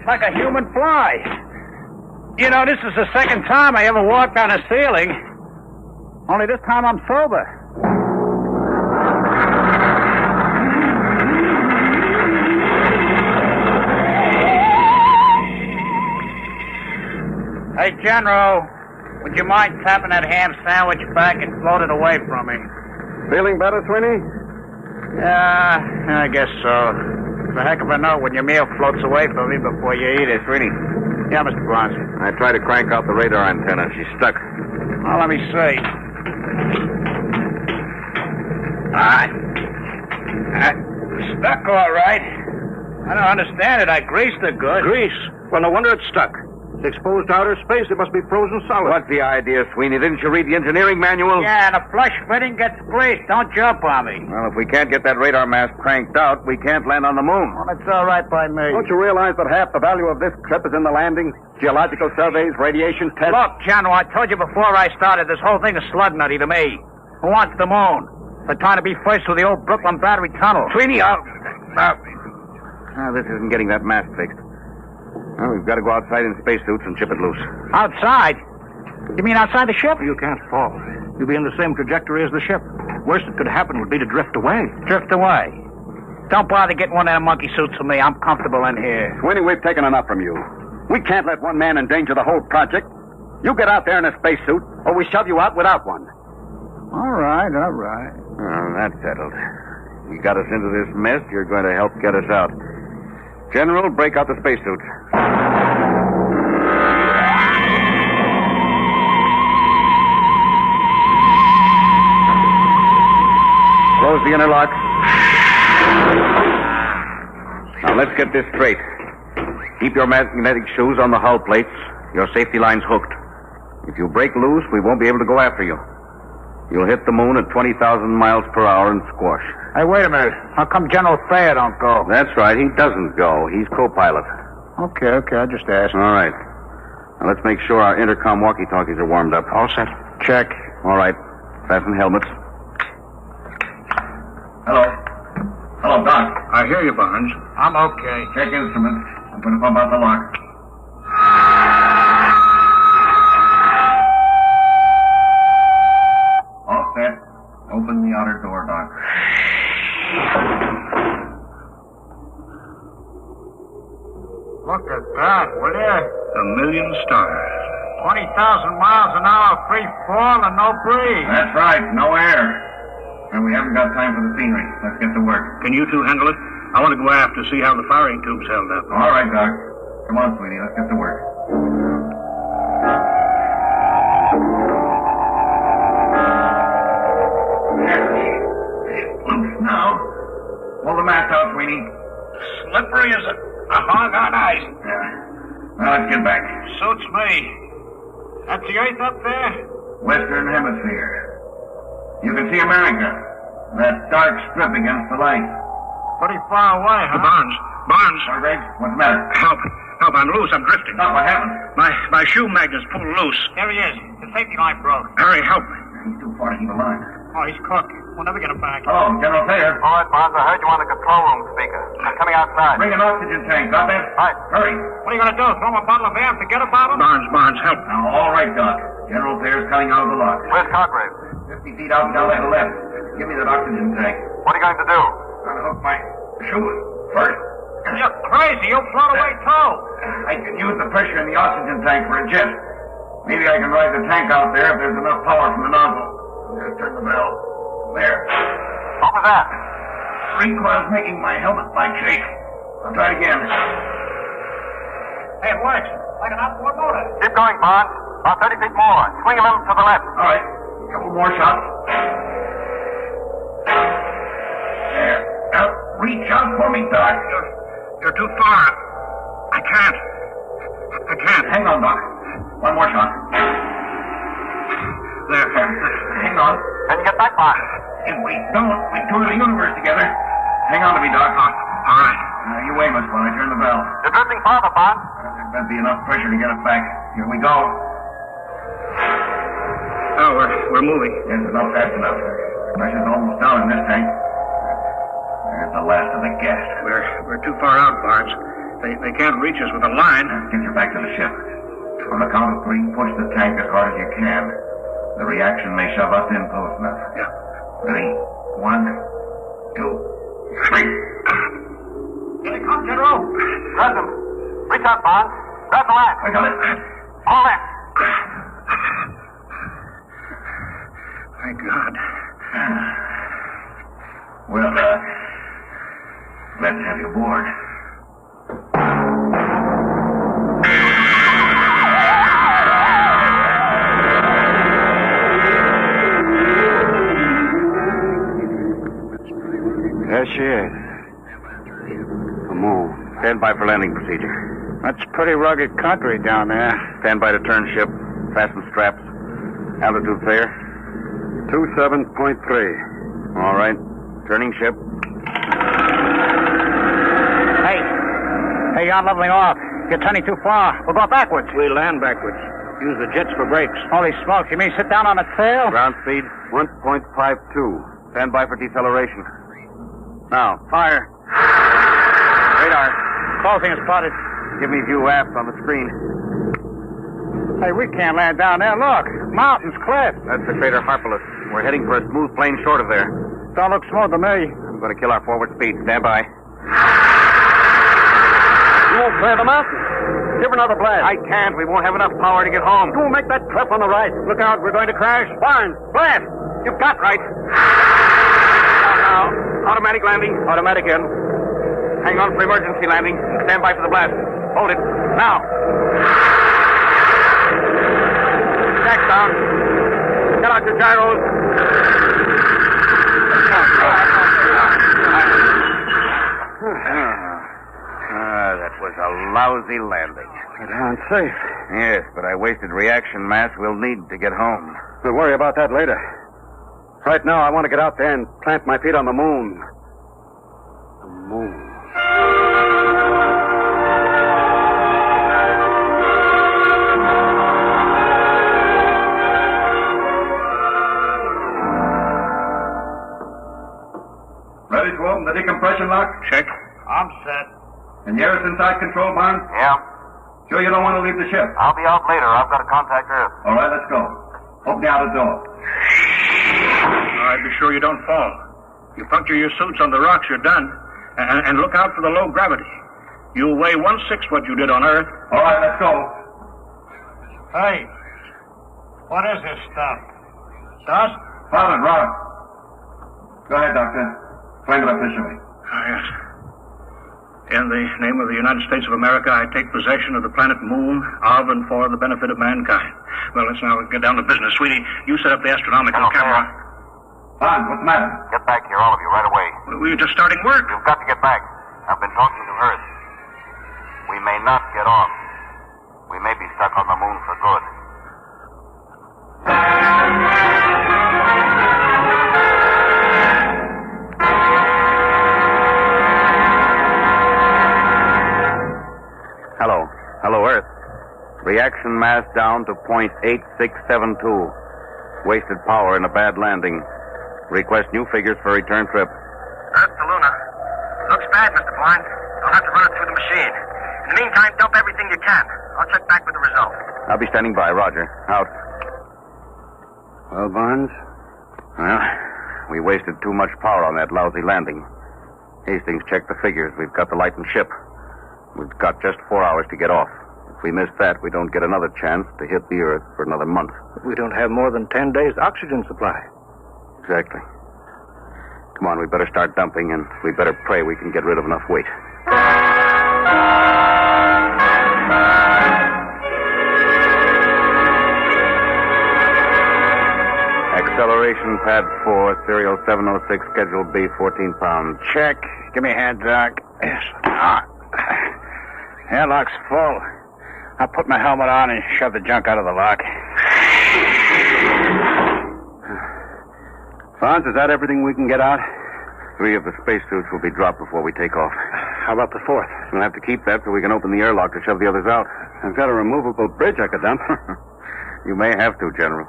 like a human fly. You know, this is the second time I ever walked on a ceiling. Only this time I'm sober. Hey, General, would you mind tapping that ham sandwich back and float it away from me? Feeling better, Sweeney? Yeah, I guess so. It's a heck of a note when your meal floats away from me before you eat it. Sweeney. Yeah, Mr. Bronson. I tried to crank out the radar antenna. She's stuck. Well, let me see. Stuck all right. I don't understand it. I greased it good. Grease? Well, no wonder it's stuck. It's exposed to outer space. It must be frozen solid. What's the idea, Sweeney? Didn't you read the engineering manual? Yeah, and a flush fitting gets greased. Don't jump on me. Well, if we can't get that radar mast cranked out, we can't land on the moon. Well, it's all right by me. Don't you realize that half the value of this trip is in the landings, geological surveys, radiation tests? Look, General, I told you before I started, this whole thing is slug nutty to me. Who wants the moon? They're trying to be first with the old Brooklyn Battery Tunnel. Sweeney, this isn't getting that mast fixed. Well, we've got to go outside in spacesuits and chip it loose. Outside? You mean outside the ship? You can't fall. You'll be in the same trajectory as the ship. Worst that could happen would be to drift away. Drift away? Don't bother getting one of them monkey suits for me. I'm comfortable in here. Sweeney, we've taken enough from you. We can't let one man endanger the whole project. You get out there in a spacesuit, or we shove you out without one. All right. Oh, that's settled. You got us into this mess. You're going to help get us out. General, break out the spacesuits. Close the inner lock. Now, let's get this straight. Keep your magnetic shoes on the hull plates. Your safety line's hooked. If you break loose, we won't be able to go after you. You'll hit the moon at 20,000 miles per hour and squash. Hey, wait a minute. How come General Thayer don't go? That's right. He doesn't go. He's co-pilot. Okay. I just asked. All right. Now, let's make sure our intercom walkie-talkies are warmed up. All set. Check. All right. Fasten helmets. Hello. Hello, Doc. I hear you, Barnes. I'm okay. Check instruments. I'm going to pump out the lock. All set. Open the outer door, Doc. Look at that, will you? 1,000,000 stars. 20,000 miles an hour free fall and no breeze. That's right. No air. And we haven't got time for the scenery. Let's get to work. Can you two handle it? I want to go aft to see how the firing tube's held up. All right, Doc. Come on, sweetie. Let's get to work. Loose now. Pull the mast out, sweetie. Slippery as a hog on ice. Yeah. Now, let's get back. Suits me. That's the Earth up there? Western Hemisphere. You can see America. That dark strip against the light. Pretty far away, huh? Barnes. Sorry, Graves. What's the matter? Help, I'm loose. I'm drifting. Doc, what happened? My shoe magnet's pulled loose. There he is. The safety line broke. Harry, help. He's too far to keep a line. Oh, he's cooked. We'll never get him back. Hello, General Thayer. All right, Barnes, I heard you on the control room speaker. I'm coming outside. Bring an oxygen tank. Got that? Right. Hurry. What are you going to do? Throw him a bottle of air and forget about him? Barnes, help. Now, all right, Doc. General Thayer's coming out of the lock. Where's Congreve? 50 feet out and down the left. Give me that oxygen tank. What are you going to do? Unhook my shoe first. You're crazy. You'll float away, too. I can use the pressure in the oxygen tank for a jet. Maybe I can ride the tank out there if there's enough power from the nozzle. Just turn the bell. There. What was that? Recoil's making my helmet light shake. I'll try it again. Hey, it works. Like an outboard motor. Keep going, Barnes. About 30 feet more. Swing a little to the left. All right. A couple more shots. There. Now, reach out for me, Doc. You're too far. I can't. Hang on, Doc. One more shot. There. Hang on. Can you get back, Barnes? If we don't, we tour the universe together. Hang on to me, Doc. All right. You aim us when I turn the bell. You're drifting farther, Barnes. There better be enough pressure to get us back. Here we go. Oh, we're moving. Yes, not fast enough. Pressure's almost down in this tank. There's the last of the gas. We're too far out, Barnes. They can't reach us with a line. Get you back to the ship. On the count of 3, push the tank as hard as you can. The reaction may shove us in close enough. Yeah. Ready? 1, 2, 3. Here he comes, General. Grab him. Reach out, Barnes. Grab the line. I got it. All in. Thank God. Well, let's have you aboard. There she is. Come on. Stand by for landing procedure. That's pretty rugged country down there. Stand by to turn ship. Fasten straps. Altitude fair. 27.3. All right. Turning ship. Hey, you're leveling off. You're turning too far. We'll go backwards. We land backwards. Use the jets for brakes. Holy smokes, you mean sit down on the tail? Ground speed 1.52. Stand by for deceleration. Now, fire. Radar. Closing is spotted. Give me view aft on the screen. Hey, we can't land down there. Look, mountains, cliffs. That's the crater Harpalus. We're heading for a smooth plane short of there. Don't look smooth to me. I'm going to kill our forward speed. Stand by. You won't clear the mountain. Give another blast. I can't. We won't have enough power to get home. You won't make that cleft on the right. Look out. We're going to crash. Barnes, blast. You've got right. Now. Automatic landing. Automatic in. Hang on for emergency landing. Stand by for the blast. Hold it. Now. Jack down. Get out your gyros. That was a lousy landing. Unsafe. Yes, but I wasted reaction mass we'll need to get home. We'll worry about that later. Right now, I want to get out there and plant my feet on the moon. The moon. Ready to open the decompression lock? Check. I'm set. And you're inside control, Barnes? Yeah. Sure you don't want to leave the ship? I'll be out later. I've got to contact Earth. All right, let's go. Open the outer door. All right, be sure you don't fall. You puncture your suits on the rocks, you're done. And look out for the low gravity. You'll weigh 1/6 what you did on Earth. All right, let's go. Hey, what is this stuff? Dust? Found it, Rob. Go ahead, Doctor. Claim it officially. Yes. In the name of the United States of America, I take possession of the planet Moon of and for the benefit of mankind. Well, let's now get down to business. Sweetie, you set up the astronomical camera. Barnes, what's the matter? Get back here, all of you, right away. We were just starting work. You've got to get back. I've been talking to Earth. We may not get off. We may be stuck on the moon for good. Hello. Hello, Earth. Reaction mass down to 0.8672. Wasted power in a bad landing. Request new figures for return trip. Earth to Luna. Looks bad, Mr. Barnes. I'll have to run it through the machine. In the meantime, dump everything you can. I'll check back with the results. I'll be standing by. Roger. Out. Well, Barnes? Well, we wasted too much power on that lousy landing. Hastings checked the figures. We've got the lightened ship. We've got just 4 hours to get off. If we miss that, we don't get another chance to hit the Earth for another month. We don't have more than 10 days' oxygen supply. Exactly. Come on, we better start dumping, and we better pray we can get rid of enough weight. Acceleration pad 4, serial 706, schedule B, 14 pounds. Check. Give me a hand, Doc. Yes. Airlock's full. I'll put my helmet on and shove the junk out of the lock. Barnes, is that everything we can get out? 3 of the spacesuits will be dropped before we take off. How about the 4th? We'll have to keep that so we can open the airlock to shove the others out. I've got a removable bridge I could dump. You may have to, General.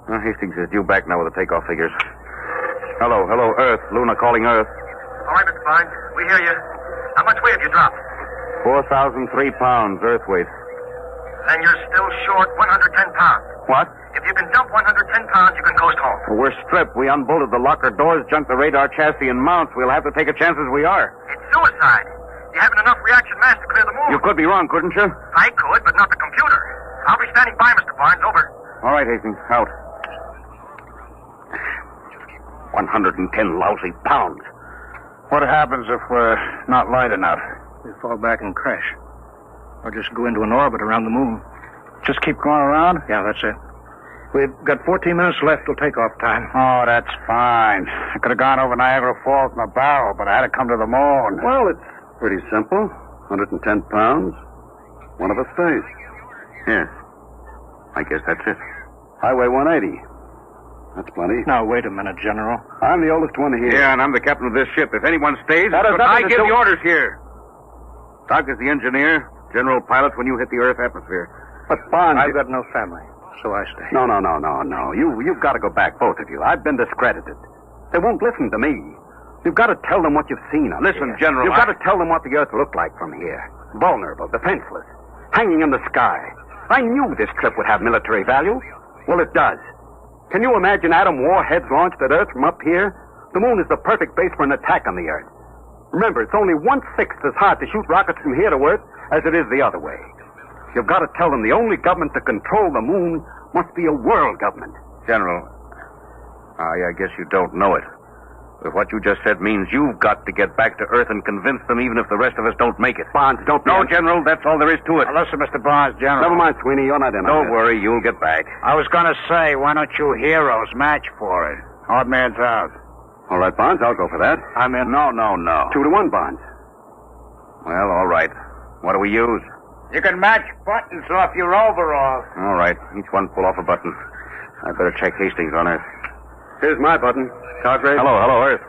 Well, Hastings is due back now with the takeoff figures. Hello, Earth. Luna calling Earth. All right, Mr. Barnes. We hear you. How much weight have you dropped? 4,003 pounds, Earth weight. Then you're still short 110 pounds. What? If you can dump 110 pounds, you can coast home. Well, we're stripped. We unbolted the locker doors, junked the radar chassis and mounts. We'll have to take a chance as we are. It's suicide. You haven't enough reaction mass to clear the moon. You could be wrong, couldn't you? I could, but not the computer. I'll be standing by, Mr. Barnes. Over. All right, Hastings. Out. 110 lousy pounds. What happens if we're not light enough? We fall back and crash. Or just go into an orbit around the moon. Just keep going around? Yeah, that's it. We've got 14 minutes left till takeoff time. Oh, that's fine. I could have gone over Niagara Falls in a barrel, but I had to come to the moon. Well, it's pretty simple. 110 pounds. One of us stays. Yes. I guess that's it. I weigh 180. That's plenty. Now, wait a minute, General. I'm the oldest one here. Yeah, and I'm the captain of this ship. If anyone stays, That has I nothing to give do- the orders here. Doc is the engineer. General pilots when you hit the Earth atmosphere. But Barnes... I've got no family, so I stay. No. You've got to go back, both of you. I've been discredited. They won't listen to me. You've got to tell them what you've seen up Listen, here. General, You've got to tell them what the Earth looked like from here. Vulnerable, defenseless, hanging in the sky. I knew this trip would have military value. Well, it does. Can you imagine atom warheads launched at Earth from up here? The moon is the perfect base for an attack on the Earth. Remember, it's only 1/6 as hard to shoot rockets from here to Earth as it is the other way. You've got to tell them the only government to control the moon must be a world government. General, I guess you don't know it. But what you just said means you've got to get back to Earth and convince them even if the rest of us don't make it. Barnes, don't... No, General, that's all there is to it. Now, listen, Mr. Barnes, General. Never mind, Sweeney, you're not in on Don't this. worry, you'll get back. I was going to say, why don't you heroes match for it? Odd man's out. All right, Bonds, I'll go for that. I'm in. No. 2-to-1, Bonds. Well, all right. What do we use? You can match buttons off your overalls. All right. Each one pull off a button. I better check Hastings on Earth. Here's my button. Cartwright. Hello, Earth.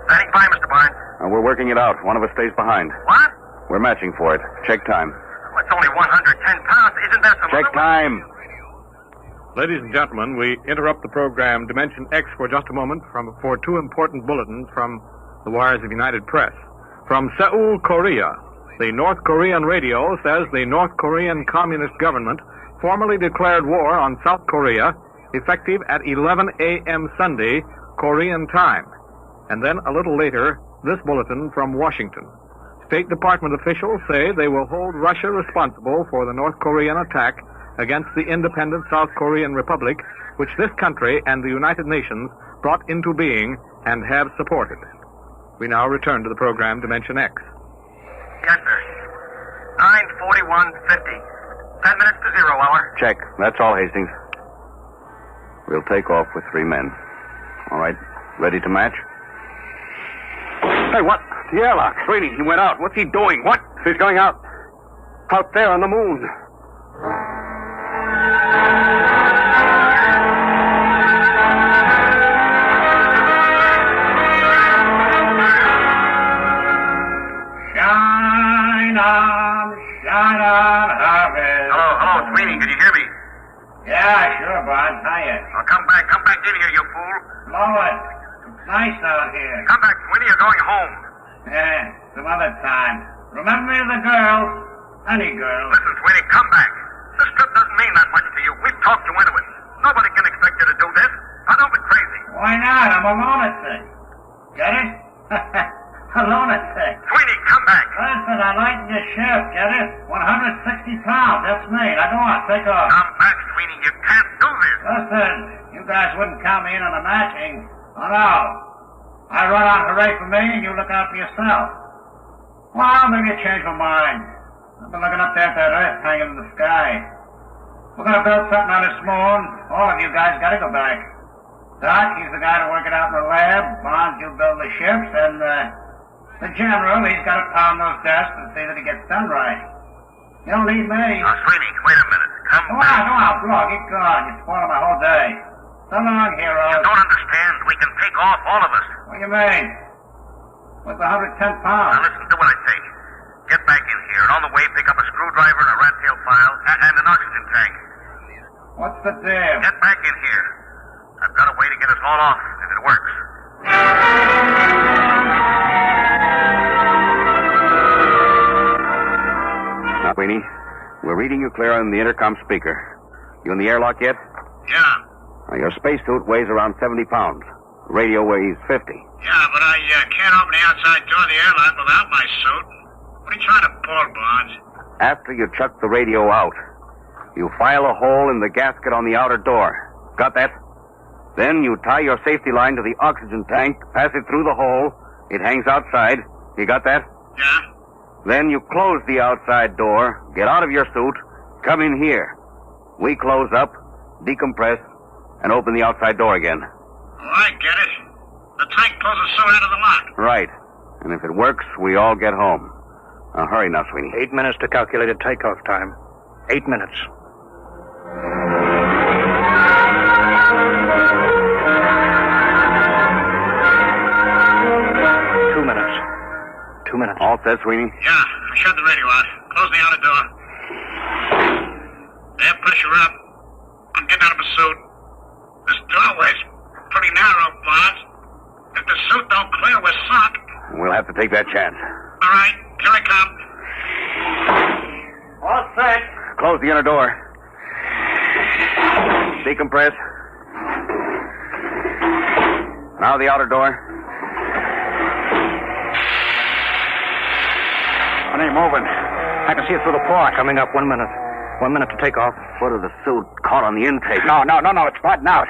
Standing by, Mr. Barnes. We're working it out. One of us stays behind. What? We're matching for it. Check time. Well, it's only 110 pounds. Isn't that some Check time. Ladies and gentlemen, we interrupt the program Dimension X for just a moment for two important bulletins from the wires of United Press. From Seoul, Korea, the North Korean radio says the North Korean Communist government formally declared war on South Korea effective at 11 a.m. Sunday, Korean time. And then a little later, this bulletin from Washington. State Department officials say they will hold Russia responsible for the North Korean attack against the independent South Korean Republic, which this country and the United Nations brought into being and have supported. We now return to the program Dimension X. Yes, sir. 9:41:50. 10 minutes to 0 hour. Check. That's all, Hastings. We'll take off with 3 men. All right. Ready to match? Hey, what? The airlock. Sweeney, he went out. What's he doing? What? He's going out. Out there on the moon. Shine on, Harvest. Hello, Sweeney. Can you hear me? Yeah, sure, Bud. Hiya. Oh, come back in here, you fool. Blow it. It's nice out here. Come back, Sweeney. You're going home. Yeah, some other time. Remember me the girls? Any girls. Listen, Sweeney, come back. This trip doesn't mean that much to you. We've talked you into it. Nobody can expect you to do this. Now, don't be crazy. Why not? I'm a lunatic. Get it? A lunatic. Sweeney, come back. Listen, I lightened your ship, get it? 160 pounds, that's me. Now go on, take off. Come back, Sweeney. You can't do this. Listen, you guys wouldn't count me in on the matching. Oh, no. I run on hooray for me, and you look out for yourself. Well, maybe you change my mind. I've been looking up there at that Earth hanging in the sky. We're going to build something on this moon. All of you guys got to go back. Doc, he's the guy to work it out in the lab. Bonds, you build the ships, and the general, he's got to pound those desks and see that it gets done right. You don't need me. Oh, Sweeney, wait a minute. Come on, Blow, get going. You're spoiling my whole day. So long, heroes. You don't understand. We can take off, all of us. What do you mean? What's 110 pounds? Now, listen to what I say. Get back in here, and on the way, pick up a screwdriver and a rat tail file and an oxygen tank. What's the deal? Get back in here. I've got a way to get us all off, if it works. Now, Sweeney, we're reading you clear on the intercom speaker. You in the airlock yet? Yeah. Now, your spacesuit weighs around 70 pounds. The radio weighs 50. Yeah, but I can't open the outside door of the airlock without my suit. What are you trying to pull, Bonds? After you chuck the radio out, you file a hole in the gasket on the outer door. Got that? Then you tie your safety line to the oxygen tank, pass it through the hole. It hangs outside. You got that? Yeah. Then you close the outside door, get out of your suit, come in here. We close up, decompress, and open the outside door again. Oh, I get it. The tank pulls the suit out of the lock. Right. And if it works, we all get home. Now, hurry now, Sweeney. 8 minutes to calculated takeoff time. 8 minutes. Two minutes. All set, Sweeney? Yeah, I shut the radio out. Close the outer door. Air pressure up. I'm getting out of my suit. This doorway's pretty narrow, Bonds. If the suit don't clear, we're sunk. We'll have to take that chance. All right, here I come. All set. Close the inner door. Decompress. Now the outer door. It ain't moving. I can see it through the port. Coming up 1 minute. 1 minute to take off. Foot of the suit caught on the intake. No. It's flattened out.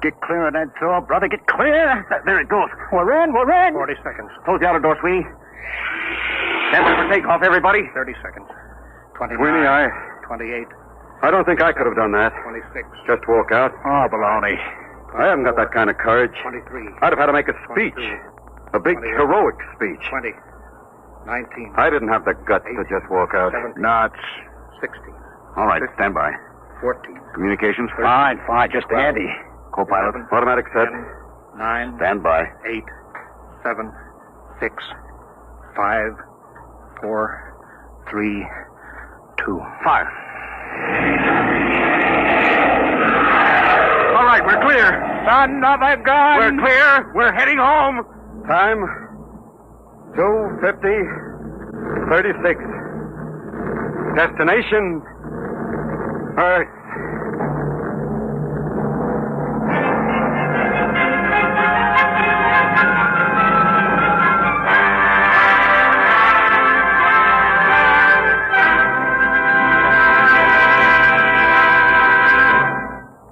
Get clear of that door, brother. Get clear. There it goes. We're in. 40 seconds. Close the outer door, Sweeney. Stand by for takeoff, everybody. 30 seconds. 29. Sweeney, 28. I don't think I could have done that. 26. Just walk out. Oh, baloney. I haven't got that kind of courage. 23. I'd have had to make a speech. A big, heroic speech. 20. 19. I didn't have the guts to just walk out. 17. No, it's... 16. All right, stand by. 14. Communications? 13, Fine. Just 12, Andy. Co-pilot. 11, Automatic set. 10, 9. Stand by. 8. 7. 6. 5. 4. 3. 2. Fire. All right, we're clear. Son of a gun! We're clear. We're heading home. Time 2:50:36. Destination Earth.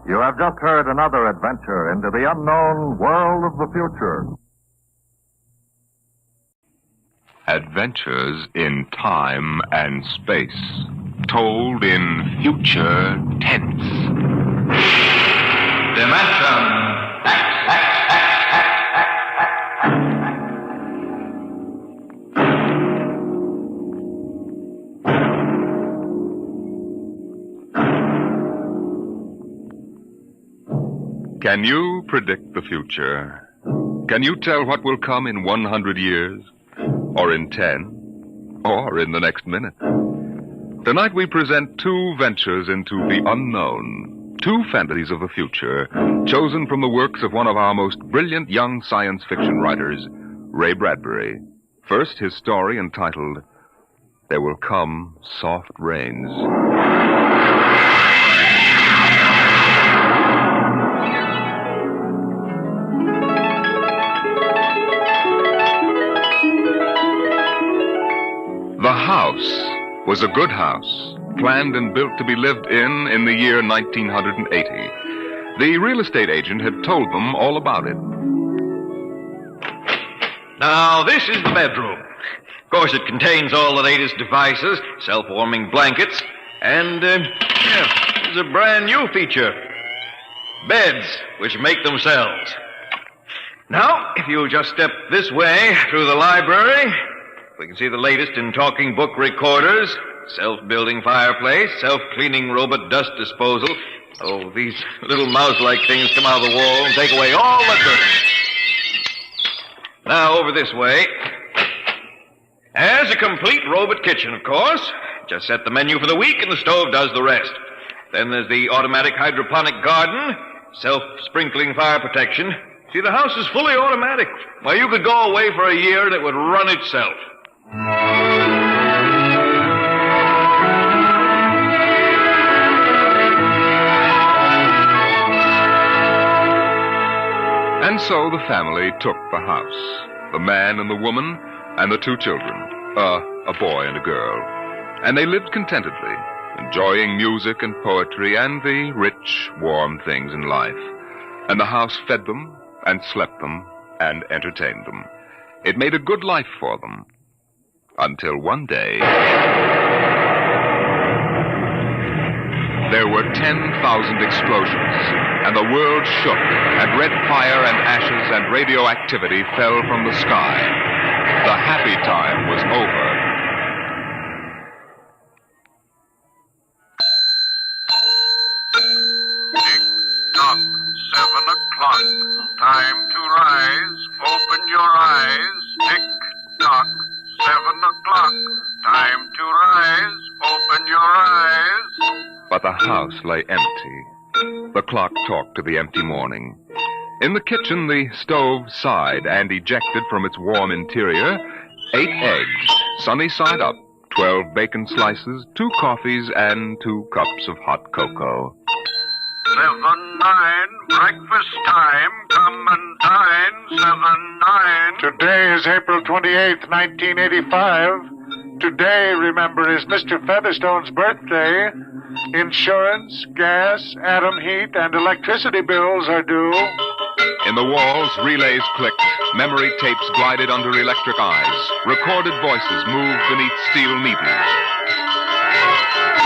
You have just heard another adventure into the unknown world of the future. Adventures in time and space, told in future tense. Dimension X. Can you predict the future? Can you tell what will come in 100 years? Or in 10? Or in the next minute? Tonight we present two ventures into the unknown. Two fantasies of the future, chosen from the works of one of our most brilliant young science fiction writers, Ray Bradbury. First, his story entitled, There Will Come Soft Rains. The house was a good house, planned and built to be lived in the year 1980. The real estate agent had told them all about it. Now, this is the bedroom. Of course, it contains all the latest devices, self-warming blankets, and, there's a brand new feature. Beds, which make themselves. Now, if you'll just step this way through the library, we can see the latest in talking book recorders, self-building fireplace, self-cleaning robot dust disposal. Oh, these little mouse-like things come out of the wall and take away all the dirt. Now, over this way. As a complete robot kitchen, of course. Just set the menu for the week and the stove does the rest. Then there's the automatic hydroponic garden, self-sprinkling fire protection. See, the house is fully automatic. Why, you could go away for a year and it would run itself. And so the family took the house. The man and the woman and the two children. A boy and a girl. And they lived contentedly, enjoying music and poetry and the rich, warm things in life. And the house fed them and slept them and entertained them. It made a good life for them. Until one day, there were 10,000 explosions, and the world shook, and red fire and ashes and radioactivity fell from the sky. The happy time was over. Tick-tock, 7 o'clock. Time to rise. Open your eyes. Tick-tock, 7 o'clock. Time to rise. Open your eyes. But the house lay empty. The clock talked to the empty morning. In the kitchen, the stove sighed and ejected from its warm interior 8 eggs, sunny side up, 12 bacon slices, 2 coffees, and 2 cups of hot cocoa. 7-9, breakfast time. Come and dine. 7-9. Today is April 28th, 1985. Today, remember, is Mr. Featherstone's birthday. Insurance, gas, atom heat, and electricity bills are due. In the walls, relays clicked, memory tapes glided under electric eyes, recorded voices moved beneath steel needles.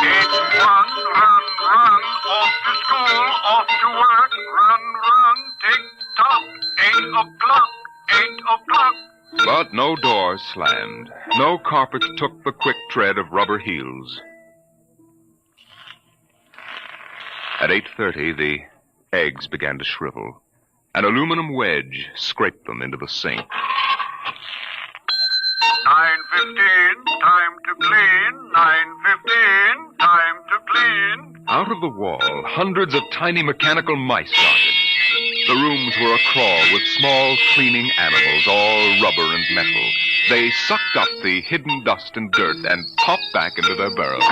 It's 1, run, run, off to school, off to work, run, run. But no doors slammed. No carpets took the quick tread of rubber heels. At 8:30, the eggs began to shrivel. An aluminum wedge scraped them into the sink. 9:15, time to clean. 9:15, time to clean. Out of the wall, hundreds of tiny mechanical mice darted. The rooms were acrawl with small cleaning animals, all rubber and metal. They sucked up the hidden dust and dirt and popped back into their burrows.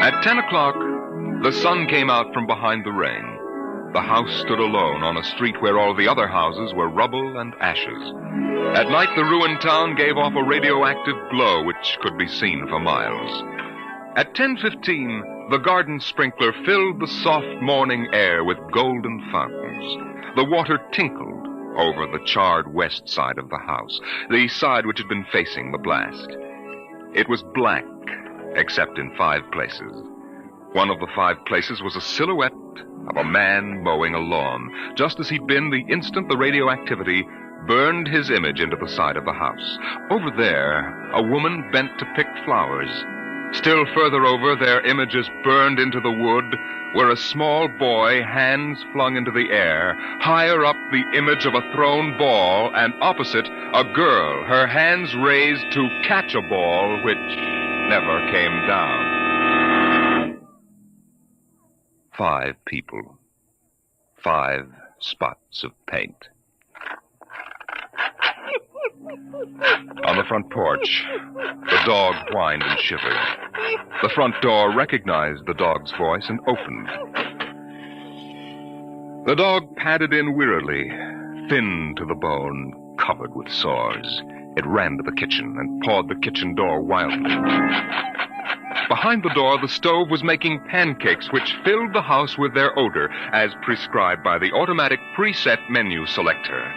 At 10 o'clock, the sun came out from behind the rain. The house stood alone on a street where all the other houses were rubble and ashes. At night, the ruined town gave off a radioactive glow which could be seen for miles. At 10:15, the garden sprinkler filled the soft morning air with golden fountains. The water tinkled over the charred west side of the house, the side which had been facing the blast. It was black, except in 5 places. One of the 5 places was a silhouette of a man mowing a lawn, just as he'd been the instant the radioactivity burned his image into the side of the house. Over there, a woman bent to pick flowers. Still further over, their images burned into the wood, where a small boy, hands flung into the air. Higher up, the image of a thrown ball, and opposite, a girl, her hands raised to catch a ball which never came down. 5 people. 5 spots of paint. On the front porch, the dog whined and shivered. The front door recognized the dog's voice and opened. The dog padded in wearily, thin to the bone, covered with sores. It ran to the kitchen and pawed the kitchen door wildly. Behind the door, the stove was making pancakes which filled the house with their odor, as prescribed by the automatic preset menu selector.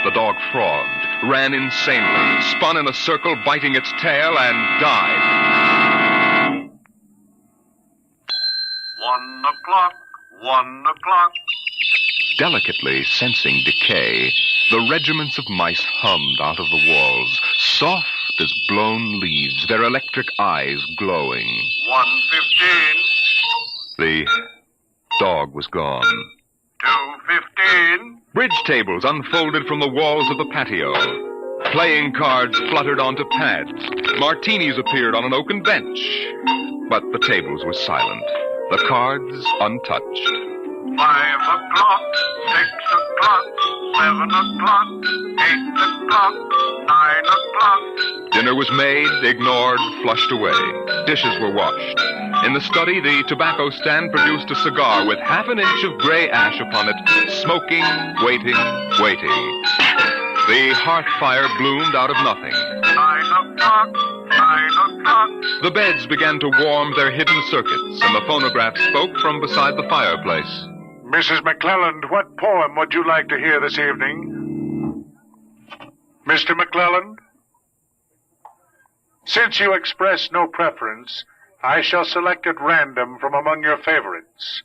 The dog frothed, ran insanely, spun in a circle, biting its tail, and died. 1 o'clock, 1 o'clock. Delicately sensing decay, the regiments of mice hummed out of the walls, soft as blown leaves, their electric eyes glowing. 1:15. The dog was gone. 2:15. Bridge tables unfolded from the walls of the patio. Playing cards fluttered onto pads. Martinis appeared on an oaken bench. But the tables were silent, the cards untouched. 5 o'clock, 6 o'clock, 7 o'clock, 8 o'clock, 9 o'clock. Dinner was made, ignored, flushed away. Dishes were washed. In the study, the tobacco stand produced a cigar with half an inch of gray ash upon it, smoking, waiting. The hearth fire bloomed out of nothing. 9 o'clock, 9 o'clock. The beds began to warm their hidden circuits, and the phonograph spoke from beside the fireplace. Mrs. McClelland, what poem would you like to hear this evening? Mr. McClelland? Since you express no preference, I shall select at random from among your favorites.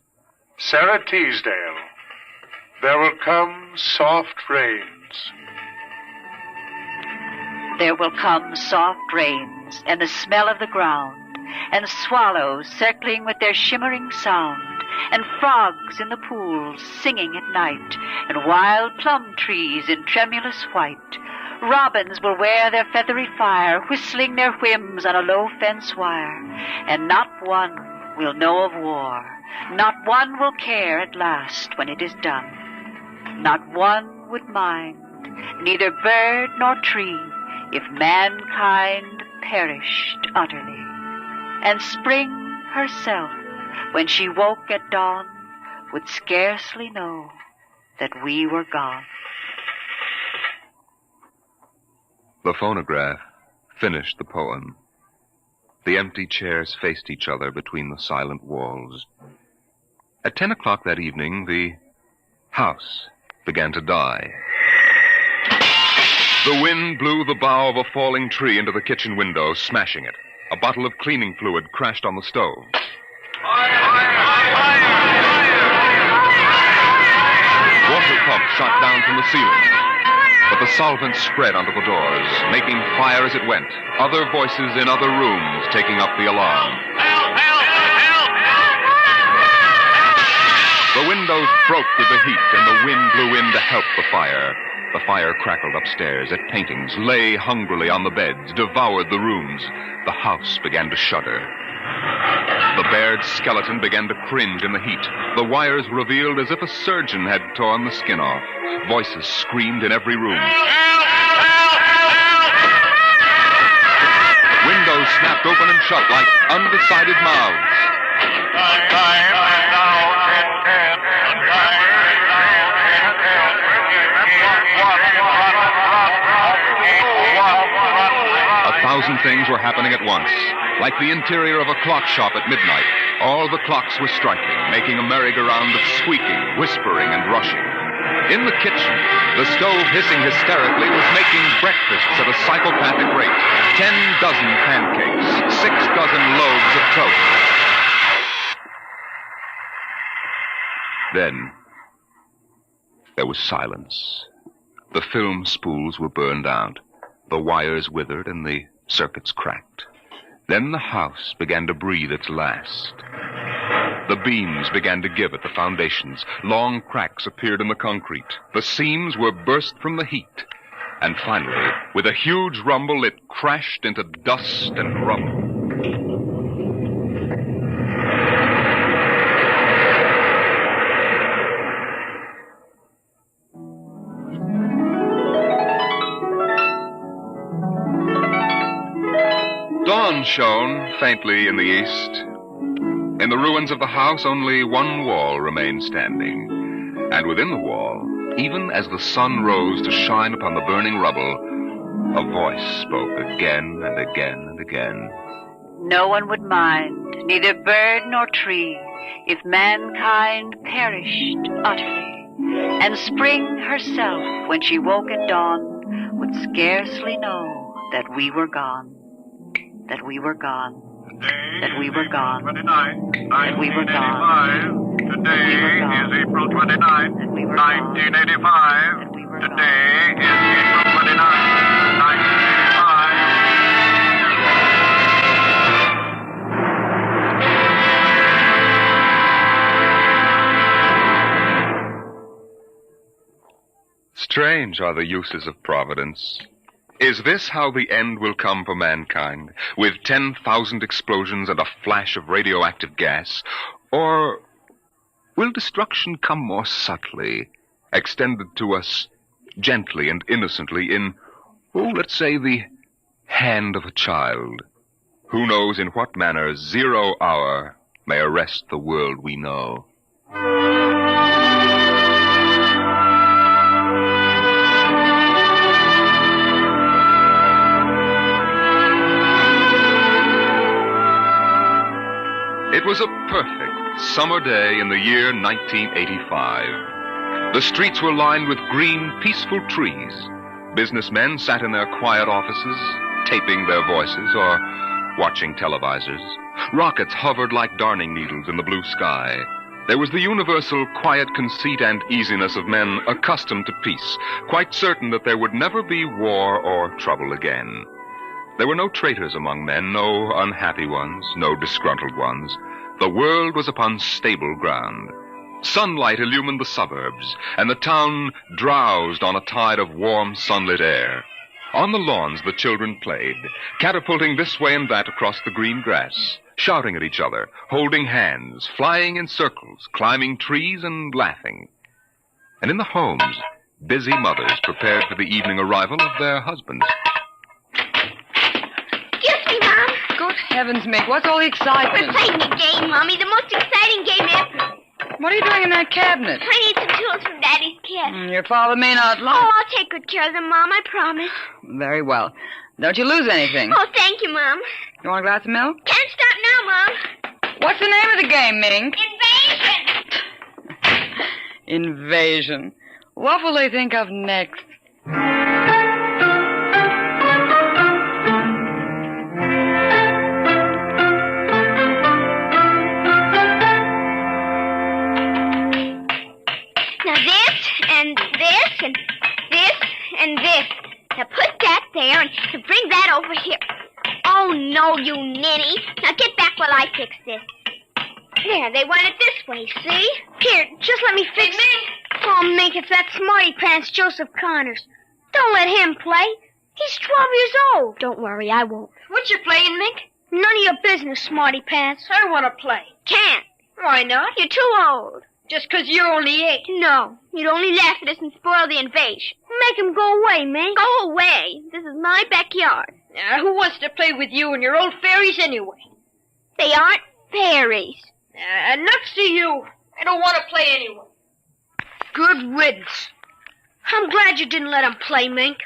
Sarah Teasdale, There Will Come Soft Rains. There will come soft rains, and the smell of the ground, and swallows circling with their shimmering sound, and frogs in the pools singing at night, and wild plum trees in tremulous white. Robins will wear their feathery fire, whistling their whims on a low fence wire, and not one will know of war. Not one will care at last when it is done. Not one would mind, neither bird nor tree, if mankind perished utterly. And spring herself, when she woke at dawn, would scarcely know that we were gone. The phonograph finished the poem. The empty chairs faced each other between the silent walls. At 10 o'clock that evening, the house began to die. The wind blew the bough of a falling tree into the kitchen window, smashing it. A bottle of cleaning fluid crashed on the stove. pump shot down from the ceiling. But the solvent spread onto the doors, making fire as it went. Other voices in other rooms taking up the alarm. The windows broke with the heat, and the wind blew in to help the fire. The fire crackled upstairs at paintings, lay hungrily on the beds, devoured the rooms. The house began to shudder. The bared skeleton began to cringe in the heat. The wires revealed as if a surgeon had torn the skin off. Voices screamed in every room. Windows snapped open and shut like undecided mouths. A thousand things were happening at once. Like the interior of a clock shop at midnight, all the clocks were striking, making a merry-go-round of squeaking, whispering, and rushing. In the kitchen, the stove hissing hysterically was making breakfasts at a psychopathic rate. 10 dozen pancakes, 6 dozen loaves of toast. Then, there was silence. The film spools were burned out. The wires withered and the circuits cracked. Then the house began to breathe its last. The beams began to give at the foundations. Long cracks appeared in the concrete. The seams were burst from the heat. And finally, with a huge rumble, it crashed into dust and rubble. Dawn shone faintly in the east. In the ruins of the house, only one wall remained standing. And within the wall, even as the sun rose to shine upon the burning rubble, a voice spoke again and again and again. No one would mind, neither bird nor tree, if mankind perished utterly. And spring herself, when she woke at dawn, would scarcely know that we were gone. That we were gone. That we were gone. That we were gone. Today is April 29th, 1985. Today is April 29th, 1985. Strange are the uses of Providence. Is this how the end will come for mankind, with 10,000 explosions and a flash of radioactive gas? Or will destruction come more subtly, extended to us gently and innocently in, let's say, the hand of a child? Who knows in what manner 0 hour may arrest the world we know? It was a perfect summer day in the year 1985. The streets were lined with green, peaceful trees. Businessmen sat in their quiet offices, taping their voices or watching televisors. Rockets hovered like darning needles in the blue sky. There was the universal quiet conceit and easiness of men accustomed to peace, quite certain that there would never be war or trouble again. There were no traitors among men, no unhappy ones, no disgruntled ones. The world was upon stable ground. Sunlight illumined the suburbs, and the town drowsed on a tide of warm, sunlit air. On the lawns, the children played, catapulting this way and that across the green grass, shouting at each other, holding hands, flying in circles, climbing trees and laughing. And in the homes, busy mothers prepared for the evening arrival of their husbands. Excuse me, Mom. Good heavens, Mick, what's all the excitement? We're playing a game, Mommy, the most exciting game ever. What are you doing in that cabinet? I need some tools from Daddy's kit. Your father may not like... Oh, I'll take good care of them, Mom, I promise. Very well. Don't you lose anything. Oh, thank you, Mom. You want a glass of milk? Can't stop now, Mom. What's the name of the game, Mink? Invasion. Invasion. What will they think of next? Now this, and know, you ninny. Now get back while I fix this. There, they want it this way, see? Here, just let me fix it. Oh, Mink, it's that smarty pants Joseph Connors. Don't let him play. He's 12 years old. Don't worry, I won't. What you playing, Mink? None of your business, smarty pants. I want to play. Can't. Why not? You're too old. Just 'cause you're only 8. No, you'd only laugh at us and spoil the invasion. Make him go away, Mink. Go away. This is my backyard. Who wants to play with you and your old fairies anyway? They aren't fairies. Nuts to you. I don't want to play anyway. Good riddance. I'm glad you didn't let him play, Mink.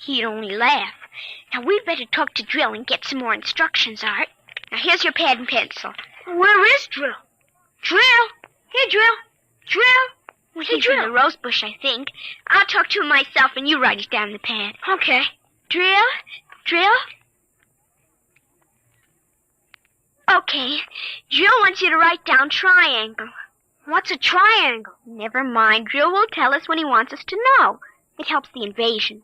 He'd only laugh. Now, we'd better talk to Drill and get some more instructions, Art. Now, here's your pad and pencil. Where is Drill? Drill? Here, Drill. Drill? Well, he's in the rose bush, I think. I'll talk to him myself, and you write it down in the pad. Okay. Drill? Drill? Okay. Drill wants you to write down triangle. What's a triangle? Never mind. Drill will tell us when he wants us to know. It helps the invasion.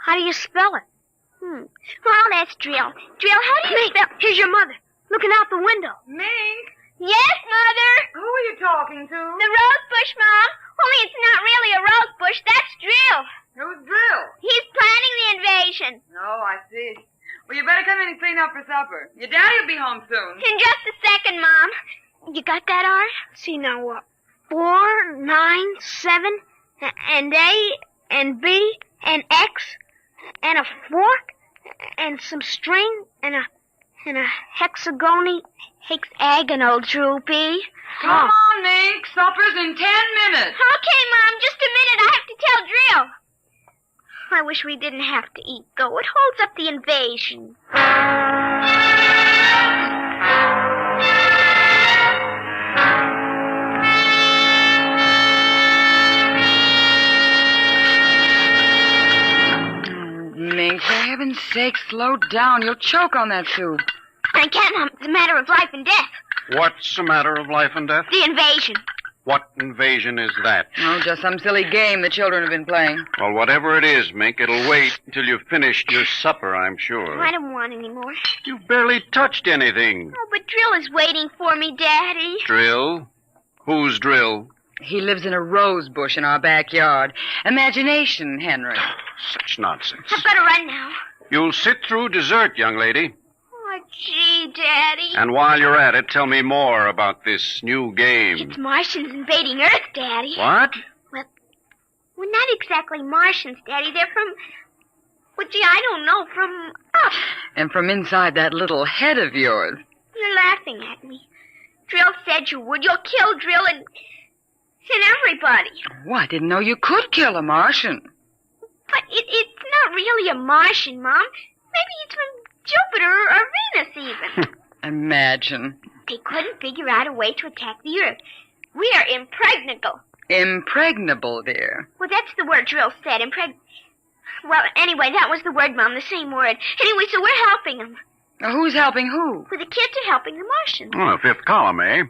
How do you spell it? Well, I'll ask Drill. Drill, how do you spell... Here's your mother, looking out the window. Mink? Yes, Mother? Who are you talking to? The rose bush, Mom. Only it's not really a rose bush. That's Drill. Who's Drill? He's planning the invasion. Oh, I see. Well, you better come in and clean up for supper. Your daddy will be home soon. In just a second, Mom. You got that, Art? See now what? 4, 9, 7, and A, and B, and X, and a fork, and some string, and a hexagonal droopy. Come on, Mink. Supper's in 10 minutes. Okay, Mom, just a minute. I have to tell Drill. I wish we didn't have to eat, though. It holds up the invasion. Mink, for heaven's sake, slow down. You'll choke on that soup. I can't, Mom. It's a matter of life and death. What's a matter of life and death? The invasion. What invasion is that? Oh, just some silly game the children have been playing. Well, whatever it is, Mink, it'll wait until you've finished your supper, I'm sure. I don't want any more. You've barely touched anything. Oh, but Drill is waiting for me, Daddy. Drill? Who's Drill? He lives in a rose bush in our backyard. Imagination, Henry. Such nonsense. I've got to run now. You'll sit through dessert, young lady. Oh, gee, Daddy. And while you're at it, tell me more about this new game. It's Martians invading Earth, Daddy. What? Well, not exactly Martians, Daddy. They're from... Well, gee, I don't know. From up. And from inside that little head of yours. You're laughing at me. Drill said you would. You'll kill Drill and everybody. Oh, I didn't know you could kill a Martian. But it's not really a Martian, Mom. Maybe it's from Jupiter or Venus, even. Imagine. They couldn't figure out a way to attack the Earth. We are impregnable. Impregnable, dear. Well, that's the word Drill said, Well, anyway, that was the word, Mom, the same word. Anyway, so we're helping them. Now, who's helping who? Well, the kids are helping the Martians. Oh, fifth column, eh?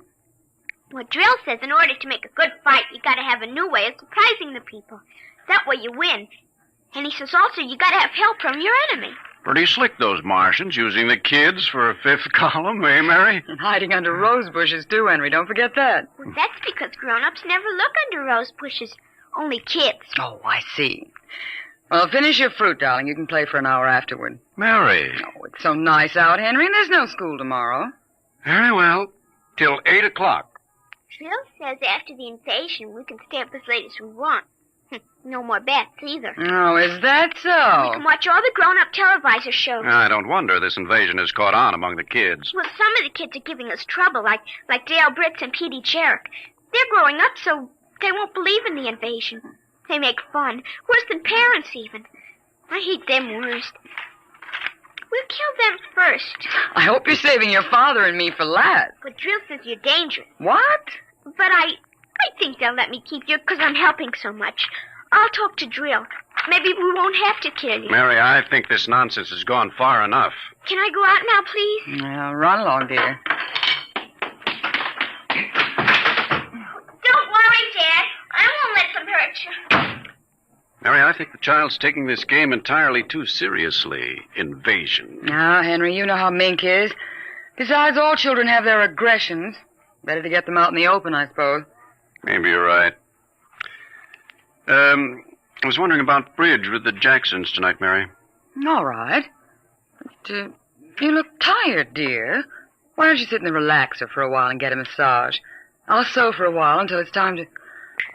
Well, Drill says in order to make a good fight, you gotta have a new way of surprising the people. That way you win. And he says also you gotta have help from your enemy. Pretty slick, those Martians, using the kids for a fifth column, eh, Mary? And hiding under rose bushes, too, Henry. Don't forget that. Well, that's because grown-ups never look under rose bushes. Only kids. Oh, I see. Well, finish your fruit, darling. You can play for an hour afterward. Mary. Oh, it's so nice out, Henry, and there's no school tomorrow. Very well. Till 8 o'clock. Drill says after the invasion, we can stay up as late as we want. No more bets, either. Oh, is that so? We can watch all the grown-up televisor shows. I don't wonder this invasion has caught on among the kids. Well, some of the kids are giving us trouble, like Dale Britz and Petey Jarek. They're growing up, so they won't believe in the invasion. They make fun. Worse than parents, even. I hate them worst. We'll kill them first. I hope you're saving your father and me for last. But Drill says you're dangerous. What? But I think they'll let me keep you because I'm helping so much. I'll talk to Drill. Maybe we won't have to kill you. Mary, I think this nonsense has gone far enough. Can I go out now, please? Run along, dear. Don't worry, Dad. I won't let them hurt you. Mary, I think the child's taking this game entirely too seriously. Invasion. Now, Henry, you know how Mink is. Besides, all children have their aggressions. Better to get them out in the open, I suppose. Maybe you're right. I was wondering about bridge with the Jacksons tonight, Mary. All right. But, you look tired, dear. Why don't you sit in the relaxer for a while and get a massage? I'll sew for a while until it's time to...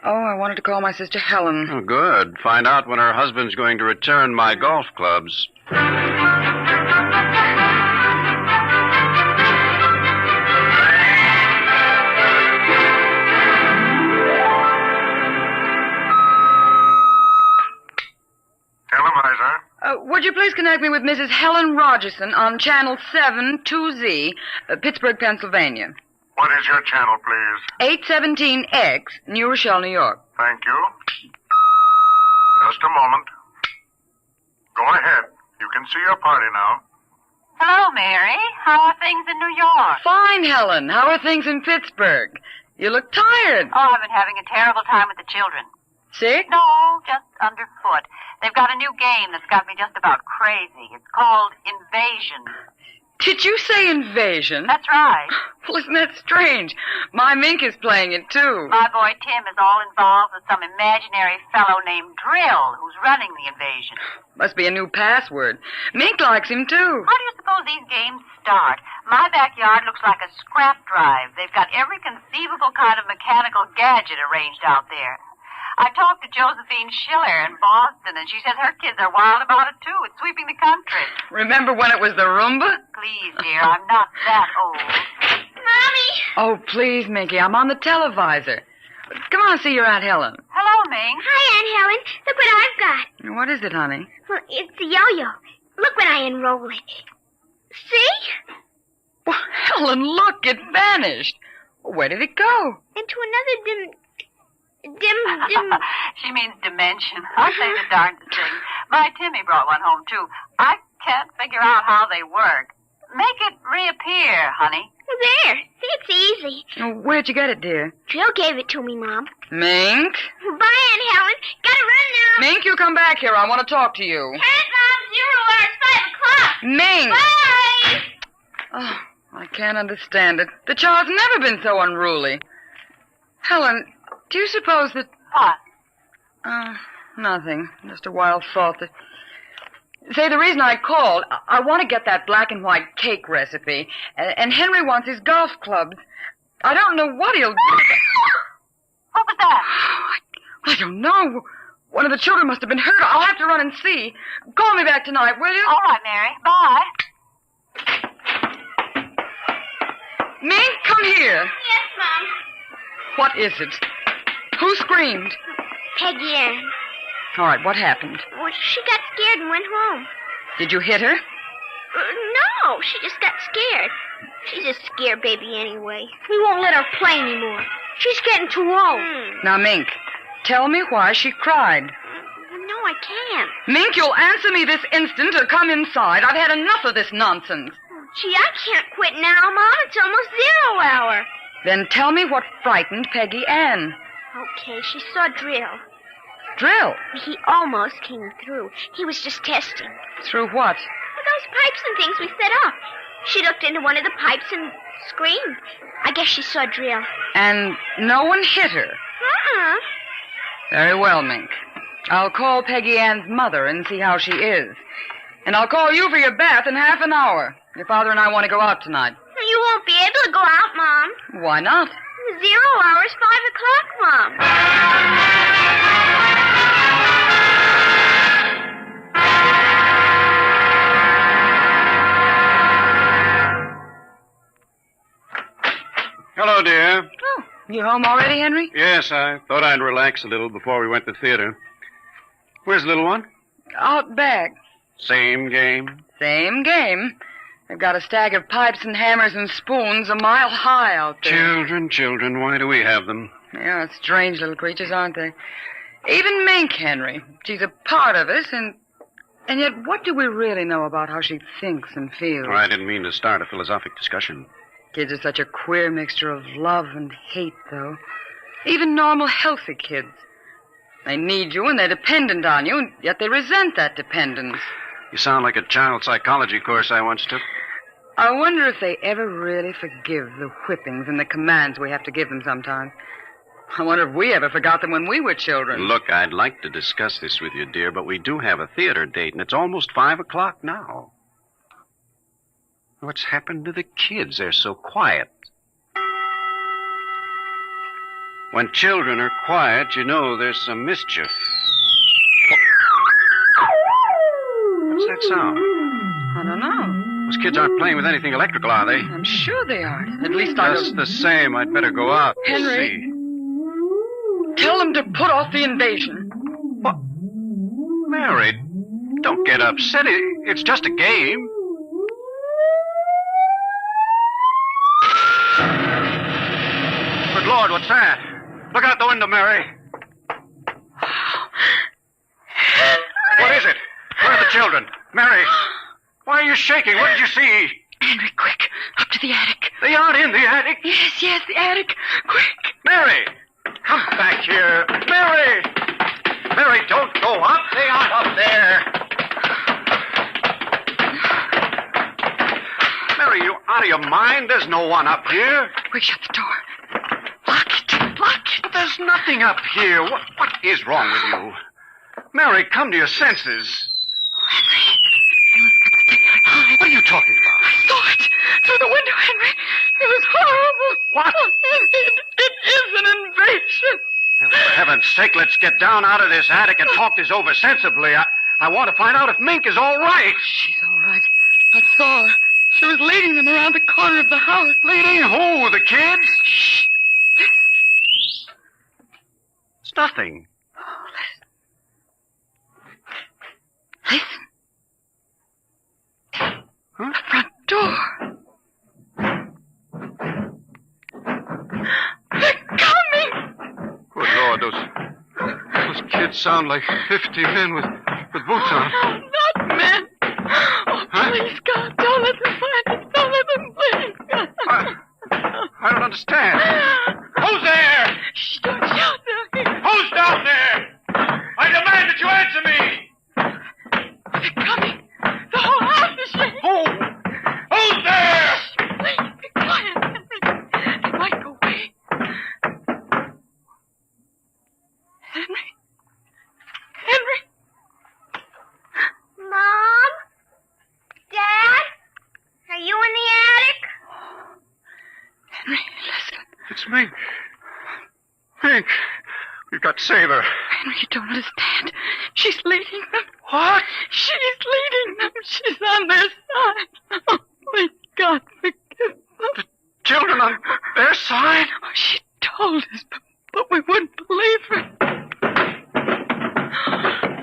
Oh, I wanted to call my sister Helen. Oh, good. Find out when her husband's going to return my golf clubs. Would you please connect me with Mrs. Helen Rogerson on channel 72Z, Pittsburgh, Pennsylvania. What is your channel, please? 817X, New Rochelle, New York. Thank you. Just a moment. Go ahead. You can see your party now. Hello, Mary. How are things in New York? Fine, Helen. How are things in Pittsburgh? You look tired. Oh, I've been having a terrible time with the children. Sick? No, just underfoot. They've got a new game that's got me just about crazy. It's called Invasion. Did you say invasion? That's right. Well, isn't that strange? My Mink is playing it, too. My boy Tim is all involved with some imaginary fellow named Drill who's running the invasion. Must be a new password. Mink likes him, too. How do you suppose these games start? My backyard looks like a scrap drive. They've got every conceivable kind of mechanical gadget arranged out there. I talked to Josephine Schiller in Boston, and she says her kids are wild about it, too. It's sweeping the country. Remember when it was the Roomba? Please, dear, I'm not that old. Mommy! Oh, please, Minky, I'm on the televisor. Come on, see your Aunt Helen. Hello, Mink. Hi, Aunt Helen. Look what I've got. What is it, honey? Well, it's a yo-yo. Look when I unroll it. See? Well, Helen, look, it vanished. Where did it go? Into another dim... She means dimension. I'll say the darndest thing. My Timmy brought one home, too. I can't figure out how they work. Make it reappear, honey. There. See, it's easy. Where'd you get it, dear? Jill gave it to me, Mom. Mink? Bye, Aunt Helen. Gotta run now. Mink, you come back here. I want to talk to you. Hey, Mom. 0 hour. It's 5 o'clock. Mink! Bye! Oh, I can't understand it. The child's never been so unruly. Helen... Do you suppose that... What? Nothing. Just a wild thought that... Say, the reason I called, I want to get that black and white cake recipe, and Henry wants his golf clubs. I don't know what he'll do. What was that? I don't know. One of the children must have been hurt. I'll have to run and see. Call me back tonight, will you? All right, Mary. Bye. Mink, come here. Yes, Mom. What is it? Who screamed? Peggy Ann. All right, what happened? Well, she got scared and went home. Did you hit her? No, she just got scared. She's a scared baby anyway. We won't let her play anymore. She's getting too old. Now, Mink, tell me why she cried. No, I can't. Mink, you'll answer me this instant or come inside. I've had enough of this nonsense. Gee, I can't quit now, Mom. It's almost 0 hour. Then tell me what frightened Peggy Ann. Okay, she saw Drill. Drill? He almost came through. He was just testing. Through what? Well, those pipes and things we set up. She looked into one of the pipes and screamed. I guess she saw Drill. And no one hit her? Very well, Mink. I'll call Peggy Ann's mother and see how she is. And I'll call you for your bath in half an hour. Your father and I want to go out tonight. You won't be able to go out, Mom. Why not? 0 hour is 5 o'clock, Mom. Hello, dear. Oh, you home already, Henry? Yes, I thought I'd relax a little before we went to theater. Where's the little one? Out back. Same game? Same game. They've got a stack of pipes and hammers and spoons a mile high out there. Children, why do we have them? Yeah, strange little creatures, aren't they? Even Mink, Henry. She's a part of us, and yet what do we really know about how she thinks and feels? Oh, I didn't mean to start a philosophic discussion. Kids are such a queer mixture of love and hate, though. Even normal, healthy kids. They need you and they're dependent on you, and yet they resent that dependence. You sound like a child psychology course I once took. I wonder if they ever really forgive the whippings and the commands we have to give them sometimes. I wonder if we ever forgot them when we were children. Look, I'd like to discuss this with you, dear, but we do have a theater date, and it's almost 5 o'clock now. What's happened to the kids? They're so quiet. When children are quiet, you know there's some mischief. What's that sound? I don't know. Those kids aren't playing with anything electrical, are they? I'm sure they aren't. At least I Just don't... the same, I'd better go out and Henry. see. Tell them to put off the invasion. What? Mary, don't get upset. It's just a game. Good Lord, what's that? Look out the window, Mary. What is it? Where are the children? Mary, why are you shaking? What did you see? Henry, quick. Up to the attic. They aren't in the attic. Yes, the attic. Quick. Mary, come back here. Mary! Mary, don't go up. They aren't up there. Mary, you out of your mind? There's no one up here. Quick, shut the door. Lock it. But there's nothing up here. What is wrong with you? Mary, come to your senses. What are you talking about? I saw it through the window, Henry. It was horrible. What? It is an invasion. For heaven's sake, let's get down out of this attic and talk this over sensibly. I want to find out if Mink is all right. She's all right. I saw her. She was leading them around the corner of the house. Leading who? The kids? Shh. It's nothing. Oh, listen. Huh? The front door. They're coming! Good Lord, those kids sound like 50 men with boots on. Oh, not men. Oh, please, God, don't let them find us. Don't let them, please, God. I don't understand. Who's there? Shh, don't shout now. Who's down there? I demand that you answer me. They're coming. The whole house is shaking. Who's there? Please, be quiet, Henry. They might go away. Henry? Mom? Dad? Are you in the attic? Henry, listen. It's Mink. Mink. We've got to save her. Henry, you don't understand. She's leading them. What? She's leading them. She's on their side. Oh, please, God, forgive them. The children on their side? Oh, she told us, but we wouldn't believe her.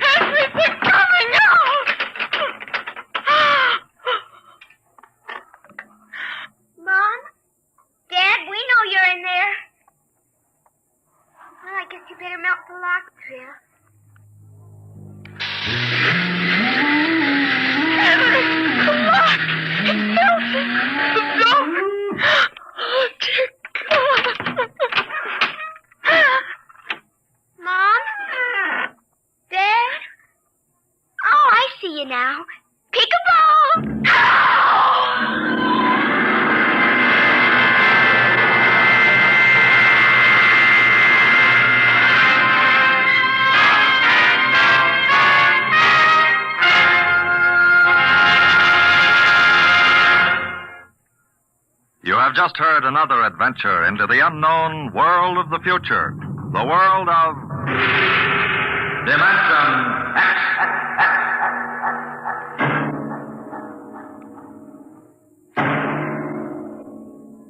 Henry, they're coming out! Mom? Dad, we know you're in there. Well, I guess you better melt the lock, Trill. Henry, the lock! It's melting! The door! Oh, dear God! Mom? Dad? Oh, I see you now. Peek-a-boo! You have just heard another adventure into the unknown world of the future. The world of Dimension X.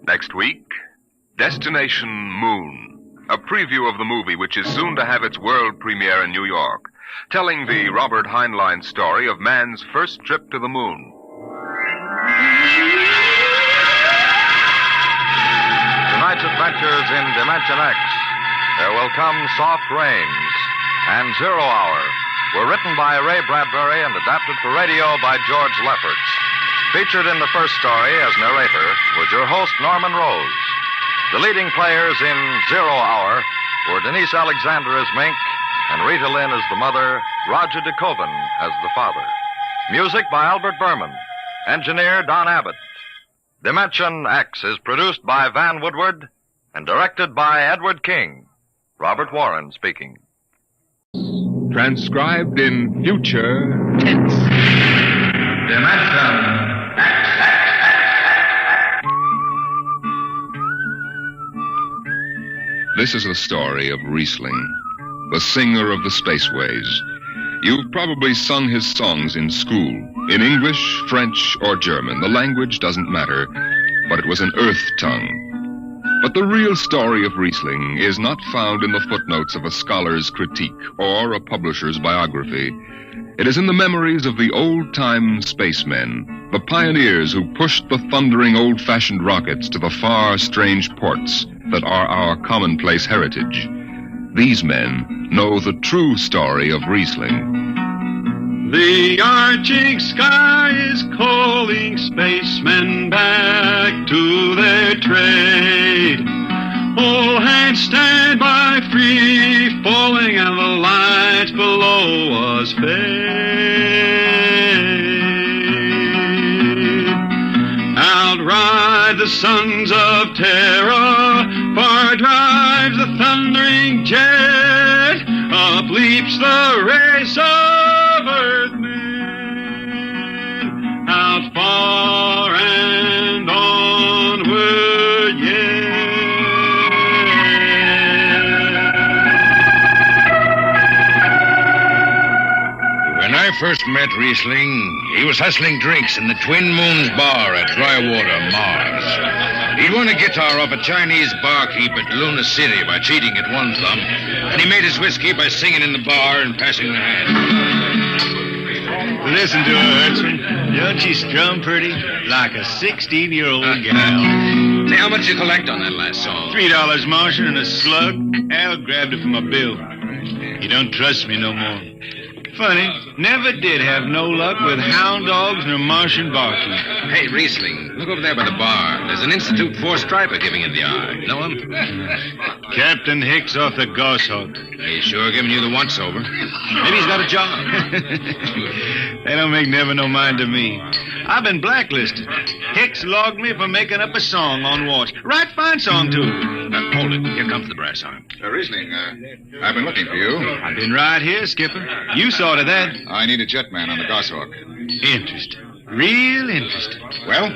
Next week, Destination Moon, a preview of the movie which is soon to have its world premiere in New York, telling the Robert Heinlein story of man's first trip to the moon. Tonight's adventures in Dimension X, There Will Come Soft Rains, and Zero Hour were written by Ray Bradbury and adapted for radio by George Lefferts. Featured in the first story as narrator was your host, Norman Rose. The leading players in Zero Hour were Denise Alexander as Mink and Rita Lynn as the mother, Roger DeKoven as the father. Music by Albert Berman. Engineer Don Abbott. Dimension X is produced by Van Woodward and directed by Edward King. Robert Warren speaking. Transcribed in future tense. Dimension This is the story of Riesling, the singer of the spaceways. You've probably sung his songs in school, in English, French, or German. The language doesn't matter, but it was an earth tongue. But the real story of Riesling is not found in the footnotes of a scholar's critique or a publisher's biography. It is in the memories of the old-time spacemen, the pioneers who pushed the thundering old-fashioned rockets to the far, strange ports that are our commonplace heritage. These men know the true story of Riesling. The arching sky is calling spacemen back to their trade. All hands stand by, free falling, and the lights below us fade. Outride the sons of terror, far drives the thundering jet, up leaps the race of earthmen, out far and onward yet. When I first met Riesling, he was hustling drinks in the Twin Moons bar at Drywater, Mars. He'd won a guitar off a Chinese barkeep at Luna City by cheating at one thumb, and he made his whiskey by singing in the bar and passing the hat. Listen to her, Hertzman. Don't she strum pretty? Like a 16-year-old gal. Say, how much you collect on that last song? $3 Martian and a slug. Al grabbed it from my bill. You don't trust me no more. Funny, never did have no luck with hound dogs nor Martian barkeep. Hey, Riesling, look over there by the bar. There's an Institute 4 striper giving you the eye. Know him? Captain Hicks off the Goshawk. He's sure giving you the once-over. Maybe he's got a job. They don't make never no mind to me. I've been blacklisted. Hicks logged me for making up a song on watch. Right fine song, too. Hold it. Here comes the brass arm. Riesling, I've been looking for you. I've been right here, Skipper. You saw to that. I need a jetman on the Goshawk. Interesting. Real interesting. Well?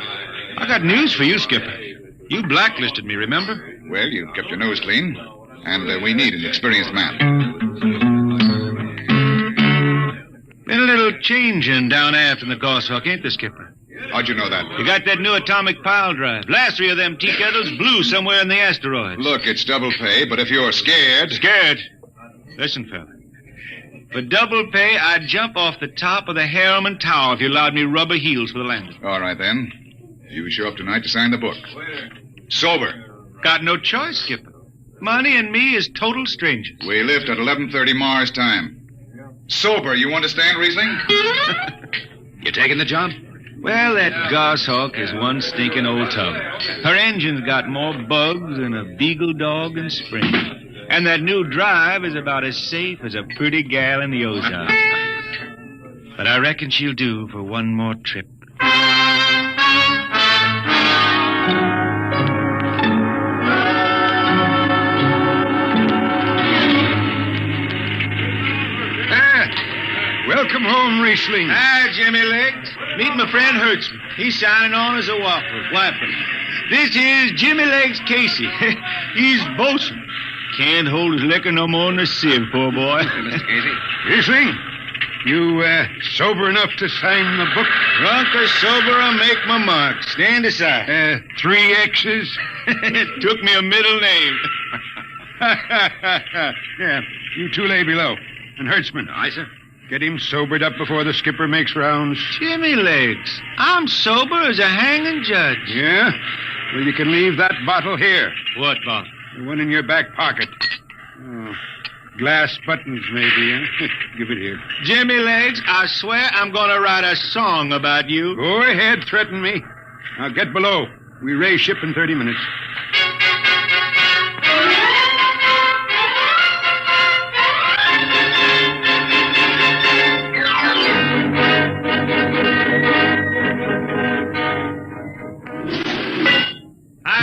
I got news for you, Skipper. You blacklisted me, remember? Well, you've kept your nose clean, and we need an experienced man. Been a little changing down aft in the Goshawk, ain't there, Skipper? How'd you know that? You got that new atomic pile drive. Last 3 of them tea kettles blew somewhere in the asteroids. Look, it's double pay, but if you're scared... Scared? Listen, fella. For double pay, I'd jump off the top of the Harriman Tower if you allowed me rubber heels for the landing. All right, then. You show up tonight to sign the book. Sober. Got no choice, Skipper. Money and me is total strangers. We lift at 11:30 Mars time. Sober, you understand, Riesling? You taking the job? Well, that Goshawk is one stinking old tub. Her engine's got more bugs than a beagle dog in spring. And that new drive is about as safe as a pretty gal in the ozone. But I reckon she'll do for one more trip. Welcome home, Riesling. Hi, Jimmy Legs. Meet my friend Hertzman. He's signing on as a wiper. This is Jimmy Legs Casey. He's bosun. Can't hold his liquor no more than a sieve, poor boy. Mr. Casey. Riesling, you sober enough to sign the book? Drunk or sober, I make my mark. Stand aside. 3 X's? It took me a middle name. Yeah, you 2 lay below. And Hertzman. Aye, sir. Get him sobered up before the skipper makes rounds. Jimmy Legs, I'm sober as a hanging judge. Yeah? Well, you can leave that bottle here. What bottle? The one in your back pocket. Oh, glass buttons, maybe, huh? Give it here. Jimmy Legs, I swear I'm going to write a song about you. Go ahead, threaten me. Now get below. We raise ship in 30 minutes.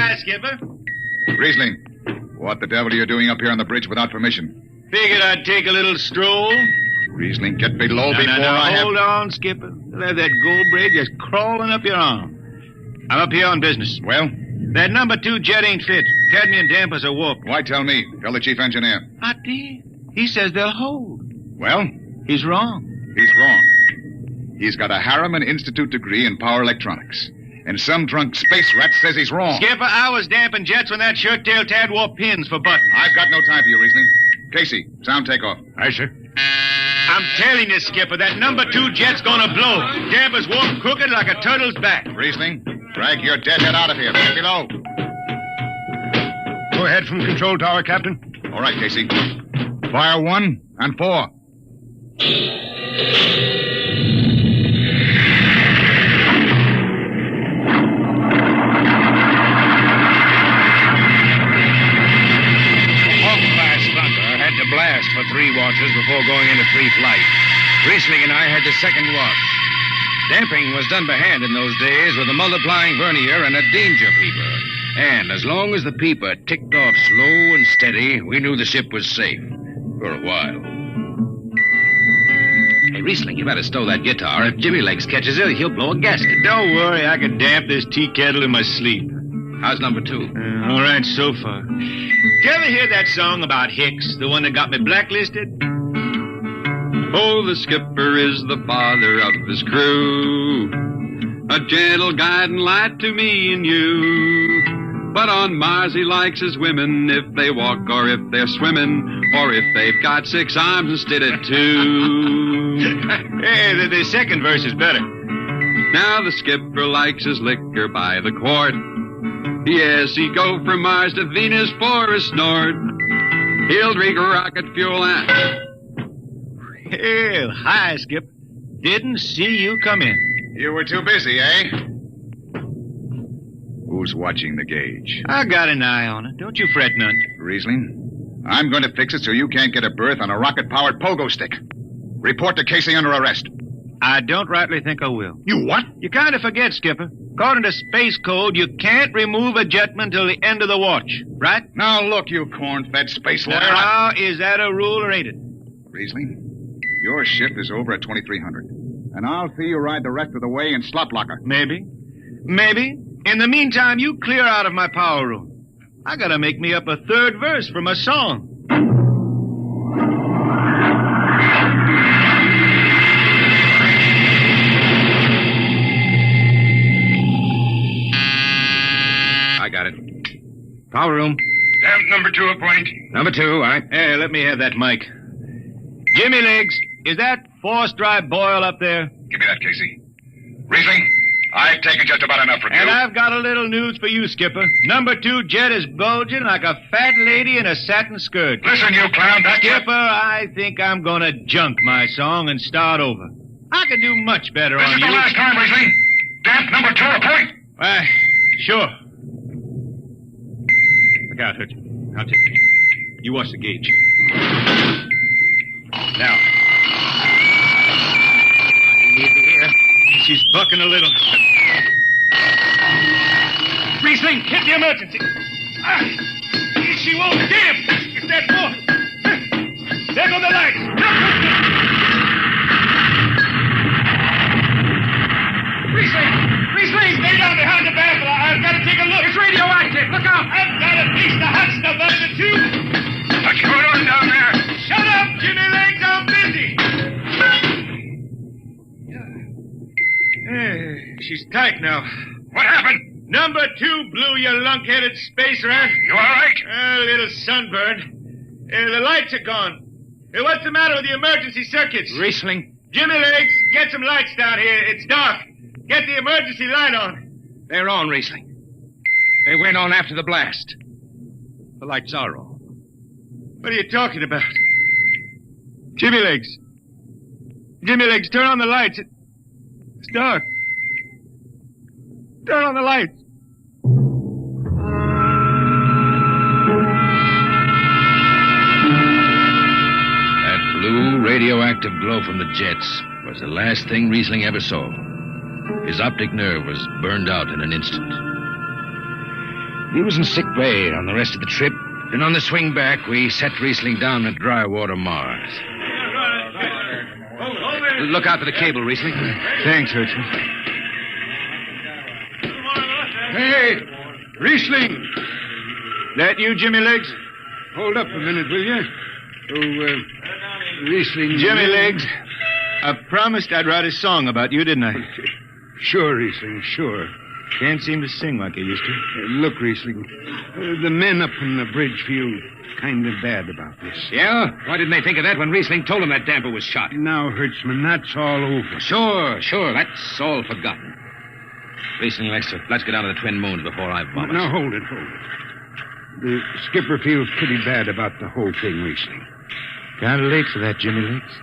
Hi, Skipper. Riesling, what the devil are you doing up here on the bridge without permission? Figured I'd take a little stroll. Riesling, get below before I have... Hold on, Skipper. You'll have that gold braid just crawling up your arm. I'm up here on business. Well? That number 2 jet ain't fit. Cadmium dampers are warped. Why tell me? Tell the chief engineer. I did. He says they'll hold. Well? He's wrong. He's wrong. He's got a Harriman Institute degree in power electronics. And some drunk space rat says he's wrong. Skipper, I was damping jets when that shirt-tail Tad wore pins for buttons. I've got no time for you, Riesling. Casey, sound takeoff. Aye, sir. I'm telling you, Skipper, that number 2 jet's gonna blow. Dampers warped crooked like a turtle's back. Riesling, drag your deadhead out of here. Get below. Go ahead from control tower, Captain. All right, Casey. Fire 1 and 4. Blast for 3 watches before going into free flight. Riesling and I had the second watch. Damping was done by hand in those days with a multiplying vernier and a danger peeper. And as long as the peeper ticked off slow and steady, we knew the ship was safe. For a while. Hey, Riesling, you better stow that guitar. If Jimmy Legs catches it, he'll blow a gasket. Don't worry, I can damp this tea kettle in my sleep. How's number 2? All right, so far. Did you ever hear that song about Hicks, the one that got me blacklisted? Oh, the skipper is the father of his crew, a gentle guide and light to me and you. But on Mars he likes his women if they walk or if they're swimming, or if they've got 6 arms instead of 2. Hey, the second verse is better. Now the skipper likes his liquor by the quart. Yes, he'd go from Mars to Venus for a snort. He'll drink rocket fuel and... Well, hi, Skip. Didn't see you come in. You were too busy, eh? Who's watching the gauge? I got an eye on it. Don't you fret none. Riesling, I'm going to fix it so you can't get a berth on a rocket-powered pogo stick. Report to Casey under arrest. I don't rightly think I will. You what? You kind of forget, Skipper. According to Space Code, you can't remove a jetman till the end of the watch, right? Now, look, you corn-fed space lawyer. Now, is that a rule or ain't it? Riesling, your shift is over at 2300. And I'll see you ride the rest of the way in slop locker. Maybe. Maybe. In the meantime, you clear out of my power room. I gotta make me up a 3rd verse for my song. I got it. Power room. Damp number 2 a point. Number 2, all right. Hey, let me have that mic. Jimmy Legs, is that force dry boil up there? Give me that, Casey. Riesling, I've taken just about enough from you. And I've got a little news for you, Skipper. Number 2 jet is bulging like a fat lady in a satin skirt. Listen, you clown, that Skipper, I think I'm gonna junk my song and start over. I could do much better on you. This is the last time, Riesling. Damp number 2 a point. Why, sure. Look out, Hutch. I'll take it. You watch the gauge. Now. You need to hear. She's bucking a little. Riesling, hit the emergency. She won't damp. It's that force. There go the lights. Riesling, stay down behind the baffle. I've got to take a look. It's radioactive. Look out. I've got a piece of hot stuff under the tube. What's going on down there? Shut up, Jimmy Legs. I'm busy. She's tight now. What happened? Number 2 blew, you lunk-headed space rat. You all right? A little sunburned. The lights are gone. What's the matter with the emergency circuits? Riesling. Jimmy Legs, get some lights down here. It's dark. Get the emergency light on. They're on, Riesling. They went on after the blast. The lights are on. What are you talking about? Jimmy Legs. Jimmy Legs, turn on the lights. It's dark. Turn on the lights. That blue radioactive glow from the jets was the last thing Riesling ever saw. His optic nerve was burned out in an instant. He was in sick bay on the rest of the trip. And on the swing back, we set Riesling down at Drywater, Mars. Look out for the cable, Riesling. Thanks, Hertzman. Hey, Riesling! That you, Jimmy Legs? Hold up a minute, will you? Riesling... Jimmy Legs, I promised I'd write a song about you, didn't I? Sure, Riesling, sure. Can't seem to sing like I used to. Look, Riesling, the men up on the bridge feel kind of bad about this. Yeah? Why didn't they think of that when Riesling told them that damper was shot? Now, Hertzman, that's all over. Sure. That's all forgotten. Riesling, let's go down to the Twin Moons before I vomit. Now, hold it. The skipper feels pretty bad about the whole thing, Riesling. Kind of late for that, Jimmy Legs.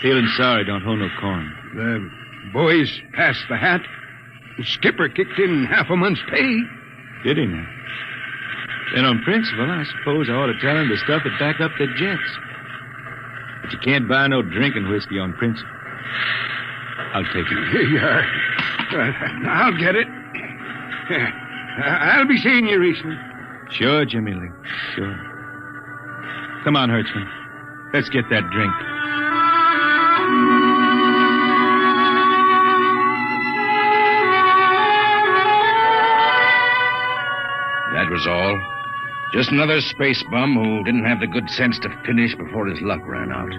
Feeling sorry don't hold no corn. The boys passed the hat. The skipper kicked in half a month's pay. Did he now? Then on principle, I suppose I ought to tell him to stuff it back up the jets. But you can't buy no drinking whiskey on principle. I'll take it. Here you are. I'll get it. I'll be seeing you, Riesling. Sure, Jimmy Lee. Sure. Come on, Hertzman. Let's get that drink. That was all. Just another space bum who didn't have the good sense to finish before his luck ran out.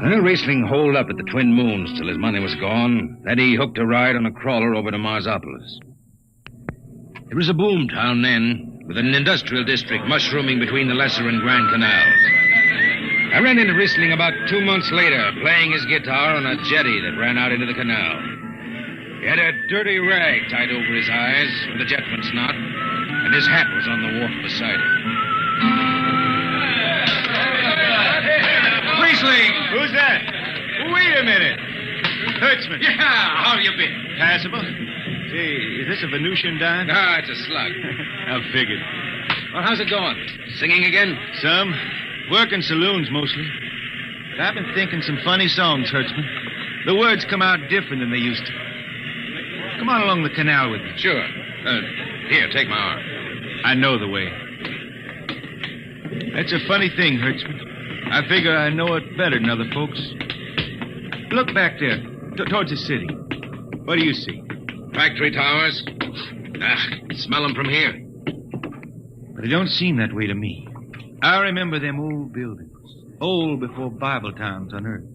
Well, Riesling holed up at the Twin Moons till his money was gone. Then he hooked a ride on a crawler over to Marsopolis. It was a boom town then, with an industrial district mushrooming between the Lesser and Grand Canals. I ran into Riesling about 2 months later, playing his guitar on a jetty that ran out into the canal. He had a dirty rag tied over his eyes with a jetman's knot, and his hat was on the wharf beside him. Riesling! Who's that? Wait a minute. Hertzman. Yeah, how you been? Passable. Say, is this a Venusian dime? Ah, it's a slug. I figured. Well, how's it going? Singing again? Some. Working saloons, mostly. But I've been thinking some funny songs, Hertzman. The words come out different than they used to. Come on along the canal with me. Sure. Here, take my arm. I know the way. That's a funny thing, Hertzman. I figure I know it better than other folks. Look back there, towards the city. What do you see? Factory towers. Smell them from here. But it don't seem that way to me. I remember them old buildings, old before Bible times on Earth.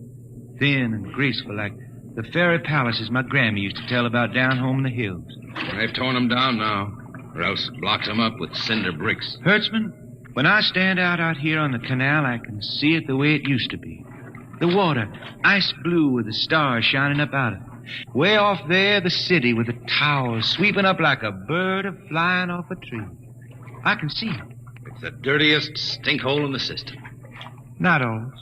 Thin and graceful like the fairy palaces my Grammy used to tell about down home in the hills. They've torn them down now, or else blocked them up with cinder bricks. Hertzman, when I stand out here on the canal, I can see it the way it used to be. The water, ice blue with the stars shining up out of it. Way off there, the city with the towers sweeping up like a bird flying off a tree. I can see it. It's the dirtiest stinkhole in the system. Not always.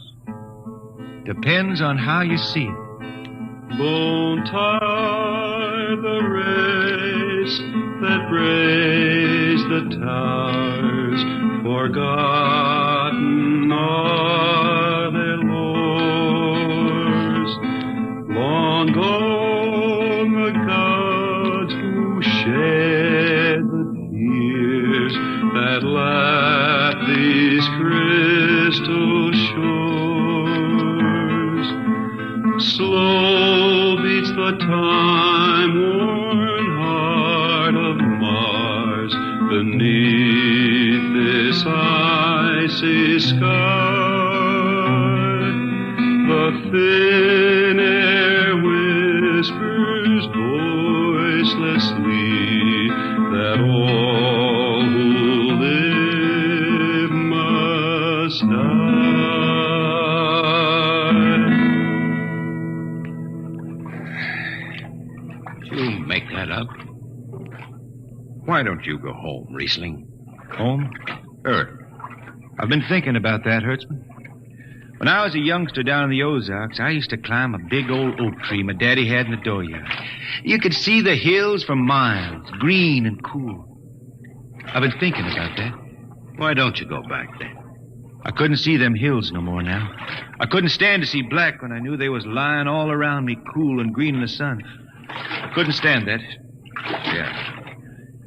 Depends on how you see it. Bone tie the race that raised the towers, forgotten are their lores. Long gone the gods who shed the tears that lap these crystal shores. Slow beats the time-worn heart of Mars beneath this icy sky. The thin air whispers voicelessly that all who live must You make that up. Why don't you go home, Riesling? Home? Earth. I've been thinking about that, Hertzman. When I was a youngster down in the Ozarks, I used to climb a big old oak tree my daddy had in the dooryard. You could see the hills for miles, green and cool. I've been thinking about that. Why don't you go back then? I couldn't see them hills no more now. I couldn't stand to see black when I knew they was lying all around me, cool and green in the sun. I couldn't stand that. Yeah.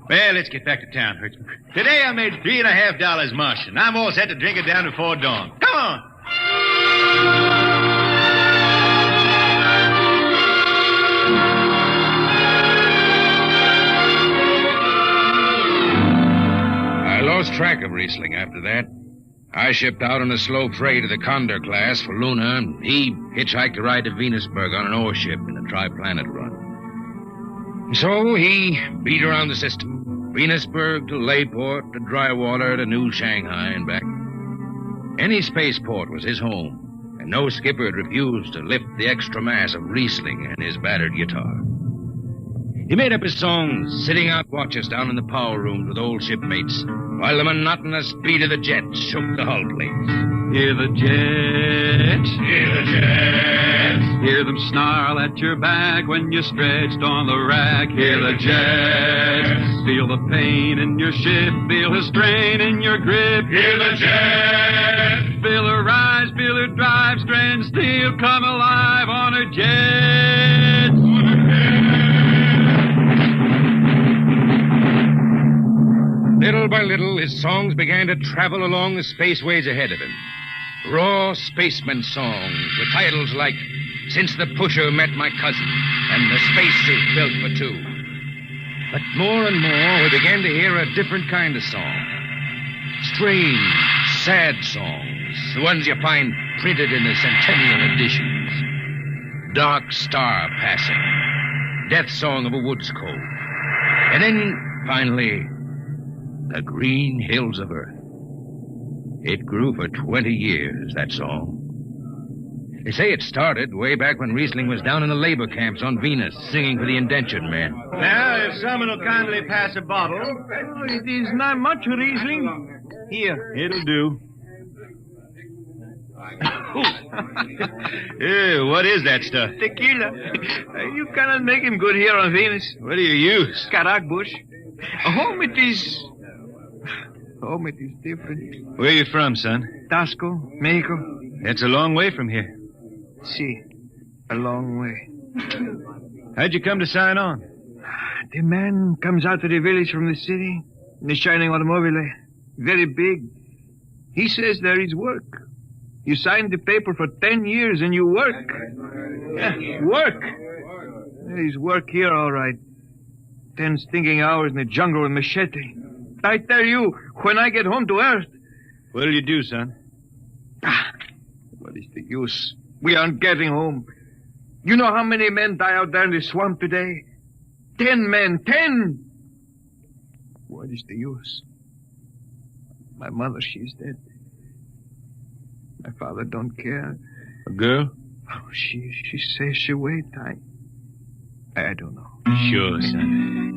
Well, let's get back to town, Hertzman. Today I made $3.50 Martian. I'm all set to drink it down before dawn. Come on! I lost track of Riesling after that. I shipped out on a slow freight of the Condor class for Luna, and he hitchhiked to ride to Venusberg on an ore ship in a tri-planet run. And so he beat around the system. Venusberg to Layport to Drywater to New Shanghai and back. Any spaceport was his home, and no skipper had refused to lift the extra mass of Riesling and his battered guitar. He made up his songs, sitting out watches down in the power rooms with old shipmates, while the monotonous beat of the jets shook the hull plates. Hear the jets, hear the jets, hear them snarl at your back when you're stretched on the rack. Hear the jets, feel the pain in your ship, feel the strain in your grip. Hear the jets, feel her rise, feel her drive, strands steel come alive on her jets. Little by little, his songs began to travel along the spaceways ahead of him. Raw spaceman songs with titles like Since the Pusher Met My Cousin and The Spacesuit Built for Two. But more and more, we began to hear a different kind of song. Strange, sad songs, the ones you find printed in the centennial editions. Dark Star Passing, Death Song of a Woods Cove. And then, finally, The Green Hills of Earth. It grew for 20 years, that song. They say it started way back when Riesling was down in the labor camps on Venus, singing for the indentured men. Now, if someone will kindly pass a bottle. Oh, it is not much, Riesling. Here, it'll do. What is that stuff? Tequila. You cannot make him good here on Venus. What do you use? Karak bush. Home it is different. Where are you from, son? Tasco, Mexico. That's a long way from here. See, a long way. How'd you come to sign on? The man comes out to the village from the city in a shining automobile. Very big. He says there is work. You signed the paper for 10 years and you work. Yeah, work. There is work here, all right. 10 stinking hours in the jungle with machete. I tell you, when I get home to Earth... What'll you do, son? What is the use? We aren't getting home. You know how many men die out there in the swamp today? 10 men. 10! What is the use? My mother, she's dead. My father don't care. A girl? Oh, she says she wait. I don't know. Sure, son.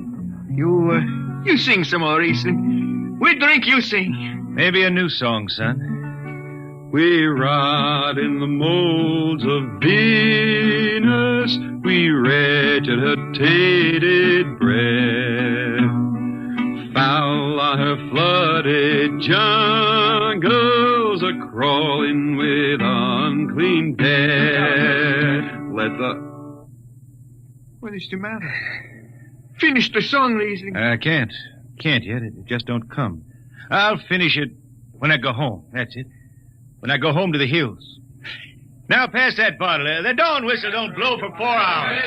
You sing some more, Riesling. We drink, you sing. Maybe a new song, son. We rot in the molds of Venus. We regurgitated breath. Foul are her flooded jungles, a-crawling with unclean death. What is the matter? Finish the song, Riesling. I can't. Can't yet. It just don't come. I'll finish it when I go home. That's it. When I go home to the hills. Now pass that bottle. The dawn whistle don't blow for 4 hours.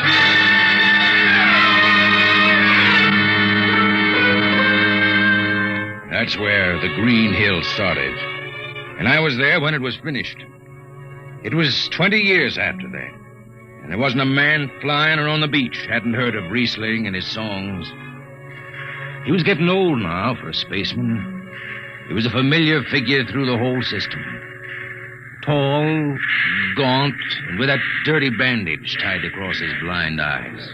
That's where the Green Hills started. And I was there when it was finished. It was 20 years after that. And there wasn't a man flying or on the beach hadn't heard of Riesling and his songs. He was getting old now for a spaceman. He was a familiar figure through the whole system. Tall, gaunt, and with that dirty bandage tied across his blind eyes.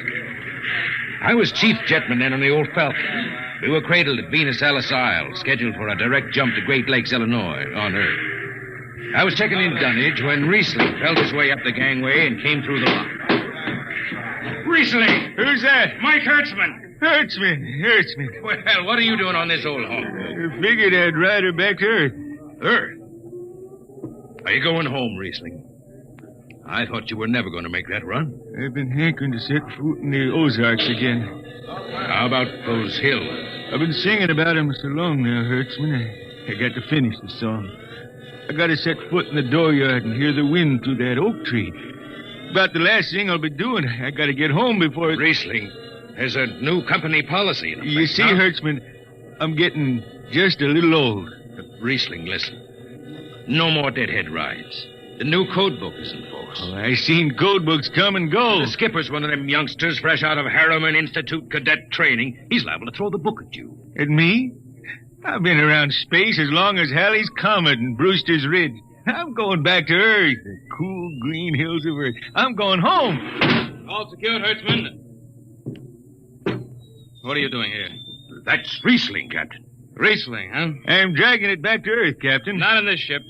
I was chief jetman then on the old Falcon. We were cradled at Venus Alice Isle, scheduled for a direct jump to Great Lakes, Illinois, on Earth. I was checking in dunnage when Riesling felt his way up the gangway and came through the lock. Riesling! Who's that? Mike Hertzman. Hertzman. Well, what are you doing on this old hog? I figured I'd ride her back to Earth. Earth? Are you going home, Riesling? I thought you were never going to make that run. I've been hankering to set foot in the Ozarks again. How about those hills? I've been singing about him so long now, Hertzman. I got to finish the song. I got to set foot in the dooryard and hear the wind through that oak tree. About the last thing I'll be doing. I got to get home before... Riesling, there's a new company policy in effect. You see, Hertzman, I'm getting just a little old. But Riesling, listen. No more deadhead rides. The new code book is in force. Oh, I seen code books come and go. The skipper's one of them youngsters fresh out of Harriman Institute cadet training. He's liable to throw the book at you. At me? I've been around space as long as Halley's Comet and Brewster's Ridge. I'm going back to Earth, the cool green hills of Earth. I'm going home. All secured, Hertzman. What are you doing here? That's Riesling, Captain. Riesling, huh? I'm dragging it back to Earth, Captain. Not in this ship.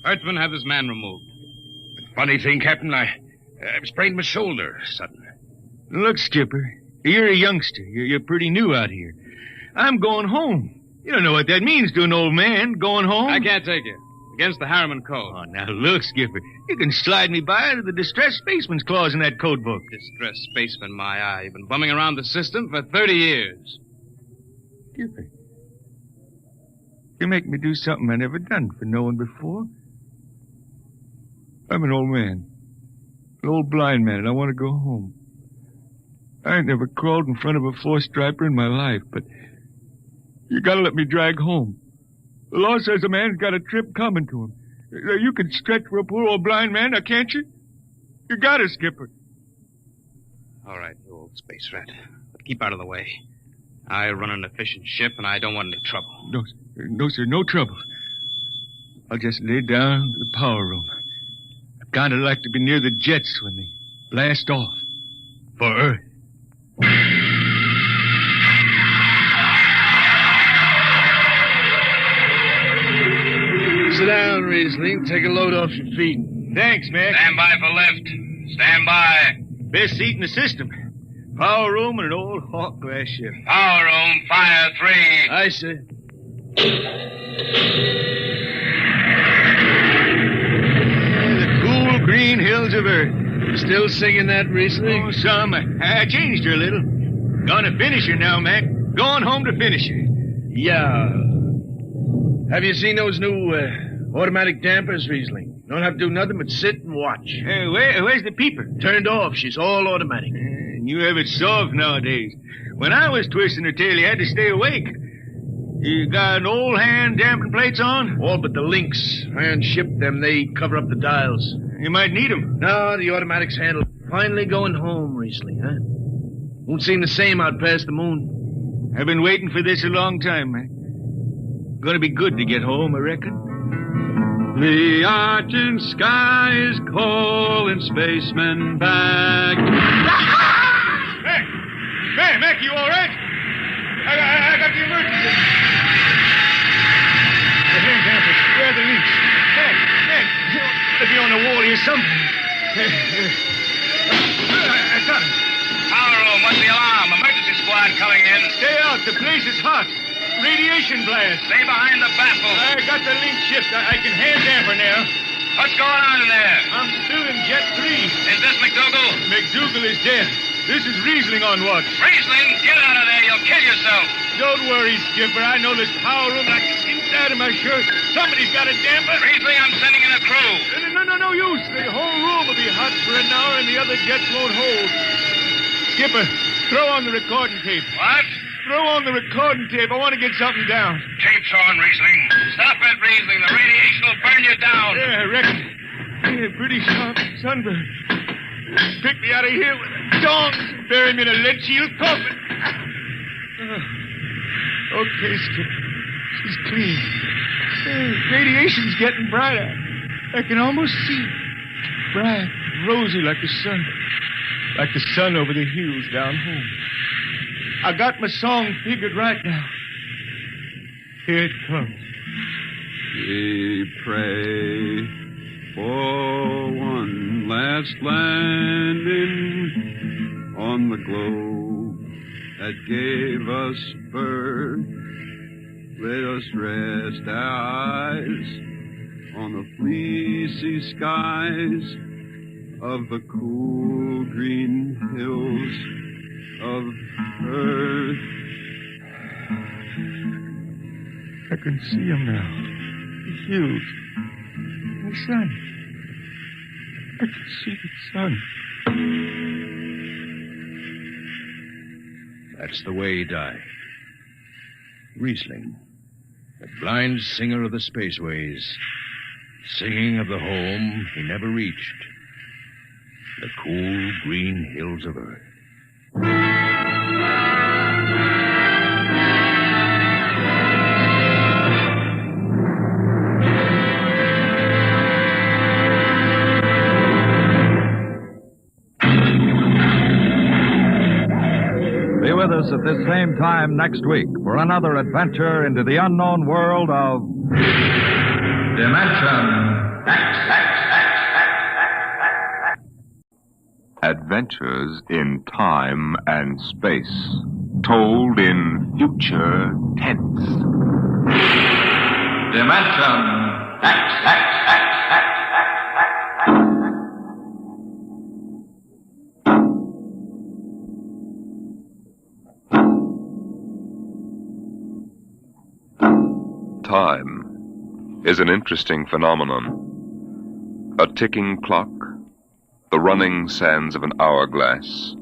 Hertzman, have this man removed. Funny thing, Captain, I've sprained my shoulder suddenly. Look, Skipper, you're a youngster. You're pretty new out here. I'm going home. You don't know what that means to an old man, going home. I can't take you. Against the Harriman Code. Oh, now look, Skipper. You can slide me by to the distressed spaceman's clause in that code book. Distressed spaceman, my eye. You've been bumming around the system for 30 years. Skipper, you make me do something I never done for no one before. I'm an old man. An old blind man, and I want to go home. I ain't never crawled in front of a four-striper in my life, but you gotta let me drag home. The law says a man's got a trip coming to him. You can stretch for a poor old blind man, now can't you? You got it, Skipper. All right, you old space rat. But keep out of the way. I run an efficient ship, and I don't want any trouble. No, sir, no trouble. I'll just lay down to the power room. I'd kind of like to be near the jets when they blast off. For Earth. Sit down, Riesling. Take a load off your feet. Thanks, Mac. Stand by for lift. Stand by. Best seat in the system. Power room and an old Hawk glass ship. Power room, fire 3. Aye, sir. The cool green hills of Earth. You still singing that, Riesling? Oh, some. I changed her a little. Gonna finish her now, Mac. Going home to finish her. Yeah. Have you seen those new automatic dampers, Riesling? Don't have to do nothing but sit and watch. Where's the peeper? Turned off. She's all automatic. You have it soft nowadays. When I was twisting her tail, you had to stay awake. You got an old hand damping plates on? All but the links. Iron shipped them. They cover up the dials. You might need them. No, the automatics handle. Finally going home, Riesling, huh? Won't seem the same out past the moon. I've been waiting for this a long time, man. Gonna be good to get home, I reckon. The arching sky is calling spacemen back. Mac, you all right? I got the emergency. The hand dampers, where are the links? Mac, you ought to be on the wall here something. I got it. Power room, what's the alarm? Emergency squad coming in. Stay out, the place is hot. Radiation blast. Stay behind the baffle. I got the link shift. I can hand damper now. What's going on in there? I'm still in Jet 3. Is this McDougal? McDougal is dead. This is Riesling on watch. Riesling, get out of there. You'll kill yourself. Don't worry, Skipper. I know this power room like the inside of my shirt. Somebody's got a damper. Riesling, I'm sending in a crew. No use. The whole room will be hot for an hour and the other jets won't hold. Skipper, throw on the recording tape. What? Throw on the recording tape. I want to get something down. Tape's on, Riesling. Stop it, Riesling. The radiation will burn you down. Yeah, I reckon. Yeah, pretty sharp sunburn. Pick me out of here with a dong. Bury me in a lead shield coffin. Okay, Skipper. She's clean. Radiation's getting brighter. I can almost see it. Bright, rosy like the sun. Like the sun over the hills down home. I got my song figured right now. Here it comes. We pray for one last landing on the globe that gave us birth. Let us rest our eyes on the fleecy skies of the cool green hills of Earth. can see him now. He's huge. The sun. I can see the sun. That's the way he died. Riesling, the blind singer of the spaceways, singing of the home he never reached, the cool green hills of Earth. Be with us at this same time next week for another adventure into the unknown world of Dimension X. Adventures in time and space, told in future tense. Dimension X. Time is an interesting phenomenon. A ticking clock, the running sands of an hourglass,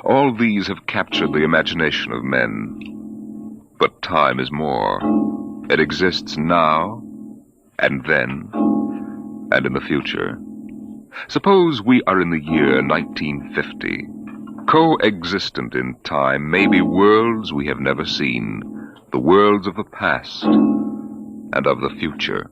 all these have captured the imagination of men. But time is more. It exists now, and then, and in the future. Suppose we are in the year 1950. Coexistent in time may be worlds we have never seen, the worlds of the past and of the future.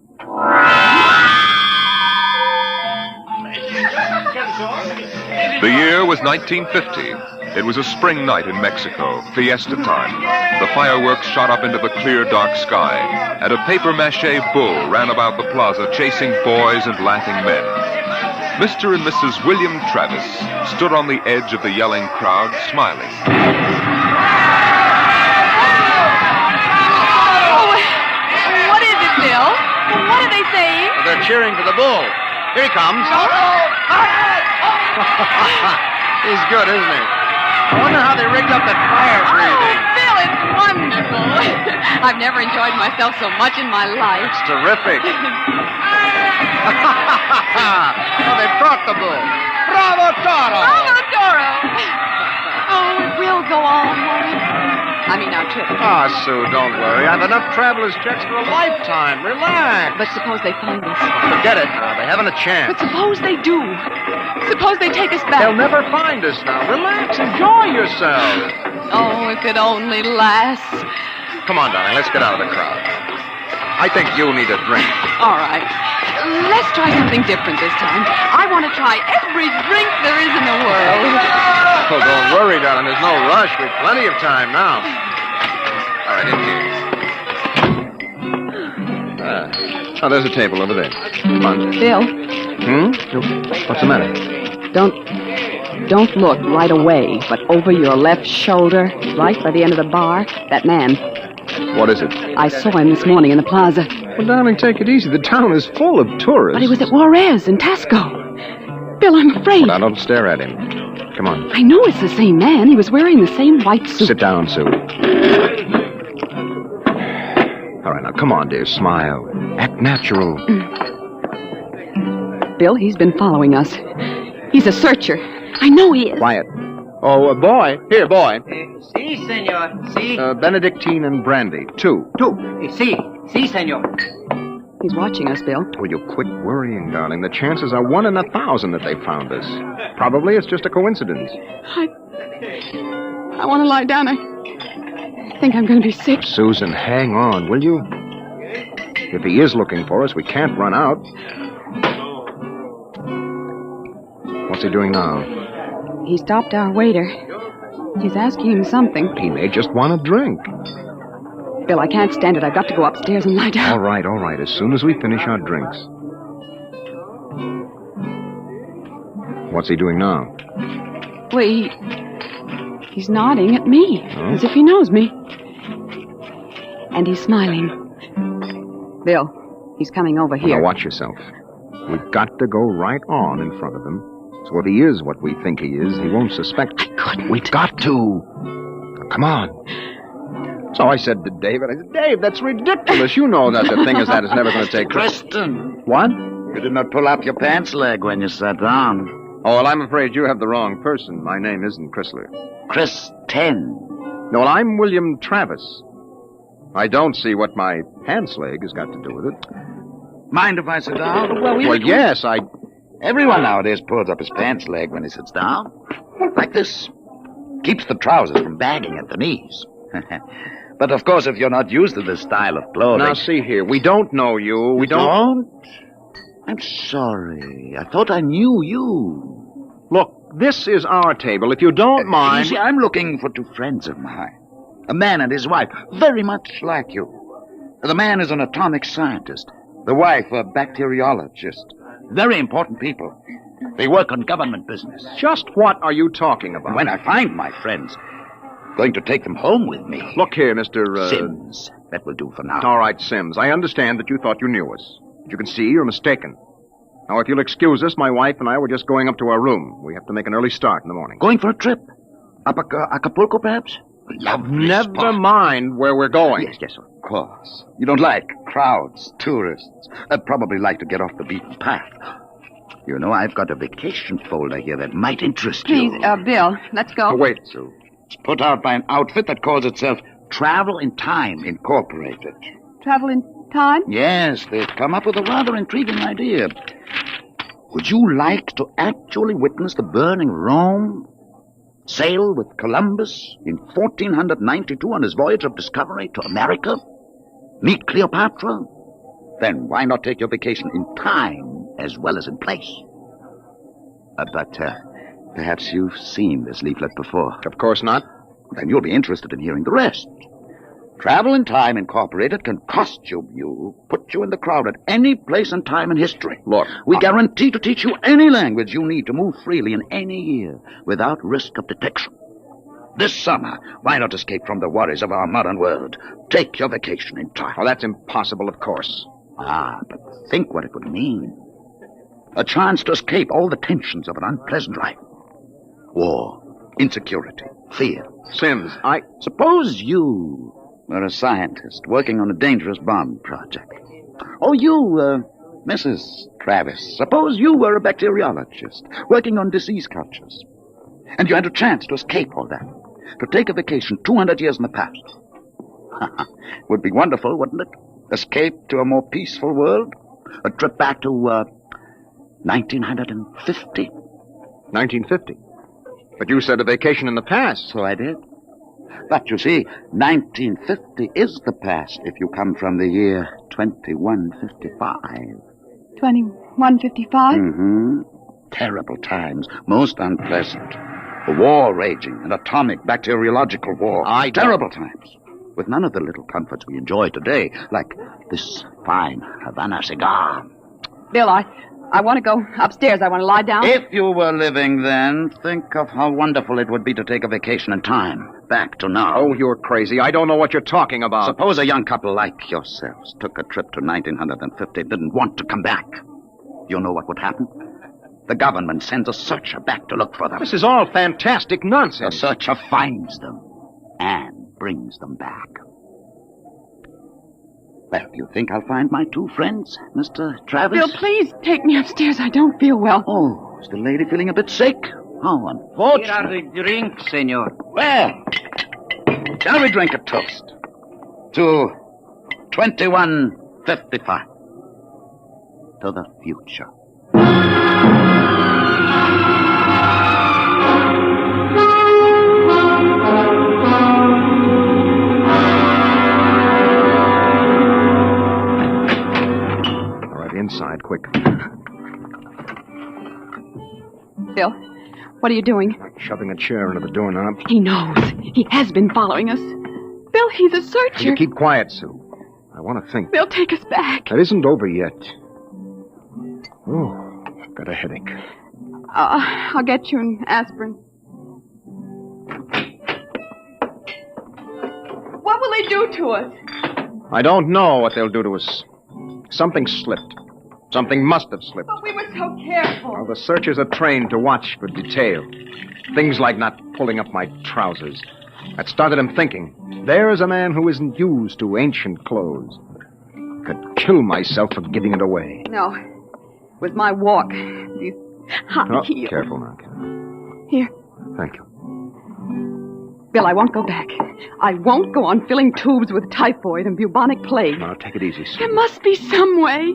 The year was 1950. It was a spring night in Mexico, fiesta time. The fireworks shot up into the clear, dark sky, and a papier-mâché bull ran about the plaza chasing boys and laughing men. Mr. and Mrs. William Travis stood on the edge of the yelling crowd, smiling. What is it, Bill? What are they saying? They're cheering for the bull. Here he comes. He's good, isn't he? I wonder how they rigged up that fire breathing. Oh, Bill, it's wonderful. I've never enjoyed myself so much in my life. It's terrific. Oh, they brought the bull. Bravo, Toro! Bravo, Toro! Oh, it will go on, won't it? I mean, our trip. Ah, Sue, don't worry. I've enough traveler's checks for a lifetime. Relax. But suppose they find us. Forget it now. They haven't a chance. But suppose they do. Suppose they take us back. They'll never find us now. Relax. Enjoy yourself. Oh, if it only lasts. Come on, darling. Let's get out of the crowd. I think you need a drink. All right. Let's try something different this time. I want to try every drink there is in the world. Oh, don't worry, darling. There's no rush. We've plenty of time now. All right, in here. Oh, there's a table over there. Come on. Bill. What's the matter? Don't look right away, but over your left shoulder, right by the end of the bar, that man. What is it? I saw him this morning in the plaza. Well, darling, take it easy. The town is full of tourists. But he was at Juarez in Tasco. Bill, I'm afraid. Well, now, don't stare at him. Come on. I know it's the same man. He was wearing the same white suit. Sit down, Sue. All right, now, come on, dear. Smile. Act natural. Bill, he's been following us. He's a searcher. I know he is. Quiet. Oh, boy. Here, boy. Si, senor. Si. Benedictine and brandy. Two. Si. Si, senor. He's watching us, Bill. Will you quit worrying, darling? The chances are 1 in 1,000 that they found us. Probably it's just a coincidence. I want to lie down. I think I'm going to be sick. Susan, hang on, will you? If he is looking for us, we can't run out. What's he doing now? He stopped our waiter. He's asking him something. He may just want a drink. Bill, I can't stand it. I've got to go upstairs and lie down. All right. As soon as we finish our drinks. What's he doing now? Well, he's nodding at me, as if he knows me. And he's smiling. Bill, he's coming over here. Now watch yourself. We've got to go right on in front of him. So if he is what we think he is, he won't suspect. I couldn't. We've got to. Now, come on. So I said to David, Dave, that's ridiculous. You know that a thing as that is never going to take place. Kristen. What? You did not pull up your pants leg when you sat down. Oh, well, I'm afraid you have the wrong person. My name isn't Chrysler. Kristen. No, well, I'm William Travis. I don't see what my pants leg has got to do with it. Mind if I sit down? Well, yes, Everyone nowadays pulls up his pants leg when he sits down. Like this. Keeps the trousers from bagging at the knees. But, of course, if you're not used to this style of clothing... Now, see here. We don't know you. We don't? I'm sorry. I thought I knew you. Look, this is our table. If you don't mind... You see, I'm looking for two friends of mine. A man and his wife, very much like you. The man is an atomic scientist. The wife, a bacteriologist. Very important people. They work on government business. Just what are you talking about? When I find my friends, going to take them home with me. Look here, Mr. Sims. That will do for now. All right, Sims. I understand that you thought you knew us. But you can see you're mistaken. Now, if you'll excuse us, my wife and I were just going up to our room. We have to make an early start in the morning. Going for a trip? Up Acapulco, perhaps? Lovely Never spot. mind where we're going. Yes, of course. You don't like crowds, tourists. I'd probably like to get off the beaten path. You know, I've got a vacation folder here that might interest Please, you. Bill, let's go. Oh, wait, Sue. It's put out by an outfit that calls itself Travel in Time Incorporated. Travel in time? Yes, they've come up with a rather intriguing idea. Would you like to actually witness the burning Rome? Sail with Columbus in 1492 on his voyage of discovery to America? Meet Cleopatra? Then why not take your vacation in time as well as in place? But perhaps you've seen this leaflet before. Of course not. Then you'll be interested in hearing the rest. Travel in Time Incorporated can costume you, put you in the crowd at any place and time in history. Look, we guarantee to teach you any language you need to move freely in any year without risk of detection. This summer, why not escape from the worries of our modern world? Take your vacation in time. Well, that's impossible, of course. But think what it would mean. A chance to escape all the tensions of an unpleasant life. War, insecurity, fear. Sims, Suppose you were a scientist working on a dangerous bomb project. Or you, Mrs. Travis, suppose you were a bacteriologist working on disease cultures. And you had a chance to escape all that. To take a vacation 200 years in the past. Would be wonderful, wouldn't it? Escape to a more peaceful world? A trip back to, 1950. 1950? But you said a vacation in the past. So I did. But you see, 1950 is the past if you come from the year 2155. 2155? Mm-hmm. Terrible times. Most unpleasant. A war raging, an atomic bacteriological war. Terrible times. With none of the little comforts we enjoy today, like this fine Havana cigar. Bill, I want to go upstairs. I want to lie down. If you were living then, think of how wonderful it would be to take a vacation in time. Back to now. Oh, you're crazy. I don't know what you're talking about. Suppose a young couple like yourselves took a trip to 1950 and didn't want to come back. You know what would happen? The government sends a searcher back to look for them. This is all fantastic nonsense. The searcher finds them and brings them back. Well, do you think I'll find my two friends, Mr. Travis? Bill, please take me upstairs. I don't feel well. Oh, is the lady feeling a bit sick? How unfortunate. Here are the drinks, senor. Well, shall we drink a toast to 2155? To the future. Inside, quick. Bill, what are you doing? Shoving a chair into the doorknob. He knows. He has been following us. Bill, he's a searcher. You keep quiet, Sue. I want to think. Bill, take us back. It isn't over yet. Oh, I've got a headache. I'll get you an aspirin. What will they do to us? I don't know what they'll do to us. Something slipped. Something must have slipped. But we were so careful. Well, the searchers are trained to watch for detail. Things like not pulling up my trousers. That started him thinking. There's a man who isn't used to ancient clothes. Could kill myself for giving it away. No. With my walk. These high heels. Careful now, Karen. Here. Thank you. Bill, I won't go back. I won't go on filling tubes with typhoid and bubonic plague. Now, take it easy, Sue. There must be some way.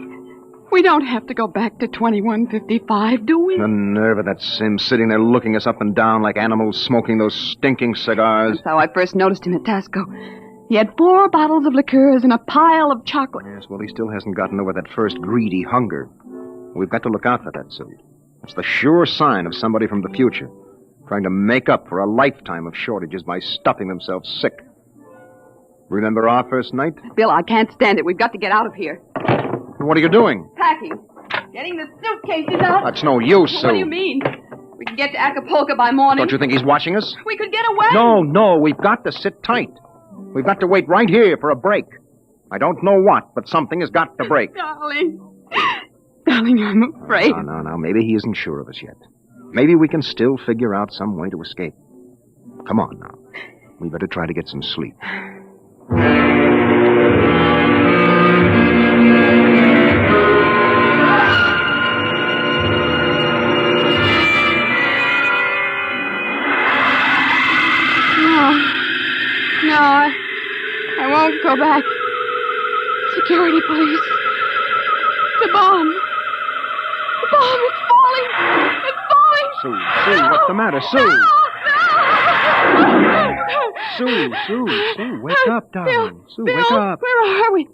We don't have to go back to 2155, do we? The nerve of that Sim sitting there looking us up and down like animals smoking those stinking cigars. That's how I first noticed him at Tasco. He had 4 bottles of liqueurs and a pile of chocolate. Yes, well, he still hasn't gotten over that first greedy hunger. We've got to look out for that, Sue. It's the sure sign of somebody from the future, trying to make up for a lifetime of shortages by stuffing themselves sick. Remember our first night? Bill, I can't stand it. We've got to get out of here. What are you doing? Packing. Getting the suitcases out. That's no use, Sue. What do you mean? We can get to Acapulco by morning. Don't you think he's watching us? We could get away. No, we've got to sit tight. We've got to wait right here for a break. I don't know what, but something has got to break. Darling, I'm afraid. No. Maybe he isn't sure of us yet. Maybe we can still figure out some way to escape. Come on now. We better try to get some sleep. No, I won't go back. Security police. The bomb. The bomb is falling. It's falling. Sue, what's the matter? Sue! Sue, wake up, darling. Sue, wake up. Where are we?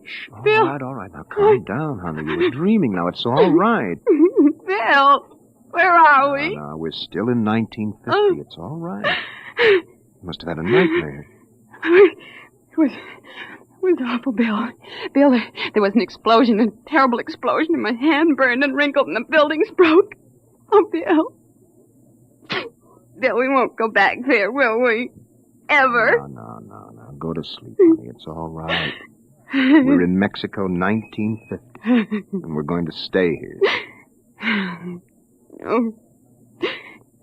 Bill. All right. Now, calm down, honey. You were dreaming now. It's all right. Bill, where are we? No, we're still in 1950. It's all right. You must have had a nightmare. It was awful, Bill. Bill, there was an explosion, a terrible explosion, and my hand burned and wrinkled, and the buildings broke. Oh, Bill. Bill, we won't go back there, will we? Ever? No. Go to sleep, honey. It's all right. We're in Mexico, 1950, and we're going to stay here. Oh,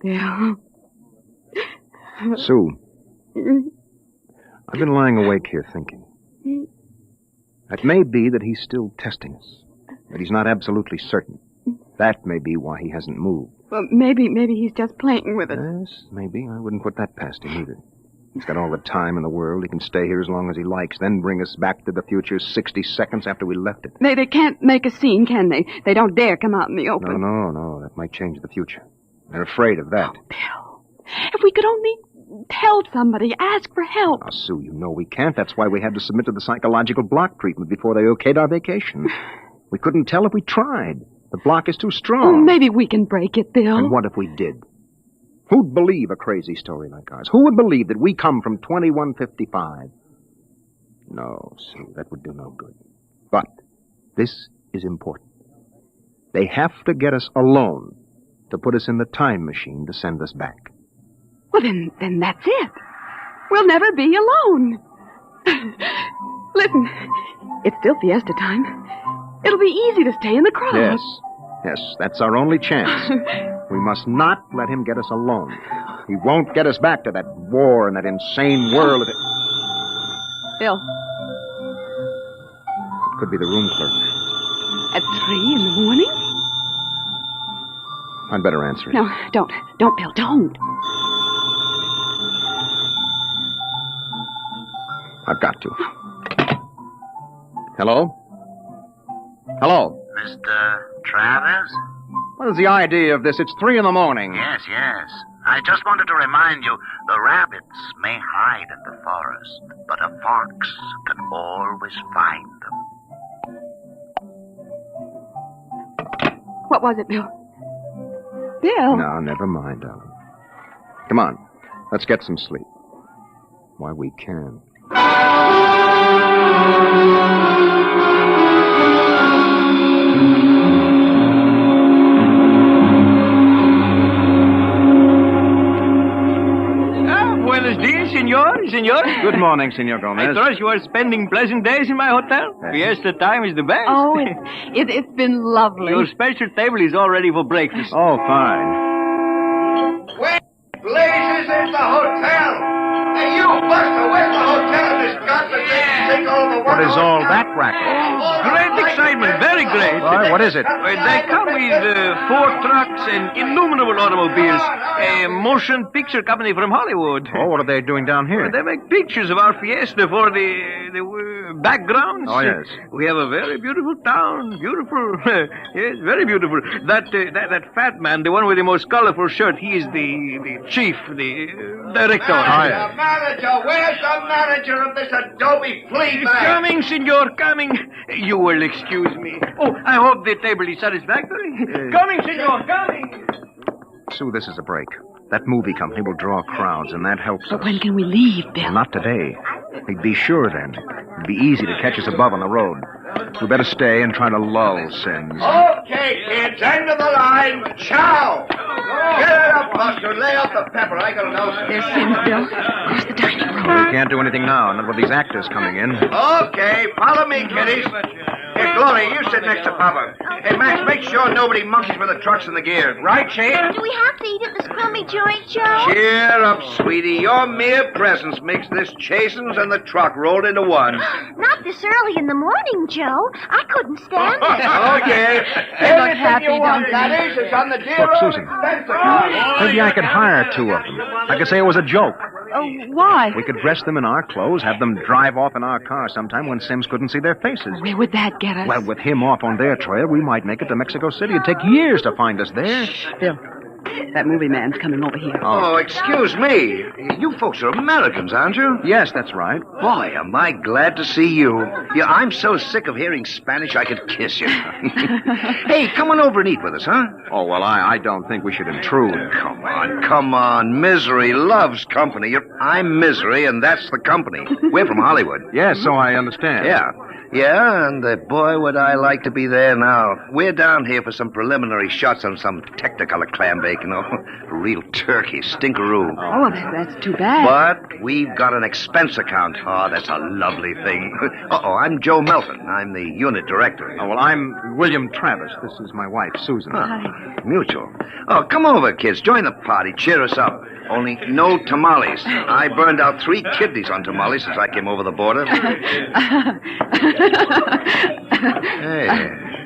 Bill. Sue, I've been lying awake here thinking. It may be that he's still testing us, but he's not absolutely certain. That may be why he hasn't moved. Well, maybe he's just playing with us. Yes, maybe. I wouldn't put that past him either. He's got all the time in the world. He can stay here as long as he likes, then bring us back to the future 60 seconds after we left it. They can't make a scene, can they? They don't dare come out in the open. No. That might change the future. They're afraid of that. Oh, Bill. If we could only tell somebody, ask for help. Now, Sue, you know we can't. That's why we had to submit to the psychological block treatment before they okayed our vacation. We couldn't tell if we tried. The block is too strong. Oh, maybe we can break it, Bill. And what if we did? Who'd believe a crazy story like ours? Who would believe that we come from 2155? No, Sue, that would do no good. But this is important. They have to get us alone to put us in the time machine to send us back. Well, then that's it. We'll never be alone. Listen, it's still fiesta time. It'll be easy to stay in the crowd. Yes, that's our only chance. We must not let him get us alone. He won't get us back to that war and that insane world. Bill. It could be the room clerk. At 3 in the morning? I'd better answer it. No, don't. Don't, Bill, don't. I've got to. Hello? Hello? Mr. Travers? What is the idea of this? It's 3 in the morning. Yes. I just wanted to remind you, the rabbits may hide in the forest, but a fox can always find them. What was it, Bill? Bill? No, never mind, darling. Come on, let's get some sleep. Why, we can. Buenos dias, senor. Good morning, Senor Gomez. I trust you are spending pleasant days in my hotel. Fiesta time is the best. Oh, it's been lovely. Your special table is all ready for breakfast. Oh, fine. What places is the hotel? Hey, you, Buster, where's the hotel in this godforsaken sinkhole? What is all that racket? Great excitement, very great. What is it? They come with 4 trucks and innumerable automobiles. A motion picture company from Hollywood. Oh, what are they doing down here? They make pictures of our fiesta for the backgrounds. Oh, yes. We have a very beautiful town. Beautiful. Yes, very beautiful. That fat man, the one with the most colorful shirt, he is the chief, the director. The manager, where's the manager of this adobe flea bag? Coming, senor, coming. You will excuse me. Oh, I hope the table is satisfactory. Coming, senor, coming. Sue, this is a break. That movie company will draw crowds, and that helps But us. when can we leave, Bill? Well, not today. We'd be sure then. It'd be easy to catch us above on the road. We better stay and try to lull Sims. Okay, kids, end of the line. Ciao. Get it up, Buster. Lay out the pepper. I gotta know. There's Sims, Bill. Where's the dining room? Well, we can't do anything now, not with these actors coming in. Okay, follow me, kiddies. Hey, Glory, you sit next to Papa. Hey, Max, make sure nobody monkeys with the trucks and the gears. Right, Shane? Do we have to eat at this crummy joint, Joe? Cheer up, sweetie. Your mere presence makes this Chasen's and the truck rolled into one. Not this early in the morning, Joe. I couldn't stand it. Okay. They look happy, you want, don't that they? is, it's on the dear Look, old Susan. expense account. Maybe I could hire 2 of them. I could say it was a joke. Oh, why? We could dress them in our clothes, have them drive off in our car sometime when Sims couldn't see their faces. Where would that get us? Well, with him off on their trail, we might make it to Mexico City. It'd take years to find us there. Bill, that movie man's coming over here. Oh, excuse me. You folks are Americans, aren't you? Yes, that's right. Boy, am I glad to see you. Yeah, I'm so sick of hearing Spanish I could kiss you. Hey, come on over and eat with us, huh? Oh, well, I don't think we should intrude. Come on. Misery loves company. I'm Misery, and that's the company. We're from Hollywood. Yes, so I understand. Yeah, and boy, would I like to be there now. We're down here for some preliminary shots on some Technicolor clam bake, real turkey, stinkeroo. Oh, that's too bad. But we've got an expense account. Oh, that's a lovely thing. I'm Joe Melton. I'm the unit director. Oh, well, I'm William Travis. This is my wife, Susan. Hi. Mutual. Oh, come over, kids. Join the party. Cheer us up. Only no tamales. I burned out 3 kidneys on tamales since I came over the border.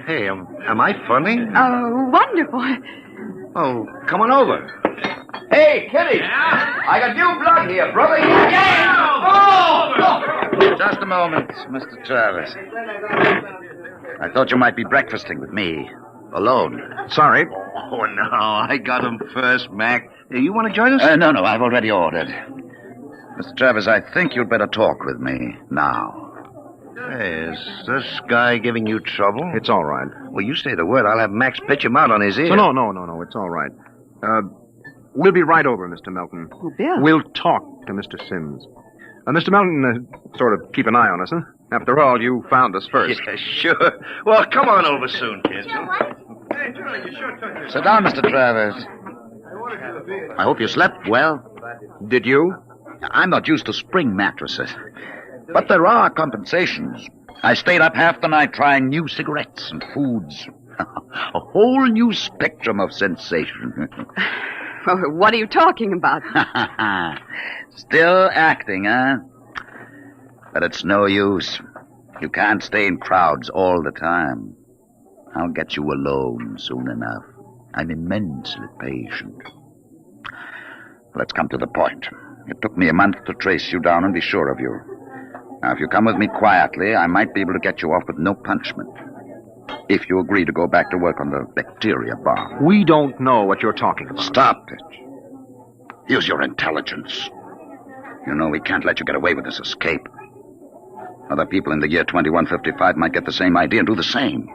Hey, am I funny? Oh, wonderful. Oh, come on over. Hey, kiddies! I got new blood here, brother. Oh! Just a moment, Mr. Travis. I thought you might be breakfasting with me. Alone. Sorry. Oh, no, I got him first, Mac. You want to join us? No, I've already ordered. Mr. Travis, I think you'd better talk with me now. Hey, is this guy giving you trouble? It's all right. Well, you say the word. I'll have Max pitch him out on his ear. No, it's all right. We'll be right over, Mr. Melton. Oh, Bill. We'll talk to Mr. Sims. Mr. Melton, sort of keep an eye on us, huh? After all, you found us first. Yeah, sure. Well, come on over soon, kids. Sit down, Mr. Travis. I hope you slept well. Did you? I'm not used to spring mattresses. But there are compensations. I stayed up half the night trying new cigarettes and foods. A whole new spectrum of sensation. What are you talking about? Still acting, huh? But it's no use. You can't stay in crowds all the time. I'll get you alone soon enough. I'm immensely patient. Let's come to the point. It took me a month to trace you down and be sure of you. Now, if you come with me quietly, I might be able to get you off with no punishment. If you agree to go back to work on the bacteria bomb. We don't know what you're talking about. Stop it. Use your intelligence. You know we can't let you get away with this escape. Other people in the year 2155 might get the same idea and do the same.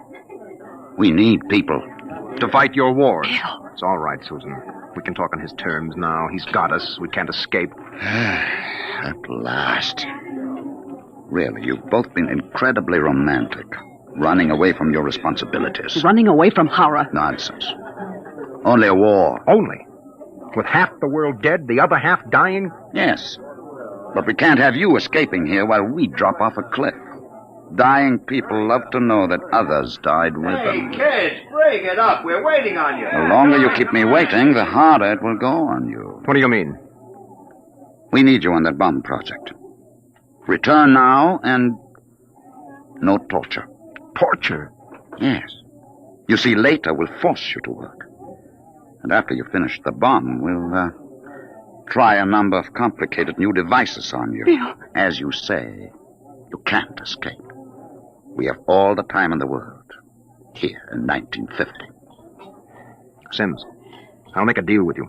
We need people. To fight your wars. Bill. It's all right, Susan. We can talk on his terms now. He's got us. We can't escape. At last. Really, you've both been incredibly romantic. Running away from your responsibilities. Running away from horror. Nonsense. Only a war. Only? With half the world dead, the other half dying? Yes. But we can't have you escaping here while we drop off a cliff. Dying people love to know that others died with them. Hey, kids, break it up. We're waiting on you. The longer you keep me waiting, the harder it will go on you. What do you mean? We need you on that bomb project. Return now and no torture. Torture? Yes. You see, later we'll force you to work. And after you finish the bomb, we'll try a number of complicated new devices on you. Bill. As you say, you can't escape. We have all the time in the world. Here in 1950. Sims, I'll make a deal with you.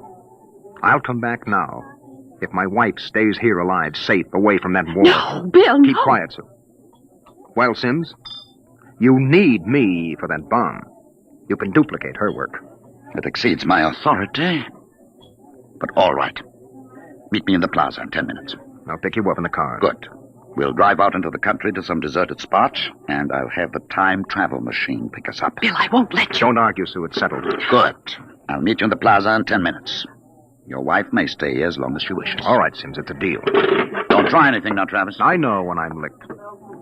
I'll come back now if my wife stays here alive, safe, away from that war. No, Bill, Keep no. quiet, Sue. Well, Sims, you need me for that bomb. You can duplicate her work. It exceeds my authority. But all right. Meet me in the plaza in 10 minutes. I'll pick you up in the car. Good. We'll drive out into the country to some deserted spot, and I'll have the time travel machine pick us up. Bill, I won't let you. Don't argue, Sue. It's settled. Good. I'll meet you in the plaza in 10 minutes. Your wife may stay here as long as she wishes. All right, Sims. It's a deal. Don't try anything now, Travis. I know when I'm licked.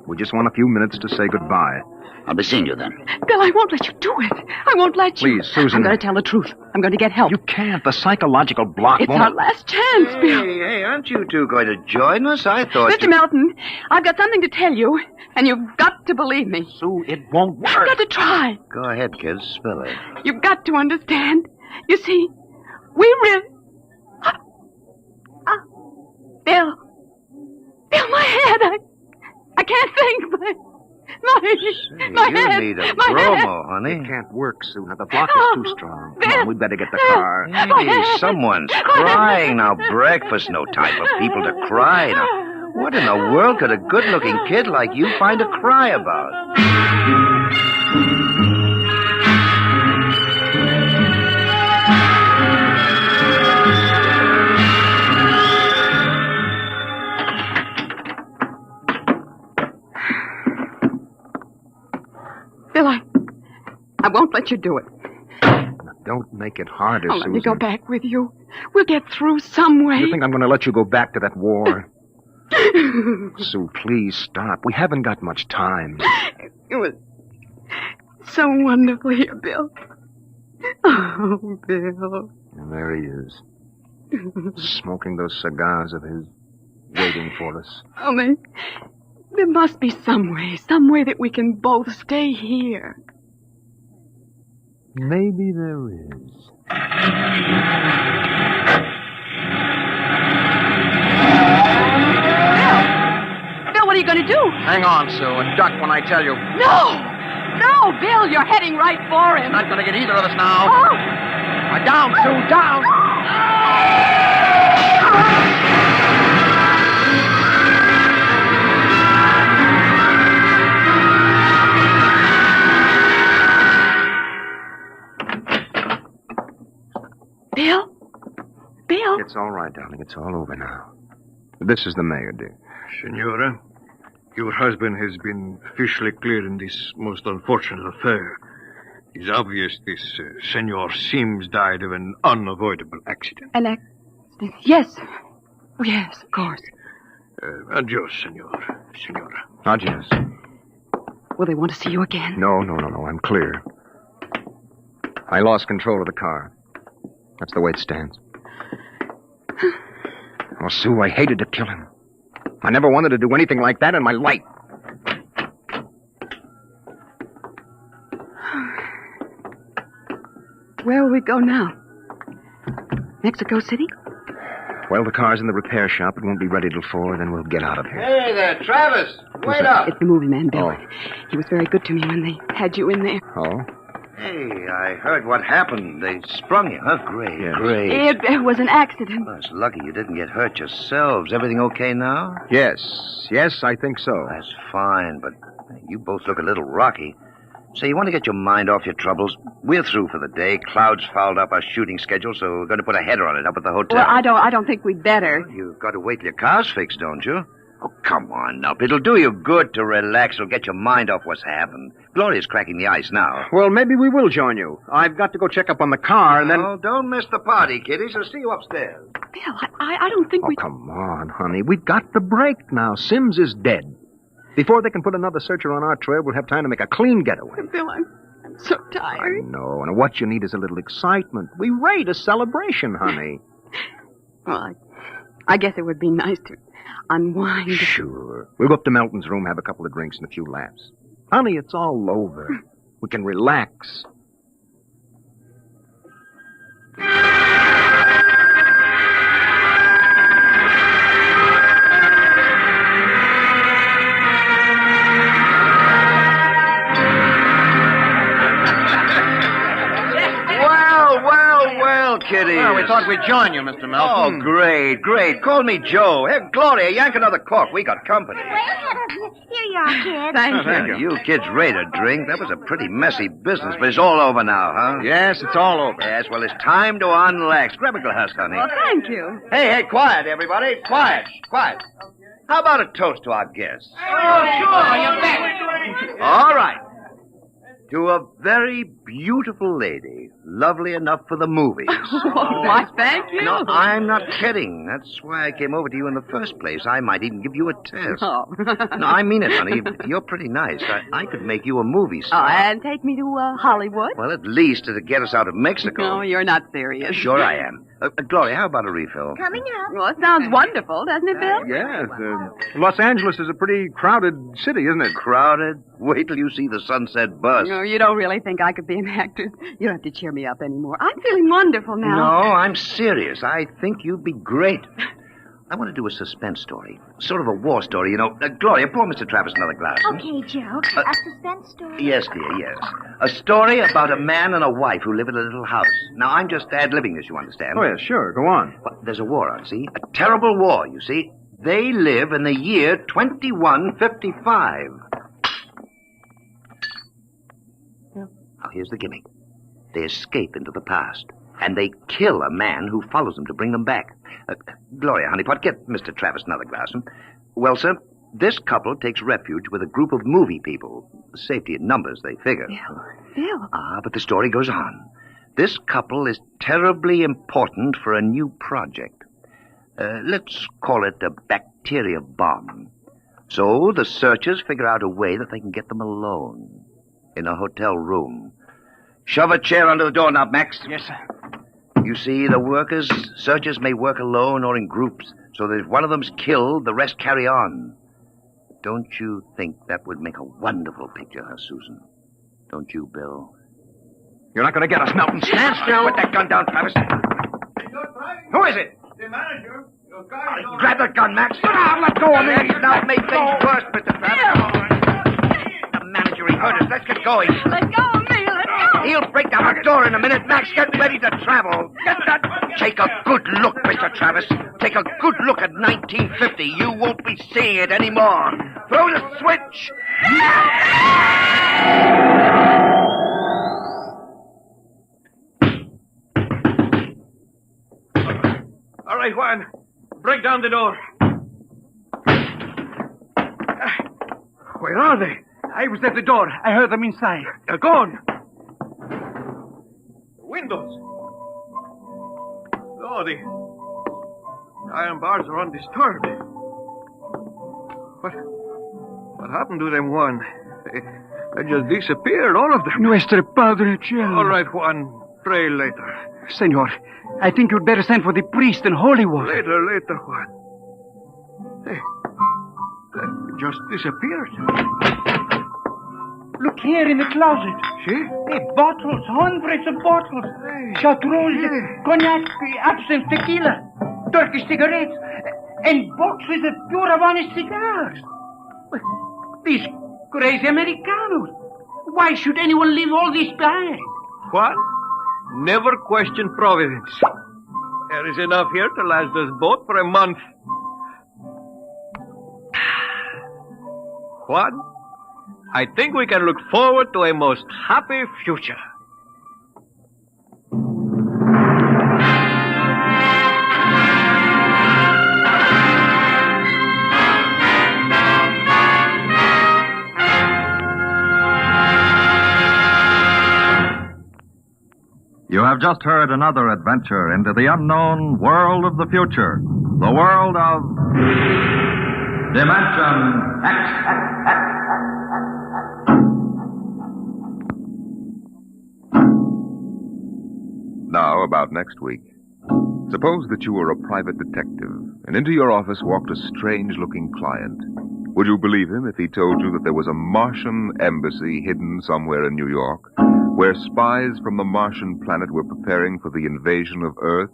We just want a few minutes to say goodbye. I'll be seeing you then. Bill, I won't let you do it. I won't let you. Please, Susan. I'm going to tell the truth. I'm going to get help. You can't. The psychological block It's won't... our last chance, Bill. Hey, aren't you two going to join us? I thought Mr. Melton, I've got something to tell you, and you've got to believe me. Sue, it won't work. You've got to try. Go ahead, kids. Spill it. You've got to understand. You see, we really... Bill, my head. I can't think. My you head. need a My bromo, head. honey. It can't work, Sue. Now, the block is too strong. Come on, we'd better get the car. Hey, someone's crying now. Breakfast, no time for people to cry. Now, what in the world could a good-looking kid like you find to cry about? Bill, I won't let you do it. Don't make it harder, I'll Susan. let me go back with you. We'll get through some way. You think I'm going to let you go back to that war? Sue, please stop. We haven't got much time. It was so wonderful here, Bill. Oh, Bill. And there he is, smoking those cigars of his, waiting for us. Oh, there must be some way that we can both stay here. Maybe there is. Bill, what are you going to do? Hang on, Sue, and duck when I tell you. No, Bill, you're heading right for him. Not going to get either of us now. Oh. Down, Sue, down. Bill? It's all right, darling. It's all over now. This is the mayor, dear. Senora, your husband has been officially cleared in this most unfortunate affair. It's obvious this Senor Sims died of an unavoidable accident. An accident? Yes. Oh, yes, of course. Adios, Senora. Adios. Will they want to see you again? No. I'm clear. I lost control of the car. That's the way it stands. Oh, Sue, I hated to kill him. I never wanted to do anything like that in my life. Where will we go now? Mexico City? Well, the car's in the repair shop. It won't be ready till 4, then we'll get out of here. Hey there, Travis. Wait up. It's the movie man, Bill. Oh. He was very good to me when they had you in there. Oh? Hey, I heard what happened. They sprung you, huh? Great, Yes. great. It was an accident. Well, it's lucky you didn't get hurt yourselves. Everything okay now? Yes, I think so. That's fine, but you both look a little rocky. Say, you want to get your mind off your troubles? We're through for the day. Cloud's fouled up our shooting schedule, so we're going to put a header on it up at the hotel. Well, I don't think we'd better. You've got to wait till your car's fixed, don't you? Oh, come on up. It'll do you good to relax. It'll get your mind off what's happened. Gloria's cracking the ice now. Well, maybe we will join you. I've got to go check up on the car, and then... Oh, don't miss the party, kiddies. I'll see you upstairs. Bill, I don't think we... Come on, honey. We've got the break now. Sims is dead. Before they can put another searcher on our trail, we'll have time to make a clean getaway. Bill, I'm so tired. I know, and what you need is a little excitement. We rate a celebration, honey. Well, I guess it would be nice to unwind. Sure. We'll go up to Melton's room, have a couple of drinks and a few laughs. Honey, it's all over. We can relax. Well, kiddies. Well, we thought we'd join you, Mr. Melton. Oh, great. Call me Joe. Hey, Gloria, yank another cork. We got company. Here you are, kids. Thank you. You kids ready to drink? That was a pretty messy business, but it's all over now, huh? Yes, it's all over. Yes, well, it's time to unlax. Grab a glass, honey. Well, thank you. Hey, quiet, everybody. Quiet. How about a toast to our guests? Oh, sure. You bet. All right. To a very beautiful lady, lovely enough for the movies. Why, thank you. No, I'm not kidding. That's why I came over to you in the first place. I might even give you a test. Oh. No, I mean it, honey. You're pretty nice. I could make you a movie star. Oh, and take me to Hollywood? Well, at least to get us out of Mexico. No, you're not serious. Sure I am. Gloria, how about a refill? Coming up. Well, it sounds wonderful, doesn't it, Bill? Yes. Los Angeles is a pretty crowded city, isn't it? Crowded? Wait till you see the Sunset Bus. No, you don't really think I could be an actress. You don't have to cheer me up anymore. I'm feeling wonderful now. No, I'm serious. I think you'd be great. I want to do a suspense story. Sort of a war story, you know. Gloria, pour Mr. Travis another glass. Okay, Joe. A suspense story. Yes, dear, yes. A story about a man and a wife who live in a little house. Now, I'm just ad-libbing this, you understand? Oh, yeah, sure. Go on. Well, there's a war on, see? A terrible war, you see. They live in the year 2155. Now, here's the gimmick. They escape into the past, and they kill a man who follows them to bring them back. Gloria, honeypot, get Mr. Travis another glass. Well, sir, this couple takes refuge with a group of movie people. Safety in numbers, they figure. Bill. But the story goes on. This couple is terribly important for a new project. Let's call it a bacteria bomb. So the searchers figure out a way that they can get them alone in a hotel room. Shove a chair under the doorknob, Max. Yes, sir. You see, the searchers may work alone or in groups, so that if one of them's killed, the rest carry on. Don't you think that would make a wonderful picture, huh, Susan? Don't you, Bill? You're not going to get us, Melton. Stand still. Put that gun down, Travis. Who is it? The manager. Grab that gun, Max. Let go of me. Now make things worse, Mr. Travis. The manager, he heard us. Let's get going. Let go of me. Let go. He'll break down the door in a minute. Max, get ready to travel. Get that. Take a good look, Mr. Travis. Take a good look at 1950. You won't be seeing it anymore. Throw the switch. All right, Juan. Break down the door. Where are they? I was at the door. I heard them inside. They're gone. Windows. Oh, the iron bars are undisturbed. What happened to them, Juan? They just disappeared, all of them. Nuestro Padre Cielo. All right, Juan. Pray later. Senor, I think you'd better send for the priest and holy water. Later, Juan. Hey, they just disappeared. Look here in the closet. See? Hey, bottles, hundreds of bottles. Chartreuse, cognac, absinthe, tequila, Turkish cigarettes, and boxes of pure Havana cigars. These crazy Americanos. Why should anyone leave all this behind? Juan, never question providence. There is enough here to last us both for a month. Juan, I think we can look forward to a most happy future. You have just heard another adventure into the unknown world of the future. The world of Dimension X. Now, about next week. Suppose that you were a private detective, and into your office walked a strange-looking client. Would you believe him if he told you that there was a Martian embassy hidden somewhere in New York, where spies from the Martian planet were preparing for the invasion of Earth?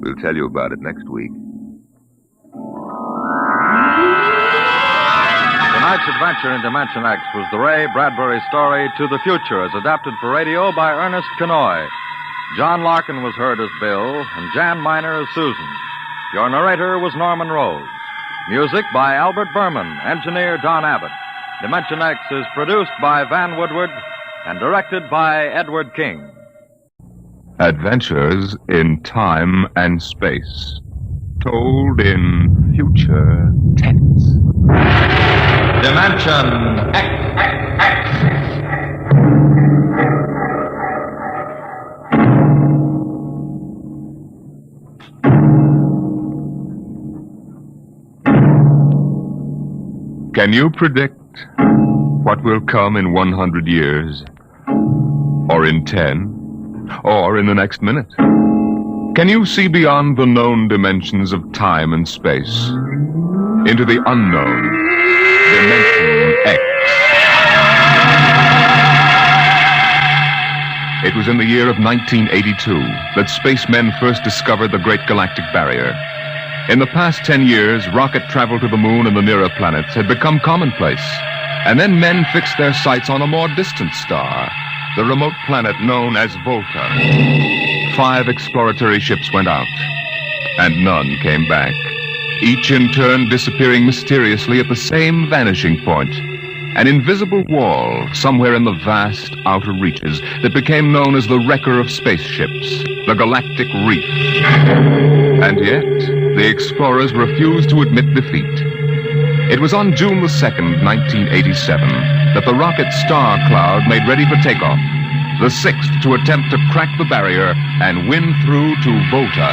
We'll tell you about it next week. Tonight's adventure in Dimension X was the Ray Bradbury story To the Future, as adapted for radio by Ernest Kenoy. John Larkin was heard as Bill, and Jan Miner as Susan. Your narrator was Norman Rose. Music by Albert Berman, engineer Don Abbott. Dimension X is produced by Van Woodward and directed by Edward King. Adventures in time and space, told in future tense. Dimension X. Can you predict what will come in 100 years? Or in 10? Or in the next minute? Can you see beyond the known dimensions of time and space into the unknown Dimension X? It was in the year of 1982 that spacemen first discovered the Great Galactic Barrier. In the past 10 years, rocket travel to the moon and the nearer planets had become commonplace. And then men fixed their sights on a more distant star, the remote planet known as Volta. 5 exploratory ships went out, and none came back, each in turn disappearing mysteriously at the same vanishing point, an invisible wall somewhere in the vast outer reaches that became known as the wrecker of spaceships, the Galactic Reef. And yet, the explorers refused to admit defeat. It was on June the 2nd, 1987, that the rocket Star Cloud made ready for takeoff, the 6th to attempt to crack the barrier and win through to Volta.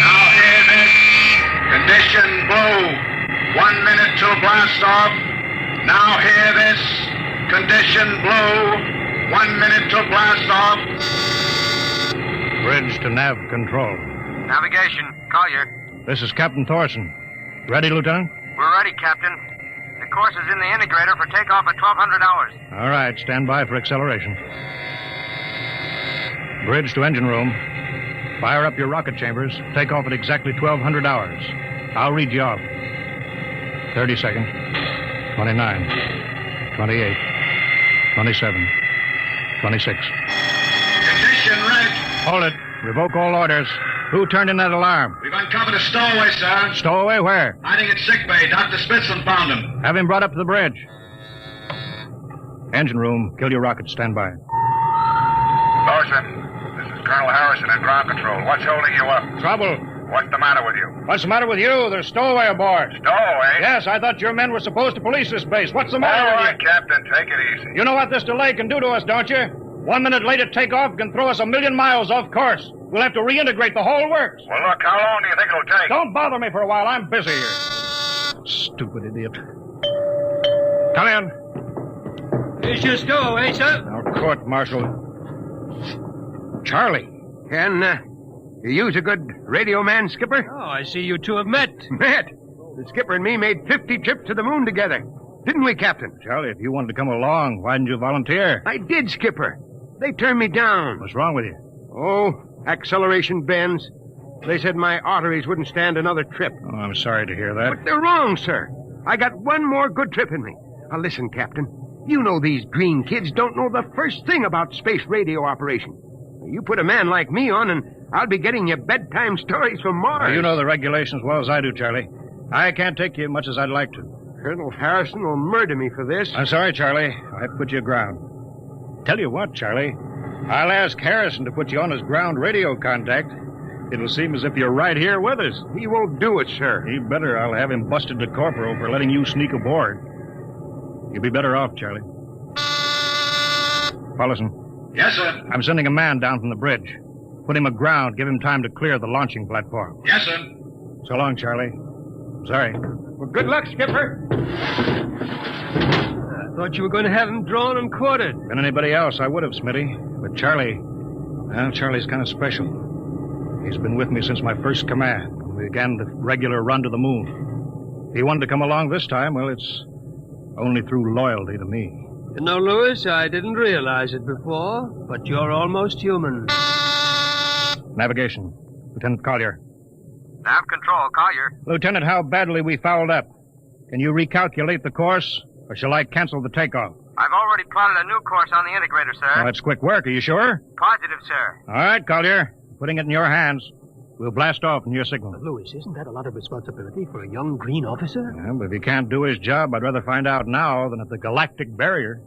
Now hear this. Condition blue. 1 minute till blast off. Now hear this. Condition blue. 1 minute till blast off. Bridge to nav control. Navigation, Collier. This is Captain Thorson. Ready, Lieutenant? We're ready, Captain. The course is in the integrator for takeoff at 1200 hours. All right, stand by for acceleration. Bridge to engine room. Fire up your rocket chambers. Take off at exactly 1200 hours. I'll read you off. 30 seconds. 29. 28. 27. 26. Condition red. Hold it. Revoke all orders. Who turned in that alarm? We've uncovered a stowaway, sir. Stowaway where? Hiding at sickbay. Dr. Spitzlin found him. Have him brought up to the bridge. Engine room. Kill your rockets. Stand by. Thorson, this is Colonel Harrison in ground control. What's holding you up? Trouble. What's the matter with you? What's the matter with you? There's stowaway aboard. Stowaway? Yes, I thought your men were supposed to police this base. What's the matter All with right, you? Captain. Take it easy. You know what this delay can do to us, don't you? 1 minute late at takeoff can throw us 1,000,000 miles off course. We'll have to reintegrate the whole works. Well, look, how long do you think it'll take? Don't bother me for a while. I'm busy here. Stupid idiot. Come in. Here's your stowaway, sir. Now, court martial. Charlie. Can you use a good radio man, Skipper? Oh, I see you two have met. Met? The skipper and me made 50 trips to the moon together. Didn't we, Captain? Charlie, if you wanted to come along, why didn't you volunteer? I did, Skipper. They turned me down. What's wrong with you? Oh, acceleration bends. They said my arteries wouldn't stand another trip. Oh, I'm sorry to hear that. But they're wrong, sir. I got one more good trip in me. Now, listen, Captain. You know these green kids don't know the first thing about space radio operation. You put a man like me on, and I'll be getting you bedtime stories from Mars. Well, you know the regulations as well as I do, Charlie. I can't take you much as I'd like to. Colonel Harrison will murder me for this. I'm sorry, Charlie. I have to put you aground. Tell you what, Charlie. I'll ask Harrison to put you on his ground radio contact. It'll seem as if you're right here with us. He won't do it, sir. He better. I'll have him busted to corporal for letting you sneak aboard. You'll be better off, Charlie. Paulison. Yes, sir. I'm sending a man down from the bridge. Put him aground. Give him time to clear the launching platform. Yes, sir. So long, Charlie. Sorry. Well, good luck, Skipper. Thought you were going to have him drawn and quartered. Been anybody else, I would have, Smitty. But Charlie, well, Charlie's kind of special. He's been with me since my first command, when we began the regular run to the moon. If he wanted to come along this time, well, it's only through loyalty to me. You know, Lewis, I didn't realize it before, but you're almost human. Navigation. Lieutenant Collier. Nav control, Collier. Lieutenant, how badly we fouled up. Can you recalculate the course, or shall I cancel the takeoff? I've already plotted a new course on the integrator, sir. Well, that's quick work. Are you sure? Positive, sir. All right, Collier. Putting it in your hands. We'll blast off in your signal. But, Lewis, isn't that a lot of responsibility for a young green officer? Yeah, but if he can't do his job, I'd rather find out now than at the galactic barrier.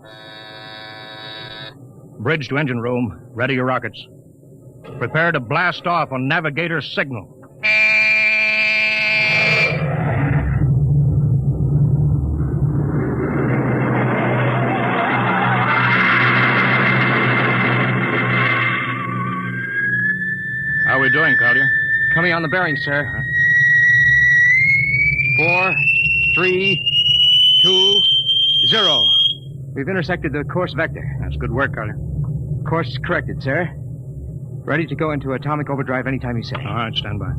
Bridge to engine room. Ready your rockets. Prepare to blast off on navigator's signal. How are we doing, Collier? Coming on the bearing, sir. 4, 3, 2, 0. We've intersected the course vector. That's good work, Collier. Course corrected, sir. Ready to go into atomic overdrive anytime you say. All right, stand by.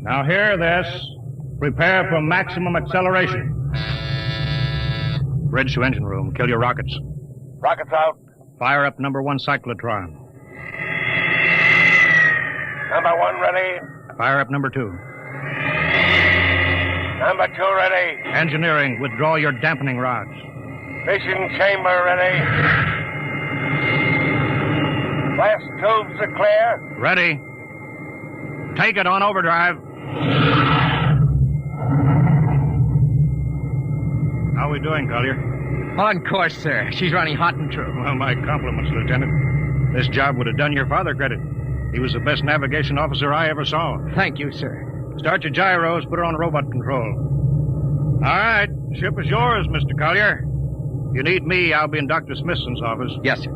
Now hear this. Prepare for maximum acceleration. Bridge to engine room. Kill your rockets. Rockets out. Fire up number 1 cyclotron. Number 1 ready. Fire up number 2. Number 2 ready. Engineering, withdraw your dampening rods. Fission chamber ready. Blast tubes are clear. Ready. Take it on overdrive. How are we doing, Collier? On course, sir. She's running hot and true. Well, my compliments, Lieutenant. This job would have done your father credit. He was the best navigation officer I ever saw. Thank you, sir. Start your gyros, put her on robot control. All right, ship is yours, Mr. Collier. If you need me, I'll be in Dr. Smithson's office. Yes, sir.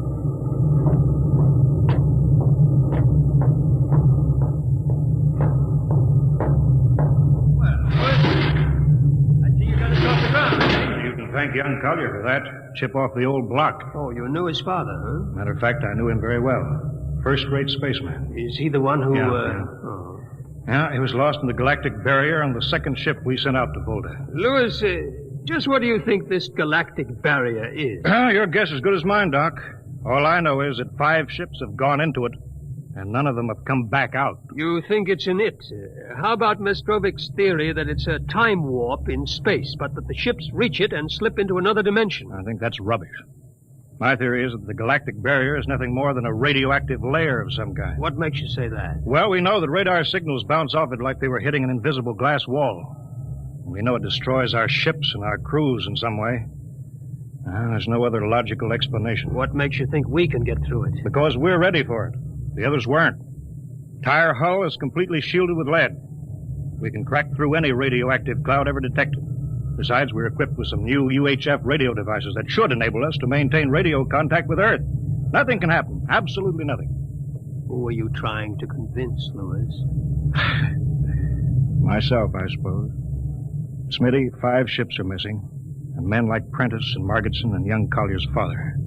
Thank young Collier for that. Chip off the old block. Oh, you knew his father, huh? Matter of fact, I knew him very well. First-rate spaceman. Is he the one who, Yeah. Oh. Yeah, he was lost in the galactic barrier on the second ship we sent out to Volta. Lewis, just what do you think this galactic barrier is? Your guess is as good as mine, Doc. All I know is that 5 ships have gone into it, and none of them have come back out. You think it's an it. How about Mestrovic's theory that it's a time warp in space, but that the ships reach it and slip into another dimension? I think that's rubbish. My theory is that the galactic barrier is nothing more than a radioactive layer of some kind. What makes you say that? Well, we know that radar signals bounce off it like they were hitting an invisible glass wall. We know it destroys our ships and our crews in some way. There's no other logical explanation. What makes you think we can get through it? Because we're ready for it. The others weren't. Tire hull is completely shielded with lead. We can crack through any radioactive cloud ever detected. Besides, we're equipped with some new UHF radio devices that should enable us to maintain radio contact with Earth. Nothing can happen. Absolutely nothing. Who are you trying to convince, Lewis? Myself, I suppose. Smitty, 5 ships are missing, and men like Prentice and Margetson and young Collier's father.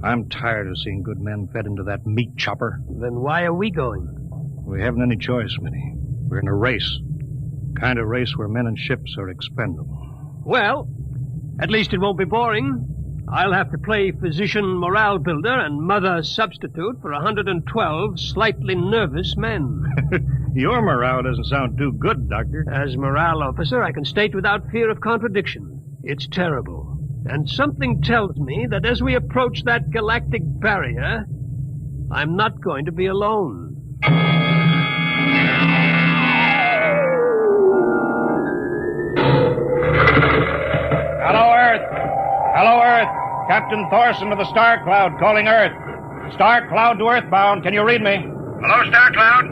I'm tired of seeing good men fed into that meat chopper. Then why are we going? We haven't any choice, Smitty. We're in a race. Kind of race where men and ships are expendable. Well, at least it won't be boring. I'll have to play physician morale builder and mother substitute for 112 slightly nervous men. Your morale doesn't sound too good, Doctor. As morale officer, I can state without fear of contradiction. It's terrible. And something tells me that as we approach that galactic barrier, I'm not going to be alone. Hello, Earth. Hello, Earth. Captain Thorson of the Star Cloud calling Earth. Star Cloud to Earthbound. Can you read me? Hello, Star Cloud.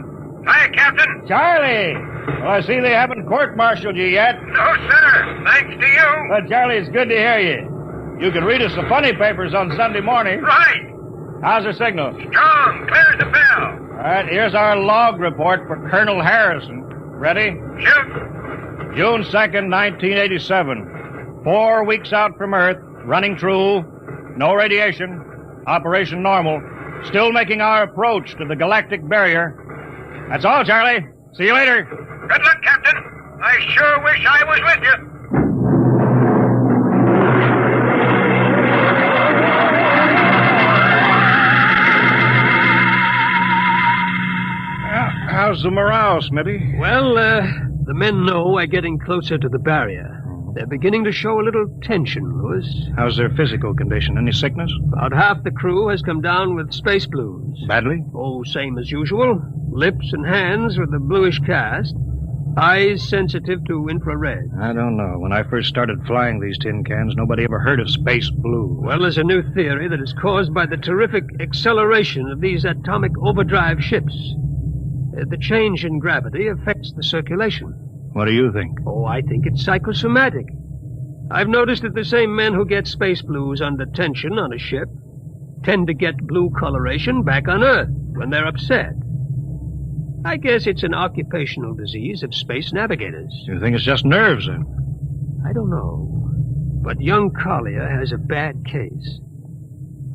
Hi, Captain. Charlie. Well, I see they haven't court-martialed you yet. No, sir. Thanks to you. But, Charlie, it's good to hear you. You can read us the funny papers on Sunday morning. Right. How's the signal? Strong. Clear as a bell. All right, here's our log report for Colonel Harrison. Ready? Shoot. June 2nd, 1987. 4 weeks out from Earth, running true, no radiation, operation normal, still making our approach to the galactic barrier. That's all, Charlie. See you later. Good luck, Captain. I sure wish I was with you. How's the morale, Smitty? Well, the men know we're getting closer to the barrier. They're beginning to show a little tension, Lewis. How's their physical condition? Any sickness? About half the crew has come down with space blues. Badly? Oh, same as usual. Lips and hands with a bluish cast. Eyes sensitive to infrared. I don't know. When I first started flying these tin cans, nobody ever heard of space blue. Well, there's a new theory that is caused by the terrific acceleration of these atomic overdrive ships. The change in gravity affects the circulation. What do you think? Oh, I think it's psychosomatic. I've noticed that the same men who get space blues under tension on a ship tend to get blue coloration back on Earth when they're upset. I guess it's an occupational disease of space navigators. You think it's just nerves, then? I don't know. But young Collier has a bad case.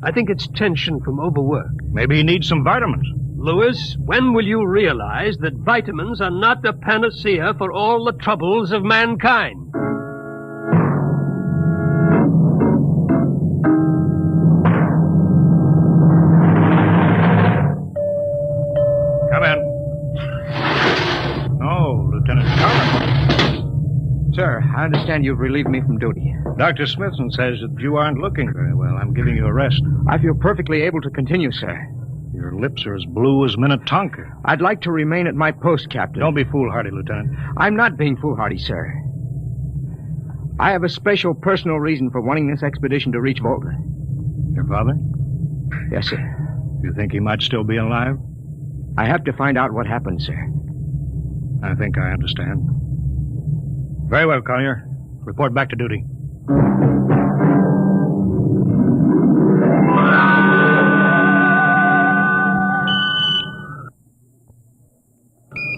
I think it's tension from overwork. Maybe he needs some vitamins. Lewis, when will you realize that vitamins are not the panacea for all the troubles of mankind? Come in. Oh, Lieutenant Collins. Sir, I understand you've relieved me from duty. Dr. Smithson says that you aren't looking very well. I'm giving you a rest. I feel perfectly able to continue, sir. Your lips are as blue as Minnetonka. I'd like to remain at my post, Captain. Don't be foolhardy, Lieutenant. I'm not being foolhardy, sir. I have a special personal reason for wanting this expedition to reach Volta. Your father? Yes, sir. You think he might still be alive? I have to find out what happened, sir. I think I understand. Very well, Collier. Report back to duty.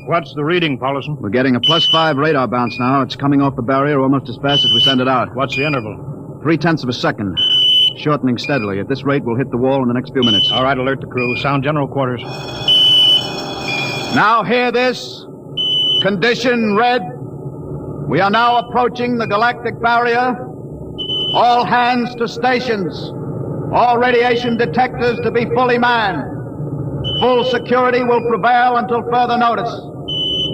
What's the reading, Paulison? We're getting a +5 radar bounce now. It's coming off the barrier almost as fast as we send it out. What's the interval? 0.3 of a second. Shortening steadily. At this rate, we'll hit the wall in the next few minutes. All right, alert the crew. Sound general quarters. Now hear this. Condition red. We are now approaching the galactic barrier. All hands to stations. All radiation detectors to be fully manned. Full security will prevail until further notice.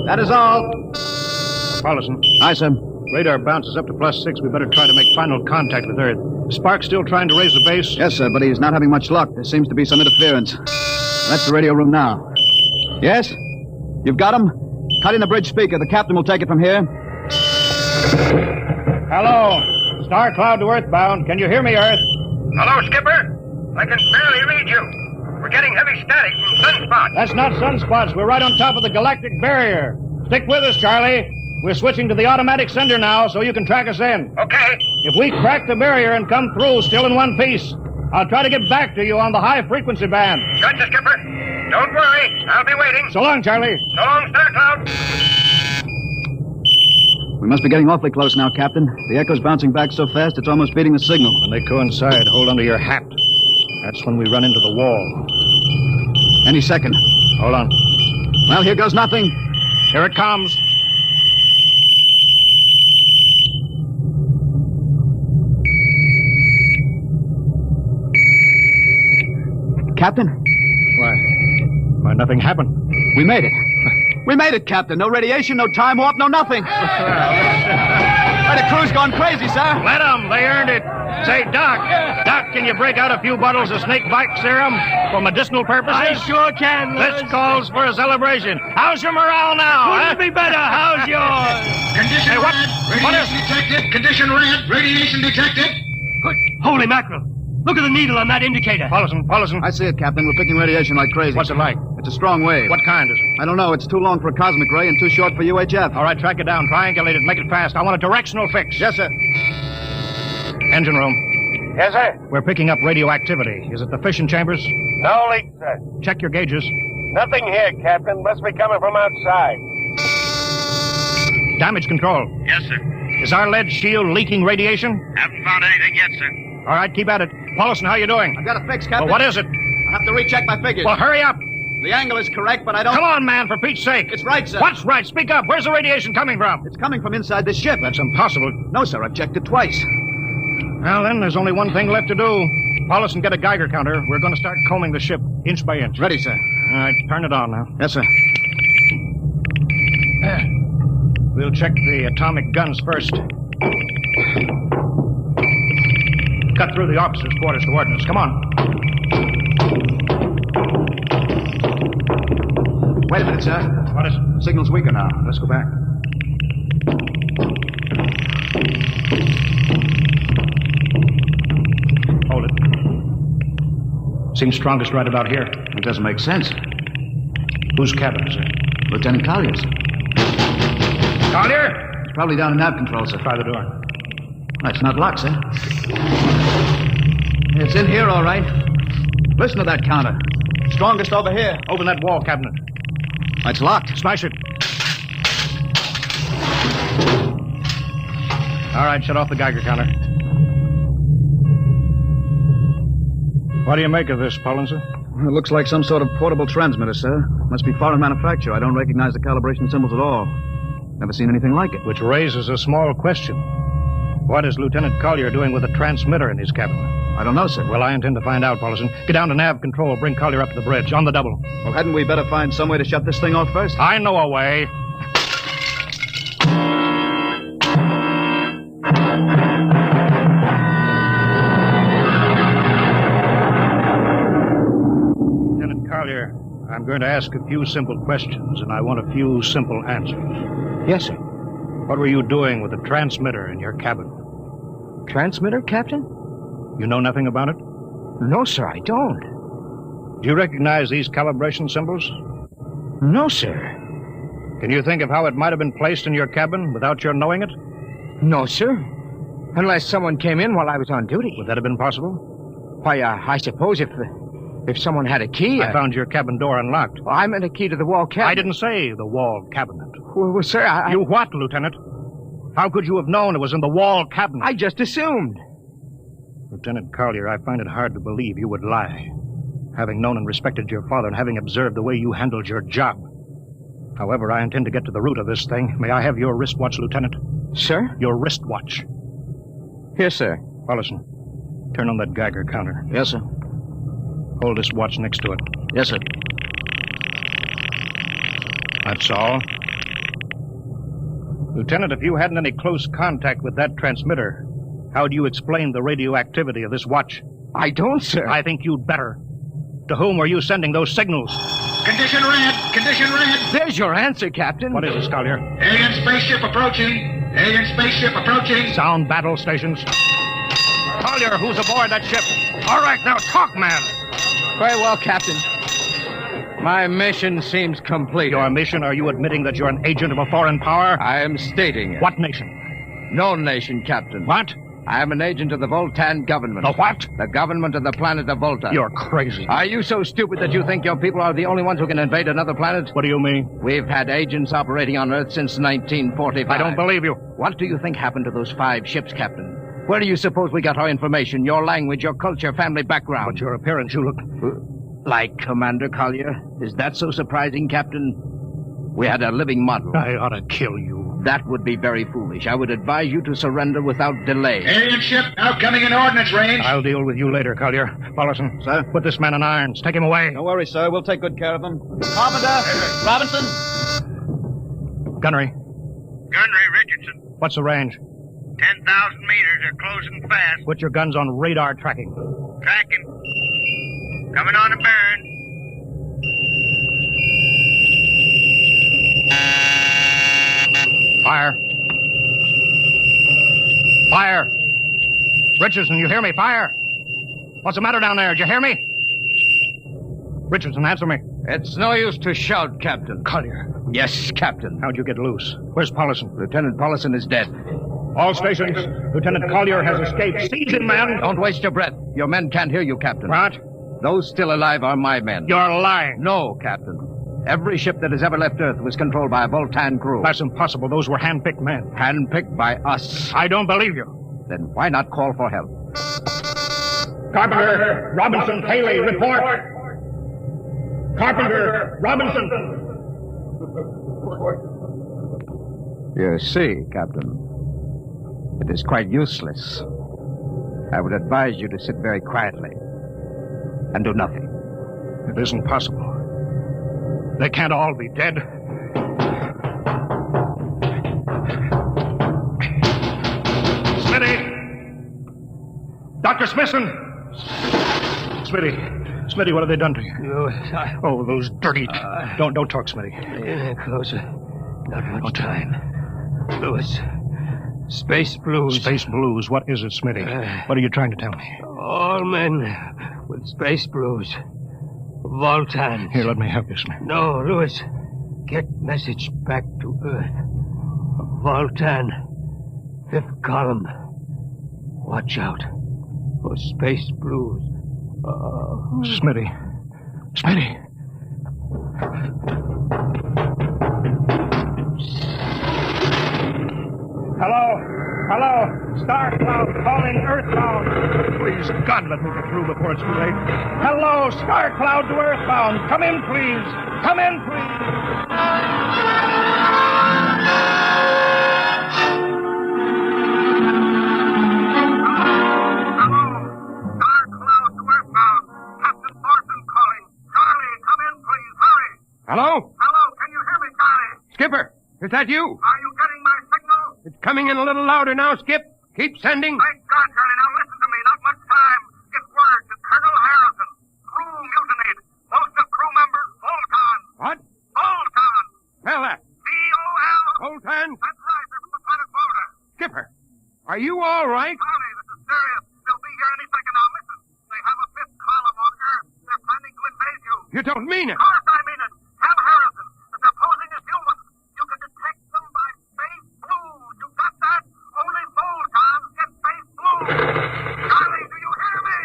That is all. Paulison. Aye, sir. Radar bounces up to +6. We better try to make final contact with Earth. Is Spark still trying to raise the base? Yes, sir, but he's not having much luck. There seems to be some interference. That's the radio room now. Yes? You've got him? Cut in the bridge speaker. The captain will take it from here. Hello. Star Cloud to Earthbound. Can you hear me, Earth? Hello, Skipper. I can barely read you. We're getting heavy static from sunspots. That's not sunspots. We're right on top of the galactic barrier. Stick with us, Charlie. We're switching to the automatic sender now, so you can track us in. Okay. If we crack the barrier and come through still in one piece, I'll try to get back to you on the high-frequency band. Gotcha, Skipper. Don't worry. I'll be waiting. So long, Charlie. So long, Star Cloud. We must be getting awfully close now, Captain. The echo's bouncing back so fast it's almost beating the signal. When they coincide, hold onto your hat. That's when we run into the wall. Any second. Hold on. Well, here goes nothing. Here it comes. Captain? Why, nothing happened. We made it. We made it, Captain. No radiation, no time warp, no nothing. The crew's gone crazy, sir. Let them. They earned it. Say, Doc, can you break out a few bottles of snake bite serum for medicinal purposes? I sure can, Lewis. This calls for a celebration. How's your morale now? Couldn't be better. How's yours? Condition Hey, what? red. Radiation detected. Condition red. Radiation detected. Good. Holy mackerel. Look at the needle on that indicator. Paulison. I see it, Captain. We're picking radiation like crazy. What's it like? It's a strong wave. What kind is it? I don't know. It's too long for a cosmic ray and too short for UHF. All right, track it down. Triangulate it. Make it fast. I want a directional fix. Yes, sir. Engine room. Yes, sir. We're picking up radioactivity. Is it the fission chambers? No leak, sir. Check your gauges. Nothing here, Captain. Must be coming from outside. Damage control. Yes, sir. Is our lead shield leaking radiation? Haven't found anything yet, sir. All right, keep at it. Paulson, how you doing? I've got a fix, Captain. Well, what is it? I have to recheck my figures. Well, hurry up. The angle is correct, but I don't... Come on, man, for Pete's sake. It's right, sir. What's right? Speak up. Where's the radiation coming from? It's coming from inside this ship. That's impossible. No, sir, I've checked it twice. Well, then, there's only one thing left to do. Paulson, get a Geiger counter. We're going to start combing the ship inch by inch. Ready, sir. All right, turn it on now. Yes, sir. We'll check the atomic guns first. Cut through the officers' quarters to ordnance. Come on. Wait a minute, sir. What is it? The signal's weaker now. Let's go back. Hold it. Seems strongest right about here. It doesn't make sense. Whose cabin is it? Lieutenant Collier's. Collier? It's probably down in nav control, sir. Try the door. It's not locked, sir. It's in here, all right. Listen to that counter. Strongest over here. Open that wall cabinet. It's locked. Smash it. All right, shut off the Geiger counter. What do you make of this, Paulson? It looks like some sort of portable transmitter, sir. Must be foreign manufacture. I don't recognize the calibration symbols at all. Never seen anything like it. Which raises a small question. What is Lieutenant Collier doing with a transmitter in his cabin? I don't know, sir. Well, I intend to find out, Paulson. Get down to nav control. Bring Collier up to the bridge. On the double. Well, hadn't we better find some way to shut this thing off first? I know a way. Lieutenant Collier, I'm going to ask a few simple questions, and I want a few simple answers. Yes, sir. What were you doing with the transmitter in your cabin? Transmitter, Captain? You know nothing about it? No, sir, I don't. Do you recognize these calibration symbols? No, sir. Can you think of how it might have been placed in your cabin without your knowing it? No, sir. Unless someone came in while I was on duty. Would that have been possible? Why, I suppose if someone had a key... I found your cabin door unlocked. Well, I meant a key to the wall cabinet. I didn't say the wall cabinet. Well, sir, You what, Lieutenant? How could you have known it was in the wall cabinet? I just assumed. Lieutenant Collier, I find it hard to believe you would lie. Having known and respected your father and having observed the way you handled your job. However, I intend to get to the root of this thing. May I have your wristwatch, Lieutenant? Sir? Your wristwatch. Here, sir. Paulson, turn on that Geiger counter. Yes, sir. Hold this watch next to it. Yes, sir. That's all. Lieutenant, if you hadn't any close contact with that transmitter, how do you explain the radioactivity of this watch? I don't, sir. I think you'd better. To whom were you sending those signals? Condition red! Condition red! There's your answer, Captain. What is it, Collier? Alien spaceship approaching! Alien spaceship approaching! Sound battle stations. Collier, who's aboard that ship? All right, now talk, man! Very well, Captain. My mission seems complete. Your mission? Are you admitting that you're an agent of a foreign power? I am stating it. What nation? No nation, Captain. What? I am an agent of the Voltan government. The what? The government of the planet of Volta. You're crazy. Are you so stupid that you think your people are the only ones who can invade another planet? What do you mean? We've had agents operating on Earth since 1945. I don't believe you. What do you think happened to those 5 ships, Captain? Where do you suppose we got our information, your language, your culture, family background? But your appearance, you look... Like Commander Collier? Is that so surprising, Captain? We had a living model. I ought to kill you. That would be very foolish. I would advise you to surrender without delay. Alien ship now coming in ordnance range. I'll deal with you later, Collier. Paulson, sir, put this man in irons. Take him away. No worries, sir. We'll take good care of him. Carpenter! Robinson! Gunnery. Gunnery Richardson. What's the range? 10,000 meters. They're closing fast. Put your guns on radar tracking. Tracking. Coming on a burn. Fire. Fire. Richardson, you hear me? Fire. What's the matter down there? Did you hear me? Richardson, answer me. It's no use to shout, Captain. Collier. Yes, Captain. How'd you get loose? Where's Paulson? Lieutenant Paulson is dead. All stations. Lieutenant Collier has escaped. Seize him, man. Don't waste your breath. Your men can't hear you, Captain. What? Those still alive are my men. You're lying. No, Captain. Every ship that has ever left Earth was controlled by a Voltan crew. That's impossible. Those were hand-picked men. Hand-picked by us. I don't believe you. Then why not call for help? Carpenter, Robinson, Haley, report. Carpenter, Robinson. You see, Captain, it is quite useless. I would advise you to sit very quietly and do nothing. It isn't possible. They can't all be dead. Smitty! Dr. Smithson! Smitty, what have they done to you? Oh, those dirty... Don't talk, Smitty. Closer. Not much time. Lewis. Space blues. Space blues. What is it, Smitty? What are you trying to tell me? All men with space blues. Voltans. Here, let me help you, Smith. No, Lewis. Get message back to Earth. Voltan. 5th column. Watch out for space blues. Smitty. Hello. Star Cloud calling Earthbound. Please, God, let me get through before it's too late. Hello, Star Cloud to Earthbound. Come in, please. Hello? Hello, can you hear me, Charlie? Skipper, is that you? Are you getting my signal? It's coming in a little louder now, Skip. Keep sending. Thank God, Charlie. Now listen to me. Not much time. Get word to Colonel Harrison. Crew mutinied. Most of crew members, Voltan. What? Voltan. Spell that. V-O-L. Voltan? That's right. They're from the planet Volta. Skipper, are you all right? Charlie, this is serious. They'll be here any second now. Listen, they have a 5th column on Earth. They're planning to invade you. You don't mean it. Of course I mean it. Tell Harrison that they're posing as humans. You can detect them by space blues. You got that? Only Voltans get space blues. Charlie, do you hear me?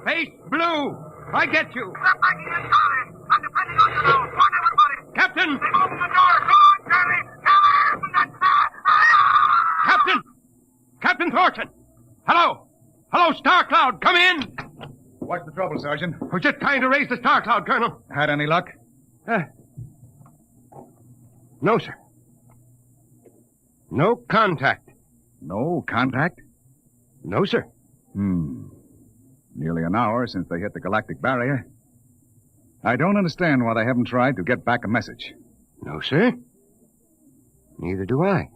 Space blue. I get you. Step back in, Charlie. I'm depending on you now. Warn everybody. Captain. They've opened the door. Come on, Charlie. Come on. Captain Thorson. Hello, Star Cloud. Come in. What's the trouble, Sergeant? We're just trying to raise the Star Cloud, Colonel. Had any luck? No, sir. No contact. No contact? No, sir. Nearly an hour since they hit the galactic barrier. I don't understand why they haven't tried to get back a message. No, sir. Neither do I.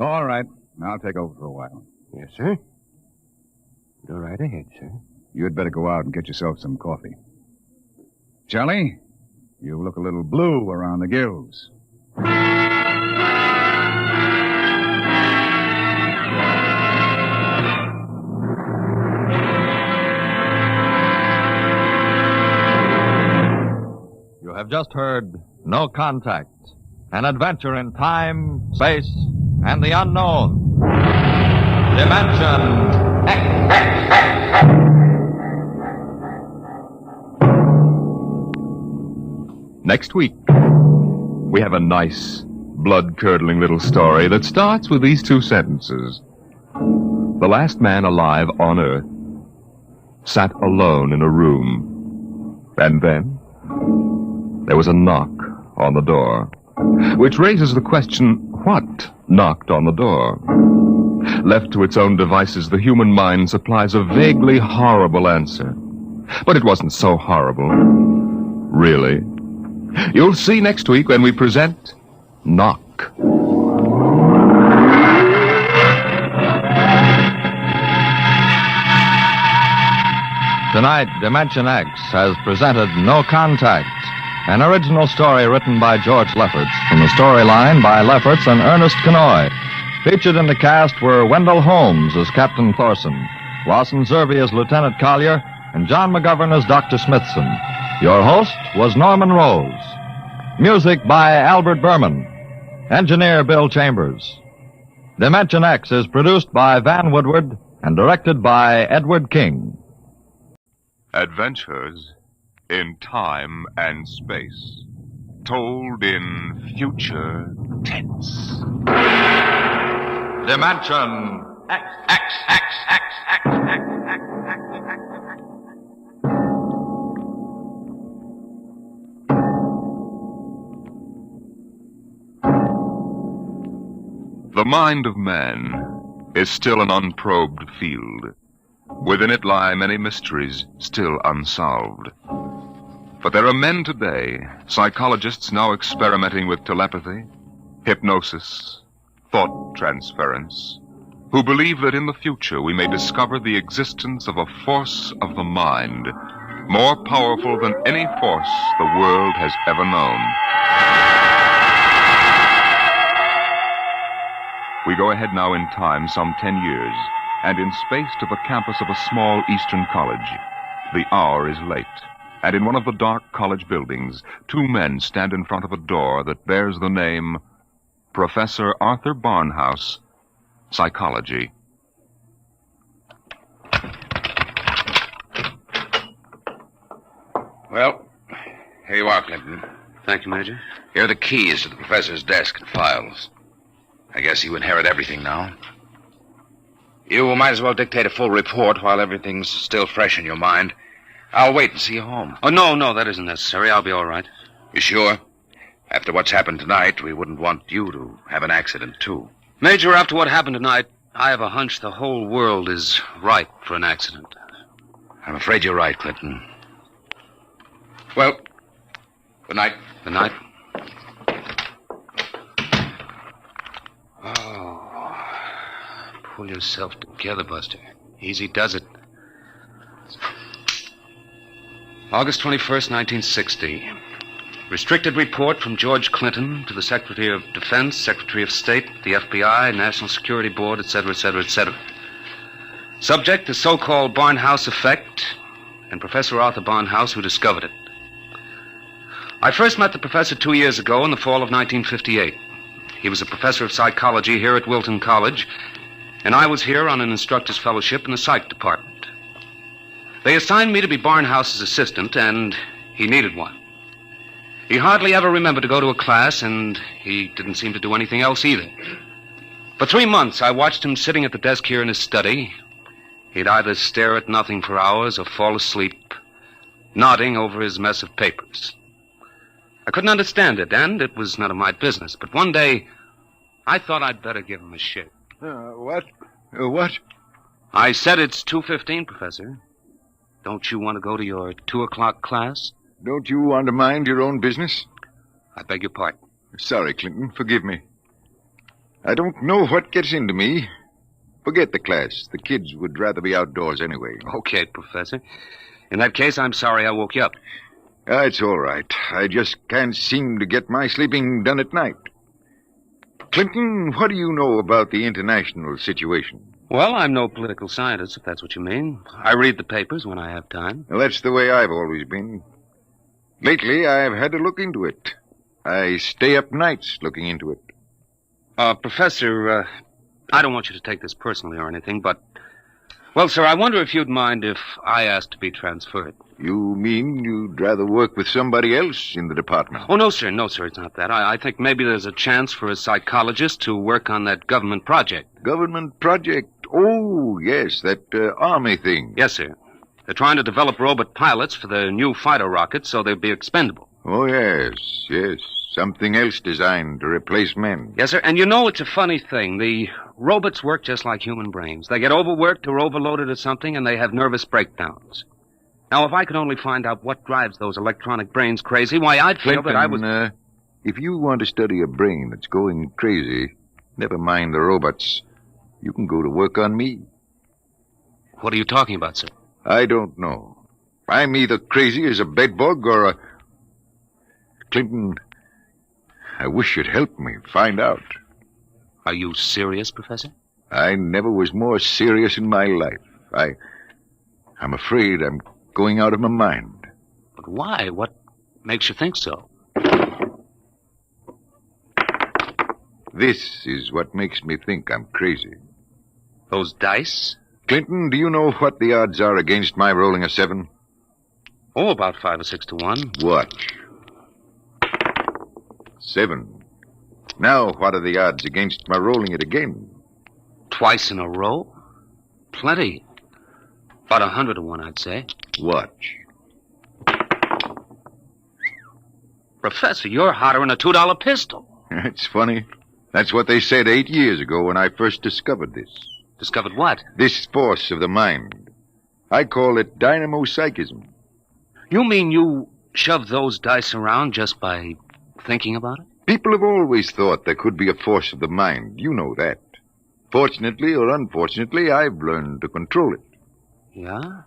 All right. I'll take over for a while. Yes, sir. Go right ahead, sir. You'd better go out and get yourself some coffee. Charlie, you look a little blue around the gills. You have just heard No Contact, an adventure in time, space, and the unknown. Dimension X. Next week, we have a nice, blood-curdling little story that starts with these two sentences. The last man alive on Earth sat alone in a room. And then there was a knock on the door, which raises the question, what knocked on the door? Left to its own devices, the human mind supplies a vaguely horrible answer. But it wasn't so horrible. Really. You'll see next week when we present Knock. Tonight, Dimension X has presented No Contact, an original story written by George Lefferts, from the storyline by Lefferts and Ernest Kenoy. Featured in the cast were Wendell Holmes as Captain Thorson, Lawson Zerby as Lieutenant Collier, and John McGovern as Dr. Smithson. Your host was Norman Rose. Music by Albert Berman. Engineer Bill Chambers. Dimension X is produced by Van Woodward and directed by Edward King. Adventures in Time and Space. told in future tense. Dimension X. The mind of man is still an unprobed field. Within it lie many mysteries still unsolved. But there are men today, psychologists now experimenting with telepathy, hypnosis, thought transference, who believe that in the future we may discover the existence of a force of the mind more powerful than any force the world has ever known. We go ahead now in time some 10 years, and in space to the campus of a small eastern college. The hour is late, and in one of the dark college buildings, two men stand in front of a door that bears the name Professor Arthur Barnhouse, Psychology. Well, here you are, Clinton. Thank you, Major. Here are the keys to the professor's desk and files. I guess you inherit everything now. You might as well dictate a full report while everything's still fresh in your mind. I'll wait and see you home. Oh, no, that isn't necessary. I'll be all right. You sure? After what's happened tonight, we wouldn't want you to have an accident, too. Major, after what happened tonight, I have a hunch the whole world is ripe for an accident. I'm afraid you're right, Clinton. Well, good night. Good night. Pull yourself together, Buster. Easy does it. August 21st, 1960. Restricted report from George Clinton to the Secretary of Defense, Secretary of State, the FBI, National Security Board, etc., etc., etc. Subject, the so-called Barnhouse effect, and Professor Arthur Barnhouse, who discovered it. I first met the professor 2 years ago in the fall of 1958. He was a professor of psychology here at Wilton College, and I was here on an instructor's fellowship in the psych department. They assigned me to be Barnhouse's assistant, and he needed one. He hardly ever remembered to go to a class, and he didn't seem to do anything else either. For 3 months, I watched him sitting at the desk here in his study. He'd either stare at nothing for hours or fall asleep, nodding over his mess of papers. I couldn't understand it, and it was none of my business. But one day, I thought I'd better give him a shake. What? What? I said it's 2:15, Professor. Don't you want to go to your 2 o'clock class? Don't you want to mind your own business? I beg your pardon. Sorry, Clinton. Forgive me. I don't know what gets into me. Forget the class. The kids would rather be outdoors anyway. Okay, Professor. In that case, I'm sorry I woke you up. It's all right. I just can't seem to get my sleeping done at night. Clinton, what do you know about the international situation? Well, I'm no political scientist, if that's what you mean. I read the papers when I have time. Well, that's the way I've always been. Lately, I've had to look into it. I stay up nights looking into it. Professor, I don't want you to take this personally or anything, but... Well, sir, I wonder if you'd mind if I asked to be transferred. You mean you'd rather work with somebody else in the department? Oh, no, sir, it's not that. I think maybe there's a chance for a psychologist to work on that government project. Government project? Oh, yes, that army thing. Yes, sir. They're trying to develop robot pilots for the new fighter rockets so they'll be expendable. Oh, yes. Something else designed to replace men. Yes, sir, and you know it's a funny thing. The robots work just like human brains. They get overworked or overloaded at something, and they have nervous breakdowns. Now, if I could only find out what drives those electronic brains crazy, why, I'd feel Clinton, that I was... if you want to study a brain that's going crazy, never mind the robots. You can go to work on me. What are you talking about, sir? I don't know. I'm either crazy as a bedbug or a... Clinton, I wish you'd help me find out. Are you serious, Professor? I never was more serious in my life. I'm afraid I'm going out of my mind. But why? What makes you think so? This is what makes me think I'm crazy. Those dice? Clinton, do you know what the odds are against my rolling a 7? Oh, about 5 or 6 to 1. What? 7. Now, what are the odds against my rolling it again? Twice in a row? Plenty. About 100 to 1, I'd say. Watch. Professor, you're hotter than a $2 pistol. It's funny. That's what they said 8 years ago when I first discovered this. Discovered what? This force of the mind. I call it dynamo-psychism. You mean you shove those dice around just by thinking about it? People have always thought there could be a force of the mind. You know that. Fortunately or unfortunately, I've learned to control it. Yeah?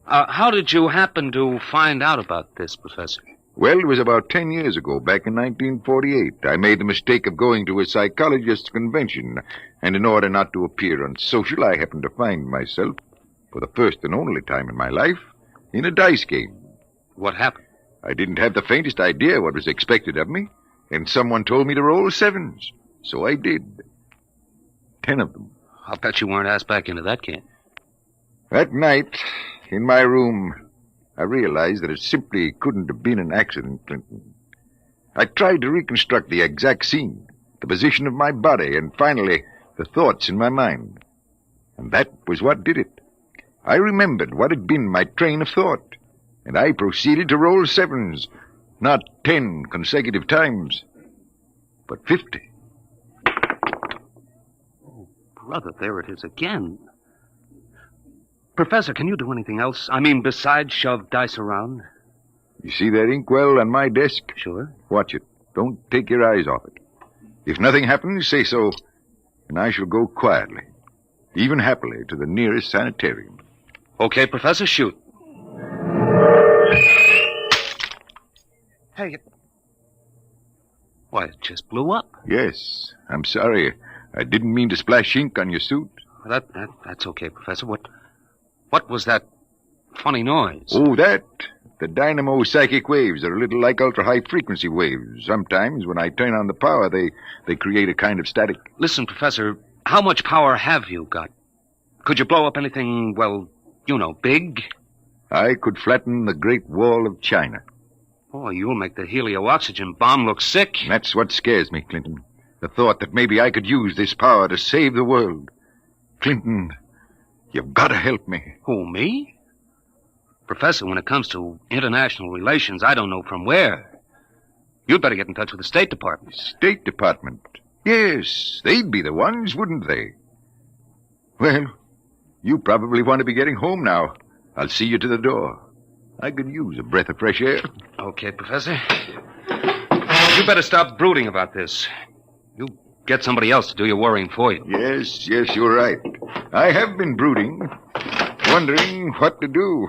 How did you happen to find out about this, Professor? Well, it was about 10 years ago, back in 1948. I made the mistake of going to a psychologist's convention, and in order not to appear unsocial, I happened to find myself, for the first and only time in my life, in a dice game. What happened? I didn't have the faintest idea what was expected of me, and someone told me to roll 7s. So I did. 10 of them. I'll bet you weren't asked back into that game. That night, in my room, I realized that it simply couldn't have been an accident, Clinton. I tried to reconstruct the exact scene, the position of my body, and finally, the thoughts in my mind. And that was what did it. I remembered what had been my train of thought, and I proceeded to roll 7s, not 10 consecutive times, but 50. Oh, brother, there it is again. Professor, can you do anything else? I mean, besides shove dice around? You see that inkwell on my desk? Sure. Watch it. Don't take your eyes off it. If nothing happens, say so, and I shall go quietly, even happily, to the nearest sanitarium. Okay, Professor, shoot. Hey, why, it just blew up. Yes, I'm sorry. I didn't mean to splash ink on your suit. That's okay, Professor. What was that funny noise? Oh, that? The dynamo psychic waves are a little like ultra-high frequency waves. Sometimes, when I turn on the power, they create a kind of static. Listen, Professor, how much power have you got? Could you blow up anything, well, you know, big? I could flatten the Great Wall of China. Oh, you'll make the helio-oxygen bomb look sick. That's what scares me, Clinton. The thought that maybe I could use this power to save the world. Clinton, you've got to help me. Who, me? Professor, when it comes to international relations, I don't know from where. You'd better get in touch with the State Department. State Department? Yes, they'd be the ones, wouldn't they? Well, you probably want to be getting home now. I'll see you to the door. I could use a breath of fresh air. Okay, Professor. You better stop brooding about this. You get somebody else to do your worrying for you. Yes, you're right. I have been brooding, wondering what to do.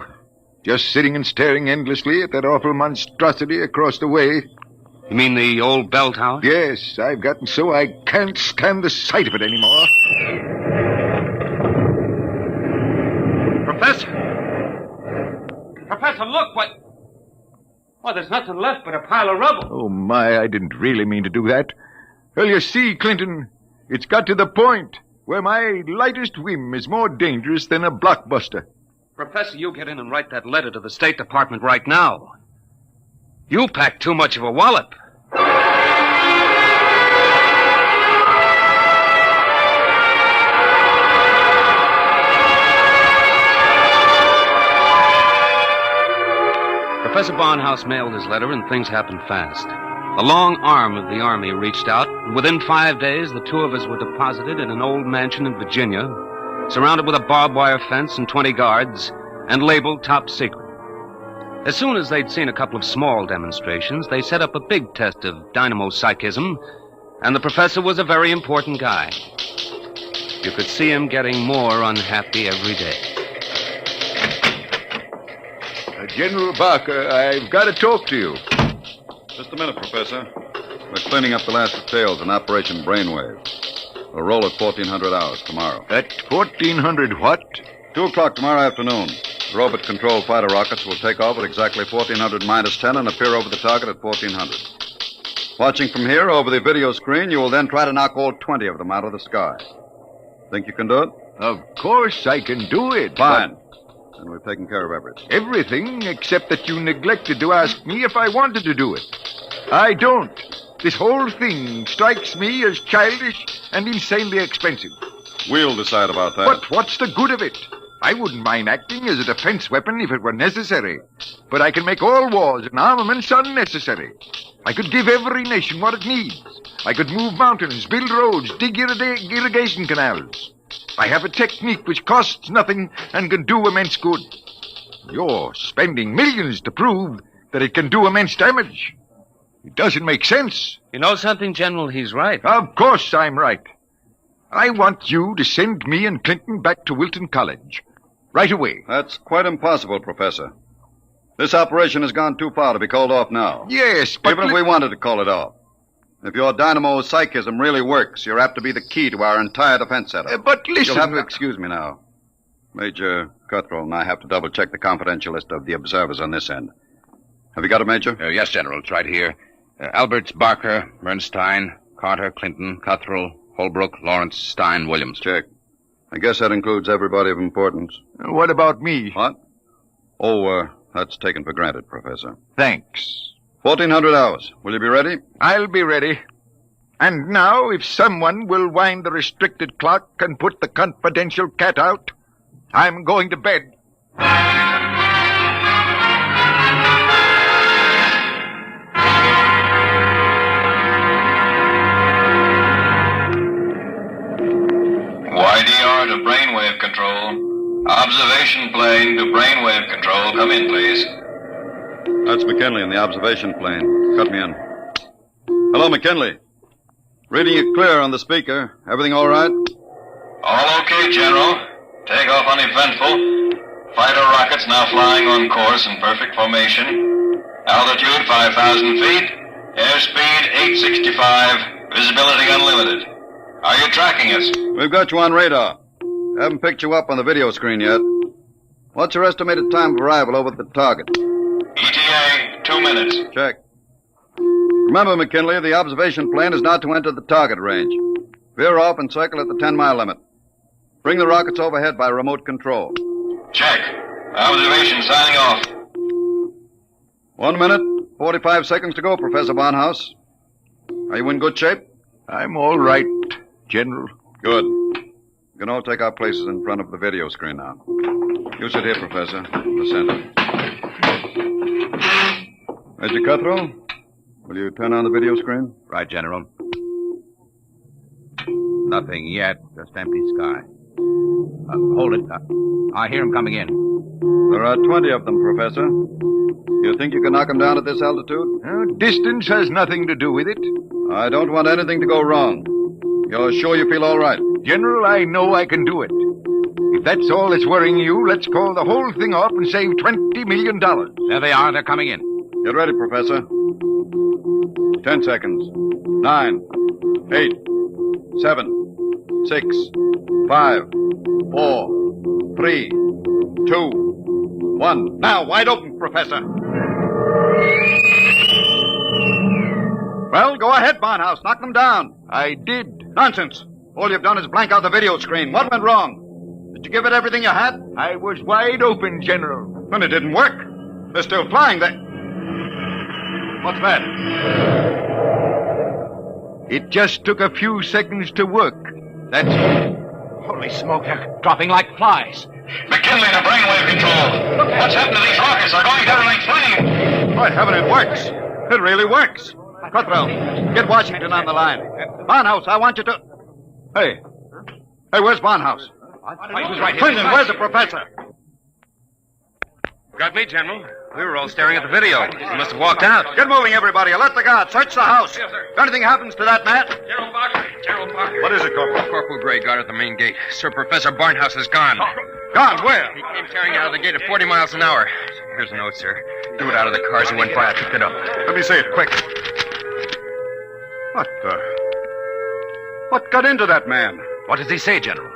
Just sitting and staring endlessly at that awful monstrosity across the way. You mean the old Veldt house? Yes, I've gotten so I can't stand the sight of it anymore. Professor, look, what? Why, there's nothing left but a pile of rubble. Oh, my, I didn't really mean to do that. Well, you see, Clinton, it's got to the point where my lightest whim is more dangerous than a blockbuster. Professor, you get in and write that letter to the State Department right now. You packed too much of a wallop. Professor Barnhouse mailed his letter, and things happened fast. The long arm of the Army reached out, and within 5 days, the two of us were deposited in an old mansion in Virginia, surrounded with a barbed wire fence and 20 guards, and labeled top secret. As soon as they'd seen a couple of small demonstrations, they set up a big test of dynamo psychism, and the professor was a very important guy. You could see him getting more unhappy every day. General Barker, I've got to talk to you. Just a minute, Professor. We're cleaning up the last details in Operation Brainwave. We'll roll at 1400 hours tomorrow. At 1400 what? 2 o'clock tomorrow afternoon. The robot-controlled fighter rockets will take off at exactly 1400 minus 10 and appear over the target at 1400. Watching from here over the video screen, you will then try to knock all 20 of them out of the sky. Think you can do it? Of course I can do it. Fine. And we've taken care of everything. Everything except that you neglected to ask me if I wanted to do it. I don't. This whole thing strikes me as childish and insanely expensive. We'll decide about that. But what's the good of it? I wouldn't mind acting as a defense weapon if it were necessary. But I can make all wars and armaments unnecessary. I could give every nation what it needs. I could move mountains, build roads, dig irrigation canals. I have a technique which costs nothing and can do immense good. You're spending millions to prove that it can do immense damage. It doesn't make sense. You know something, General? He's right. Of course I'm right. I want you to send me and Clinton back to Wilton College. Right away. That's quite impossible, Professor. This operation has gone too far to be called off now. Yes, but... Even if we wanted to call it off. If your dynamo psychism really works, you're apt to be the key to our entire defense setup. But listen... You'll have to excuse me now. Major Cuthrell and I have to double-check the confidential list of the observers on this end. Have you got it, Major? Yes, General. It's right here. Alberts, Barker, Bernstein, Carter, Clinton, Cuthrell, Holbrook, Lawrence, Stein, Williams. Check. I guess that includes everybody of importance. What about me? What? Oh, that's taken for granted, Professor. Thanks. 1400 hours. Will you be ready? I'll be ready. And now, if someone will wind the restricted clock and put the confidential cat out, I'm going to bed. YDR to brainwave control. Observation plane to brainwave control. Come in, please. That's McKinley in the observation plane. Cut me in. Hello, McKinley. Reading you clear on the speaker. Everything all right? All okay, General. Takeoff uneventful. Fighter rockets now flying on course in perfect formation. Altitude 5,000 feet. Airspeed 865. Visibility unlimited. Are you tracking us? We've got you on radar. Haven't picked you up on the video screen yet. What's your estimated time of arrival over at the target? ETA, 2 minutes. Check. Remember, McKinley, the observation plane is not to enter the target range. Veer off and circle at the 10-mile limit. Bring the rockets overhead by remote control. Check. Observation signing off. 1 minute, 45 seconds to go, Professor Barnhouse. Are you in good shape? I'm all right, General. Good. We can all take our places in front of the video screen now. You sit here, Professor, in the center. Major Cuthrell, will you turn on the video screen? Right, General. Nothing yet, just empty sky. Hold it. I hear him coming in. There are 20 of them, Professor. You think you can knock them down at this altitude? Distance has nothing to do with it. I don't want anything to go wrong. You're sure you feel all right? General, I know I can do it. If that's all that's worrying you, let's call the whole thing off and save $20 million. There they are. They're coming in. Get ready, Professor. 10 seconds. 9, 8, 7, 6, 5, 4, 3, 2, 1. Now, wide open, Professor. Well, go ahead, Barnhouse. Knock them down. I did. Nonsense. All you've done is blank out the video screen. What went wrong? Did you give it everything you had? I was wide open, General. Then it didn't work. They're still flying. What's that? It just took a few seconds to work. That's... Holy smoke, they're dropping like flies. McKinley to brainwave control. What's happened to these rockets? They're going down like flame. By heaven, it works. It really works. Cuthrell, get Washington on the line. Barnhouse, I want you to... Hey, where's Barnhouse? He's right here. Clinton, where's the professor? Got me, General. We were all staring at the video. He must have walked out. Get moving, everybody. Alert the guard. Search the house. Yes, sir. If anything happens to that man... General Barker. What is it, Corporal? Corporal Gray, guard at the main gate. Sir Professor Barnhouse is gone. Gone? Where? He came tearing out of the gate at 40 miles an hour. Here's a note, sir. Threw it out of the car as he went by. I picked it up. Let me see it, quick. What got into that man? What does he say, General?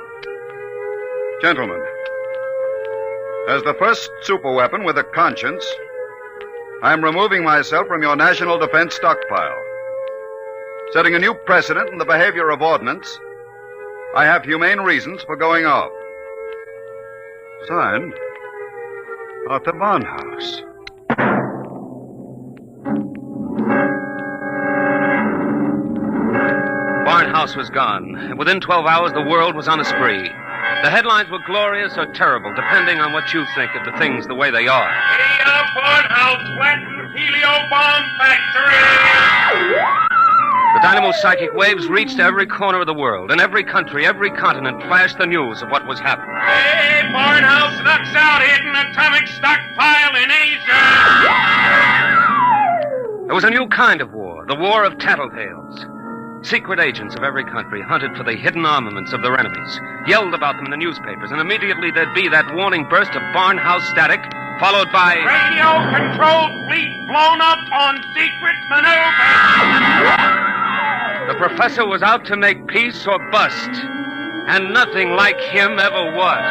Gentlemen, as the first superweapon with a conscience, I'm removing myself from your national defense stockpile. Setting a new precedent in the behavior of ordnance, I have humane reasons for going off. Signed, Arthur Barnhouse. that house was gone. And within 12 hours, the world was on a spree. The headlines were glorious or terrible, depending on what you think of the things the way they are. Barnhouse flattened helio bomb factory! The dynamo's psychic waves reached every corner of the world. In every country, every continent flashed the news of what was happening. Hey, Barnhouse knocks out hidden atomic stockpile in Asia! There was a new kind of war, the war of tattletales. Secret agents of every country hunted for the hidden armaments of their enemies, yelled about them in the newspapers, and immediately there'd be that warning burst of Barnhouse static, followed by... Radio-controlled fleet blown up on secret maneuver! The professor was out to make peace or bust, and nothing like him ever was.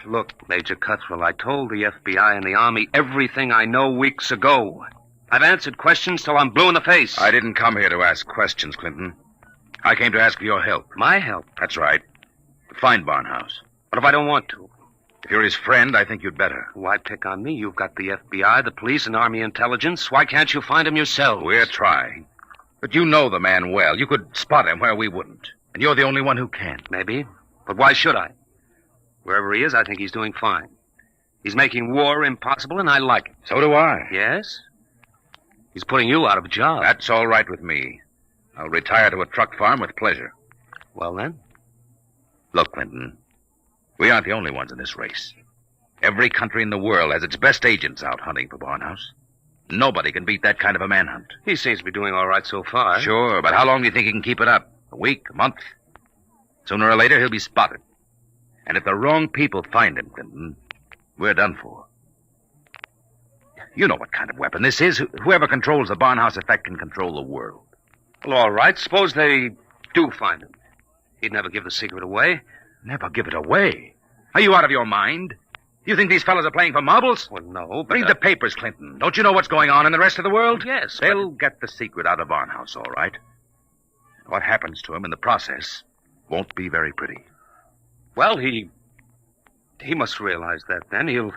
Look, Major Cuthrell, I told the FBI and the Army everything I know weeks ago. I've answered questions till I'm blue in the face. I didn't come here to ask questions, Clinton. I came to ask for your help. My help? That's right. To find Barnhouse. What if I don't want to? If you're his friend, I think you'd better. Why pick on me? You've got the FBI, the police, and Army intelligence. Why can't you find him yourselves? We're trying. But you know the man well. You could spot him where we wouldn't. And you're the only one who can. Maybe. But why should I? Wherever he is, I think he's doing fine. He's making war impossible, and I like it. So do I. Yes? He's putting you out of a job. That's all right with me. I'll retire to a truck farm with pleasure. Well, then? Look, Clinton, we aren't the only ones in this race. Every country in the world has its best agents out hunting for Barnhouse. Nobody can beat that kind of a manhunt. He seems to be doing all right so far. Sure, but how long do you think he can keep it up? A week? A month? Sooner or later, he'll be spotted. And if the wrong people find him, Clinton, we're done for. You know what kind of weapon this is. Whoever controls the Barnhouse effect can control the world. Well, all right. Suppose they do find him. He'd never give the secret away. Never give it away? Are you out of your mind? You think these fellas are playing for marbles? Well, no, but... Read the papers, Clinton. Don't you know what's going on in the rest of the world? Yes, They'll get the secret out of Barnhouse, all right. What happens to him in the process won't be very pretty. Well, he must realize that then. He'll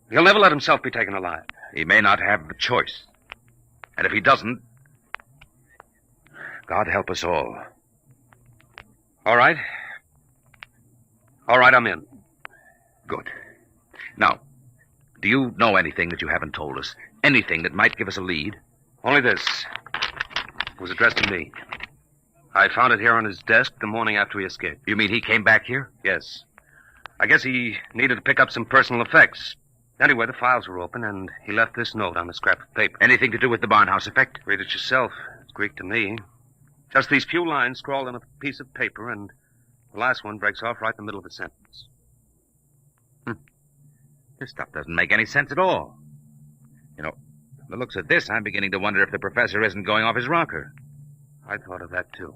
never let himself be taken alive. He may not have the choice. And if he doesn't, God help us all. All right. All right, I'm in. Good. Now, do you know anything that you haven't told us? Anything that might give us a lead? Only this. It was addressed to me. I found it here on his desk the morning after he escaped. You mean he came back here? Yes. I guess he needed to pick up some personal effects. Anyway, the files were open, and he left this note on the scrap of paper. Anything to do with the Barnhouse effect? Read it yourself. It's Greek to me. Just these few lines scrawled on a piece of paper, and the last one breaks off right in the middle of a sentence. This stuff doesn't make any sense at all. You know, from the looks of this, I'm beginning to wonder if the professor isn't going off his rocker. I thought of that, too.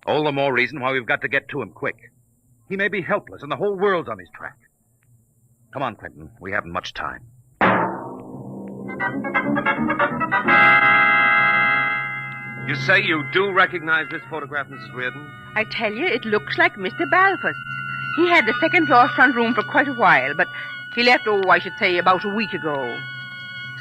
All the more reason why we've got to get to him quick. He may be helpless, and the whole world's on his track. Come on, Clinton. We haven't much time. You say you do recognize this photograph, Mrs. Reardon? I tell you, it looks like Mr. Balfour's. He had the second-floor front room for quite a while, but he left, I should say, about a week ago.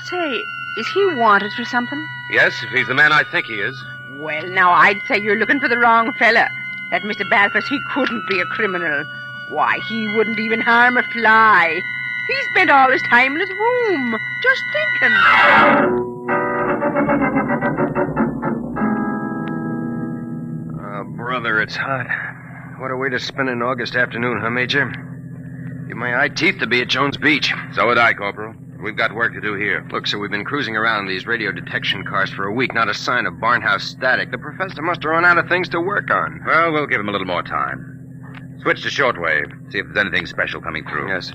Say, is he wanted for something? Yes, if he's the man I think he is. Well, now, I'd say you're looking for the wrong fella. That Mr. Balfour, he couldn't be a criminal. Why, he wouldn't even harm a fly. He spent all his time in his room, just thinking. Oh, brother, it's hot. What a way to spend an August afternoon, huh, Major? Give my eye teeth to be at Jones Beach. So would I, Corporal. We've got work to do here. Look, so we've been cruising around these radio detection cars for a week. Not a sign of Barnhouse static. The professor must have run out of things to work on. Well, we'll give him a little more time. Switch to shortwave. See if there's anything special coming through. Yes.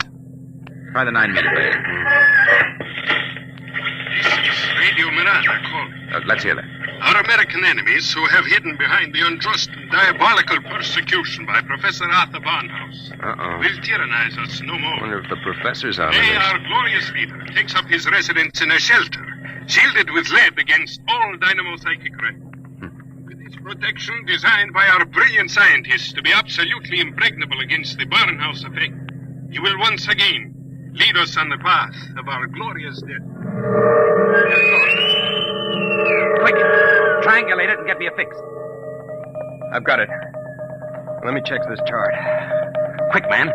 Try the 9-meter wave. This is Radio Miranda calling. Let's hear that. Our American enemies who have hidden behind the unjust and diabolical persecution by Professor Arthur Barnhouse will tyrannize us no more. I wonder if the professor's on Today, this. our glorious leader takes up his residence in a shelter, shielded with lead against all dynamo psychic rays. With its protection designed by our brilliant scientists to be absolutely impregnable against the Barnhouse effect, he will once again Lead us on the path of our glorious death. Quick! Triangulate it and get me a fix. I've got it. Let me check this chart. Quick, man.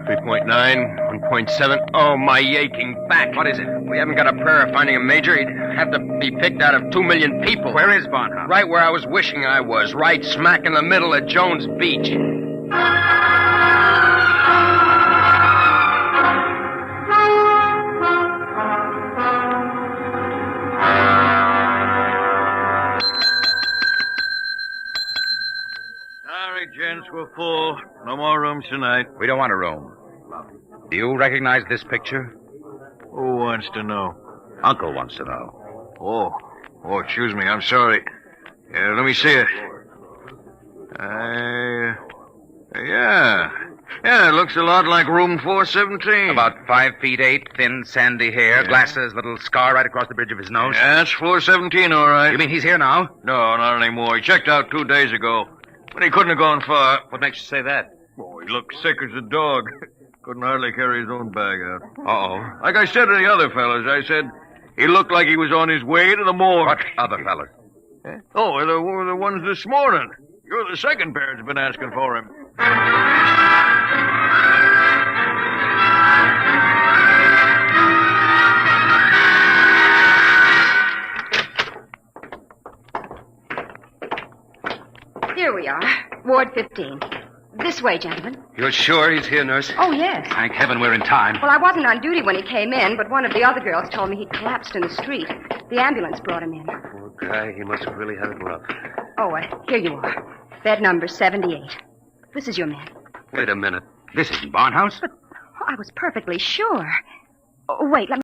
3.9, 1.7. Oh, my aching back. What is it? We haven't got a prayer of finding a major. He'd have to be picked out of 2 million people. Where is Barnhouse? Right where I was wishing I was. Right smack in the middle of Jones Beach. Sorry, gents, we're full. No more rooms tonight. We don't want a room. Do you recognize this picture? Who wants to know? Uncle wants to know. Oh, excuse me. I'm sorry. Let me see it. Yeah, it looks a lot like room 417. About 5 feet 8, thin, sandy hair, glasses, little scar right across the bridge of his nose. Yeah, that's 417, all right. You mean he's here now? No, not anymore. He checked out 2 days ago. But he couldn't have gone far. What makes you say that? Oh, he looked sick as a dog. Couldn't hardly carry his own bag out. Uh-oh. Like I said to the other fellas, I said he looked like he was on his way to the morgue. What other fellas? Oh, the ones this morning. You're the second pair that's been asking for him. Here we are, Ward 15. This way, gentlemen. You're sure he's here, nurse? Oh, yes. Thank heaven we're in time. Well, I wasn't on duty when he came in, but one of the other girls told me he'd collapsed in the street. The ambulance brought him in. Poor guy, he must have really had it rough. Oh, here you are. Bed number 78. This is your man. Wait a minute. This isn't Barnhouse. But I was perfectly sure. Oh, wait, let me